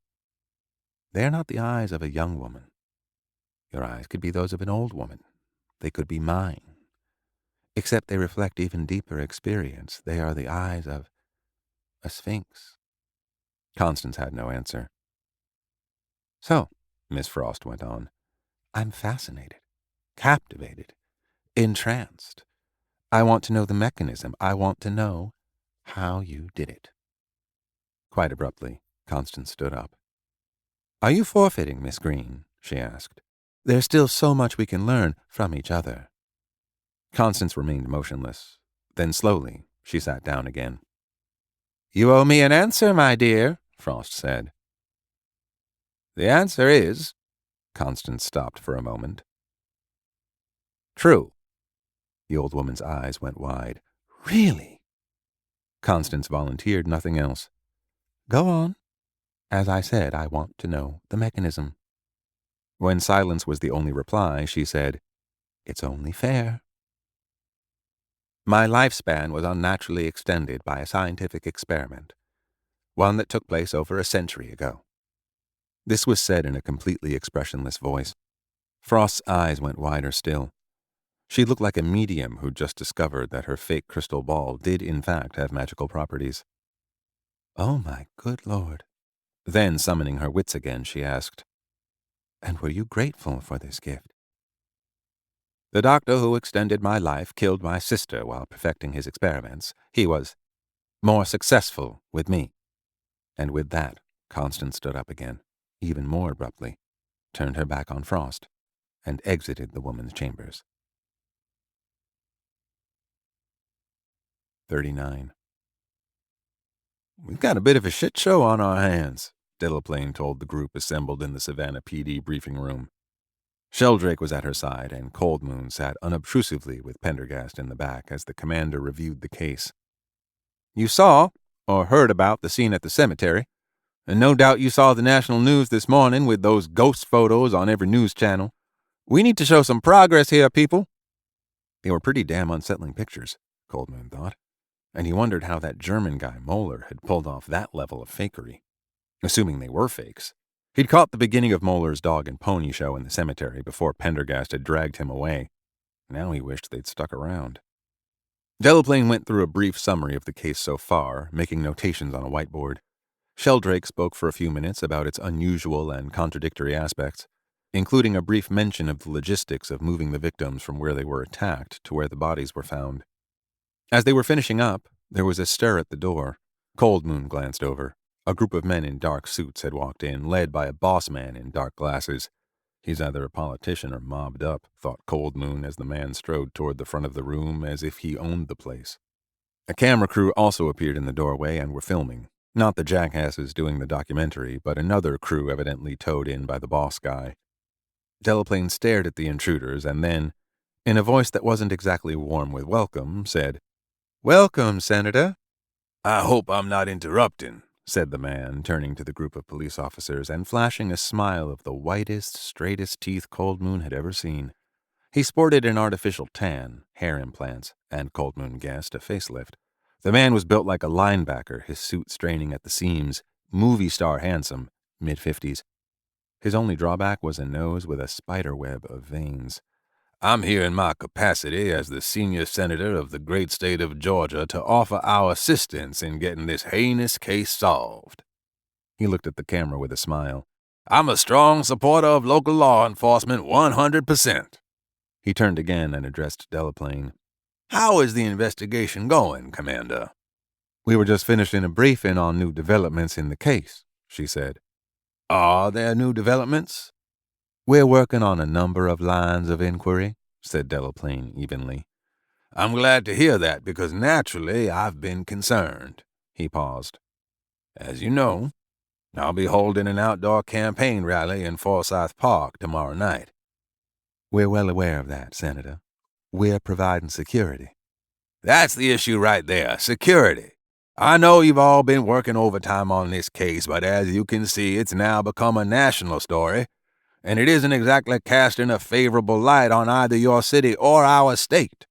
They're not the eyes of a young woman. Your eyes could be those of an old woman. They could be mine. Except they reflect even deeper experience. They are the eyes of a sphinx. Constance had no answer. So, Miss Frost went on, I'm fascinated, captivated, entranced. I want to know the mechanism. I want to know how you did it. Quite abruptly, Constance stood up. Are you forfeiting, Miss Green? She asked. There's still so much we can learn from each other. Constance remained motionless. Then slowly, she sat down again. You owe me an answer, my dear, Frost said. The answer is, Constance stopped for a moment. True. The old woman's eyes went wide. Really? Constance volunteered nothing else. Go on. As I said, I want to know the mechanism. When silence was the only reply, she said, It's only fair. My lifespan was unnaturally extended by a scientific experiment, one that took place over a century ago. This was said in a completely expressionless voice. Frost's eyes went wider still. She looked like a medium who'd just discovered that her fake crystal ball did in fact have magical properties. Oh, my good Lord. Then, summoning her wits again, she asked, And were you grateful for this gift? The doctor who extended my life killed my sister while perfecting his experiments. He was more successful with me. And with that, Constance stood up again, even more abruptly, turned her back on Frost, and exited the woman's chambers. 39. We've got a bit of a shit show on our hands, Delaplane told the group assembled in the Savannah PD briefing room. Sheldrake was at her side, and Cold Moon sat unobtrusively with Pendergast in the back as the commander reviewed the case. You saw, or heard about, the scene at the cemetery, and no doubt you saw the national news this morning with those ghost photos on every news channel. We need to show some progress here, people. They were pretty damn unsettling pictures, Cold Moon thought, and he wondered how that German guy, Moeller, had pulled off that level of fakery. Assuming they were fakes. He'd caught the beginning of Moeller's dog and pony show in the cemetery before Pendergast had dragged him away. Now he wished they'd stuck around. Delaplane went through a brief summary of the case so far, making notations on a whiteboard. Sheldrake spoke for a few minutes about its unusual and contradictory aspects, including a brief mention of the logistics of moving the victims from where they were attacked to where the bodies were found. As they were finishing up, there was a stir at the door. Cold Moon glanced over. A group of men in dark suits had walked in, led by a boss man in dark glasses. He's either a politician or mobbed up, thought Cold Moon as the man strode toward the front of the room as if he owned the place. A camera crew also appeared in the doorway and were filming. Not the jackasses doing the documentary, but another crew evidently towed in by the boss guy. Delaplane stared at the intruders and then, in a voice that wasn't exactly warm with welcome, said, "Welcome, Senator." "I hope I'm not interrupting," said the man, turning to the group of police officers and flashing a smile of the whitest, straightest teeth Cold Moon had ever seen. He sported an artificial tan, hair implants, and Cold Moon guessed a facelift. The man was built like a linebacker, his suit straining at the seams, movie star handsome, mid-50s. His only drawback was a nose with a spider web of veins. "I'm here in my capacity as the senior senator of the great state of Georgia to offer our assistance in getting this heinous case solved." He looked at the camera with a smile. "I'm a strong supporter of local law enforcement 100%. He turned again and addressed Delaplane. "How is the investigation going, Commander?" "We were just finishing a briefing on new developments in the case," she said. "Are there new developments?" "We're working on a number of lines of inquiry," said Delaplane evenly. "I'm glad to hear that because naturally I've been concerned." He paused. "As you know, I'll be holding an outdoor campaign rally in Forsyth Park tomorrow night." "We're well aware of that, Senator. We're providing security." "That's the issue right there, security. I know you've all been working overtime on this case, but as you can see, it's now become a national story, and it isn't exactly casting a favorable light on either your city or our state.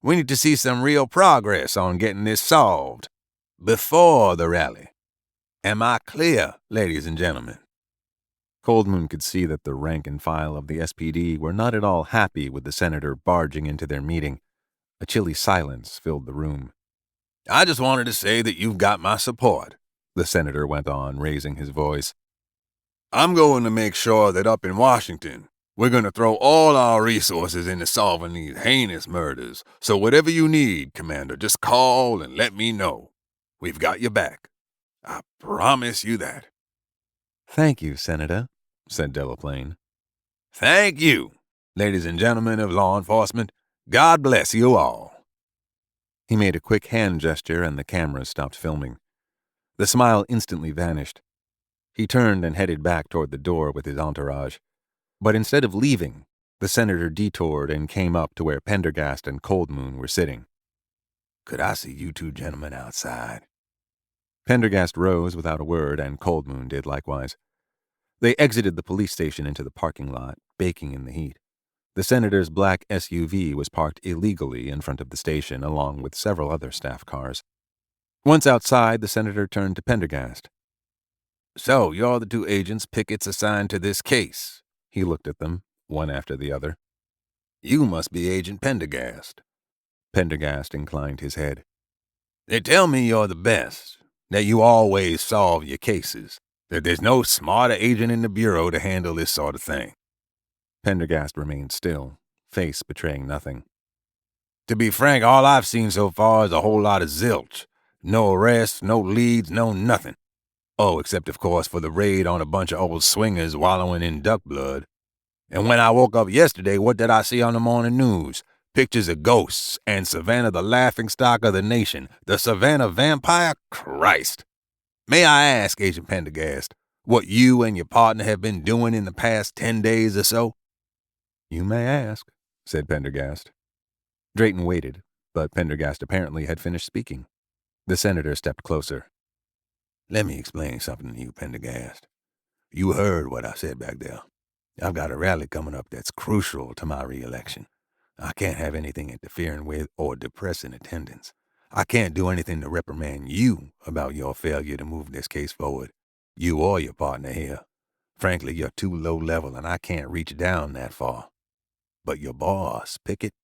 We need to see some real progress on getting this solved before the rally. Am I clear, ladies and gentlemen?" Cold Moon could see that the rank and file of the SPD were not at all happy with the senator barging into their meeting. A chilly silence filled the room. "I just wanted to say that you've got my support," the senator went on, raising his voice. "I'm going to make sure that up in Washington, we're going to throw all our resources into solving these heinous murders. So whatever you need, Commander, just call and let me know. We've got your back. I promise you that." "Thank you, Senator," said Delaplane. "Thank you, ladies and gentlemen of law enforcement. God bless you all." He made a quick hand gesture and the cameras stopped filming. The smile instantly vanished. He turned and headed back toward the door with his entourage. But instead of leaving, the senator detoured and came up to where Pendergast and Cold Moon were sitting. "Could I see you two gentlemen outside?" Pendergast rose without a word, and Cold Moon did likewise. They exited the police station into the parking lot, baking in the heat. The senator's black SUV was parked illegally in front of the station, along with several other staff cars. Once outside, the senator turned to Pendergast. "So, you're the two agents Pickett's assigned to this case." He looked at them, one after the other. "You must be Agent Pendergast." Pendergast inclined his head. "They tell me you're the best, that you always solve your cases, that there's no smarter agent in the Bureau to handle this sort of thing." Pendergast remained still, face betraying nothing. "To be frank, all I've seen so far is a whole lot of zilch. No arrests, no leads, no nothing. Oh, except, of course, for the raid on a bunch of old swingers wallowing in duck blood. And when I woke up yesterday, what did I see on the morning news? Pictures of ghosts and Savannah the laughingstock of the nation. The Savannah vampire? Christ! May I ask, Agent Pendergast, what you and your partner have been doing in the past 10 days or so?" "You may ask," said Pendergast. Drayton waited, but Pendergast apparently had finished speaking. The senator stepped closer. "Let me explain something to you, Pendergast. You heard what I said back there. I've got a rally coming up that's crucial to my re-election. I can't have anything interfering with or depressing attendance. I can't do anything to reprimand you about your failure to move this case forward. You or your partner here. Frankly, you're too low level and I can't reach down that far. But your boss, Pickett,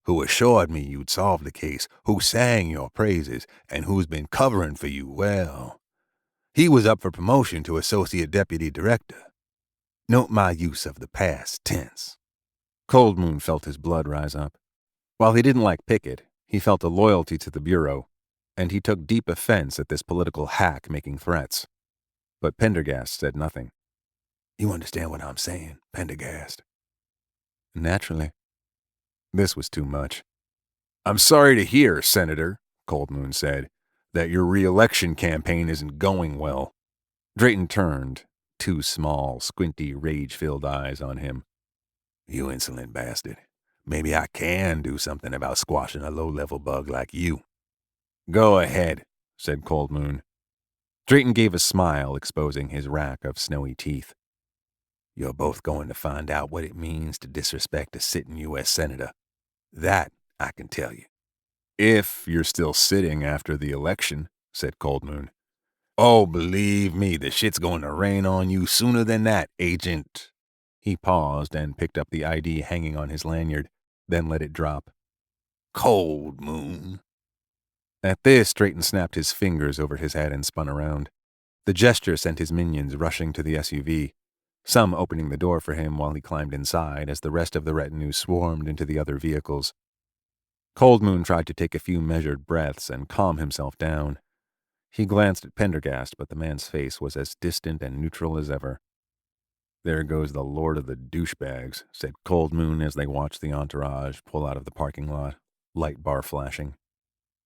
who assured me you'd solve the case, who sang your praises, and who's been covering for you, well, he was up for promotion to Associate Deputy Director. Note my use of the past tense." Cold Moon felt his blood rise up. While he didn't like Pickett, he felt a loyalty to the Bureau, and he took deep offense at this political hack making threats. But Pendergast said nothing. You understand what I'm saying, Pendergast? Naturally. This was too much. I'm sorry to hear, Senator, Cold Moon said, that your re-election campaign isn't going well. Drayton turned, two small, squinty, rage-filled eyes on him. You insolent bastard. Maybe I can do something about squashing a low-level bug like you. Go ahead, said Cold Moon. Drayton gave a smile, exposing his rack of snowy teeth. You're both going to find out what it means to disrespect a sitting U.S. Senator. That I can tell you. If you're still sitting after the election, said Cold Moon. Oh, believe me, the shit's going to rain on you sooner than that, Agent. He paused and picked up the ID hanging on his lanyard, then let it drop. Cold Moon. At this, Drayton snapped his fingers over his head and spun around. The gesture sent his minions rushing to the SUV, some opening the door for him while he climbed inside as the rest of the retinue swarmed into the other vehicles. Cold Moon tried to take a few measured breaths and calm himself down. He glanced at Pendergast, but the man's face was as distant and neutral as ever. There goes the lord of the douchebags, said Cold Moon as they watched the entourage pull out of the parking lot, light bar flashing.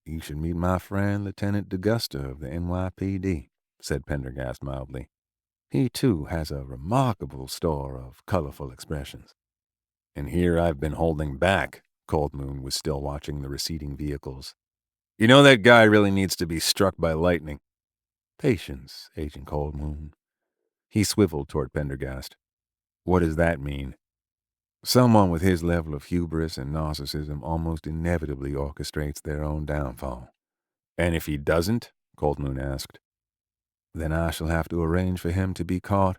You should meet my friend Lieutenant DeGusta of the NYPD, said Pendergast mildly. He, too, has a remarkable store of colorful expressions. And here I've been holding back. Cold Moon was still watching the receding vehicles. You know that guy really needs to be struck by lightning. Patience, Agent Cold Moon. He swiveled toward Pendergast. What does that mean? Someone with his level of hubris and narcissism almost inevitably orchestrates their own downfall. And if he doesn't? Cold Moon asked. Then I shall have to arrange for him to be caught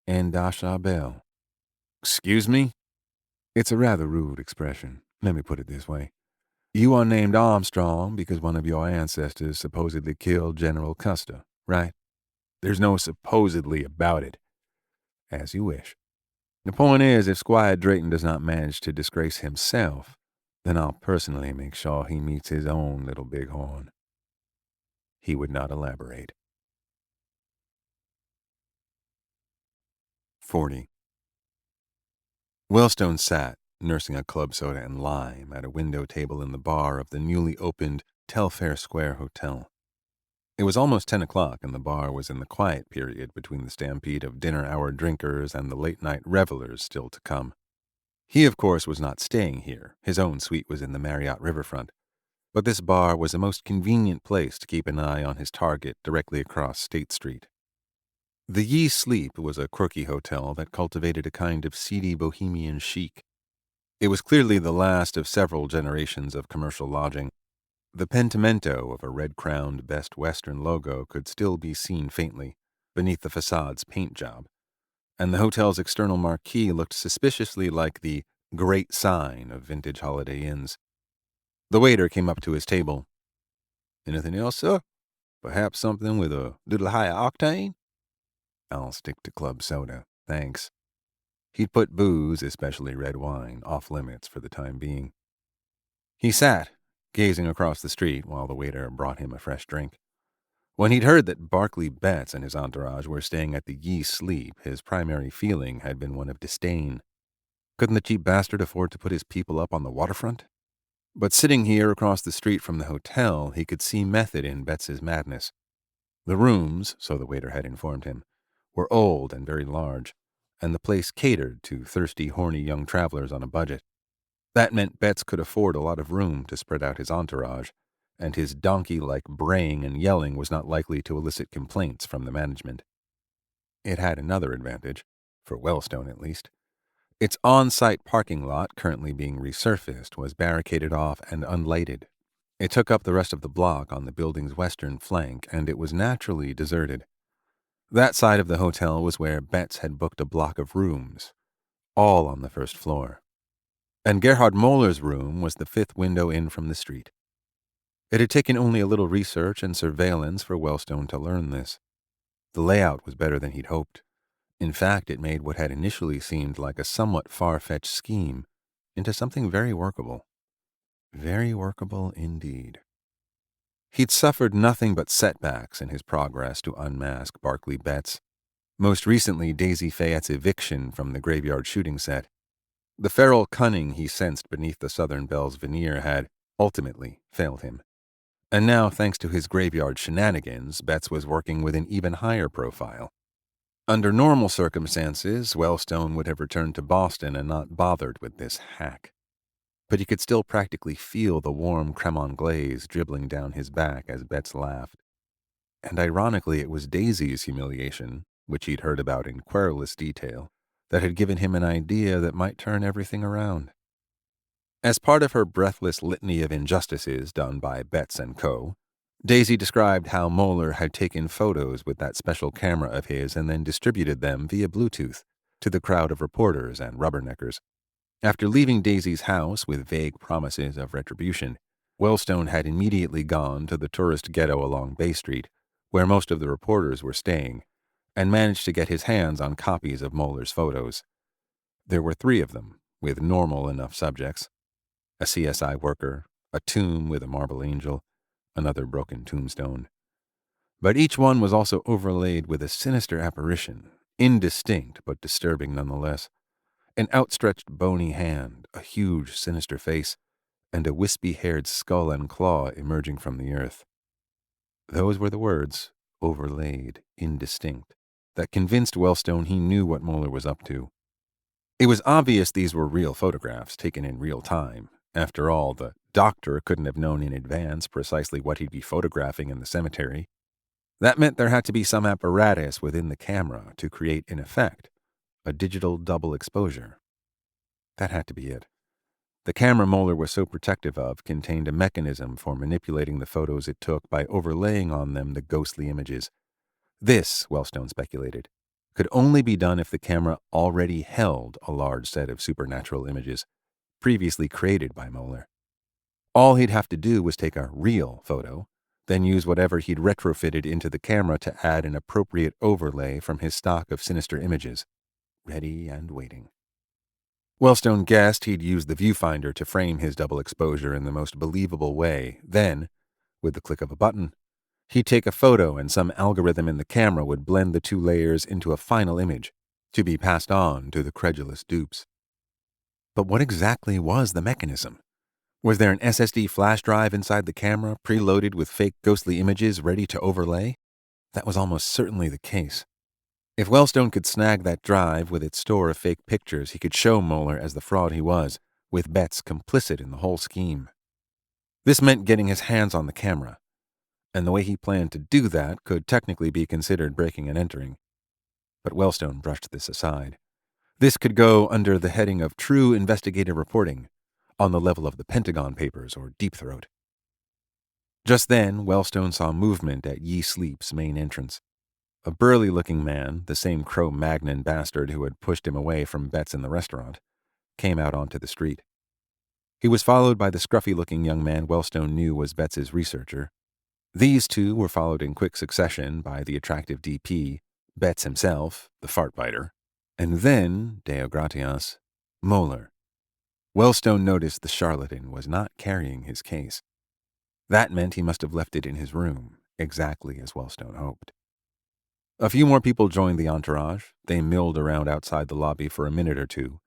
en déshabille. Excuse me? It's a rather rude expression. Let me put it this way. You are named Armstrong because one of your ancestors supposedly killed General Custer, right? There's no supposedly about it. As you wish. The point is, if Squire Drayton does not manage to disgrace himself, then I'll personally make sure he meets his own little bighorn. He would not elaborate. 40. Wellstone sat, nursing a club soda and lime, at a window table in the bar of the newly opened Telfair Square Hotel. It was almost 10 o'clock, and the bar was in the quiet period between the stampede of dinner-hour drinkers and the late-night revelers still to come. He, of course, was not staying here. His own suite was in the Marriott riverfront. But this bar was a most convenient place to keep an eye on his target directly across State Street. The Ye Sleep was a quirky hotel that cultivated a kind of seedy bohemian chic. It was clearly the last of several generations of commercial lodging. The pentimento of a red-crowned Best Western logo could still be seen faintly beneath the facade's paint job, and the hotel's external marquee looked suspiciously like the Great Sign of vintage Holiday Inns. The waiter came up to his table. "Anything else, sir? Perhaps something with a little higher octane?" "I'll stick to club soda, thanks." He'd put booze, especially red wine, off limits for the time being. He sat, gazing across the street while the waiter brought him a fresh drink. When he'd heard that Barclay Betts and his entourage were staying at the Ye Sleep, his primary feeling had been one of disdain. Couldn't the cheap bastard afford to put his people up on the waterfront? But sitting here across the street from the hotel, he could see method in Betts's madness. The rooms, so the waiter had informed him, were old and very large, and the place catered to thirsty, horny young travelers on a budget. That meant Betts could afford a lot of room to spread out his entourage, and his donkey-like braying and yelling was not likely to elicit complaints from the management. It had another advantage, for Wellstone at least. Its on-site parking lot, currently being resurfaced, was barricaded off and unlighted. It took up the rest of the block on the building's western flank, and it was naturally deserted. That side of the hotel was where Betts had booked a block of rooms, all on the first floor. And Gerhard Moller's room was the fifth window in from the street. It had taken only a little research and surveillance for Wellstone to learn this. The layout was better than he'd hoped. In fact, it made what had initially seemed like a somewhat far-fetched scheme into something very workable. Very workable indeed. He'd suffered nothing but setbacks in his progress to unmask Barclay Betts. Most recently, Daisy Fayette's eviction from the graveyard shooting set. The feral cunning he sensed beneath the Southern Belle's veneer had, ultimately, failed him. And now, thanks to his graveyard shenanigans, Betts was working with an even higher profile. Under normal circumstances, Wellstone would have returned to Boston and not bothered with this hack. But he could still practically feel the warm Cremon glaze dribbling down his back as Betts laughed. And ironically, it was Daisy's humiliation, which he'd heard about in querulous detail, that had given him an idea that might turn everything around. As part of her breathless litany of injustices done by Betts and Co., Daisy described how Moeller had taken photos with that special camera of his and then distributed them via Bluetooth to the crowd of reporters and rubberneckers. After leaving Daisy's house with vague promises of retribution, Wellstone had immediately gone to the tourist ghetto along Bay Street, where most of the reporters were staying, and managed to get his hands on copies of Moeller's photos. There were 3 of them, with normal enough subjects: a CSI worker, a tomb with a marble angel, another broken tombstone. But each one was also overlaid with a sinister apparition, indistinct but disturbing nonetheless. An outstretched bony hand, a huge sinister face, and a wispy-haired skull and claw emerging from the earth. Those were the words, overlaid, indistinct, that convinced Wellstone he knew what Moeller was up to. It was obvious these were real photographs taken in real time. After all, the doctor couldn't have known in advance precisely what he'd be photographing in the cemetery. That meant there had to be some apparatus within the camera to create, in effect, a digital double exposure. That had to be it. The camera Moeller was so protective of contained a mechanism for manipulating the photos it took by overlaying on them the ghostly images. This, Wellstone speculated, could only be done if the camera already held a large set of supernatural images, previously created by Moeller. All he'd have to do was take a real photo, then use whatever he'd retrofitted into the camera to add an appropriate overlay from his stock of sinister images, ready and waiting. Wellstone guessed he'd use the viewfinder to frame his double exposure in the most believable way. Then, with the click of a button, he'd take a photo and some algorithm in the camera would blend the 2 layers into a final image, to be passed on to the credulous dupes. But what exactly was the mechanism? Was there an SSD flash drive inside the camera, preloaded with fake ghostly images ready to overlay? That was almost certainly the case. If Wellstone could snag that drive with its store of fake pictures, he could show Moeller as the fraud he was, with Betts complicit in the whole scheme. This meant getting his hands on the camera, and the way he planned to do that could technically be considered breaking and entering. But Wellstone brushed this aside. This could go under the heading of true investigative reporting, on the level of the Pentagon Papers or Deep Throat. Just then, Wellstone saw movement at Ye Sleep's main entrance. A burly-looking man, the same Cro-Magnon bastard who had pushed him away from Betts in the restaurant, came out onto the street. He was followed by the scruffy-looking young man Wellstone knew was Betts's researcher. These 2 were followed in quick succession by the attractive DP, Betts himself, the fart-biter, and then, Deo gratias, Moeller. Wellstone noticed the charlatan was not carrying his case. That meant he must have left it in his room, exactly as Wellstone hoped. A few more people joined the entourage. They milled around outside the lobby for a minute or 2,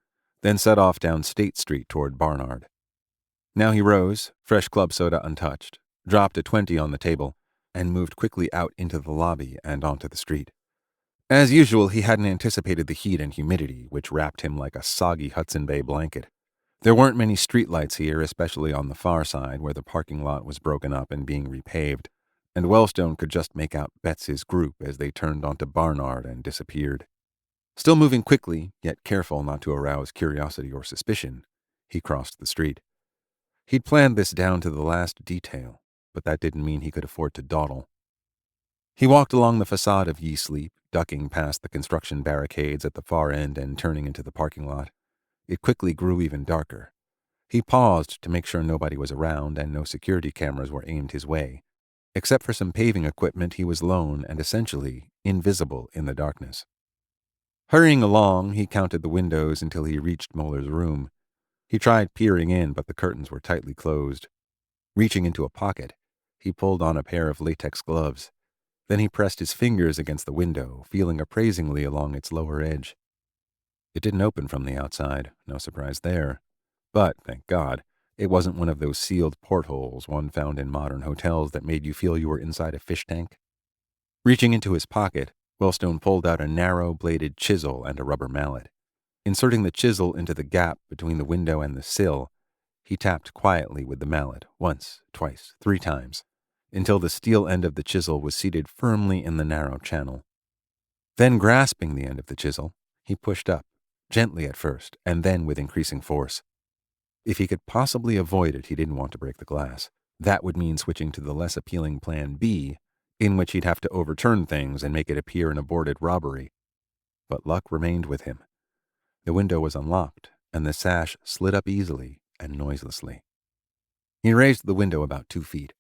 then set off down State Street toward Barnard. Now he rose, fresh club soda untouched, dropped a 20 on the table, and moved quickly out into the lobby and onto the street. As usual, he hadn't anticipated the heat and humidity, which wrapped him like a soggy Hudson Bay blanket. There weren't many streetlights here, especially on the far side where the parking lot was broken up and being repaved, and Wellstone could just make out Betts's group as they turned onto Barnard and disappeared. Still moving quickly, yet careful not to arouse curiosity or suspicion, he crossed the street. He'd planned this down to the last detail, but that didn't mean he could afford to dawdle. He walked along the facade of Ye Sleep, ducking past the construction barricades at the far end and turning into the parking lot. It quickly grew even darker. He paused to make sure nobody was around and no security cameras were aimed his way. Except for some paving equipment, he was lone and essentially invisible in the darkness. Hurrying along, he counted the windows until he reached Moeller's room. He tried peering in, but the curtains were tightly closed. Reaching into a pocket, he pulled on a pair of latex gloves. Then he pressed his fingers against the window, feeling appraisingly along its lower edge. It didn't open from the outside, no surprise there. But, thank God, it wasn't one of those sealed portholes one found in modern hotels that made you feel you were inside a fish tank. Reaching into his pocket, Wellstone pulled out a narrow-bladed chisel and a rubber mallet. Inserting the chisel into the gap between the window and the sill, he tapped quietly with the mallet, once, twice, 3 times, until the steel end of the chisel was seated firmly in the narrow channel. Then, grasping the end of the chisel, he pushed up, gently at first, and then with increasing force. If he could possibly avoid it, he didn't want to break the glass. That would mean switching to the less appealing Plan B, in which he'd have to overturn things and make it appear an aborted robbery. But luck remained with him. The window was unlocked, and the sash slid up easily and noiselessly. He raised the window about 2 feet,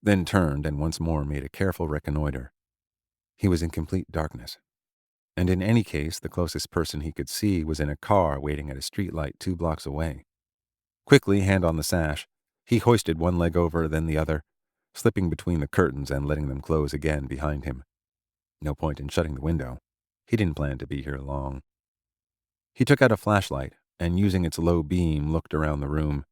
then turned and once more made a careful reconnoiter. He was in complete darkness, and in any case the closest person he could see was in a car waiting at a streetlight 2 blocks away. Quickly, hand on the sash, he hoisted one leg over, then the other, slipping between the curtains and letting them close again behind him. No point in shutting the window. He didn't plan to be here long. He took out a flashlight and, using its low beam, looked around the room.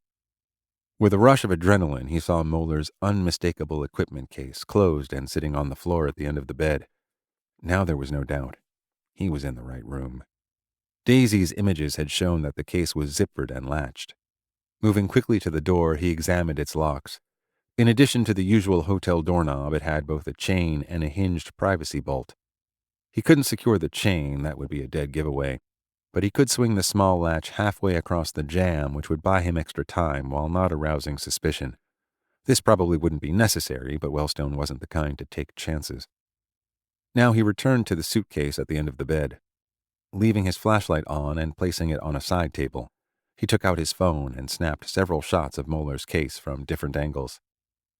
With a rush of adrenaline, he saw Moeller's unmistakable equipment case closed and sitting on the floor at the end of the bed. Now there was no doubt. He was in the right room. Daisy's images had shown that the case was zippered and latched. Moving quickly to the door, he examined its locks. In addition to the usual hotel doorknob, it had both a chain and a hinged privacy bolt. He couldn't secure the chain, that would be a dead giveaway, but he could swing the small latch halfway across the jamb, which would buy him extra time while not arousing suspicion. This probably wouldn't be necessary, but Wellstone wasn't the kind to take chances. Now he returned to the suitcase at the end of the bed. Leaving his flashlight on and placing it on a side table, he took out his phone and snapped several shots of Moeller's case from different angles.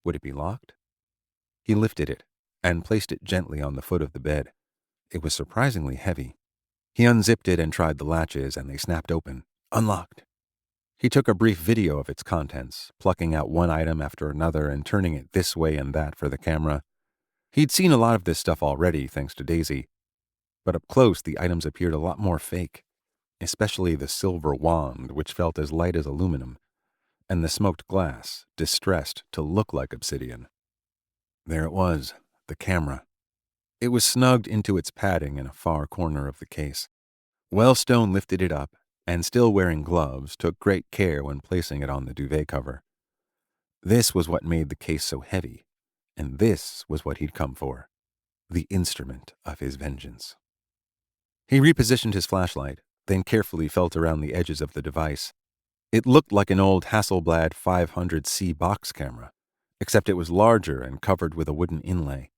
Would it be locked? He lifted it and placed it gently on the foot of the bed. It was surprisingly heavy. He unzipped it and tried the latches, and they snapped open, unlocked. He took a brief video of its contents, plucking out one item after another and turning it this way and that for the camera. He'd seen a lot of this stuff already, thanks to Daisy, but up close the items appeared a lot more fake, especially the silver wand, which felt as light as aluminum, and the smoked glass, distressed to look like obsidian. There it was, the camera. It was snugged into its padding in a far corner of the case. Wellstone lifted it up, and still wearing gloves, took great care when placing it on the duvet cover. This was what made the case so heavy, and this was what he'd come for, the instrument of his vengeance. He repositioned his flashlight, then carefully felt around the edges of the device. It looked like an old Hasselblad 500C box camera, except it was larger and covered with a wooden inlay.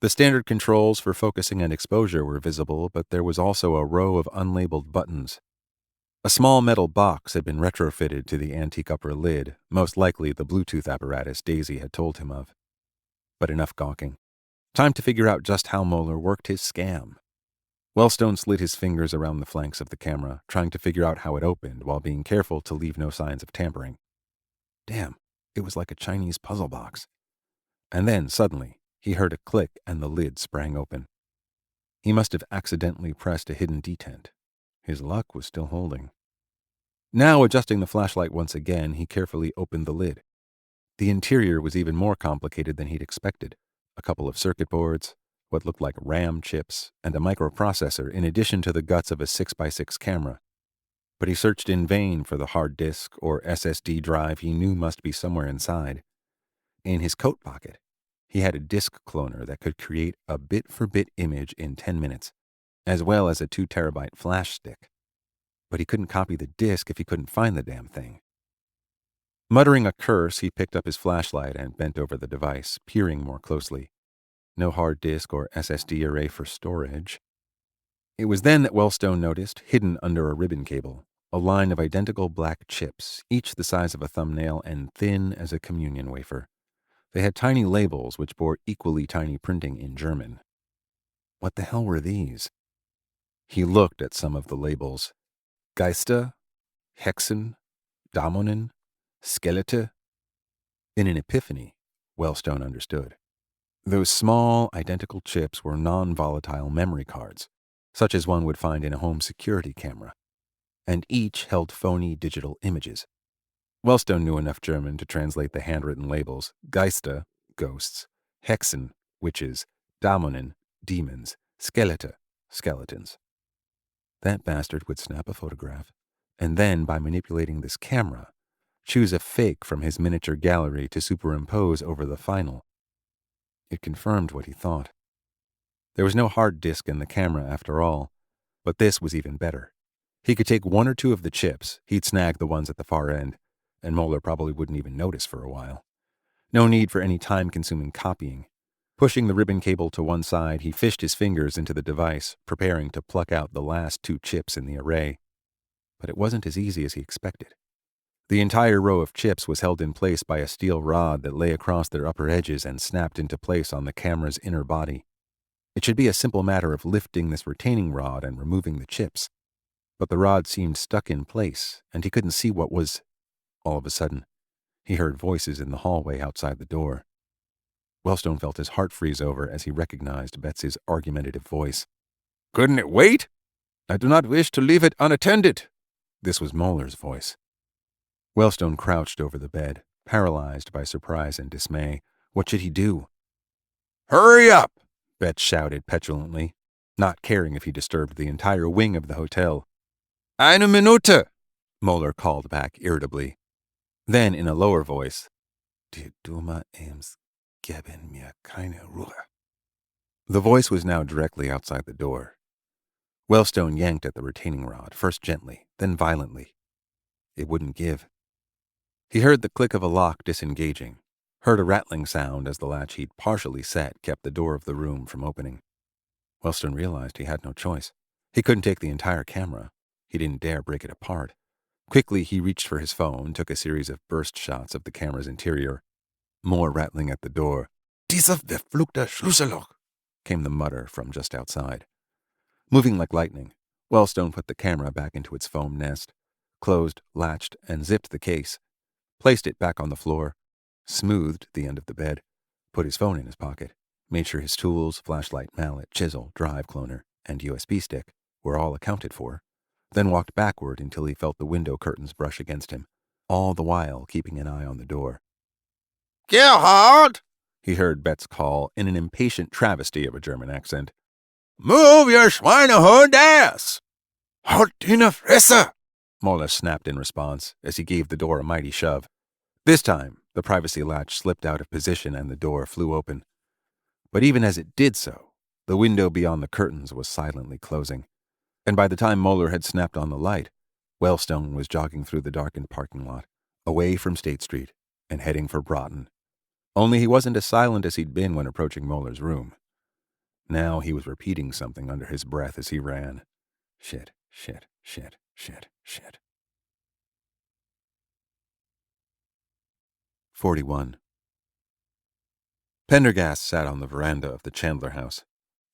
The standard controls for focusing and exposure were visible, but there was also a row of unlabeled buttons. A small metal box had been retrofitted to the antique upper lid, most likely the Bluetooth apparatus Daisy had told him of. But enough gawking. Time to figure out just how Moeller worked his scam. Wellstone slid his fingers around the flanks of the camera, trying to figure out how it opened while being careful to leave no signs of tampering. Damn, it was like a Chinese puzzle box. And then, suddenly, he heard a click and the lid sprang open. He must have accidentally pressed a hidden detent. His luck was still holding. Now, adjusting the flashlight once again, he carefully opened the lid. The interior was even more complicated than he'd expected. A couple of circuit boards, what looked like RAM chips, and a microprocessor in addition to the guts of a 6x6 camera. But he searched in vain for the hard disk or SSD drive he knew must be somewhere inside. In his coat pocket, he had a disk cloner that could create a bit-for-bit image in 10 minutes, as well as a 2 terabyte flash stick. But he couldn't copy the disk if he couldn't find the damn thing. Muttering a curse, he picked up his flashlight and bent over the device, peering more closely. No hard disk or SSD array for storage. It was then that Wellstone noticed, hidden under a ribbon cable, a line of identical black chips, each the size of a thumbnail and thin as a communion wafer. They had tiny labels which bore equally tiny printing in German. What the hell were these? He looked at some of the labels. Geister, Hexen, Dämonen, Skelette. In an epiphany, Wellstone understood. Those small, identical chips were non-volatile memory cards, such as one would find in a home security camera, and each held phony digital images. Wellstone knew enough German to translate the handwritten labels: Geister, ghosts; Hexen, witches; Dämonen, demons; Skelette, skeletons. That bastard would snap a photograph, and then, by manipulating this camera, choose a fake from his miniature gallery to superimpose over the final. It confirmed what he thought. There was no hard disk in the camera after all, but this was even better. He could take one or two of the chips, he'd snag the ones at the far end, and Moeller probably wouldn't even notice for a while. No need for any time-consuming copying. Pushing the ribbon cable to one side, he fished his fingers into the device, preparing to pluck out the last two chips in the array. But it wasn't as easy as he expected. The entire row of chips was held in place by a steel rod that lay across their upper edges and snapped into place on the camera's inner body. It should be a simple matter of lifting this retaining rod and removing the chips. But the rod seemed stuck in place, and he couldn't see what was. All of a sudden, he heard voices in the hallway outside the door. Wellstone felt his heart freeze over as he recognized Betsy's argumentative voice. "Couldn't it wait? I do not wish to leave it unattended." This was Moeller's voice. Wellstone crouched over the bed, paralyzed by surprise and dismay. What should he do? "Hurry up!" Bet shouted petulantly, not caring if he disturbed the entire wing of the hotel. "Eine Minute!" Moeller called back irritably. Then, in a lower voice, "Die dumme Ems geben mir keine Ruhe." The voice was now directly outside the door. Wellstone yanked at the retaining rod, first gently, then violently. It wouldn't give. He heard the click of a lock disengaging, heard a rattling sound as the latch he'd partially set kept the door of the room from opening. Wellstone realized he had no choice. He couldn't take the entire camera. He didn't dare break it apart. Quickly, he reached for his phone, took a series of burst shots of the camera's interior. More rattling at the door. "Dieser verfluchte Schlüsselloch," came the mutter from just outside. Moving like lightning, Wellstone put the camera back into its foam nest, closed, latched, and zipped the case, placed it back on the floor, smoothed the end of the bed, put his phone in his pocket, made sure his tools, flashlight, mallet, chisel, drive cloner, and USB stick were all accounted for, then walked backward until he felt the window curtains brush against him, all the while keeping an eye on the door. "Gerhard!" he heard Bet's call in an impatient travesty of a German accent. "Move your Schweinehund ass!" "Halt deine Fresse!" Moeller snapped in response as he gave the door a mighty shove. This time, the privacy latch slipped out of position and the door flew open. But even as it did so, the window beyond the curtains was silently closing, and by the time Moeller had snapped on the light, Wellstone was jogging through the darkened parking lot, away from State Street, and heading for Broughton. Only he wasn't as silent as he'd been when approaching Moeller's room. Now he was repeating something under his breath as he ran. Shit, shit, shit, shit, shit. 41. Pendergast sat on the veranda of the Chandler house,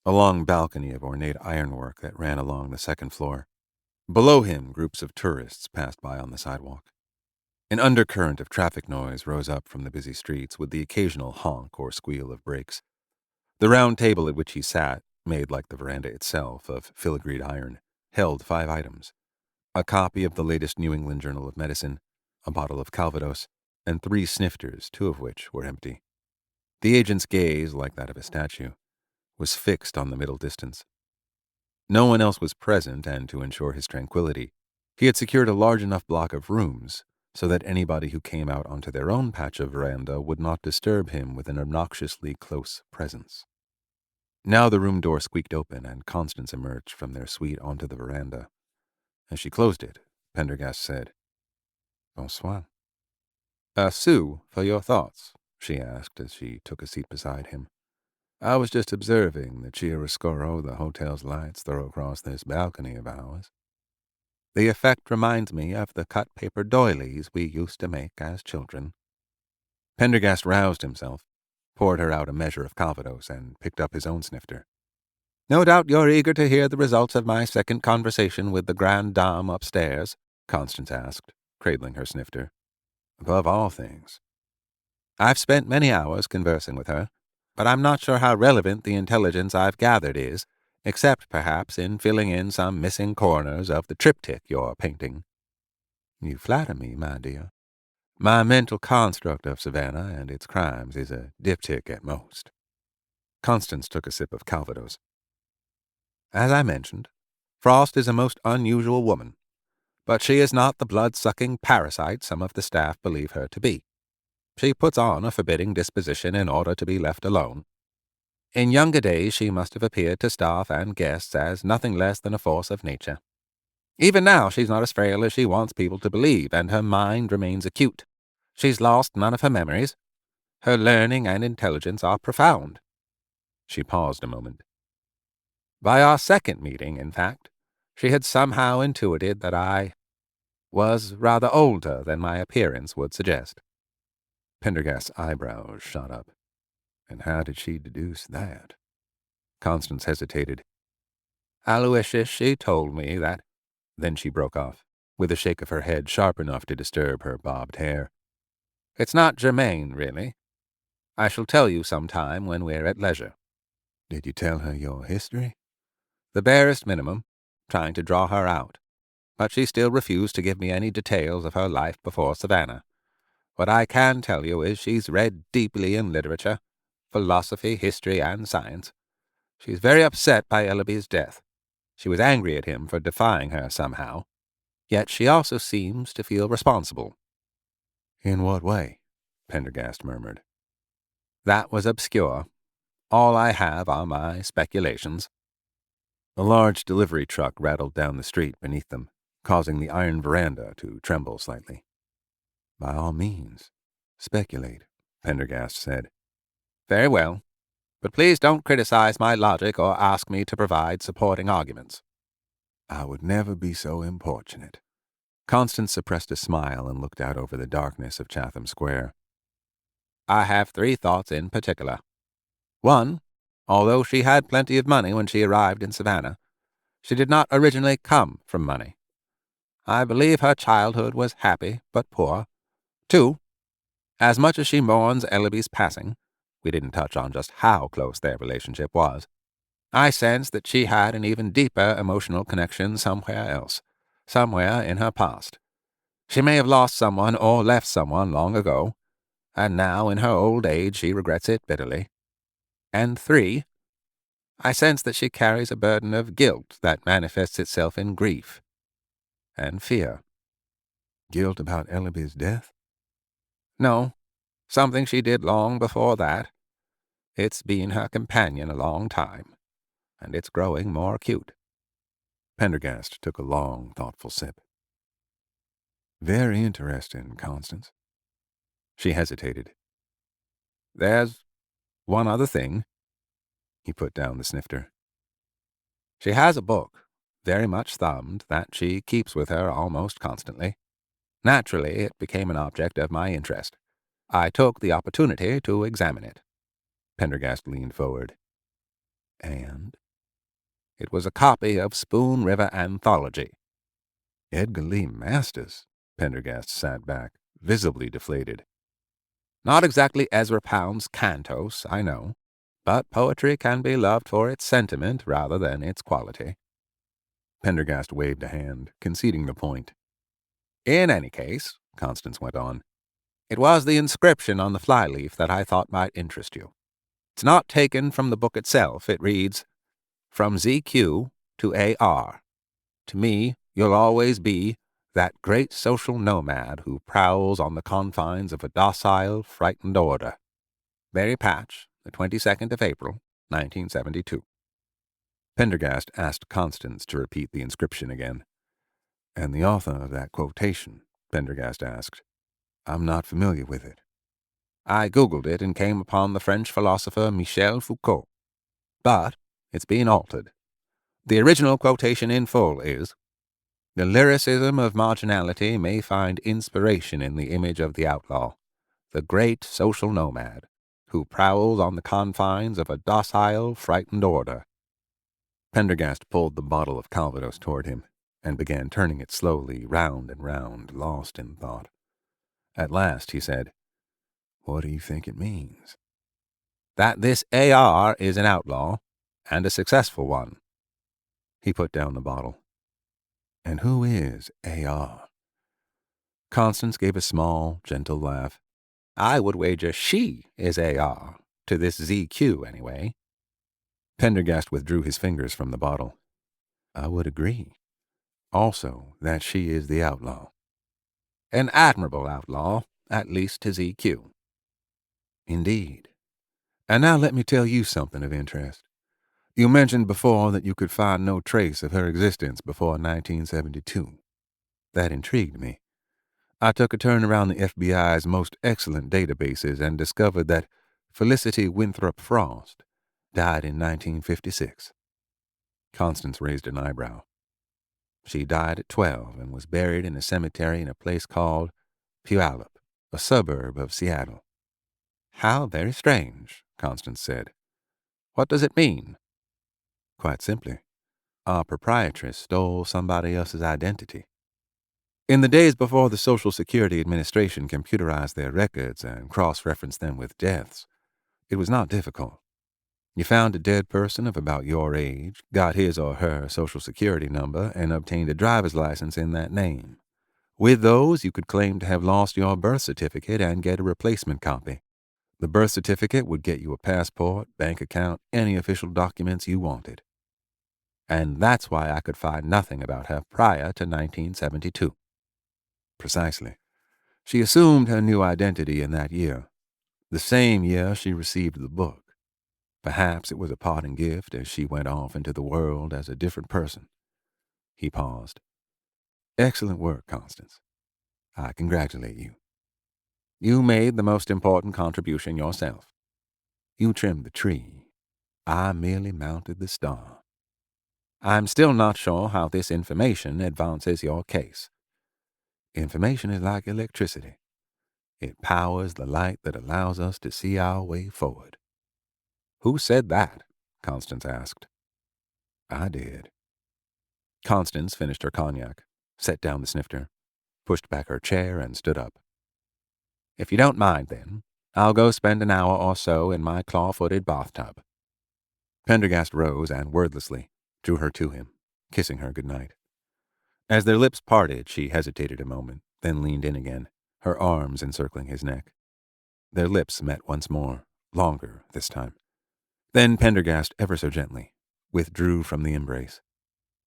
a long balcony of ornate ironwork that ran along the second floor. Below him, groups of tourists passed by on the sidewalk. An undercurrent of traffic noise rose up from the busy streets with the occasional honk or squeal of brakes. The round table at which he sat, made like the veranda itself of filigreed iron, held 5 items: a copy of the latest New England Journal of Medicine, a bottle of Calvados, and 3 snifters, 2 of which were empty. The agent's gaze, like that of a statue, was fixed on the middle distance. No one else was present, and to ensure his tranquility, he had secured a large enough block of rooms so that anybody who came out onto their own patch of veranda would not disturb him with an obnoxiously close presence. Now the room door squeaked open, and Constance emerged from their suite onto the veranda. As she closed it, Pendergast said, "Bonsoir." "Sue, for your thoughts?" she asked as she took a seat beside him. "I was just observing the chiaroscuro the hotel's lights throw across this balcony of ours. The effect reminds me of the cut paper doilies we used to make as children." Pendergast roused himself, poured her out a measure of Calvados, and picked up his own snifter. "No doubt you're eager to hear the results of my second conversation with the grande dame upstairs?" Constance asked, cradling her snifter. "Above all things." "I've spent many hours conversing with her. but I'm not sure how relevant the intelligence I've gathered is, except perhaps in filling in some missing corners of the triptych you're painting." "You flatter me, my dear. My mental construct of Savannah and its crimes is a diptych at most." Constance took a sip of Calvados. "As I mentioned, Frost is a most unusual woman, but she is not the blood-sucking parasite some of the staff believe her to be. She puts on a forbidding disposition in order to be left alone. In younger days she must have appeared to staff and guests as nothing less than a force of nature. Even now she's not as frail as she wants people to believe, and her mind remains acute. She's lost none of her memories. Her learning and intelligence are profound." She paused a moment. "By our second meeting, in fact, she had somehow intuited that I was rather older than my appearance would suggest." Pendergast's eyebrows shot up. "And how did she deduce that?" Constance hesitated. "Aloysius, she told me that—" Then she broke off, with a shake of her head sharp enough to disturb her bobbed hair. "It's not germane, really. I shall tell you sometime when we're at leisure." "Did you tell her your history?" "The barest minimum, trying to draw her out. But she still refused to give me any details of her life before Savannah. What I can tell you is she's read deeply in literature, philosophy, history, and science. She's very upset by Ellaby's death. She was angry at him for defying her somehow. Yet she also seems to feel responsible." "In what way?" Pendergast murmured. "That was obscure. All I have are my speculations." A large delivery truck rattled down the street beneath them, causing the iron veranda to tremble slightly. "By all means, speculate," Pendergast said. "Very well. But please don't criticize my logic or ask me to provide supporting arguments." "I would never be so importunate." Constance suppressed a smile and looked out over the darkness of Chatham Square. "I have 3 thoughts in particular. 1, although she had plenty of money when she arrived in Savannah, she did not originally come from money. I believe her childhood was happy but poor. 2, as much as she mourns Ellaby's passing, we didn't touch on just how close their relationship was, I sense that she had an even deeper emotional connection somewhere else, somewhere in her past. She may have lost someone or left someone long ago, and now in her old age she regrets it bitterly. And 3, I sense that she carries a burden of guilt that manifests itself in grief and fear." "Guilt about Ellaby's death?" "No, something she did long before that. It's been her companion a long time, and it's growing more acute." Pendergast took a long, thoughtful sip. "Very interesting, Constance." She hesitated. "There's one other thing." He put down the snifter. "She has a book, very much thumbed, that she keeps with her almost constantly. Naturally, it became an object of my interest. I took the opportunity to examine it." Pendergast leaned forward. "And?" "It was a copy of Spoon River Anthology." "Edgar Lee Masters." Pendergast sat back, visibly deflated. "Not exactly Ezra Pound's Cantos, I know, but poetry can be loved for its sentiment rather than its quality." Pendergast waved a hand, conceding the point. "In any case," Constance went on, "it was the inscription on the flyleaf that I thought might interest you. It's not taken from the book itself. It reads, 'From ZQ to AR. To me, you'll always be that great social nomad who prowls on the confines of a docile, frightened order. Berry Patch, the 22nd of April, 1972. Pendergast asked Constance to repeat the inscription again. "And the author of that quotation?" Pendergast asked. "I'm not familiar with it." "I Googled it and came upon the French philosopher Michel Foucault. But it's been altered. The original quotation in full is, 'The lyricism of marginality may find inspiration in the image of the outlaw, the great social nomad, who prowls on the confines of a docile, frightened order.'" Pendergast pulled the bottle of Calvados toward him and began turning it slowly round and round, lost in thought. At last he said, "What do you think it means?" that this AR is an outlaw, and a successful one." He put down the bottle. "And who is AR?" Constance gave a small, gentle laugh. "I would wager she is AR, to this ZQ anyway." Pendergast withdrew his fingers from the bottle. "I would agree. Also, that she is the outlaw." "An admirable outlaw, at least to ZQ." "Indeed. And now let me tell you something of interest. You mentioned before that you could find no trace of her existence before 1972. That intrigued me. I took a turn around the FBI's most excellent databases and discovered that Felicity Winthrop Frost died in 1956. Constance raised an eyebrow. "She died at 12 and was buried in a cemetery in a place called Puyallup, a suburb of Seattle." "How very strange," Constance said. "What does it mean?" "Quite simply, our proprietress stole somebody else's identity. In the days before the Social Security Administration computerized their records and cross-referenced them with deaths, it was not difficult. You found a dead person of about your age, got his or her Social Security number, and obtained a driver's license in that name. With those, you could claim to have lost your birth certificate and get a replacement copy. The birth certificate would get you a passport, bank account, any official documents you wanted. And that's why I could find nothing about her prior to 1972. Precisely. She assumed her new identity in that year, the same year she received the book. Perhaps it was a parting gift as she went off into the world as a different person." He paused. "Excellent work, Constance. I congratulate you. You made the most important contribution yourself. You trimmed the tree. I merely mounted the star. I'm still not sure how this information advances your case. Information is like electricity. It powers the light that allows us to see our way forward." "Who said that?" Constance asked. "I did." Constance finished her cognac, set down the snifter, pushed back her chair, and stood up. "If you don't mind, then, I'll go spend an hour or so in my claw-footed bathtub." Pendergast rose and, wordlessly, drew her to him, kissing her good night. As their lips parted, she hesitated a moment, then leaned in again, her arms encircling his neck. Their lips met once more, longer this time. Then Pendergast, ever so gently, withdrew from the embrace.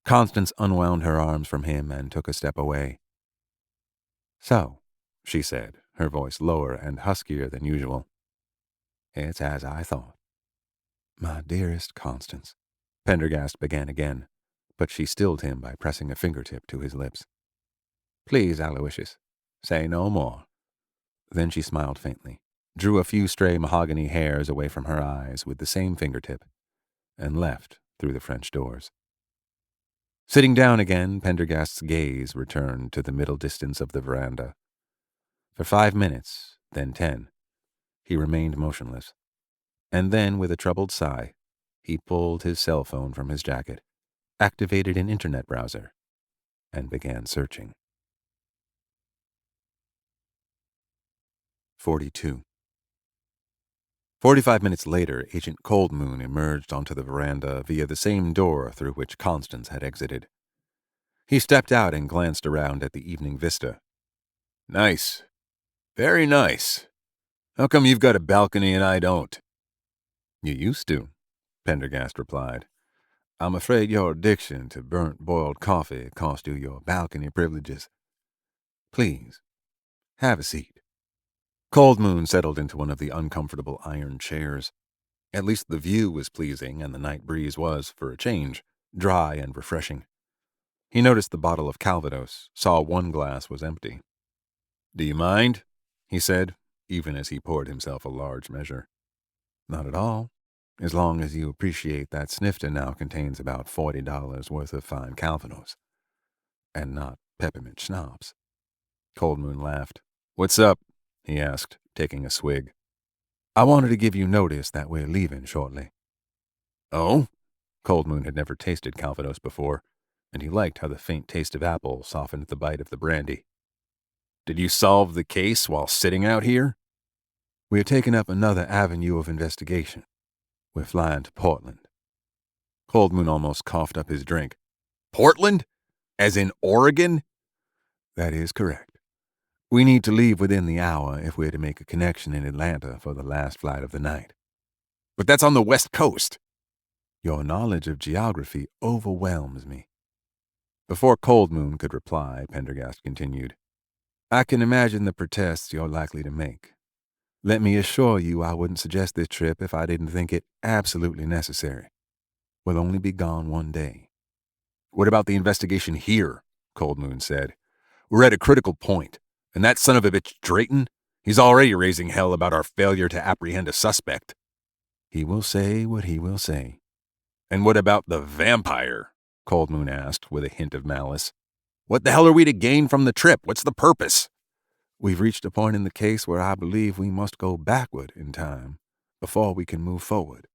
Constance unwound her arms from him and took a step away. "So," she said, her voice lower and huskier than usual, "it's as I thought." "My dearest Constance," Pendergast began again, but she stilled him by pressing a fingertip to his lips. "Please, Aloysius, say no more." Then she smiled faintly, drew a few stray mahogany hairs away from her eyes with the same fingertip, and left through the French doors. Sitting down again, Pendergast's gaze returned to the middle distance of the veranda. For 5 minutes, then 10, he remained motionless, and then, with a troubled sigh, he pulled his cell phone from his jacket, activated an internet browser, and began searching. 42. 45 minutes later, Agent Coldmoon emerged onto the veranda via the same door through which Constance had exited. He stepped out and glanced around at the evening vista. Nice. Very nice. How come you've got a balcony and I don't?" "You used to," Pendergast replied. "I'm afraid your addiction to burnt boiled coffee cost you your balcony privileges. Please, have a seat." Coldmoon settled into one of the uncomfortable iron chairs. At least the view was pleasing, and the night breeze was, for a change, dry and refreshing. He noticed the bottle of Calvados, saw one glass was empty. "Do you mind?" he said, even as he poured himself a large measure. "Not at all, as long as you appreciate that snifter now contains about $40 worth of fine Calvados, and not peppermint schnapps." Coldmoon laughed. "What's up?" he asked, taking a swig. "I wanted to give you notice that we're leaving shortly." "Oh?" Coldmoon had never tasted Calvados before, and he liked how the faint taste of apple softened the bite of the brandy. "Did you solve the case while sitting out here?" We're taking up another avenue of investigation. We're flying to Portland. Cold Moon almost coughed up his drink. Portland? As in Oregon? That is correct. We need to leave within the hour if we're to make a connection in Atlanta for the last flight of the night. But that's on the West Coast. Your knowledge of geography overwhelms me. Before Cold Moon could reply, Pendergast continued, I can imagine the protests you're likely to make. Let me assure you I wouldn't suggest this trip if I didn't think it absolutely necessary. We'll only be gone one day. What about the investigation here? Cold Moon said. We're at a critical point, and that son of a bitch Drayton, he's already raising hell about our failure to apprehend a suspect. He will say what he will say. And what about the vampire? Cold Moon asked with a hint of malice. What the hell are we to gain from the trip? What's the purpose? We've reached a point in the case where I believe we must go backward in time before we can move forward.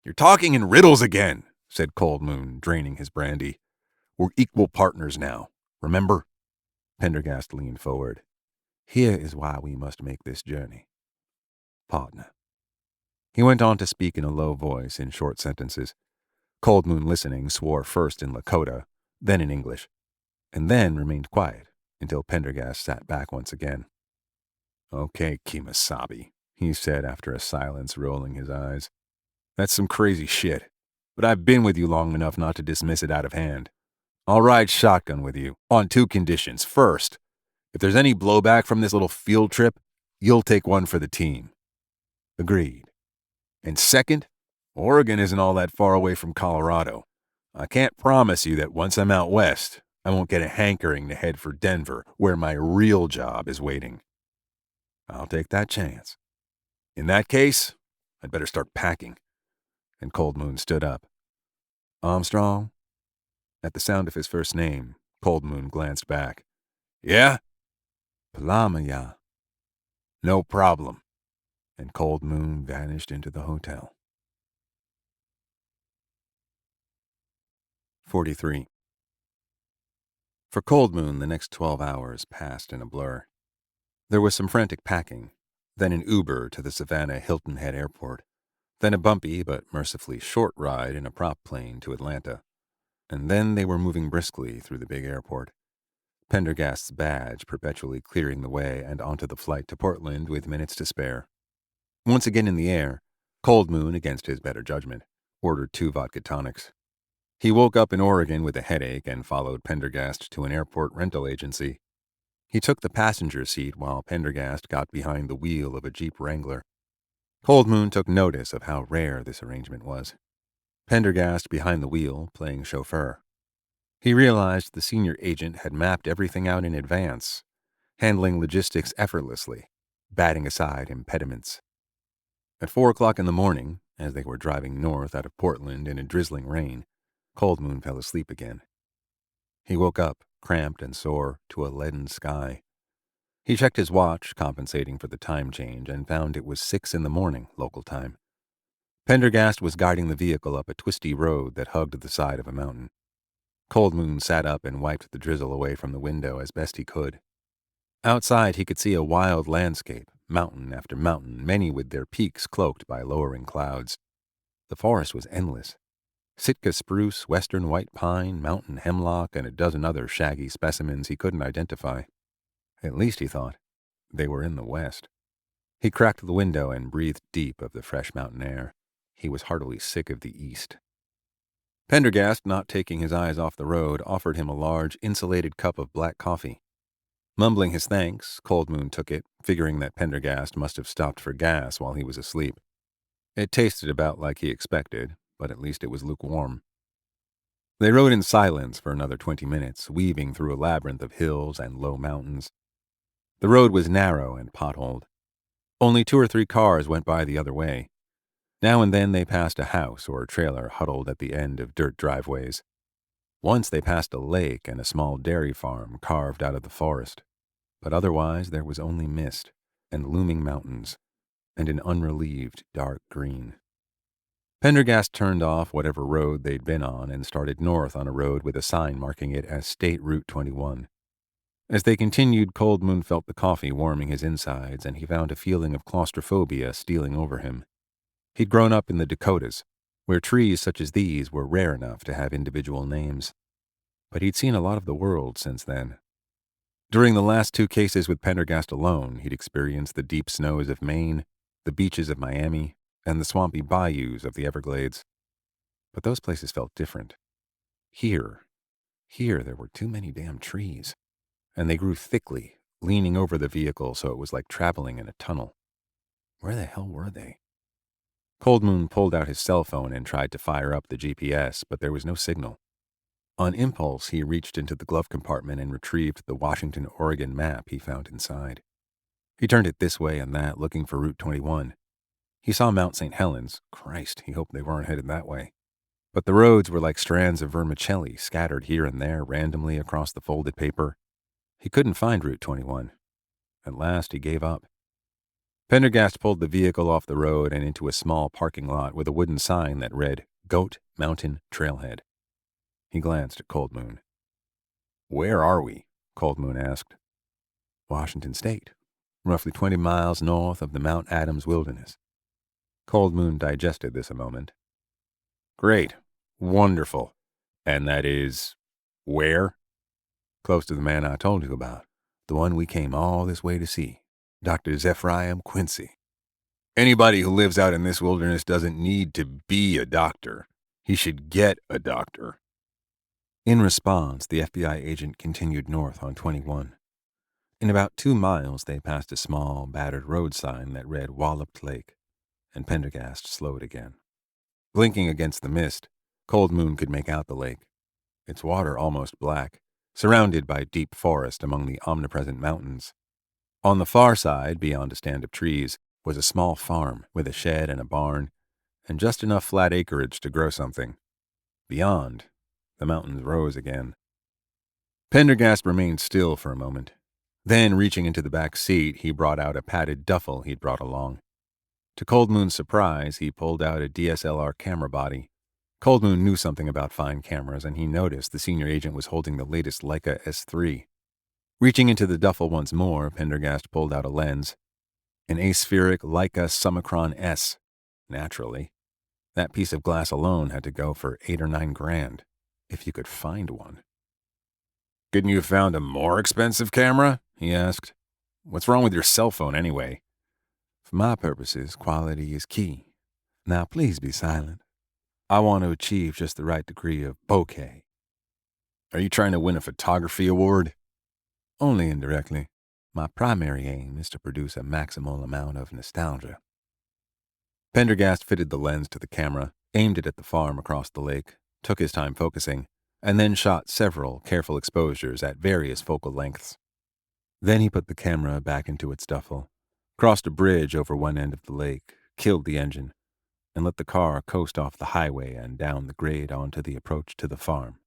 You're talking in riddles again, said Cold Moon, draining his brandy. We're equal partners now, remember? Pendergast leaned forward. Here is why we must make this journey. Partner. He went on to speak in a low voice in short sentences. Cold Moon, listening, swore first in Lakota, then in English, and then remained quiet until Pendergast sat back once again. Okay, Kemosabe, he said after a silence, rolling his eyes. That's some crazy shit, but I've been with you long enough not to dismiss it out of hand. I'll ride shotgun with you, on two conditions. First, if there's any blowback from this little field trip, you'll take one for the team. Agreed. And second, Oregon isn't all that far away from Colorado. I can't promise you that once I'm out west, I won't get a hankering to head for Denver, where my real job is waiting. I'll take that chance. In that case, I'd better start packing. And Cold Moon stood up. Armstrong? At the sound of his first name, Cold Moon glanced back. Yeah? Palamaya. No problem. And Cold Moon vanished into the hotel. 43. For Cold Moon, the next 12 hours passed in a blur. There was some frantic packing, then an Uber to the Savannah Hilton Head Airport, then a bumpy but mercifully short ride in a prop plane to Atlanta, and then they were moving briskly through the big airport, Pendergast's badge perpetually clearing the way and onto the flight to Portland with minutes to spare. Once again in the air, Cold Moon, against his better judgment, ordered 2 vodka tonics. He woke up in Oregon with a headache and followed Pendergast to an airport rental agency. He took the passenger seat while Pendergast got behind the wheel of a Jeep Wrangler. Cold Moon took notice of how rare this arrangement was. Pendergast behind the wheel, playing chauffeur. He realized the senior agent had mapped everything out in advance, handling logistics effortlessly, batting aside impediments. At 4 o'clock in the morning, as they were driving north out of Portland in a drizzling rain, Cold Moon fell asleep again. He woke up, cramped and sore, to a leaden sky. He checked his watch, compensating for the time change, and found it was 6 in the morning, local time. Pendergast was guiding the vehicle up a twisty road that hugged the side of a mountain. Cold Moon sat up and wiped the drizzle away from the window as best he could. Outside he could see a wild landscape, mountain after mountain, many with their peaks cloaked by lowering clouds. The forest was endless. Sitka spruce, western white pine, mountain hemlock, and a dozen other shaggy specimens he couldn't identify. At least, he thought, they were in the west. He cracked the window and breathed deep of the fresh mountain air. He was heartily sick of the east. Pendergast, not taking his eyes off the road, offered him a large, insulated cup of black coffee. Mumbling his thanks, Cold Moon took it, figuring that Pendergast must have stopped for gas while he was asleep. It tasted about like he expected, but at least it was lukewarm. They rode in silence for another 20 minutes, weaving through a labyrinth of hills and low mountains. The road was narrow and potholed. Only 2 or 3 cars went by the other way. Now and then they passed a house or a trailer huddled at the end of dirt driveways. Once they passed a lake and a small dairy farm carved out of the forest, but otherwise there was only mist and looming mountains and an unrelieved dark green. Pendergast turned off whatever road they'd been on and started north on a road with a sign marking it as State Route 21. As they continued, Cold Moon felt the coffee warming his insides, and he found a feeling of claustrophobia stealing over him. He'd grown up in the Dakotas, where trees such as these were rare enough to have individual names. But he'd seen a lot of the world since then. During the last 2 cases with Pendergast alone, he'd experienced the deep snows of Maine, the beaches of Miami, and the swampy bayous of the Everglades. But those places felt different. Here there were too many damn trees, and they grew thickly, leaning over the vehicle so it was like traveling in a tunnel. Where the hell were they? Cold Moon pulled out his cell phone and tried to fire up the GPS, but there was no signal. On impulse, he reached into the glove compartment and retrieved the Washington-Oregon map he found inside. He turned it this way and that, looking for Route 21. He saw Mount St. Helens. Christ, he hoped they weren't headed that way. But the roads were like strands of vermicelli scattered here and there randomly across the folded paper. He couldn't find Route 21. At last, he gave up. Pendergast pulled the vehicle off the road and into a small parking lot with a wooden sign that read, Goat Mountain Trailhead. He glanced at Cold Moon. Where are we? Cold Moon asked. Washington State, roughly 20 miles north of the Mount Adams Wilderness. Cold Moon digested this a moment. Great. Wonderful. And that is where? Close to the man I told you about, the one we came all this way to see, Dr. Zephraim Quincy. Anybody who lives out in this wilderness doesn't need to be a doctor. He should get a doctor. In response, the FBI agent continued north on 21. In about 2 miles, they passed a small, battered road sign that read Walloped Lake, and Pendergast slowed again. Blinking against the mist, Cold Moon could make out the lake, its water almost black, surrounded by deep forest among the omnipresent mountains. On the far side, beyond a stand of trees, was a small farm with a shed and a barn, and just enough flat acreage to grow something. Beyond, the mountains rose again. Pendergast remained still for a moment. Then, reaching into the back seat, he brought out a padded duffel he'd brought along. To Cold Moon's surprise, he pulled out a DSLR camera body. Cold Moon knew something about fine cameras, and he noticed the senior agent was holding the latest Leica S3. Reaching into the duffel once more, Pendergast pulled out a lens. An aspheric Leica Summicron S. Naturally. That piece of glass alone had to go for $8 or $9 grand, if you could find one. Couldn't you have found a more expensive camera? He asked. What's wrong with your cell phone anyway? For my purposes, quality is key. Now please be silent. I want to achieve just the right degree of bokeh. Are you trying to win a photography award? Only indirectly. My primary aim is to produce a maximal amount of nostalgia. Pendergast fitted the lens to the camera, aimed it at the farm across the lake, took his time focusing, and then shot several careful exposures at various focal lengths. Then he put the camera back into its duffel, crossed a bridge over one end of the lake, killed the engine, and let the car coast off the highway and down the grade onto the approach to the farm.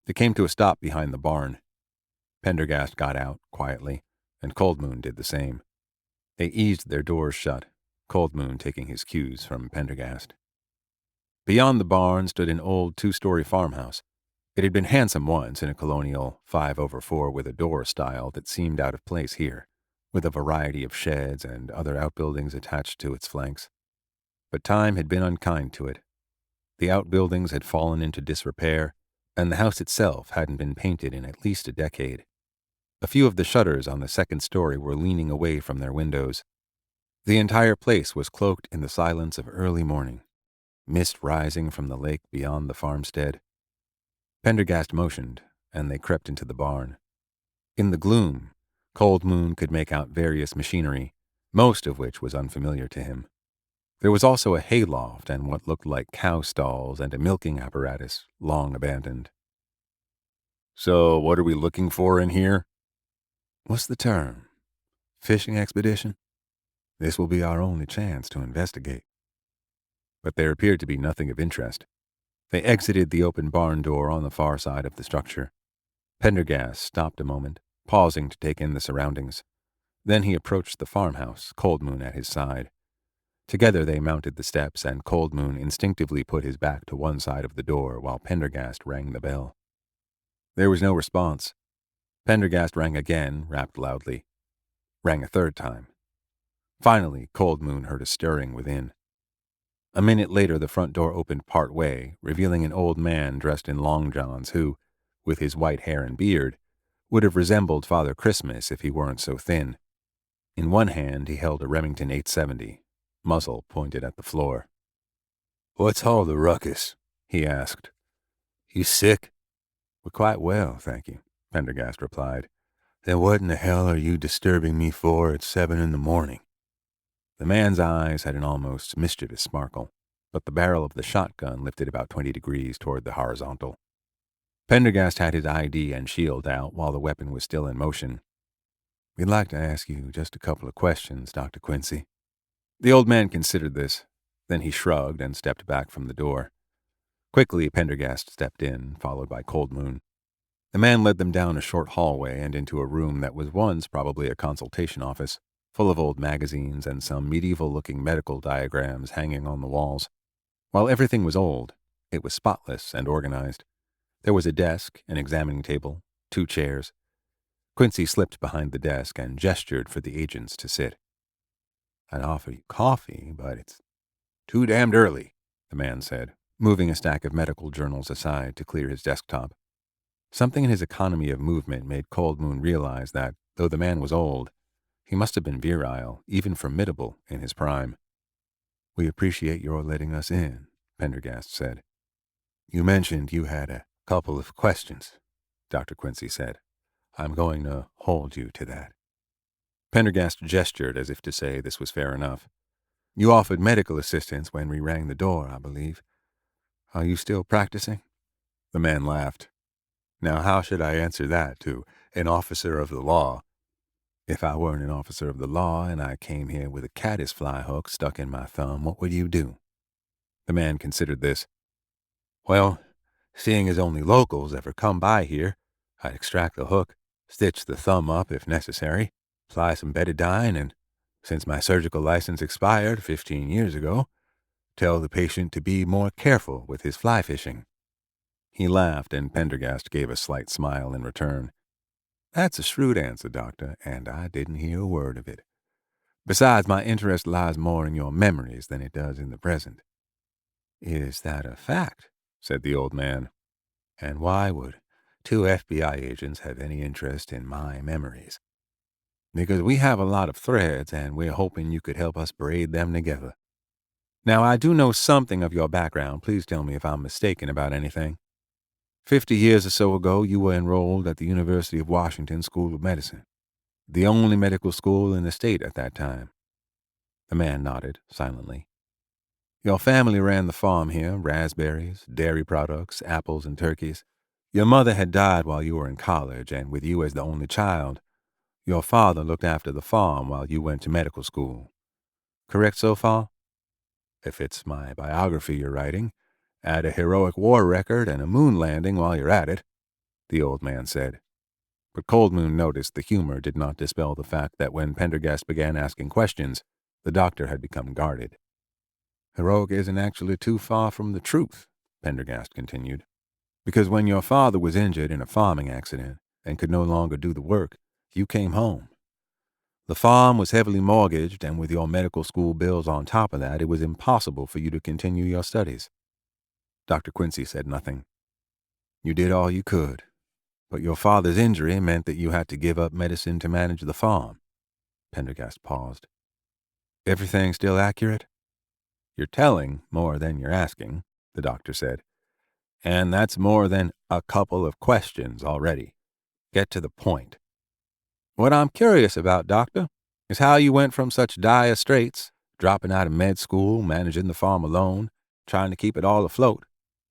They came to a stop behind the barn. Pendergast got out quietly, and Cold Moon did the same. They eased their doors shut, Cold Moon taking his cues from Pendergast. Beyond the barn stood an old 2-story farmhouse. It had been handsome once in a colonial 5/4 with a door style that seemed out of place here, with a variety of sheds and other outbuildings attached to its flanks. But time had been unkind to it. The outbuildings had fallen into disrepair, and the house itself hadn't been painted in at least a decade. A few of the shutters on the 2nd story were leaning away from their windows. The entire place was cloaked in the silence of early morning, mist rising from the lake beyond the farmstead. Pendergast motioned, and they crept into the barn. In the gloom, Cold Moon could make out various machinery, most of which was unfamiliar to him. There was also a hayloft and what looked like cow stalls and a milking apparatus, long abandoned. So what are we looking for in here? What's the term? Fishing expedition? This will be our only chance to investigate. But there appeared to be nothing of interest. They exited the open barn door on the far side of the structure. Pendergast stopped a moment, pausing to take in the surroundings. Then he approached the farmhouse, Cold Moon at his side. Together they mounted the steps, and Cold Moon instinctively put his back to one side of the door while Pendergast rang the bell. There was no response. Pendergast rang again, rapped loudly. Rang a third time. Finally, Cold Moon heard a stirring within. A minute later, the front door opened part way, revealing an old man dressed in long johns who, with his white hair and beard, would have resembled Father Christmas if he weren't so thin. In one hand, he held a Remington 870, muzzle pointed at the floor. "What's all the ruckus?" he asked. "You sick?" "We're quite well, thank you," Pendergast replied. "Then what in the hell are you disturbing me for at 7 in the morning?" The man's eyes had an almost mischievous sparkle, but the barrel of the shotgun lifted about 20 degrees toward the horizontal. Pendergast had his ID and shield out while the weapon was still in motion. "We'd like to ask you just a couple of questions, Dr. Quincy." The old man considered this. Then he shrugged and stepped back from the door. Quickly, Pendergast stepped in, followed by Cold Moon. The man led them down a short hallway and into a room that was once probably a consultation office, full of old magazines and some medieval-looking medical diagrams hanging on the walls. While everything was old, it was spotless and organized. There was a desk, an examining table, 2 chairs. Quincy slipped behind the desk and gestured for the agents to sit. "I'd offer you coffee, but it's too damned early," the man said, moving a stack of medical journals aside to clear his desktop. Something in his economy of movement made Cold Moon realize that, though the man was old, he must have been virile, even formidable, in his prime. "We appreciate your letting us in," Pendergast said. "You mentioned you had a couple of questions," Dr. Quincy said. "I'm going to hold you to that." Pendergast gestured as if to say this was fair enough. "You offered medical assistance when we rang the door, I believe. Are you still practicing?" The man laughed. "Now, how should I answer that to an officer of the law? If I weren't an officer of the law and I came here with a caddisfly hook stuck in my thumb, what would you do?" The man considered this. "Well, seeing as only locals ever come by here, I'd extract the hook, stitch the thumb up if necessary, apply some betadine, and, since my surgical license expired 15 years ago, tell the patient to be more careful with his fly fishing." He laughed, and Pendergast gave a slight smile in return. "That's a shrewd answer, Doctor, and I didn't hear a word of it. Besides, my interest lies more in your memories than it does in the present." "Is that a fact?" said the old man. "And why would 2 FBI agents have any interest in my memories?" "Because we have a lot of threads, and we're hoping you could help us braid them together. Now, I do know something of your background. Please tell me if I'm mistaken about anything. 50 years or so ago, you were enrolled at the University of Washington School of Medicine, the only medical school in the state at that time." The man nodded silently. "Your family ran the farm here, raspberries, dairy products, apples, and turkeys. Your mother had died while you were in college, and with you as the only child, your father looked after the farm while you went to medical school. Correct so far?" "If it's my biography you're writing, add a heroic war record and a moon landing while you're at it," the old man said. But Cold Moon noticed the humor did not dispel the fact that when Pendergast began asking questions, the doctor had become guarded. "Heroic isn't actually too far from the truth," Pendergast continued, "because when your father was injured in a farming accident and could no longer do the work, you came home. The farm was heavily mortgaged, and with your medical school bills on top of that, it was impossible for you to continue your studies." Dr. Quincy said nothing. "You did all you could, but your father's injury meant that you had to give up medicine to manage the farm." Pendergast paused. "Everything still accurate?" "You're telling more than you're asking," the doctor said. "And that's more than a couple of questions already. Get to the point." "What I'm curious about, Doctor, is how you went from such dire straits, dropping out of med school, managing the farm alone, trying to keep it all afloat,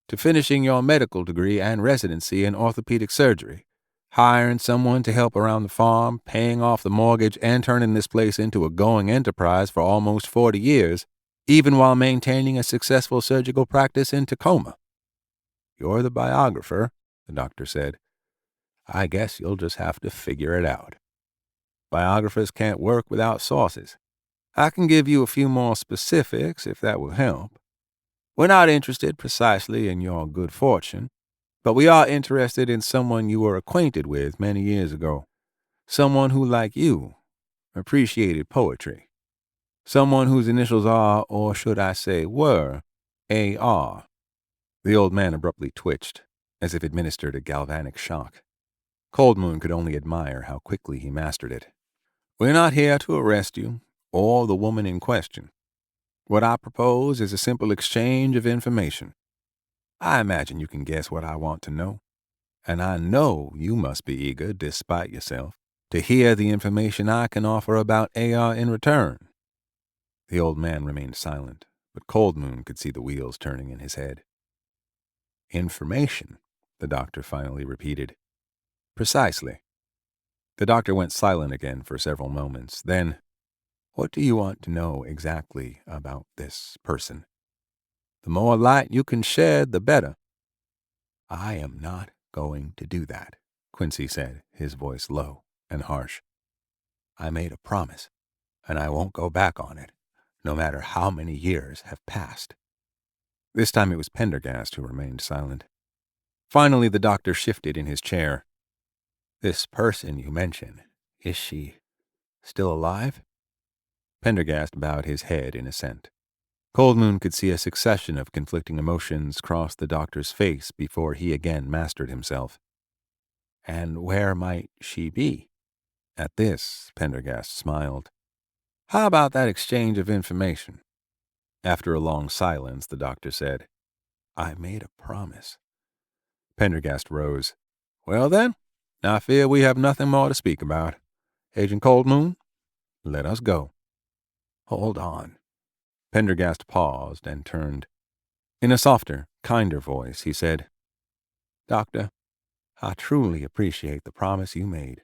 to finishing your medical degree and residency in orthopedic surgery, hiring someone to help around the farm, paying off the mortgage, and turning this place into a going enterprise for almost 40 years, even while maintaining a successful surgical practice in Tacoma." "You're the biographer," the doctor said. "I guess you'll just have to figure it out. Biographers can't work without sources. I can give you a few more specifics if that will help. We're not interested precisely in your good fortune, But we are interested in someone you were acquainted with many years ago. Someone who, like you, appreciated poetry. Someone whose initials are, or should I say were, A.R. The old man abruptly twitched, as if administered a galvanic shock. Coldmoon could only admire how quickly he mastered it. We're not here to arrest you, or the woman in question. What I propose is a simple exchange of information. I imagine you can guess what I want to know, and I know you must be eager, despite yourself, to hear the information I can offer about A.R. in return. The old man remained silent, but Coldmoon could see the wheels turning in his head. Information, the doctor finally repeated. Precisely. The doctor went silent again for several moments. Then, what do you want to know exactly about this person? The more light you can shed, the better. I am not going to do that, Quincy said, his voice low and harsh. I made a promise, and I won't go back on it, no matter how many years have passed. This time it was Pendergast who remained silent. Finally, the doctor shifted in his chair. This person you mention, is she still alive? Pendergast bowed his head in assent. Coldmoon could see a succession of conflicting emotions cross the doctor's face before he again mastered himself. And where might she be? At this, Pendergast smiled. How about that exchange of information? After a long silence, the doctor said, I made a promise. Pendergast rose. Well then, I fear we have nothing more to speak about. Agent Coldmoon, let us go. Hold on. Pendergast paused and turned. In a softer, kinder voice, he said, Doctor, I truly appreciate the promise you made,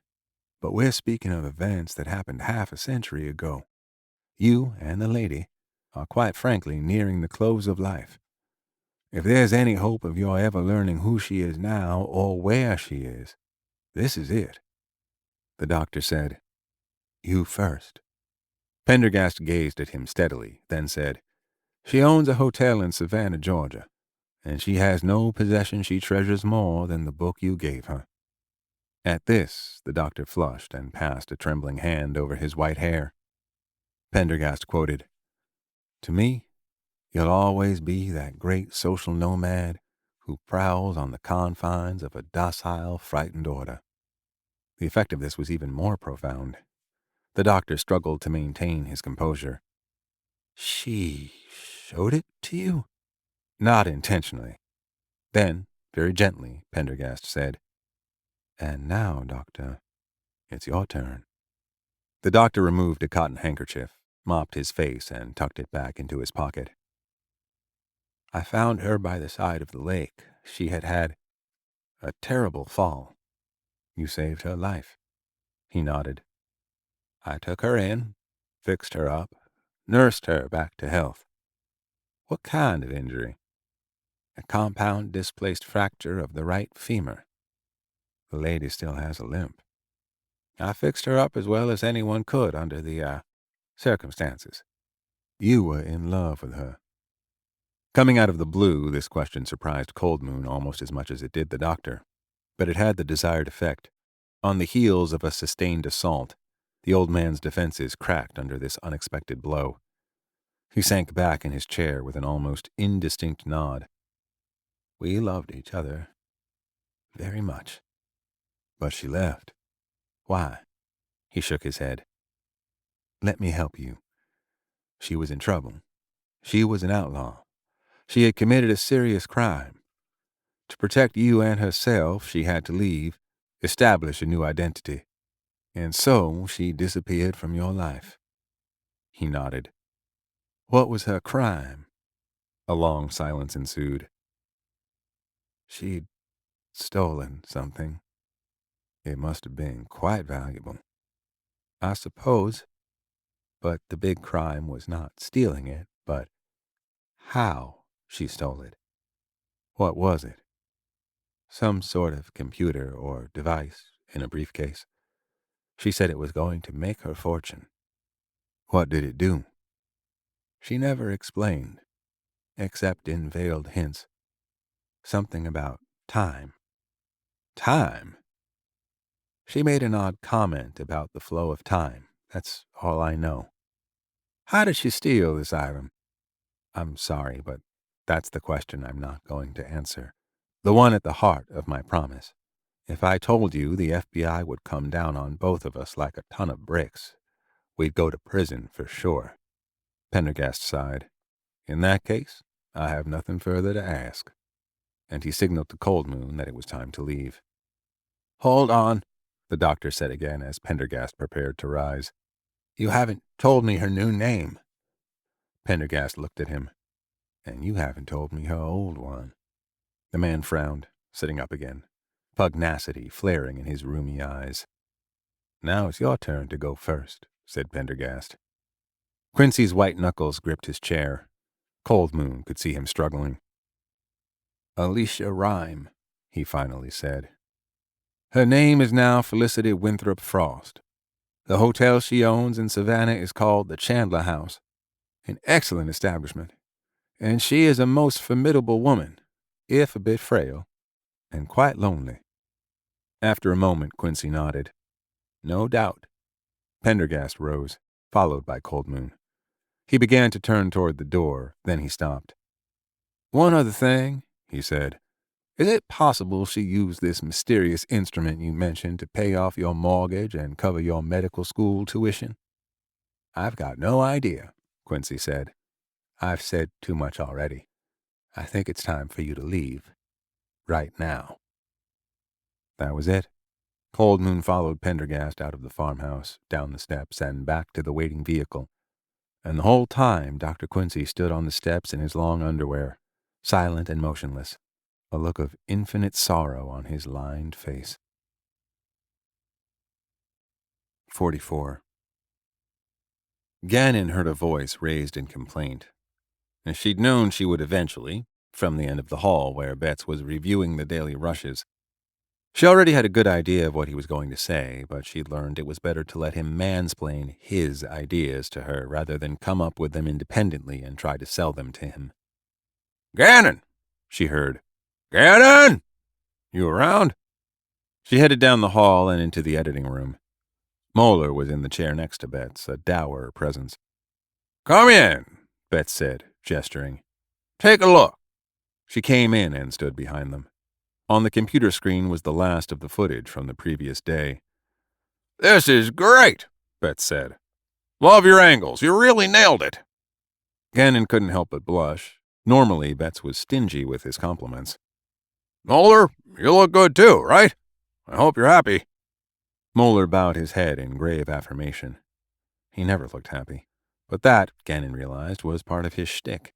but we're speaking of events that happened half a century ago. You and the lady are quite frankly nearing the close of life. If there's any hope of your ever learning who she is now or where she is, this is it. The doctor said, You first. Pendergast gazed at him steadily, then said, She owns a hotel in Savannah, Georgia, and she has no possession she treasures more than the book you gave her. At this, the doctor flushed and passed a trembling hand over his white hair. Pendergast quoted, To me, you'll always be that great social nomad who prowls on the confines of a docile, frightened order. The effect of this was even more profound. The doctor struggled to maintain his composure. She showed it to you? Not intentionally. Then, very gently, Pendergast said, And now, Doctor, it's your turn. The doctor removed a cotton handkerchief, mopped his face, and tucked it back into his pocket. I found her by the side of the lake. She had had a terrible fall. You saved her life. He nodded. I took her in, fixed her up, nursed her back to health. What kind of injury? A compound displaced fracture of the right femur. The lady still has a limp. I fixed her up as well as anyone could under the, circumstances. You were in love with her. Coming out of the blue, this question surprised Coldmoon almost as much as it did the doctor, but it had the desired effect. On the heels of a sustained assault, the old man's defenses cracked under this unexpected blow. He sank back in his chair with an almost indistinct nod. We loved each other very much. But she left. Why? He shook his head. Let me help you. She was in trouble. She was an outlaw. She had committed a serious crime. To protect you and herself, she had to leave, establish a new identity. And so she disappeared from your life. He nodded. What was her crime? A long silence ensued. She'd stolen something. It must have been quite valuable. I suppose. But the big crime was not stealing it, but how she stole it. What was it? Some sort of computer or device in a briefcase. She said it was going to make her fortune. What did it do? She never explained, except in veiled hints. Something about time. Time? She made an odd comment about the flow of time. That's all I know. How did she steal this item? I'm sorry, but that's the question I'm not going to answer. The one at the heart of my promise. If I told you, the FBI would come down on both of us like a ton of bricks. We'd go to prison for sure. Pendergast sighed. In that case, I have nothing further to ask. And he signaled to Cold Moon that it was time to leave. Hold on, the doctor said again as Pendergast prepared to rise. You haven't told me her new name. Pendergast looked at him. And you haven't told me her old one. The man frowned, sitting up again, pugnacity flaring in his rheumy eyes. Now it's your turn to go first, said Pendergast. Quincy's white knuckles gripped his chair. Cold Moon could see him struggling. Alicia Rhyme, he finally said. Her name is now Felicity Winthrop Frost. The hotel she owns in Savannah is called the Chandler House, an excellent establishment, and she is a most formidable woman, if a bit frail, and quite lonely. After a moment, Quincy nodded. No doubt. Pendergast rose, followed by Cold Moon. He began to turn toward the door, then he stopped. One other thing, he said. Is it possible she used this mysterious instrument you mentioned to pay off your mortgage and cover your medical school tuition? I've got no idea, Quincy said. I've said too much already. I think it's time for you to leave. Right now. That was it. Cold Moon followed Pendergast out of the farmhouse, down the steps, and back to the waiting vehicle. And the whole time Dr. Quincy stood on the steps in his long underwear, silent and motionless, a look of infinite sorrow on his lined face. 44. Gannon heard a voice raised in complaint. And she'd known she would eventually, from the end of the hall where Betts was reviewing the daily rushes. She already had a good idea of what he was going to say, but she'd learned it was better to let him mansplain his ideas to her rather than come up with them independently and try to sell them to him. Gannon, she heard. Gannon! You around? She headed down the hall and into the editing room. Moeller was in the chair next to Betts, a dour presence. Come in, Betts said, gesturing. Take a look. She came in and stood behind them. On the computer screen was the last of the footage from the previous day. This is great, Betts said. Love your angles. You really nailed it. Gannon couldn't help but blush. Normally, Betts was stingy with his compliments. Moeller, you look good too, right? I hope you're happy. Moeller bowed his head in grave affirmation. He never looked happy, but that, Gannon realized, was part of his shtick.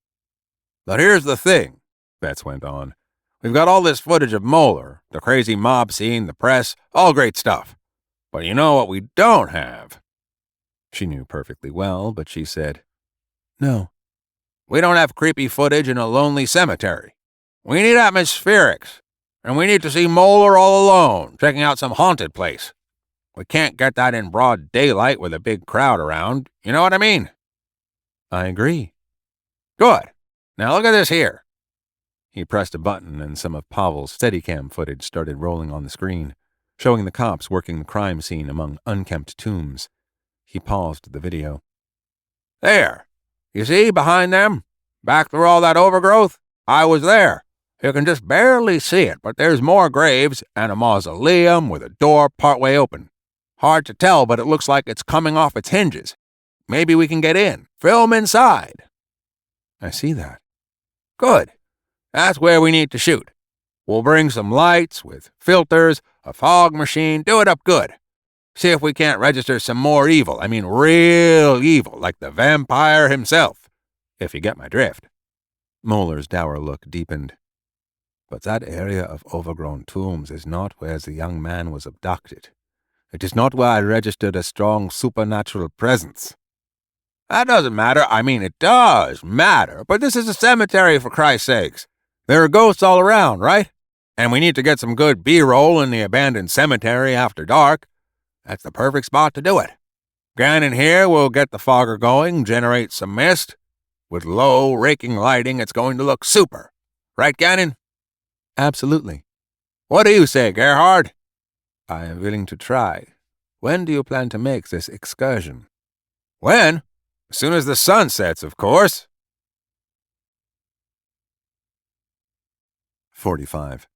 But here's the thing, Betts went on. We've got all this footage of Moeller, the crazy mob scene, the press, all great stuff. But you know what we don't have? She knew perfectly well, but she said, No. We don't have creepy footage in a lonely cemetery. We need atmospherics, and we need to see Moeller all alone, checking out some haunted place. We can't get that in broad daylight with a big crowd around. You know what I mean? I agree. Good. Now look at this here. He pressed a button and some of Pavel's Steadicam footage started rolling on the screen, showing the cops working the crime scene among unkempt tombs. He paused the video. There. You see behind them? Back through all that overgrowth? I was there. You can just barely see it, but there's more graves and a mausoleum with a door partway open. Hard to tell, but it looks like it's coming off its hinges. Maybe we can get in. Film inside. I see that. Good. That's where we need to shoot. We'll bring some lights with filters, a fog machine, do it up good. See if we can't register some more evil. I mean real evil, like the vampire himself. If you get my drift. Moeller's dour look deepened. But that area of overgrown tombs is not where the young man was abducted. It is not where I registered a strong supernatural presence. That doesn't matter. I mean, it does matter. But this is a cemetery, for Christ's sakes. There are ghosts all around, right? And we need to get some good B-roll in the abandoned cemetery after dark. That's the perfect spot to do it. Gannon here will get the fogger going, generate some mist. With low, raking lighting, it's going to look super. Right, Gannon? Absolutely. What do you say, Gerhard? I am willing to try. When do you plan to make this excursion? When? As soon as the sun sets, of course. 45.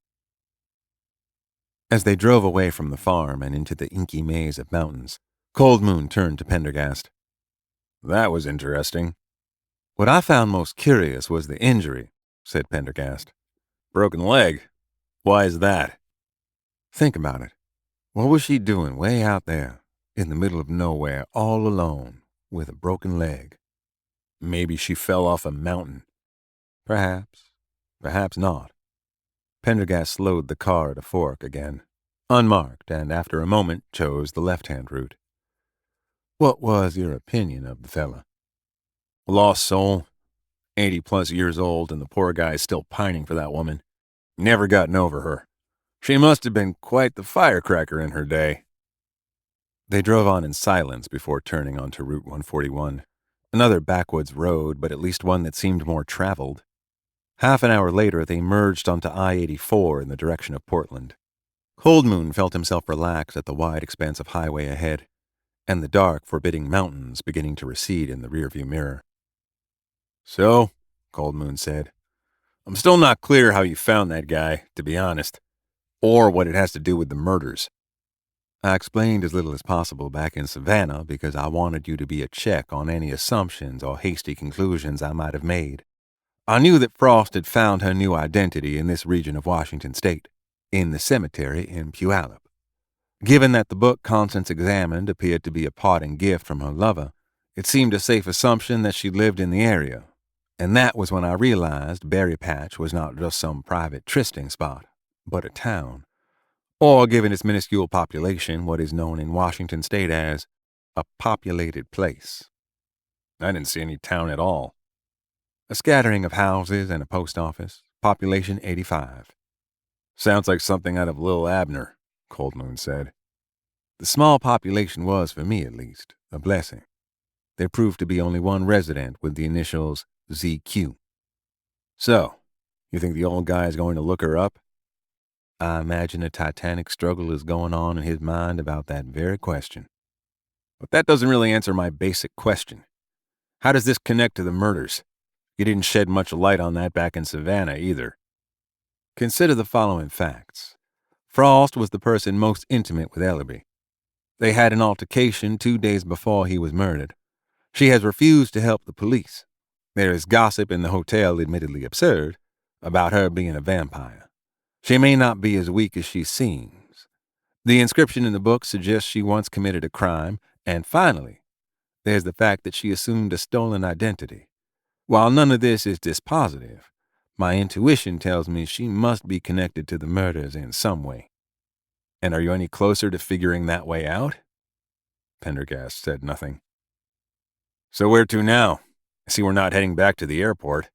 As they drove away from the farm and into the inky maze of mountains, Cold Moon turned to Pendergast. That was interesting. What I found most curious was the injury, said Pendergast. Broken leg. Why is that? Think about it. What was she doing way out there, in the middle of nowhere, all alone, with a broken leg? Maybe she fell off a mountain. Perhaps. Perhaps not. Pendergast slowed the car at a fork again, unmarked, and after a moment chose the left-hand route. What was your opinion of the fella? Lost soul. 80-plus years old, and the poor guy's still pining for that woman. Never gotten over her. She must have been quite the firecracker in her day. They drove on in silence before turning onto Route 141, another backwoods road, but at least one that seemed more traveled. Half an hour later, they merged onto I-84 in the direction of Portland. Cold Moon felt himself relax at the wide expanse of highway ahead, and the dark, forbidding mountains beginning to recede in the rearview mirror. So, Cold Moon said, I'm still not clear how you found that guy, to be honest, or what it has to do with the murders. I explained as little as possible back in Savannah because I wanted you to be a check on any assumptions or hasty conclusions I might have made. I knew that Frost had found her new identity in this region of Washington state, in the cemetery in Puyallup. Given that the book Constance examined appeared to be a parting gift from her lover, it seemed a safe assumption that she lived in the area, and that was when I realized Berry Patch was not just some private trysting spot, but a town, or, given its minuscule population, what is known in Washington state as a populated place. I didn't see any town at all. A scattering of houses and a post office, population 85. Sounds like something out of Lil Abner, Cold Moon said. The small population was, for me at least, a blessing. There proved to be only one resident with the initials ZQ. So, you think the old guy is going to look her up? I imagine a titanic struggle is going on in his mind about that very question. But that doesn't really answer my basic question. How does this connect to the murders? You didn't shed much light on that back in Savannah either. Consider the following facts. Frost was the person most intimate with Ellerby. They had an altercation 2 days before he was murdered. She has refused to help the police. There is gossip in the hotel, admittedly absurd, about her being a vampire. She may not be as weak as she seems. The inscription in the book suggests she once committed a crime, and finally, there's the fact that she assumed a stolen identity. While none of this is dispositive, my intuition tells me she must be connected to the murders in some way. And are you any closer to figuring that way out? Pendergast said nothing. So where to now? I see we're not heading back to the airport.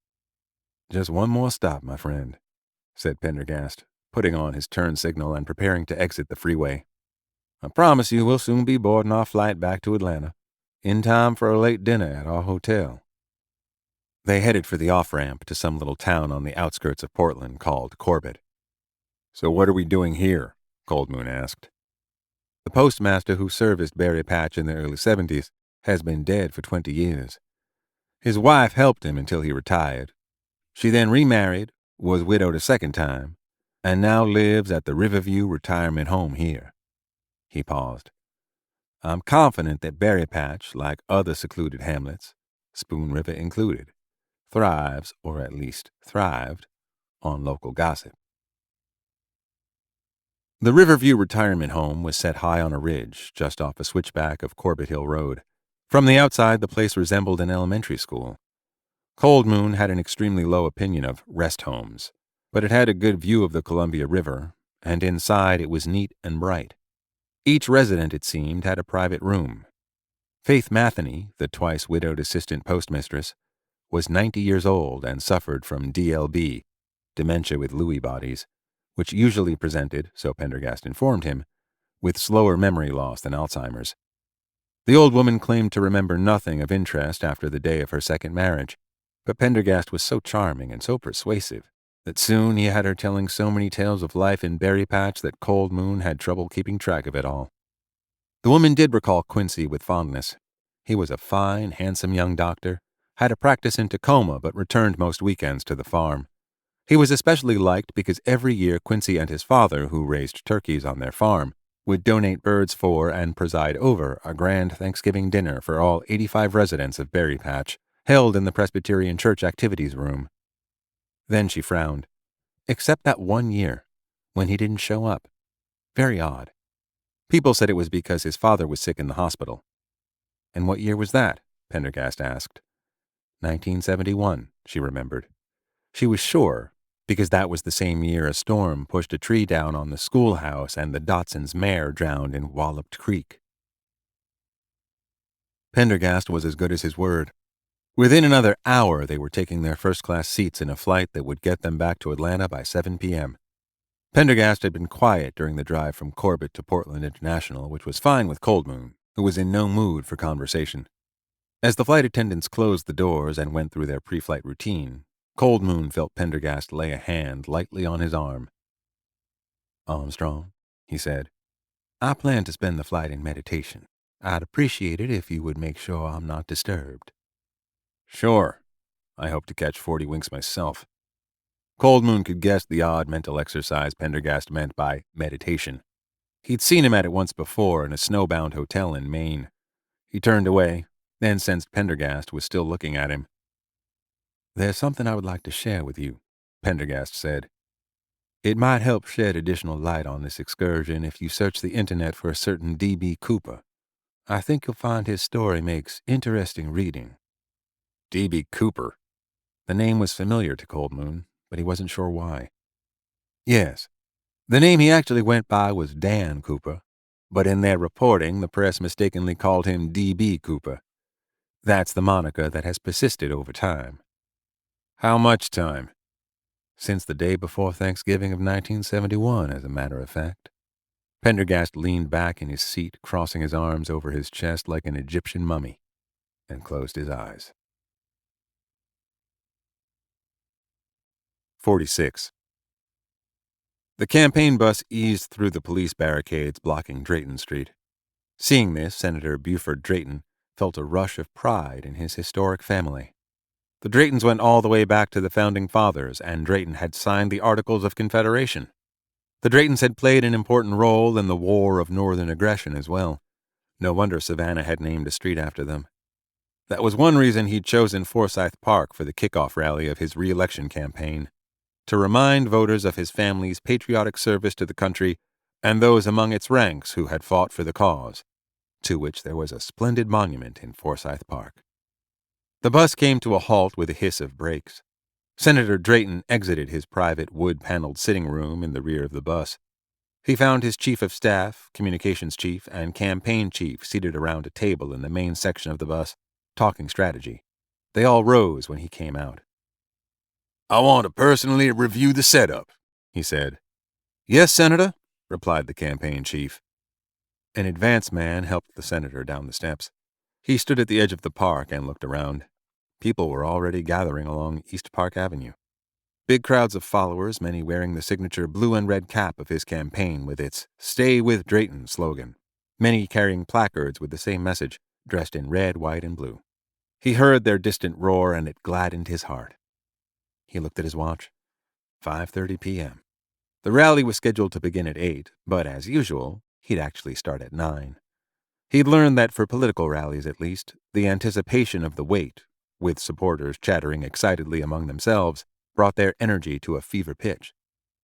Just one more stop, my friend, said Pendergast, putting on his turn signal and preparing to exit the freeway. I promise you we'll soon be boarding our flight back to Atlanta, in time for a late dinner at our hotel. They headed for the off-ramp to some little town on the outskirts of Portland called Corbett. So what are we doing here? Cold Moon asked. The postmaster who serviced Berry Patch in the early 70s has been dead for 20 years. His wife helped him until he retired. She then remarried, was widowed a second time, and now lives at the Riverview Retirement Home here. He paused. I'm confident that Berry Patch, like other secluded hamlets, Spoon River included, thrives, or at least thrived, on local gossip. The Riverview Retirement Home was set high on a ridge just off a switchback of Corbett Hill Road. From the outside, the place resembled an elementary school. Cold Moon had an extremely low opinion of rest homes, but it had a good view of the Columbia River, and inside it was neat and bright. Each resident, it seemed, had a private room. Faith Matheny, the twice-widowed assistant postmistress, was 90 years old and suffered from DLB, dementia with Lewy bodies, which usually presented, so Pendergast informed him, with slower memory loss than Alzheimer's. The old woman claimed to remember nothing of interest after the day of her second marriage, but Pendergast was so charming and so persuasive that soon he had her telling so many tales of life in Berry Patch that Cold Moon had trouble keeping track of it all. The woman did recall Quincy with fondness. He was a fine, handsome young doctor, had a practice in Tacoma but returned most weekends to the farm. He was especially liked because every year Quincy and his father, who raised turkeys on their farm, would donate birds for and preside over a grand Thanksgiving dinner for all 85 residents of Berry Patch, held in the Presbyterian Church Activities Room. Then she frowned. Except that one year, when he didn't show up. Very odd. People said it was because his father was sick in the hospital. And what year was that? Pendergast asked. 1971, she remembered. She was sure, because that was the same year a storm pushed a tree down on the schoolhouse and the Dotsons' mare drowned in Walloped Creek. Pendergast was as good as his word. Within another hour, they were taking their first-class seats in a flight that would get them back to Atlanta by 7 p.m. Pendergast had been quiet during the drive from Corbett to Portland International, which was fine with Cold Moon, who was in no mood for conversation. As the flight attendants closed the doors and went through their pre-flight routine, Cold Moon felt Pendergast lay a hand lightly on his arm. "Armstrong," he said, "I plan to spend the flight in meditation. I'd appreciate it if you would make sure I'm not disturbed." "Sure. I hope to catch 40 winks myself." Cold Moon could guess the odd mental exercise Pendergast meant by meditation. He'd seen him at it once before in a snowbound hotel in Maine. He turned away, then sensed Pendergast was still looking at him. "There's something I would like to share with you," Pendergast said. "It might help shed additional light on this excursion if you search the internet for a certain D.B. Cooper. I think you'll find his story makes interesting reading." D.B. Cooper. The name was familiar to Cold Moon, but he wasn't sure why. Yes. The name he actually went by was Dan Cooper, but in their reporting, the press mistakenly called him D.B. Cooper. That's the moniker that has persisted over time. How much time? Since the day before Thanksgiving of 1971, as a matter of fact. Pendergast leaned back in his seat, crossing his arms over his chest like an Egyptian mummy, and closed his eyes. 46. The campaign bus eased through the police barricades blocking Drayton Street. Seeing this, Senator Buford Drayton felt a rush of pride in his historic family. The Draytons went all the way back to the Founding Fathers, and Drayton had signed the Articles of Confederation. The Draytons had played an important role in the War of Northern Aggression as well. No wonder Savannah had named a street after them. That was one reason he'd chosen Forsyth Park for the kickoff rally of his re-election campaign, to remind voters of his family's patriotic service to the country and those among its ranks who had fought for the cause, to which there was a splendid monument in Forsyth Park. The bus came to a halt with a hiss of brakes. Senator Drayton exited his private wood-paneled sitting room in the rear of the bus. He found his chief of staff, communications chief, and campaign chief seated around a table in the main section of the bus, talking strategy. They all rose when he came out. "I want to personally review the setup," he said. "Yes, Senator," replied the campaign chief. An advance man helped the senator down the steps. He stood at the edge of the park and looked around. People were already gathering along East Park Avenue. Big crowds of followers, many wearing the signature blue and red cap of his campaign with its "Stay with Drayton" slogan. Many carrying placards with the same message, dressed in red, white, and blue. He heard their distant roar, and it gladdened his heart. He looked at his watch. 5:30 p.m. The rally was scheduled to begin at 8, but as usual, he'd actually start at 9. He'd learned that for political rallies, at least, the anticipation of the wait, with supporters chattering excitedly among themselves, brought their energy to a fever pitch.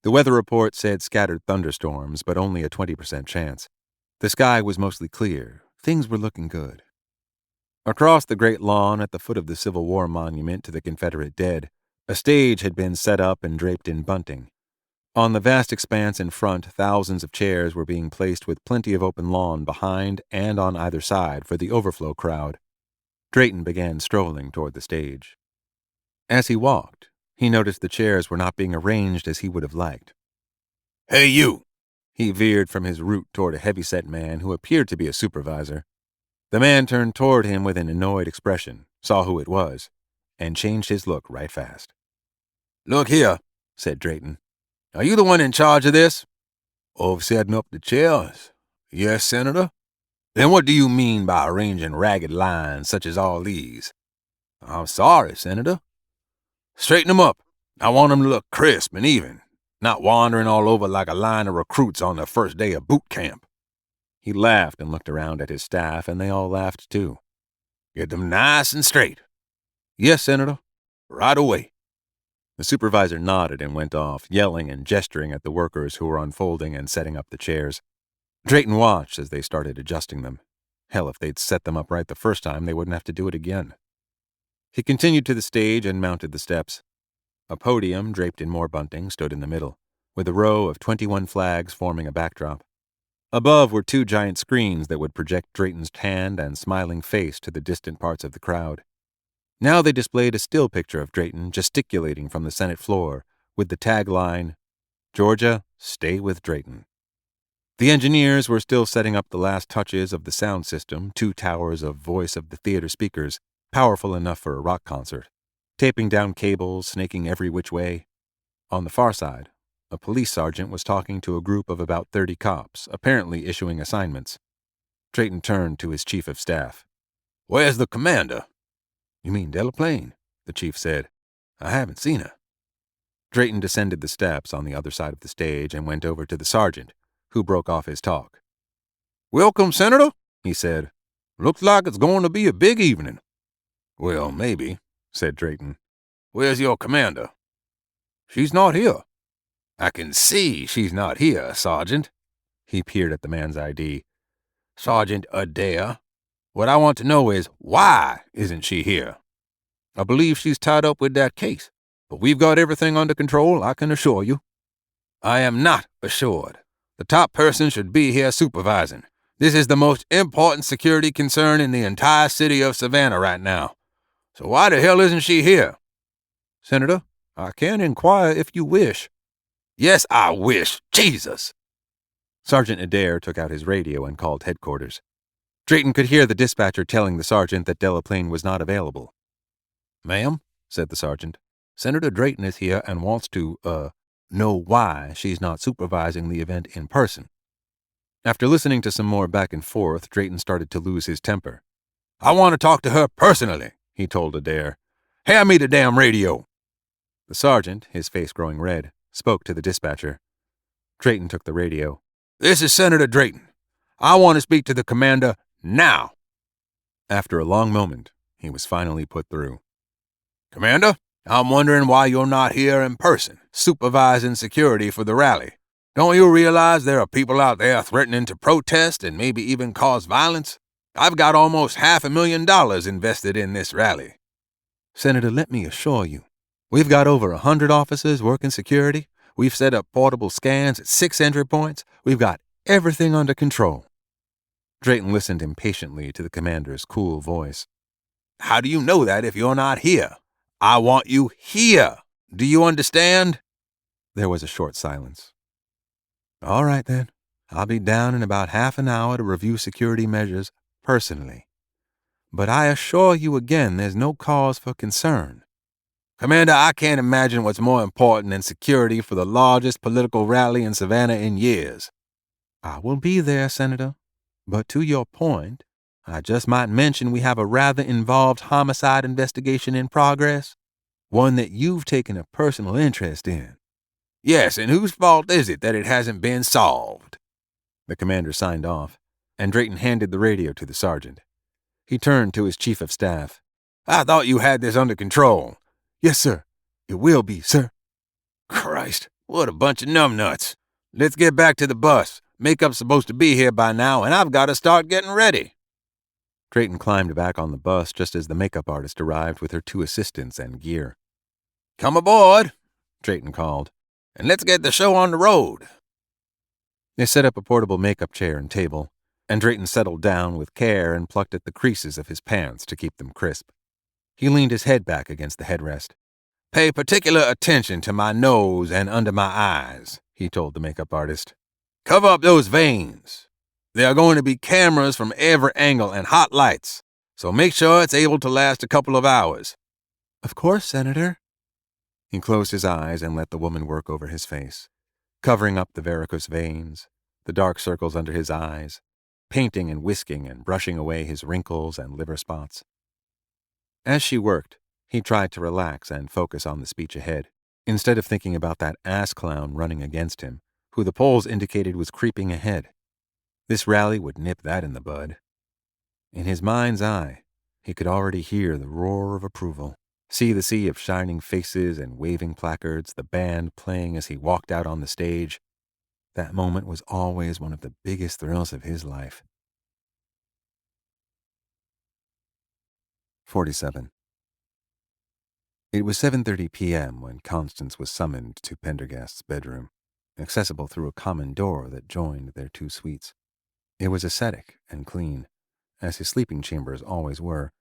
The weather report said scattered thunderstorms, but only a 20% chance. The sky was mostly clear. Things were looking good. Across the great lawn at the foot of the Civil War monument to the Confederate dead, a stage had been set up and draped in bunting. On the vast expanse in front, thousands of chairs were being placed with plenty of open lawn behind and on either side for the overflow crowd. Drayton began strolling toward the stage. As he walked, he noticed the chairs were not being arranged as he would have liked. "Hey, you!" He veered from his route toward a heavy-set man who appeared to be a supervisor. The man turned toward him with an annoyed expression, saw who it was, and changed his look right fast. "Look here," said Drayton. Are you the one in charge of this? Of setting up the chairs? Yes, Senator. Then what do you mean by arranging ragged lines such as all these? I'm sorry, Senator. Straighten them up. I want them to look crisp and even, not wandering all over like a line of recruits on the first day of boot camp. He laughed and looked around at his staff, and they all laughed too. Get them nice and straight. Yes, Senator. Right away. The supervisor nodded and went off, yelling and gesturing at the workers who were unfolding and setting up the chairs. Drayton watched as they started adjusting them. Hell, if they'd set them up right the first time, they wouldn't have to do it again. He continued to the stage and mounted the steps. A podium, draped in more bunting, stood in the middle, with a row of 21 flags forming a backdrop. Above were 2 giant screens that would project Drayton's tanned and smiling face to the distant parts of the crowd. Now they displayed a still picture of Drayton gesticulating from the Senate floor with the tagline, "Georgia, stay with Drayton." The engineers were still setting up the last touches of the sound system, 2 towers of voice of the theater speakers, powerful enough for a rock concert, taping down cables, snaking every which way. On the far side, a police sergeant was talking to a group of about 30 cops, apparently issuing assignments. Drayton turned to his chief of staff. Where's the commander? You mean Delaplane? The chief said. I haven't seen her. Drayton descended the steps on the other side of the stage and went over to the sergeant, who broke off his talk. Welcome, Senator, he said. Looks like it's going to be a big evening. Well, maybe, said Drayton. Where's your commander? She's not here. I can see she's not here, Sergeant. He peered at the man's ID. Sergeant Adair. What I want to know is, why isn't she here? I believe she's tied up with that case, but we've got everything under control, I can assure you. I am not assured. The top person should be here supervising. This is the most important security concern in the entire city of Savannah right now. So why the hell isn't she here? Senator, I can inquire if you wish. Yes, I wish. Jesus! Sergeant Adair took out his radio and called headquarters. Drayton could hear the dispatcher telling the sergeant that Delaplane was not available. Ma'am, said the sergeant, Senator Drayton is here and wants to, know why she's not supervising the event in person. After listening to some more back and forth, Drayton started to lose his temper. I want to talk to her personally, he told Adair. Hand me the damn radio. The sergeant, his face growing red, spoke to the dispatcher. Drayton took the radio. This is Senator Drayton. I want to speak to the commander now. After a long moment, he was finally put through. Commander, I'm wondering why you're not here in person, supervising security for the rally. Don't you realize there are people out there threatening to protest and maybe even cause violence? I've got almost $500,000 invested in this rally. Senator, let me assure you, we've got over 100 officers working security. We've set up portable scans at 6 entry points. We've got everything under control. Drayton listened impatiently to the commander's cool voice. How do you know that if you're not here? I want you here. Do you understand? There was a short silence. All right, then. I'll be down in about half an hour to review security measures personally. But I assure you again there's no cause for concern. Commander, I can't imagine what's more important than security for the largest political rally in Savannah in years. I will be there, Senator. But to your point, I just might mention we have a rather involved homicide investigation in progress, one that you've taken a personal interest in. Yes, and whose fault is it that it hasn't been solved? The commander signed off, and Drayton handed the radio to the sergeant. He turned to his chief of staff. I thought you had this under control. Yes, sir. It will be, sir. Christ, what a bunch of numbnuts. Let's get back to the bus. Makeup's supposed to be here by now, and I've got to start getting ready. Drayton climbed back on the bus just as the makeup artist arrived with her 2 assistants and gear. Come aboard, Drayton called, and let's get the show on the road. They set up a portable makeup chair and table, and Drayton settled down with care and plucked at the creases of his pants to keep them crisp. He leaned his head back against the headrest. Pay particular attention to my nose and under my eyes, he told the makeup artist. Cover up those veins. There are going to be cameras from every angle and hot lights, so make sure it's able to last a couple of hours. Of course, Senator. He closed his eyes and let the woman work over his face, covering up the varicose veins, the dark circles under his eyes, painting and whisking and brushing away his wrinkles and liver spots. As she worked, he tried to relax and focus on the speech ahead, instead of thinking about that ass clown running against him, who the polls indicated was creeping ahead. This rally would nip that in the bud. In his mind's eye, he could already hear the roar of approval, see the sea of shining faces and waving placards, the band playing as he walked out on the stage. That moment was always one of the biggest thrills of his life. 47. It was 7:30 p.m. when Constance was summoned to Pendergast's bedroom, accessible through a common door that joined their two suites. It was ascetic and clean, as his sleeping chambers always were.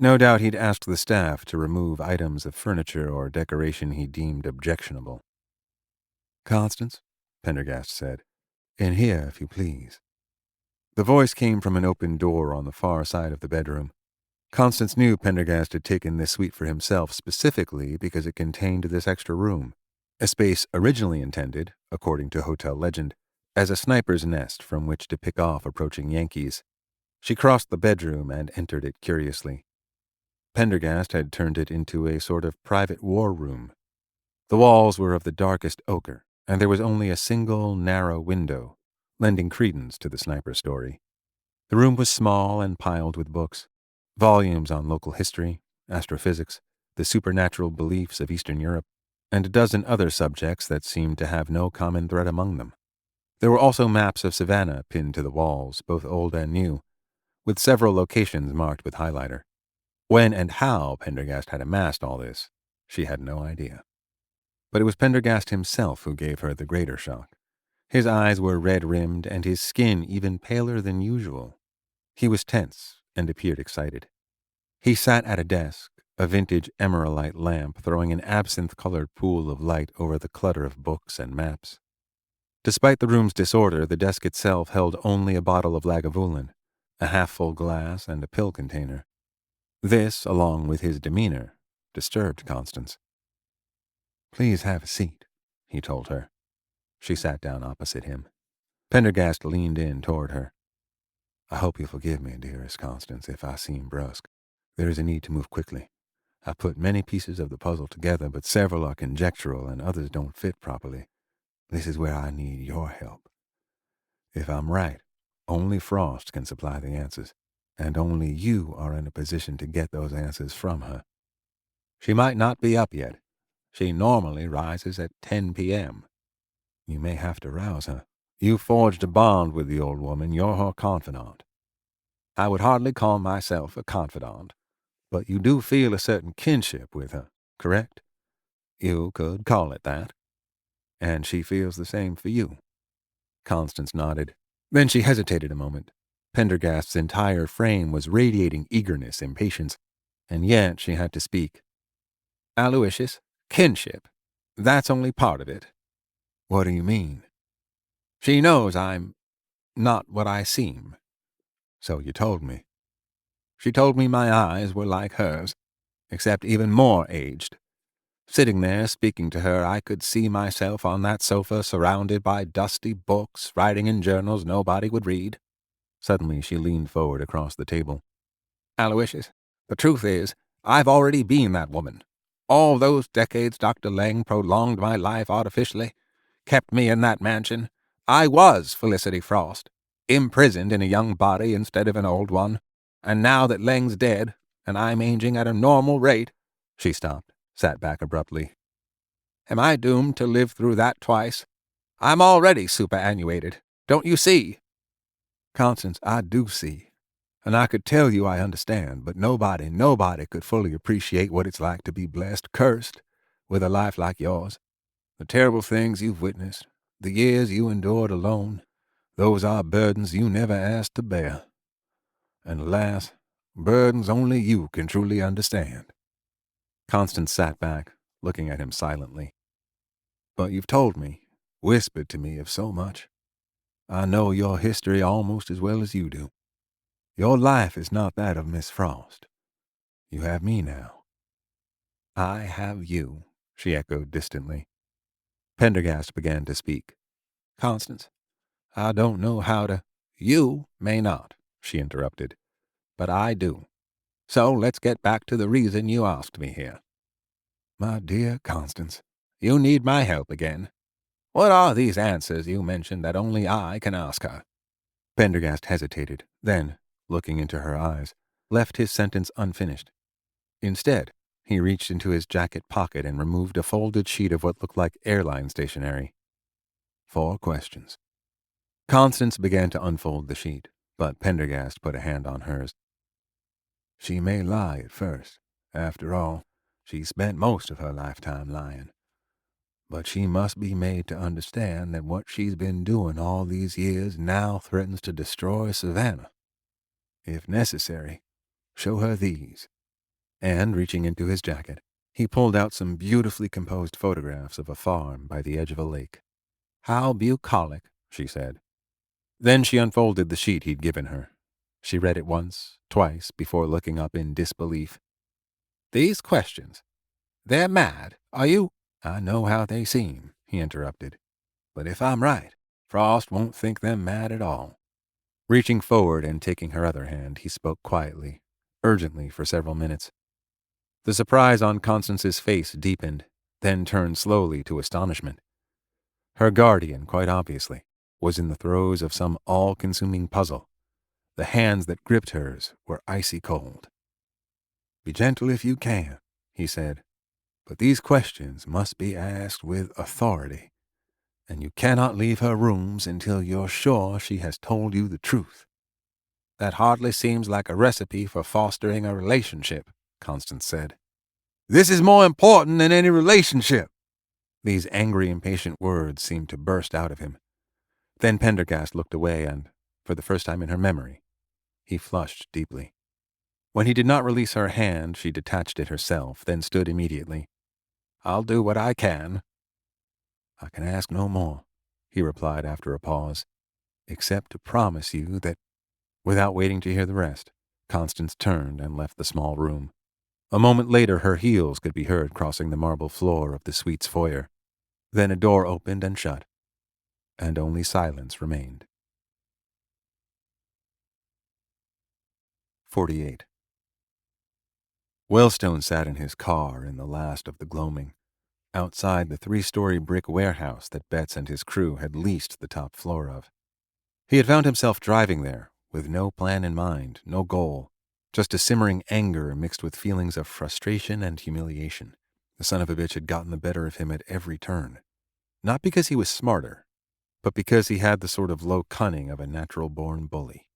No doubt he'd asked the staff to remove items of furniture or decoration he deemed objectionable. "Constance," Pendergast said, "in here, if you please." The voice came from an open door on the far side of the bedroom. Constance knew Pendergast had taken this suite for himself specifically because it contained this extra room, a space originally intended, according to hotel legend, as a sniper's nest from which to pick off approaching Yankees. She crossed the bedroom and entered it curiously. Pendergast had turned it into a sort of private war room. The walls were of the darkest ochre, and there was only a single, narrow window, lending credence to the sniper story. The room was small and piled with books, volumes on local history, astrophysics, the supernatural beliefs of Eastern Europe, and a dozen other subjects that seemed to have no common thread among them. There were also maps of Savannah pinned to the walls, both old and new, with several locations marked with highlighter. When and how Pendergast had amassed all this, she had no idea. But it was Pendergast himself who gave her the greater shock. His eyes were red-rimmed and his skin even paler than usual. He was tense and appeared excited. He sat at a desk, a vintage emeraldite lamp throwing an absinthe-colored pool of light over the clutter of books and maps. Despite the room's disorder, the desk itself held only a bottle of Lagavulin, a half-full glass, and a pill container. This, along with his demeanor, disturbed Constance. "Please have a seat," he told her. She sat down opposite him. Pendergast leaned in toward her. "I hope you'll forgive me, dearest Constance, if I seem brusque. There is a need to move quickly. I put many pieces of the puzzle together, but several are conjectural and others don't fit properly. This is where I need your help. If I'm right, only Frost can supply the answers, and only you are in a position to get those answers from her. She might not be up yet. She normally rises at 10 p.m. You may have to rouse her. You forged a bond with the old woman. You're her confidant. I would hardly call myself a confidant, but you do feel a certain kinship with her, correct? You could call it that. And she feels the same for you." Constance nodded. Then she hesitated a moment. Pendergast's entire frame was radiating eagerness, impatience, and yet she had to speak. "Aloysius, kinship. That's only part of it." "What do you mean?" "She knows I'm not what I seem." "So you told me." "She told me my eyes were like hers, except even more aged. Sitting there speaking to her, I could see myself on that sofa surrounded by dusty books, writing in journals nobody would read." Suddenly she leaned forward across the table. "Aloysius, the truth is, I've already been that woman. All those decades Dr. Lang prolonged my life artificially, kept me in that mansion. I was Felicity Frost, imprisoned in a young body instead of an old one. And now that Lang's dead, and I'm aging at a normal rate—" She stopped, sat back abruptly. "Am I doomed to live through that twice? I'm already superannuated. Don't you see?" "Constance, I do see. And I could tell you I understand, but nobody could fully appreciate what it's like to be blessed, cursed, with a life like yours. The terrible things you've witnessed, the years you endured alone, those are burdens you never asked to bear. And alas, burdens only you can truly understand." Constance sat back, looking at him silently. "But you've told me, whispered to me of so much. I know your history almost as well as you do. Your life is not that of Miss Frost. You have me now." "I have you," she echoed distantly. Pendergast began to speak. Constance, I don't know how to— You may not, she interrupted, but I do. So let's get back to the reason you asked me here. My dear Constance, you need my help again. What are these answers you mentioned that only I can ask her? Pendergast hesitated, then, looking into her eyes, left his sentence unfinished. Instead, he reached into his jacket pocket and removed a folded sheet of what looked like airline stationery. 4 questions. Constance began to unfold the sheet, but Pendergast put a hand on hers. She may lie at first. After all, she spent most of her lifetime lying. But she must be made to understand that what she's been doing all these years now threatens to destroy Savannah. If necessary, show her these. And, reaching into his jacket, he pulled out some beautifully composed photographs of a farm by the edge of a lake. How bucolic, she said. Then she unfolded the sheet he'd given her. She read it once, twice, before looking up in disbelief. These questions. They're mad, are you? I know how they seem, he interrupted. But if I'm right, Frost won't think them mad at all. Reaching forward and taking her other hand, he spoke quietly, urgently for several minutes. The surprise on Constance's face deepened, then turned slowly to astonishment. Her guardian, quite obviously, was in the throes of some all-consuming puzzle. The hands that gripped hers were icy cold. Be gentle if you can, he said, but these questions must be asked with authority, and you cannot leave her rooms until you're sure she has told you the truth. That hardly seems like a recipe for fostering a relationship, Constance said. This is more important than any relationship. These angry, impatient words seemed to burst out of him. Then Pendergast looked away and, for the first time in her memory, he flushed deeply. When he did not release her hand, she detached it herself, then stood immediately. I'll do what I can. I can ask no more, he replied after a pause, except to promise you that— Without waiting to hear the rest, Constance turned and left the small room. A moment later, her heels could be heard crossing the marble floor of the suite's foyer. Then a door opened and shut, and only silence remained. 48. Wellstone sat in his car in the last of the gloaming, outside the 3-story brick warehouse that Betts and his crew had leased the top floor of. He had found himself driving there, with no plan in mind, no goal, just a simmering anger mixed with feelings of frustration and humiliation. The son of a bitch had gotten the better of him at every turn. Not because he was smarter, but because he had the sort of low cunning of a natural-born bully.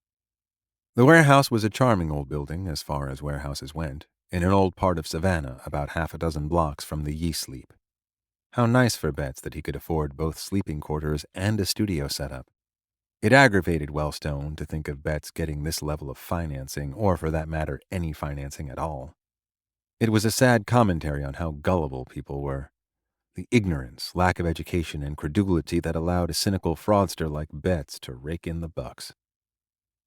The warehouse was a charming old building, as far as warehouses went, in an old part of Savannah about 6 blocks from the Ye-Sleep. How nice for Betts that he could afford both sleeping quarters and a studio setup. It aggravated Wellstone to think of Betts getting this level of financing, or for that matter, any financing at all. It was a sad commentary on how gullible people were. The ignorance, lack of education, and credulity that allowed a cynical fraudster like Betts to rake in the bucks.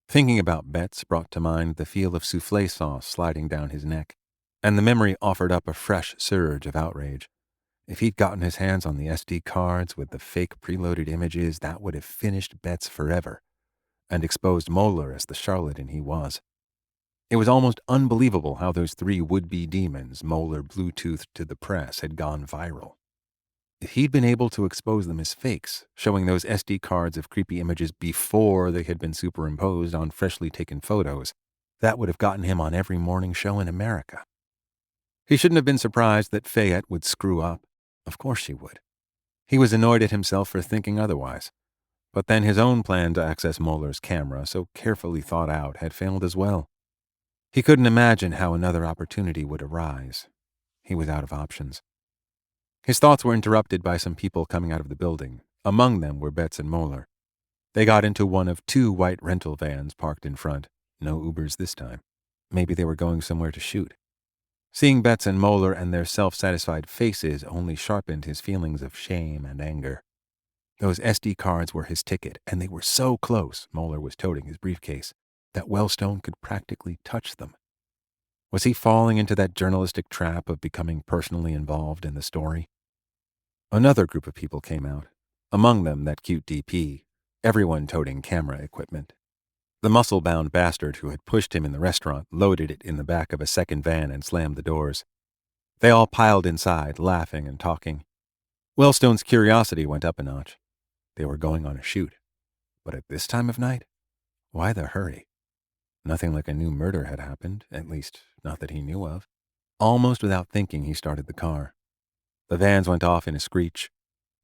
Thinking about Betts brought to mind the feel of soufflé sauce sliding down his neck, and the memory offered up a fresh surge of outrage. If he'd gotten his hands on the SD cards with the fake preloaded images, that would have finished Betts forever, and exposed Moeller as the charlatan he was. It was almost unbelievable how those 3 would-be demons Moeller Bluetoothed to the press had gone viral. If he'd been able to expose them as fakes, showing those SD cards of creepy images before they had been superimposed on freshly taken photos, that would have gotten him on every morning show in America. He shouldn't have been surprised that Fayette would screw up. Of course she would. He was annoyed at himself for thinking otherwise. But then his own plan to access Moeller's camera, so carefully thought out, had failed as well. He couldn't imagine how another opportunity would arise. He was out of options. His thoughts were interrupted by some people coming out of the building. Among them were Betts and Moeller. They got into one of 2 white rental vans parked in front. No Ubers this time. Maybe they were going somewhere to shoot. Seeing Betts and Moeller and their self-satisfied faces only sharpened his feelings of shame and anger. Those SD cards were his ticket, and they were so close, Moeller was toting his briefcase, that Wellstone could practically touch them. Was he falling into that journalistic trap of becoming personally involved in the story? Another group of people came out, among them that cute DP, everyone toting camera equipment. The muscle-bound bastard who had pushed him in the restaurant loaded it in the back of a second van and slammed the doors. They all piled inside, laughing and talking. Wellstone's curiosity went up a notch. They were going on a shoot. But at this time of night? Why the hurry? Nothing like a new murder had happened, at least not that he knew of. Almost without thinking, he started the car. The vans went off in a screech.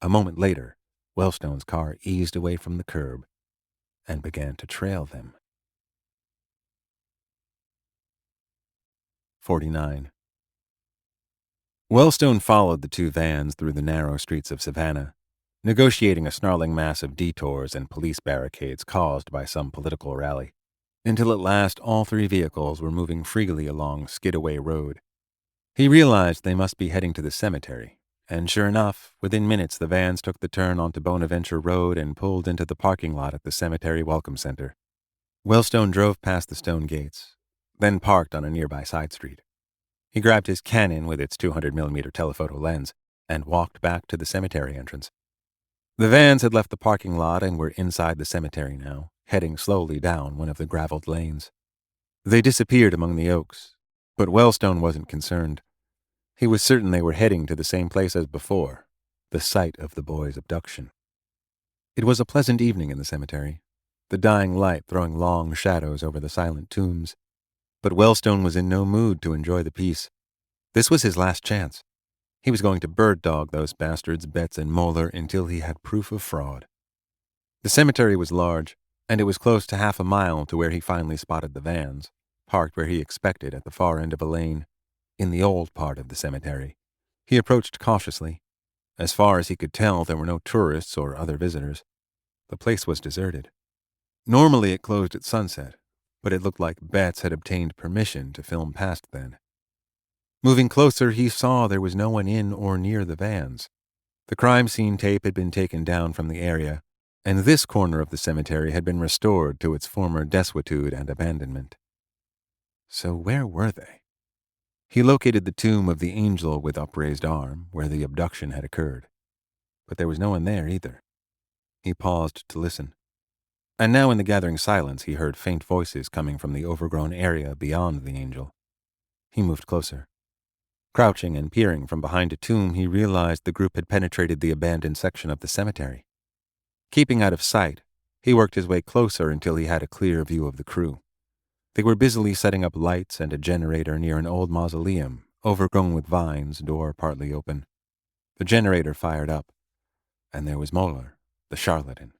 A moment later, Wellstone's car eased away from the curb and began to trail them. 49. Wellstone followed the two vans through the narrow streets of Savannah, negotiating a snarling mass of detours and police barricades caused by some political rally, until at last all three vehicles were moving freely along Skidaway Road. He realized they must be heading to the cemetery, and sure enough, within minutes the vans took the turn onto Bonaventure Road and pulled into the parking lot at the cemetery welcome center. Wellstone drove past the stone gates, then parked on a nearby side street. He grabbed his Canon with its 200mm telephoto lens and walked back to the cemetery entrance. The vans had left the parking lot and were inside the cemetery now, heading slowly down one of the graveled lanes. They disappeared among the oaks, but Wellstone wasn't concerned. He was certain they were heading to the same place as before, the site of the boy's abduction. It was a pleasant evening in the cemetery, the dying light throwing long shadows over the silent tombs. But Wellstone was in no mood to enjoy the peace. This was his last chance. He was going to bird dog those bastards Betts and Moeller until he had proof of fraud. The cemetery was large, and it was close to half a mile to where he finally spotted the vans, parked where he expected at the far end of a lane, in the old part of the cemetery. He approached cautiously. As far as he could tell, there were no tourists or other visitors. The place was deserted. Normally it closed at sunset, but it looked like Betts had obtained permission to film past then. Moving closer, he saw there was no one in or near the vans. The crime scene tape had been taken down from the area, and this corner of the cemetery had been restored to its former desuetude and abandonment. So where were they? He located the tomb of the angel with upraised arm, where the abduction had occurred. But there was no one there either. He paused to listen. And now in the gathering silence he heard faint voices coming from the overgrown area beyond the angel. He moved closer. Crouching and peering from behind a tomb, he realized the group had penetrated the abandoned section of the cemetery. Keeping out of sight, he worked his way closer until he had a clear view of the crew. They were busily setting up lights and a generator near an old mausoleum, overgrown with vines, door partly open. The generator fired up, and there was Moeller, the charlatan,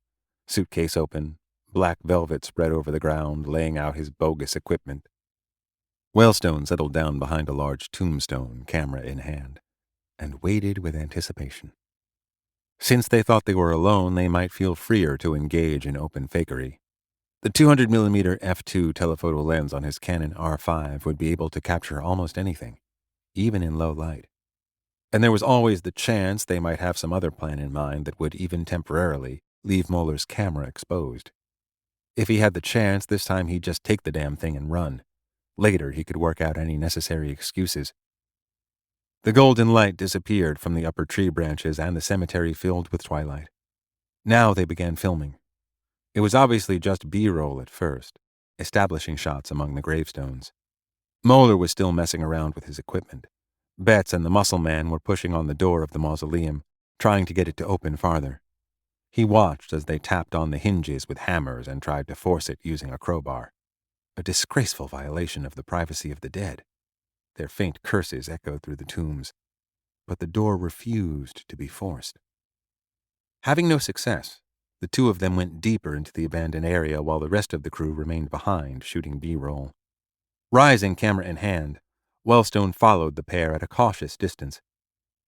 suitcase open, black velvet spread over the ground, laying out his bogus equipment. Wellstone settled down behind a large tombstone, camera in hand, and waited with anticipation. Since they thought they were alone, they might feel freer to engage in open fakery. The 200mm f2 telephoto lens on his Canon R5 would be able to capture almost anything, even in low light. And there was always the chance they might have some other plan in mind that would, even temporarily, leave Moeller's camera exposed. If he had the chance, this time he'd just take the damn thing and run. Later, he could work out any necessary excuses. The golden light disappeared from the upper tree branches and the cemetery filled with twilight. Now they began filming. It was obviously just B-roll at first, establishing shots among the gravestones. Moeller was still messing around with his equipment. Betts and the muscle man were pushing on the door of the mausoleum, trying to get it to open farther. He watched as they tapped on the hinges with hammers and tried to force it using a crowbar. A disgraceful violation of the privacy of the dead. Their faint curses echoed through the tombs, but the door refused to be forced. Having no success, the two of them went deeper into the abandoned area while the rest of the crew remained behind, shooting B-roll. Rising camera in hand, Wellstone followed the pair at a cautious distance.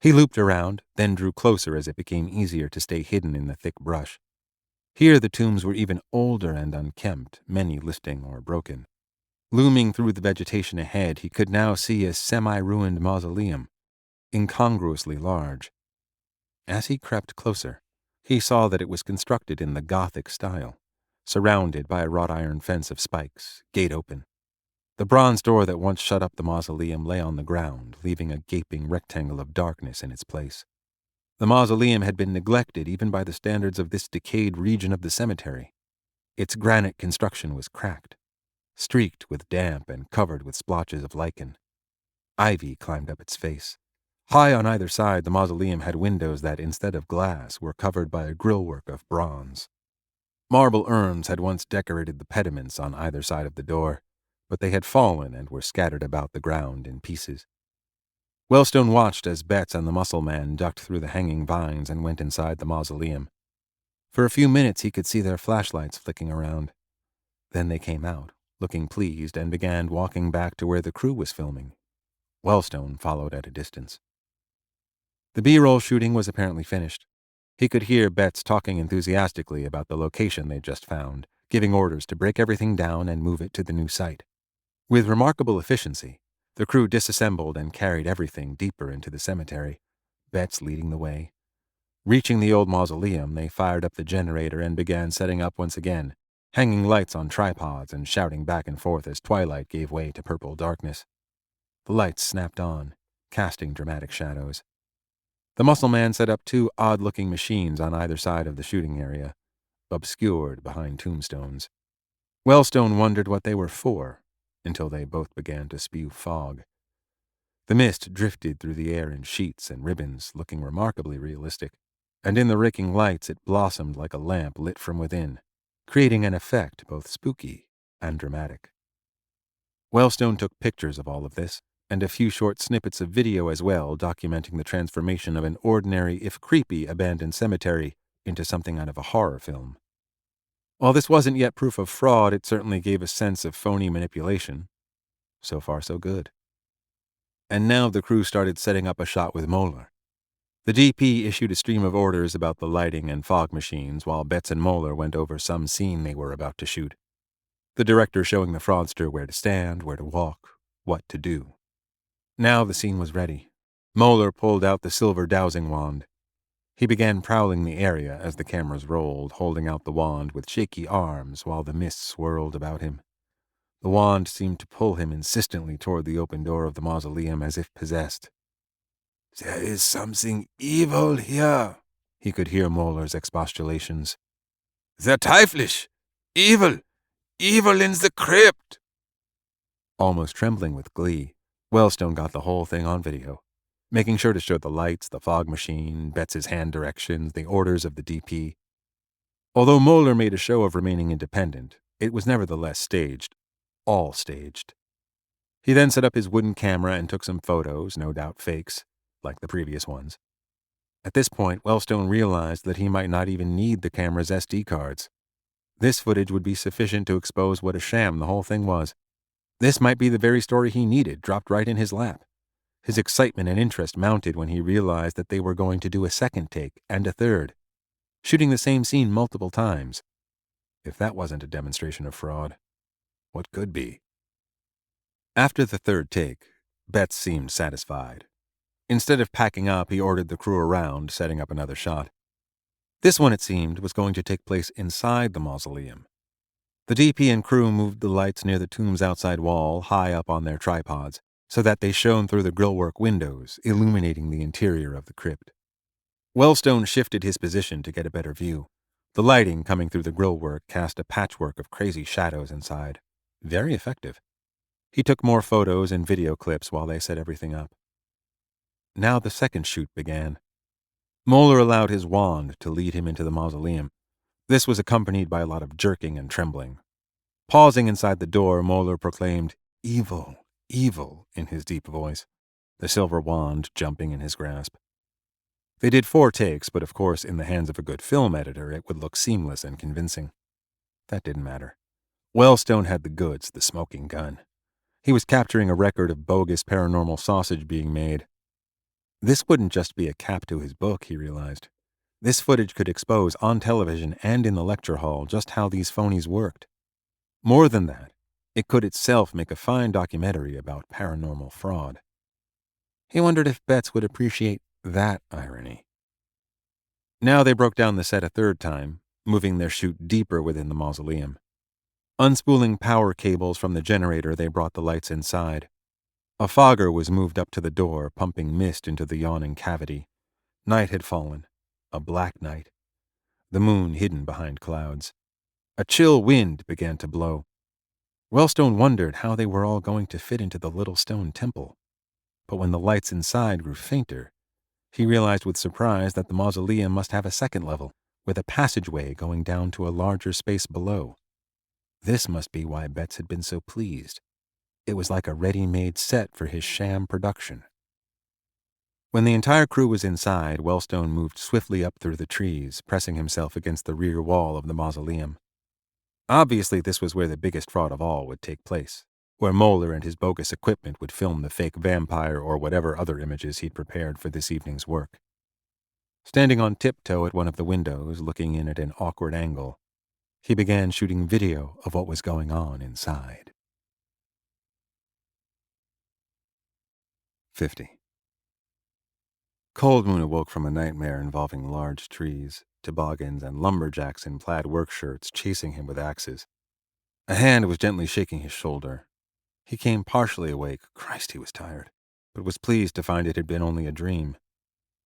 He looped around, then drew closer as it became easier to stay hidden in the thick brush. Here the tombs were even older and unkempt, many listing or broken. Looming through the vegetation ahead, he could now see a semi-ruined mausoleum, incongruously large. As he crept closer, he saw that it was constructed in the Gothic style, surrounded by a wrought iron fence of spikes, gate open. The bronze door that once shut up the mausoleum lay on the ground, leaving a gaping rectangle of darkness in its place. The mausoleum had been neglected even by the standards of this decayed region of the cemetery. Its granite construction was cracked, streaked with damp and covered with splotches of lichen. Ivy climbed up its face. High on either side, the mausoleum had windows that, instead of glass, were covered by a grillwork of bronze. Marble urns had once decorated the pediments on either side of the door, but they had fallen and were scattered about the ground in pieces. Wellstone watched as Betts and the muscle man ducked through the hanging vines and went inside the mausoleum. For a few minutes he could see their flashlights flicking around. Then they came out, looking pleased, and began walking back to where the crew was filming. Wellstone followed at a distance. The B-roll shooting was apparently finished. He could hear Betts talking enthusiastically about the location they'd just found, giving orders to break everything down and move it to the new site. With remarkable efficiency, the crew disassembled and carried everything deeper into the cemetery, Betts leading the way. Reaching the old mausoleum, they fired up the generator and began setting up once again, hanging lights on tripods and shouting back and forth as twilight gave way to purple darkness. The lights snapped on, casting dramatic shadows. The muscle man set up two odd-looking machines on either side of the shooting area, obscured behind tombstones. Wellstone wondered what they were for, until they both began to spew fog. The mist drifted through the air in sheets and ribbons, looking remarkably realistic, and in the raking lights it blossomed like a lamp lit from within, creating an effect both spooky and dramatic. Wellstone took pictures of all of this, and a few short snippets of video as well, documenting the transformation of an ordinary, if creepy, abandoned cemetery into something out of a horror film. While this wasn't yet proof of fraud, it certainly gave a sense of phony manipulation. So far, so good. And now the crew started setting up a shot with Moeller. The DP issued a stream of orders about the lighting and fog machines, while Betts and Moeller went over some scene they were about to shoot. The director showing the fraudster where to stand, where to walk, what to do. Now the scene was ready. Moeller pulled out the silver dowsing wand. He began prowling the area as the cameras rolled, holding out the wand with shaky arms while the mist swirled about him. The wand seemed to pull him insistently toward the open door of the mausoleum as if possessed. "There is something evil here," he could hear Moeller's expostulations. "They're teuflisch! Evil! Evil in the crypt!" Almost trembling with glee, Wellstone got the whole thing on video, making sure to show the lights, the fog machine, Betts's hand directions, the orders of the DP. Although Moeller made a show of remaining independent, it was nevertheless staged, all staged. He then set up his wooden camera and took some photos, no doubt fakes, like the previous ones. At this point, Wellstone realized that he might not even need the camera's SD cards. This footage would be sufficient to expose what a sham the whole thing was. This might be the very story he needed, dropped right in his lap. His excitement and interest mounted when he realized that they were going to do a second take and a third, shooting the same scene multiple times. If that wasn't a demonstration of fraud, what could be? After the third take, Betts seemed satisfied. Instead of packing up, he ordered the crew around, setting up another shot. This one, it seemed, was going to take place inside the mausoleum. The DP and crew moved the lights near the tomb's outside wall, high up on their tripods, so that they shone through the grillwork windows, illuminating the interior of the crypt. Wellstone shifted his position to get a better view. The lighting coming through the grillwork cast a patchwork of crazy shadows inside. Very effective. He took more photos and video clips while they set everything up. Now the second shoot began. Moeller allowed his wand to lead him into the mausoleum. This was accompanied by a lot of jerking and trembling. Pausing inside the door, Moeller proclaimed, "Evil, evil," in his deep voice, the silver wand jumping in his grasp. They did 4 takes, but of course in the hands of a good film editor it would look seamless and convincing. That didn't matter. Wellstone had the goods, the smoking gun. He was capturing a record of bogus paranormal sausage being made. This wouldn't just be a cap to his book, he realized. This footage could expose on television and in the lecture hall just how these phonies worked. More than that, it could itself make a fine documentary about paranormal fraud. He wondered if Betts would appreciate that irony. Now they broke down the set a third time, moving their shoot deeper within the mausoleum. Unspooling power cables from the generator, they brought the lights inside. A fogger was moved up to the door, pumping mist into the yawning cavity. Night had fallen, a black night, the moon hidden behind clouds. A chill wind began to blow. Wellstone wondered how they were all going to fit into the little stone temple. But when the lights inside grew fainter, he realized with surprise that the mausoleum must have a second level, with a passageway going down to a larger space below. This must be why Betts had been so pleased. It was like a ready-made set for his sham production. When the entire crew was inside, Wellstone moved swiftly up through the trees, pressing himself against the rear wall of the mausoleum. Obviously, this was where the biggest fraud of all would take place, where Moeller and his bogus equipment would film the fake vampire or whatever other images he'd prepared for this evening's work. Standing on tiptoe at one of the windows, looking in at an awkward angle, he began shooting video of what was going on inside. 50. Cold Moon awoke from a nightmare involving large trees, toboggans, and lumberjacks in plaid work shirts chasing him with axes. A hand was gently shaking his shoulder. He came partially awake, Christ, he was tired, but was pleased to find it had been only a dream.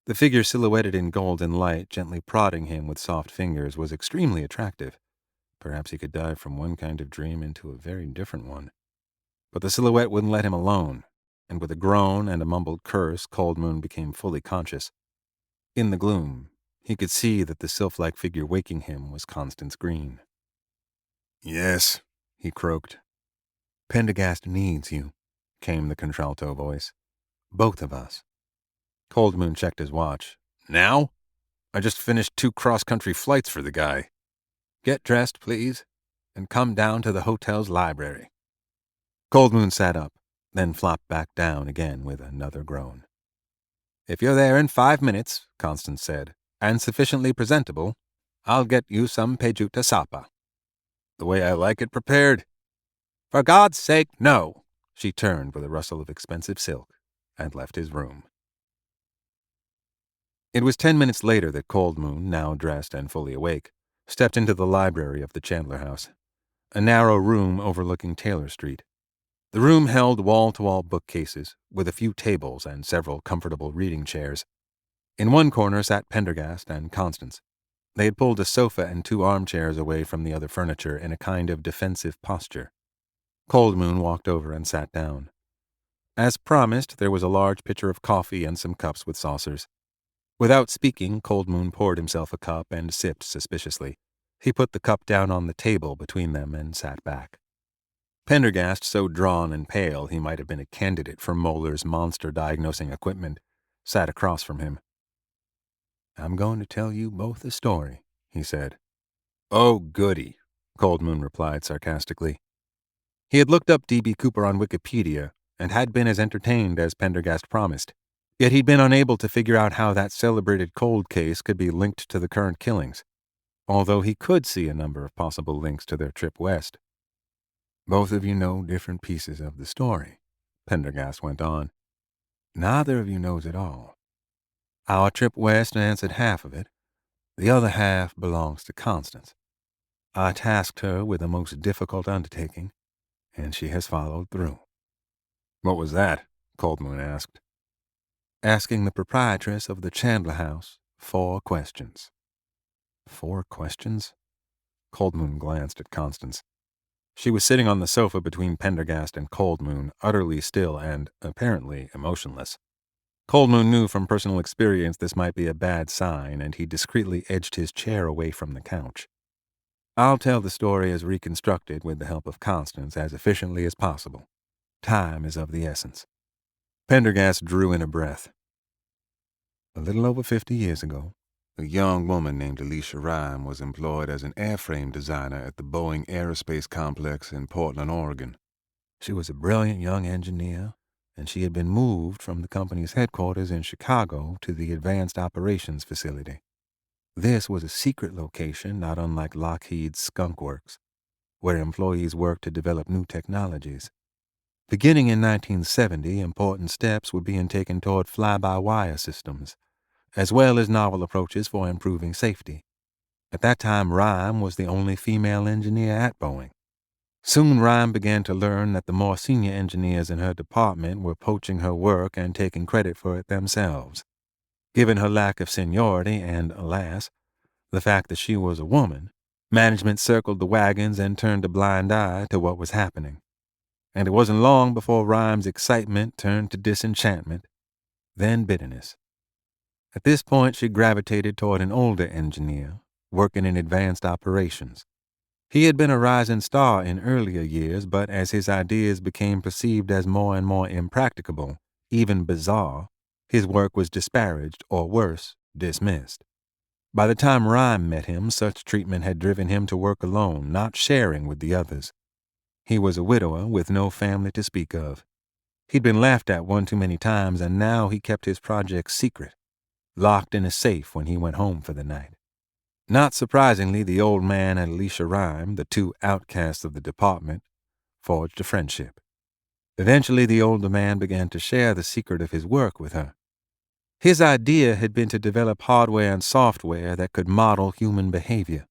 The figure silhouetted in golden light, gently prodding him with soft fingers, was extremely attractive. Perhaps he could dive from one kind of dream into a very different one. But the silhouette wouldn't let him alone, and with a groan and a mumbled curse, Cold Moon became fully conscious. In the gloom, he could see that the sylph-like figure waking him was Constance Green. "Yes," he croaked. "Pendergast needs you," came the contralto voice. "Both of us." Cold Moon checked his watch. "Now? I just finished 2 cross-country flights for the guy." "Get dressed, please, and come down to the hotel's library." Cold Moon sat up, then flopped back down again with another groan. "If you're there in 5 minutes," Constance said, "and sufficiently presentable, I'll get you some pejuta sapa." "The way I like it prepared." "For God's sake, no!" She turned with a rustle of expensive silk and left his room. It was 10 minutes later that Cold Moon, now dressed and fully awake, stepped into the library of the Chandler house, a narrow room overlooking Taylor Street. The room held wall-to-wall bookcases, with a few tables and several comfortable reading chairs. In one corner sat Pendergast and Constance. They had pulled a sofa and 2 armchairs away from the other furniture in a kind of defensive posture. Cold Moon walked over and sat down. As promised, there was a large pitcher of coffee and some cups with saucers. Without speaking, Cold Moon poured himself a cup and sipped suspiciously. He put the cup down on the table between them and sat back. Pendergast, so drawn and pale he might have been a candidate for Moeller's monster diagnosing equipment, sat across from him. "I'm going to tell you both a story," he said. "Oh, goody," Cold Moon replied sarcastically. He had looked up D.B. Cooper on Wikipedia and had been as entertained as Pendergast promised, yet he'd been unable to figure out how that celebrated cold case could be linked to the current killings, although he could see a number of possible links to their trip west. "Both of you know different pieces of the story," Pendergast went on. "Neither of you knows it all. Our trip west answered half of it. The other half belongs to Constance. I tasked her with a most difficult undertaking, and she has followed through." "What was that?" Cold Moon asked. "Asking the proprietress of the Chandler house 4 questions." 4 questions? Cold Moon glanced at Constance. She was sitting on the sofa between Pendergast and Cold Moon, utterly still and, apparently, emotionless. Cold Moon knew from personal experience this might be a bad sign, and he discreetly edged his chair away from the couch. "I'll tell the story as reconstructed with the help of Constance as efficiently as possible. Time is of the essence." Pendergast drew in a breath. "A little over 50 years ago, a young woman named Alicia Rhyme was employed as an airframe designer at the Boeing Aerospace Complex in Portland, Oregon. She was a brilliant young engineer, and she had been moved from the company's headquarters in Chicago to the Advanced Operations Facility. This was a secret location not unlike Lockheed's Skunk Works, where employees worked to develop new technologies. Beginning in 1970, important steps were being taken toward fly-by-wire systems, as well as novel approaches for improving safety. At that time, Rhyme was the only female engineer at Boeing. Soon Rhyme began to learn that the more senior engineers in her department were poaching her work and taking credit for it themselves. Given her lack of seniority and, alas, the fact that she was a woman, management circled the wagons and turned a blind eye to what was happening. And it wasn't long before Rhyme's excitement turned to disenchantment, then bitterness. At this point, she gravitated toward an older engineer, working in advanced operations. He had been a rising star in earlier years, but as his ideas became perceived as more and more impracticable, even bizarre, his work was disparaged, or worse, dismissed. By the time Rhyme met him, such treatment had driven him to work alone, not sharing with the others. He was a widower with no family to speak of. He'd been laughed at one too many times, and now he kept his projects secret, locked in a safe when he went home for the night. Not surprisingly, the old man and Alicia Rhyme, the two outcasts of the department, forged a friendship. Eventually, the older man began to share the secret of his work with her. His idea had been to develop hardware and software that could model human behavior.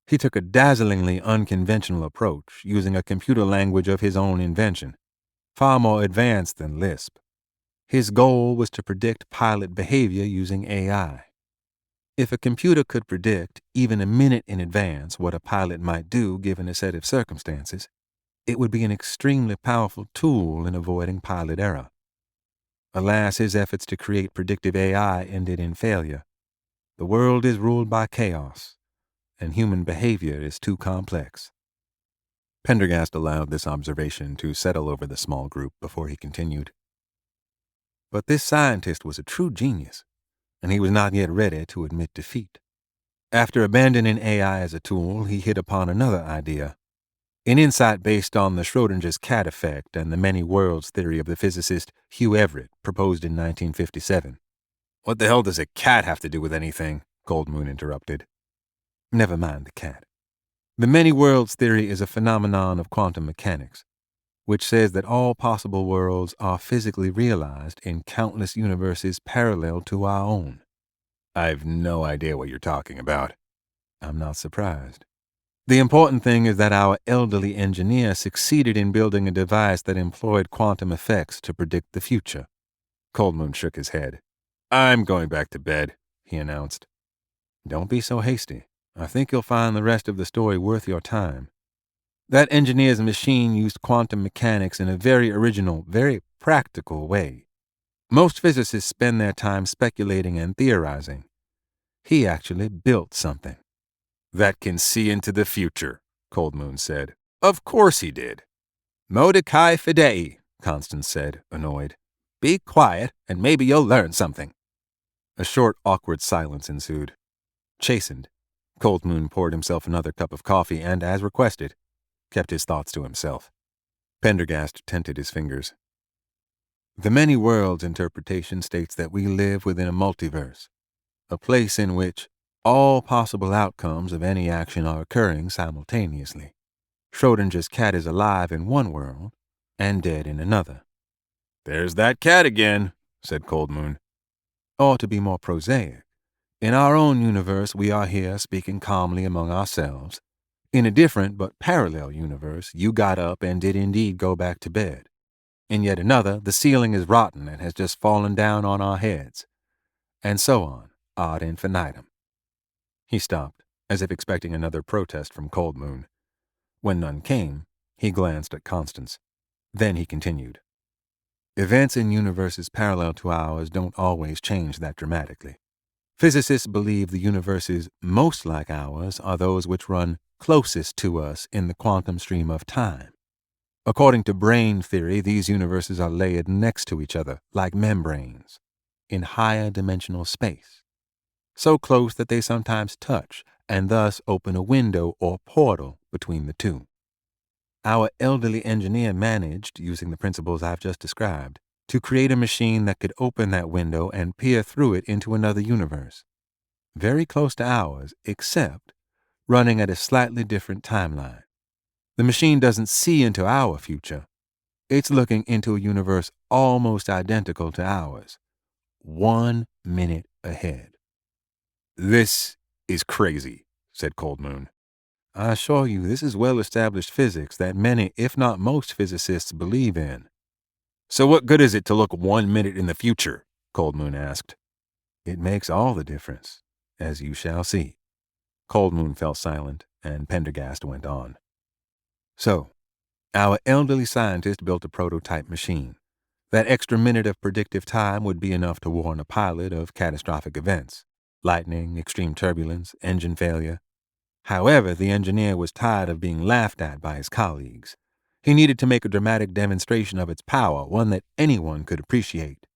He took a dazzlingly unconventional approach, using a computer language of his own invention, far more advanced than Lisp. His goal was to predict pilot behavior using AI. If a computer could predict, even a minute in advance, what a pilot might do given a set of circumstances, it would be an extremely powerful tool in avoiding pilot error. Alas, his efforts to create predictive AI ended in failure. The world is ruled by chaos, and human behavior is too complex. Pendergast allowed this observation to settle over the small group before he continued. But this scientist was a true genius, and he was not yet ready to admit defeat. After abandoning AI as a tool, he hit upon another idea, an insight based on the Schrödinger's cat effect and the many worlds theory of the physicist Hugh Everett, proposed in 1957. What the hell does a cat have to do with anything? Goldmoon interrupted. Never mind the cat. The many worlds theory is a phenomenon of quantum mechanics, which says that all possible worlds are physically realized in countless universes parallel to our own. I've no idea what you're talking about. I'm not surprised. The important thing is that our elderly engineer succeeded in building a device that employed quantum effects to predict the future. Goldmoon shook his head. I'm going back to bed, he announced. Don't be so hasty. I think you'll find the rest of the story worth your time. That engineer's machine used quantum mechanics in a very original, very practical way. Most physicists spend their time speculating and theorizing. He actually built something. That can see into the future, Goldmoon said. Of course he did. Mordecai Fidei, Constance said, annoyed. Be quiet, and maybe you'll learn something. A short, awkward silence ensued. Chastened, Goldmoon poured himself another cup of coffee and, as requested, kept his thoughts to himself. Pendergast tented his fingers. The many worlds interpretation states that we live within a multiverse, a place in which all possible outcomes of any action are occurring simultaneously. Schrödinger's cat is alive in one world and dead in another. There's that cat again, said Goldmoon. Or to be more prosaic, in our own universe we are here speaking calmly among ourselves. In a different but parallel universe, you got up and did indeed go back to bed. In yet another, the ceiling is rotten and has just fallen down on our heads. And so on, ad infinitum. He stopped, as if expecting another protest from Goldmoon. When none came, he glanced at Constance. Then he continued. Events in universes parallel to ours don't always change that dramatically. Physicists believe the universes most like ours are those which run closest to us in the quantum stream of time. According to brain theory, these universes are layered next to each other, like membranes, in higher dimensional space, so close that they sometimes touch and thus open a window or portal between the two. Our elderly engineer managed, using the principles I've just described, to create a machine that could open that window and peer through it into another universe, very close to ours, except running at a slightly different timeline. The machine doesn't see into our future. It's looking into a universe almost identical to ours, 1 minute ahead. This is crazy, said Goldmoon. I assure you this is well-established physics that many, if not most, physicists believe in. So what good is it to look 1 minute in the future? Cold Moon asked. It makes all the difference, as you shall see. Cold Moon fell silent, and Pendergast went on. So, our elderly scientist built a prototype machine. That extra minute of predictive time would be enough to warn a pilot of catastrophic events: lightning, extreme turbulence, engine failure. However, the engineer was tired of being laughed at by his colleagues. He needed to make a dramatic demonstration of its power, one that anyone could appreciate.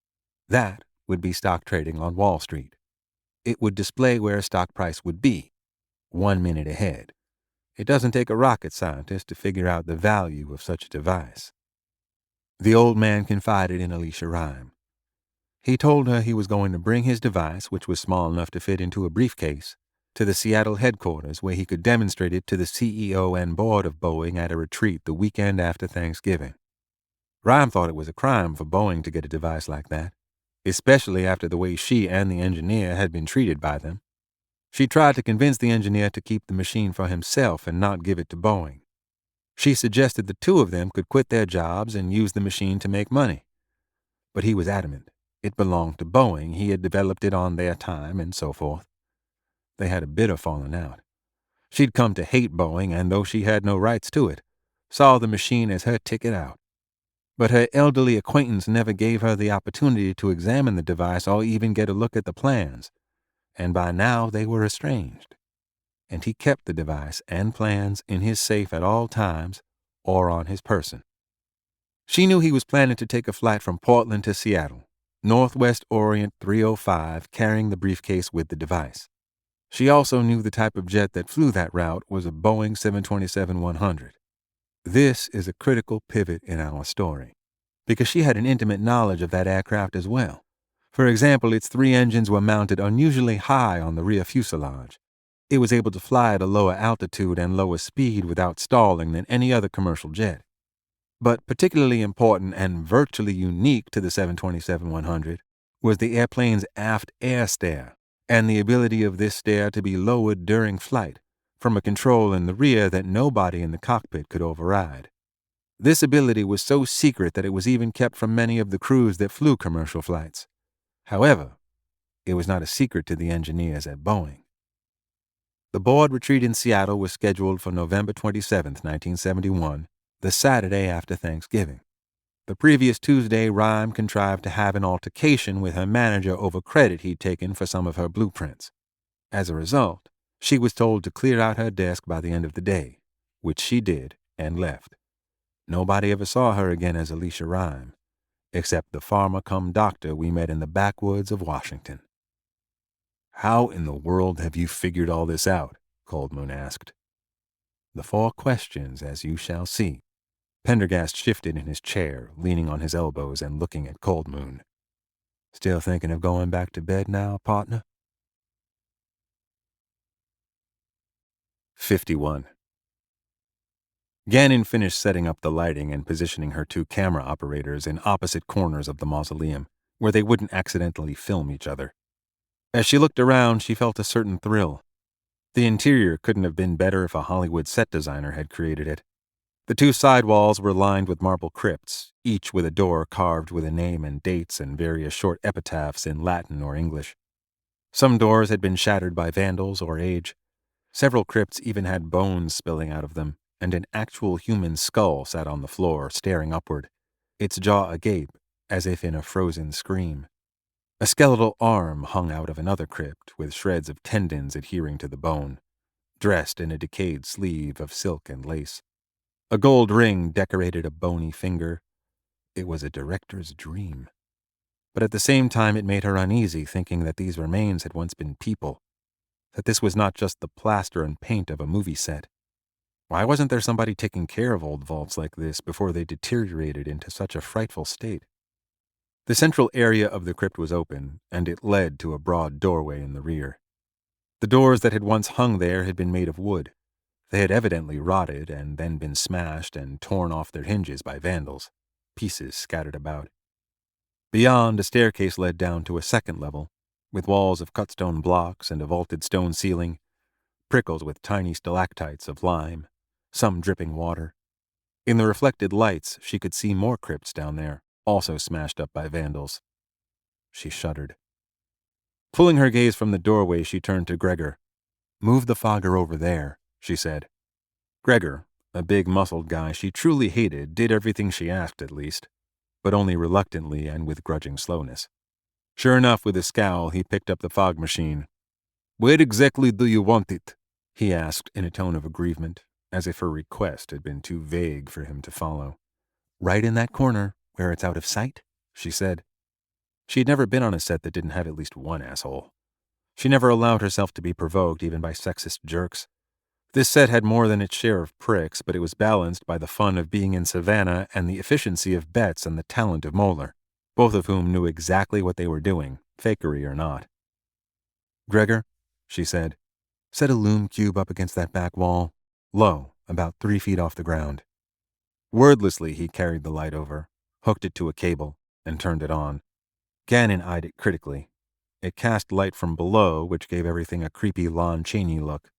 That would be stock trading on Wall Street. It would display where a stock price would be, 1 minute ahead. It doesn't take a rocket scientist to figure out the value of such a device. The old man confided in Alicia Rhyme. He told her he was going to bring his device, which was small enough to fit into a briefcase, to the Seattle headquarters where he could demonstrate it to the CEO and board of Boeing at a retreat the weekend after Thanksgiving. Rhyme thought it was a crime for Boeing to get a device like that, especially after the way she and the engineer had been treated by them. She tried to convince the engineer to keep the machine for himself and not give it to Boeing. She suggested the two of them could quit their jobs and use the machine to make money. But he was adamant. It belonged to Boeing. He had developed it on their time and so forth. They had a bitter falling out. She'd come to hate Boeing, and though she had no rights to it, saw the machine as her ticket out. But her elderly acquaintance never gave her the opportunity to examine the device or even get a look at the plans, and by now they were estranged. And he kept the device and plans in his safe at all times or on his person. She knew he was planning to take a flight from Portland to Seattle, Northwest Orient 305, carrying the briefcase with the device. She also knew the type of jet that flew that route was a Boeing 727-100. This is a critical pivot in our story, because she had an intimate knowledge of that aircraft as well. For example, its 3 engines were mounted unusually high on the rear fuselage. It was able to fly at a lower altitude and lower speed without stalling than any other commercial jet. But particularly important and virtually unique to the 727-100 was the airplane's aft air stair, and the ability of this stair to be lowered during flight from a control in the rear that nobody in the cockpit could override. This ability was so secret that it was even kept from many of the crews that flew commercial flights. However, it was not a secret to the engineers at Boeing. The board retreat in Seattle was scheduled for November 27, 1971, the Saturday after Thanksgiving. The previous Tuesday, Rhyme contrived to have an altercation with her manager over credit he'd taken for some of her blueprints. As a result, she was told to clear out her desk by the end of the day, which she did and left. Nobody ever saw her again as Alicia Rhyme, except the farmer-cum-doctor we met in the backwoods of Washington. How in the world have you figured all this out? Cold Moon asked. The 4 questions, as you shall see. Pendergast shifted in his chair, leaning on his elbows and looking at Cold Moon. Still thinking of going back to bed now, partner? 51. Gannon finished setting up the lighting and positioning her 2 camera operators in opposite corners of the mausoleum, where they wouldn't accidentally film each other. As she looked around, she felt a certain thrill. The interior couldn't have been better if a Hollywood set designer had created it. The 2 side walls were lined with marble crypts, each with a door carved with a name and dates and various short epitaphs in Latin or English. Some doors had been shattered by vandals or age. Several crypts even had bones spilling out of them, and an actual human skull sat on the floor, staring upward, its jaw agape, as if in a frozen scream. A skeletal arm hung out of another crypt, with shreds of tendons adhering to the bone, dressed in a decayed sleeve of silk and lace. A gold ring decorated a bony finger. It was a director's dream. But at the same time it made her uneasy, thinking that these remains had once been people, that this was not just the plaster and paint of a movie set. Why wasn't there somebody taking care of old vaults like this before they deteriorated into such a frightful state? The central area of the crypt was open, and it led to a broad doorway in the rear. The doors that had once hung there had been made of wood. They had evidently rotted and then been smashed and torn off their hinges by vandals, pieces scattered about. Beyond, a staircase led down to a second level, with walls of cut stone blocks and a vaulted stone ceiling, prickled with tiny stalactites of lime, some dripping water. In the reflected lights, she could see more crypts down there, also smashed up by vandals. She shuddered. Pulling her gaze from the doorway, she turned to Gregor. "Move the fogger over there," she said. Gregor, a big muscled guy she truly hated, did everything she asked at least, but only reluctantly and with grudging slowness. Sure enough, with a scowl, he picked up the fog machine. "Where exactly do you want it?" he asked in a tone of aggrievement, as if her request had been too vague for him to follow. "Right in that corner, where it's out of sight," she said. She had never been on a set that didn't have at least one asshole. She never allowed herself to be provoked even by sexist jerks. This set had more than its share of pricks, but it was balanced by the fun of being in Savannah and the efficiency of Betts and the talent of Moeller, both of whom knew exactly what they were doing, fakery or not. "Gregor," she said, "set a loom cube up against that back wall, low, about 3 feet off the ground." Wordlessly, he carried the light over, hooked it to a cable, and turned it on. Gannon eyed it critically. It cast light from below, which gave everything a creepy Lon Chaney look.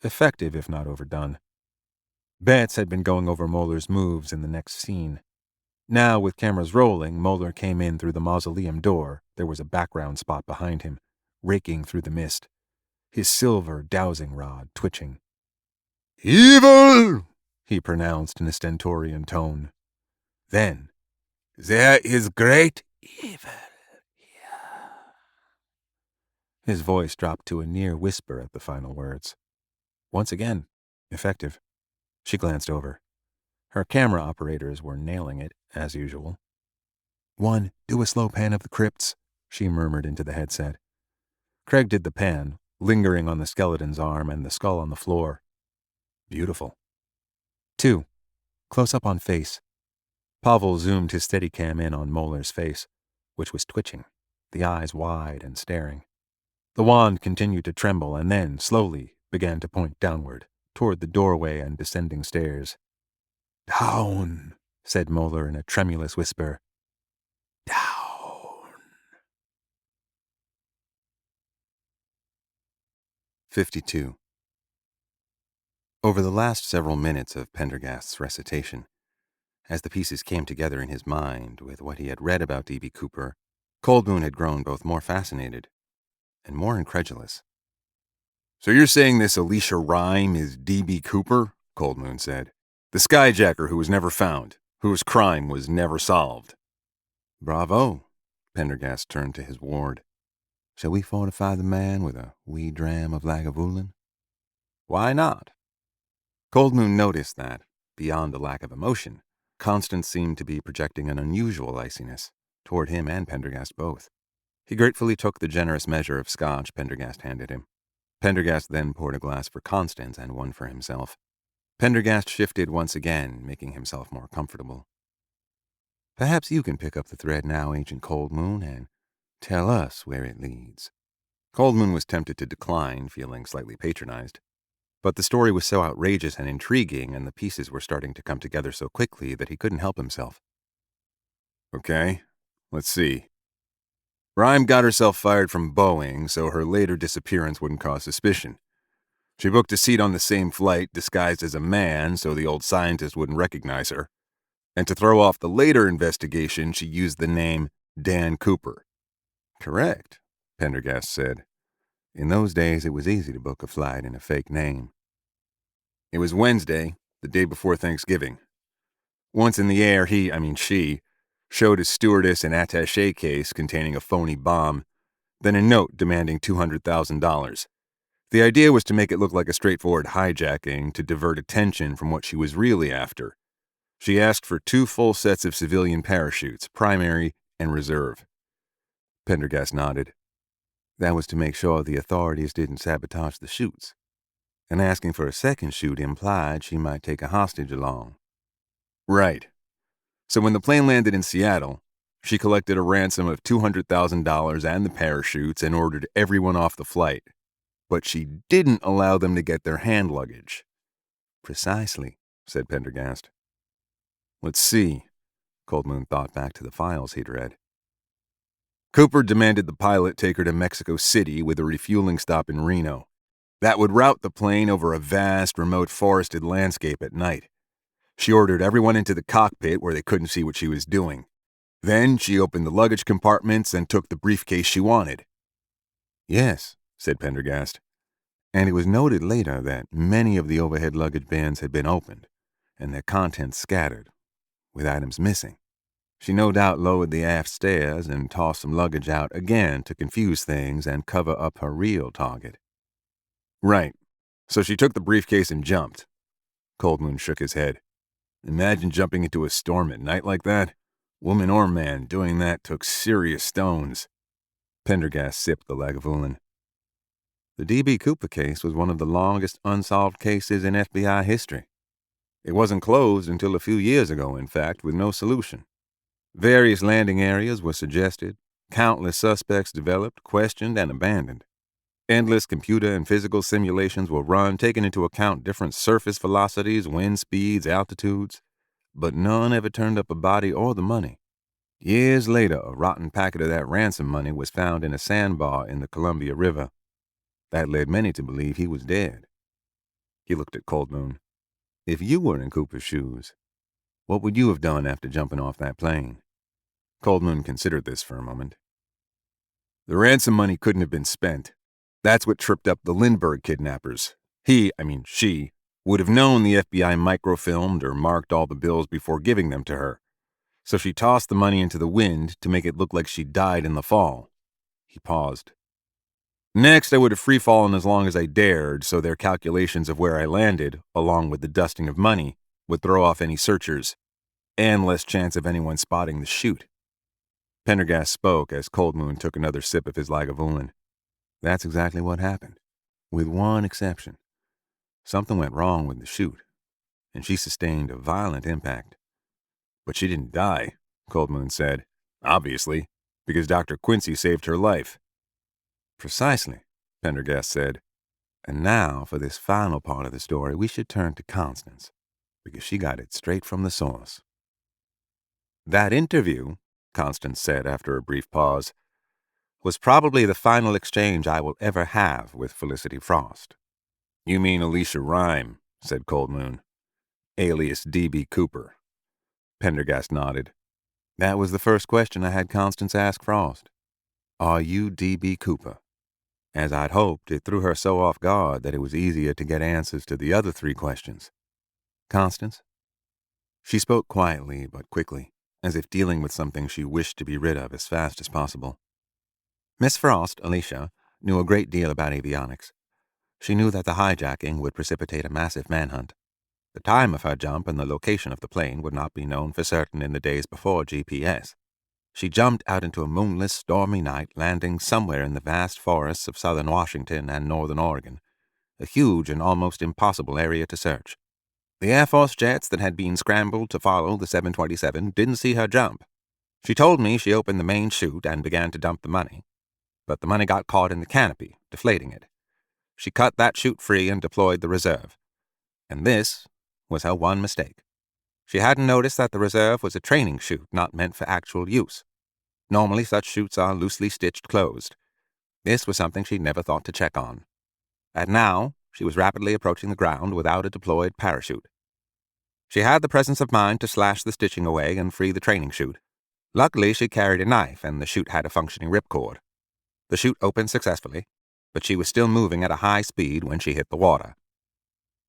Effective, if not overdone. Betts had been going over Moeller's moves in the next scene. Now, with cameras rolling, Moeller came in through the mausoleum door. There was a background spot behind him, raking through the mist, his silver dowsing rod twitching. "Evil!" he pronounced in a stentorian tone. Then, "There is great evil." his voice dropped to a near whisper at the final words. Once again, effective. She glanced over. Her camera operators were nailing it, as usual. "One, do a slow pan of the crypts," she murmured into the headset. Craig did the pan, lingering on the skeleton's arm and the skull on the floor. Beautiful. 2, close up on face. Pavel zoomed his Steadicam in on Moeller's face, which was twitching, the eyes wide and staring. The wand continued to tremble and then, slowly, began to point downward, toward the doorway and descending stairs. "Down," said Moeller in a tremulous whisper. "Down." 52. Over the last several minutes of Pendergast's recitation, as the pieces came together in his mind with what he had read about D.B. Cooper, Coldmoon had grown both more fascinated and more incredulous. "So you're saying this Alicia Rhyme is D.B. Cooper?" Coldmoon said. "The skyjacker who was never found, whose crime was never solved." "Bravo." Pendergast turned to his ward. "Shall we fortify the man with a wee dram of Lagavulin?" "Why not?" Coldmoon noticed that, beyond a lack of emotion, Constance seemed to be projecting an unusual iciness, toward him and Pendergast both. He gratefully took the generous measure of scotch Pendergast handed him. Pendergast then poured a glass for Constance and one for himself. Pendergast shifted once again, making himself more comfortable. "Perhaps you can pick up the thread now, Agent Coldmoon, and tell us where it leads." Coldmoon was tempted to decline, feeling slightly patronized. But the story was so outrageous and intriguing, and the pieces were starting to come together so quickly that he couldn't help himself. "Okay, let's see. Rhyme got herself fired from Boeing so her later disappearance wouldn't cause suspicion. She booked a seat on the same flight disguised as a man so the old scientist wouldn't recognize her. And to throw off the later investigation, she used the name Dan Cooper." "Correct," Pendergast said. "In those days, it was easy to book a flight in a fake name." "It was Wednesday, the day before Thanksgiving. Once in the air, she, showed a stewardess an attaché case containing a phony bomb, then a note demanding $200,000. The idea was to make it look like a straightforward hijacking to divert attention from what she was really after. She asked for 2 full sets of civilian parachutes, primary and reserve." Pendergast nodded. "That was to make sure the authorities didn't sabotage the chutes. And asking for a second chute implied she might take a hostage along." "Right. So when the plane landed in Seattle, she collected a ransom of $200,000 and the parachutes and ordered everyone off the flight. But she didn't allow them to get their hand luggage." "Precisely," said Pendergast. "Let's see." Coldmoon thought back to the files he'd read. Cooper demanded the pilot take her to Mexico City with a refueling stop in Reno. that would route the plane over a vast, remote forested landscape at night. She ordered everyone into the cockpit where they couldn't see what she was doing. Then she opened the luggage compartments and took the briefcase she wanted. Yes, said Pendergast. And it was noted later that many of the overhead luggage bins had been opened, and their contents scattered, with items missing. She no doubt lowered the aft stairs and tossed some luggage out again to confuse things and cover up her real target. Right. So she took the briefcase and jumped. Coldmoon shook his head. Imagine jumping into a storm at night like that. Woman or man, doing that took serious stones. Pendergast sipped the Lagavulin. The D.B. Cooper case was one of the longest unsolved cases in FBI history. It wasn't closed until a few years ago, in fact, with no solution. Various landing areas were suggested, countless suspects developed, questioned, and abandoned. Endless computer and physical simulations were run, taking into account different surface velocities, wind speeds, altitudes, but none ever turned up a body or the money. Years later, a rotten packet of that ransom money was found in a sandbar in the Columbia River. That led many to believe he was dead. He looked at Coldmoon. If you were in Cooper's shoes, what would you have done after jumping off that plane? Coldmoon considered this for a moment. The ransom money couldn't have been spent. That's what tripped up the Lindbergh kidnappers. She, would have known the FBI microfilmed or marked all the bills before giving them to her. So she tossed the money into the wind to make it look like she died in the fall. He paused. Next, I would have free-fallen as long as I dared, so their calculations of where I landed, along with the dusting of money, would throw off any searchers, and less chance of anyone spotting the chute. Pendergast spoke as Coldmoon took another sip of his Lagavulin. That's exactly what happened, with one exception. Something went wrong with the chute, and she sustained a violent impact. But she didn't die, Coldmoon said. Obviously, because Dr. Quincy saved her life. Precisely, Pendergast said. And now, for this final part of the story, we should turn to Constance, because she got it straight from the source. That interview, Constance said after a brief pause, was probably the final exchange I will ever have with Felicity Frost. You mean Alicia Rhyme, said Coldmoon. Alias D.B. Cooper. Pendergast nodded. That was the first question I had Constance ask Frost. Are you D.B. Cooper? As I'd hoped, it threw her so off guard that it was easier to get answers to the other three questions. Constance? She spoke quietly but quickly, as if dealing with something she wished to be rid of as fast as possible. Miss Frost, Alicia, knew a great deal about avionics. She knew that the hijacking would precipitate a massive manhunt. The time of her jump and the location of the plane would not be known for certain in the days before GPS. She jumped out into a moonless, stormy night, landing somewhere in the vast forests of southern Washington and northern Oregon, a huge and almost impossible area to search. The Air Force jets that had been scrambled to follow the 727 didn't see her jump. She told me she opened the main chute and began to dump the money, but the money got caught in the canopy, deflating it. She cut that chute free and deployed the reserve. And this was her one mistake. She hadn't noticed that the reserve was a training chute not meant for actual use. Normally, such chutes are loosely stitched closed. This was something she'd never thought to check on. And now, she was rapidly approaching the ground without a deployed parachute. She had the presence of mind to slash the stitching away and free the training chute. Luckily, she carried a knife, and the chute had a functioning ripcord. The chute opened successfully, but she was still moving at a high speed when she hit the water.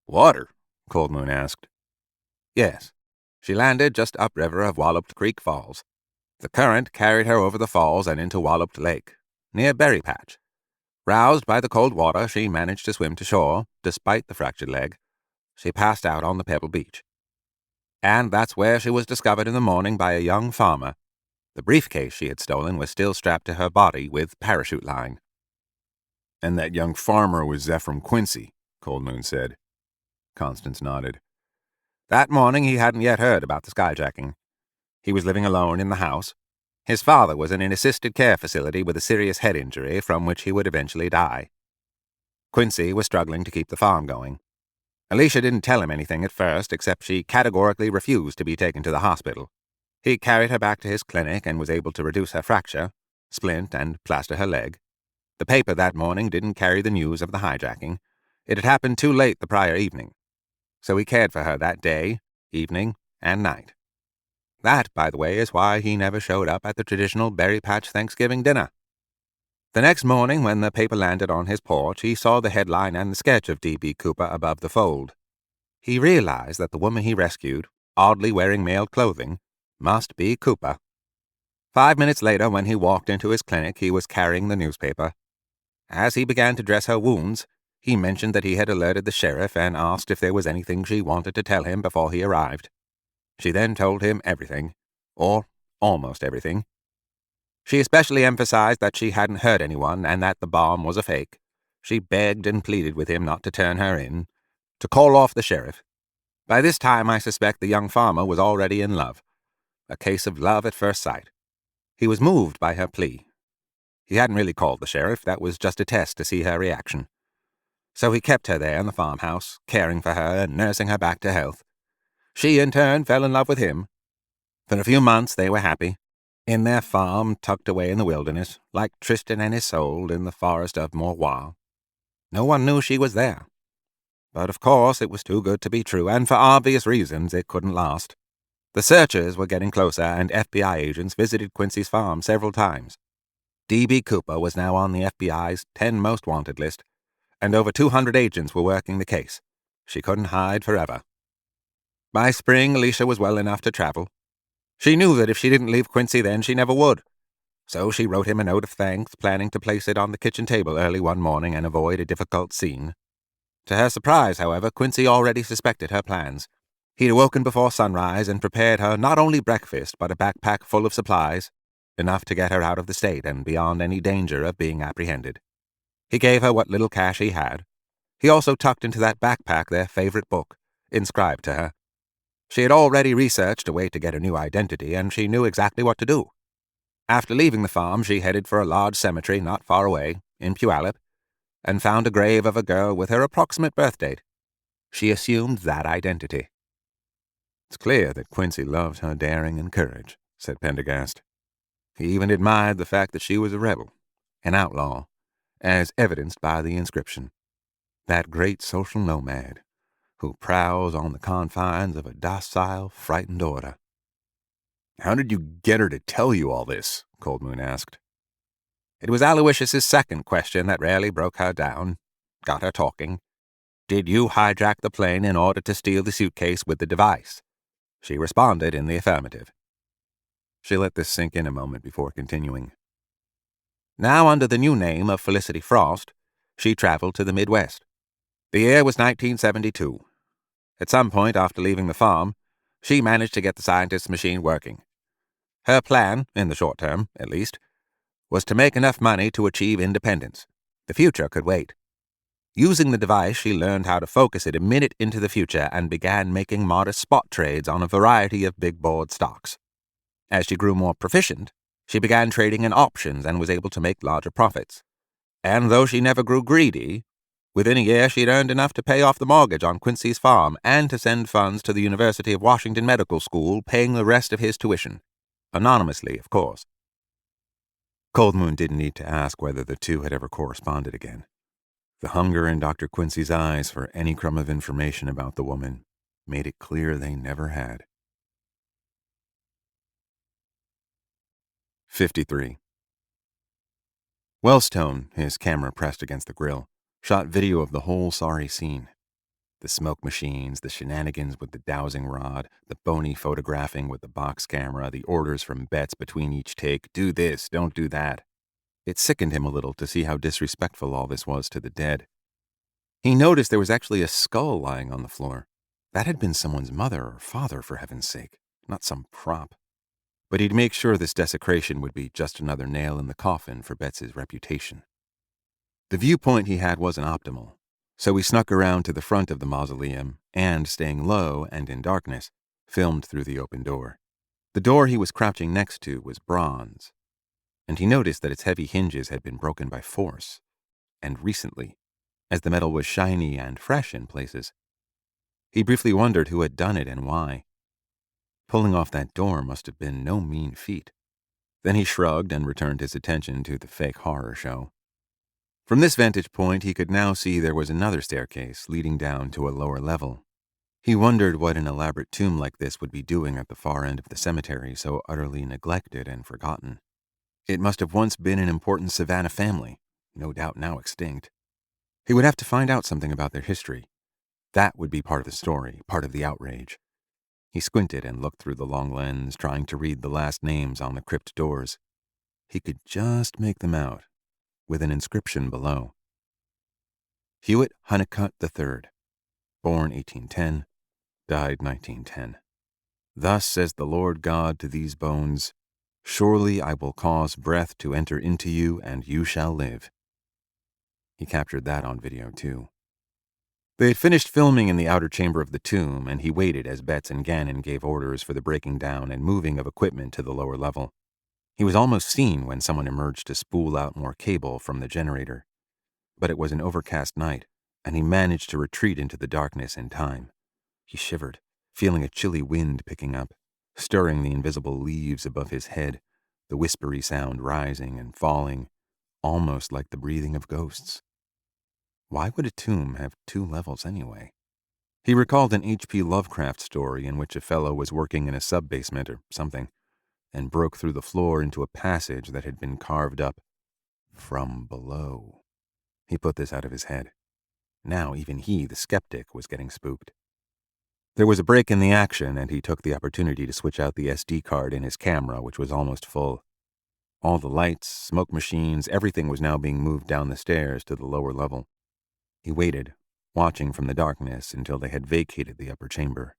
Water? Coldmoon asked. Yes. She landed just upriver of Walloped Creek Falls. The current carried her over the falls and into Walloped Lake, near Berry Patch. Roused by the cold water, she managed to swim to shore, despite the fractured leg. She passed out on the pebble beach. And that's where she was discovered in the morning by a young farmer. The briefcase she had stolen was still strapped to her body with parachute line. And that young farmer was Zephram Quincy, Coldmoon said. Constance nodded. That morning he hadn't yet heard about the skyjacking. He was living alone in the house. His father was in an assisted care facility with a serious head injury from which he would eventually die. Quincy was struggling to keep the farm going. Alicia didn't tell him anything at first, except she categorically refused to be taken to the hospital. He carried her back to his clinic and was able to reduce her fracture, splint, and plaster her leg. The paper that morning didn't carry the news of the hijacking, It had happened too late the prior evening, so he cared for her that day, evening, and night. That, by the way, is why he never showed up at the traditional Berry Patch Thanksgiving dinner. The next morning, when the paper landed on his porch, he saw the headline and the sketch of D.B. Cooper above the fold. He realized that the woman he rescued, oddly wearing male clothing, must be Cooper. 5 minutes later, when he walked into his clinic, he was carrying the newspaper. As he began to dress her wounds, he mentioned that he had alerted the sheriff and asked if there was anything she wanted to tell him before he arrived. She then told him everything, or almost everything. She especially emphasized that she hadn't hurt anyone and that the bomb was a fake. She begged and pleaded with him not to turn her in, to call off the sheriff. By this time, I suspect the young farmer was already in love. A case of love at first sight. He was moved by her plea. He hadn't really called the sheriff, that was just a test to see her reaction. So he kept her there in the farmhouse, caring for her and nursing her back to health. She, in turn, fell in love with him. For a few months they were happy, in their farm tucked away in the wilderness, like Tristan and Isolde in the forest of Morrois. No one knew she was there. But of course it was too good to be true, and for obvious reasons it couldn't last. The searchers were getting closer, and FBI agents visited Quincy's farm several times. D.B. Cooper was now on the FBI's 10 most wanted list, and over 200 agents were working the case. She couldn't hide forever. By spring, Alicia was well enough to travel. She knew that if she didn't leave Quincy then, she never would. So she wrote him a note of thanks, planning to place it on the kitchen table early one morning and avoid a difficult scene. To her surprise, however, Quincy already suspected her plans. He'd awoken before sunrise and prepared her not only breakfast, but a backpack full of supplies, enough to get her out of the state and beyond any danger of being apprehended. He gave her what little cash he had. He also tucked into that backpack their favorite book, inscribed to her. She had already researched a way to get a new identity, and she knew exactly what to do. After leaving the farm, she headed for a large cemetery not far away, in Puyallup, and found a grave of a girl with her approximate birth date. She assumed that identity. "It's clear that Quincy loved her daring and courage," said Pendergast. He even admired the fact that she was a rebel, an outlaw, as evidenced by the inscription. That great social nomad, who prowls on the confines of a docile, frightened order. "How did you get her to tell you all this?" Coldmoon asked. It was Aloysius' second question that rarely broke her down, got her talking. Did you hijack the plane in order to steal the suitcase with the device? She responded in the affirmative. She let this sink in a moment before continuing. Now, under the new name of Felicity Frost, she traveled to the Midwest. The year was 1972. At some point after leaving the farm, she managed to get the scientist's machine working. Her plan, in the short term, at least, was to make enough money to achieve independence. The future could wait. Using the device, she learned how to focus it a minute into the future and began making modest spot trades on a variety of big board stocks. As she grew more proficient, she began trading in options and was able to make larger profits. And though she never grew greedy, within a year she'd earned enough to pay off the mortgage on Quincy's farm and to send funds to the University of Washington Medical School, paying the rest of his tuition. Anonymously, of course. Coldmoon didn't need to ask whether the two had ever corresponded again. The hunger in Dr. Quincy's eyes for any crumb of information about the woman made it clear they never had. 53. Wellstone, his camera pressed against the grill, shot video of the whole sorry scene. The smoke machines, the shenanigans with the dowsing rod, the bony photographing with the box camera, the orders from Betts between each take, do this, don't do that. It sickened him a little to see how disrespectful all this was to the dead. He noticed there was actually a skull lying on the floor. That had been someone's mother or father, for heaven's sake, not some prop. But he'd make sure this desecration would be just another nail in the coffin for Betts's reputation. The viewpoint he had wasn't optimal, so he snuck around to the front of the mausoleum and, staying low and in darkness, filmed through the open door. The door he was crouching next to was bronze, and he noticed that its heavy hinges had been broken by force, and recently, as the metal was shiny and fresh in places. He briefly wondered who had done it and why. Pulling off that door must have been no mean feat. Then he shrugged and returned his attention to the fake horror show. From this vantage point, he could now see there was another staircase leading down to a lower level. He wondered what an elaborate tomb like this would be doing at the far end of the cemetery so utterly neglected and forgotten. It must have once been an important Savannah family, no doubt now extinct. He would have to find out something about their history. That would be part of the story, part of the outrage. He squinted and looked through the long lens, trying to read the last names on the crypt doors. He could just make them out, with an inscription below. Hewitt Honeycutt III, born 1810, died 1910. Thus says the Lord God to these bones, surely I will cause breath to enter into you, and you shall live. He captured that on video, too. They had finished filming in the outer chamber of the tomb, and he waited as Betts and Gannon gave orders for the breaking down and moving of equipment to the lower level. He was almost seen when someone emerged to spool out more cable from the generator. But it was an overcast night, and he managed to retreat into the darkness in time. He shivered, feeling a chilly wind picking up, stirring the invisible leaves above his head, the whispery sound rising and falling, almost like the breathing of ghosts. Why would a tomb have 2 levels anyway? He recalled an H.P. Lovecraft story in which a fellow was working in a sub-basement or something, and broke through the floor into a passage that had been carved up from below. He put this out of his head. Now even he, the skeptic, was getting spooked. There was a break in the action, and he took the opportunity to switch out the SD card in his camera, which was almost full. All the lights, smoke machines, everything was now being moved down the stairs to the lower level. He waited, watching from the darkness until they had vacated the upper chamber.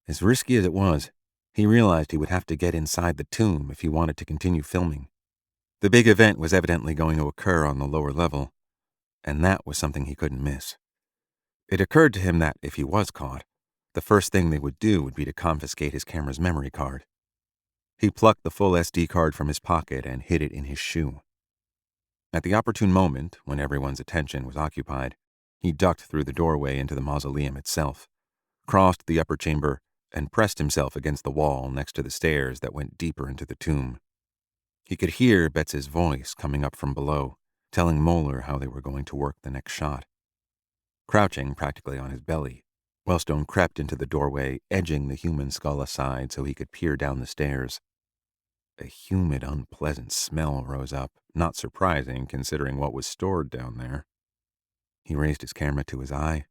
As risky as it was, he realized he would have to get inside the tomb if he wanted to continue filming. The big event was evidently going to occur on the lower level, and that was something he couldn't miss. It occurred to him that, if he was caught, the first thing they would do would be to confiscate his camera's memory card. He plucked the full SD card from his pocket and hid it in his shoe. At the opportune moment, when everyone's attention was occupied, he ducked through the doorway into the mausoleum itself, crossed the upper chamber, and pressed himself against the wall next to the stairs that went deeper into the tomb. He could hear Betts's voice coming up from below, telling Moeller how they were going to work the next shot. Crouching practically on his belly, Wellstone crept into the doorway, edging the human skull aside so he could peer down the stairs. A humid, unpleasant smell rose up, not surprising considering what was stored down there. He raised his camera to his eye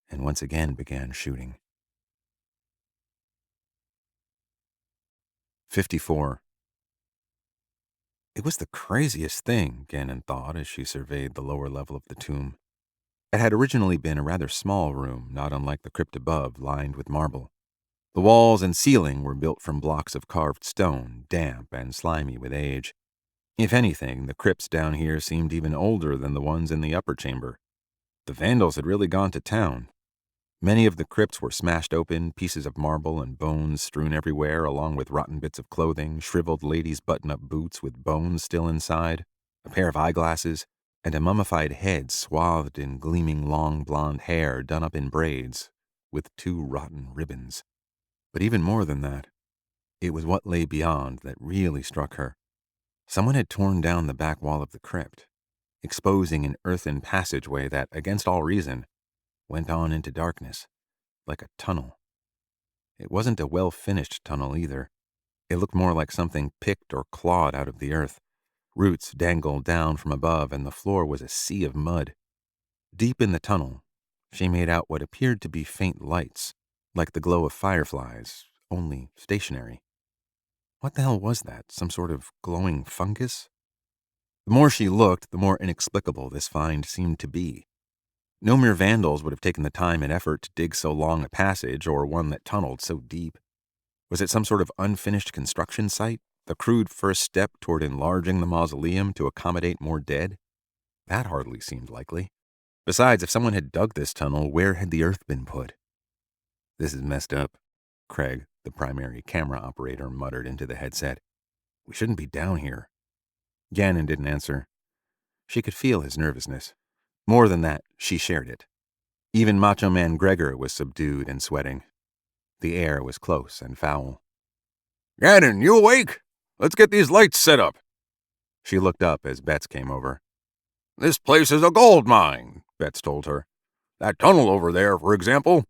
and once again began shooting. 54. It was the craziest thing, Gannon thought as she surveyed the lower level of the tomb. It had originally been a rather small room, not unlike the crypt above, lined with marble. The walls and ceiling were built from blocks of carved stone, damp and slimy with age. If anything, the crypts down here seemed even older than the ones in the upper chamber. The Vandals had really gone to town. Many of the crypts were smashed open, pieces of marble and bones strewn everywhere, along with rotten bits of clothing, shriveled ladies' button-up boots with bones still inside, a pair of eyeglasses, and a mummified head swathed in gleaming long blonde hair done up in braids, with 2 rotten ribbons. But even more than that, it was what lay beyond that really struck her. Someone had torn down the back wall of the crypt, exposing an earthen passageway that, against all reason, went on into darkness, like a tunnel. It wasn't a well-finished tunnel either. It looked more like something picked or clawed out of the earth. Roots dangled down from above, and the floor was a sea of mud. Deep in the tunnel, she made out what appeared to be faint lights, like the glow of fireflies, only stationary. What the hell was that? Some sort of glowing fungus? The more she looked, the more inexplicable this find seemed to be. No mere vandals would have taken the time and effort to dig so long a passage or one that tunneled so deep. Was it some sort of unfinished construction site? The crude first step toward enlarging the mausoleum to accommodate more dead? That hardly seemed likely. Besides, if someone had dug this tunnel, where had the earth been put? This is messed up, Craig, the primary camera operator, muttered into the headset. We shouldn't be down here. Gannon didn't answer. She could feel his nervousness. More than that, she shared it. Even Macho Man Gregor was subdued and sweating. The air was close and foul. Gannon, you awake? Let's get these lights set up. She looked up as Betts came over. This place is a gold mine, Betts told her. That tunnel over there, for example,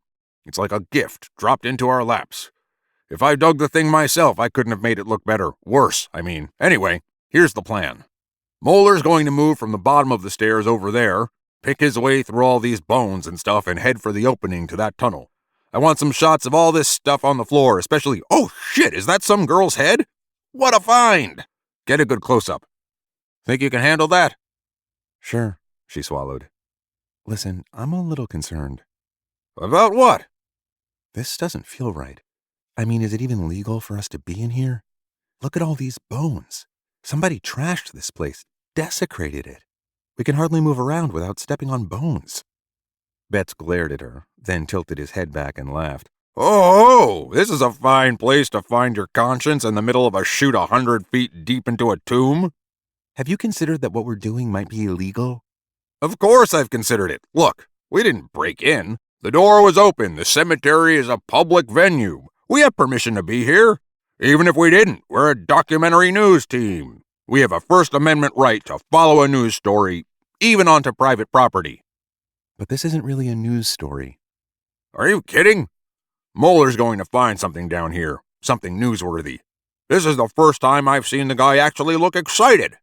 it's like a gift dropped into our laps. If I dug the thing myself, I couldn't have made it look better. Worse, I mean. Anyway, here's the plan. Moeller's going to move from the bottom of the stairs over there, pick his way through all these bones and stuff, and head for the opening to that tunnel. I want some shots of all this stuff on the floor, especially— oh shit, is that some girl's head? What a find! Get a good close-up. Think you can handle that? Sure, she swallowed. Listen, I'm a little concerned. About what? This doesn't feel right. I mean, is it even legal for us to be in here? Look at all these bones. Somebody trashed this place, desecrated it. We can hardly move around without stepping on bones. Betts glared at her, then tilted his head back and laughed. Oh, this is a fine place to find your conscience in the middle of a chute 100 feet deep into a tomb. Have you considered that what we're doing might be illegal? Of course I've considered it. Look, we didn't break in. The door was open. The cemetery is a public venue. We have permission to be here. Even if we didn't, we're a documentary news team. We have a First Amendment right to follow a news story, even onto private property. But this isn't really a news story. Are you kidding? Moeller's going to find something down here, something newsworthy. This is the first time I've seen the guy actually look excited.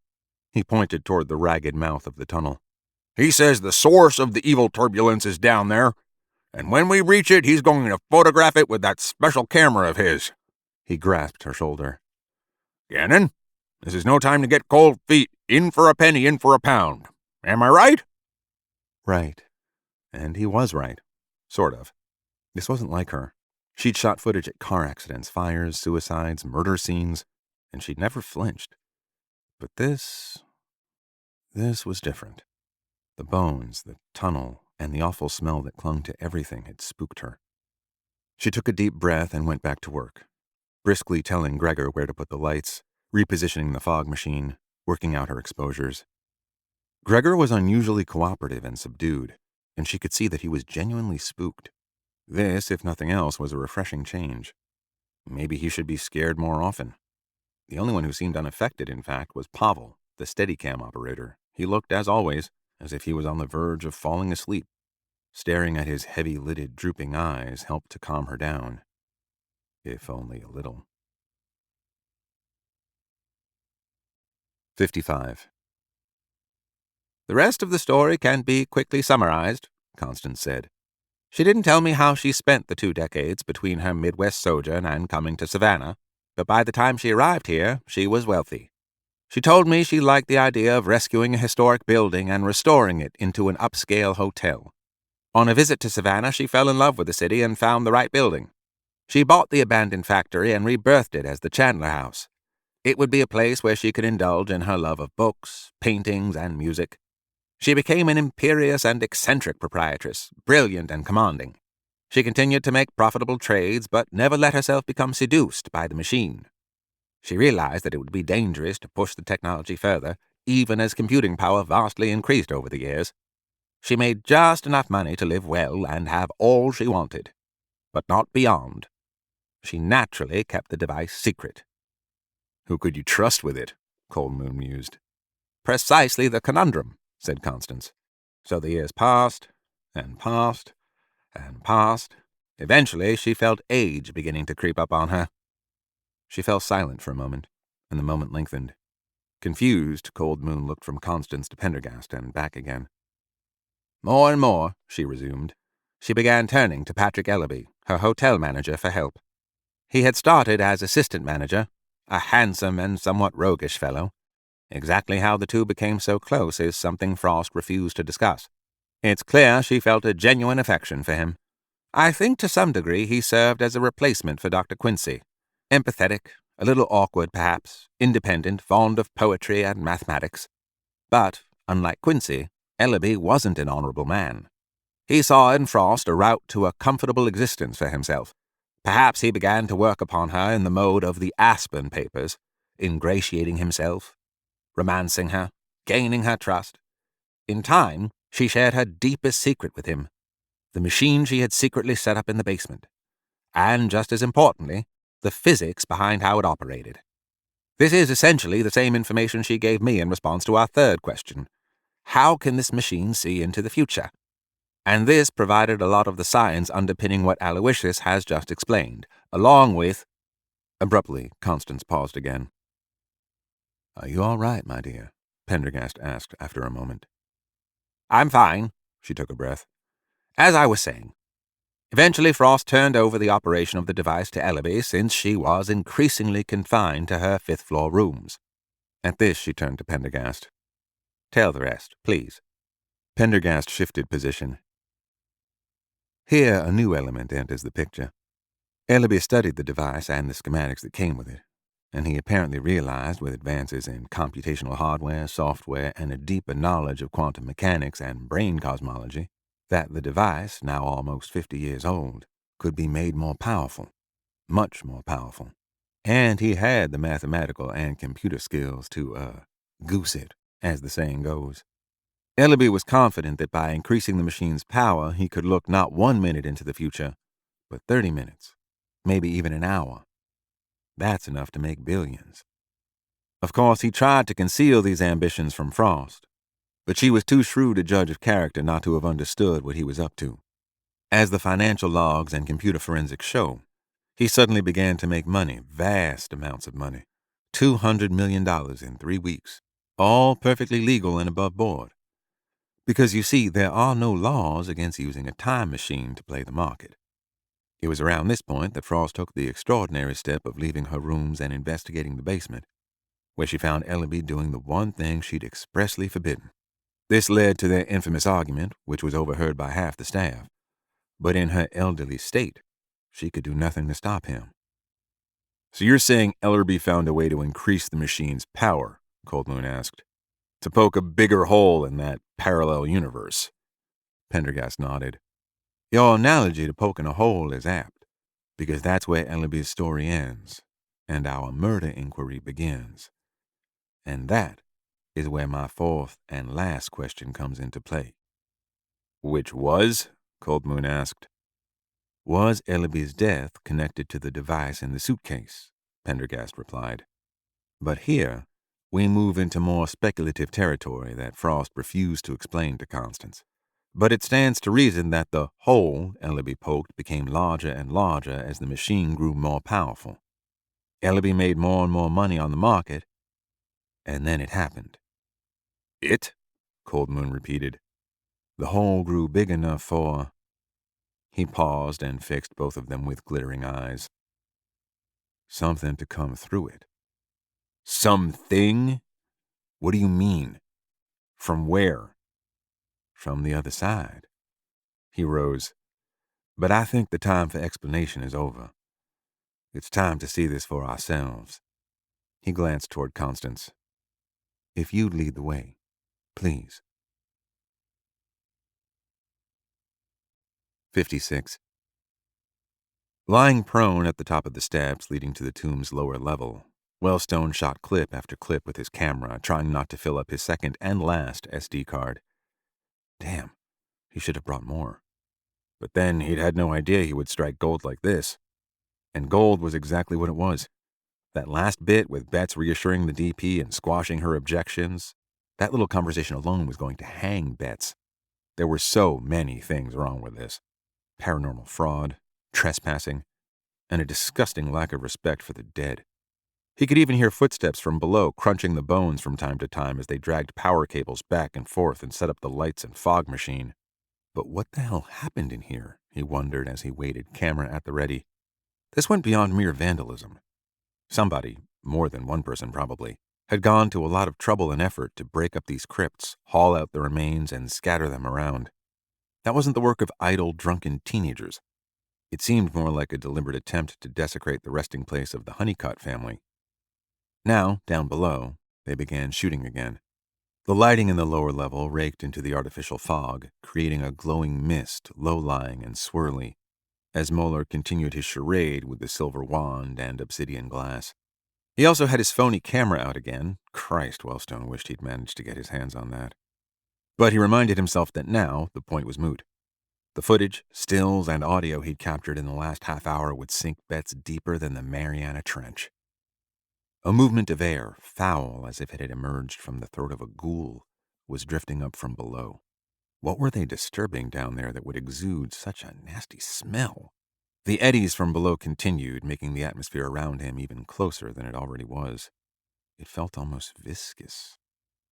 He pointed toward the ragged mouth of the tunnel. He says the source of the evil turbulence is down there, and when we reach it, he's going to photograph it with that special camera of his. He grasped her shoulder. Gannon, this is no time to get cold feet. In for a penny, in for a pound. Am I right? Right. And he was right. Sort of. This wasn't like her. She'd shot footage at car accidents, fires, suicides, murder scenes, and she'd never flinched. But this was different. The bones, the tunnel, and the awful smell that clung to everything had spooked her. She took a deep breath and went back to work, briskly telling Gregor where to put the lights, repositioning the fog machine, working out her exposures. Gregor was unusually cooperative and subdued, and she could see that he was genuinely spooked. This, if nothing else, was a refreshing change. Maybe he should be scared more often. The only one who seemed unaffected, in fact, was Pavel, the Steadicam operator. He looked, as always, as if he was on the verge of falling asleep. Staring at his heavy-lidded, drooping eyes helped to calm her down, if only a little. 55. The rest of the story can be quickly summarized, Constance said. She didn't tell me how she spent the 2 decades between her Midwest sojourn and coming to Savannah, but by the time she arrived here, she was wealthy. She told me she liked the idea of rescuing a historic building and restoring it into an upscale hotel. On a visit to Savannah, she fell in love with the city and found the right building. She bought the abandoned factory and rebirthed it as the Chandler House. It would be a place where she could indulge in her love of books, paintings, and music. She became an imperious and eccentric proprietress, brilliant and commanding. She continued to make profitable trades, but never let herself become seduced by the machine. She realized that it would be dangerous to push the technology further, even as computing power vastly increased over the years. She made just enough money to live well and have all she wanted, but not beyond. She naturally kept the device secret. Who could you trust with it? Cold Moon mused. Precisely the conundrum, said Constance. So the years passed, and passed, and passed. Eventually, she felt age beginning to creep up on her. She fell silent for a moment, and the moment lengthened. Confused, Cold Moon looked from Constance to Pendergast and back again. More and more, she resumed, she began turning to Patrick Ellaby, her hotel manager, for help. He had started as assistant manager, a handsome and somewhat roguish fellow. Exactly how the two became so close is something Frost refused to discuss. It's clear she felt a genuine affection for him. I think to some degree he served as a replacement for Dr. Quincy. Empathetic, a little awkward perhaps, independent, fond of poetry and mathematics. But, unlike Quincy, Ellaby wasn't an honorable man. He saw in Frost a route to a comfortable existence for himself. Perhaps he began to work upon her in the mode of the Aspen Papers, ingratiating himself, romancing her, gaining her trust. In time, she shared her deepest secret with him, the machine she had secretly set up in the basement, and, just as importantly, the physics behind how it operated. This is essentially the same information she gave me in response to our third question. how can this machine see into the future? And this provided a lot of the science underpinning what Aloysius has just explained, along with— Abruptly, Constance paused again. "Are you all right, my dear?" Pendergast asked after a moment. "I'm fine," she took a breath. "As I was saying, eventually Frost turned over the operation of the device to Ellaby since she was increasingly confined to her fifth-floor rooms." At this, she turned to Pendergast. "Tell the rest, please." Pendergast shifted position. Here, a new element enters the picture. Ellaby studied the device and the schematics that came with it, and he apparently realized, with advances in computational hardware, software, and a deeper knowledge of quantum mechanics and brain cosmology, that the device, now almost 50 years old, could be made more powerful, much more powerful. And he had the mathematical and computer skills to, goose it, as the saying goes. Ellaby was confident that by increasing the machine's power, he could look not 1 minute into the future, but 30 minutes, maybe even an hour. That's enough to make billions. Of course, he tried to conceal these ambitions from Frost, but she was too shrewd a judge of character not to have understood what he was up to. As the financial logs and computer forensics show, he suddenly began to make money, vast amounts of money, $200 million in 3 weeks, all perfectly legal and above board. Because, you see, there are no laws against using a time machine to play the market. It was around this point that Frost took the extraordinary step of leaving her rooms and investigating the basement, where she found Ellaby doing the one thing she'd expressly forbidden. This led to their infamous argument, which was overheard by half the staff. But in her elderly state, she could do nothing to stop him. "So you're saying Ellerby found a way to increase the machine's power?" Coldmoon asked. "To poke a bigger hole in that parallel universe?" Pendergast nodded. "Your analogy to poking a hole is apt, because that's where Ellaby's story ends, and our murder inquiry begins. And that is where my fourth and last question comes into play." "Which was?" Coldmoon asked. "Was Ellaby's death connected to the device in the suitcase?" Pendergast replied. But here, we move into more speculative territory that Frost refused to explain to Constance. But it stands to reason that the hole Ellaby poked became larger and larger as the machine grew more powerful. Ellaby made more and more money on the market, and then it happened. "It?" Coldmoon repeated. The hole grew big enough for— He paused and fixed both of them with glittering eyes. "Something to come through it." "Something? What do you mean? From where?" "From the other side." He rose. "But I think the time for explanation is over. It's time to see this for ourselves." He glanced toward Constance. "If you'd lead the way, please." 56. Lying prone at the top of the steps leading to the tomb's lower level, Wellstone shot clip after clip with his camera, trying not to fill up his second and last SD card. Damn, he should have brought more. But then he'd had no idea he would strike gold like this. And gold was exactly what it was. That last bit with Betts reassuring the DP and squashing her objections, that little conversation alone was going to hang Betts. There were so many things wrong with this. Paranormal fraud, trespassing, and a disgusting lack of respect for the dead. He could even hear footsteps from below crunching the bones from time to time as they dragged power cables back and forth and set up the lights and fog machine. But what the hell happened in here, he wondered as he waited, camera at the ready. This went beyond mere vandalism. Somebody, more than one person probably, had gone to a lot of trouble and effort to break up these crypts, haul out the remains, and scatter them around. That wasn't the work of idle, drunken teenagers. It seemed more like a deliberate attempt to desecrate the resting place of the Honeycutt family. Now, down below, they began shooting again. The lighting in the lower level raked into the artificial fog, creating a glowing mist, low-lying and swirly, as Moeller continued his charade with the silver wand and obsidian glass. He also had his phony camera out again. Christ, Wellstone wished he'd managed to get his hands on that. But he reminded himself that now the point was moot. The footage, stills, and audio he'd captured in the last half hour would sink Betts deeper than the Mariana Trench. A movement of air, foul as if it had emerged from the throat of a ghoul, was drifting up from below. What were they disturbing down there that would exude such a nasty smell? The eddies from below continued, making the atmosphere around him even closer than it already was. It felt almost viscous.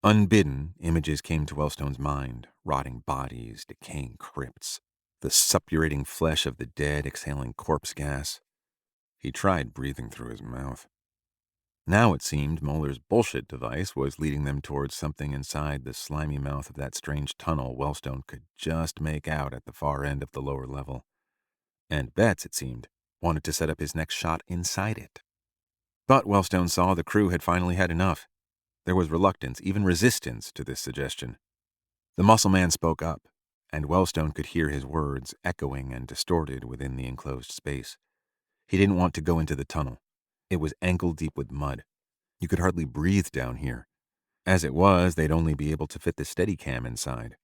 Unbidden, images came to Wellstone's mind: rotting bodies, decaying crypts, the suppurating flesh of the dead exhaling corpse gas. He tried breathing through his mouth. Now it seemed Moeller's bullshit device was leading them towards something inside the slimy mouth of that strange tunnel Wellstone could just make out at the far end of the lower level. And Betts, it seemed, wanted to set up his next shot inside it. But Wellstone saw the crew had finally had enough. There was reluctance, even resistance, to this suggestion. The muscle man spoke up, and Wellstone could hear his words echoing and distorted within the enclosed space. He didn't want to go into the tunnel. It was ankle-deep with mud. You could hardly breathe down here. As it was, they'd only be able to fit the Steadicam inside.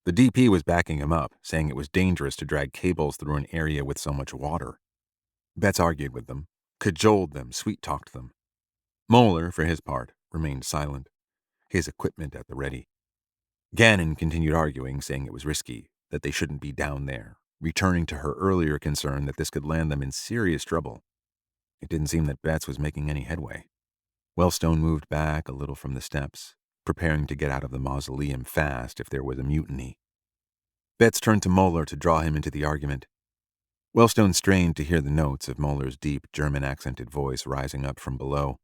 The DP was backing him up, saying it was dangerous to drag cables through an area with so much water. Betts argued with them, cajoled them, sweet-talked them. Moeller, for his part, remained silent, his equipment at the ready. Gannon continued arguing, saying it was risky, that they shouldn't be down there, returning to her earlier concern that this could land them in serious trouble. It didn't seem that Betts was making any headway. Wellstone moved back a little from the steps, preparing to get out of the mausoleum fast if there was a mutiny. Betts turned to Moeller to draw him into the argument. Wellstone strained to hear the notes of Moeller's deep, German-accented voice rising up from below.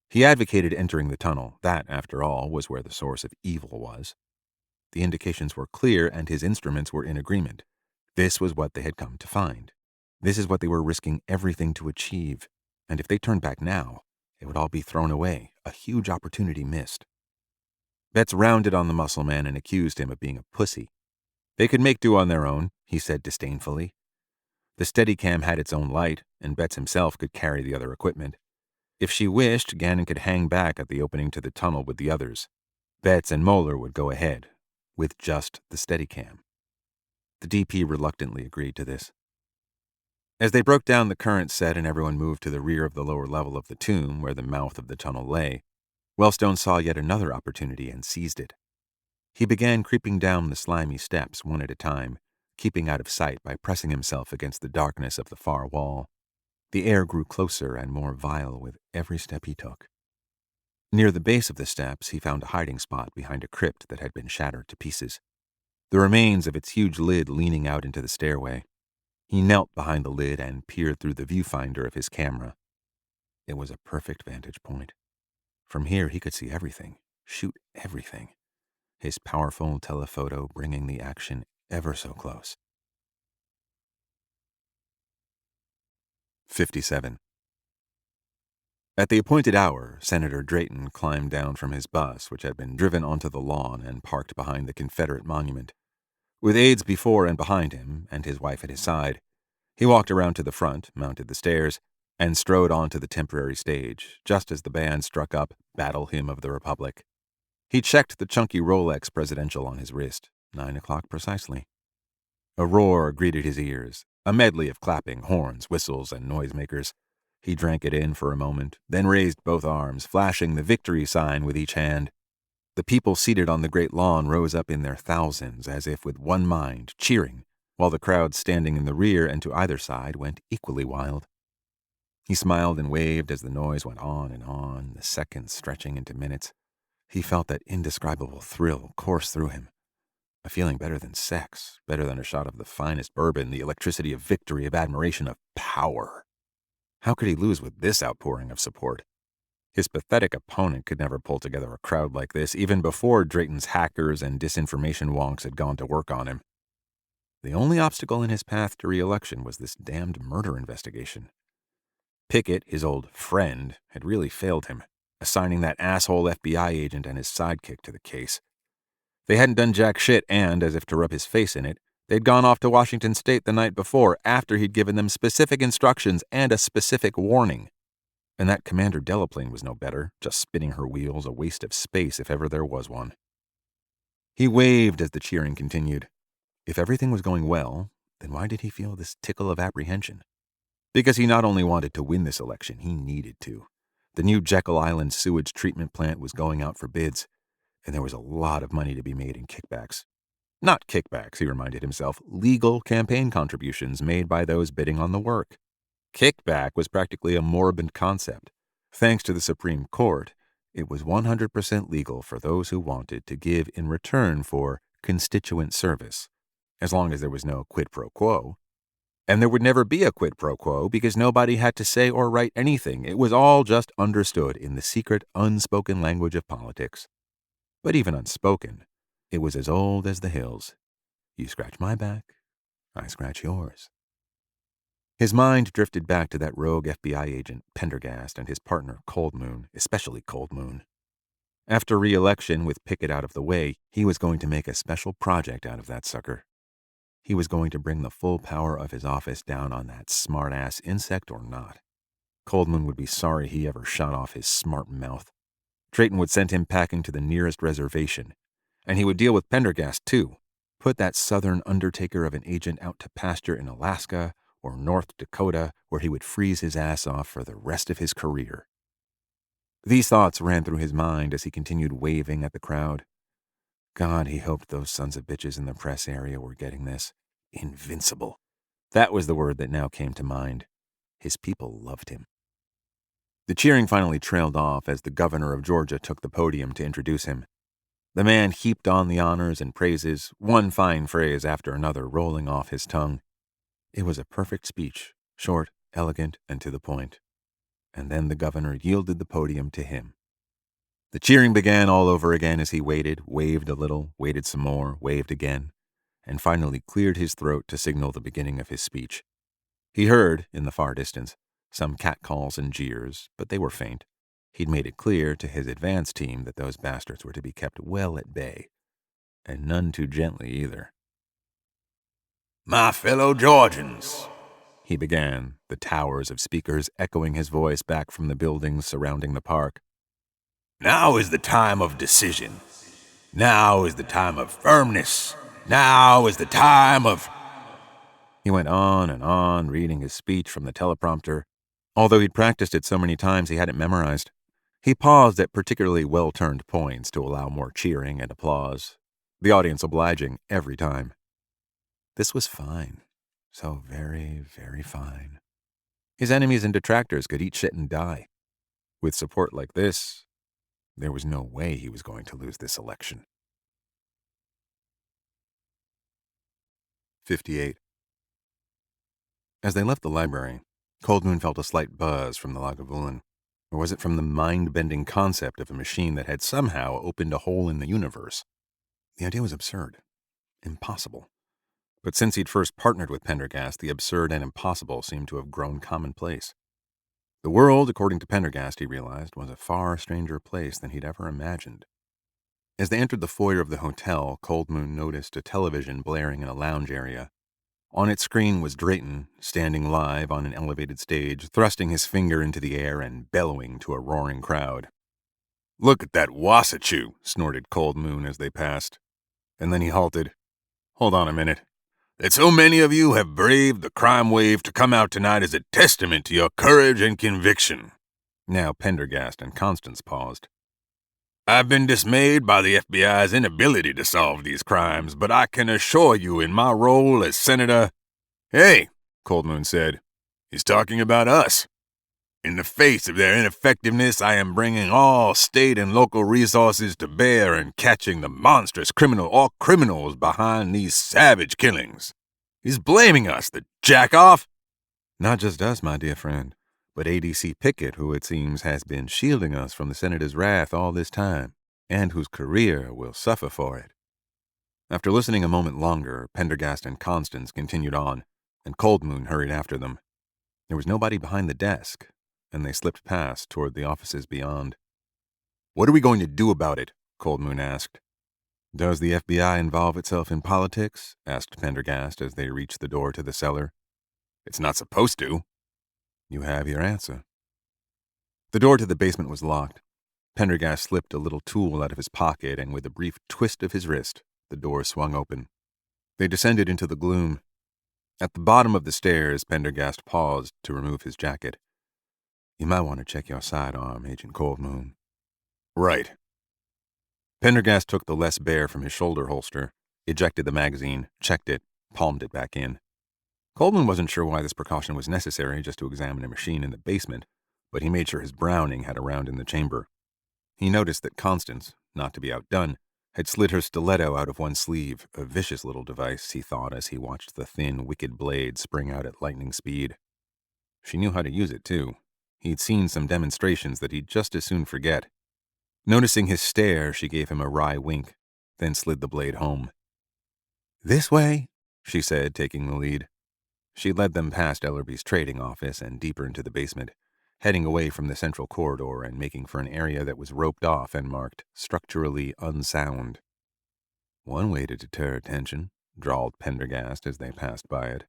He advocated entering the tunnel. That, after all, was where the source of evil was. The indications were clear, and his instruments were in agreement. This was what they had come to find. This is what they were risking everything to achieve. And if they turned back now, it would all be thrown away, a huge opportunity missed. Betts rounded on the muscle man and accused him of being a pussy. They could make do on their own, he said disdainfully. The Steadicam had its own light, and Betts himself could carry the other equipment. If she wished, Gannon could hang back at the opening to the tunnel with the others. Betts and Moeller would go ahead, with just the Steadicam. The DP reluctantly agreed to this. As they broke down the current set and everyone moved to the rear of the lower level of the tomb where the mouth of the tunnel lay, Wellstone saw yet another opportunity and seized it. He began creeping down the slimy steps one at a time, keeping out of sight by pressing himself against the darkness of the far wall. The air grew closer and more vile with every step he took. Near the base of the steps, he found a hiding spot behind a crypt that had been shattered to pieces, the remains of its huge lid leaning out into the stairway. He knelt behind the lid and peered through the viewfinder of his camera. It was a perfect vantage point. From here, he could see everything, shoot everything, his powerful telephoto bringing the action ever so close. 57. At the appointed hour, Senator Drayton climbed down from his bus, which had been driven onto the lawn and parked behind the Confederate monument. With aides before and behind him, and his wife at his side, he walked around to the front, mounted the stairs, and strode onto the temporary stage, just as the band struck up Battle Hymn of the Republic. He checked the chunky Rolex Presidential on his wrist, 9 o'clock precisely. A roar greeted his ears, a medley of clapping, horns, whistles, and noisemakers. He drank it in for a moment, then raised both arms, flashing the victory sign with each hand. The people seated on the great lawn rose up in their thousands, as if with one mind, cheering, while the crowd standing in the rear and to either side went equally wild. He smiled and waved as the noise went on, the seconds stretching into minutes. He felt that indescribable thrill course through him. A feeling better than sex, better than a shot of the finest bourbon, the electricity of victory, of admiration, of power. How could he lose with this outpouring of support? His pathetic opponent could never pull together a crowd like this, even before Drayton's hackers and disinformation wonks had gone to work on him. The only obstacle in his path to re-election was this damned murder investigation. Pickett, his old friend, had really failed him, assigning that asshole FBI agent and his sidekick to the case. They hadn't done jack shit, and, as if to rub his face in it, they'd gone off to Washington State the night before, after he'd given them specific instructions and a specific warning. And that Commander Delaplane was no better, just spinning her wheels, a waste of space if ever there was one. He waved as the cheering continued. If everything was going well, then why did he feel this tickle of apprehension? Because he not only wanted to win this election, he needed to. The new Jekyll Island sewage treatment plant was going out for bids. and there was a lot of money to be made in kickbacks. Not kickbacks, he reminded himself, legal campaign contributions made by those bidding on the work. Kickback was practically a morbid concept. Thanks to the Supreme Court, it was 100% legal for those who wanted to give in return for constituent service, as long as there was no quid pro quo. And there would never be a quid pro quo because nobody had to say or write anything. It was all just understood in the secret, unspoken language of politics. But even unspoken, it was as old as the hills. You scratch my back, I scratch yours. His mind drifted back to that rogue FBI agent, Pendergast, and his partner, Cold Moon, especially Cold Moon. After re-election, with Pickett out of the way, he was going to make a special project out of that sucker. He was going to bring the full power of his office down on that smart-ass insect or not. Cold Moon would be sorry he ever shot off his smart mouth. Drayton would send him packing to the nearest reservation. And he would deal with Pendergast, too. Put that southern undertaker of an agent out to pasture in Alaska or North Dakota, where he would freeze his ass off for the rest of his career. These thoughts ran through his mind as he continued waving at the crowd. God, he hoped those sons of bitches in the press area were getting this. Invincible. That was the word that now came to mind. His people loved him. The cheering finally trailed off as the governor of Georgia took the podium to introduce him. The man heaped on the honors and praises, one fine phrase after another rolling off his tongue. It was a perfect speech, short, elegant, and to the point. And then the governor yielded the podium to him. The cheering began all over again as he waited, waved a little, waited some more, waved again, and finally cleared his throat to signal the beginning of his speech. He heard, in the far distance, some catcalls and jeers, but they were faint. He'd made it clear to his advance team that those bastards were to be kept well at bay, and none too gently either. My fellow Georgians, he began, the towers of speakers echoing his voice back from the buildings surrounding the park. now is the time of decision. Now is the time of firmness. Now is the time of... He went on, reading his speech from the teleprompter. Although he'd practiced it so many times he had it memorized. He paused at particularly well-turned points to allow more cheering and applause, the audience obliging every time. This was fine. So very, very fine. His enemies and detractors could eat shit and die. With support like this, there was no way he was going to lose this election. 58. As they left the library, Cold Moon felt a slight buzz from the Lagavulin. Or was it from the mind-bending concept of a machine that had somehow opened a hole in the universe? The idea was absurd. Impossible. But since he'd first partnered with Pendergast, the absurd and impossible seemed to have grown commonplace. The world, according to Pendergast, he realized, was a far stranger place than he'd ever imagined. As they entered the foyer of the hotel, Cold Moon noticed a television blaring in a lounge area. On its screen was Drayton, standing live on an elevated stage, thrusting his finger into the air and bellowing to a roaring crowd. Look at that Wasatchew, snorted Cold Moon as they passed. And then he halted. Hold on a minute. That so many of you have braved the crime wave to come out tonight is a testament to your courage and conviction. Now Pendergast and Constance paused. I've been dismayed by the FBI's inability to solve these crimes, but I can assure you in my role as Senator... Hey, Cold Moon said. He's talking about us. In the face of their ineffectiveness, I am bringing all state and local resources to bear in catching the monstrous criminal or criminals behind these savage killings. He's blaming us, the jack-off. Not just us, my dear friend, but ADC Pickett, who it seems has been shielding us from the Senator's wrath all this time, and whose career will suffer for it. After listening a moment longer, Pendergast and Constance continued on, and Cold Moon hurried after them. There was nobody behind the desk, and they slipped past toward the offices beyond. What are we going to do about it? Cold Moon asked. Does the FBI involve itself in politics? Asked Pendergast as they reached the door to the cellar. It's not supposed to. You have your answer. The door to the basement was locked. Pendergast slipped a little tool out of his pocket, and with a brief twist of his wrist, the door swung open. They descended into the gloom. At the bottom of the stairs, Pendergast paused to remove his jacket. You might want to check your sidearm, Agent Cold Moon. Right. Pendergast took the less bare from his shoulder holster, ejected the magazine, checked it, palmed it back in. Coleman wasn't sure why this precaution was necessary just to examine a machine in the basement, but he made sure his Browning had a round in the chamber. He noticed that Constance, not to be outdone, had slid her stiletto out of one sleeve, a vicious little device, he thought, as he watched the thin, wicked blade spring out at lightning speed. She knew how to use it, too. He'd seen some demonstrations that he'd just as soon forget. Noticing his stare, she gave him a wry wink, then slid the blade home. "This way," she said, taking the lead. She led them past Ellerby's trading office and deeper into the basement, heading away from the central corridor and making for an area that was roped off and marked structurally unsound. "One way to deter attention," drawled Pendergast as they passed by it.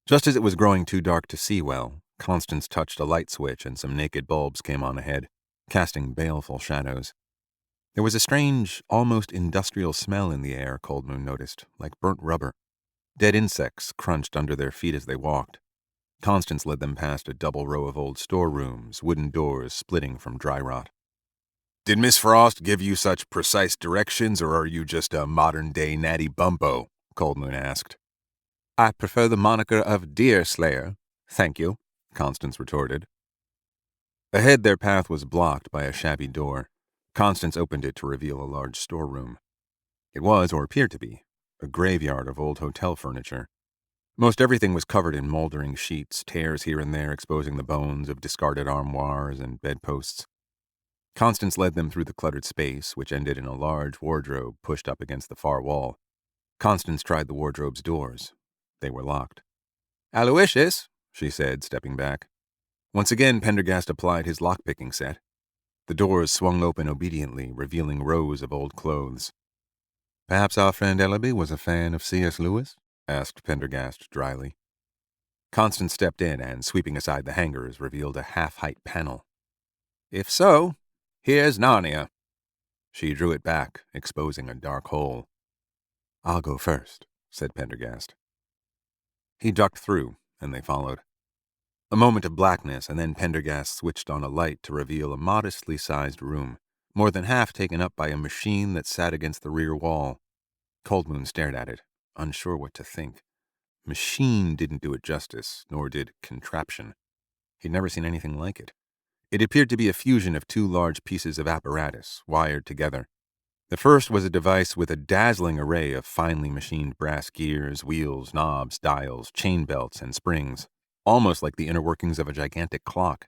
Just as it was growing too dark to see well, Constance touched a light switch and some naked bulbs came on ahead, casting baleful shadows. There was a strange, almost industrial smell in the air, Coldmoon noticed, like burnt rubber. Dead insects crunched under their feet as they walked. Constance led them past a double row of old storerooms, wooden doors splitting from dry rot. Did Miss Frost give you such precise directions, or are you just a modern-day Natty Bumpo? Coldmoon asked. "I prefer the moniker of Deer Slayer, thank you," Constance retorted. Ahead, their path was blocked by a shabby door. Constance opened it to reveal a large storeroom. It was, or appeared to be, a graveyard of old hotel furniture. Most everything was covered in moldering sheets, tears here and there exposing the bones of discarded armoires and bedposts. Constance led them through the cluttered space, which ended in a large wardrobe pushed up against the far wall. Constance tried the wardrobe's doors. They were locked. "Aloysius," she said, stepping back. Once again, Pendergast applied his lockpicking set. The doors swung open obediently, revealing rows of old clothes. "Perhaps our friend Ellerby was a fan of C.S. Lewis?" asked Pendergast dryly. Constance stepped in and, sweeping aside the hangers, revealed a half-height panel. "If so, here's Narnia." She drew it back, exposing a dark hole. "I'll go first," said Pendergast. He ducked through, and they followed. A moment of blackness, and then Pendergast switched on a light to reveal a modestly sized room, more than half taken up by a machine that sat against the rear wall. Coldmoon stared at it, unsure what to think. Machine didn't do it justice, nor did contraption. He'd never seen anything like it. It appeared to be a fusion of two large pieces of apparatus, wired together. The first was a device with a dazzling array of finely machined brass gears, wheels, knobs, dials, chain belts, and springs, almost like the inner workings of a gigantic clock.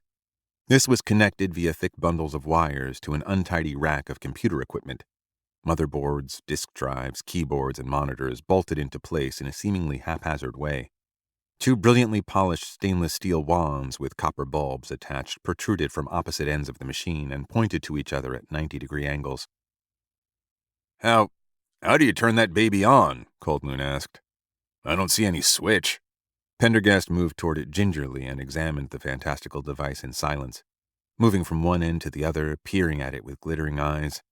This was connected via thick bundles of wires to an untidy rack of computer equipment. Motherboards, disk drives, keyboards, and monitors bolted into place in a seemingly haphazard way. Two brilliantly polished stainless steel wands with copper bulbs attached protruded from opposite ends of the machine and pointed to each other at 90-degree angles. How do you turn that baby on? Coldmoon asked. I don't see any switch. Pendergast moved toward it gingerly and examined the fantastical device in silence, moving from one end to the other, peering at it with glittering eyes.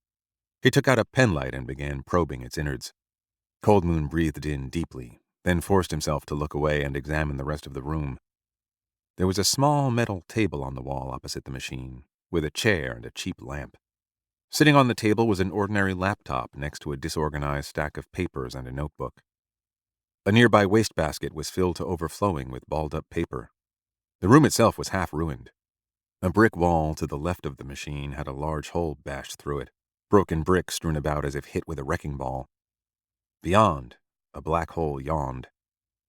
He took out a penlight and began probing its innards. Coldmoon breathed in deeply, then forced himself to look away and examine the rest of the room. There was a small metal table on the wall opposite the machine, with a chair and a cheap lamp. Sitting on the table was an ordinary laptop next to a disorganized stack of papers and a notebook. A nearby wastebasket was filled to overflowing with balled-up paper. The room itself was half ruined. A brick wall to the left of the machine had a large hole bashed through it, broken brick strewn about as if hit with a wrecking ball. Beyond, a black hole yawned.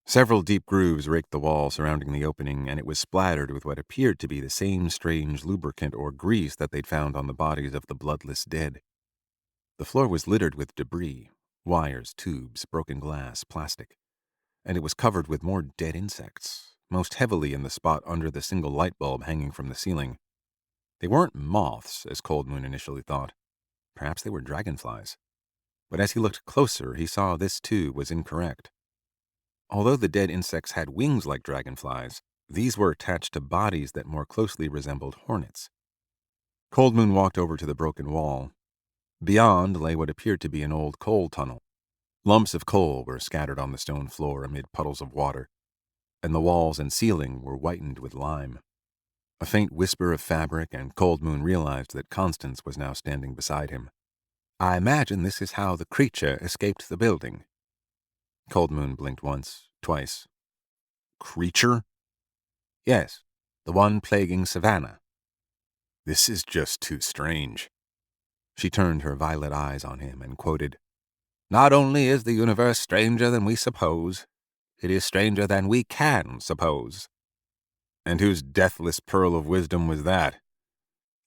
Several deep grooves raked the wall surrounding the opening, and it was splattered with what appeared to be the same strange lubricant or grease that they'd found on the bodies of the bloodless dead. The floor was littered with debris, wires, tubes, broken glass, plastic, and it was covered with more dead insects, most heavily in the spot under the single light bulb hanging from the ceiling. They weren't moths, as Coldmoon initially thought. Perhaps they were dragonflies. But as he looked closer, he saw this, too, was incorrect. Although the dead insects had wings like dragonflies, these were attached to bodies that more closely resembled hornets. Coldmoon walked over to the broken wall. Beyond lay what appeared to be an old coal tunnel. Lumps of coal were scattered on the stone floor amid puddles of water, and the walls and ceiling were whitened with lime. A faint whisper of fabric, and Coldmoon realized that Constance was now standing beside him. I imagine this is how the creature escaped the building. Cold Moon blinked once, twice. Creature? Yes, the one plaguing Savannah. This is just too strange. She turned her violet eyes on him and quoted, "Not only is the universe stranger than we suppose, it is stranger than we can suppose." And whose deathless pearl of wisdom was that?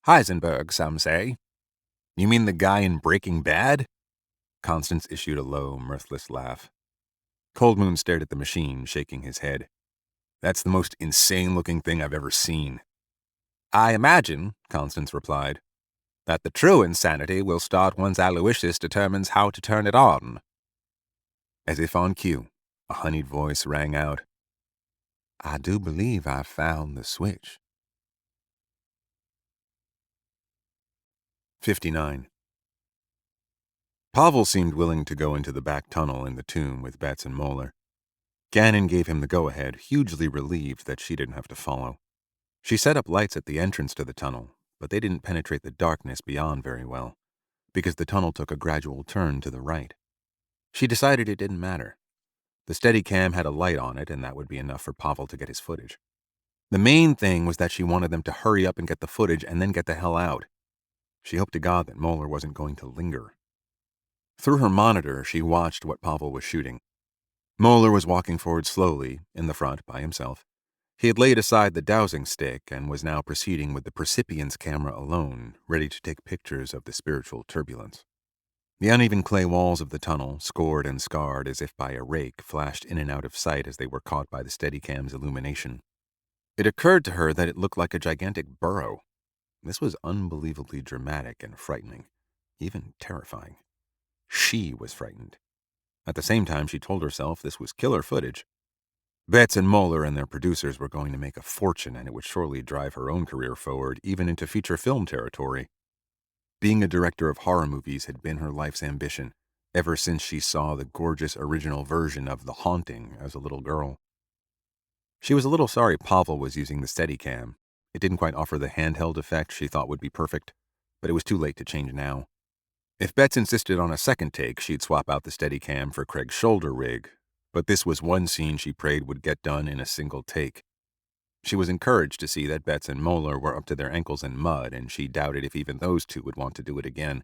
Heisenberg, some say. You mean the guy in Breaking Bad? Constance issued a low, mirthless laugh. Cold Moon stared at the machine, shaking his head. That's the most insane-looking thing I've ever seen. I imagine, Constance replied, that the true insanity will start once Aloysius determines how to turn it on. As if on cue, a honeyed voice rang out. I do believe I've found the switch. 59. Pavel seemed willing to go into the back tunnel in the tomb with Betts and Moeller. Gannon gave him the go-ahead, hugely relieved that she didn't have to follow. She set up lights at the entrance to the tunnel, but they didn't penetrate the darkness beyond very well, because the tunnel took a gradual turn to the right. She decided it didn't matter. The Steadicam had a light on it, and that would be enough for Pavel to get his footage. The main thing was that she wanted them to hurry up and get the footage and then get the hell out. She hoped to God that Moeller wasn't going to linger. Through her monitor, she watched what Pavel was shooting. Moeller was walking forward slowly, in the front, by himself. He had laid aside the dowsing stick and was now proceeding with the percipience camera alone, ready to take pictures of the spiritual turbulence. The uneven clay walls of the tunnel, scored and scarred as if by a rake, flashed in and out of sight as they were caught by the Steadicam's illumination. It occurred to her that it looked like a gigantic burrow. This was unbelievably dramatic and frightening, even terrifying. She was frightened. At the same time, she told herself this was killer footage. Betts and Moeller and their producers were going to make a fortune, and it would surely drive her own career forward, even into feature film territory. Being a director of horror movies had been her life's ambition, ever since she saw the gorgeous original version of The Haunting as a little girl. She was a little sorry Pavel was using the Steadicam. It didn't quite offer the handheld effect she thought would be perfect, but it was too late to change now. If Betts insisted on a second take, she'd swap out the Steadicam for Craig's shoulder rig, but this was one scene she prayed would get done in a single take. She was encouraged to see that Betts and Moeller were up to their ankles in mud, and she doubted if even those two would want to do it again.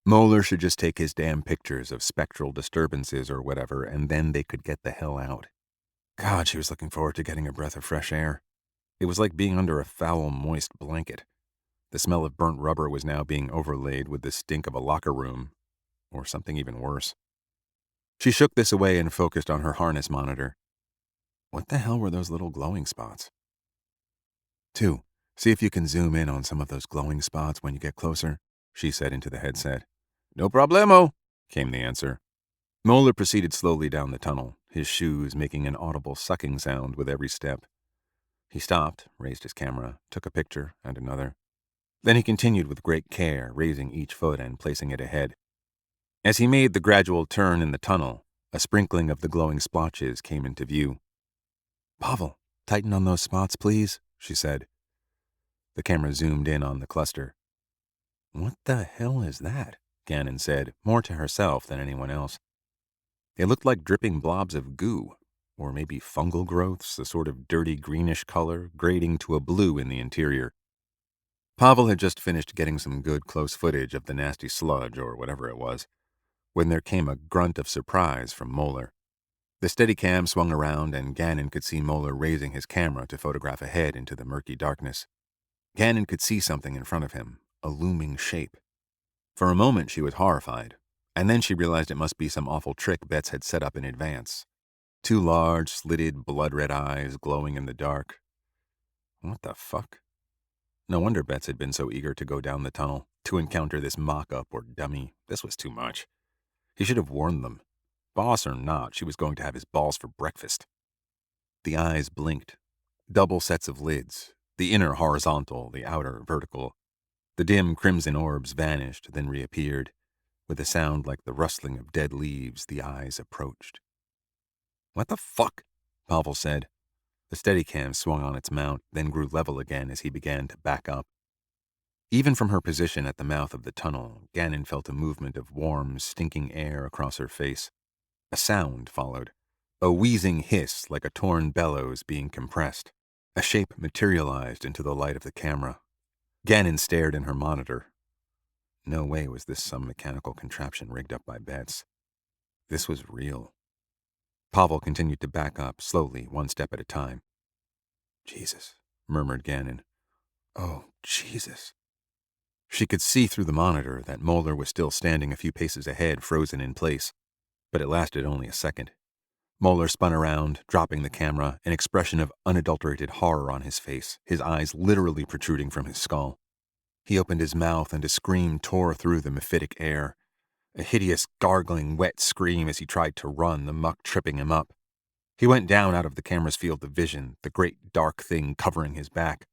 Moeller should just take his damn pictures of spectral disturbances or whatever, and then they could get the hell out. God, she was looking forward to getting a breath of fresh air. It was like being under a foul, moist blanket. The smell of burnt rubber was now being overlaid with the stink of a locker room, or something even worse. She shook this away and focused on her harness monitor. What the hell were those little glowing spots? 2. See if you can zoom in on some of those glowing spots when you get closer, she said into the headset. No problemo, came the answer. Moeller proceeded slowly down the tunnel, his shoes making an audible sucking sound with every step. He stopped, raised his camera, took a picture and another. Then he continued with great care, raising each foot and placing it ahead. As he made the gradual turn in the tunnel, a sprinkling of the glowing splotches came into view. Pavel, tighten on those spots, please, she said. The camera zoomed in on the cluster. What the hell is that? Gannon said, more to herself than anyone else. They looked like dripping blobs of goo, or maybe fungal growths, a sort of dirty greenish color, grading to a blue in the interior. Pavel had just finished getting some good close footage of the nasty sludge, or whatever it was, when there came a grunt of surprise from Moeller. The Steadicam swung around, and Gannon could see Moeller raising his camera to photograph ahead into the murky darkness. Gannon could see something in front of him, a looming shape. For a moment she was horrified, and then she realized it must be some awful trick Betts had set up in advance. 2 large, slitted, blood-red eyes glowing in the dark. What the fuck? No wonder Betts had been so eager to go down the tunnel, to encounter this mock-up or dummy. This was too much. He should have warned them. Boss or not, she was going to have his balls for breakfast. The eyes blinked. Double sets of lids, the inner horizontal, the outer vertical. The dim crimson orbs vanished, then reappeared. With a sound like the rustling of dead leaves, the eyes approached. What the fuck? Pavel said. The Steadicam swung on its mount, then grew level again as he began to back up. Even from her position at the mouth of the tunnel, Gannon felt a movement of warm, stinking air across her face. A sound followed, a wheezing hiss like a torn bellows being compressed. A shape materialized into the light of the camera. Gannon stared in her monitor. No way was this some mechanical contraption rigged up by Betts. This was real. Pavel continued to back up, slowly, one step at a time. Jesus, murmured Gannon. Oh, Jesus. She could see through the monitor that Moeller was still standing a few paces ahead, frozen in place. But it lasted only a second. Moeller spun around, dropping the camera, an expression of unadulterated horror on his face, his eyes literally protruding from his skull. He opened his mouth and a scream tore through the mephitic air. A hideous, gargling, wet scream as he tried to run, the muck tripping him up. He went down out of the camera's field of vision, the great dark thing covering his back.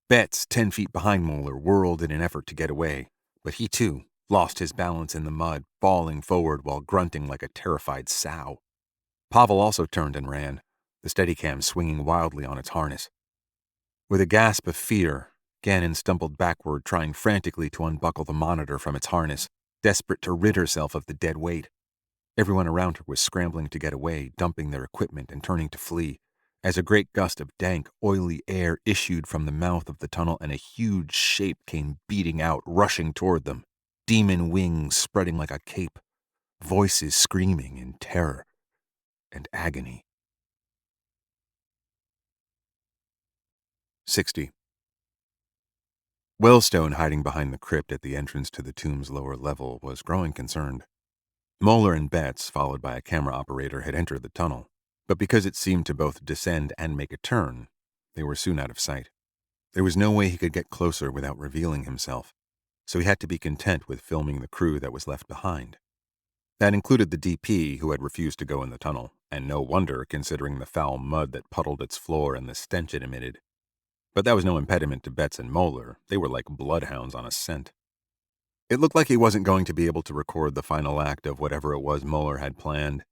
Betts, 10 feet behind Moeller, whirled in an effort to get away, but he too lost his balance in the mud, falling forward while grunting like a terrified sow. Pavel also turned and ran, the Steadicam swinging wildly on its harness. With a gasp of fear, Gannon stumbled backward, trying frantically to unbuckle the monitor from its harness, desperate to rid herself of the dead weight. Everyone around her was scrambling to get away, dumping their equipment and turning to flee, as a great gust of dank, oily air issued from the mouth of the tunnel and a huge shape came beating out, rushing toward them, demon wings spreading like a cape, voices screaming in terror and agony. 60. Wellstone, hiding behind the crypt at the entrance to the tomb's lower level, was growing concerned. Moeller and Betts, followed by a camera operator, had entered the tunnel, but because it seemed to both descend and make a turn, they were soon out of sight. There was no way he could get closer without revealing himself, so he had to be content with filming the crew that was left behind. That included the DP, who had refused to go in the tunnel, and no wonder considering the foul mud that puddled its floor and the stench it emitted. But that was no impediment to Betts and Moeller. They were like bloodhounds on a scent. It looked like he wasn't going to be able to record the final act of whatever it was Moeller had planned.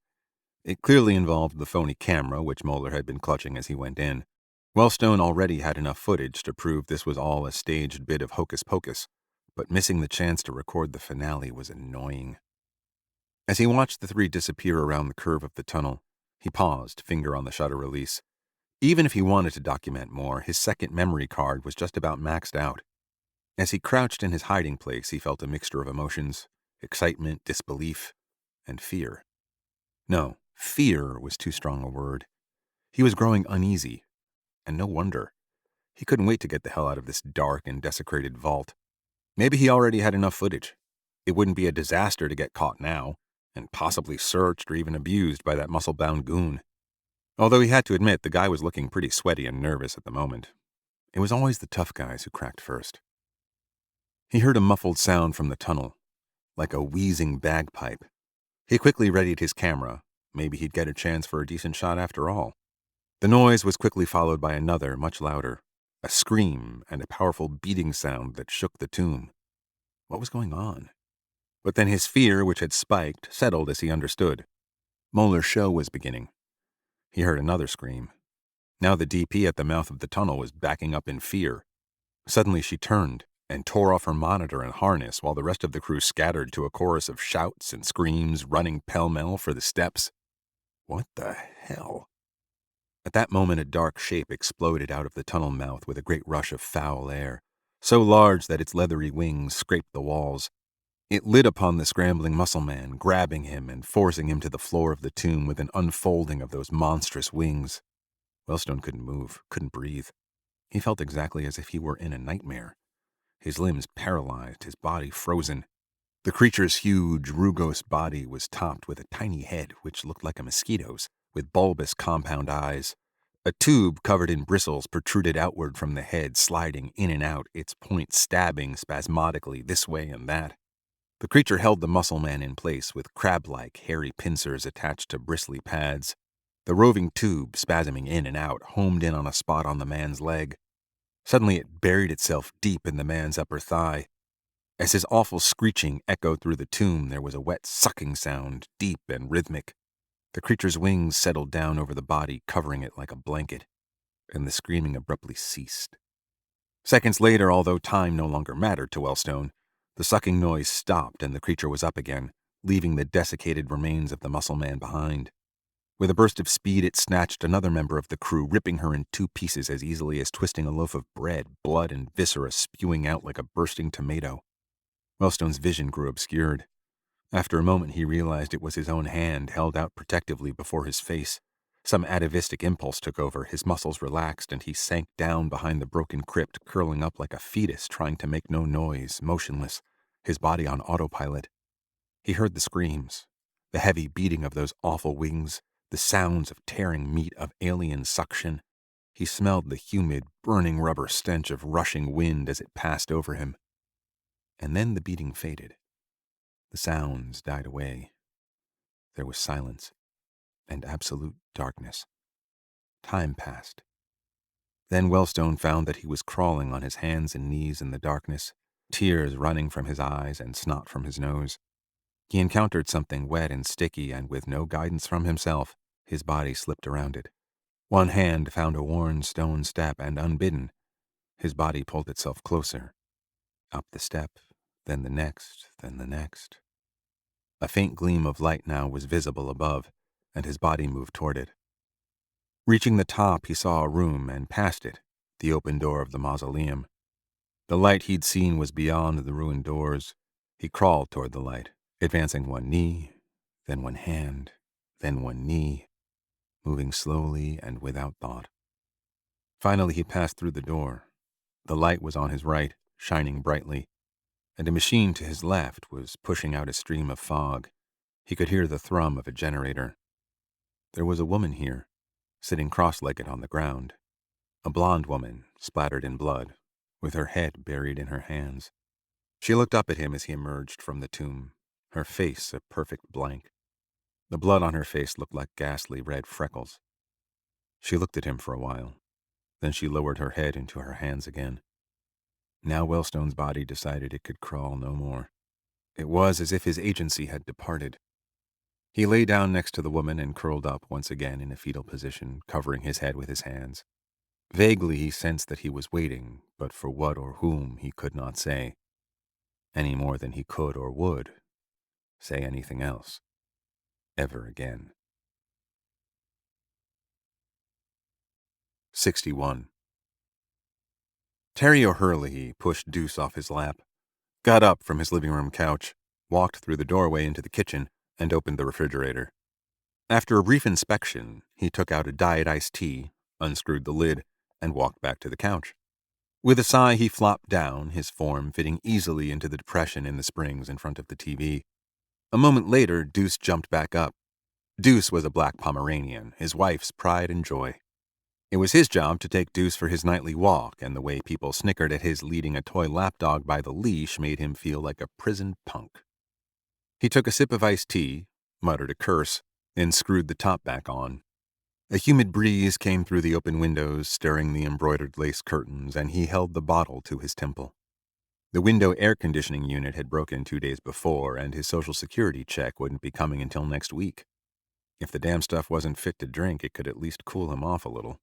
It clearly involved the phony camera, which Moeller had been clutching as he went in. Wellstone already had enough footage to prove this was all a staged bit of hocus-pocus, but missing the chance to record the finale was annoying. As he watched the three disappear around the curve of the tunnel, he paused, finger on the shutter release. Even if he wanted to document more, his second memory card was just about maxed out. As he crouched in his hiding place, he felt a mixture of emotions, excitement, disbelief, and fear. No, fear was too strong a word. He was growing uneasy, and no wonder. He couldn't wait to get the hell out of this dark and desecrated vault. Maybe he already had enough footage. It wouldn't be a disaster to get caught now, and possibly searched or even abused by that muscle-bound goon. Although he had to admit the guy was looking pretty sweaty and nervous at the moment. It was always the tough guys who cracked first. He heard a muffled sound from the tunnel, like a wheezing bagpipe. He quickly readied his camera. Maybe he'd get a chance for a decent shot after all. The noise was quickly followed by another, much louder, a scream and a powerful beating sound that shook the tomb. What was going on? But then his fear, which had spiked, settled as he understood. Moeller's show was beginning. He heard another scream. Now the DP at the mouth of the tunnel was backing up in fear. Suddenly she turned and tore off her monitor and harness while the rest of the crew scattered to a chorus of shouts and screams, running pell-mell for the steps. What the hell? At that moment, a dark shape exploded out of the tunnel mouth with a great rush of foul air, so large that its leathery wings scraped the walls. It lit upon the scrambling muscle man, grabbing him and forcing him to the floor of the tomb with an unfolding of those monstrous wings. Wellstone couldn't move, couldn't breathe. He felt exactly as if he were in a nightmare. His limbs paralyzed, his body frozen. The creature's huge, rugose body was topped with a tiny head which looked like a mosquito's, with bulbous compound eyes. A tube covered in bristles protruded outward from the head, sliding in and out, its point stabbing spasmodically this way and that. The creature held the muscle man in place with crab-like, hairy pincers attached to bristly pads. The roving tube, spasming in and out, homed in on a spot on the man's leg. Suddenly it buried itself deep in the man's upper thigh. As his awful screeching echoed through the tomb, there was a wet sucking sound, deep and rhythmic. The creature's wings settled down over the body, covering it like a blanket, and the screaming abruptly ceased. Seconds later, although time no longer mattered to Wellstone, the sucking noise stopped and the creature was up again, leaving the desiccated remains of the muscle man behind. With a burst of speed, it snatched another member of the crew, ripping her in two pieces as easily as twisting a loaf of bread, blood and viscera spewing out like a bursting tomato. Wellstone's vision grew obscured. After a moment, he realized it was his own hand held out protectively before his face. Some atavistic impulse took over, his muscles relaxed, and he sank down behind the broken crypt, curling up like a fetus, trying to make no noise, motionless, his body on autopilot. He heard the screams, the heavy beating of those awful wings, the sounds of tearing meat, of alien suction. He smelled the humid, burning rubber stench of rushing wind as it passed over him. And then the beating faded. The sounds died away. There was silence and absolute darkness. Time passed. Then Wellstone found that he was crawling on his hands and knees in the darkness, tears running from his eyes and snot from his nose. He encountered something wet and sticky, and with no guidance from himself, his body slipped around it. One hand found a worn stone step, and unbidden, his body pulled itself closer. Up the step, then the next, then the next. A faint gleam of light now was visible above, and his body moved toward it. Reaching the top, he saw a room, and past it, the open door of the mausoleum. The light he'd seen was beyond the ruined doors. He crawled toward the light, advancing one knee, then one hand, then one knee, moving slowly and without thought. Finally, he passed through the door. The light was on his right, shining brightly, and a machine to his left was pushing out a stream of fog. He could hear the thrum of a generator. There was a woman here, sitting cross-legged on the ground, a blonde woman splattered in blood, with her head buried in her hands. She looked up at him as he emerged from the tomb, her face a perfect blank. The blood on her face looked like ghastly red freckles. She looked at him for a while. Then she lowered her head into her hands again. Now Wellstone's body decided it could crawl no more. It was as if his agency had departed. He lay down next to the woman and curled up once again in a fetal position, covering his head with his hands. Vaguely he sensed that he was waiting, but for what or whom he could not say, any more than he could or would say anything else, ever again. 61. Terry O'Hurley pushed Deuce off his lap, got up from his living room couch, walked through the doorway into the kitchen, and opened the refrigerator. After a brief inspection, he took out a diet iced tea, unscrewed the lid, and walked back to the couch. With a sigh, he flopped down, his form fitting easily into the depression in the springs in front of the TV. A moment later, Deuce jumped back up. Deuce was a black Pomeranian, his wife's pride and joy. It was his job to take Deuce for his nightly walk, and the way people snickered at his leading a toy lapdog by the leash made him feel like a prison punk. He took a sip of iced tea, muttered a curse, then screwed the top back on. A humid breeze came through the open windows, stirring the embroidered lace curtains, and he held the bottle to his temple. The window air conditioning unit had broken 2 days before, and his Social Security check wouldn't be coming until next week. If the damn stuff wasn't fit to drink, it could at least cool him off a little.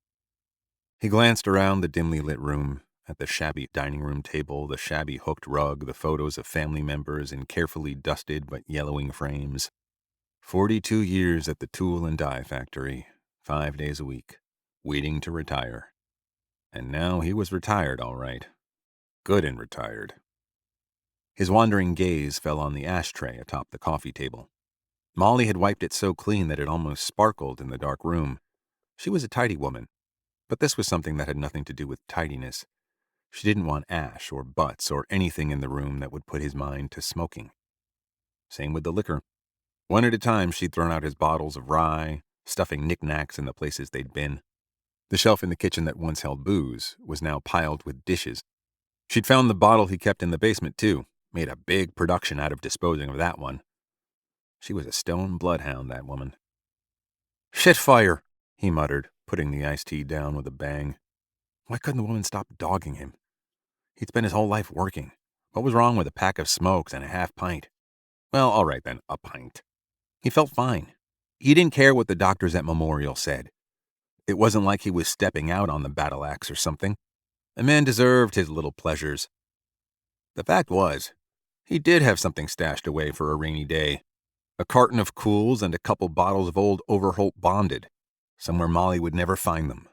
He glanced around the dimly lit room, at the shabby dining room table, the shabby hooked rug, the photos of family members in carefully dusted but yellowing frames. 42 years at the tool and die factory, 5 days a week, waiting to retire. And now he was retired, all right. Good and retired. His wandering gaze fell on the ashtray atop the coffee table. Molly had wiped it so clean that it almost sparkled in the dark room. She was a tidy woman, but this was something that had nothing to do with tidiness. She didn't want ash or butts or anything in the room that would put his mind to smoking. Same with the liquor. One at a time, she'd thrown out his bottles of rye, stuffing knickknacks in the places they'd been. The shelf in the kitchen that once held booze was now piled with dishes. She'd found the bottle he kept in the basement, too, made a big production out of disposing of that one. She was a stone bloodhound, that woman. "Shitfire," he muttered, putting the iced tea down with a bang. Why couldn't the woman stop dogging him? He'd spent his whole life working. What was wrong with a pack of smokes and a half pint? Well, all right then, a pint. He felt fine. He didn't care what the doctors at Memorial said. It wasn't like he was stepping out on the battle axe or something. A man deserved his little pleasures. The fact was, he did have something stashed away for a rainy day. A carton of Cools and a couple bottles of old Overholt Bonded, somewhere Molly would never find them.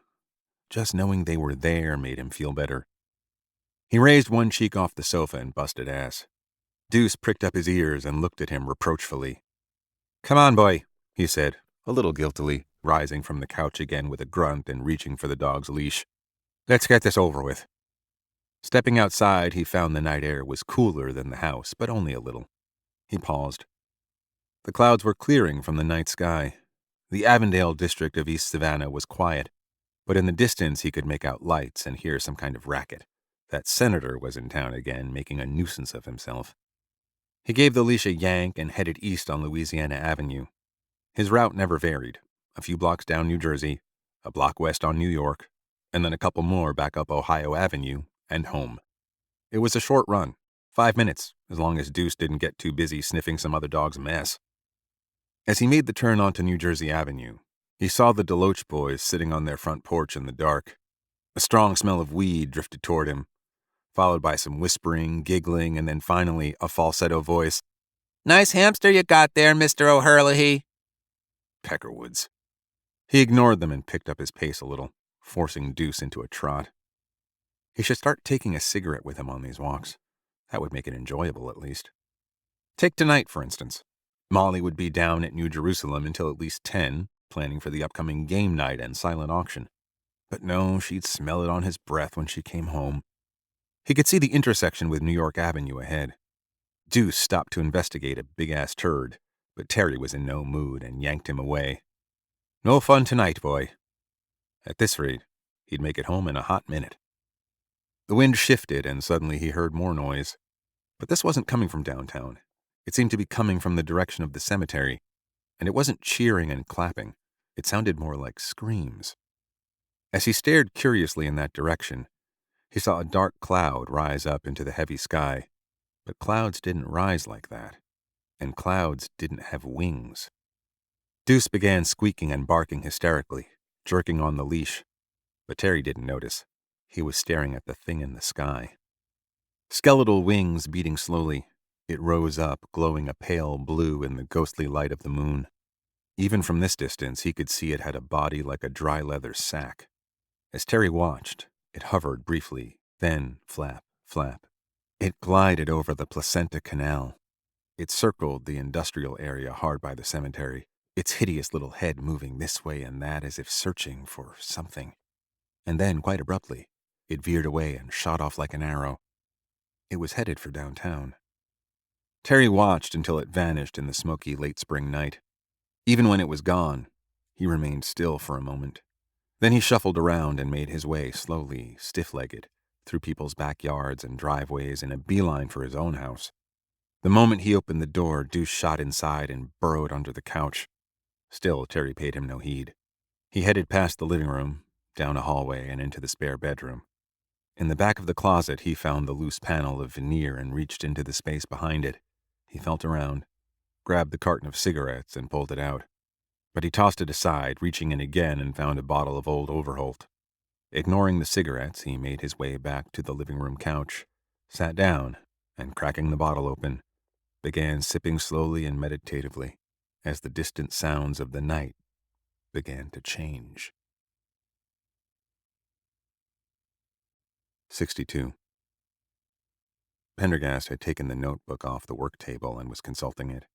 Just knowing they were there made him feel better. He raised one cheek off the sofa and busted ass. Deuce pricked up his ears and looked at him reproachfully. "Come on, boy," he said, a little guiltily, rising from the couch again with a grunt and reaching for the dog's leash. "Let's get this over with." Stepping outside, he found the night air was cooler than the house, but only a little. He paused. The clouds were clearing from the night sky. The Avondale district of East Savannah was quiet, but in the distance he could make out lights and hear some kind of racket. That senator was in town again, making a nuisance of himself. He gave the leash a yank and headed east on Louisiana Avenue. His route never varied. A few blocks down New Jersey, a block west on New York, and then a couple more back up Ohio Avenue and home. It was a short run, 5 minutes, as long as Deuce didn't get too busy sniffing some other dog's mess. As he made the turn onto New Jersey Avenue, he saw the Deloach boys sitting on their front porch in the dark. A strong smell of weed drifted toward him, followed by some whispering, giggling, and then finally a falsetto voice. "Nice hamster you got there, Mr. O'Herlihy." Peckerwoods. He ignored them and picked up his pace a little, forcing Deuce into a trot. He should start taking a cigarette with him on these walks. That would make it enjoyable, at least. Take tonight, for instance. Molly would be down at New Jerusalem until at least 10, planning for the upcoming game night and silent auction. But no, she'd smell it on his breath when she came home. He could see the intersection with New York Avenue ahead. Deuce stopped to investigate a big-ass turd, but Terry was in no mood and yanked him away. "No fun tonight, boy." At this rate, he'd make it home in a hot minute. The wind shifted, and suddenly he heard more noise. But this wasn't coming from downtown. It seemed to be coming from the direction of the cemetery, and it wasn't cheering and clapping. It sounded more like screams. As he stared curiously in that direction, he saw a dark cloud rise up into the heavy sky. But clouds didn't rise like that, and clouds didn't have wings. Deuce began squeaking and barking hysterically, jerking on the leash. But Terry didn't notice. He was staring at the thing in the sky. Skeletal wings beating slowly, it rose up, glowing a pale blue in the ghostly light of the moon. Even from this distance, he could see it had a body like a dry leather sack. As Terry watched, it hovered briefly, then flap, flap. It glided over the Placenta Canal. It circled the industrial area hard by the cemetery, its hideous little head moving this way and that as if searching for something. And then, quite abruptly, it veered away and shot off like an arrow. It was headed for downtown. Terry watched until it vanished in the smoky late spring night. Even when it was gone, he remained still for a moment. Then he shuffled around and made his way slowly, stiff-legged, through people's backyards and driveways in a beeline for his own house. The moment he opened the door, Deuce shot inside and burrowed under the couch. Still, Terry paid him no heed. He headed past the living room, down a hallway, and into the spare bedroom. In the back of the closet, he found the loose panel of veneer and reached into the space behind it. He felt around, grabbed the carton of cigarettes, and pulled it out. But he tossed it aside, reaching in again, and found a bottle of old Overholt. Ignoring the cigarettes, he made his way back to the living room couch, sat down, and cracking the bottle open, began sipping slowly and meditatively as the distant sounds of the night began to change. 62. Pendergast had taken the notebook off the work table and was consulting it.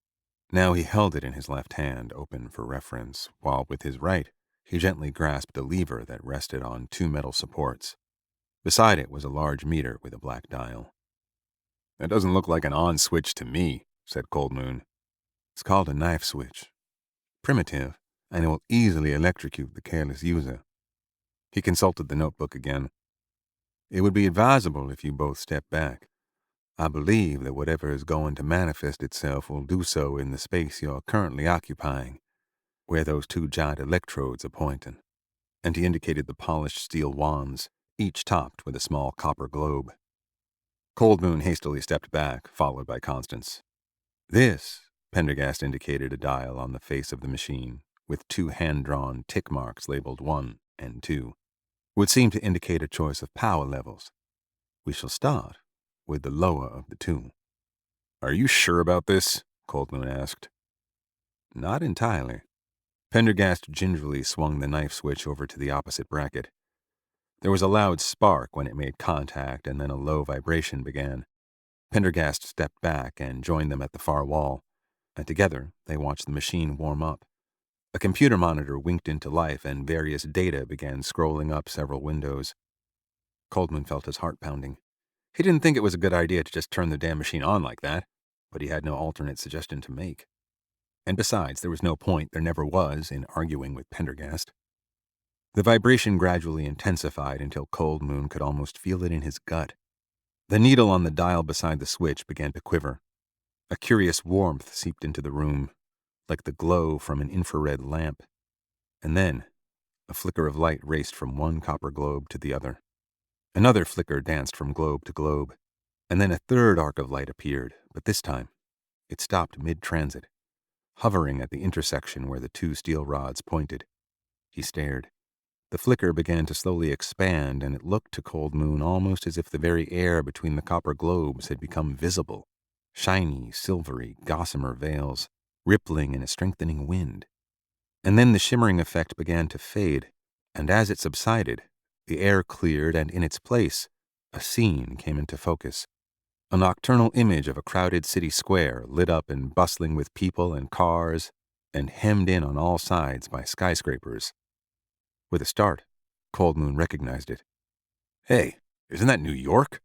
Now he held it in his left hand, open for reference, while with his right he gently grasped a lever that rested on 2 metal supports. Beside it was a large meter with a black dial. "That doesn't look like an on switch to me," said Cold Moon. "It's called a knife switch. Primitive, and it will easily electrocute the careless user." He consulted the notebook again. "It would be advisable if you both step back. I believe that whatever is going to manifest itself will do so in the space you are currently occupying, where those 2 giant electrodes are pointing." And he indicated the polished steel wands, each topped with a small copper globe. Cold Moon hastily stepped back, followed by Constance. "This," Pendergast indicated a dial on the face of the machine, with 2 hand-drawn tick marks labeled 1 and 2. would seem to indicate a choice of power levels. We shall start with the lower of the two. Are you sure about this? Coldmoon asked. Not entirely. Pendergast gingerly swung the knife switch over to the opposite bracket. There was a loud spark when it made contact, and then a low vibration began. Pendergast stepped back and joined them at the far wall, and together they watched the machine warm up. A computer monitor winked into life, and various data began scrolling up several windows. Coldman felt his heart pounding. He didn't think it was a good idea to just turn the damn machine on like that, but he had no alternate suggestion to make. And besides, there was no point, there never was, in arguing with Pendergast. The vibration gradually intensified until Coldmoon could almost feel it in his gut. The needle on the dial beside the switch began to quiver. A curious warmth seeped into the room, like the glow from an infrared lamp. And then, a flicker of light raced from one copper globe to the other. Another flicker danced from globe to globe, and then a third arc of light appeared, but this time, it stopped mid-transit, hovering at the intersection where the two steel rods pointed. He stared. The flicker began to slowly expand, and it looked to Coldmoon almost as if the very air between the copper globes had become visible, shiny, silvery, gossamer veils, rippling in a strengthening wind. And then the shimmering effect began to fade, and as it subsided, the air cleared, and in its place, a scene came into focus. A nocturnal image of a crowded city square, lit up and bustling with people and cars, and hemmed in on all sides by skyscrapers. With a start, Coldmoon recognized it. Hey, isn't that New York?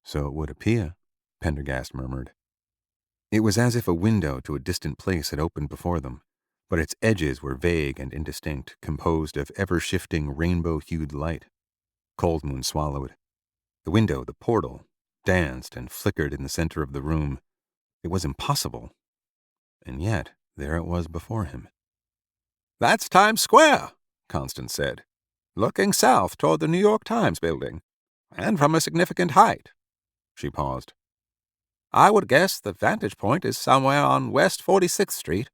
So it would appear, Pendergast murmured. It was as if a window to a distant place had opened before them, but its edges were vague and indistinct, composed of ever-shifting rainbow-hued light. Coldmoon swallowed. The window, the portal, danced and flickered in the center of the room. It was impossible. And yet, there it was before him. That's Times Square, Constance said, looking south toward the New York Times building, and from a significant height. She paused. I would guess the vantage point is somewhere on West 46th Street,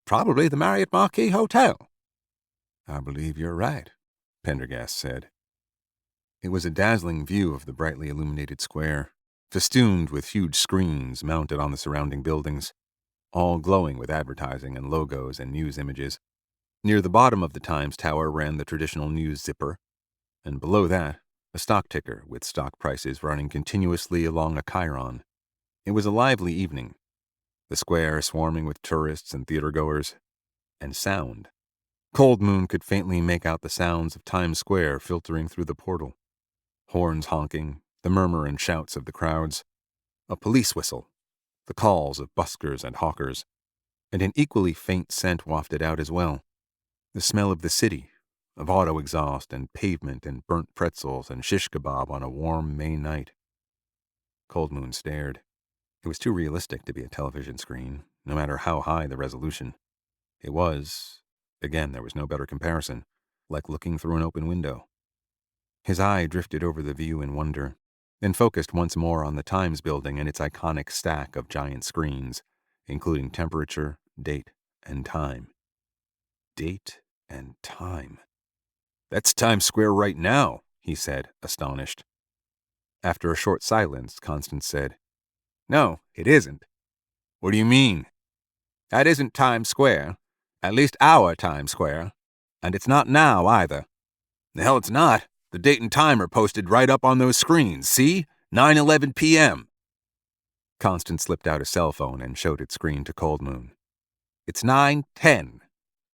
probably the Marriott Marquis Hotel. I believe you're right, Pendergast said. It was a dazzling view of the brightly illuminated square, festooned with huge screens mounted on the surrounding buildings, all glowing with advertising and logos and news images. Near the bottom of the Times Tower ran the traditional news zipper, and below that, a stock ticker with stock prices running continuously along a chyron. It was a lively evening, the square swarming with tourists and theatergoers, and sound. Coldmoon could faintly make out the sounds of Times Square filtering through the portal. Horns honking, the murmur and shouts of the crowds, a police whistle, the calls of buskers and hawkers, and an equally faint scent wafted out as well. The smell of the city, of auto exhaust and pavement and burnt pretzels and shish kebab on a warm May night. Coldmoon stared. It was too realistic to be a television screen, no matter how high the resolution. It was, again there was no better comparison, like looking through an open window. His eye drifted over the view in wonder, then focused once more on the Times building and its iconic stack of giant screens, including temperature, date, and time. Date and time. That's Times Square right now, he said, astonished. After a short silence, Constance said, No, it isn't. What do you mean? That isn't Times Square, at least our Times Square, and it's not now either. The hell it's not. The date and time are posted right up on those screens, see? 9:11 p.m. Constance slipped out a cell phone and showed its screen to Coldmoon. It's 9:10.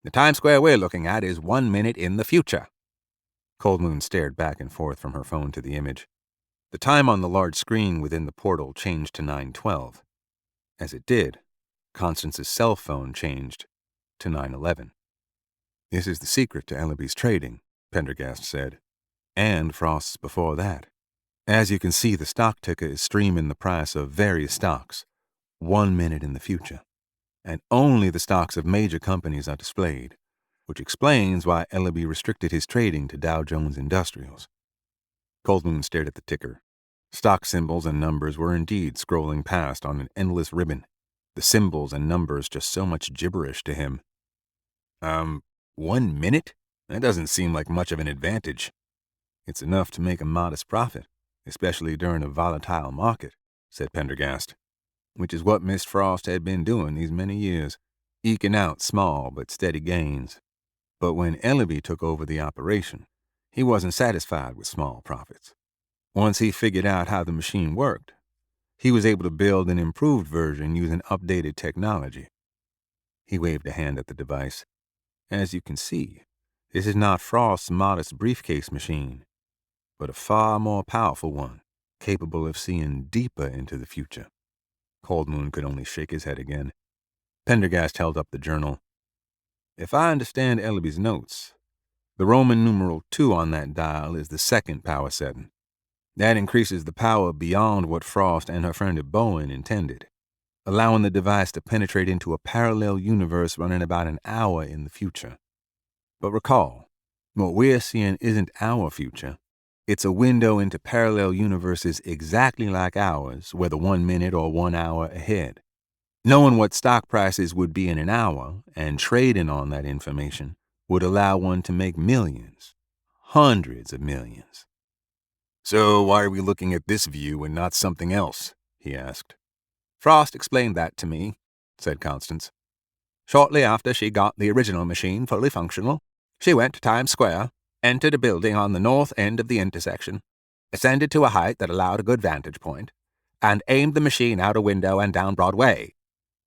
The Times Square we're looking at is 1 minute in the future. Coldmoon stared back and forth from her phone to the image. The time on the large screen within the portal changed to 9:12. As it did, Constance's cell phone changed to 9:11. This is the secret to Ellaby's trading, Pendergast said, and Frost's before that. As you can see, the stock ticker is streaming the price of various stocks, 1 minute in the future. And only the stocks of major companies are displayed, which explains why Ellaby restricted his trading to Dow Jones Industrials. Coldmoon stared at the ticker. Stock symbols and numbers were indeed scrolling past on an endless ribbon, the symbols and numbers just so much gibberish to him. 1 minute? That doesn't seem like much of an advantage. It's enough to make a modest profit, especially during a volatile market, said Pendergast, which is what Miss Frost had been doing these many years, eking out small but steady gains. But when Ellaby took over the operation, he wasn't satisfied with small profits. Once he figured out how the machine worked, he was able to build an improved version using updated technology. He waved a hand at the device. As you can see, this is not Frost's modest briefcase machine, but a far more powerful one, capable of seeing deeper into the future. Coldmoon could only shake his head again. Pendergast held up the journal. If I understand Ellaby's notes, the Roman numeral 2 on that dial is the second power setting. That increases the power beyond what Frost and her friend Bowen intended, allowing the device to penetrate into a parallel universe running about an hour in the future. But recall, what we're seeing isn't our future. It's a window into parallel universes exactly like ours, whether 1 minute or 1 hour ahead. Knowing what stock prices would be in an hour and trading on that information would allow one to make millions, hundreds of millions. So why are we looking at this view and not something else? He asked. Frost explained that to me, said Constance. Shortly after she got the original machine fully functional, she went to Times Square, entered a building on the north end of the intersection, ascended to a height that allowed a good vantage point, and aimed the machine out a window and down Broadway.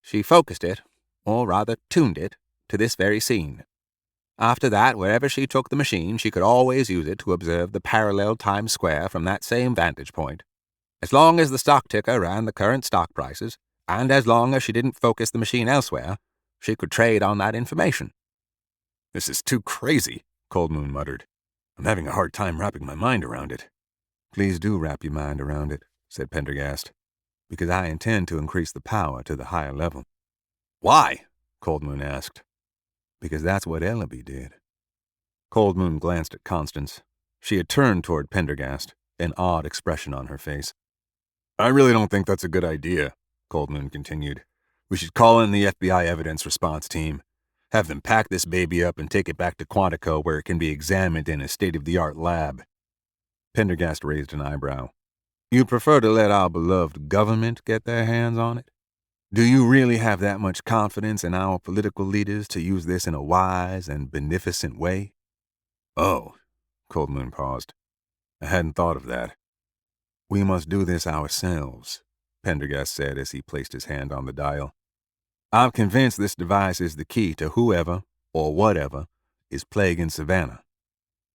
She focused it, or rather tuned it, to this very scene. After that, wherever she took the machine, she could always use it to observe the parallel Times Square from that same vantage point. As long as the stock ticker ran the current stock prices, and as long as she didn't focus the machine elsewhere, she could trade on that information. This is too crazy, Coldmoon muttered. I'm having a hard time wrapping my mind around it. Please do wrap your mind around it, said Pendergast, because I intend to increase the power to the higher level. Why? Coldmoon asked. Because that's what Ellaby did. Coldmoon glanced at Constance. She had turned toward Pendergast, an odd expression on her face. I really don't think that's a good idea, Coldmoon continued. We should call in the FBI evidence response team. Have them pack this baby up and take it back to Quantico where it can be examined in a state-of-the-art lab. Pendergast raised an eyebrow. You prefer to let our beloved government get their hands on it? Do you really have that much confidence in our political leaders to use this in a wise and beneficent way? Oh, Coldmoon paused. I hadn't thought of that. We must do this ourselves, Pendergast said as he placed his hand on the dial. I'm convinced this device is the key to whoever, or whatever, is plaguing Savannah.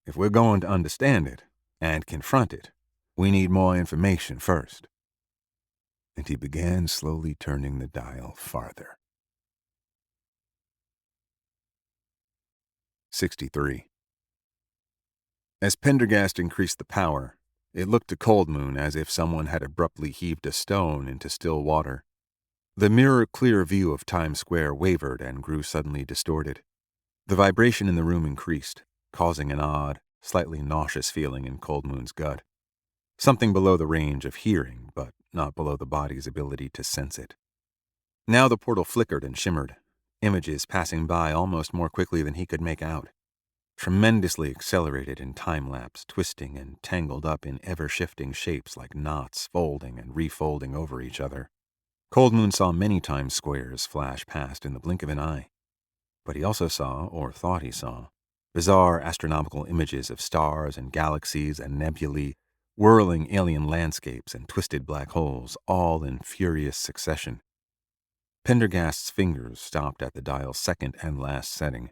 If we're going to understand it and confront it, we need more information first. And he began slowly turning the dial farther. 63. As Pendergast increased the power, it looked to Coldmoon as if someone had abruptly heaved a stone into still water. The mirror-clear view of Times Square wavered and grew suddenly distorted. The vibration in the room increased, causing an odd, slightly nauseous feeling in Coldmoon's gut. Something below the range of hearing, but not below the body's ability to sense it. Now the portal flickered and shimmered, images passing by almost more quickly than he could make out. Tremendously accelerated in time-lapse, twisting and tangled up in ever-shifting shapes like knots folding and refolding over each other. Coldmoon saw many Times Squares flash past in the blink of an eye. But he also saw, or thought he saw, bizarre astronomical images of stars and galaxies and nebulae, whirling alien landscapes and twisted black holes, all in furious succession. Pendergast's fingers stopped at the dial's second and last setting.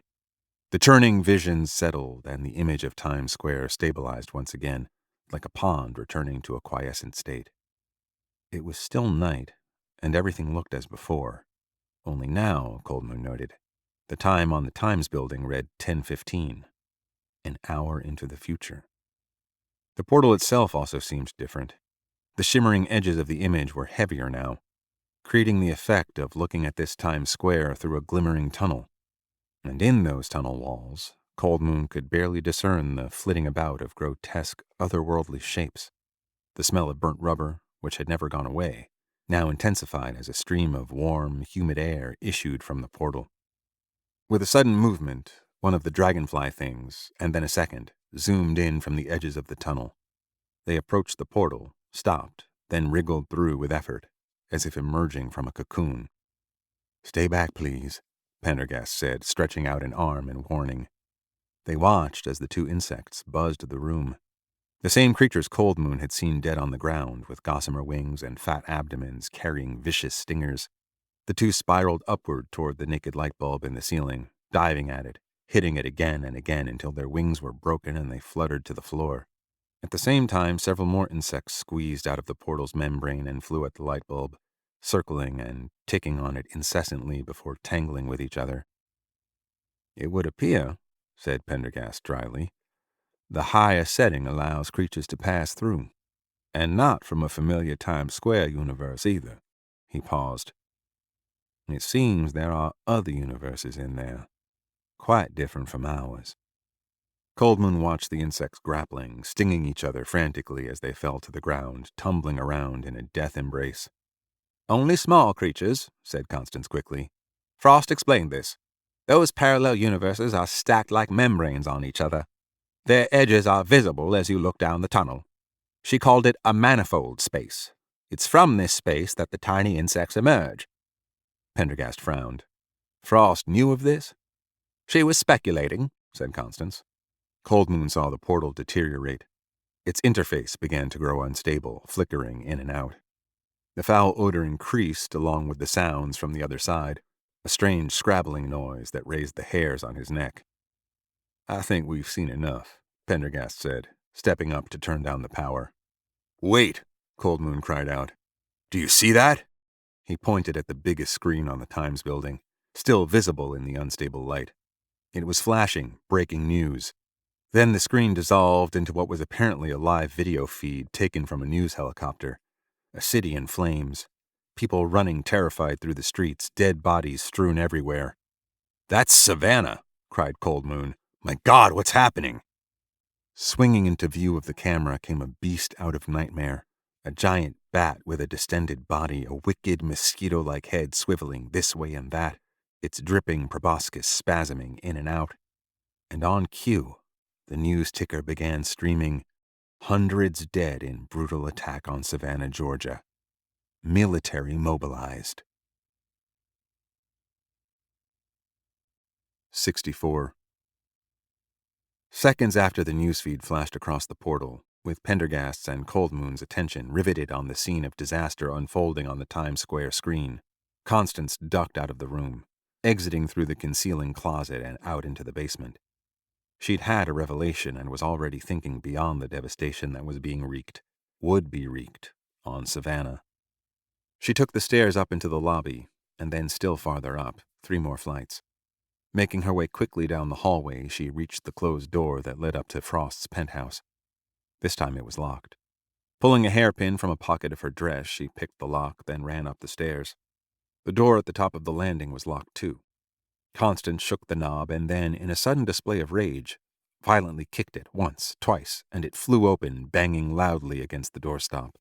The churning visions settled, and the image of Times Square stabilized once again, like a pond returning to a quiescent state. It was still night, and everything looked as before. Only now, Coldmoon noted, the time on the Times building read 10:15, an hour into the future. The portal itself also seemed different. The shimmering edges of the image were heavier now, creating the effect of looking at this Times Square through a glimmering tunnel. And in those tunnel walls, Coldmoon could barely discern the flitting about of grotesque, otherworldly shapes. The smell of burnt rubber, which had never gone away, now intensified as a stream of warm, humid air issued from the portal. With a sudden movement, one of the dragonfly things, and then a second, zoomed in from the edges of the tunnel. They approached the portal, stopped, then wriggled through with effort, as if emerging from a cocoon. "Stay back, please," Pendergast said, stretching out an arm in warning. They watched as the two insects buzzed the room. The same creatures Cold Moon had seen dead on the ground, with gossamer wings and fat abdomens carrying vicious stingers. The two spiraled upward toward the naked light bulb in the ceiling, diving at it, hitting it again and again until their wings were broken and they fluttered to the floor. At the same time, several more insects squeezed out of the portal's membrane and flew at the light bulb, circling and ticking on it incessantly before tangling with each other. "It would appear," said Pendergast dryly, "the higher setting allows creatures to pass through, and not from a familiar Times Square universe either." He paused. "It seems there are other universes in there, quite different from ours." Cold Moon watched the insects grappling, stinging each other frantically as they fell to the ground, tumbling around in a death embrace. "Only small creatures," said Constance quickly. "Frost explained this. Those parallel universes are stacked like membranes on each other. Their edges are visible as you look down the tunnel. She called it a manifold space. It's from this space that the tiny insects emerge." Pendergast frowned. "Frost knew of this?" "She was speculating," said Constance. Cold Moon saw the portal deteriorate. Its interface began to grow unstable, flickering in and out. The foul odor increased along with the sounds from the other side, a strange scrabbling noise that raised the hairs on his neck. "I think we've seen enough," Pendergast said, stepping up to turn down the power. "Wait!" Cold Moon cried out. "Do you see that?" He pointed at the biggest screen on the Times building, still visible in the unstable light. It was flashing, breaking news. Then the screen dissolved into what was apparently a live video feed taken from a news helicopter. A city in flames. People running terrified through the streets, dead bodies strewn everywhere. "That's Savannah!" cried Cold Moon. "My God, what's happening?" Swinging into view of the camera came a beast out of nightmare, a giant bat with a distended body, a wicked mosquito-like head swiveling this way and that, its dripping proboscis spasming in and out. And on cue, the news ticker began streaming, "Hundreds dead in brutal attack on Savannah, Georgia. Military mobilized." 64. Seconds after the newsfeed flashed across the portal, with Pendergast's and Cold Moon's attention riveted on the scene of disaster unfolding on the Times Square screen, Constance ducked out of the room, exiting through the concealing closet and out into the basement. She'd had a revelation and was already thinking beyond the devastation that was being would be wreaked, on Savannah. She took the stairs up into the lobby, and then still farther up, 3 more flights. Making her way quickly down the hallway, she reached the closed door that led up to Frost's penthouse. This time it was locked. Pulling a hairpin from a pocket of her dress, she picked the lock, then ran up the stairs. The door at the top of the landing was locked too. Constance shook the knob and then, in a sudden display of rage, violently kicked it once, twice, and it flew open, banging loudly against the doorstop.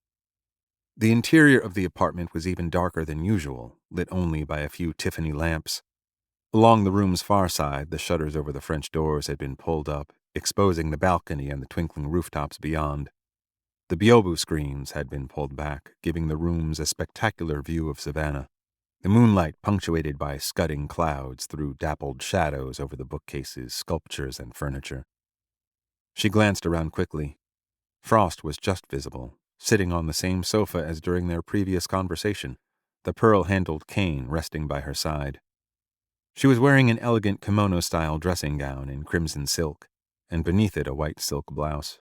The interior of the apartment was even darker than usual, lit only by a few Tiffany lamps. Along the room's far side, the shutters over the French doors had been pulled up, exposing the balcony and the twinkling rooftops beyond. The Biobu screens had been pulled back, giving the rooms a spectacular view of Savannah, the moonlight punctuated by scudding clouds threw dappled shadows over the bookcases, sculptures, and furniture. She glanced around quickly. Frost was just visible, sitting on the same sofa as during their previous conversation, the pearl-handled cane resting by her side. She was wearing an elegant kimono-style dressing gown in crimson silk, and beneath it a white silk blouse.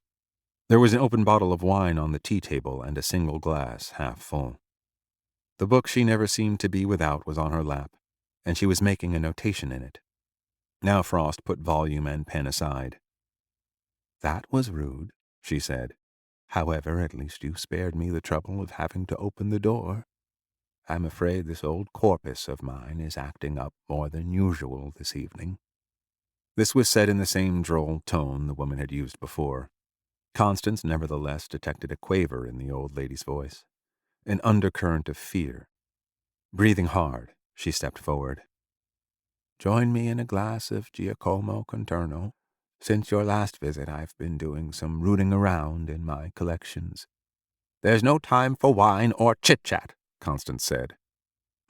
There was an open bottle of wine on the tea table and a single glass half full. The book she never seemed to be without was on her lap, and she was making a notation in it. Now Frost put volume and pen aside. "That was rude," she said. "However, at least you spared me the trouble of having to open the door. I'm afraid this old corpus of mine is acting up more than usual this evening." This was said in the same droll tone the woman had used before. Constance nevertheless detected a quaver in the old lady's voice, an undercurrent of fear. Breathing hard, she stepped forward. "Join me in a glass of Giacomo Conterno, Since your last visit, I've been doing some rooting around in my collections. There's no time for wine or chit-chat, Constance said.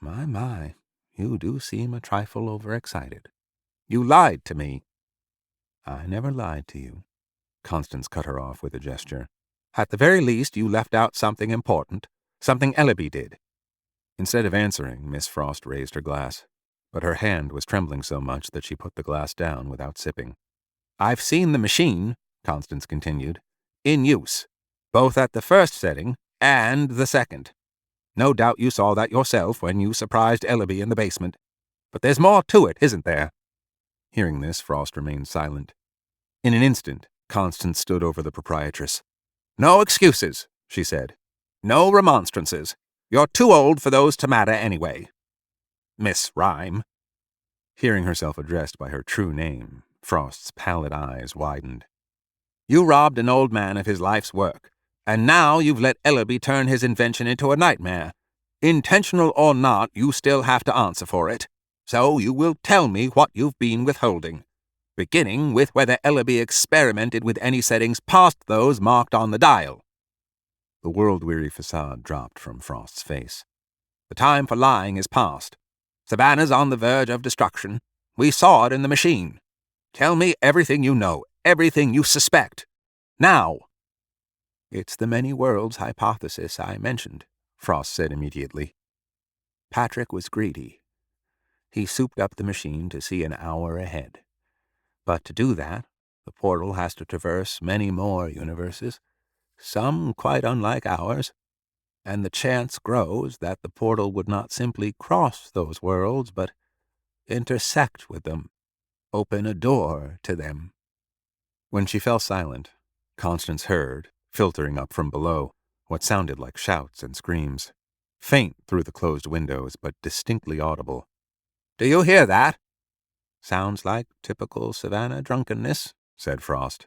My, you do seem a trifle overexcited. You lied to me. I never lied to you. Constance cut her off with a gesture. At the very least, you left out something important, something Ellaby did. Instead of answering, Miss Frost raised her glass, but her hand was trembling so much that she put the glass down without sipping. I've seen the machine, Constance continued, in use, both at the first setting and the second. No doubt you saw that yourself when you surprised Ellaby in the basement. But there's more to it, isn't there? Hearing this, Frost remained silent. In an instant, Constance stood over the proprietress. No excuses, she said. No remonstrances. You're too old for those to matter anyway. Miss Rhyme. Hearing herself addressed by her true name, Frost's pallid eyes widened. You robbed an old man of his life's work, and now you've let Ellaby turn his invention into a nightmare. Intentional or not, you still have to answer for it. So you will tell me what you've been withholding, beginning with whether Ellaby experimented with any settings past those marked on the dial. The world-weary facade dropped from Frost's face. The time for lying is past. Savannah's on the verge of destruction. We saw it in the machine. Tell me everything you know, everything you suspect. Now! It's the many worlds hypothesis I mentioned, Frost said immediately. Patrick was greedy. He souped up the machine to see an hour ahead. But to do that, the portal has to traverse many more universes, some quite unlike ours, and the chance grows that the portal would not simply cross those worlds, but intersect with them, open a door to them. When she fell silent, Constance heard, filtering up from below, what sounded like shouts and screams, faint through the closed windows, but distinctly audible. Do you hear that? Sounds like typical Savannah drunkenness, said Frost.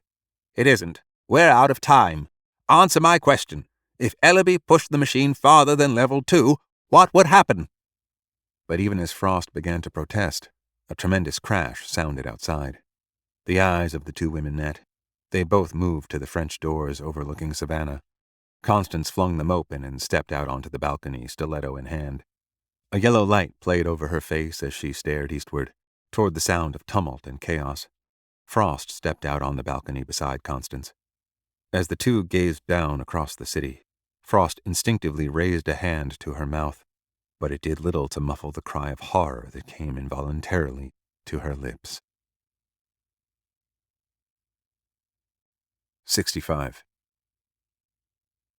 It isn't. We're out of time. Answer my question. If Ellaby pushed the machine farther than level 2, what would happen? But even as Frost began to protest, a tremendous crash sounded outside. The eyes of the two women met. They both moved to the French doors overlooking Savannah. Constance flung them open and stepped out onto the balcony, stiletto in hand. A yellow light played over her face as she stared eastward, toward the sound of tumult and chaos. Frost stepped out on the balcony beside Constance. As the two gazed down across the city, Frost instinctively raised a hand to her mouth, but it did little to muffle the cry of horror that came involuntarily to her lips. 65.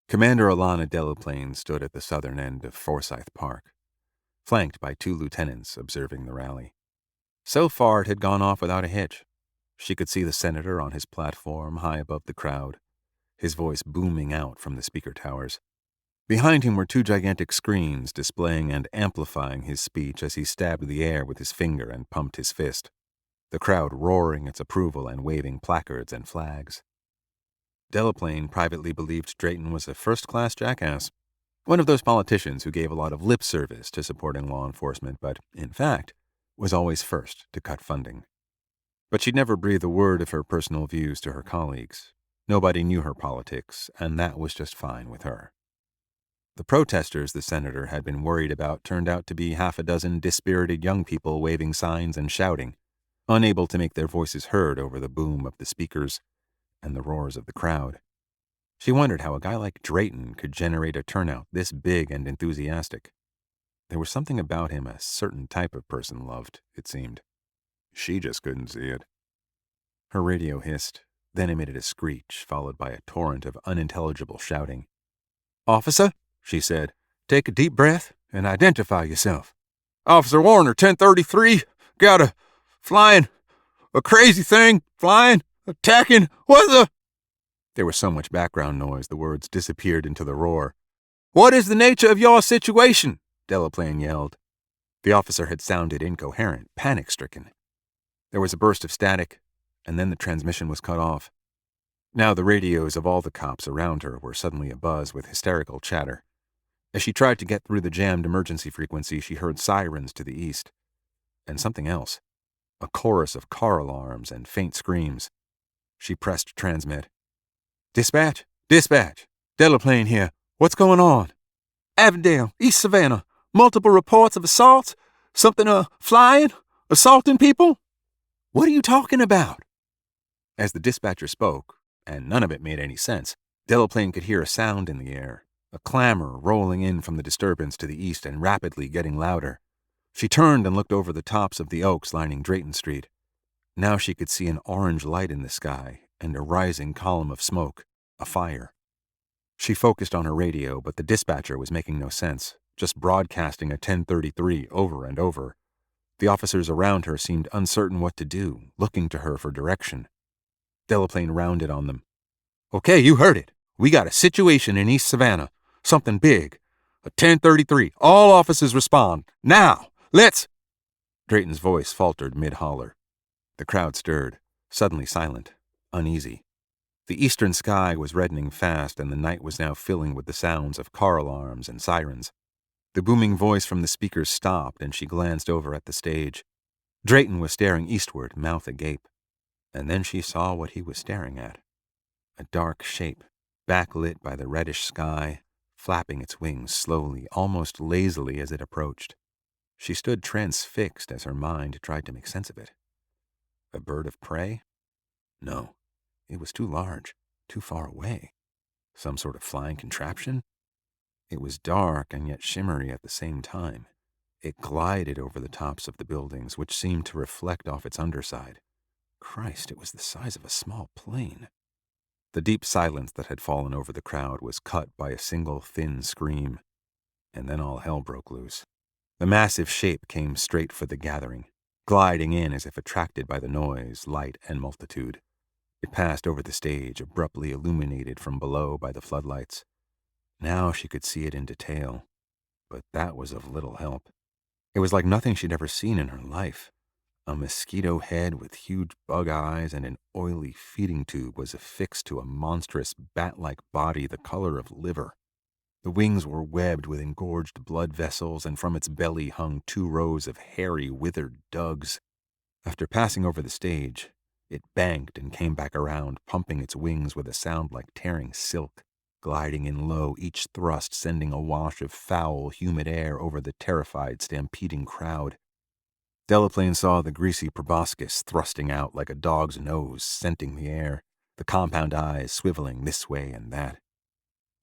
Commander Alana Delaplane stood at the southern end of Forsyth Park, flanked by two lieutenants observing the rally. So far it had gone off without a hitch. She could see the senator on his platform high above the crowd, his voice booming out from the speaker towers. Behind him were two gigantic screens displaying and amplifying his speech as he stabbed the air with his finger and pumped his fist, the crowd roaring its approval and waving placards and flags. Delaplane privately believed Drayton was a first-class jackass, one of those politicians who gave a lot of lip service to supporting law enforcement, but, in fact, was always first to cut funding. But she'd never breathe a word of her personal views to her colleagues. Nobody knew her politics, and that was just fine with her. The protesters the senator had been worried about turned out to be half a dozen dispirited young people waving signs and shouting, unable to make their voices heard over the boom of the speakers and the roars of the crowd. She wondered how a guy like Drayton could generate a turnout this big and enthusiastic. There was something about him a certain type of person loved, it seemed. She just couldn't see it. Her radio hissed, then emitted a screech, followed by a torrent of unintelligible shouting. "Officer," she said, "take a deep breath and identify yourself." "Officer Warner, 1033, got a crazy thing, flying, attacking, what the—" There was so much background noise the words disappeared into the roar. "What is the nature of your situation?" Delaplane yelled. The officer had sounded incoherent, panic-stricken. There was a burst of static, and then the transmission was cut off. Now the radios of all the cops around her were suddenly abuzz with hysterical chatter. As she tried to get through the jammed emergency frequency, she heard sirens to the east. And something else. A chorus of car alarms and faint screams. She pressed transmit. Dispatch? Dispatch. Delaplane here. What's going on? Avondale, East Savannah. Multiple reports of assaults? Something, flying? Assaulting people? What are you talking about? As the dispatcher spoke, and none of it made any sense, Delaplane could hear a sound in the air, a clamor rolling in from the disturbance to the east and rapidly getting louder. She turned and looked over the tops of the oaks lining Drayton Street. Now she could see an orange light in the sky and a rising column of smoke, a fire. She focused on her radio, but the dispatcher was making no sense, just broadcasting a 1033 over and over. The officers around her seemed uncertain what to do, looking to her for direction. Delaplane rounded on them. Okay, you heard it. We got a situation in East Savannah. Something big. A 1033. All officers respond. Now! Let's... Drayton's voice faltered mid-holler. The crowd stirred, suddenly silent, uneasy. The eastern sky was reddening fast, and the night was now filling with the sounds of car alarms and sirens. The booming voice from the speakers stopped, and she glanced over at the stage. Drayton was staring eastward, mouth agape. And then she saw what he was staring at. A dark shape, backlit by the reddish sky, flapping its wings slowly, almost lazily as it approached. She stood transfixed as her mind tried to make sense of it. A bird of prey? No, it was too large, too far away. Some sort of flying contraption? It was dark and yet shimmery at the same time. It glided over the tops of the buildings, which seemed to reflect off its underside. Christ, it was the size of a small plane. The deep silence that had fallen over the crowd was cut by a single thin scream, and then all hell broke loose. The massive shape came straight for the gathering, gliding in as if attracted by the noise, light, and multitude. It passed over the stage, abruptly illuminated from below by the floodlights. Now she could see it in detail, but that was of little help. It was like nothing she'd ever seen in her life. A mosquito head with huge bug eyes and an oily feeding tube was affixed to a monstrous bat-like body the color of liver. The wings were webbed with engorged blood vessels, and from its belly hung 2 rows of hairy, withered dugs. After passing over the stage, it banked and came back around, pumping its wings with a sound like tearing silk, gliding in low, each thrust sending a wash of foul, humid air over the terrified, stampeding crowd. Delaplane saw the greasy proboscis thrusting out like a dog's nose, scenting the air, the compound eyes swiveling this way and that.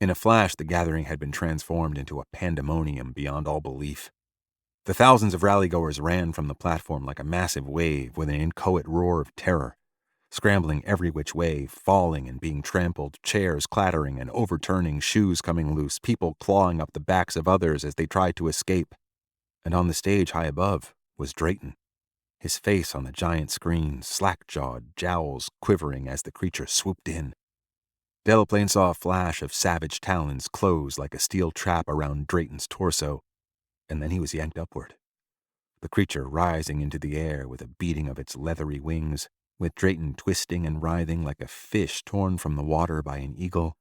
In a flash, the gathering had been transformed into a pandemonium beyond all belief. The thousands of rallygoers ran from the platform like a massive wave with an inchoate roar of terror, scrambling every which way, falling and being trampled, chairs clattering and overturning, shoes coming loose, people clawing up the backs of others as they tried to escape. And on the stage high above was Drayton, his face on the giant screen, slack-jawed, jowls quivering as the creature swooped in. Delaplane saw a flash of savage talons close like a steel trap around Drayton's torso, and then he was yanked upward. The creature rising into the air with a beating of its leathery wings, with Drayton twisting and writhing like a fish torn from the water by an eagle,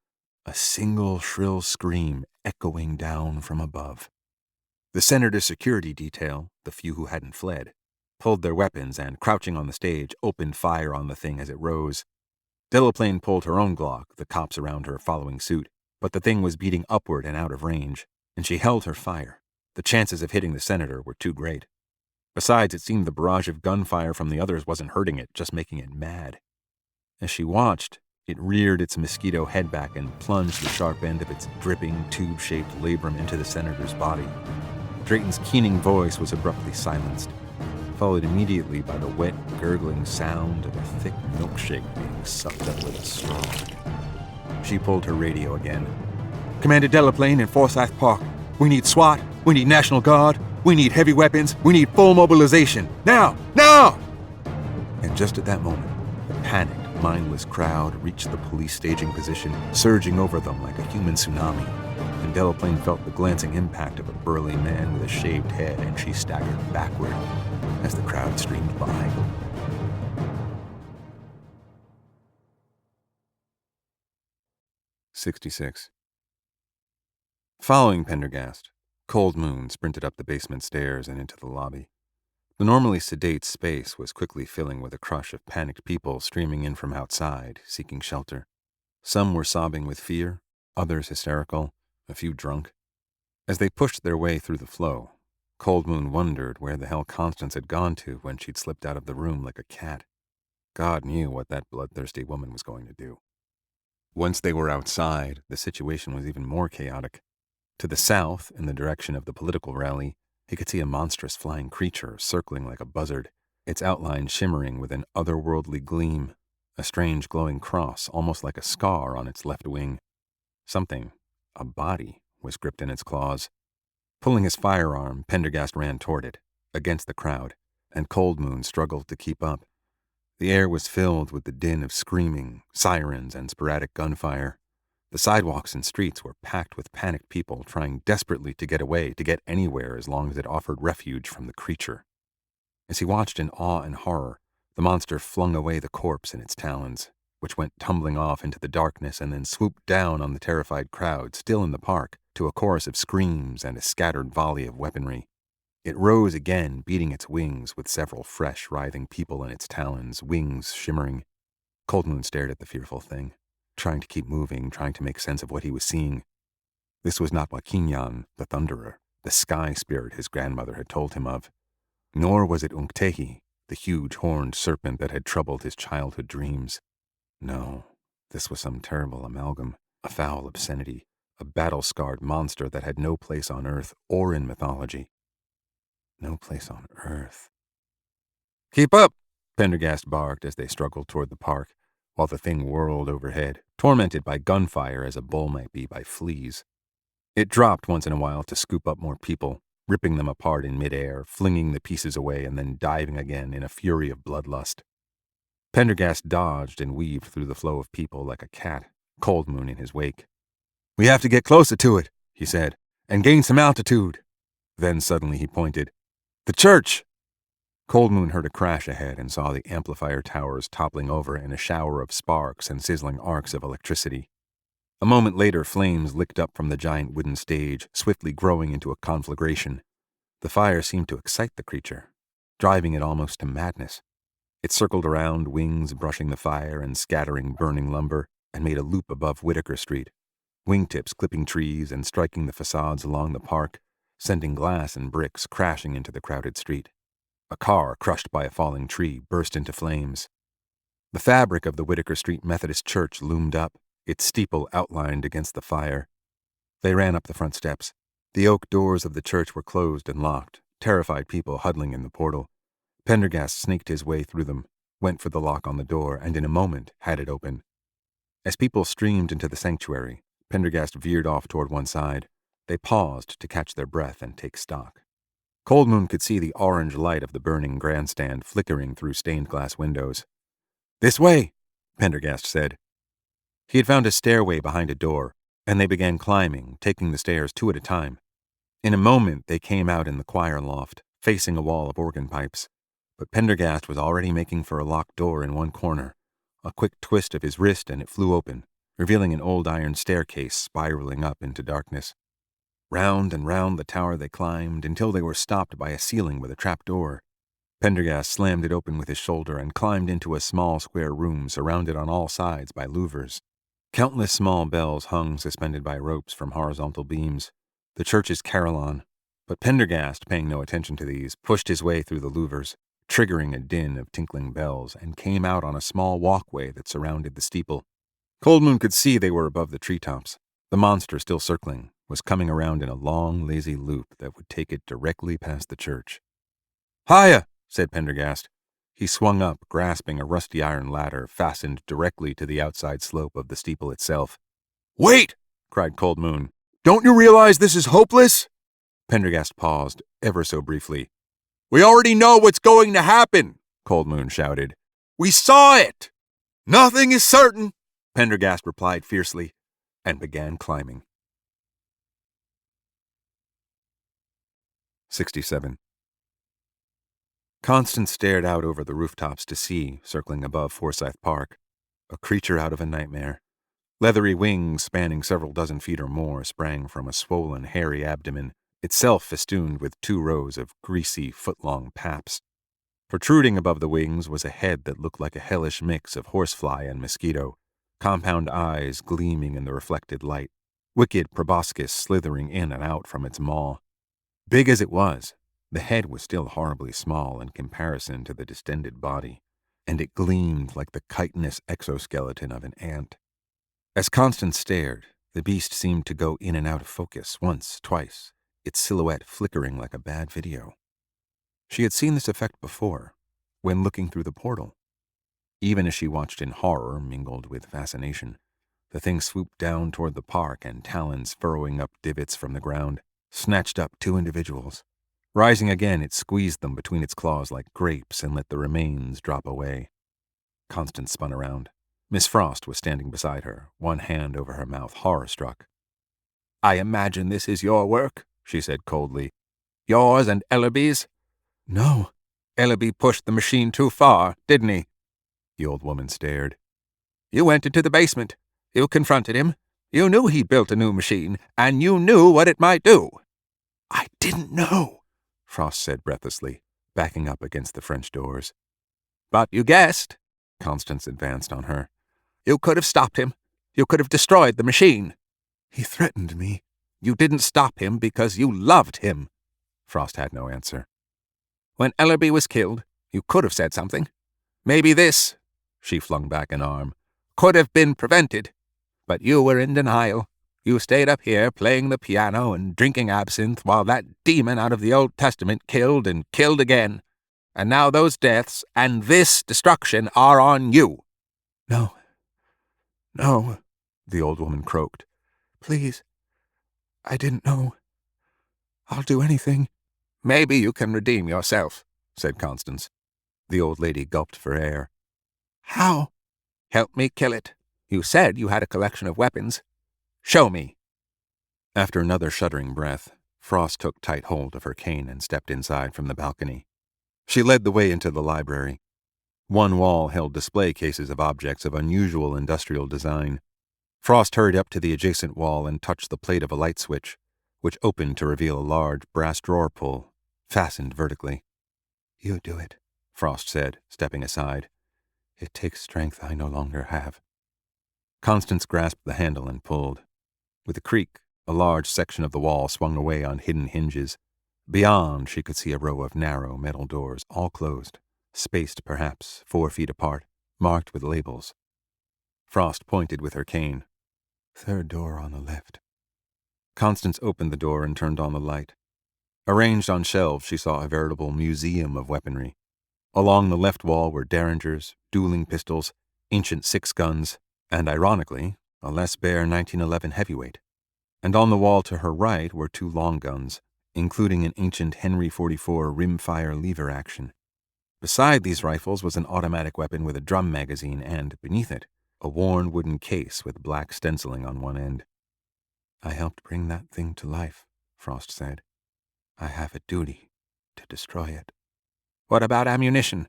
a single shrill scream echoing down from above. The senator's security detail, the few who hadn't fled, pulled their weapons and, crouching on the stage, opened fire on the thing as it rose. Delaplane pulled her own Glock, the cops around her following suit, but the thing was beating upward and out of range, and she held her fire. The chances of hitting the senator were too great. Besides, it seemed the barrage of gunfire from the others wasn't hurting it, just making it mad. As she watched, it reared its mosquito head back and plunged the sharp end of its dripping, tube-shaped labrum into the senator's body. Drayton's keening voice was abruptly silenced, followed immediately by the wet, gurgling sound of a thick milkshake being sucked up with a straw. She pulled her radio again. Commander Delaplane in Forsyth Park. We need SWAT. We need National Guard. We need heavy weapons. We need full mobilization. Now! Now! And just at that moment, the panicked, mindless crowd reached the police staging position, surging over them like a human tsunami. And Delaplane felt the glancing impact of a burly man with a shaved head, and she staggered backward as the crowd streamed by. "66. Following Pendergast, Cold Moon sprinted up the basement stairs and into the lobby. The normally sedate space was quickly filling with a crush of panicked people streaming in from outside, seeking shelter. Some were sobbing with fear, others hysterical, a few drunk. As they pushed their way through the flow, Cold Moon wondered where the hell Constance had gone to when she'd slipped out of the room like a cat. God knew what that bloodthirsty woman was going to do. Once they were outside, the situation was even more chaotic. To the south, in the direction of the political rally, he could see a monstrous flying creature circling like a buzzard, its outline shimmering with an otherworldly gleam, a strange glowing cross almost like a scar on its left wing. Something, a body, was gripped in its claws. Pulling his firearm, Pendergast ran toward it, against the crowd, and Cold Moon struggled to keep up. The air was filled with the din of screaming, sirens, and sporadic gunfire. The sidewalks and streets were packed with panicked people trying desperately to get away, to get anywhere as long as it offered refuge from the creature. As he watched in awe and horror, the monster flung away the corpse in its talons, which went tumbling off into the darkness and then swooped down on the terrified crowd still in the park to a chorus of screams and a scattered volley of weaponry. It rose again, beating its wings with several fresh, writhing people in its talons, wings shimmering. Cold Moon stared at the fearful thing, trying to keep moving, trying to make sense of what he was seeing. This was not Wakinyan, the Thunderer, the sky spirit his grandmother had told him of. Nor was it Unktehi, the huge horned serpent that had troubled his childhood dreams. No, this was some terrible amalgam, a foul obscenity, a battle-scarred monster that had no place on Earth or in mythology. No place on Earth. "Keep up!" Pendergast barked as they struggled toward the park, while the thing whirled overhead, tormented by gunfire as a bull might be by fleas. It dropped once in a while to scoop up more people, ripping them apart in midair, flinging the pieces away, and then diving again in a fury of bloodlust. Pendergast dodged and weaved through the flow of people like a cat, Cold Moon in his wake. "We have to get closer to it," he said, "and gain some altitude." Then suddenly he pointed. "The church!" Cold Moon heard a crash ahead and saw the amplifier towers toppling over in a shower of sparks and sizzling arcs of electricity. A moment later, flames licked up from the giant wooden stage, swiftly growing into a conflagration. The fire seemed to excite the creature, driving it almost to madness. It circled around, wings brushing the fire and scattering burning lumber, and made a loop above Whitaker Street, wingtips clipping trees and striking the facades along the park, sending glass and bricks crashing into the crowded street. A car, crushed by a falling tree, burst into flames. The fabric of the Whitaker Street Methodist Church loomed up, its steeple outlined against the fire. They ran up the front steps. The oak doors of the church were closed and locked, terrified people huddling in the portal. Pendergast snaked his way through them, went for the lock on the door, and in a moment had it open. As people streamed into the sanctuary, Pendergast veered off toward one side. They paused to catch their breath and take stock. Cold Moon could see the orange light of the burning grandstand flickering through stained glass windows. "This way," Pendergast said. He had found a stairway behind a door, and they began climbing, taking the stairs two at a time. In a moment they came out in the choir loft, facing a wall of organ pipes. But Pendergast was already making for a locked door in one corner. A quick twist of his wrist and it flew open, revealing an old iron staircase spiraling up into darkness. Round and round the tower they climbed until they were stopped by a ceiling with a trap door. Pendergast slammed it open with his shoulder and climbed into a small square room surrounded on all sides by louvers. Countless small bells hung suspended by ropes from horizontal beams. The church's carillon. But Pendergast, paying no attention to these, pushed his way through the louvers, triggering a din of tinkling bells, and came out on a small walkway that surrounded the steeple. Cold Moon could see they were above the treetops. The monster, still circling, was coming around in a long, lazy loop that would take it directly past the church. "Hiya!" said Pendergast. He swung up, grasping a rusty iron ladder fastened directly to the outside slope of the steeple itself. "Wait!" cried Cold Moon. "Don't you realize this is hopeless?" Pendergast paused, ever so briefly. "We already know what's going to happen," Cold Moon shouted. "We saw it!" "Nothing is certain," Pendergast replied fiercely, and began climbing. 67. Constance stared out over the rooftops to see, circling above Forsyth Park, a creature out of a nightmare. Leathery wings spanning several dozen feet or more sprang from a swollen, hairy abdomen, itself festooned with 2 rows of greasy, foot-long paps. Protruding above the wings was a head that looked like a hellish mix of horsefly and mosquito, compound eyes gleaming in the reflected light, wicked proboscis slithering in and out from its maw. Big as it was, the head was still horribly small in comparison to the distended body, and it gleamed like the chitinous exoskeleton of an ant. As Constance stared, the beast seemed to go in and out of focus once, twice, its silhouette flickering like a bad video. She had seen this effect before, when looking through the portal. Even as she watched in horror mingled with fascination, the thing swooped down toward the park and talons furrowing up divots from the ground, snatched up 2 individuals. Rising again, it squeezed them between its claws like grapes and let the remains drop away. Constance spun around. Miss Frost was standing beside her, one hand over her mouth, horror-struck. "I imagine this is your work," she said coldly. "Yours and Ellerby's?" "No. Ellerby pushed the machine too far, didn't he?" The old woman stared. "You went into the basement. You confronted him. You knew he built a new machine, and you knew what it might do." "I didn't know," Frost said breathlessly, backing up against the French doors. "But you guessed." Constance advanced on her. "You could have stopped him. You could have destroyed the machine." "He threatened me." "You didn't stop him because you loved him." Frost had no answer. "When Ellerby was killed, you could have said something. Maybe this," she flung back an arm, "could have been prevented. But you were in denial. You stayed up here playing the piano and drinking absinthe while that demon out of the Old Testament killed and killed again. And now those deaths and this destruction are on you." "No, no," the old woman croaked. "Please, I didn't know. I'll do anything." "Maybe you can redeem yourself," said Constance. The old lady gulped for air. "How?" "Help me kill it. You said you had a collection of weapons. Show me." After another shuddering breath, Frost took tight hold of her cane and stepped inside from the balcony. She led the way into the library. One wall held display cases of objects of unusual industrial design. Frost hurried up to the adjacent wall and touched the plate of a light switch, which opened to reveal a large brass drawer pull, fastened vertically. "You do it," Frost said, stepping aside. "It takes strength I no longer have." Constance grasped the handle and pulled. With a creak, a large section of the wall swung away on hidden hinges. Beyond, she could see a row of narrow metal doors, all closed, spaced perhaps 4 feet apart, marked with labels. Frost pointed with her cane. "Third door on the left." Constance opened the door and turned on the light. Arranged on shelves, she saw a veritable museum of weaponry. Along the left wall were derringers, dueling pistols, ancient 6-guns, and, ironically, a less bare 1911 heavyweight. And on the wall to her right were 2 long guns, including an ancient Henry 44 rimfire lever action. Beside these rifles was an automatic weapon with a drum magazine and, beneath it, a worn wooden case with black stenciling on one end. "I helped bring that thing to life," Frost said. "I have a duty to destroy it." "What about ammunition?"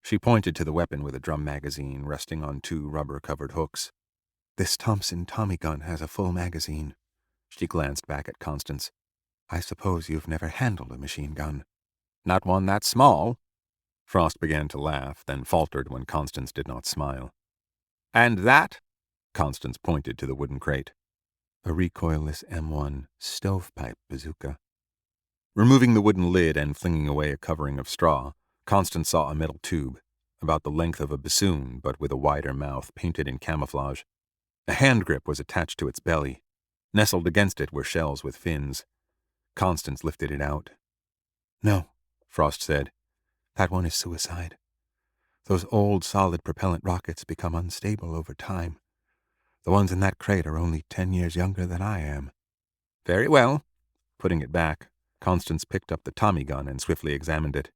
She pointed to the weapon with a drum magazine resting on 2 rubber-covered hooks. "This Thompson Tommy gun has a full magazine." She glanced back at Constance. "I suppose you've never handled a machine gun." "Not one that small." Frost began to laugh, then faltered when Constance did not smile. "And that?" Constance pointed to the wooden crate. "A recoilless M1 stovepipe bazooka." Removing the wooden lid and flinging away a covering of straw, Constance saw a metal tube, about the length of a bassoon but with a wider mouth painted in camouflage. A hand grip was attached to its belly. Nestled against it were shells with fins. Constance lifted it out. "No," Frost said. "That one is suicide. Those old solid propellant rockets become unstable over time. The ones in that crate are only 10 years younger than I am." "Very well." Putting it back, Constance picked up the Tommy gun and swiftly examined it.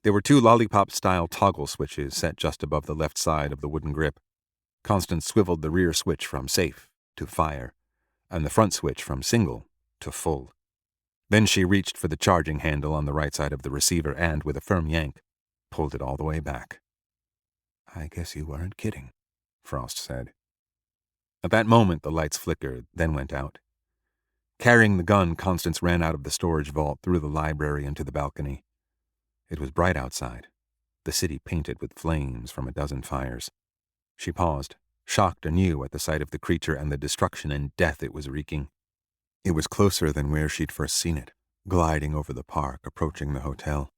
There were 2 lollipop-style toggle switches set just above the left side of the wooden grip. Constance swiveled the rear switch from safe to fire, and the front switch from single to full. Then she reached for the charging handle on the right side of the receiver and, with a firm yank, pulled it all the way back. "I guess you weren't kidding," Frost said. At that moment, the lights flickered, then went out. Carrying the gun, Constance ran out of the storage vault through the library into the balcony. It was bright outside, the city painted with flames from a dozen fires. She paused, shocked anew at the sight of the creature and the destruction and death it was wreaking. It was closer than where she'd first seen it, gliding over the park, approaching the hotel.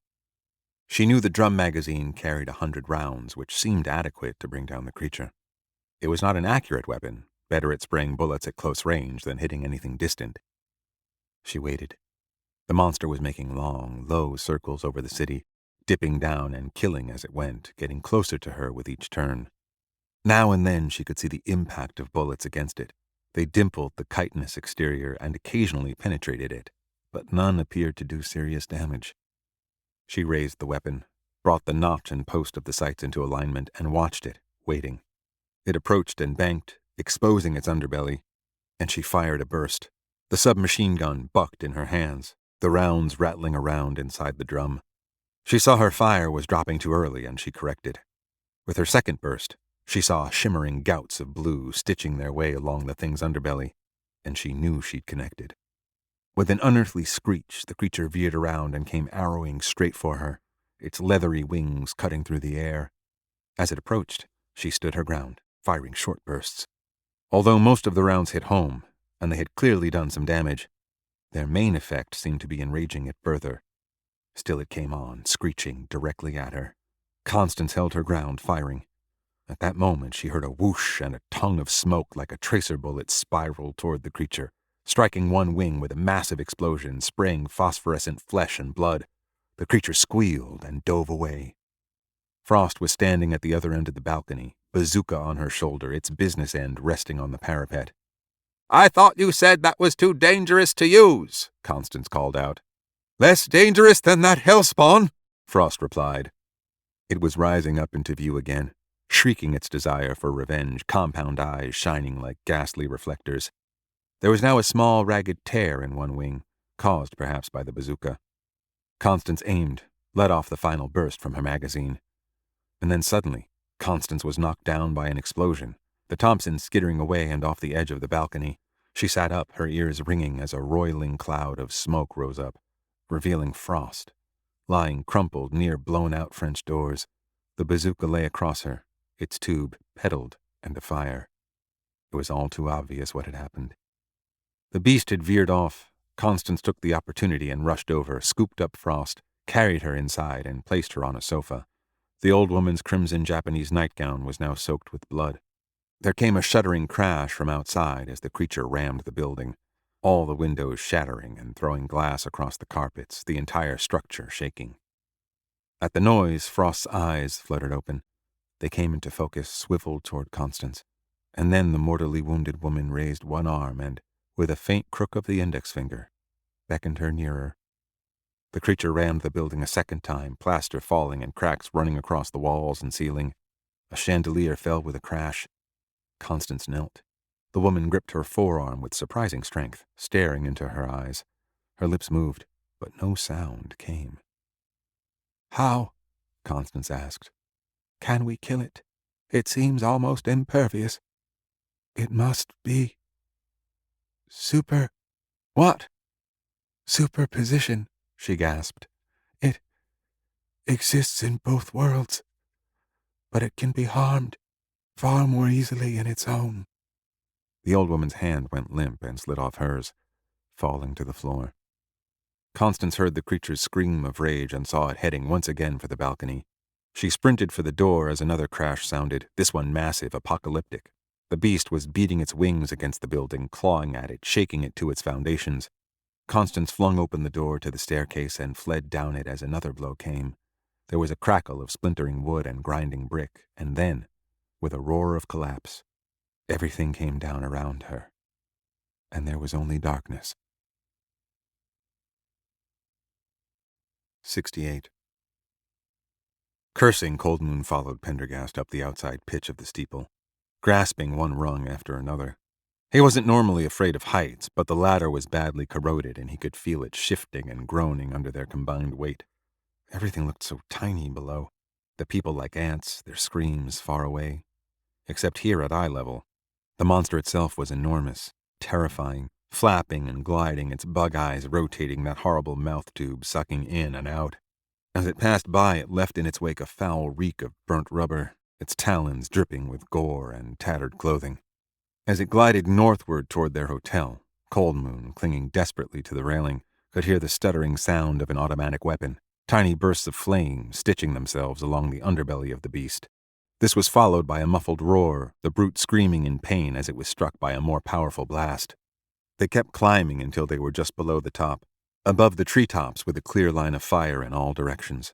She knew the drum magazine carried 100 rounds, which seemed adequate to bring down the creature. It was not an accurate weapon, better at spraying bullets at close range than hitting anything distant. She waited. The monster was making long, low circles over the city, dipping down and killing as it went, getting closer to her with each turn. Now and then she could see the impact of bullets against it. They dimpled the chitinous exterior and occasionally penetrated it, but none appeared to do serious damage. She raised the weapon, brought the notch and post of the sights into alignment, and watched it, waiting. It approached and banked, exposing its underbelly, and she fired a burst. The submachine gun bucked in her hands, the rounds rattling around inside the drum. She saw her fire was dropping too early, and she corrected. With her second burst, she saw shimmering gouts of blue stitching their way along the thing's underbelly, and she knew she'd connected. With an unearthly screech, the creature veered around and came arrowing straight for her, its leathery wings cutting through the air. As it approached, she stood her ground, firing short bursts. Although most of the rounds hit home, and they had clearly done some damage, their main effect seemed to be enraging it further. Still it came on, screeching directly at her. Constance held her ground, firing. At that moment she heard a whoosh, and a tongue of smoke like a tracer bullet spiraled toward the creature, striking one wing with a massive explosion, spraying phosphorescent flesh and blood. The creature squealed and dove away. Frost was standing at the other end of the balcony, bazooka on her shoulder, its business end resting on the parapet. "I thought you said that was too dangerous to use," Constance called out. "Less dangerous than that hellspawn," Frost replied. It was rising up into view again, shrieking its desire for revenge, compound eyes shining like ghastly reflectors. There was now a small, ragged tear in one wing, caused perhaps by the bazooka. Constance aimed, let off the final burst from her magazine. And then suddenly, Constance was knocked down by an explosion, the Thompson skittering away and off the edge of the balcony. She sat up, her ears ringing as a roiling cloud of smoke rose up, revealing Frost, lying crumpled near blown-out French doors. The bazooka lay across her, its tube pedaled and afire. It was all too obvious what had happened. The beast had veered off. Constance took the opportunity and rushed over, scooped up Frost, carried her inside, and placed her on a sofa. The old woman's crimson Japanese nightgown was now soaked with blood. There came a shuddering crash from outside as the creature rammed the building, all the windows shattering and throwing glass across the carpets, the entire structure shaking. At the noise, Frost's eyes fluttered open. They came into focus, swiveled toward Constance, and then the mortally wounded woman raised one arm and, with a faint crook of the index finger, beckoned her nearer. The creature rammed the building a second time, plaster falling and cracks running across the walls and ceiling. A chandelier fell with a crash. Constance knelt. The woman gripped her forearm with surprising strength, staring into her eyes. Her lips moved, but no sound came. "How?" Constance asked. "Can we kill it? It seems almost impervious. It must be What?" "Superposition," she gasped. "It exists in both worlds, but it can be harmed far more easily in its own." The old woman's hand went limp and slid off hers, falling to the floor. Constance heard the creature's scream of rage and saw it heading once again for the balcony. She sprinted for the door as another crash sounded, this one massive, apocalyptic. The beast was beating its wings against the building, clawing at it, shaking it to its foundations. Constance flung open the door to the staircase and fled down it as another blow came. There was a crackle of splintering wood and grinding brick, and then, with a roar of collapse, everything came down around her, and there was only darkness. 68. Cursing, Cold Moon followed Pendergast up the outside pitch of the steeple, grasping one rung after another. He wasn't normally afraid of heights, but the ladder was badly corroded and he could feel it shifting and groaning under their combined weight. Everything looked so tiny below, the people like ants, their screams far away. Except here at eye level, the monster itself was enormous, terrifying, flapping and gliding, its bug eyes rotating that horrible mouth tube, sucking in and out. As it passed by, it left in its wake a foul reek of burnt rubber, its talons dripping with gore and tattered clothing. As it glided northward toward their hotel, Cold Moon, clinging desperately to the railing, could hear the stuttering sound of an automatic weapon, tiny bursts of flame stitching themselves along the underbelly of the beast. This was followed by a muffled roar, the brute screaming in pain as it was struck by a more powerful blast. They kept climbing until they were just below the top, above the treetops with a clear line of fire in all directions.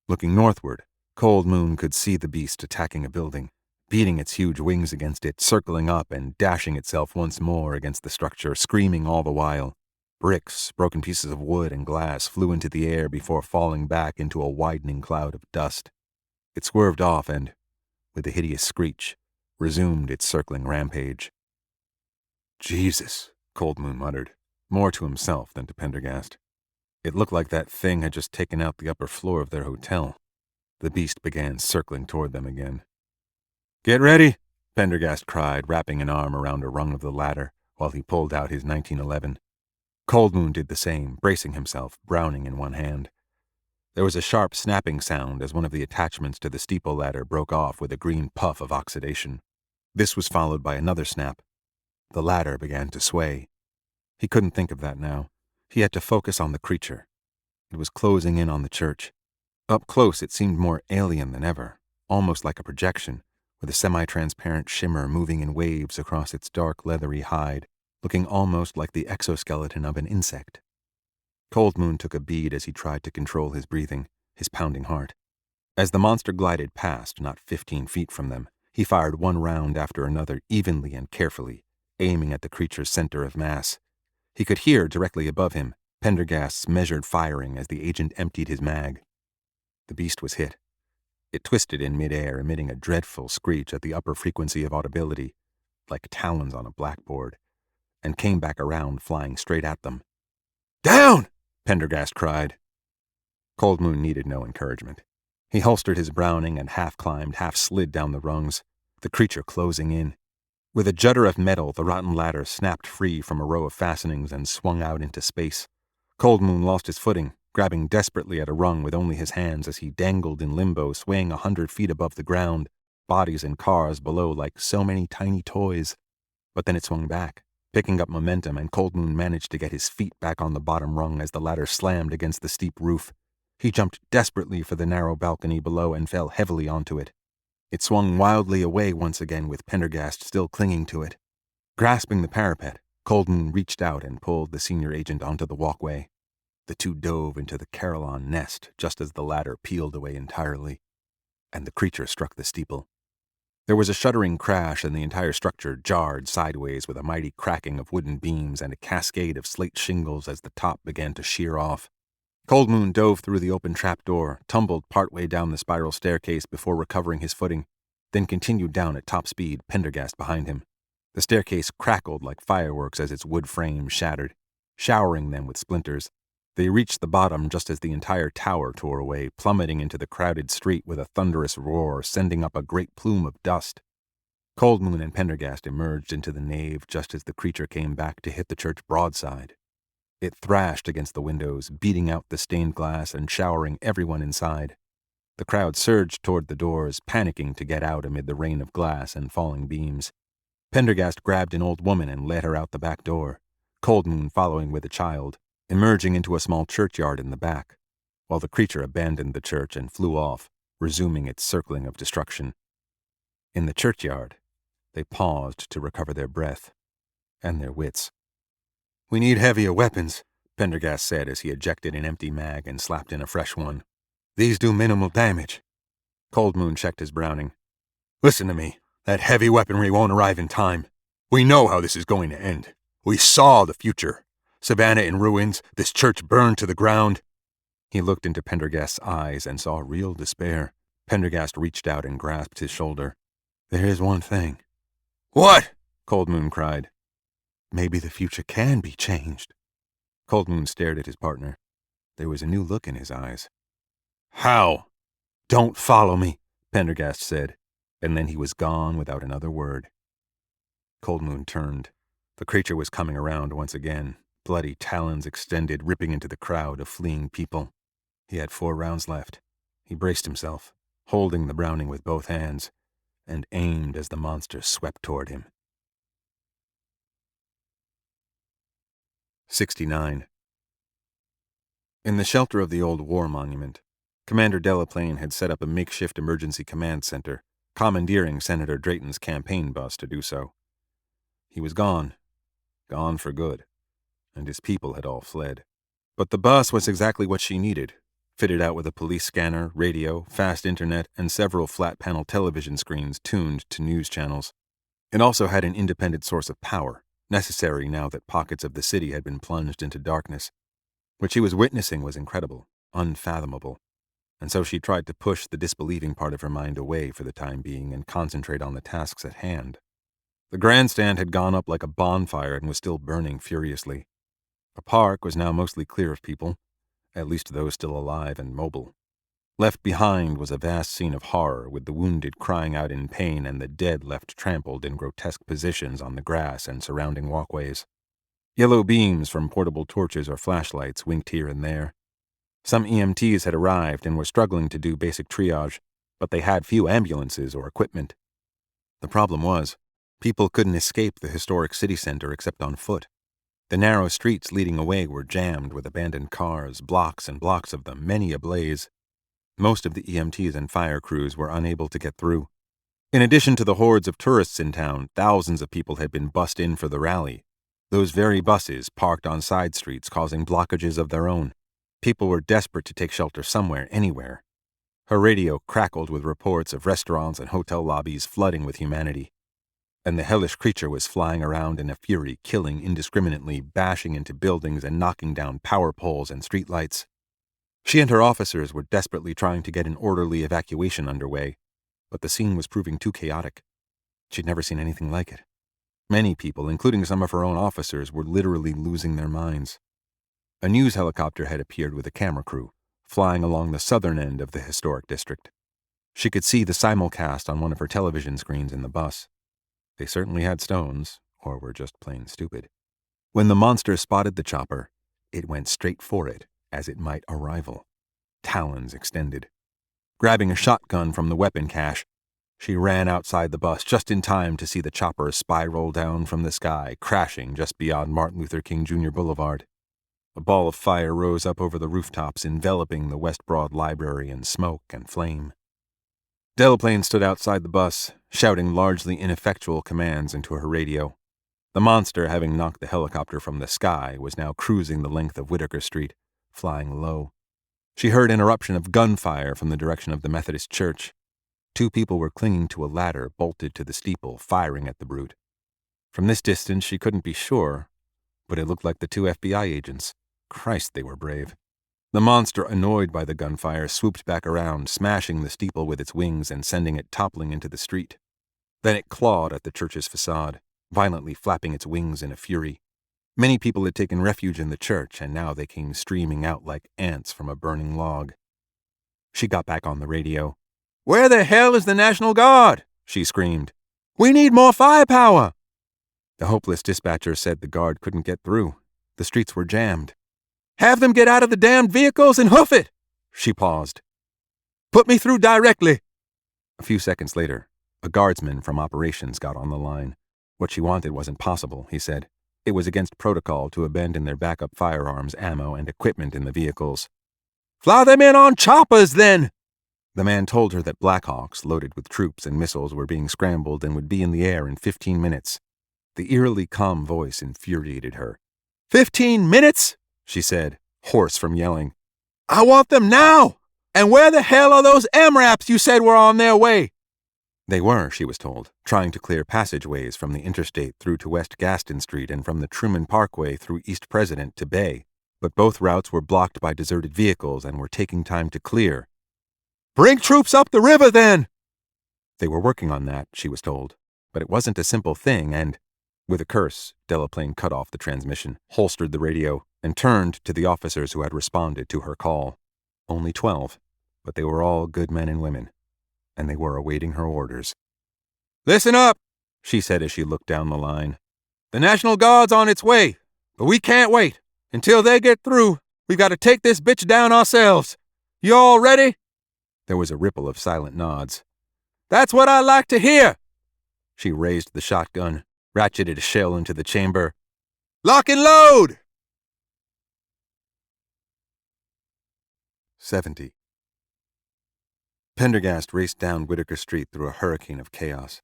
Looking northward, Cold Moon could see the beast attacking a building, beating its huge wings against it, circling up and dashing itself once more against the structure, screaming all the while. Bricks, broken pieces of wood, and glass flew into the air before falling back into a widening cloud of dust. It swerved off and, with a hideous screech, resumed its circling rampage. "Jesus," Cold Moon muttered, more to himself than to Pendergast. It looked like that thing had just taken out the upper floor of their hotel. The beast began circling toward them again. "Get ready," Pendergast cried, wrapping an arm around a rung of the ladder while he pulled out his 1911. Cold Moon did the same, bracing himself, Browning in one hand. There was a sharp snapping sound as one of the attachments to the steeple ladder broke off with a green puff of oxidation. This was followed by another snap. The ladder began to sway. He couldn't think of that now. He had to focus on the creature. It was closing in on the church. Up close it seemed more alien than ever, almost like a projection, with a semi-transparent shimmer moving in waves across its dark leathery hide, looking almost like the exoskeleton of an insect. Cold Moon took a bead as he tried to control his breathing, his pounding heart. As the monster glided past, not 15 feet from them, he fired one round after another evenly and carefully, aiming at the creature's center of mass. He could hear, directly above him, Pendergast's measured firing as the agent emptied his mag. The beast was hit. It twisted in midair, emitting a dreadful screech at the upper frequency of audibility, like talons on a blackboard, and came back around, flying straight at them. "Down!" Pendergast cried. Cold Moon needed no encouragement. He holstered his Browning and half-climbed, half-slid down the rungs, the creature closing in. With a judder of metal, the rotten ladder snapped free from a row of fastenings and swung out into space. Cold Moon lost his footing, grabbing desperately at a rung with only his hands as he dangled in limbo, swaying 100 feet above the ground, bodies and cars below like so many tiny toys. But then it swung back, picking up momentum, and Cold Moon managed to get his feet back on the bottom rung as the ladder slammed against the steep roof. He jumped desperately for the narrow balcony below and fell heavily onto it. It swung wildly away once again with Pendergast still clinging to it. Grasping the parapet, Cold Moon reached out and pulled the senior agent onto the walkway. The two dove into the carillon nest just as the ladder peeled away entirely, and the creature struck the steeple. There was a shuddering crash, and the entire structure jarred sideways with a mighty cracking of wooden beams and a cascade of slate shingles as the top began to shear off. Cold Moon dove through the open trapdoor, tumbled partway down the spiral staircase before recovering his footing, then continued down at top speed, Pendergast behind him. The staircase crackled like fireworks as its wood frame shattered, showering them with splinters. They reached the bottom just as the entire tower tore away, plummeting into the crowded street with a thunderous roar, sending up a great plume of dust. Cold Moon and Pendergast emerged into the nave just as the creature came back to hit the church broadside. It thrashed against the windows, beating out the stained glass and showering everyone inside. The crowd surged toward the doors, panicking to get out amid the rain of glass and falling beams. Pendergast grabbed an old woman and led her out the back door, Cold Moon following with a child, emerging into a small churchyard in the back, while the creature abandoned the church and flew off, resuming its circling of destruction. In the churchyard, they paused to recover their breath and their wits. "We need heavier weapons," Pendergast said as he ejected an empty mag and slapped in a fresh one. "These do minimal damage." Cold Moon checked his Browning. "Listen to me. That heavy weaponry won't arrive in time. We know how this is going to end. We saw the future. Savannah in ruins, this church burned to the ground." He looked into Pendergast's eyes and saw real despair. Pendergast reached out and grasped his shoulder. "There is one thing." "What?" Cold Moon cried. "Maybe the future can be changed." Cold Moon stared at his partner. There was a new look in his eyes. "How?" "Don't follow me," Pendergast said, and then he was gone without another word. Cold Moon turned. The creature was coming around once again, bloody talons extended, ripping into the crowd of fleeing people. He had 4 rounds left. He braced himself, holding the Browning with both hands, and aimed as the monster swept toward him. 69. In the shelter of the old war monument, Commander Delaplane had set up a makeshift emergency command center, commandeering Senator Drayton's campaign bus to do so. He was gone for good, and his people had all fled. But the bus was exactly what she needed, fitted out with a police scanner, radio, fast internet, and several flat-panel television screens tuned to news channels. It also had an independent source of power, necessary now that pockets of the city had been plunged into darkness. What she was witnessing was incredible, unfathomable, and so she tried to push the disbelieving part of her mind away for the time being and concentrate on the tasks at hand. The grandstand had gone up like a bonfire and was still burning furiously. The park was now mostly clear of people, at least those still alive and mobile. Left behind was a vast scene of horror, with the wounded crying out in pain and the dead left trampled in grotesque positions on the grass and surrounding walkways. Yellow beams from portable torches or flashlights winked here and there. Some EMTs had arrived and were struggling to do basic triage, but they had few ambulances or equipment. The problem was, people couldn't escape the historic city center except on foot. The narrow streets leading away were jammed with abandoned cars, blocks and blocks of them, many ablaze. Most of the EMTs and fire crews were unable to get through. In addition to the hordes of tourists in town, thousands of people had been bussed in for the rally. Those very buses parked on side streets, causing blockages of their own. People were desperate to take shelter somewhere, anywhere. Her radio crackled with reports of restaurants and hotel lobbies flooding with humanity. And the hellish creature was flying around in a fury, killing indiscriminately, bashing into buildings and knocking down power poles and streetlights. She and her officers were desperately trying to get an orderly evacuation underway, but the scene was proving too chaotic. She'd never seen anything like it. Many people, including some of her own officers, were literally losing their minds. A news helicopter had appeared with a camera crew, flying along the southern end of the historic district. She could see the simulcast on one of her television screens in the bus. They certainly had stones, or were just plain stupid. When the monster spotted the chopper, it went straight for it, as it might a rival. Talons extended. Grabbing a shotgun from the weapon cache, she ran outside the bus just in time to see the chopper spiral down from the sky, crashing just beyond Martin Luther King Jr. Boulevard. A ball of fire rose up over the rooftops, enveloping the West Broad Library in smoke and flame. Delaplane stood outside the bus, shouting largely ineffectual commands into her radio. The monster, having knocked the helicopter from the sky, was now cruising the length of Whitaker Street, flying low. She heard an eruption of gunfire from the direction of the Methodist Church. 2 people were clinging to a ladder bolted to the steeple, firing at the brute. From this distance she couldn't be sure, but it looked like the 2 FBI agents. Christ, they were brave. The monster, annoyed by the gunfire, swooped back around, smashing the steeple with its wings and sending it toppling into the street. Then it clawed at the church's facade, violently flapping its wings in a fury. Many people had taken refuge in the church, and now they came streaming out like ants from a burning log. She got back on the radio. "Where the hell is the National Guard?" she screamed. "We need more firepower!" The hopeless dispatcher said the guard couldn't get through. The streets were jammed. "Have them get out of the damned vehicles and hoof it!" She paused. "Put me through directly." A few seconds later, a guardsman from operations got on the line. What she wanted wasn't possible, he said. It was against protocol to abandon their backup firearms, ammo, and equipment in the vehicles. "Fly them in on choppers, then!" The man told her that Blackhawks, loaded with troops and missiles, were being scrambled and would be in the air in 15 minutes. The eerily calm voice infuriated her. 15 minutes? She said, hoarse from yelling. "I want them now! And where the hell are those MRAPs you said were on their way?" They were, she was told, trying to clear passageways from the interstate through to West Gaston Street and from the Truman Parkway through East President to Bay, but both routes were blocked by deserted vehicles and were taking time to clear. "Bring troops up the river, then!" They were working on that, she was told, but it wasn't a simple thing, and, with a curse, Delaplane cut off the transmission, holstered the radio, and turned to the officers who had responded to her call. Only 12, but they were all good men and women, and they were awaiting her orders. "Listen up," she said as she looked down the line. "The National Guard's on its way, but we can't wait. Until they get through, we've got to take this bitch down ourselves. You all ready? There was a ripple of silent nods. That's what I like to hear. She raised the shotgun, ratcheted a shell into the chamber. Lock and load! 70. Pendergast raced down Whitaker Street through a hurricane of chaos.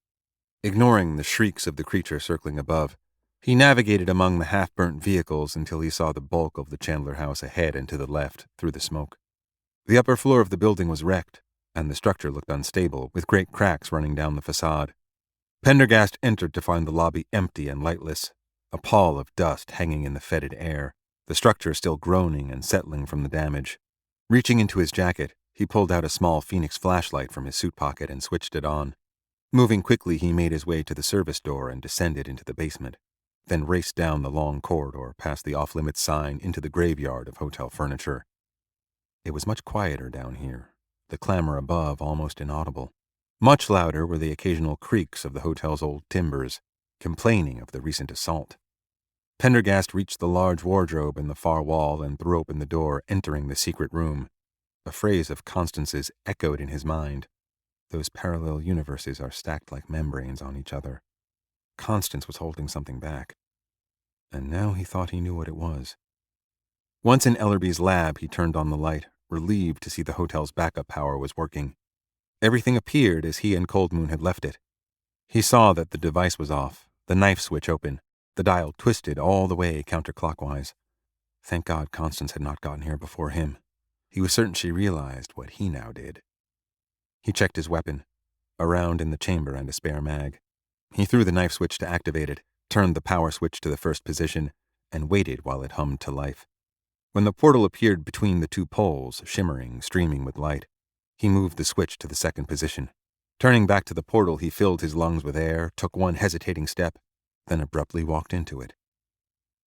Ignoring the shrieks of the creature circling above, he navigated among the half-burnt vehicles until he saw the bulk of the Chandler house ahead and to the left through the smoke. The upper floor of the building was wrecked, and the structure looked unstable, with great cracks running down the facade. Pendergast entered to find the lobby empty and lightless, a pall of dust hanging in the fetid air, the structure still groaning and settling from the damage. Reaching into his jacket, he pulled out a small Phoenix flashlight from his suit pocket and switched it on. Moving quickly, he made his way to the service door and descended into the basement, then raced down the long corridor past the off-limits sign into the graveyard of hotel furniture. It was much quieter down here, the clamor above almost inaudible. Much louder were the occasional creaks of the hotel's old timbers, complaining of the recent assault. Pendergast reached the large wardrobe in the far wall and threw open the door, entering the secret room. A phrase of Constance's echoed in his mind. Those parallel universes are stacked like membranes on each other. Constance was holding something back. And now he thought he knew what it was. Once in Ellerby's lab, he turned on the light, relieved to see the hotel's backup power was working. Everything appeared as he and Cold Moon had left it. He saw that the device was off, the knife switch open, the dial twisted all the way counterclockwise. Thank God Constance had not gotten here before him. He was certain she realized what he now did. He checked his weapon, a round in the chamber and a spare mag. He threw the knife switch to activate it, turned the power switch to the first position, and waited while it hummed to life. When the portal appeared between the two poles, shimmering, streaming with light, he moved the switch to the second position. Turning back to the portal, he filled his lungs with air, took one hesitating step, then abruptly walked into it.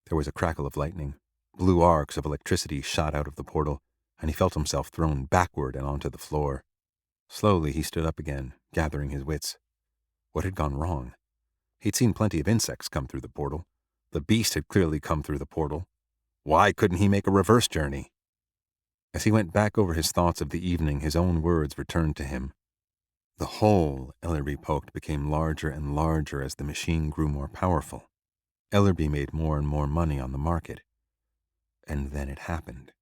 There was a crackle of lightning. Blue arcs of electricity shot out of the portal, and he felt himself thrown backward and onto the floor. Slowly he stood up again, gathering his wits. What had gone wrong? He'd seen plenty of insects come through the portal. The beast had clearly come through the portal. Why couldn't he make a reverse journey? As he went back over his thoughts of the evening, his own words returned to him. The hole Ellerby poked became larger and larger as the machine grew more powerful. Ellerby made more and more money on the market. And then it happened.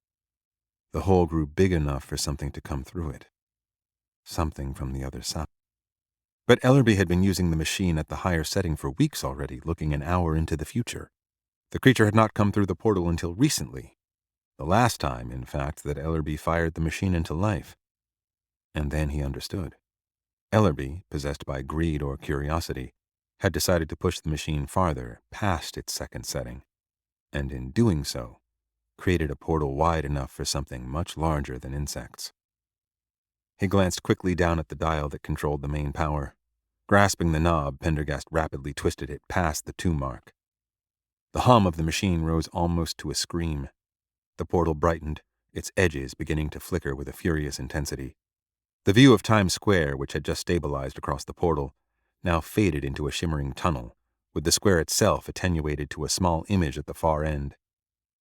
The hole grew big enough for something to come through it. Something from the other side. But Ellerby had been using the machine at the higher setting for weeks already, looking an hour into the future. The creature had not come through the portal until recently. The last time, in fact, that Ellerby fired the machine into life. And then he understood. Ellerby, possessed by greed or curiosity, had decided to push the machine farther, past its second setting, and in doing so, created a portal wide enough for something much larger than insects. He glanced quickly down at the dial that controlled the main power. Grasping the knob, Pendergast rapidly twisted it past the 2 mark. The hum of the machine rose almost to a scream. The portal brightened, its edges beginning to flicker with a furious intensity. The view of Times Square, which had just stabilized across the portal, now faded into a shimmering tunnel, with the square itself attenuated to a small image at the far end.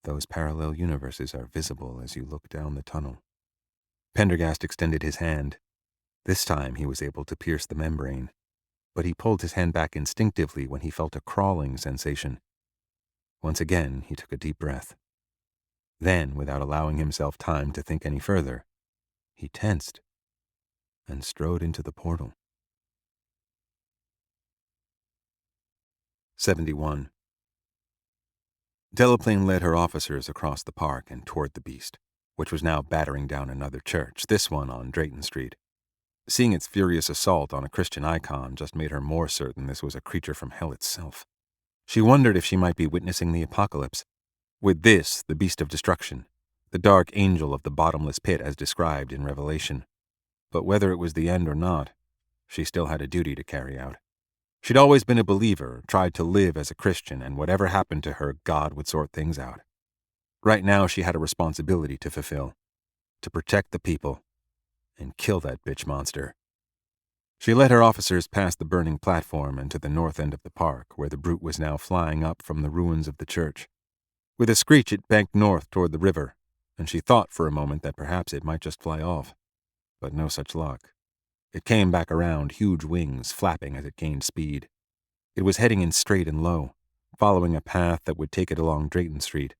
Those parallel universes are visible as you look down the tunnel. Pendergast extended his hand. This time he was able to pierce the membrane, but he pulled his hand back instinctively when he felt a crawling sensation. Once again, he took a deep breath. Then, without allowing himself time to think any further, he tensed and strode into the portal. 71. Delaplane led her officers across the park and toward the beast, which was now battering down another church, this one on Drayton Street. Seeing its furious assault on a Christian icon just made her more certain this was a creature from hell itself. She wondered if she might be witnessing the apocalypse. With this, the beast of destruction, the dark angel of the bottomless pit as described in Revelation. But whether it was the end or not, she still had a duty to carry out. She'd always been a believer, tried to live as a Christian, and whatever happened to her, God would sort things out. Right now she had a responsibility to fulfill, to protect the people, and kill that bitch monster. She led her officers past the burning platform and to the north end of the park, where the brute was now flying up from the ruins of the church. With a screech it banked north toward the river, and she thought for a moment that perhaps it might just fly off. But no such luck. It came back around, huge wings flapping as it gained speed. It was heading in straight and low, following a path that would take it along Drayton Street.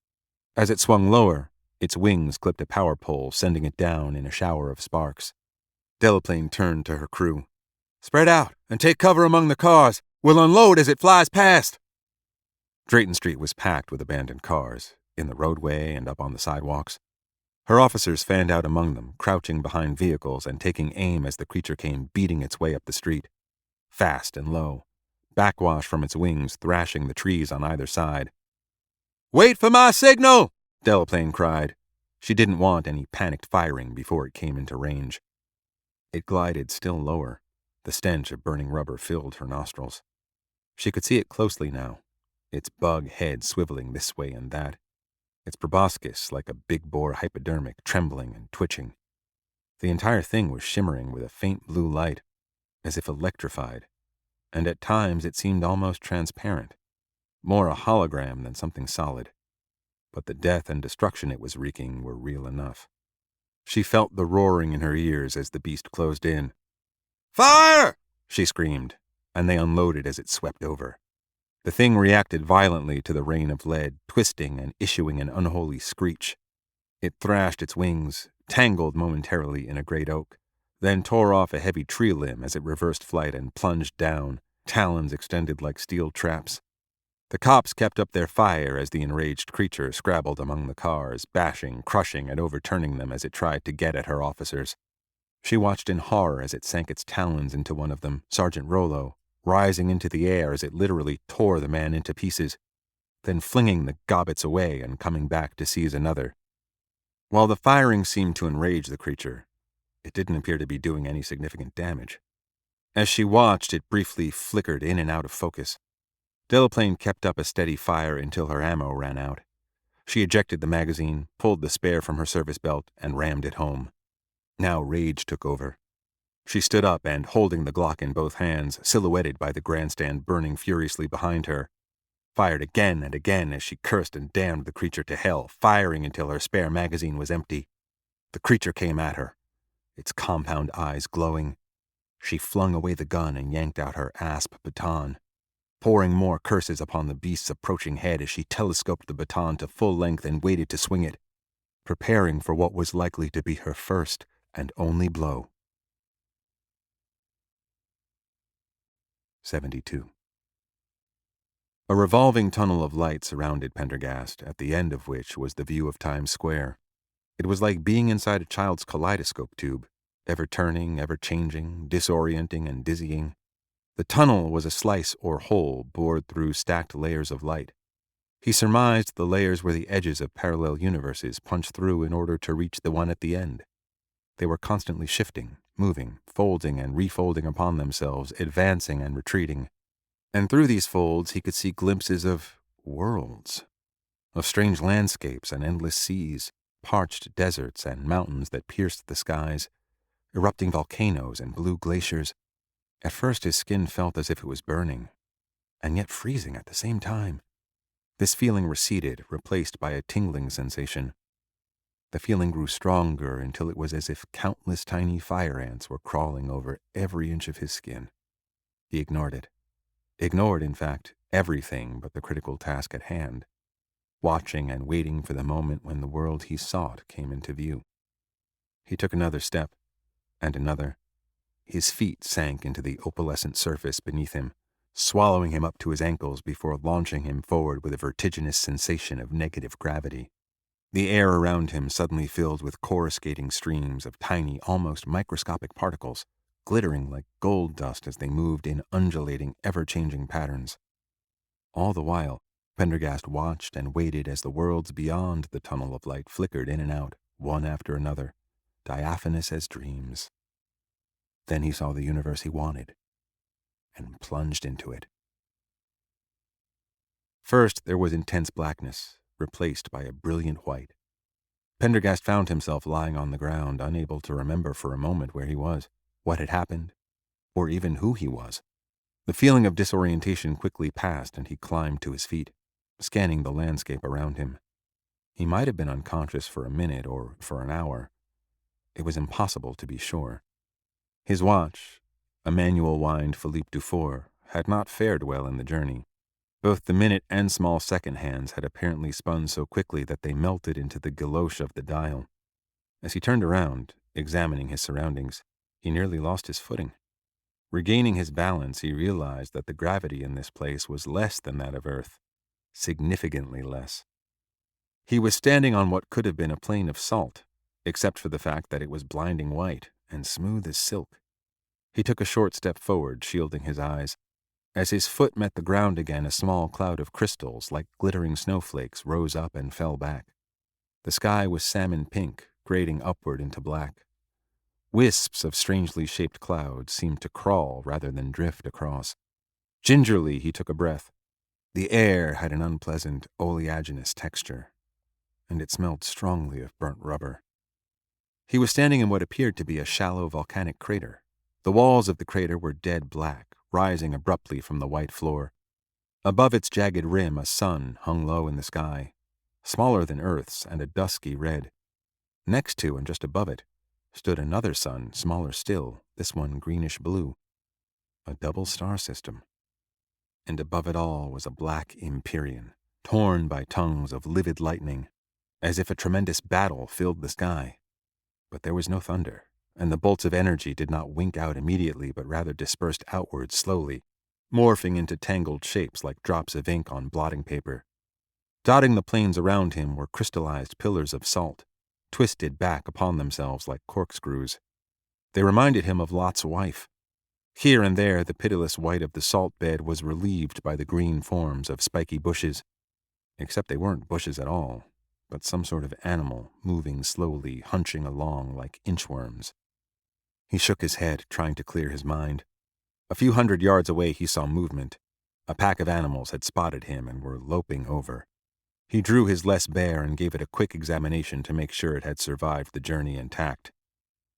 As it swung lower, its wings clipped a power pole, sending it down in a shower of sparks. Delaplane turned to her crew. "Spread out and take cover among the cars. We'll unload as it flies past." Drayton Street was packed with abandoned cars, in the roadway and up on the sidewalks. Her officers fanned out among them, crouching behind vehicles and taking aim as the creature came beating its way up the street. Fast and low, backwash from its wings thrashing the trees on either side. "Wait for my signal!" Delaplane cried. She didn't want any panicked firing before it came into range. It glided still lower. The stench of burning rubber filled her nostrils. She could see it closely now, its bug head swiveling this way and that, its proboscis like a big-bore hypodermic trembling and twitching. The entire thing was shimmering with a faint blue light, as if electrified, and at times it seemed almost transparent, more a hologram than something solid. But the death and destruction it was wreaking were real enough. She felt the roaring in her ears as the beast closed in. "Fire!" she screamed, and they unloaded as it swept over. The thing reacted violently to the rain of lead, twisting and issuing an unholy screech. It thrashed its wings, tangled momentarily in a great oak, then tore off a heavy tree limb as it reversed flight and plunged down, talons extended like steel traps. The cops kept up their fire as the enraged creature scrabbled among the cars, bashing, crushing, and overturning them as it tried to get at her officers. She watched in horror as it sank its talons into one of them, Sergeant Rollo, rising into the air as it literally tore the man into pieces, then flinging the gobbets away and coming back to seize another. While the firing seemed to enrage the creature, it didn't appear to be doing any significant damage. As she watched, it briefly flickered in and out of focus. Delaplane kept up a steady fire until her ammo ran out. She ejected the magazine, pulled the spare from her service belt, and rammed it home. Now rage took over. She stood up and, holding the Glock in both hands, silhouetted by the grandstand burning furiously behind her, fired again and again as she cursed and damned the creature to hell, firing until her spare magazine was empty. The creature came at her, its compound eyes glowing. She flung away the gun and yanked out her asp baton, pouring more curses upon the beast's approaching head as she telescoped the baton to full length and waited to swing it, preparing for what was likely to be her first and only blow. 72. A revolving tunnel of light surrounded Pendergast, at the end of which was the view of Times Square. It was like being inside a child's kaleidoscope tube, ever turning, ever changing, disorienting and dizzying. The tunnel was a slice or hole bored through stacked layers of light. He surmised the layers were the edges of parallel universes punched through in order to reach the one at the end. They were constantly shifting, moving, folding and refolding upon themselves, advancing and retreating. And through these folds he could see glimpses of worlds, of strange landscapes and endless seas, parched deserts and mountains that pierced the skies, erupting volcanoes and blue glaciers. At first his skin felt as if it was burning, and yet freezing at the same time. This feeling receded, replaced by a tingling sensation. The feeling grew stronger until it was as if countless tiny fire ants were crawling over every inch of his skin. He ignored it. Ignored, in fact, everything but the critical task at hand, watching and waiting for the moment when the world he sought came into view. He took another step, and another. His feet sank into the opalescent surface beneath him, swallowing him up to his ankles before launching him forward with a vertiginous sensation of negative gravity. The air around him suddenly filled with coruscating streams of tiny, almost microscopic particles, glittering like gold dust as they moved in undulating, ever-changing patterns. All the while, Pendergast watched and waited as the worlds beyond the tunnel of light flickered in and out, one after another, diaphanous as dreams. Then he saw the universe he wanted, and plunged into it. First, there was intense blackness, replaced by a brilliant white. Pendergast found himself lying on the ground, unable to remember for a moment where he was, what had happened, or even who he was. The feeling of disorientation quickly passed, and he climbed to his feet, scanning the landscape around him. He might have been unconscious for a minute or for an hour. It was impossible to be sure. His watch, a manual-wind Philippe Dufour, had not fared well in the journey. Both the minute and small second hands had apparently spun so quickly that they melted into the galoche of the dial. As he turned around, examining his surroundings, he nearly lost his footing. Regaining his balance, he realized that the gravity in this place was less than that of Earth, significantly less. He was standing on what could have been a plain of salt, except for the fact that it was blinding white and smooth as silk. He took a short step forward, shielding his eyes. As his foot met the ground again, a small cloud of crystals, like glittering snowflakes, rose up and fell back. The sky was salmon pink, grading upward into black. Wisps of strangely shaped clouds seemed to crawl rather than drift across. Gingerly, he took a breath. The air had an unpleasant, oleaginous texture, and it smelled strongly of burnt rubber. He was standing in what appeared to be a shallow volcanic crater. The walls of the crater were dead black, rising abruptly from the white floor. Above its jagged rim, a sun hung low in the sky, smaller than Earth's and a dusky red. Next to and just above it stood another sun, smaller still, this one greenish-blue. A double star system. And above it all was a black empyrean, torn by tongues of livid lightning, as if a tremendous battle filled the sky. But there was no thunder, and the bolts of energy did not wink out immediately but rather dispersed outward slowly, morphing into tangled shapes like drops of ink on blotting paper. Dotting the plains around him were crystallized pillars of salt, twisted back upon themselves like corkscrews. They reminded him of Lot's wife. Here and there the pitiless white of the salt bed was relieved by the green forms of spiky bushes, except they weren't bushes at all, but some sort of animal moving slowly, hunching along like inchworms. He shook his head, trying to clear his mind. A few hundred yards away he saw movement. A pack of animals had spotted him and were loping over. He drew his less bear and gave it a quick examination to make sure it had survived the journey intact.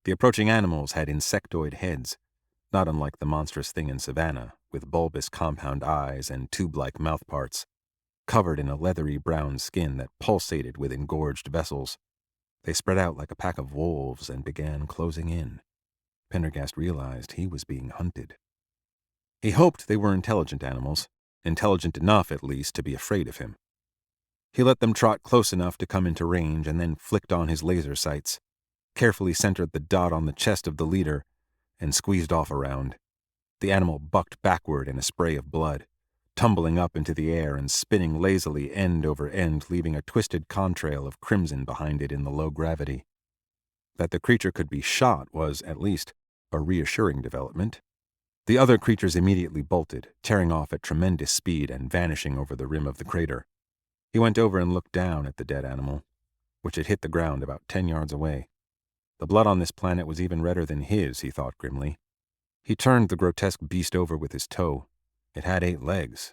The approaching animals had insectoid heads, not unlike the monstrous thing in Savannah, with bulbous compound eyes and tube-like mouthparts, covered in a leathery brown skin that pulsated with engorged vessels. They spread out like a pack of wolves and began closing in. Pendergast realized he was being hunted. He hoped they were intelligent animals, intelligent enough, at least, to be afraid of him. He let them trot close enough to come into range and then flicked on his laser sights, carefully centered the dot on the chest of the leader, and squeezed off around. The animal bucked backward in a spray of blood, tumbling up into the air and spinning lazily end over end, leaving a twisted contrail of crimson behind it in the low gravity. That the creature could be shot was, at least, a reassuring development. The other creatures immediately bolted, tearing off at tremendous speed and vanishing over the rim of the crater. He went over and looked down at the dead animal, which had hit the ground about 10 yards away. The blood on this planet was even redder than his, he thought grimly. He turned the grotesque beast over with his toe. It had 8 legs.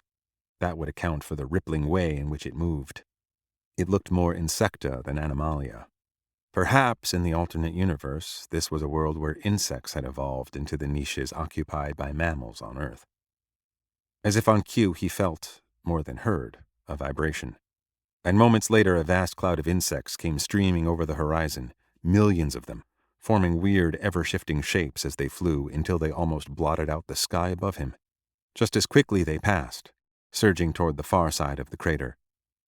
That would account for the rippling way in which it moved. It looked more insecta than animalia. Perhaps in the alternate universe, this was a world where insects had evolved into the niches occupied by mammals on Earth. As if on cue, he felt, more than heard, a vibration. And moments later, a vast cloud of insects came streaming over the horizon, millions of them, forming weird, ever-shifting shapes as they flew until they almost blotted out the sky above him. Just as quickly they passed, surging toward the far side of the crater,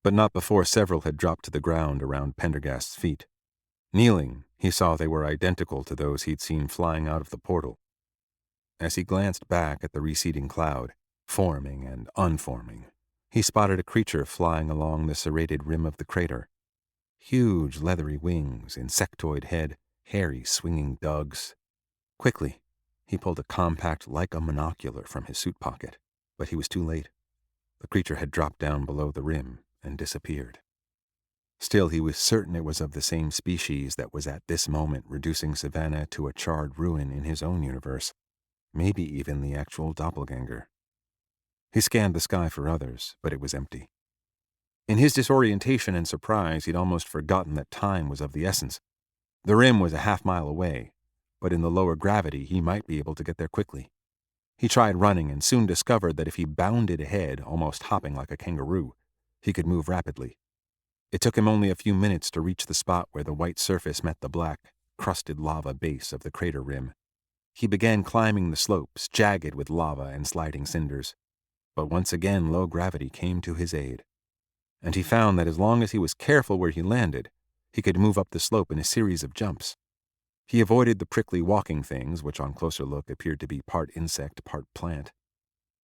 but not before several had dropped to the ground around Pendergast's feet. Kneeling, he saw they were identical to those he'd seen flying out of the portal. As he glanced back at the receding cloud, forming and unforming, he spotted a creature flying along the serrated rim of the crater. Huge leathery wings, insectoid head, hairy swinging dugs. Quickly, he pulled a compact Leica monocular from his suit pocket, but he was too late. The creature had dropped down below the rim and disappeared. Still, he was certain it was of the same species that was at this moment reducing Savannah to a charred ruin in his own universe, maybe even the actual doppelganger. He scanned the sky for others, but it was empty. In his disorientation and surprise, he'd almost forgotten that time was of the essence. The rim was a half-mile away, but in the lower gravity he might be able to get there quickly. He tried running and soon discovered that if he bounded ahead, almost hopping like a kangaroo, he could move rapidly. It took him only a few minutes to reach the spot where the white surface met the black, crusted lava base of the crater rim. He began climbing the slopes, jagged with lava and sliding cinders. But once again low gravity came to his aid. And he found that as long as he was careful where he landed, he could move up the slope in a series of jumps. He avoided the prickly walking things, which on closer look appeared to be part insect, part plant.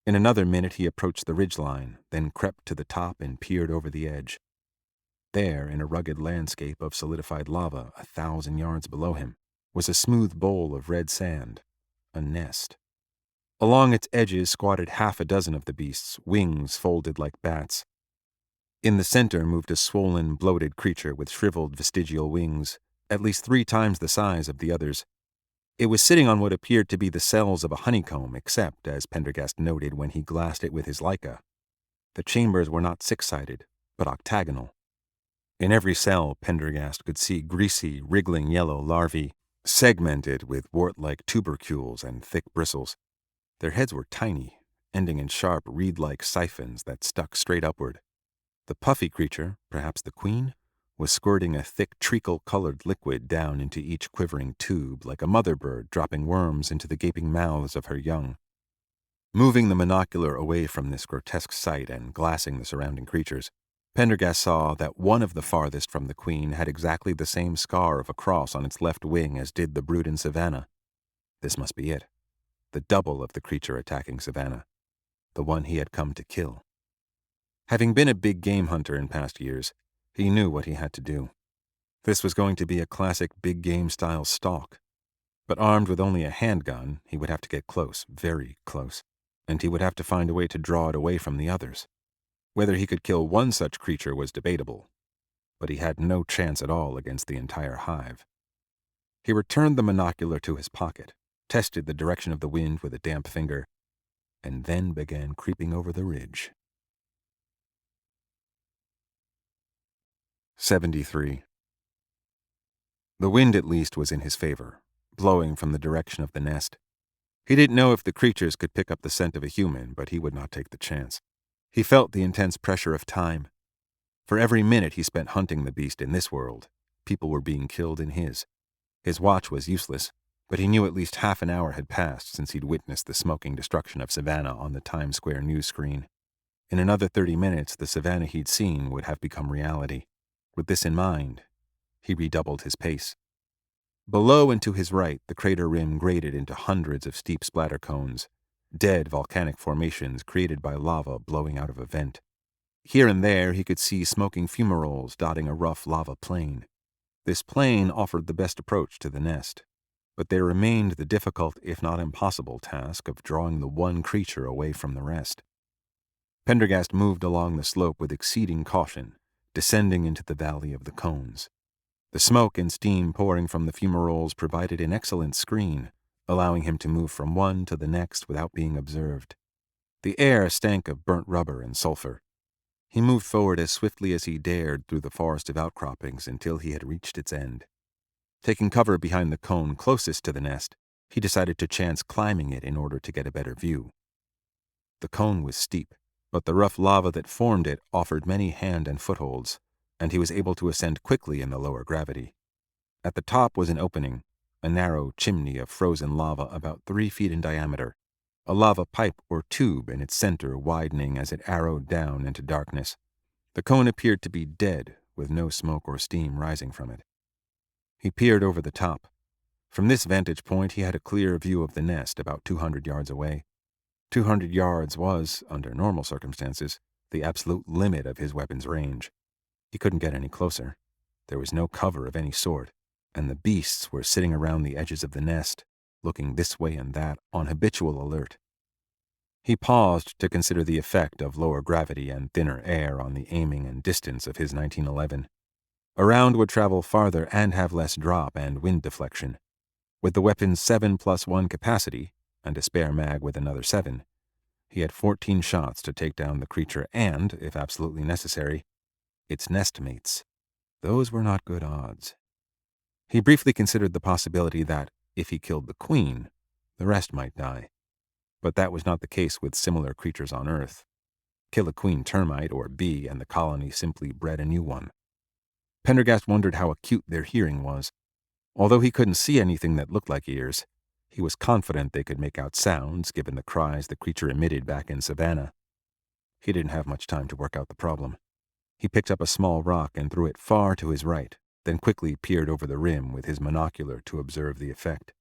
In another minute he approached the ridgeline, then crept to the top and peered over the edge. There, in a rugged landscape of solidified lava 1,000 yards below him, was a smooth bowl of red sand, a nest. Along its edges squatted 6 of the beasts, wings folded like bats. In the center moved a swollen, bloated creature with shriveled vestigial wings, at least 3 times the size of the others. It was sitting on what appeared to be the cells of a honeycomb, except, as Pendergast noted when he glassed it with his Leica, the chambers were not 6-sided, but octagonal. In every cell, Pendergast could see greasy, wriggling yellow larvae, segmented with wart-like tubercules and thick bristles. Their heads were tiny, ending in sharp, reed-like siphons that stuck straight upward. The puffy creature, perhaps the queen, was squirting a thick treacle-colored liquid down into each quivering tube like a mother bird dropping worms into the gaping mouths of her young. Moving the monocular away from this grotesque sight and glassing the surrounding creatures, Pendergast saw that one of the farthest from the queen had exactly the same scar of a cross on its left wing as did the brood in Savannah. This must be it, the double of the creature attacking Savannah, the one he had come to kill. Having been a big game hunter in past years, he knew what he had to do. This was going to be a classic big game-style stalk. But armed with only a handgun, he would have to get close, very close, and he would have to find a way to draw it away from the others. Whether he could kill one such creature was debatable, but he had no chance at all against the entire hive. He returned the monocular to his pocket, tested the direction of the wind with a damp finger, and then began creeping over the ridge. 73. The wind at least was in his favor, blowing from the direction of the nest. He didn't know if the creatures could pick up the scent of a human, but he would not take the chance. He felt the intense pressure of time. For every minute he spent hunting the beast in this world, people were being killed in his. His watch was useless, but he knew at least half an hour had passed since he'd witnessed the smoking destruction of Savannah on the Times Square news screen. In another 30 minutes, the Savannah he'd seen would have become reality. With this in mind, he redoubled his pace. Below and to his right, the crater rim graded into hundreds of steep splatter cones, dead volcanic formations created by lava blowing out of a vent. Here and there he could see smoking fumaroles dotting a rough lava plain. This plain offered the best approach to the nest, but there remained the difficult, if not impossible, task of drawing the one creature away from the rest. Pendergast moved along the slope with exceeding caution, descending into the valley of the cones. The smoke and steam pouring from the fumaroles provided an excellent screen, allowing him to move from one to the next without being observed. The air stank of burnt rubber and sulfur. He moved forward as swiftly as he dared through the forest of outcroppings until he had reached its end. Taking cover behind the cone closest to the nest, he decided to chance climbing it in order to get a better view. The cone was steep, but the rough lava that formed it offered many hand and footholds, and he was able to ascend quickly in the lower gravity. At the top was an opening, a narrow chimney of frozen lava about 3 feet in diameter, a lava pipe or tube in its center widening as it arrowed down into darkness. The cone appeared to be dead, with no smoke or steam rising from it. He peered over the top. From this vantage point he had a clear view of the nest about 200 yards away. 200 yards was, under normal circumstances, the absolute limit of his weapon's range. He couldn't get any closer. There was no cover of any sort, and the beasts were sitting around the edges of the nest, looking this way and that, on habitual alert. He paused to consider the effect of lower gravity and thinner air on the aiming and distance of his 1911. A round would travel farther and have less drop and wind deflection. With the weapon's 7+1 capacity, and a spare mag with another 7, he had 14 shots to take down the creature and, if absolutely necessary, its nestmates. Those were not good odds. He briefly considered the possibility that, if he killed the queen, the rest might die. But that was not the case with similar creatures on Earth. Kill a queen termite or bee and the colony simply bred a new one. Pendergast wondered how acute their hearing was. Although he couldn't see anything that looked like ears, he was confident they could make out sounds given the cries the creature emitted back in Savannah. He didn't have much time to work out the problem. He picked up a small rock and threw it far to his right, then quickly peered over the rim with his monocular to observe the effect.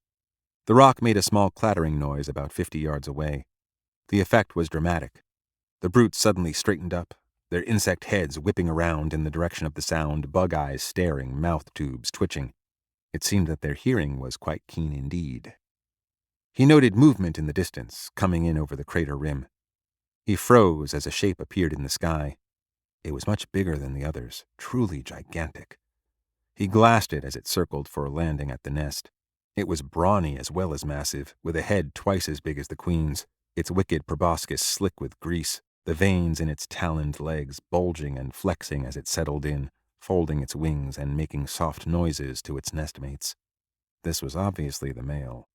The rock made a small clattering noise about 50 yards away. The effect was dramatic. The brutes suddenly straightened up, their insect heads whipping around in the direction of the sound, bug eyes staring, mouth tubes twitching. It seemed that their hearing was quite keen indeed. He noted movement in the distance, coming in over the crater rim. He froze as a shape appeared in the sky. It was much bigger than the others, truly gigantic. He glassed it as it circled for a landing at the nest. It was brawny as well as massive, with a head twice as big as the queen's, its wicked proboscis slick with grease, the veins in its taloned legs bulging and flexing as it settled in, folding its wings and making soft noises to its nestmates. This was obviously the male.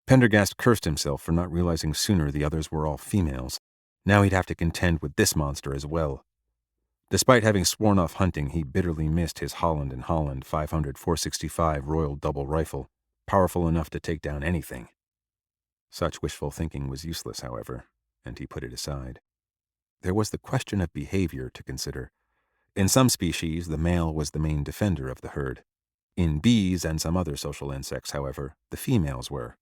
Pendergast cursed himself for not realizing sooner the others were all females. Now he'd have to contend with this monster as well. Despite having sworn off hunting, he bitterly missed his Holland & Holland 500-465 Royal Double Rifle, powerful enough to take down anything. Such wishful thinking was useless, however, and he put it aside. There was the question of behavior to consider. In some species, the male was the main defender of the herd. In bees and some other social insects, however, the females were.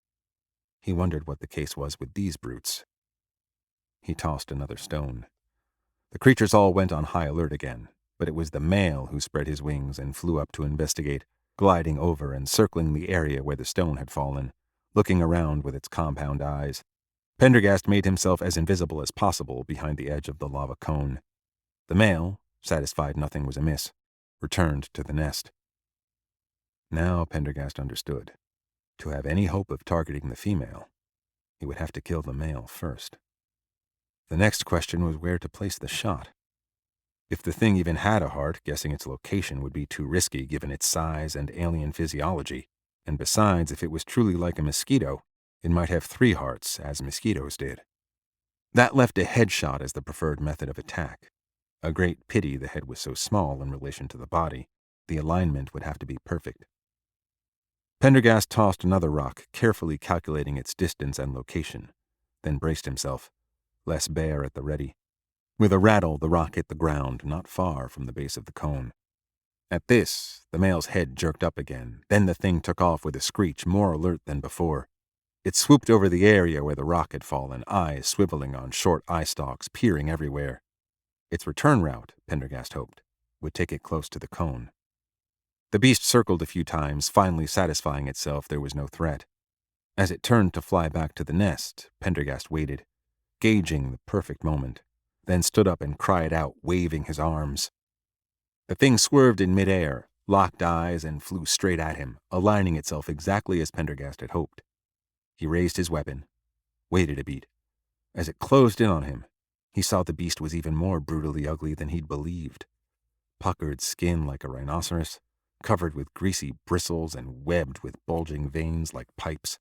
He wondered what the case was with these brutes. He tossed another stone. The creatures all went on high alert again, but it was the male who spread his wings and flew up to investigate, gliding over and circling the area where the stone had fallen, looking around with its compound eyes. Pendergast made himself as invisible as possible behind the edge of the lava cone. The male, satisfied nothing was amiss, returned to the nest. Now Pendergast understood. To have any hope of targeting the female, he would have to kill the male first. The next question was where to place the shot. If the thing even had a heart, guessing its location would be too risky given its size and alien physiology, and besides, if it was truly like a mosquito, it might have 3 hearts, as mosquitoes did. That left a headshot as the preferred method of attack. A great pity the head was so small in relation to the body. The alignment would have to be perfect. Pendergast tossed another rock, carefully calculating its distance and location, then braced himself, less bare at the ready. With a rattle, the rock hit the ground, not far from the base of the cone. At this, the male's head jerked up again, then the thing took off with a screech, more alert than before. It swooped over the area where the rock had fallen, eyes swiveling on short eye stalks, peering everywhere. Its return route, Pendergast hoped, would take it close to the cone. The beast circled a few times, finally satisfying itself there was no threat. As it turned to fly back to the nest, Pendergast waited, gauging the perfect moment, then stood up and cried out, waving his arms. The thing swerved in midair, locked eyes, and flew straight at him, aligning itself exactly as Pendergast had hoped. He raised his weapon, waited a beat. As it closed in on him, he saw the beast was even more brutally ugly than he'd believed. Puckered skin like a rhinoceros, covered with greasy bristles and webbed with bulging veins like pipes.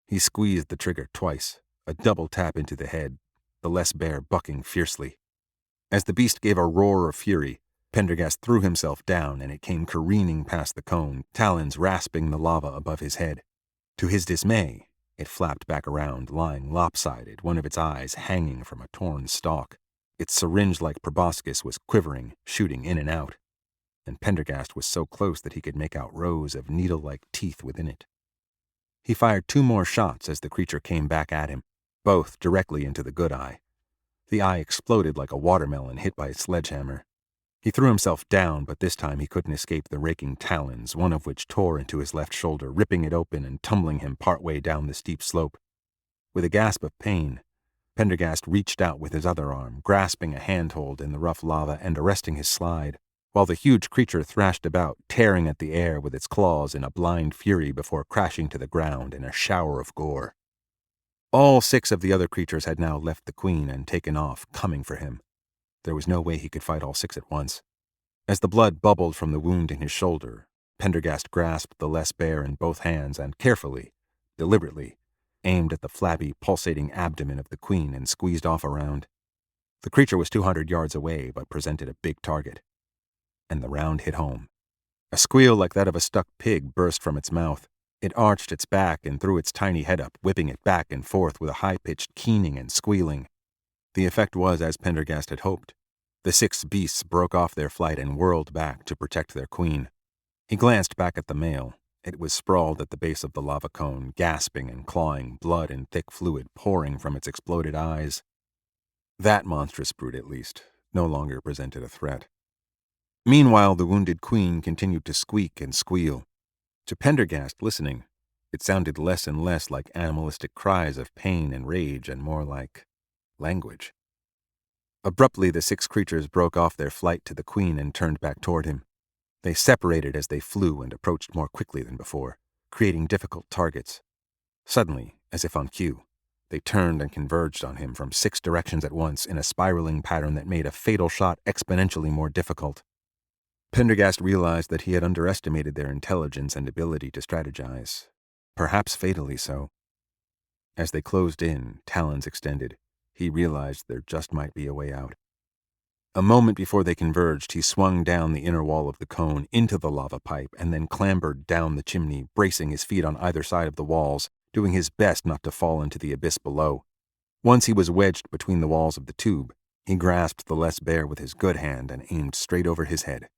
He squeezed the trigger twice, a double tap into the head, the less bear bucking fiercely. As the beast gave a roar of fury, Pendergast threw himself down and it came careening past the cone, talons rasping the lava above his head. To his dismay, it flapped back around, lying lopsided, one of its eyes hanging from a torn stalk. Its syringe-like proboscis was quivering, shooting in and out, and Pendergast was so close that he could make out rows of needle-like teeth within it. He fired 2 more shots as the creature came back at him, both directly into the good eye. The eye exploded like a watermelon hit by a sledgehammer. He threw himself down, but this time he couldn't escape the raking talons, one of which tore into his left shoulder, ripping it open and tumbling him partway down the steep slope. With a gasp of pain, Pendergast reached out with his other arm, grasping a handhold in the rough lava and arresting his slide, while the huge creature thrashed about, tearing at the air with its claws in a blind fury before crashing to the ground in a shower of gore. All 6 of the other creatures had now left the queen and taken off, coming for him. There was no way he could fight all 6 at once. As the blood bubbled from the wound in his shoulder, Pendergast grasped the less bear in both hands and carefully, deliberately, aimed at the flabby, pulsating abdomen of the queen and squeezed off around. The creature was 200 yards away, but presented a big target. and the round hit home. A squeal like that of a stuck pig burst from its mouth. It arched its back and threw its tiny head up, whipping it back and forth with a high-pitched keening and squealing. The effect was as Pendergast had hoped. The 6 beasts broke off their flight and whirled back to protect their queen. He glanced back at the male. It was sprawled at the base of the lava cone, gasping and clawing, blood and thick fluid pouring from its exploded eyes. That monstrous brute, at least, no longer presented a threat. Meanwhile, the wounded queen continued to squeak and squeal. To Pendergast, listening, it sounded less and less like animalistic cries of pain and rage and more like language. Abruptly, the 6 creatures broke off their flight to the queen and turned back toward him. They separated as they flew and approached more quickly than before, creating difficult targets. Suddenly, as if on cue, they turned and converged on him from 6 directions at once in a spiraling pattern that made a fatal shot exponentially more difficult. Pendergast realized that he had underestimated their intelligence and ability to strategize, perhaps fatally so. As they closed in, talons extended, he realized there just might be a way out. A moment before they converged, he swung down the inner wall of the cone into the lava pipe and then clambered down the chimney, bracing his feet on either side of the walls, doing his best not to fall into the abyss below. Once he was wedged between the walls of the tube, he grasped the less bear with his good hand and aimed straight over his head.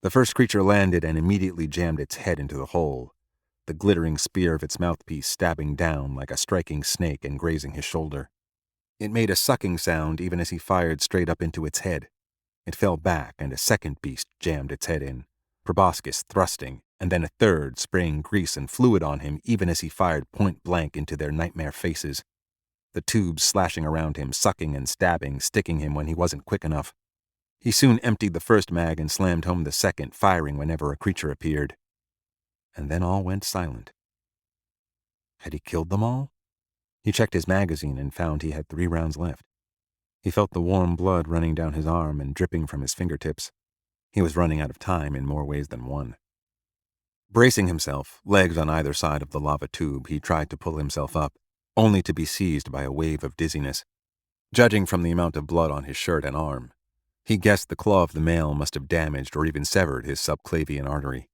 The first creature landed and immediately jammed its head into the hole, the glittering spear of its mouthpiece stabbing down like a striking snake and grazing his shoulder. It made a sucking sound even as he fired straight up into its head. It fell back, and a second beast jammed its head in, proboscis thrusting, and then a third spraying grease and fluid on him even as he fired point-blank into their nightmare faces. The tubes slashing around him, sucking and stabbing, sticking him when he wasn't quick enough. He soon emptied the first mag and slammed home the second, firing whenever a creature appeared. And then all went silent. Had he killed them all? He checked his magazine and found he had 3 rounds left. He felt the warm blood running down his arm and dripping from his fingertips. He was running out of time in more ways than one. Bracing himself, legs on either side of the lava tube, he tried to pull himself up, only to be seized by a wave of dizziness. Judging from the amount of blood on his shirt and arm, he guessed the claw of the male must have damaged or even severed his subclavian artery.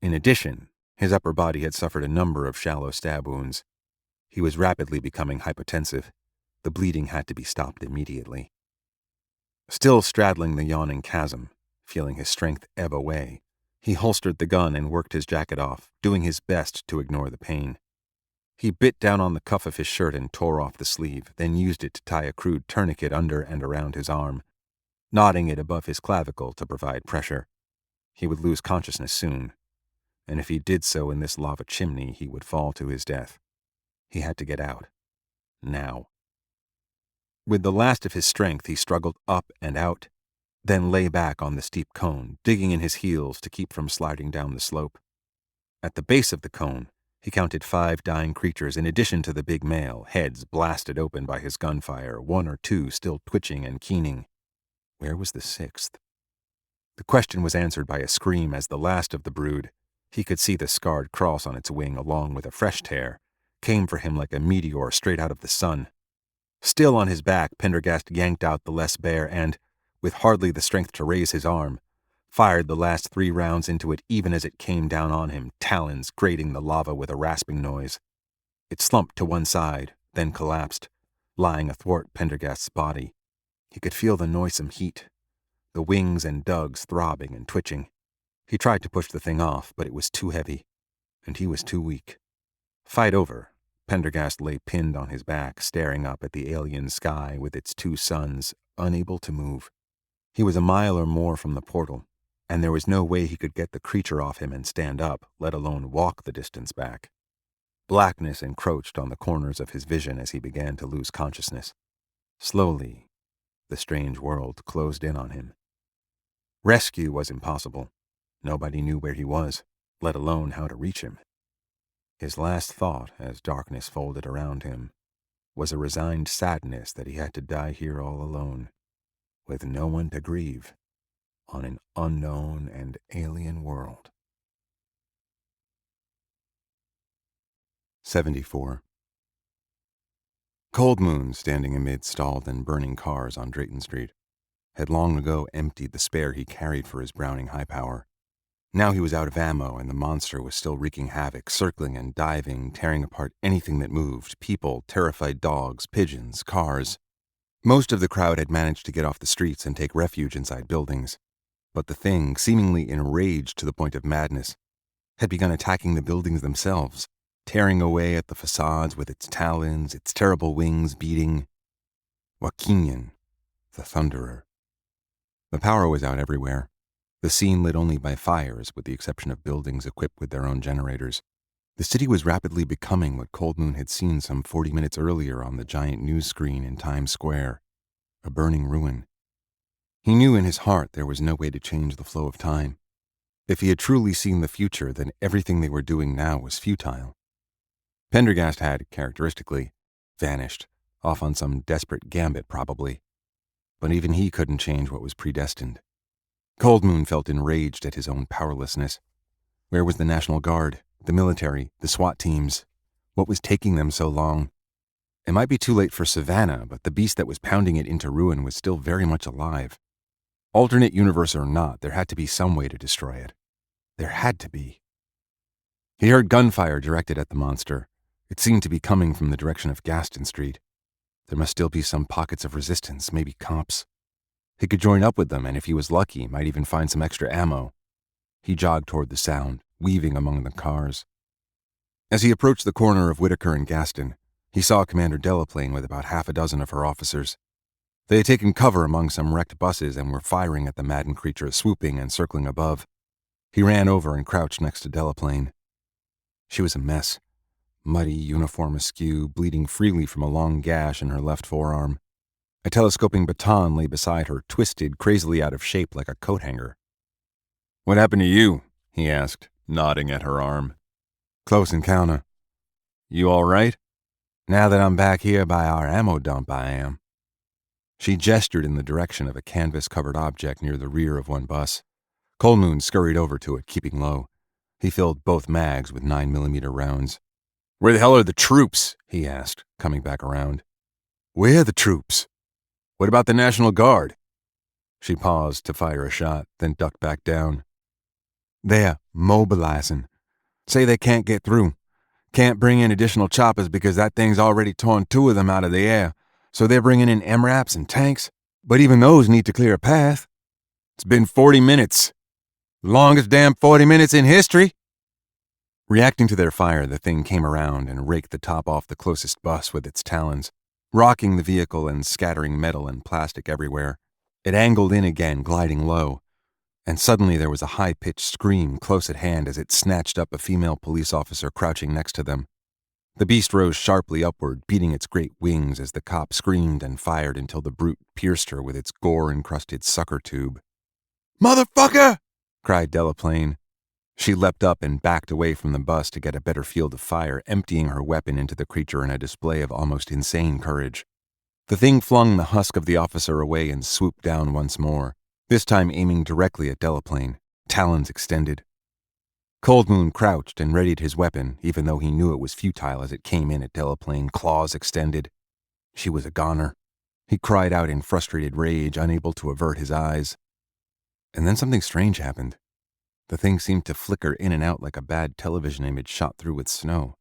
In addition, his upper body had suffered a number of shallow stab wounds. He was rapidly becoming hypotensive. The bleeding had to be stopped immediately. Still straddling the yawning chasm, feeling his strength ebb away, he holstered the gun and worked his jacket off, doing his best to ignore the pain. He bit down on the cuff of his shirt and tore off the sleeve, then used it to tie a crude tourniquet under and around his arm, knotting it above his clavicle to provide pressure. He would lose consciousness soon, and if he did so in this lava chimney, he would fall to his death. He had to get out. Now. With the last of his strength, he struggled up and out, then lay back on the steep cone, digging in his heels to keep from sliding down the slope. At the base of the cone, he counted 5 dying creatures in addition to the big male, heads blasted open by his gunfire, 1 or 2 still twitching and keening. Where was the 6th? The question was answered by a scream as the last of the brood, he could see the scarred cross on its wing along with a fresh tear, came for him like a meteor straight out of the sun. Still on his back, Pendergast yanked out the less bear and, with hardly the strength to raise his arm, fired the last 3 rounds into it even as it came down on him, talons grating the lava with a rasping noise. It slumped to one side, then collapsed, lying athwart Pendergast's body. He could feel the noisome heat, the wings and dugs throbbing and twitching. He tried to push the thing off, but it was too heavy, and he was too weak. Fight over, Pendergast lay pinned on his back, staring up at the alien sky with its 2 suns, unable to move. He was a mile or more from the portal, and there was no way he could get the creature off him and stand up, let alone walk the distance back. Blackness encroached on the corners of his vision as he began to lose consciousness. Slowly, the strange world closed in on him. Rescue was impossible. Nobody knew where he was, let alone how to reach him. His last thought, as darkness folded around him, was a resigned sadness that he had to die here all alone, with no one to grieve, on an unknown and alien world. 74. Cold moon standing amid stalled and burning cars on Drayton Street. had long ago emptied the spare he carried for his Browning high power. Now he was out of ammo, and the monster was still wreaking havoc, circling and diving, tearing apart anything that moved, people, terrified dogs, pigeons, cars. Most of the crowd had managed to get off the streets and take refuge inside buildings. But the thing, seemingly enraged to the point of madness, had begun attacking the buildings themselves, tearing away at the facades with its talons, its terrible wings beating. Joaquinian, the Thunderer. The power was out everywhere. The scene lit only by fires, with the exception of buildings equipped with their own generators. The city was rapidly becoming what Cold Moon had seen some 40 minutes earlier on the giant news screen in Times Square, a burning ruin. He knew in his heart there was no way to change the flow of time. If he had truly seen the future, then everything they were doing now was futile. Pendergast had, characteristically, vanished, off on some desperate gambit probably. But even he couldn't change what was predestined. Cold Moon felt enraged at his own powerlessness. Where was the National Guard, the military, the SWAT teams? What was taking them so long? It might be too late for Savannah, but the beast that was pounding it into ruin was still very much alive. Alternate universe or not, there had to be some way to destroy it. There had to be. He heard gunfire directed at the monster. It seemed to be coming from the direction of Gaston Street. There must still be some pockets of resistance, maybe cops. He could join up with them, and if he was lucky, might even find some extra ammo. He jogged toward the sound, weaving among the cars. As he approached the corner of Whitaker and Gaston, he saw Commander Delaplane with about half a dozen of her officers. They had taken cover among some wrecked buses and were firing at the maddened creature swooping and circling above. He ran over and crouched next to Delaplane. She was a mess. Muddy, uniform askew, bleeding freely from a long gash in her left forearm. A telescoping baton lay beside her, twisted crazily out of shape like a coat hanger. "What happened to you?" he asked, nodding at her arm. "Close encounter." "You all right?" "Now that I'm back here by our ammo dump, I am." She gestured in the direction of a canvas-covered object near the rear of one bus. Cold Moon scurried over to it, keeping low. He filled both mags with 9mm rounds. "Where the hell are the troops?" he asked, coming back around. "Where the troops?" "What about the National Guard?" She paused to fire a shot, then ducked back down. "They're mobilizing. Say they can't get through. Can't bring in additional choppers because that thing's already torn 2 of them out of the air. So they're bringing in MRAPs and tanks, but even those need to clear a path." "It's been 40 minutes. Longest damn 40 minutes in history." Reacting to their fire, the thing came around and raked the top off the closest bus with its talons, rocking the vehicle and scattering metal and plastic everywhere. It angled in again, gliding low, and suddenly there was a high-pitched scream close at hand as it snatched up a female police officer crouching next to them. The beast rose sharply upward, beating its great wings as the cop screamed and fired until the brute pierced her with its gore-encrusted sucker tube. "Motherfucker!" cried Delaplane. She leapt up and backed away from the bus to get a better field of fire, emptying her weapon into the creature in a display of almost insane courage. The thing flung the husk of the officer away and swooped down once more, this time aiming directly at Delaplane, talons extended. Cold Moon crouched and readied his weapon, even though he knew it was futile as it came in at Delaplane, claws extended. She was a goner. He cried out in frustrated rage, unable to avert his eyes. And then something strange happened. The thing seemed to flicker in and out like a bad television image shot through with snow.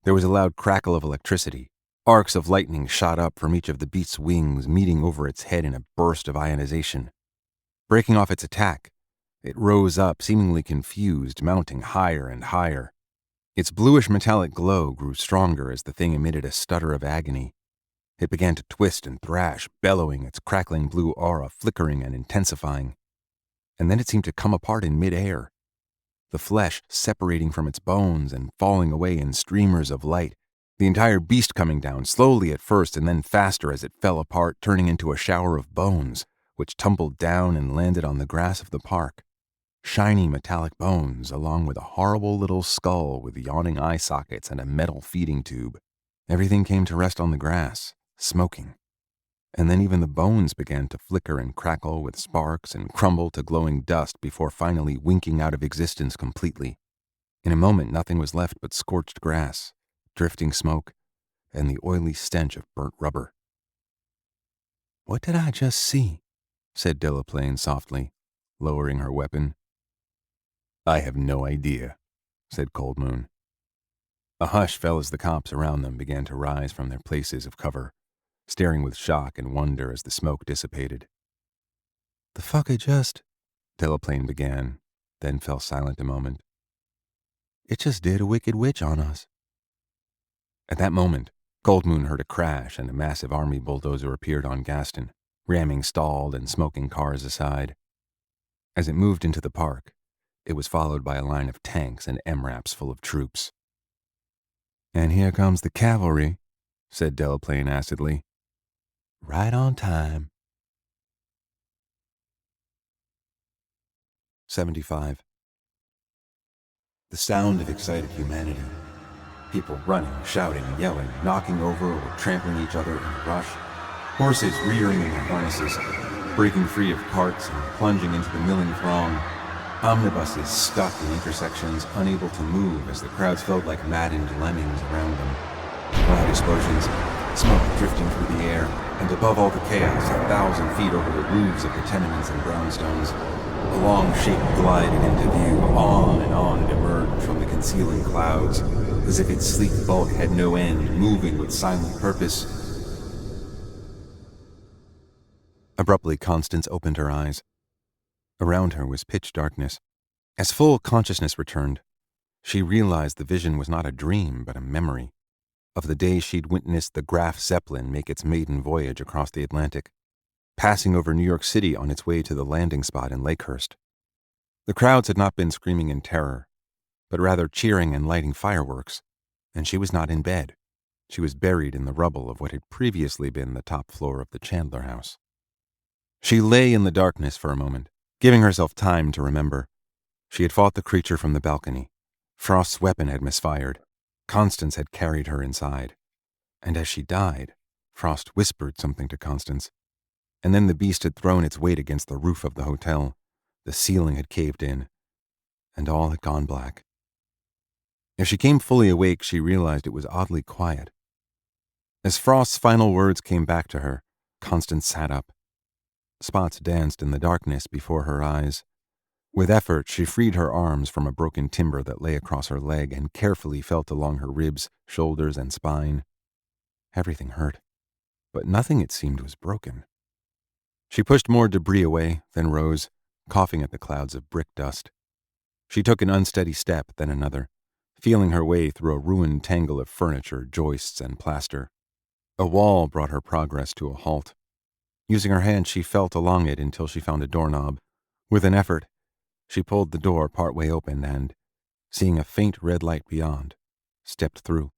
There was a loud crackle of electricity. Arcs of lightning shot up from each of the beast's wings, meeting over its head in a burst of ionization. Breaking off its attack, it rose up, seemingly confused, mounting higher and higher. Its bluish metallic glow grew stronger as the thing emitted a stutter of agony. It began to twist and thrash, bellowing, its crackling blue aura flickering and intensifying. And then it seemed to come apart in mid-air, the flesh separating from its bones and falling away in streamers of light, the entire beast coming down, slowly at first and then faster as it fell apart, turning into a shower of bones, which tumbled down and landed on the grass of the park. Shiny metallic bones, along with a horrible little skull with yawning eye sockets and a metal feeding tube. Everything came to rest on the grass, smoking. And then even the bones began to flicker and crackle with sparks and crumble to glowing dust before finally winking out of existence completely. In a moment, nothing was left but scorched grass, drifting smoke, and the oily stench of burnt rubber. What did I just see? said Delaplane softly, lowering her weapon. I have no idea, said Cold Moon. A hush fell as the cops around them began to rise from their places of cover, staring with shock and wonder as the smoke dissipated. The fuck I just... Delaplane began, then fell silent a moment. It just did a wicked witch on us. At that moment, Cold Moon heard a crash and a massive army bulldozer appeared on Gaston, ramming stalled and smoking cars aside. As it moved into the park, it was followed by a line of tanks and MRAPs full of troops. And here comes the cavalry, said Delaplane acidly. Right on time. 75. The sound of excited humanity. People running, shouting, yelling, knocking over or trampling each other in a rush. Horses rearing in their harnesses, breaking free of carts and plunging into the milling throng. Omnibuses stuck in intersections, unable to move as the crowds felt like maddened lemmings around them. Loud explosions, smoke drifting through the air, and above all the chaos, 1,000 feet over the roofs of the tenements and brownstones, a long shape glided into view. On it emerged from the concealing clouds, as if its sleek bulk had no end, moving with silent purpose. Abruptly, Constance opened her eyes. Around her was pitch darkness. As full consciousness returned, she realized the vision was not a dream, but a memory of the day she'd witnessed the Graf Zeppelin make its maiden voyage across the Atlantic, passing over New York City on its way to the landing spot in Lakehurst. The crowds had not been screaming in terror, but rather cheering and lighting fireworks, and she was not in bed. She was buried in the rubble of what had previously been the top floor of the Chandler house. She lay in the darkness for a moment, giving herself time to remember. She had fought the creature from the balcony. Frost's weapon had misfired. Constance had carried her inside. And as she died, Frost whispered something to Constance. And then the beast had thrown its weight against the roof of the hotel. The ceiling had caved in, and all had gone black. As she came fully awake, she realized it was oddly quiet. As Frost's final words came back to her, Constance sat up. Spots danced in the darkness before her eyes. With effort, she freed her arms from a broken timber that lay across her leg and carefully felt along her ribs, shoulders, and spine. Everything hurt, but nothing, it seemed, was broken. She pushed more debris away, then rose, coughing at the clouds of brick dust. She took an unsteady step, then another, feeling her way through a ruined tangle of furniture, joists, and plaster. A wall brought her progress to a halt. Using her hand, she felt along it until she found a doorknob. With an effort, she pulled the door partway open and, seeing a faint red light beyond, stepped through.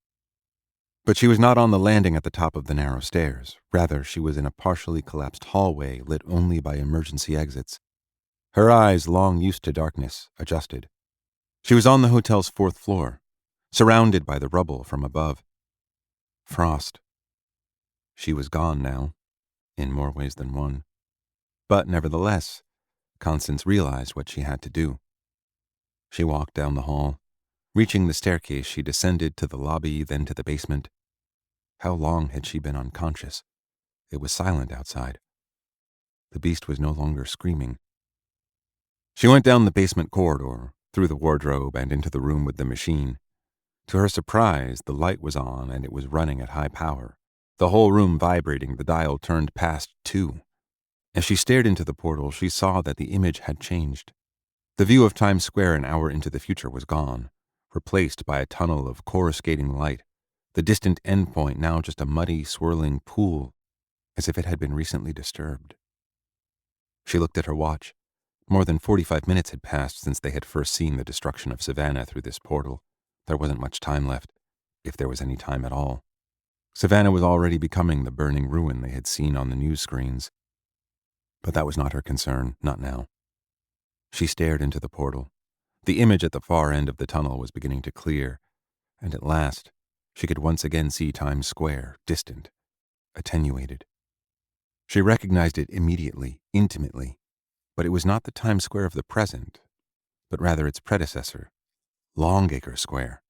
But she was not on the landing at the top of the narrow stairs. Rather, she was in a partially collapsed hallway lit only by emergency exits. Her eyes, long used to darkness, adjusted. She was on the hotel's 4th floor, surrounded by the rubble from above. Frost. She was gone now, in more ways than one. But nevertheless, Constance realized what she had to do. She walked down the hall. Reaching the staircase, she descended to the lobby, then to the basement. How long had she been unconscious? It was silent outside. The beast was no longer screaming. She went down the basement corridor, through the wardrobe, and into the room with the machine. To her surprise, the light was on and it was running at high power. The whole room vibrating, the dial turned past 2. As she stared into the portal, she saw that the image had changed. The view of Times Square an hour into the future was gone, replaced by a tunnel of coruscating light, the distant endpoint now just a muddy, swirling pool, as if it had been recently disturbed. She looked at her watch. More than 45 minutes had passed since they had first seen the destruction of Savannah through this portal. There wasn't much time left, if there was any time at all. Savannah was already becoming the burning ruin they had seen on the news screens. But that was not her concern, not now. She stared into the portal. The image at the far end of the tunnel was beginning to clear, and at last she could once again see Times Square, distant, attenuated. She recognized it immediately, intimately, but it was not the Times Square of the present, but rather its predecessor, Longacre Square.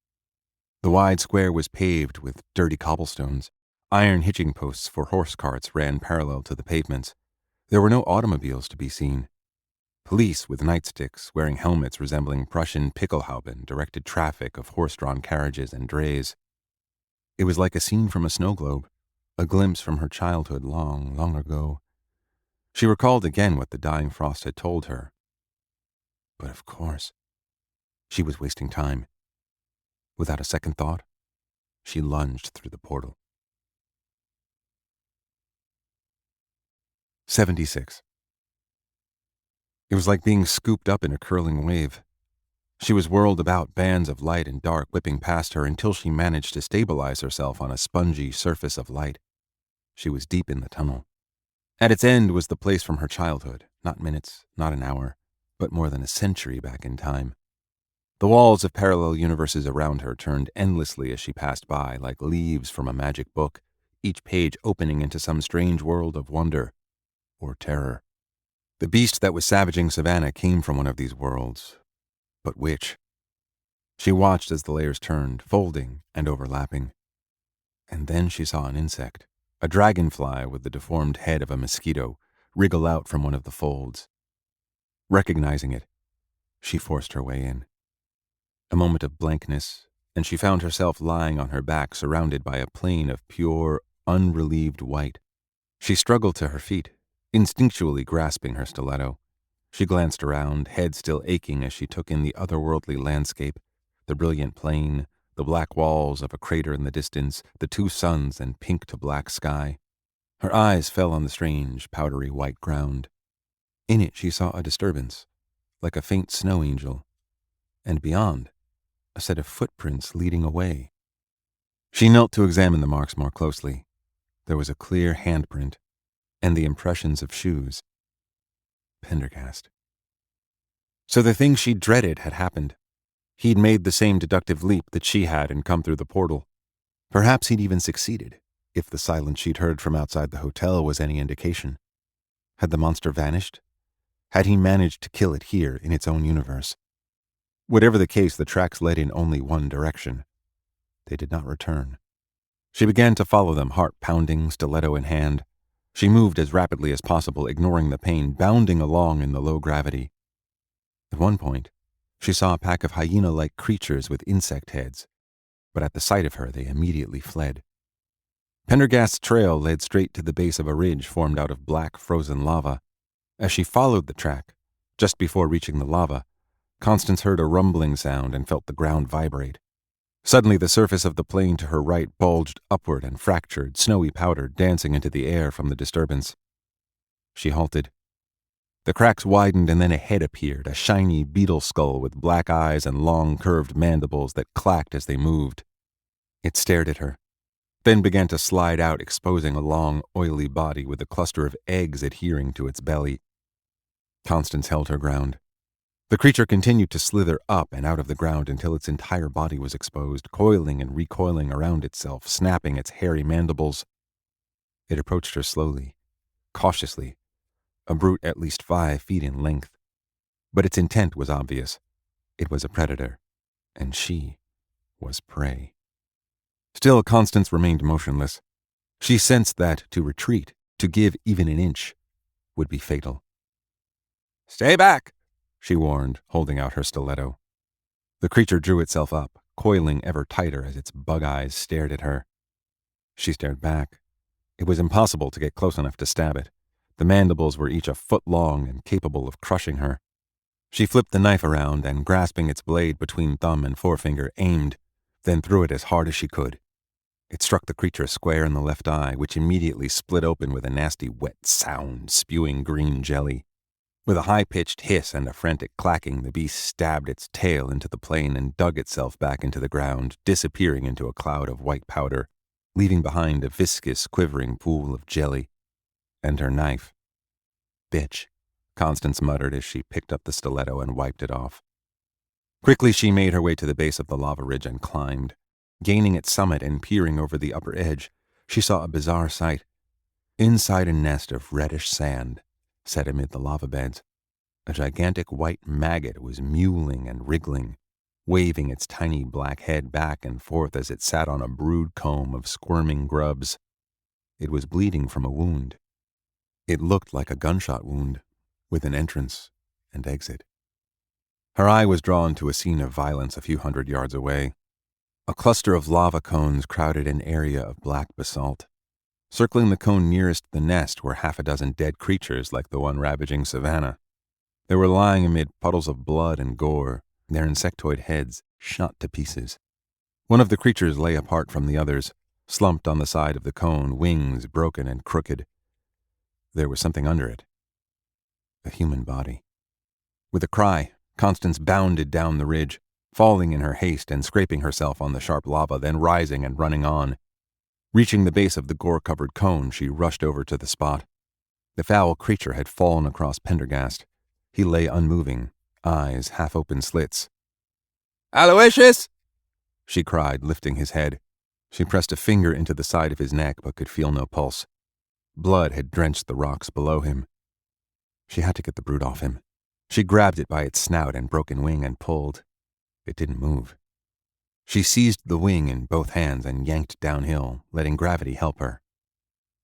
The wide square was paved with dirty cobblestones. Iron hitching posts for horse carts ran parallel to the pavements. There were no automobiles to be seen. Police with nightsticks, wearing helmets resembling Prussian Pickelhauben, directed traffic of horse-drawn carriages and drays. It was like a scene from a snow globe, a glimpse from her childhood long, long ago. She recalled again what the dying frost had told her. But of course, she was wasting time. Without a second thought, she lunged through the portal. 76. It was like being scooped up in a curling wave. She was whirled about, bands of light and dark whipping past her until she managed to stabilize herself on a spongy surface of light. She was deep in the tunnel. At its end was the place from her childhood, not minutes, not an hour, but more than a century back in time. The walls of parallel universes around her turned endlessly as she passed by, like leaves from a magic book, each page opening into some strange world of wonder or terror. The beast that was savaging Savannah came from one of these worlds. But which? She watched as the layers turned, folding and overlapping. And then she saw an insect, a dragonfly with the deformed head of a mosquito, wriggle out from one of the folds. Recognizing it, she forced her way in. A moment of blankness, and she found herself lying on her back, surrounded by a plain of pure, unrelieved white. She struggled to her feet, instinctually grasping her stiletto. She glanced around, head still aching as she took in the otherworldly landscape, the brilliant plain, the black walls of a crater in the distance, the two suns and pink to black sky. Her eyes fell on the strange, powdery white ground. In it she saw a disturbance, like a faint snow angel, and beyond, a set of footprints leading away. She knelt to examine the marks more closely. There was a clear handprint, and the impressions of shoes. Pendergast. So the thing she dreaded had happened. He'd made the same deductive leap that she had and come through the portal. Perhaps he'd even succeeded, if the silence she'd heard from outside the hotel was any indication. Had the monster vanished? Had he managed to kill it here in its own universe? Whatever the case, the tracks led in only one direction. They did not return. She began to follow them, heart pounding, stiletto in hand. She moved as rapidly as possible, ignoring the pain, bounding along in the low gravity. At one point, she saw a pack of hyena-like creatures with insect heads, but at the sight of her they immediately fled. Pendergast's trail led straight to the base of a ridge formed out of black, frozen lava. As she followed the track, just before reaching the lava, Constance heard a rumbling sound and felt the ground vibrate. Suddenly the surface of the plain to her right bulged upward and fractured, snowy powder dancing into the air from the disturbance. She halted. The cracks widened and then a head appeared, a shiny beetle skull with black eyes and long curved mandibles that clacked as they moved. It stared at her, then began to slide out, exposing a long, oily body with a cluster of eggs adhering to its belly. Constance held her ground. The creature continued to slither up and out of the ground until its entire body was exposed, coiling and recoiling around itself, snapping its hairy mandibles. It approached her slowly, cautiously, a brute at least 5 feet in length. But its intent was obvious. It was a predator, and she was prey. Still, Constance remained motionless. She sensed that to retreat, to give even an inch, would be fatal. "Stay back," she warned, holding out her stiletto. The creature drew itself up, coiling ever tighter as its bug eyes stared at her. She stared back. It was impossible to get close enough to stab it. The mandibles were each a foot long and capable of crushing her. She flipped the knife around and, grasping its blade between thumb and forefinger, aimed, then threw it as hard as she could. It struck the creature square in the left eye, which immediately split open with a nasty wet sound, spewing green jelly. With a high-pitched hiss and a frantic clacking, the beast stabbed its tail into the plain and dug itself back into the ground, disappearing into a cloud of white powder, leaving behind a viscous, quivering pool of jelly. And her knife. "Bitch," Constance muttered as she picked up the stiletto and wiped it off. Quickly she made her way to the base of the lava ridge and climbed. Gaining its summit and peering over the upper edge, she saw a bizarre sight. Inside a nest of reddish sand, set amid the lava beds, a gigantic white maggot was mewling and wriggling, waving its tiny black head back and forth as it sat on a brood comb of squirming grubs. It was bleeding from a wound. It looked like a gunshot wound, with an entrance and exit. Her eye was drawn to a scene of violence a few hundred yards away. A cluster of lava cones crowded an area of black basalt. Circling the cone nearest the nest were half a dozen dead creatures like the one ravaging Savannah. They were lying amid puddles of blood and gore, their insectoid heads shot to pieces. One of the creatures lay apart from the others, slumped on the side of the cone, wings broken and crooked. There was something under it. A human body. With a cry, Constance bounded down the ridge, falling in her haste and scraping herself on the sharp lava, then rising and running on. Reaching the base of the gore-covered cone, she rushed over to the spot. The foul creature had fallen across Pendergast. He lay unmoving, eyes half-open slits. "Aloysius!" she cried, lifting his head. She pressed a finger into the side of his neck but could feel no pulse. Blood had drenched the rocks below him. She had to get the brute off him. She grabbed it by its snout and broken wing and pulled. It didn't move. She seized the wing in both hands and yanked downhill, letting gravity help her.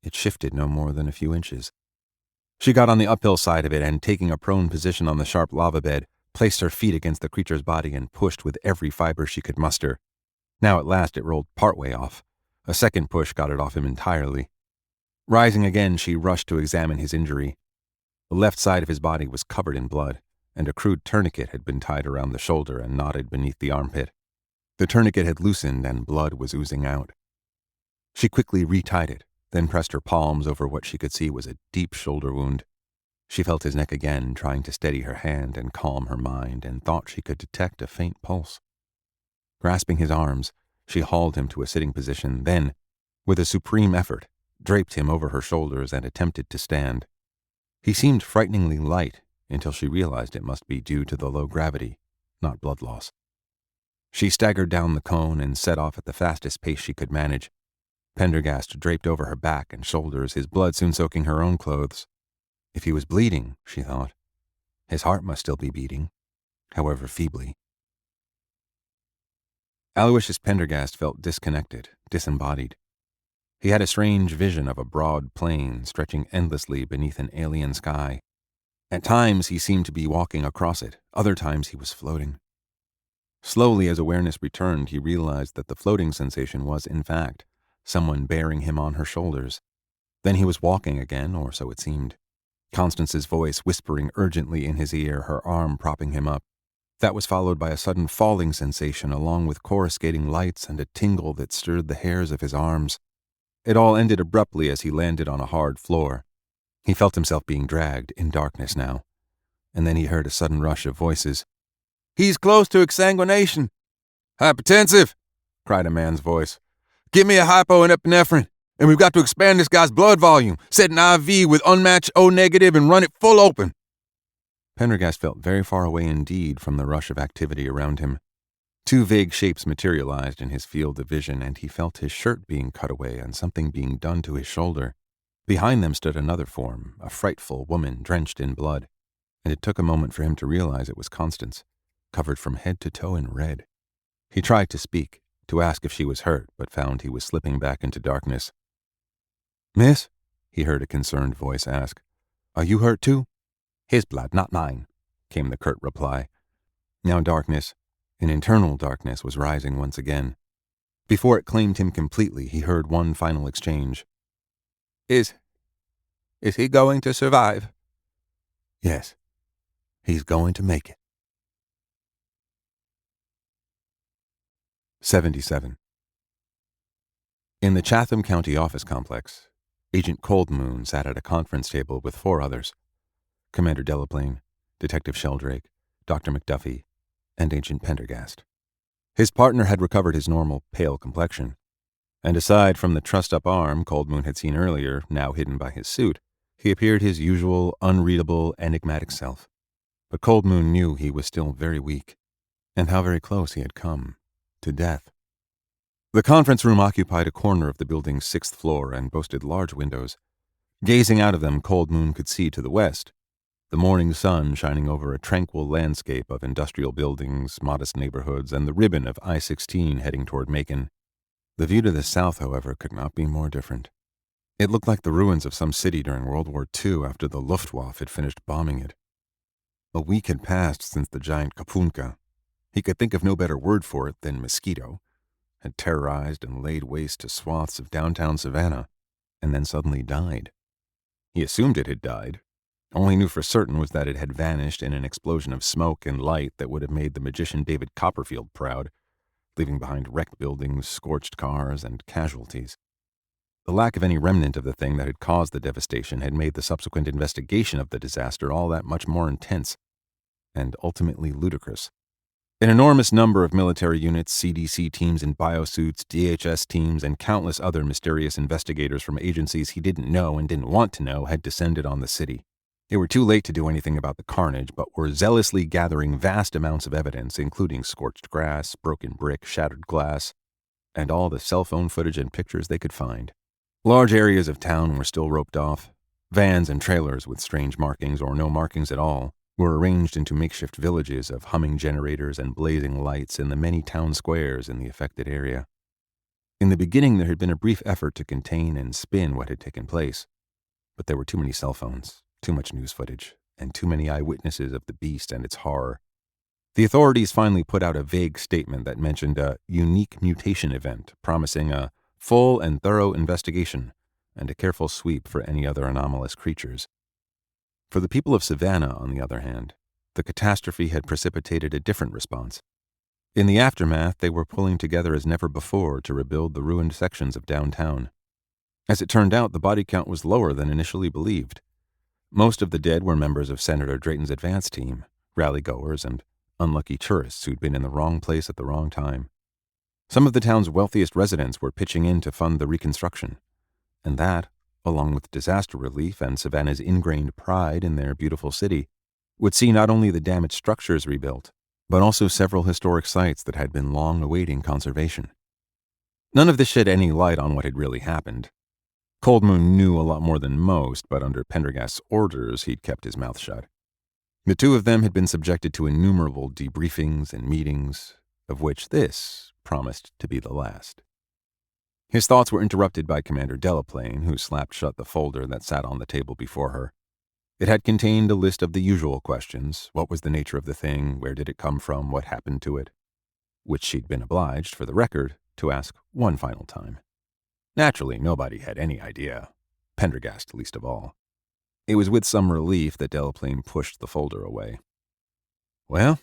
It shifted no more than a few inches. She got on the uphill side of it and, taking a prone position on the sharp lava bed, placed her feet against the creature's body and pushed with every fiber she could muster. Now at last it rolled partway off. A second push got it off him entirely. Rising again, she rushed to examine his injury. The left side of his body was covered in blood, and a crude tourniquet had been tied around the shoulder and knotted beneath the armpit. The tourniquet had loosened and blood was oozing out. She quickly retied it, then pressed her palms over what she could see was a deep shoulder wound. She felt his neck again, trying to steady her hand and calm her mind, and thought she could detect a faint pulse. Grasping his arms, she hauled him to a sitting position, then, with a supreme effort, draped him over her shoulders and attempted to stand. He seemed frighteningly light until she realized it must be due to the low gravity, not blood loss. She staggered down the cone and set off at the fastest pace she could manage. Pendergast draped over her back and shoulders, his blood soon soaking her own clothes. If he was bleeding, she thought, his heart must still be beating, however feebly. Aloysius Pendergast felt disconnected, disembodied. He had a strange vision of a broad plain stretching endlessly beneath an alien sky. At times he seemed to be walking across it, other times he was floating. Slowly, as awareness returned, he realized that the floating sensation was, in fact, someone bearing him on her shoulders. Then he was walking again, or so it seemed. Constance's voice whispering urgently in his ear, her arm propping him up. That was followed by a sudden falling sensation along with coruscating lights and a tingle that stirred the hairs of his arms. It all ended abruptly as he landed on a hard floor. He felt himself being dragged in darkness now. And then he heard a sudden rush of voices. "He's close to exsanguination." "Hypertensive," cried a man's voice. "Give me a hypo and epinephrine, and we've got to expand this guy's blood volume, set an IV with unmatched O-negative and run it full open." Pendergast felt very far away indeed from the rush of activity around him. Two vague shapes materialized in his field of vision, and he felt his shirt being cut away and something being done to his shoulder. Behind them stood another form, a frightful woman drenched in blood, and it took a moment for him to realize it was Constance, covered from head to toe in red. He tried to speak, to ask if she was hurt, but found he was slipping back into darkness. "Miss?" he heard a concerned voice ask. "Are you hurt too?" "His blood, not mine," came the curt reply. Now darkness, an internal darkness, was rising once again. Before it claimed him completely, he heard one final exchange. Is he going to survive?" "Yes, he's going to make it." 77. In the Chatham County Office Complex, Agent Coldmoon sat at a conference table with 4 others: Commander Delaplane, Detective Sheldrake, Dr. McDuffie, and Agent Pendergast. His partner had recovered his normal pale complexion, and aside from the trussed-up arm Coldmoon had seen earlier, now hidden by his suit, he appeared his usual, unreadable, enigmatic self. But Coldmoon knew he was still very weak, and how very close he had come to death. The conference room occupied a corner of the building's 6th floor and boasted large windows. Gazing out of them, Coldmoon could see to the west, the morning sun shining over a tranquil landscape of industrial buildings, modest neighborhoods, and the ribbon of I-16 heading toward Macon. The view to the south, however, could not be more different. It looked like the ruins of some city during World War II after the Luftwaffe had finished bombing it. A week had passed since the giant Kapunka, he could think of no better word for it than mosquito, had terrorized and laid waste to swaths of downtown Savannah, and then suddenly died. He assumed it had died. All he knew for certain was that it had vanished in an explosion of smoke and light that would have made the magician David Copperfield proud, leaving behind wrecked buildings, scorched cars, and casualties. The lack of any remnant of the thing that had caused the devastation had made the subsequent investigation of the disaster all that much more intense, and ultimately ludicrous. An enormous number of military units, CDC teams in biosuits, DHS teams, and countless other mysterious investigators from agencies he didn't know and didn't want to know had descended on the city. They were too late to do anything about the carnage, but were zealously gathering vast amounts of evidence, including scorched grass, broken brick, shattered glass, and all the cell phone footage and pictures they could find. Large areas of town were still roped off. Vans and trailers with strange markings or no markings at all were arranged into makeshift villages of humming generators and blazing lights in the many town squares in the affected area. In the beginning, there had been a brief effort to contain and spin what had taken place, but there were too many cell phones, too much news footage, and too many eyewitnesses of the beast and its horror. The authorities finally put out a vague statement that mentioned a unique mutation event, promising a full and thorough investigation and a careful sweep for any other anomalous creatures. For the people of Savannah, on the other hand, the catastrophe had precipitated a different response. In the aftermath, they were pulling together as never before to rebuild the ruined sections of downtown. As it turned out, the body count was lower than initially believed. Most of the dead were members of Senator Drayton's advance team, rally-goers, and unlucky tourists who'd been in the wrong place at the wrong time. Some of the town's wealthiest residents were pitching in to fund the reconstruction, and that, along with disaster relief and Savannah's ingrained pride in their beautiful city, would see not only the damaged structures rebuilt, but also several historic sites that had been long awaiting conservation. None of this shed any light on what had really happened. Cold Moon knew a lot more than most, but under Pendergast's orders, he'd kept his mouth shut. The two of them had been subjected to innumerable debriefings and meetings, of which this promised to be the last. His thoughts were interrupted by Commander Delaplane, who slapped shut the folder that sat on the table before her. It had contained a list of the usual questions: what was the nature of the thing, where did it come from, what happened to it, which she'd been obliged, for the record, to ask one final time. Naturally, nobody had any idea, Pendergast least of all. It was with some relief that Delaplane pushed the folder away. "Well,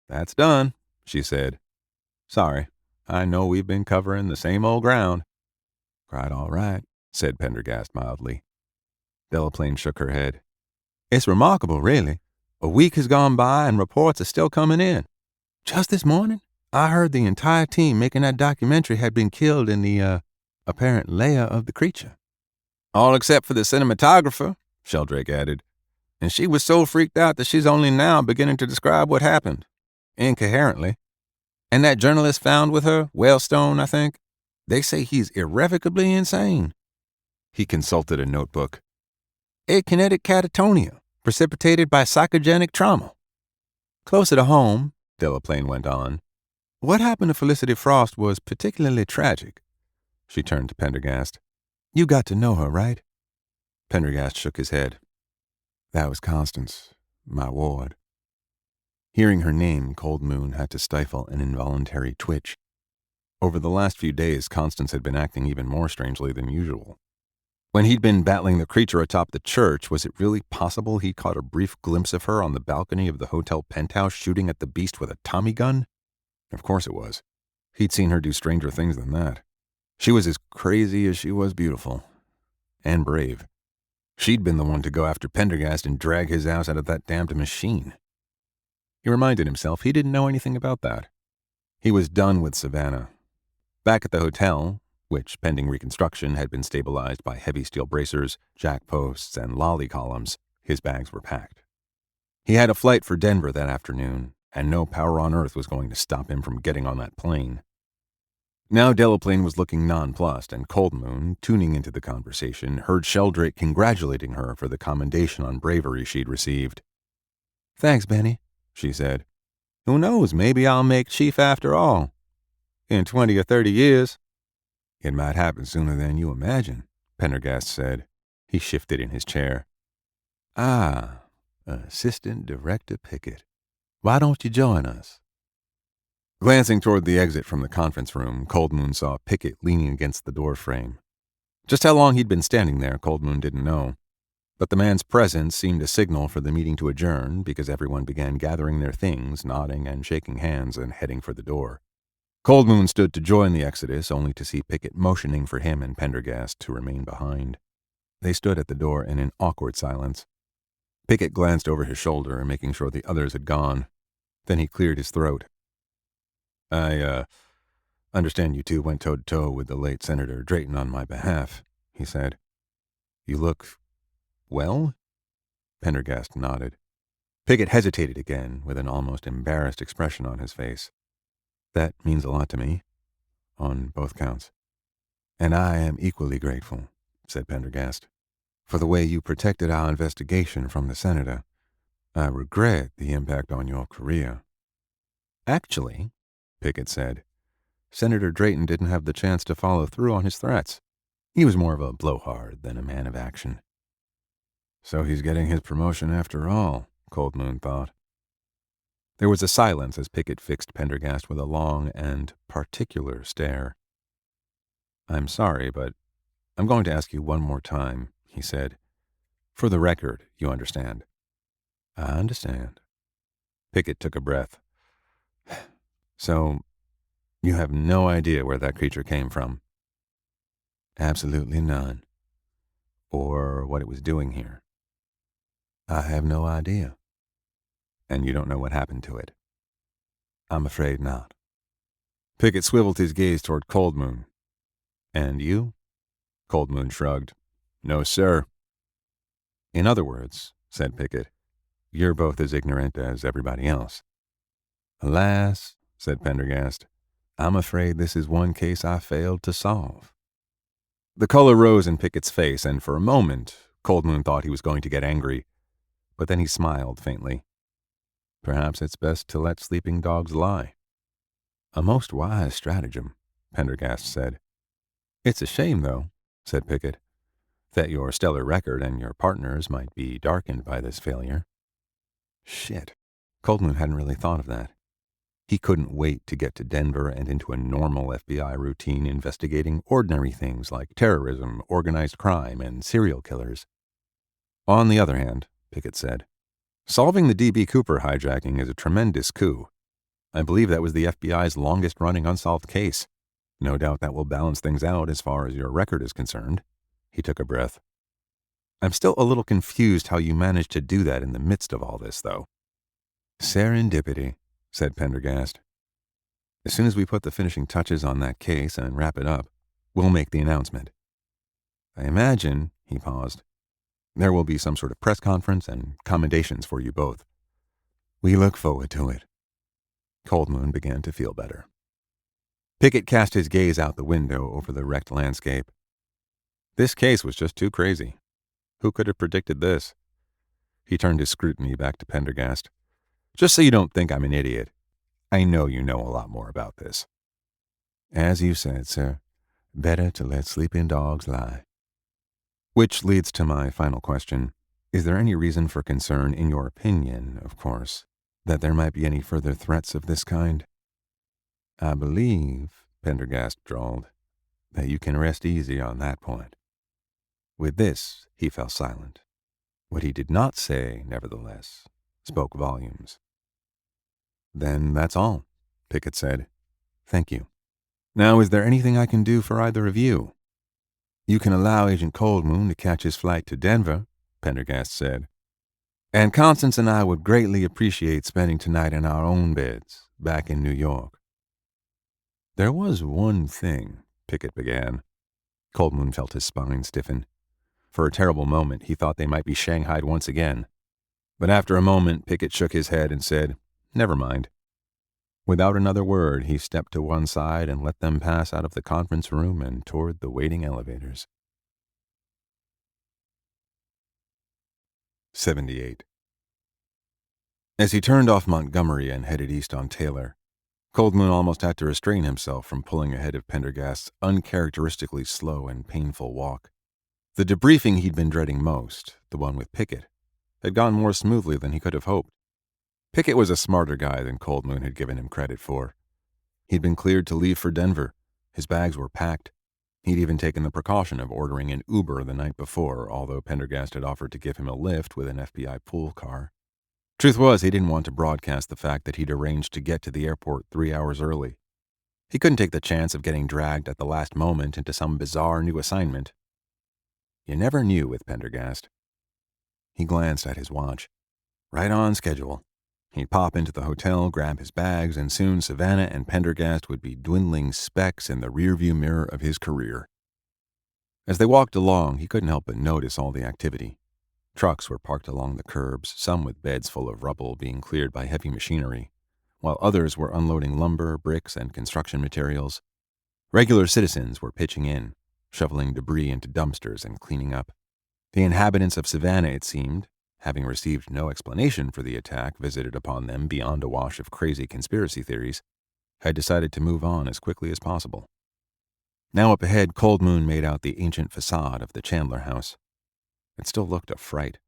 that's done," she said. "Sorry, I know we've been covering the same old ground." "Quite all right," said Pendergast mildly. Delaplane shook her head. "It's remarkable, really. A week has gone by and reports are still coming in. Just this morning, I heard the entire team making that documentary had been killed in the, apparent lair of the creature." "All except for the cinematographer," Sheldrake added. "And she was so freaked out that she's only now beginning to describe what happened. Incoherently. And that journalist found with her, Whalestone, I think, they say he's irrevocably insane." He consulted a notebook. "Akinetic catatonia, precipitated by psychogenic trauma." "Closer to home," Delaplane went on, "what happened to Felicity Frost was particularly tragic." She turned to Pendergast. "You got to know her, right?" Pendergast shook his head. "That was Constance, my ward." Hearing her name, Cold Moon had to stifle an involuntary twitch. Over the last few days, Constance had been acting even more strangely than usual. When he'd been battling the creature atop the church, was it really possible he'd caught a brief glimpse of her on the balcony of the hotel penthouse shooting at the beast with a Tommy gun? Of course it was. He'd seen her do stranger things than that. She was as crazy as she was beautiful. And brave. She'd been the one to go after Pendergast and drag his ass out of that damned machine. He reminded himself he didn't know anything about that. He was done with Savannah. Back at the hotel, which, pending reconstruction, had been stabilized by heavy steel bracers, jack posts, and lolly columns, his bags were packed. He had a flight for Denver that afternoon, and no power on earth was going to stop him from getting on that plane. Now Delaplane was looking nonplussed, and Cold Moon, tuning into the conversation, heard Sheldrake congratulating her for the commendation on bravery she'd received. "Thanks, Benny," she said. "Who knows, maybe I'll make chief after all. In 20 or 30 years. "It might happen sooner than you imagine," Pendergast said. He shifted in his chair. Ah, Assistant Director Pickett. Why don't you join us? Glancing toward the exit from the conference room, Cold Moon saw Pickett leaning against the door frame. Just how long he'd been standing there, Cold Moon didn't know. But the man's presence seemed a signal for the meeting to adjourn because everyone began gathering their things, nodding and shaking hands and heading for the door. Cold Moon stood to join the exodus, only to see Pickett motioning for him and Pendergast to remain behind. They stood at the door in an awkward silence. Pickett glanced over his shoulder, making sure the others had gone. Then he cleared his throat. I understand you two went toe-to-toe with the late Senator Drayton on my behalf, he said. You look well? Pendergast nodded. Pickett hesitated again, with an almost embarrassed expression on his face. That means a lot to me, on both counts. And I am equally grateful, said Pendergast, for the way you protected our investigation from the Senator. I regret the impact on your career. Actually, Pickett said, Senator Drayton didn't have the chance to follow through on his threats. He was more of a blowhard than a man of action. So he's getting his promotion after all, Cold Moon thought. There was a silence as Pickett fixed Pendergast with a long and particular stare. I'm sorry, but I'm going to ask you one more time, he said. For the record, you understand. I understand. Pickett took a breath. So, you have no idea where that creature came from? Absolutely none. Or what it was doing here? I have no idea. And you don't know what happened to it? I'm afraid not. Pickett swiveled his gaze toward Cold Moon. And you? Cold Moon shrugged. No, sir. In other words, said Pickett, you're both as ignorant as everybody else. Alas, said Pendergast, I'm afraid this is one case I failed to solve. The color rose in Pickett's face, and for a moment, Cold Moon thought he was going to get angry. But then he smiled faintly. Perhaps it's best to let sleeping dogs lie. A most wise stratagem, Pendergast said. It's a shame, though, said Pickett, that your stellar record and your partner's might be darkened by this failure. Shit. Cold Moon hadn't really thought of that. He couldn't wait to get to Denver and into a normal FBI routine investigating ordinary things like terrorism, organized crime, and serial killers. On the other hand, Pickett said, solving the D.B. Cooper hijacking is a tremendous coup. I believe that was the FBI's longest-running unsolved case. No doubt that will balance things out as far as your record is concerned. He took a breath. I'm still a little confused how you managed to do that in the midst of all this, though. Serendipity, said Pendergast. As soon as we put the finishing touches on that case and wrap it up, we'll make the announcement. I imagine, he paused, there will be some sort of press conference and commendations for you both. We look forward to it. Cold Moon began to feel better. Pickett cast his gaze out the window over the wrecked landscape. This case was just too crazy. Who could have predicted this? He turned his scrutiny back to Pendergast. Just so you don't think I'm an idiot, I know you know a lot more about this. As you said, sir, better to let sleeping dogs lie. Which leads to my final question. Is there any reason for concern, in your opinion, of course, that there might be any further threats of this kind? I believe, Pendergast drawled, that you can rest easy on that point. With this, he fell silent. What he did not say, nevertheless, spoke volumes. Then that's all, Pickett said. Thank you. Now, is there anything I can do for either of you? You can allow Agent Cold Moon to catch his flight to Denver, Pendergast said. And Constance and I would greatly appreciate spending tonight in our own beds, back in New York. There was one thing, Pickett began. Cold Moon felt his spine stiffen. For a terrible moment, he thought they might be shanghaied once again. But after a moment, Pickett shook his head and said, Never mind. Without another word, he stepped to one side and let them pass out of the conference room and toward the waiting elevators. 78. As he turned off Montgomery and headed east on Taylor, Cold Moon almost had to restrain himself from pulling ahead of Pendergast's uncharacteristically slow and painful walk. The debriefing he'd been dreading most, the one with Pickett, had gone more smoothly than he could have hoped. Pickett was a smarter guy than Cold Moon had given him credit for. He'd been cleared to leave for Denver. His bags were packed. He'd even taken the precaution of ordering an Uber the night before, although Pendergast had offered to give him a lift with an FBI pool car. Truth was, he didn't want to broadcast the fact that he'd arranged to get to the airport 3 hours early. He couldn't take the chance of getting dragged at the last moment into some bizarre new assignment. You never knew with Pendergast. He glanced at his watch. Right on schedule. He'd pop into the hotel, grab his bags, and soon Savannah and Pendergast would be dwindling specks in the rearview mirror of his career. As they walked along, he couldn't help but notice all the activity. Trucks were parked along the curbs, some with beds full of rubble being cleared by heavy machinery, while others were unloading lumber, bricks, and construction materials. Regular citizens were pitching in, shoveling debris into dumpsters and cleaning up. The inhabitants of Savannah, it seemed, having received no explanation for the attack visited upon them beyond a wash of crazy conspiracy theories, had decided to move on as quickly as possible. Now up ahead, Cold Moon made out the ancient facade of the Chandler house. It still looked a fright,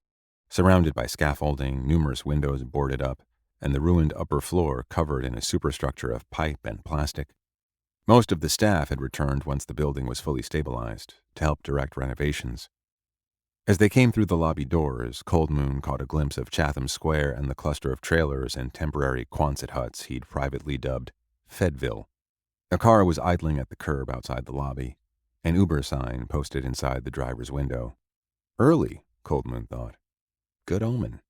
surrounded by scaffolding, numerous windows boarded up, and the ruined upper floor covered in a superstructure of pipe and plastic. Most of the staff had returned once the building was fully stabilized to help direct renovations. As they came through the lobby doors, Cold Moon caught a glimpse of Chatham Square and the cluster of trailers and temporary Quonset huts he'd privately dubbed Fedville. A car was idling at the curb outside the lobby, an Uber sign posted inside the driver's window. Early, Cold Moon thought. Good omen.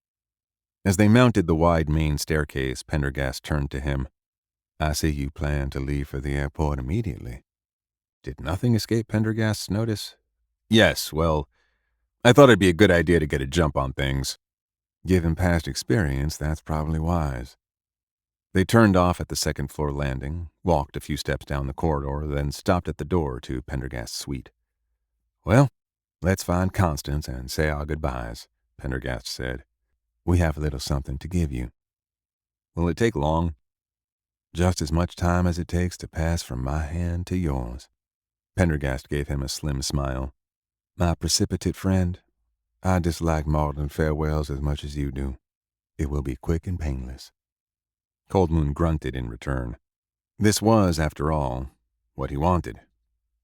As they mounted the wide main staircase, Pendergast turned to him. I see you plan to leave for the airport immediately. Did nothing escape Pendergast's notice? Yes, well, I thought it'd be a good idea to get a jump on things. Given past experience, that's probably wise. They turned off at the second-floor landing, walked a few steps down the corridor, then stopped at the door to Pendergast's suite. Well, let's find Constance and say our goodbyes, Pendergast said. We have a little something to give you. Will it take long? Just as much time as it takes to pass from my hand to yours. Pendergast gave him a slim smile. My precipitate friend, I dislike maudlin farewells as much as you do. It will be quick and painless. Cold Moon grunted in return. This was, after all, what he wanted.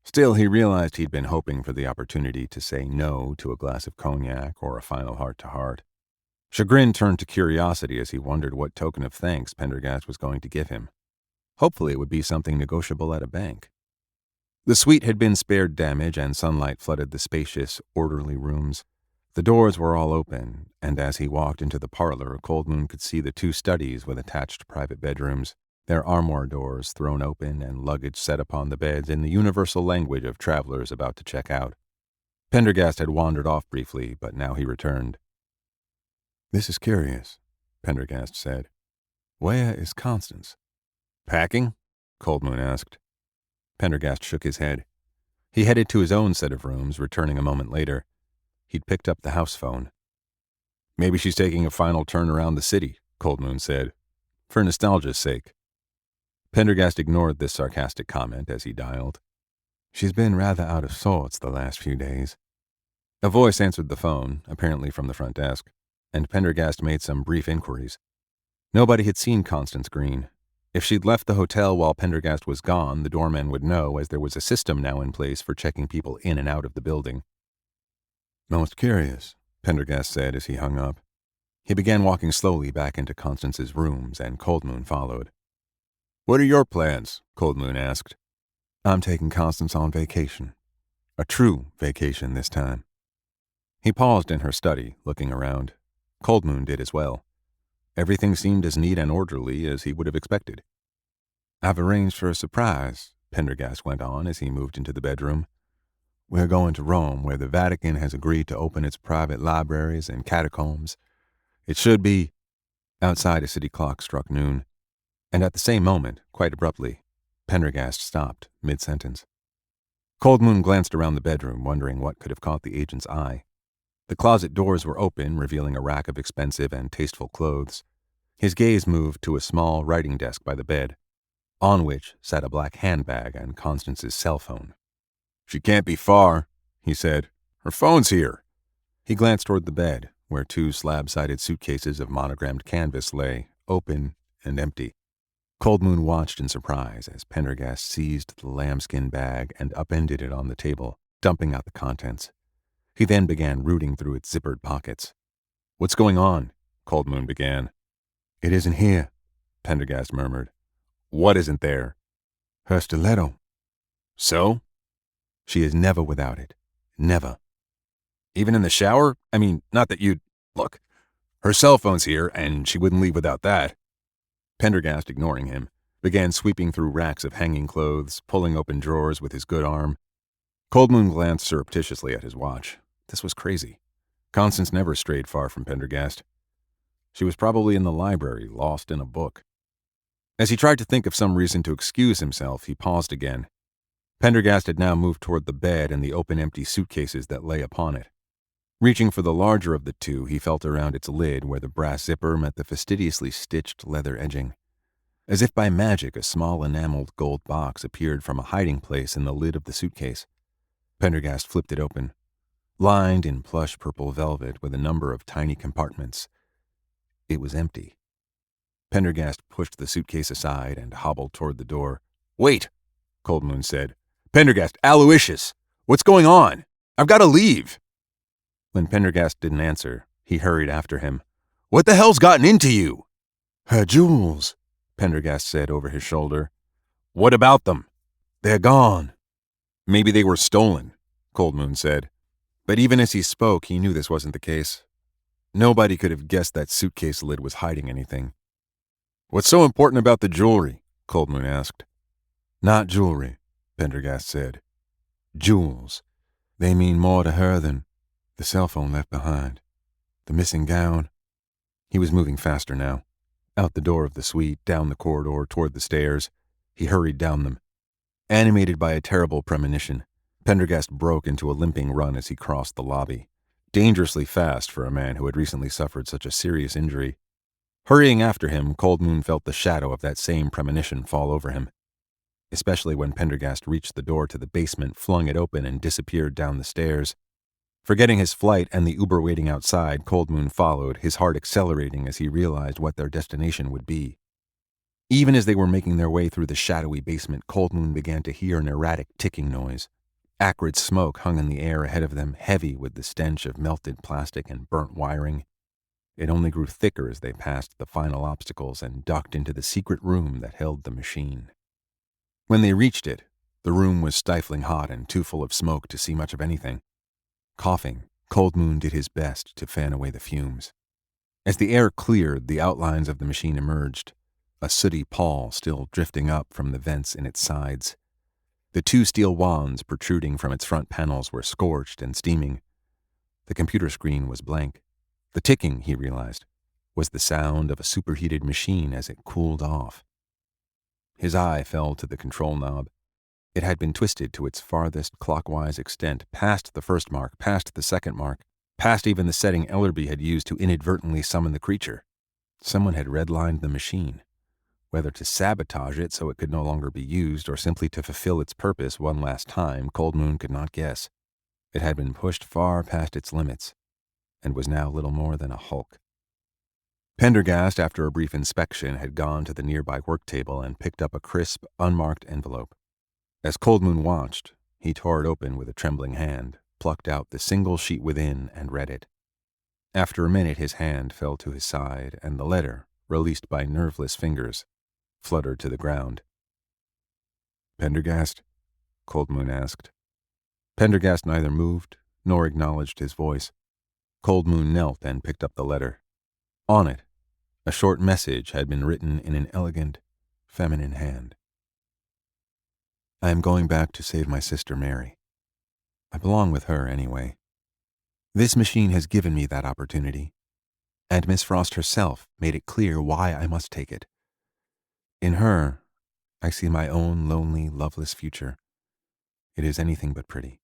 Still, he realized he'd been hoping for the opportunity to say no to a glass of cognac or a final heart-to-heart. Chagrin turned to curiosity as he wondered what token of thanks Pendergast was going to give him. Hopefully it would be something negotiable at a bank. The suite had been spared damage, and sunlight flooded the spacious, orderly rooms. The doors were all open, and as he walked into the parlor, Cold Moon could see the 2 studies with attached private bedrooms, their armoire doors thrown open and luggage set upon the beds in the universal language of travelers about to check out. Pendergast had wandered off briefly, but now he returned. This is curious, Pendergast said. Where is Constance? Packing? Cold Moon asked. Pendergast shook his head. He headed to his own set of rooms, returning a moment later. He'd picked up the house phone. Maybe she's taking a final turn around the city, Cold Moon said, for nostalgia's sake. Pendergast ignored this sarcastic comment as he dialed. She's been rather out of sorts the last few days. A voice answered the phone, apparently from the front desk, and Pendergast made some brief inquiries. Nobody had seen Constance Green. If she'd left the hotel while Pendergast was gone, the doorman would know, as there was a system now in place for checking people in and out of the building. Most curious, Pendergast said as he hung up. He began walking slowly back into Constance's rooms, and Cold Moon followed. What are your plans? Cold Moon asked. I'm taking Constance on vacation. A true vacation this time. He paused in her study, looking around. Cold Moon did as well. Everything seemed as neat and orderly as he would have expected. I've arranged for a surprise, Pendergast went on as he moved into the bedroom. We're going to Rome, where the Vatican has agreed to open its private libraries and catacombs. It should be... Outside, a city clock struck noon, and at the same moment, quite abruptly, Pendergast stopped mid-sentence. Cold Moon glanced around the bedroom, wondering what could have caught the agent's eye. The closet doors were open, revealing a rack of expensive and tasteful clothes. His gaze moved to a small writing desk by the bed, on which sat a black handbag and Constance's cell phone. She can't be far, he said, Her phone's here. He glanced toward the bed, where 2 slab-sided suitcases of monogrammed canvas lay, open and empty. Cold Moon watched in surprise as Pendergast seized the lambskin bag and upended it on the table, dumping out the contents. He then began rooting through its zippered pockets. "What's going on?" Cold Moon began. "It isn't here," Pendergast murmured. "What isn't there?" "Her stiletto. So? She is never without it. Never." Even in the shower? I mean, not that you'd... Look, her cell phone's here, and she wouldn't leave without that." Pendergast, ignoring him, began sweeping through racks of hanging clothes, pulling open drawers with his good arm. Cold Moon glanced surreptitiously at his watch. This was crazy. Constance never strayed far from Pendergast. She was probably in the library, lost in a book. As he tried to think of some reason to excuse himself, he paused again. Pendergast had now moved toward the bed and the open empty suitcases that lay upon it. Reaching for the larger of the 2, he felt around its lid where the brass zipper met the fastidiously stitched leather edging. As if by magic, a small enameled gold box appeared from a hiding place in the lid of the suitcase. Pendergast flipped it open. Lined in plush purple velvet with a number of tiny compartments, it was empty. Pendergast pushed the suitcase aside and hobbled toward the door. "Wait," Cold Moon said. "Pendergast, Aloysius, what's going on? I've got to leave." When Pendergast didn't answer, he hurried after him. "What the hell's gotten into you?" "Her jewels," Pendergast said over his shoulder. "What about them?" "They're gone." "Maybe they were stolen," Cold Moon said. But even as he spoke, he knew this wasn't the case. Nobody could have guessed that suitcase lid was hiding anything. "What's so important about the jewelry?" Cold Moon asked. "Not jewelry," Pendergast said. "Jewels. They mean more to her than the cell phone left behind. The missing gown." He was moving faster now. Out the door of the suite, down the corridor, toward the stairs. He hurried down them. Animated by a terrible premonition, Pendergast broke into a limping run as he crossed the lobby, dangerously fast for a man who had recently suffered such a serious injury. Hurrying after him, Cold Moon felt the shadow of that same premonition fall over him, especially when Pendergast reached the door to the basement, flung it open, and disappeared down the stairs. Forgetting his flight and the Uber waiting outside, Cold Moon followed, his heart accelerating as he realized what their destination would be. Even as they were making their way through the shadowy basement, Cold Moon began to hear an erratic ticking noise. Acrid smoke hung in the air ahead of them, heavy with the stench of melted plastic and burnt wiring. It only grew thicker as they passed the final obstacles and ducked into the secret room that held the machine. When they reached it, the room was stifling hot and too full of smoke to see much of anything. Coughing, Cold Moon did his best to fan away the fumes. As the air cleared, the outlines of the machine emerged, a sooty pall still drifting up from the vents in its sides. The 2 steel wands protruding from its front panels were scorched and steaming. The computer screen was blank. The ticking, he realized, was the sound of a superheated machine as it cooled off. His eye fell to the control knob. It had been twisted to its farthest clockwise extent, past the first mark, past the second mark, past even the setting Ellerby had used to inadvertently summon the creature. Someone had redlined the machine. Whether to sabotage it so it could no longer be used or simply to fulfill its purpose one last time, Cold Moon could not guess. It had been pushed far past its limits and was now little more than a hulk. Pendergast, after a brief inspection, had gone to the nearby work table and picked up a crisp, unmarked envelope. As Cold Moon watched, he tore it open with a trembling hand, plucked out the single sheet within, and read it. After a minute, his hand fell to his side, and the letter, released by nerveless fingers, fluttered to the ground. "Pendergast?" Cold Moon asked. Pendergast neither moved nor acknowledged his voice. Cold Moon knelt and picked up the letter. On it, a short message had been written in an elegant, feminine hand. "I am going back to save my sister Mary. I belong with her anyway. This machine has given me that opportunity, and Miss Frost herself made it clear why I must take it. In her, I see my own lonely, loveless future. It is anything but pretty.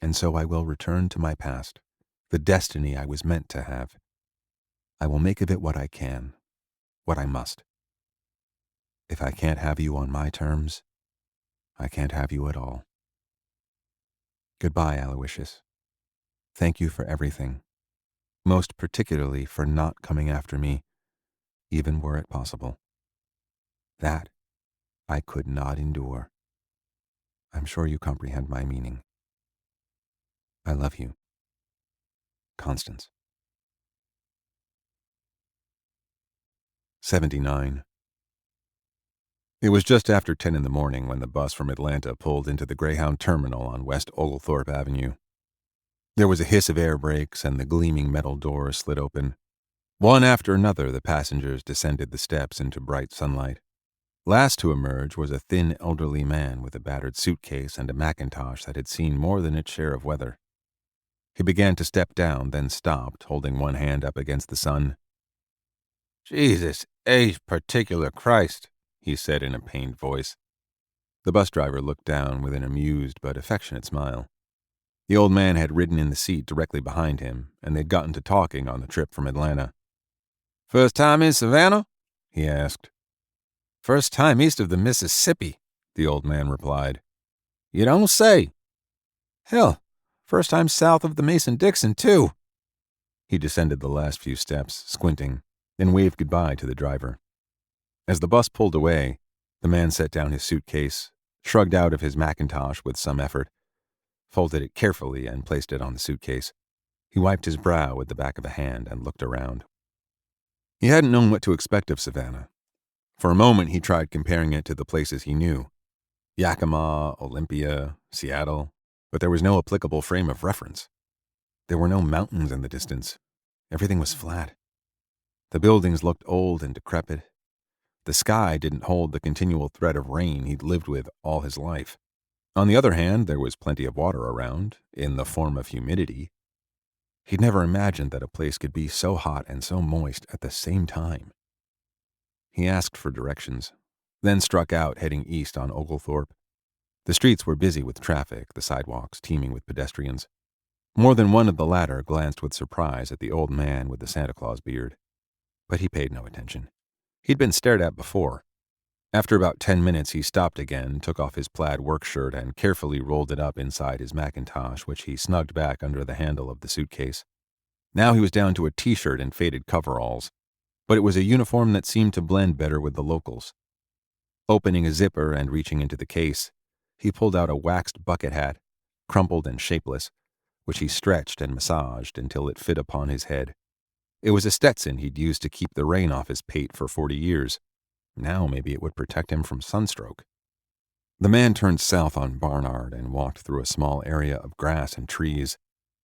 And so I will return to my past, the destiny I was meant to have. I will make of it what I can, what I must. If I can't have you on my terms, I can't have you at all. Goodbye, Aloysius. Thank you for everything, most particularly for not coming after me, even were it possible. That I could not endure. I'm sure you comprehend my meaning. I love you. Constance. 79. It was just after 10 in the morning when the bus from Atlanta pulled into the Greyhound terminal on West Oglethorpe Avenue. There was a hiss of air brakes and the gleaming metal doors slid open. One after another, the passengers descended the steps into bright sunlight. Last to emerge was a thin, elderly man with a battered suitcase and a Macintosh that had seen more than its share of weather. He began to step down, then stopped, holding one hand up against the sun. "Jesus H. particular Christ," he said in a pained voice. The bus driver looked down with an amused but affectionate smile. The old man had ridden in the seat directly behind him, and they'd gotten to talking on the trip from Atlanta. "First time in Savannah?" he asked. "First time east of the Mississippi," the old man replied. "You don't say. Hell, first time south of the Mason-Dixon, too." He descended the last few steps, squinting, then waved goodbye to the driver. As the bus pulled away, the man set down his suitcase, shrugged out of his Macintosh with some effort, folded it carefully and placed it on the suitcase. He wiped his brow with the back of a hand and looked around. He hadn't known what to expect of Savannah. For a moment he tried comparing it to the places he knew. Yakima, Olympia, Seattle, but there was no applicable frame of reference. There were no mountains in the distance. Everything was flat. The buildings looked old and decrepit. The sky didn't hold the continual threat of rain he'd lived with all his life. On the other hand, there was plenty of water around, in the form of humidity. He'd never imagined that a place could be so hot and so moist at the same time. He asked for directions, then struck out heading east on Oglethorpe. The streets were busy with traffic, the sidewalks teeming with pedestrians. More than one of the latter glanced with surprise at the old man with the Santa Claus beard. But he paid no attention. He'd been stared at before. After about 10 minutes, he stopped again, took off his plaid work shirt, and carefully rolled it up inside his Macintosh, which he snugged back under the handle of the suitcase. Now he was down to a t-shirt and faded coveralls, but it was a uniform that seemed to blend better with the locals. Opening a zipper and reaching into the case, he pulled out a waxed bucket hat, crumpled and shapeless, which he stretched and massaged until it fit upon his head. It was a Stetson he'd used to keep the rain off his pate for 40 years. Now maybe it would protect him from sunstroke. The man turned south on Barnard and walked through a small area of grass and trees,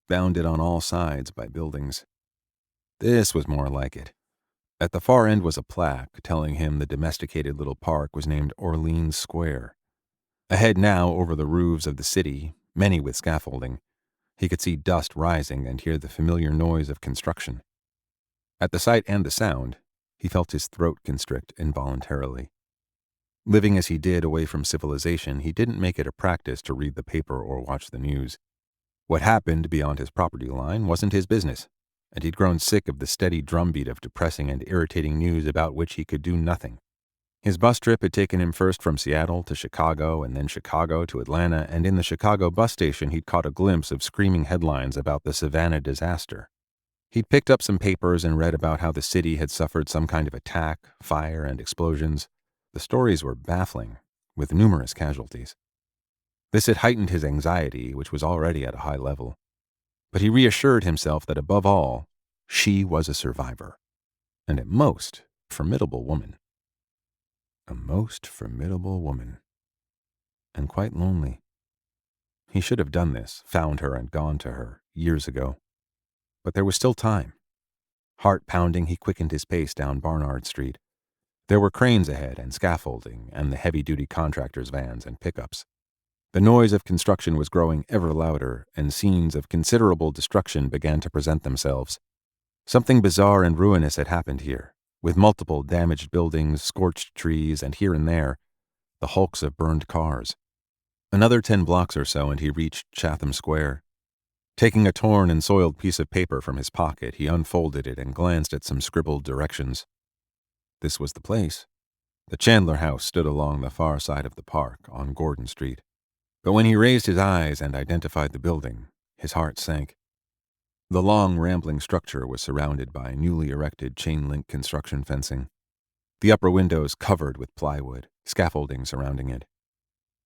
bounded on all sides by buildings. This was more like it. At the far end was a plaque telling him the domesticated little park was named Orleans Square. Ahead now, over the roofs of the city, many with scaffolding, he could see dust rising and hear the familiar noise of construction. At the sight and the sound, he felt his throat constrict involuntarily. Living as he did away from civilization, he didn't make it a practice to read the paper or watch the news. What happened beyond his property line wasn't his business, and he'd grown sick of the steady drumbeat of depressing and irritating news about which he could do nothing. His bus trip had taken him first from Seattle to Chicago and then Chicago to Atlanta, and in the Chicago bus station he'd caught a glimpse of screaming headlines about the Savannah disaster. He'd picked up some papers and read about how the city had suffered some kind of attack, fire, and explosions. The stories were baffling, with numerous casualties. This had heightened his anxiety, which was already at a high level. But he reassured himself that above all, she was a survivor, and at most, a formidable woman. A most formidable woman. And quite lonely. He should have done this, found her and gone to her, years ago. But there was still time. Heart pounding, he quickened his pace down Barnard Street. There were cranes ahead and scaffolding and the heavy-duty contractors' vans and pickups. The noise of construction was growing ever louder, and scenes of considerable destruction began to present themselves. Something bizarre and ruinous had happened here, with multiple damaged buildings, scorched trees, and here and there, the hulks of burned cars. Another 10 blocks or so and he reached Chatham Square. Taking a torn and soiled piece of paper from his pocket, he unfolded it and glanced at some scribbled directions. This was the place. The Chandler House stood along the far side of the park, on Gordon Street. But when he raised his eyes and identified the building, his heart sank. The long, rambling structure was surrounded by newly erected chain-link construction fencing, the upper windows covered with plywood, scaffolding surrounding it.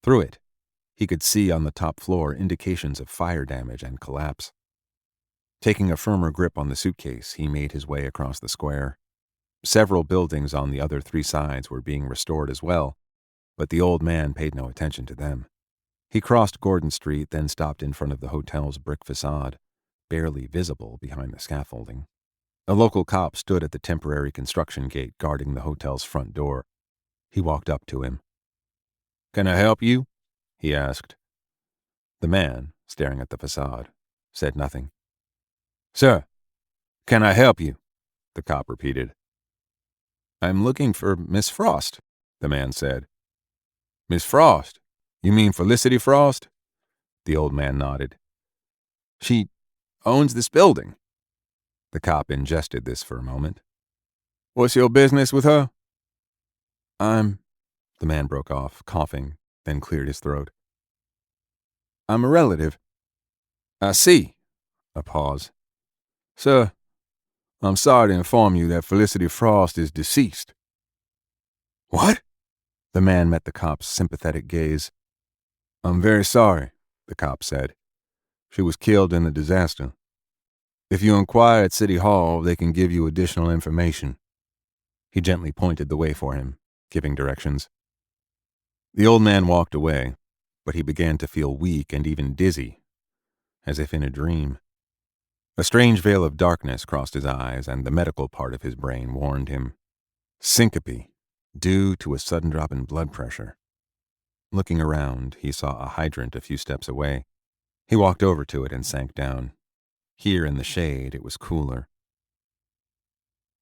Through it, he could see on the top floor indications of fire damage and collapse. Taking a firmer grip on the suitcase, he made his way across the square. Several buildings on the other 3 sides were being restored as well, but the old man paid no attention to them. He crossed Gordon Street, then stopped in front of the hotel's brick facade, barely visible behind the scaffolding. A local cop stood at the temporary construction gate guarding the hotel's front door. He walked up to him. "Can I help you?" he asked. The man, staring at the facade, said nothing. "Sir, can I help you?" the cop repeated. "I'm looking for Miss Frost," the man said. "Miss Frost? You mean Felicity Frost?" The old man nodded. "She owns this building." The cop ingested this for a moment. "What's your business with her?" The man broke off, coughing, then cleared his throat. "I'm a relative." "I see." A pause. "Sir, I'm sorry to inform you that Felicity Frost is deceased." "What?" The man met the cop's sympathetic gaze. "I'm very sorry," the cop said. "She was killed in the disaster. If you inquire at City Hall, they can give you additional information." He gently pointed the way for him, giving directions. The old man walked away, but he began to feel weak and even dizzy, as if in a dream. A strange veil of darkness crossed his eyes, and the medical part of his brain warned him. Syncope, due to a sudden drop in blood pressure. Looking around, he saw a hydrant a few steps away. He walked over to it and sank down. Here in the shade, it was cooler.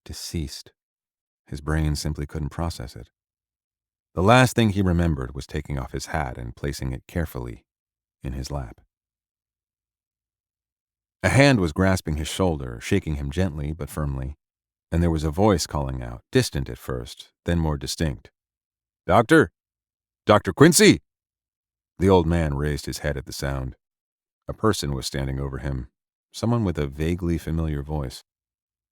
Deceased. His brain simply couldn't process it. The last thing he remembered was taking off his hat and placing it carefully in his lap. A hand was grasping his shoulder, shaking him gently but firmly, and there was a voice calling out, distant at first, then more distinct. "Doctor? Dr. Quincy?" The old man raised his head at the sound. A person was standing over him, someone with a vaguely familiar voice.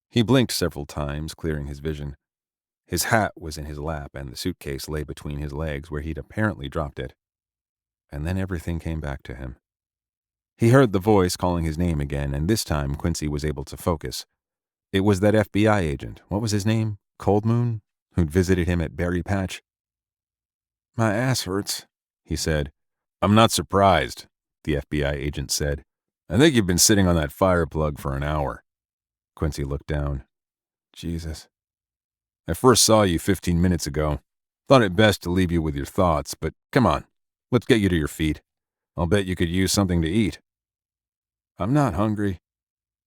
He blinked several times, clearing his vision. His hat was in his lap, and the suitcase lay between his legs where he'd apparently dropped it. And then everything came back to him. He heard the voice calling his name again, and this time Quincy was able to focus. It was that FBI agent, what was his name? Coldmoon, who'd visited him at Berry Patch. "My ass hurts," he said. "I'm not surprised," the FBI agent said. "I think you've been sitting on that fire plug for an hour." Quincy looked down. "Jesus. I first saw you 15 minutes ago. Thought it best to leave you with your thoughts, but come on, let's get you to your feet. I'll bet you could use something to eat." "I'm not hungry."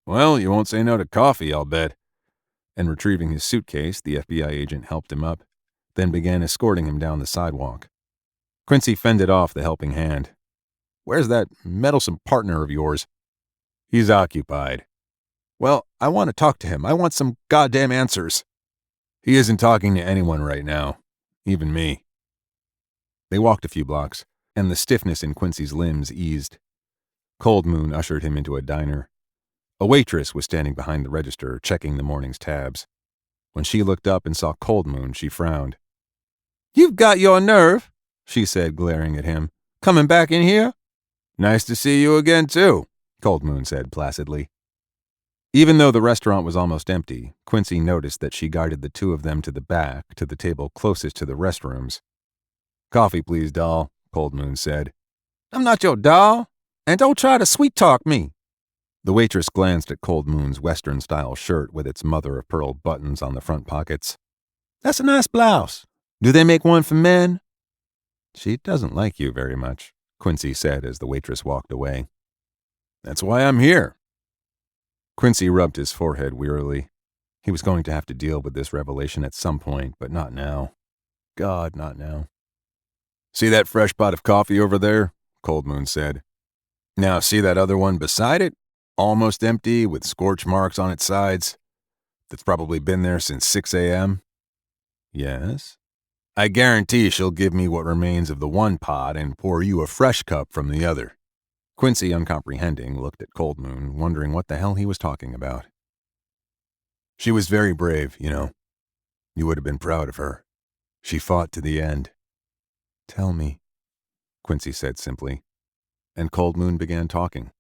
"Well, you won't say no to coffee, I'll bet." And retrieving his suitcase, the FBI agent helped him up, then began escorting him down the sidewalk. Quincy fended off the helping hand. "Where's that meddlesome partner of yours?" "He's occupied." "Well, I want to talk to him. I want some goddamn answers." "He isn't talking to anyone right now, even me." They walked a few blocks, and the stiffness in Quincy's limbs eased. Coldmoon ushered him into a diner. A waitress was standing behind the register, checking the morning's tabs. When she looked up and saw Coldmoon, she frowned. "You've got your nerve," she said, glaring at him. "Coming back in here?" "Nice to see you again, too," Coldmoon said placidly. Even though the restaurant was almost empty, Quincy noticed that she guided the two of them to the back, to the table closest to the restrooms. "Coffee, please, doll," Coldmoon said. "I'm not your doll, and don't try to sweet-talk me." The waitress glanced at Coldmoon's Western-style shirt with its mother-of-pearl buttons on the front pockets. "That's a nice blouse. Do they make one for men?" "She doesn't like you very much," Quincy said as the waitress walked away. "That's why I'm here." Quincy rubbed his forehead wearily. He was going to have to deal with this revelation at some point, but not now. God, not now. "See that fresh pot of coffee over there?" Coldmoon said. "Now see that other one beside it? Almost empty, with scorch marks on its sides. That's probably been there since 6 a.m. "Yes?" "I guarantee she'll give me what remains of the one pot and pour you a fresh cup from the other." Quincy, uncomprehending, looked at Cold Moon, wondering what the hell he was talking about. She was very brave, you know. You would have been proud of her. She fought to the end. Tell me, Quincy said simply, and Cold Moon began talking.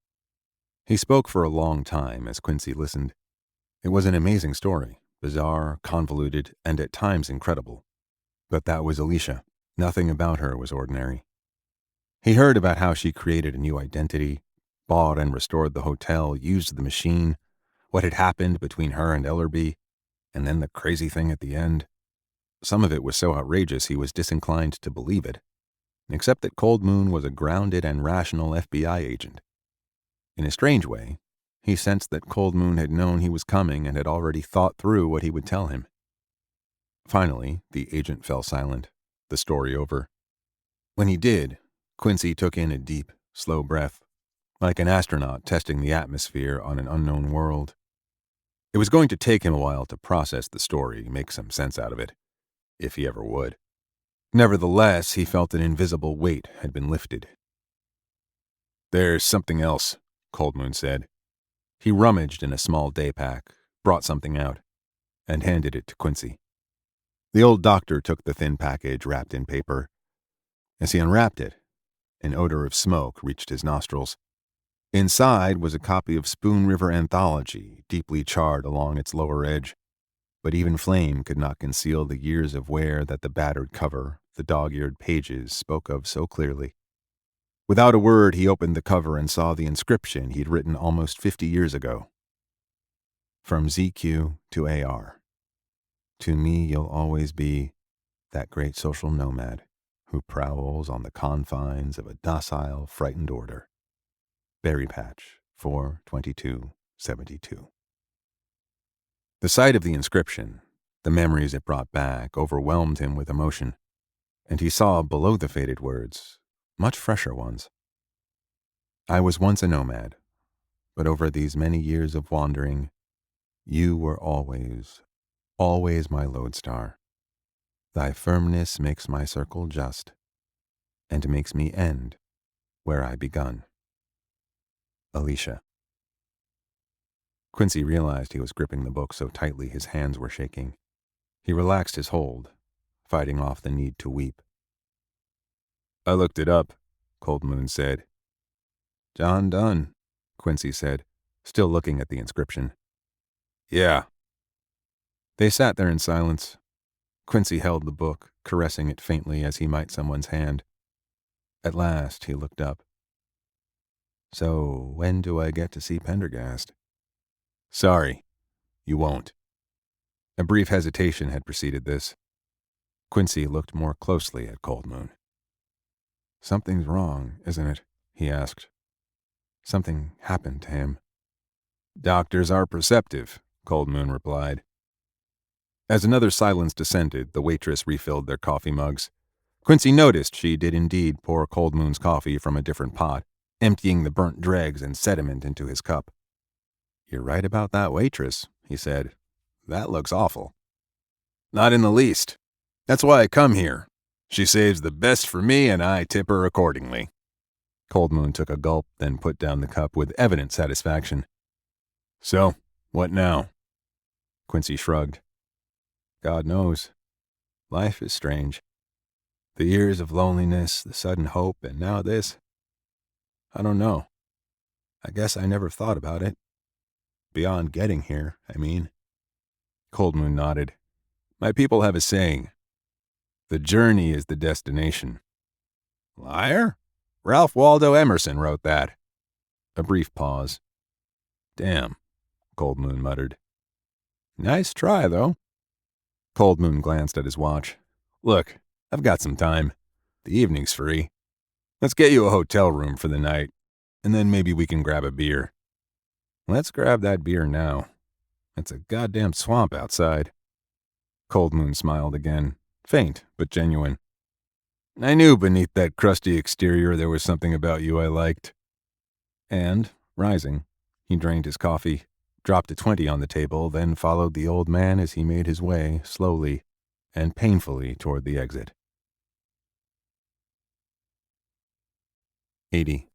He spoke for a long time as Quincy listened. It was an amazing story, bizarre, convoluted, and at times incredible. But that was Alicia. Nothing about her was ordinary. He heard about how she created a new identity, bought and restored the hotel, used the machine, what had happened between her and Ellerby, and then the crazy thing at the end. Some of it was so outrageous he was disinclined to believe it, except that Cold Moon was a grounded and rational FBI agent. In a strange way, he sensed that Cold Moon had known he was coming and had already thought through what he would tell him. Finally, the agent fell silent, the story over. When he did, Quincy took in a deep, slow breath, like an astronaut testing the atmosphere on an unknown world. It was going to take him a while to process the story, make some sense out of it, if he ever would. Nevertheless, he felt an invisible weight had been lifted. There's something else, Cold Moon said. He rummaged in a small day pack, brought something out, and handed it to Quincy. The old doctor took the thin package wrapped in paper. As he unwrapped it, an odor of smoke reached his nostrils. Inside was a copy of Spoon River Anthology, deeply charred along its lower edge, but even flame could not conceal the years of wear that the battered cover, the dog-eared pages, spoke of so clearly. Without a word, he opened the cover and saw the inscription he'd written almost 50 years ago. From ZQ to AR. To me, you'll always be that great social nomad who prowls on the confines of a docile, frightened order. Berry Patch, 4/22/72. The sight of the inscription, the memories it brought back, overwhelmed him with emotion, and he saw below the faded words much fresher ones. I was once a nomad, but over these many years of wandering, you were always, always my lodestar. Thy firmness makes my circle just, and makes me end where I begun. Alicia. Quincy realized he was gripping the book so tightly his hands were shaking. He relaxed his hold, fighting off the need to weep. I looked it up, Cold Moon said. John Donne, Quincy said, still looking at the inscription. Yeah. They sat there in silence. Quincy held the book, caressing it faintly as he might someone's hand. At last, he looked up. So, when do I get to see Pendergast? Sorry, you won't. A brief hesitation had preceded this. Quincy looked more closely at Cold Moon. Something's wrong, isn't it? He asked. Something happened to him. Doctors are perceptive, Cold Moon replied. As another silence descended, the waitress refilled their coffee mugs. Quincy noticed she did indeed pour Cold Moon's coffee from a different pot, emptying the burnt dregs and sediment into his cup. You're right about that waitress, he said. That looks awful. Not in the least. That's why I come here. She saves the best for me, and I tip her accordingly. Cold Moon took a gulp, then put down the cup with evident satisfaction. So, what now? Quincy shrugged. God knows. Life is strange. The years of loneliness, the sudden hope, and now this. I don't know. I guess I never thought about it. Beyond getting here, I mean. Cold Moon nodded. My people have a saying. The journey is the destination. Liar? Ralph Waldo Emerson wrote that. A brief pause. Damn, Cold Moon muttered. Nice try, though. Cold Moon glanced at his watch. Look, I've got some time. The evening's free. Let's get you a hotel room for the night, and then maybe we can grab a beer. Let's grab that beer now. It's a goddamn swamp outside. Cold Moon smiled again, faint but genuine. I knew beneath that crusty exterior there was something about you I liked. And, rising, he drained his coffee, dropped a 20 on the table, then followed the old man as he made his way, slowly and painfully, toward the exit. 80.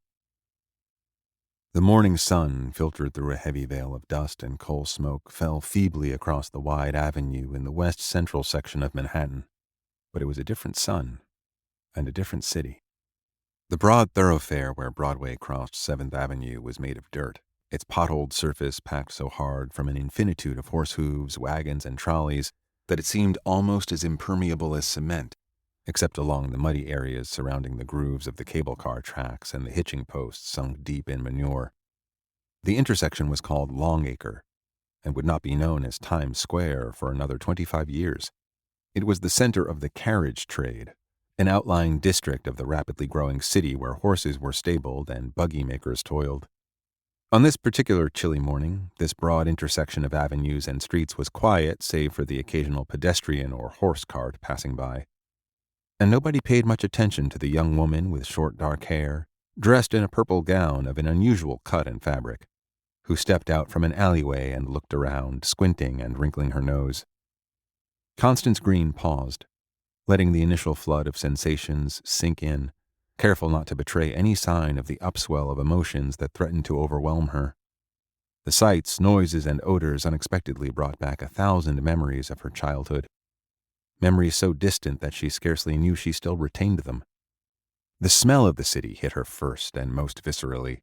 The morning sun, filtered through a heavy veil of dust and coal smoke, fell feebly across the wide avenue in the west-central section of Manhattan. But it was a different sun and a different city. The broad thoroughfare where Broadway crossed 7th Avenue was made of dirt, its potholed surface packed so hard from an infinitude of horse hooves, wagons, and trolleys that it seemed almost as impermeable as cement, except along the muddy areas surrounding the grooves of the cable car tracks and the hitching posts sunk deep in manure. The intersection was called Longacre and would not be known as Times Square for another 25 years. It was the center of the carriage trade, an outlying district of the rapidly growing city where horses were stabled and buggy makers toiled. On this particular chilly morning, this broad intersection of avenues and streets was quiet save for the occasional pedestrian or horse cart passing by. And nobody paid much attention to the young woman with short dark hair, dressed in a purple gown of an unusual cut and fabric, who stepped out from an alleyway and looked around, squinting and wrinkling her nose. Constance Green paused, letting the initial flood of sensations sink in, careful not to betray any sign of the upswell of emotions that threatened to overwhelm her. The sights, noises, and odors unexpectedly brought back 1,000 memories of her childhood, memories so distant that she scarcely knew she still retained them. The smell of the city hit her first and most viscerally,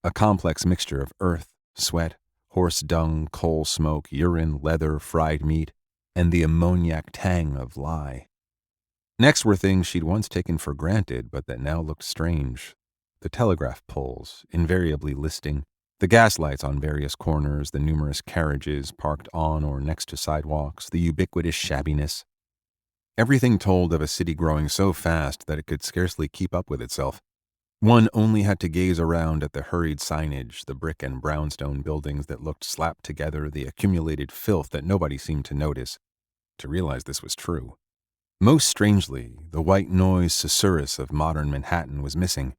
a complex mixture of earth, sweat, horse dung, coal smoke, urine, leather, fried meat, and the ammoniac tang of lye. Next were things she'd once taken for granted but that now looked strange. The telegraph poles, invariably listing, the gas lights on various corners, the numerous carriages parked on or next to sidewalks, the ubiquitous shabbiness. Everything told of a city growing so fast that it could scarcely keep up with itself. One only had to gaze around at the hurried signage, the brick and brownstone buildings that looked slapped together, the accumulated filth that nobody seemed to notice, to realize this was true. Most strangely, the white noise susurrus of modern Manhattan was missing.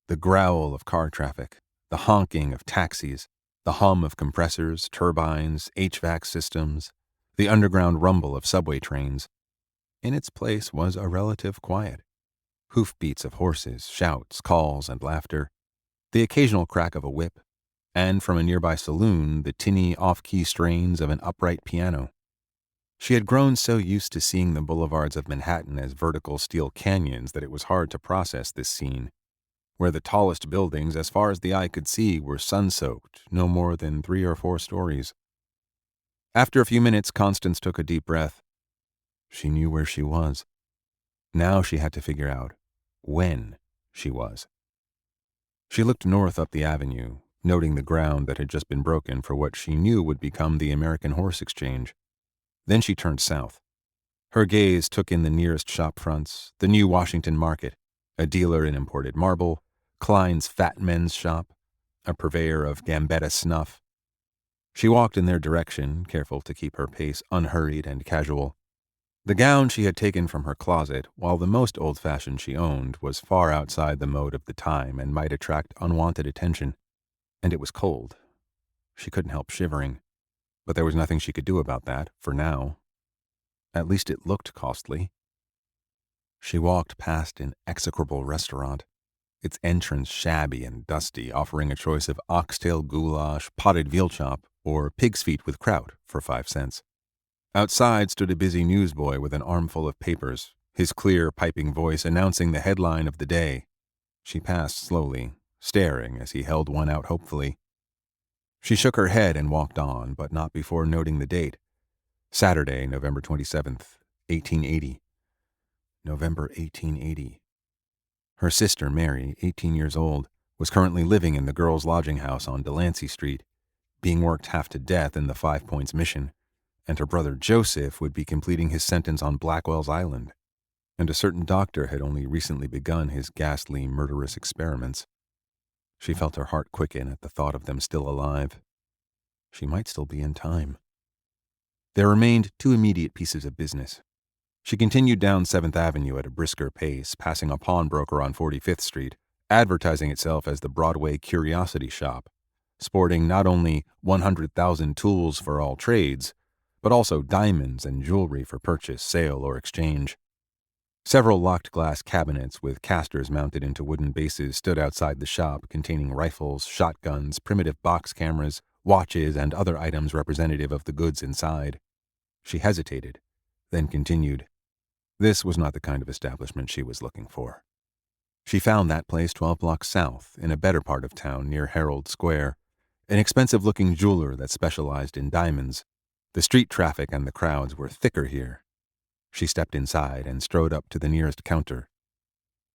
The growl of car traffic, the honking of taxis, the hum of compressors, turbines, HVAC systems, the underground rumble of subway trains. In its place was a relative quiet. Hoofbeats of horses, shouts, calls, and laughter, the occasional crack of a whip, and from a nearby saloon the tinny off-key strains of an upright piano. She had grown so used to seeing the boulevards of Manhattan as vertical steel canyons that it was hard to process this scene, where the tallest buildings, as far as the eye could see, were sun-soaked, no more than 3 or 4 stories. After a few minutes, Constance took a deep breath. She knew where she was. Now she had to figure out when she was. She looked north up the avenue, noting the ground that had just been broken for what she knew would become the American Horse Exchange. Then she turned south. Her gaze took in the nearest shop fronts, the new Washington Market, a dealer in imported marble, Klein's Fat Men's Shop, a purveyor of Gambetta snuff. She walked in their direction, careful to keep her pace unhurried and casual. The gown she had taken from her closet, while the most old-fashioned she owned, was far outside the mode of the time and might attract unwanted attention. And it was cold. She couldn't help shivering. But there was nothing she could do about that, for now. At least it looked costly. She walked past an execrable restaurant, its entrance shabby and dusty, offering a choice of oxtail goulash, potted veal chop, or pig's feet with kraut for 5 cents. Outside stood a busy newsboy with an armful of papers, his clear, piping voice announcing the headline of the day. She passed slowly, staring as he held one out hopefully. She shook her head and walked on, but not before noting the date. Saturday, November 27th, 1880. November 1880. Her sister, Mary, 18 years old, was currently living in the girls' lodging house on Delancey Street, being worked half to death in the 5 Points mission, and her brother Joseph would be completing his sentence on Blackwell's Island, and a certain doctor had only recently begun his ghastly, murderous experiments. She felt her heart quicken at the thought of them still alive. She might still be in time. There remained 2 immediate pieces of business. She continued down 7th Avenue at a brisker pace, passing a pawnbroker on 45th Street, advertising itself as the Broadway Curiosity Shop, sporting not only 100,000 tools for all trades, but also diamonds and jewelry for purchase, sale, or exchange. Several locked glass cabinets with casters mounted into wooden bases stood outside the shop, containing rifles, shotguns, primitive box cameras, watches, and other items representative of the goods inside. She hesitated, then continued. This was not the kind of establishment she was looking for. She found that place 12 blocks south, in a better part of town near Herald Square, an expensive-looking jeweler that specialized in diamonds. The street traffic and the crowds were thicker here. She stepped inside and strode up to the nearest counter.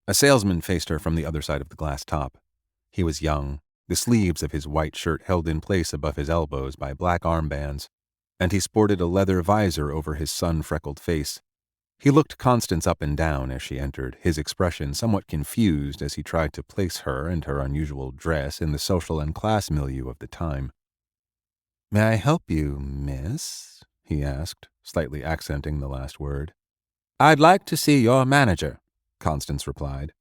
A salesman faced her from the other side of the glass top. He was young, the sleeves of his white shirt held in place above his elbows by black armbands, and he sported a leather visor over his sun-freckled face. He looked Constance up and down as she entered, his expression somewhat confused as he tried to place her and her unusual dress in the social and class milieu of the time. "May I help you, miss?" he asked, slightly accenting the last word. "I'd like to see your manager," Constance replied.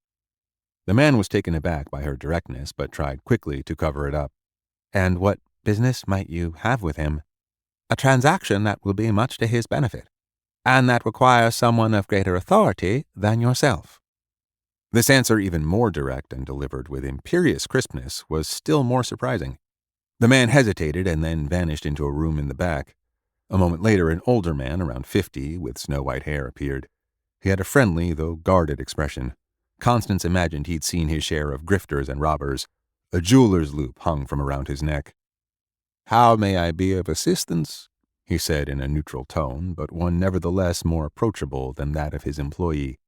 The man was taken aback by her directness, but tried quickly to cover it up. "And what business might you have with him?" "A transaction that will be much to his benefit, and that requires someone of greater authority than yourself." This answer, even more direct and delivered with imperious crispness, was still more surprising. The man hesitated and then vanished into a room in the back. A moment later, an older man, around 50, with snow-white hair, appeared. He had a friendly, though guarded expression. Constance imagined he'd seen his share of grifters and robbers. A jeweler's loop hung from around his neck. "How may I be of assistance?" he said in a neutral tone, but one nevertheless more approachable than that of his employee.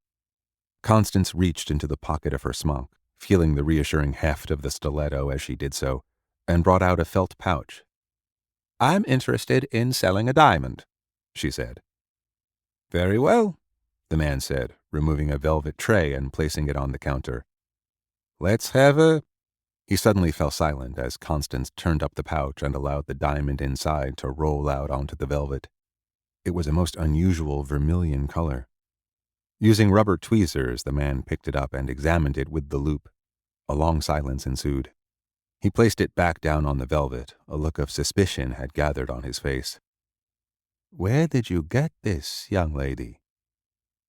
Constance reached into the pocket of her smock, feeling the reassuring heft of the stiletto as she did so, and brought out a felt pouch. "I'm interested in selling a diamond," she said. "Very well," the man said, removing a velvet tray and placing it on the counter. "Let's have a—" He suddenly fell silent as Constance turned up the pouch and allowed the diamond inside to roll out onto the velvet. It was a most unusual vermilion color. Using rubber tweezers, the man picked it up and examined it with the loop. A long silence ensued. He placed it back down on the velvet. A look of suspicion had gathered on his face. "Where did you get this, young lady?"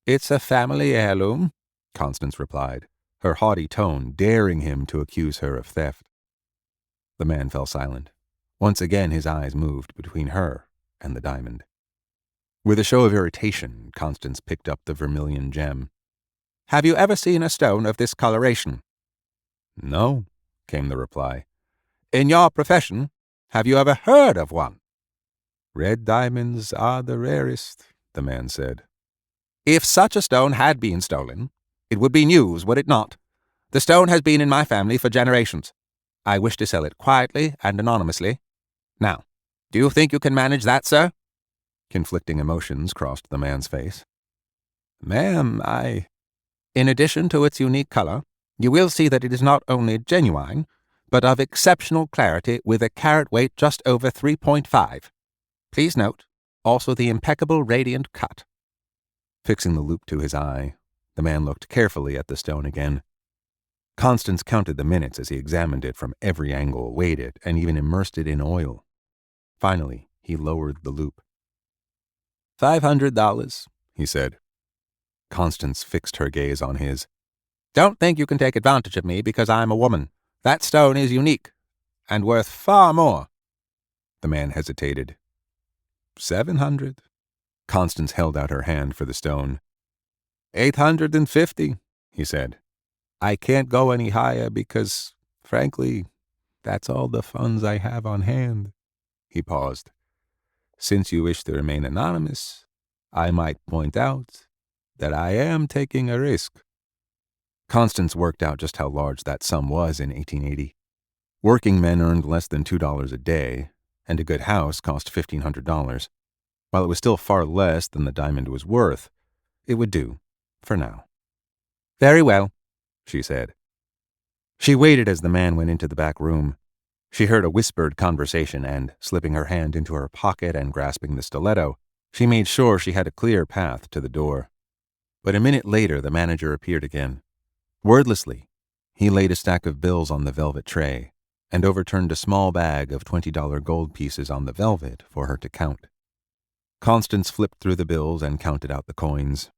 "It's a family heirloom," Constance replied, her haughty tone daring him to accuse her of theft. The man fell silent. Once again his eyes moved between her and the diamond. With a show of irritation, Constance picked up the vermilion gem. "Have you ever seen a stone of this coloration?" "No," came the reply. "In your profession, have you ever heard of one?" "Red diamonds are the rarest," the man said. "If such a stone had been stolen, it would be news, would it not? The stone has been in my family for generations. I wish to sell it quietly and anonymously. Now, do you think you can manage that, sir?" Conflicting emotions crossed the man's face. "Ma'am, In addition to its unique color, you will see that it is not only genuine, but of exceptional clarity with a carat weight just over 3.5. Please note, also the impeccable radiant cut." Fixing the loop to his eye, the man looked carefully at the stone again. Constance counted the minutes as he examined it from every angle, weighed it, and even immersed it in oil. Finally, he lowered the loop. $500, he said. Constance fixed her gaze on his. "Don't think you can take advantage of me because I'm a woman. That stone is unique, and worth far more." The man hesitated. $700. Constance held out her hand for the stone. $850, he said. "I can't go any higher because, frankly, that's all the funds I have on hand." He paused. "Since you wish to remain anonymous, I might point out that I am taking a risk." Constance worked out just how large that sum was in 1880. Working men earned less than $2 a day, and a good house cost $1,500. While it was still far less than the diamond was worth, it would do, for now. "Very well," she said. She waited as the man went into the back room. She heard a whispered conversation and, slipping her hand into her pocket and grasping the stiletto, she made sure she had a clear path to the door. But a minute later the manager appeared again. Wordlessly, he laid a stack of bills on the velvet tray and overturned a small bag of $20 gold pieces on the velvet for her to count. Constance flipped through the bills and counted out the coins.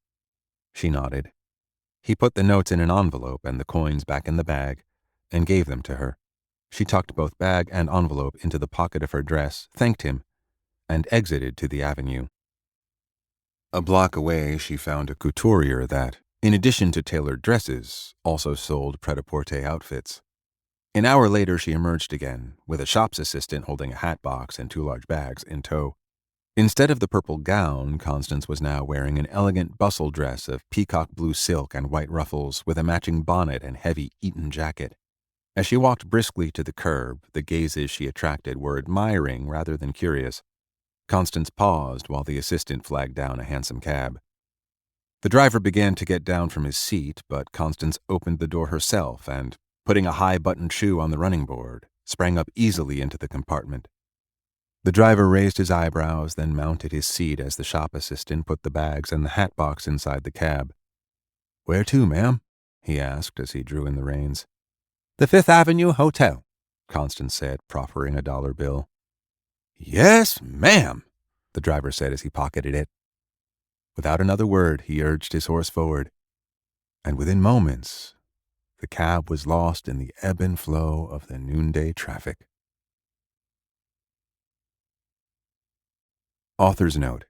She nodded. He put the notes in an envelope and the coins back in the bag and gave them to her. She tucked both bag and envelope into the pocket of her dress, thanked him, and exited to the avenue. A block away, she found a couturier that, in addition to tailored dresses, also sold pret-a-porter outfits. An hour later, she emerged again, with a shop's assistant holding a hat box and 2 large bags in tow. Instead of the purple gown, Constance was now wearing an elegant bustle dress of peacock blue silk and white ruffles with a matching bonnet and heavy Eton jacket. As she walked briskly to the curb, the gazes she attracted were admiring rather than curious. Constance paused while the assistant flagged down a hansom cab. The driver began to get down from his seat, but Constance opened the door herself and, putting a high-buttoned shoe on the running board, sprang up easily into the compartment. The driver raised his eyebrows, then mounted his seat as the shop assistant put the bags and the hat box inside the cab. "Where to, ma'am?" he asked as he drew in the reins. "The Fifth Avenue Hotel," Constance said, proffering a dollar bill. "Yes, ma'am," the driver said as he pocketed it. Without another word, he urged his horse forward, and within moments, the cab was lost in the ebb and flow of the noonday traffic. Author's note.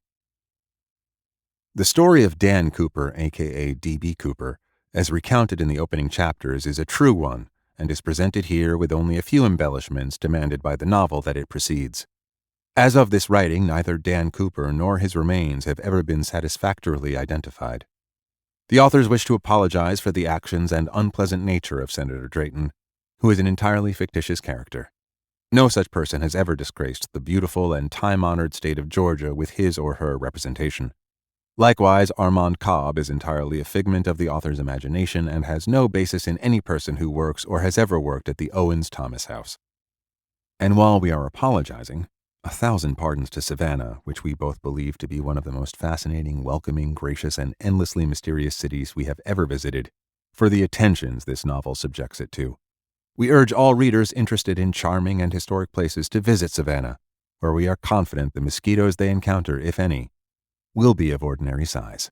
The story of Dan Cooper, a.k.a. D.B. Cooper, as recounted in the opening chapters, is a true one and is presented here with only a few embellishments demanded by the novel that it precedes. As of this writing, neither Dan Cooper nor his remains have ever been satisfactorily identified. The authors wish to apologize for the actions and unpleasant nature of Senator Drayton, who is an entirely fictitious character. No such person has ever disgraced the beautiful and time-honored state of Georgia with his or her representation. Likewise, Armand Cobb is entirely a figment of the author's imagination and has no basis in any person who works or has ever worked at the Owens Thomas House. And while we are apologizing, 1,000 pardons to Savannah, which we both believe to be one of the most fascinating, welcoming, gracious, and endlessly mysterious cities we have ever visited, for the attentions this novel subjects it to. We urge all readers interested in charming and historic places to visit Savannah, where we are confident the mosquitoes they encounter, if any, will be of ordinary size.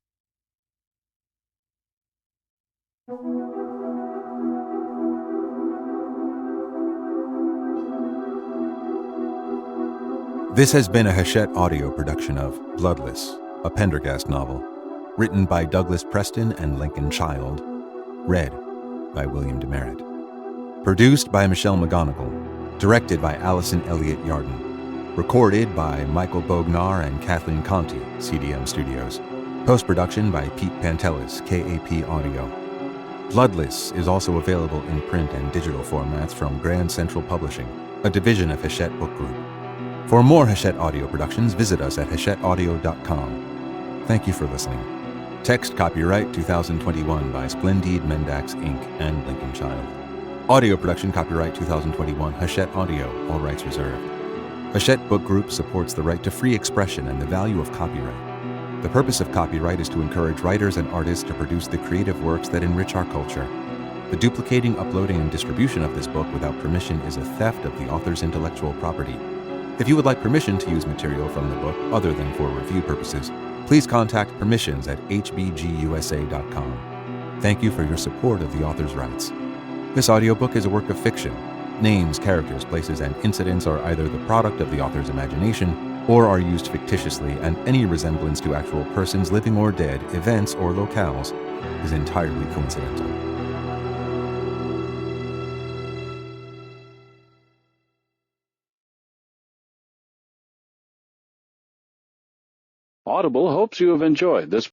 This has been a Hachette audio production of Bloodless, a Pendergast novel, written by Douglas Preston and Lincoln Child, read by William Demerit. Produced by Michelle McGonigal, directed by Allison Elliott Yarden, recorded by Michael Bognar and Kathleen Conti, CDM Studios, post-production by Pete Pantelis, KAP Audio. Bloodless is also available in print and digital formats from Grand Central Publishing, a division of Hachette Book Group. For more Hachette audio productions, visit us at hachetteaudio.com. Thank you for listening. Text copyright 2021 by Splendide Mendax Inc. and Lincoln Child. Audio production copyright 2021 Hachette Audio, all rights reserved. Hachette Book Group supports the right to free expression and the value of copyright. The purpose of copyright is to encourage writers and artists to produce the creative works that enrich our culture. The duplicating, uploading, and distribution of this book without permission is a theft of the author's intellectual property. If you would like permission to use material from the book other than for review purposes, please contact permissions@hbgusa.com. Thank you for your support of the author's rights. This audiobook is a work of fiction. Names, characters, places, and incidents are either the product of the author's imagination or are used fictitiously, and any resemblance to actual persons, living or dead, events, or locales is entirely coincidental. Audible hopes you have enjoyed this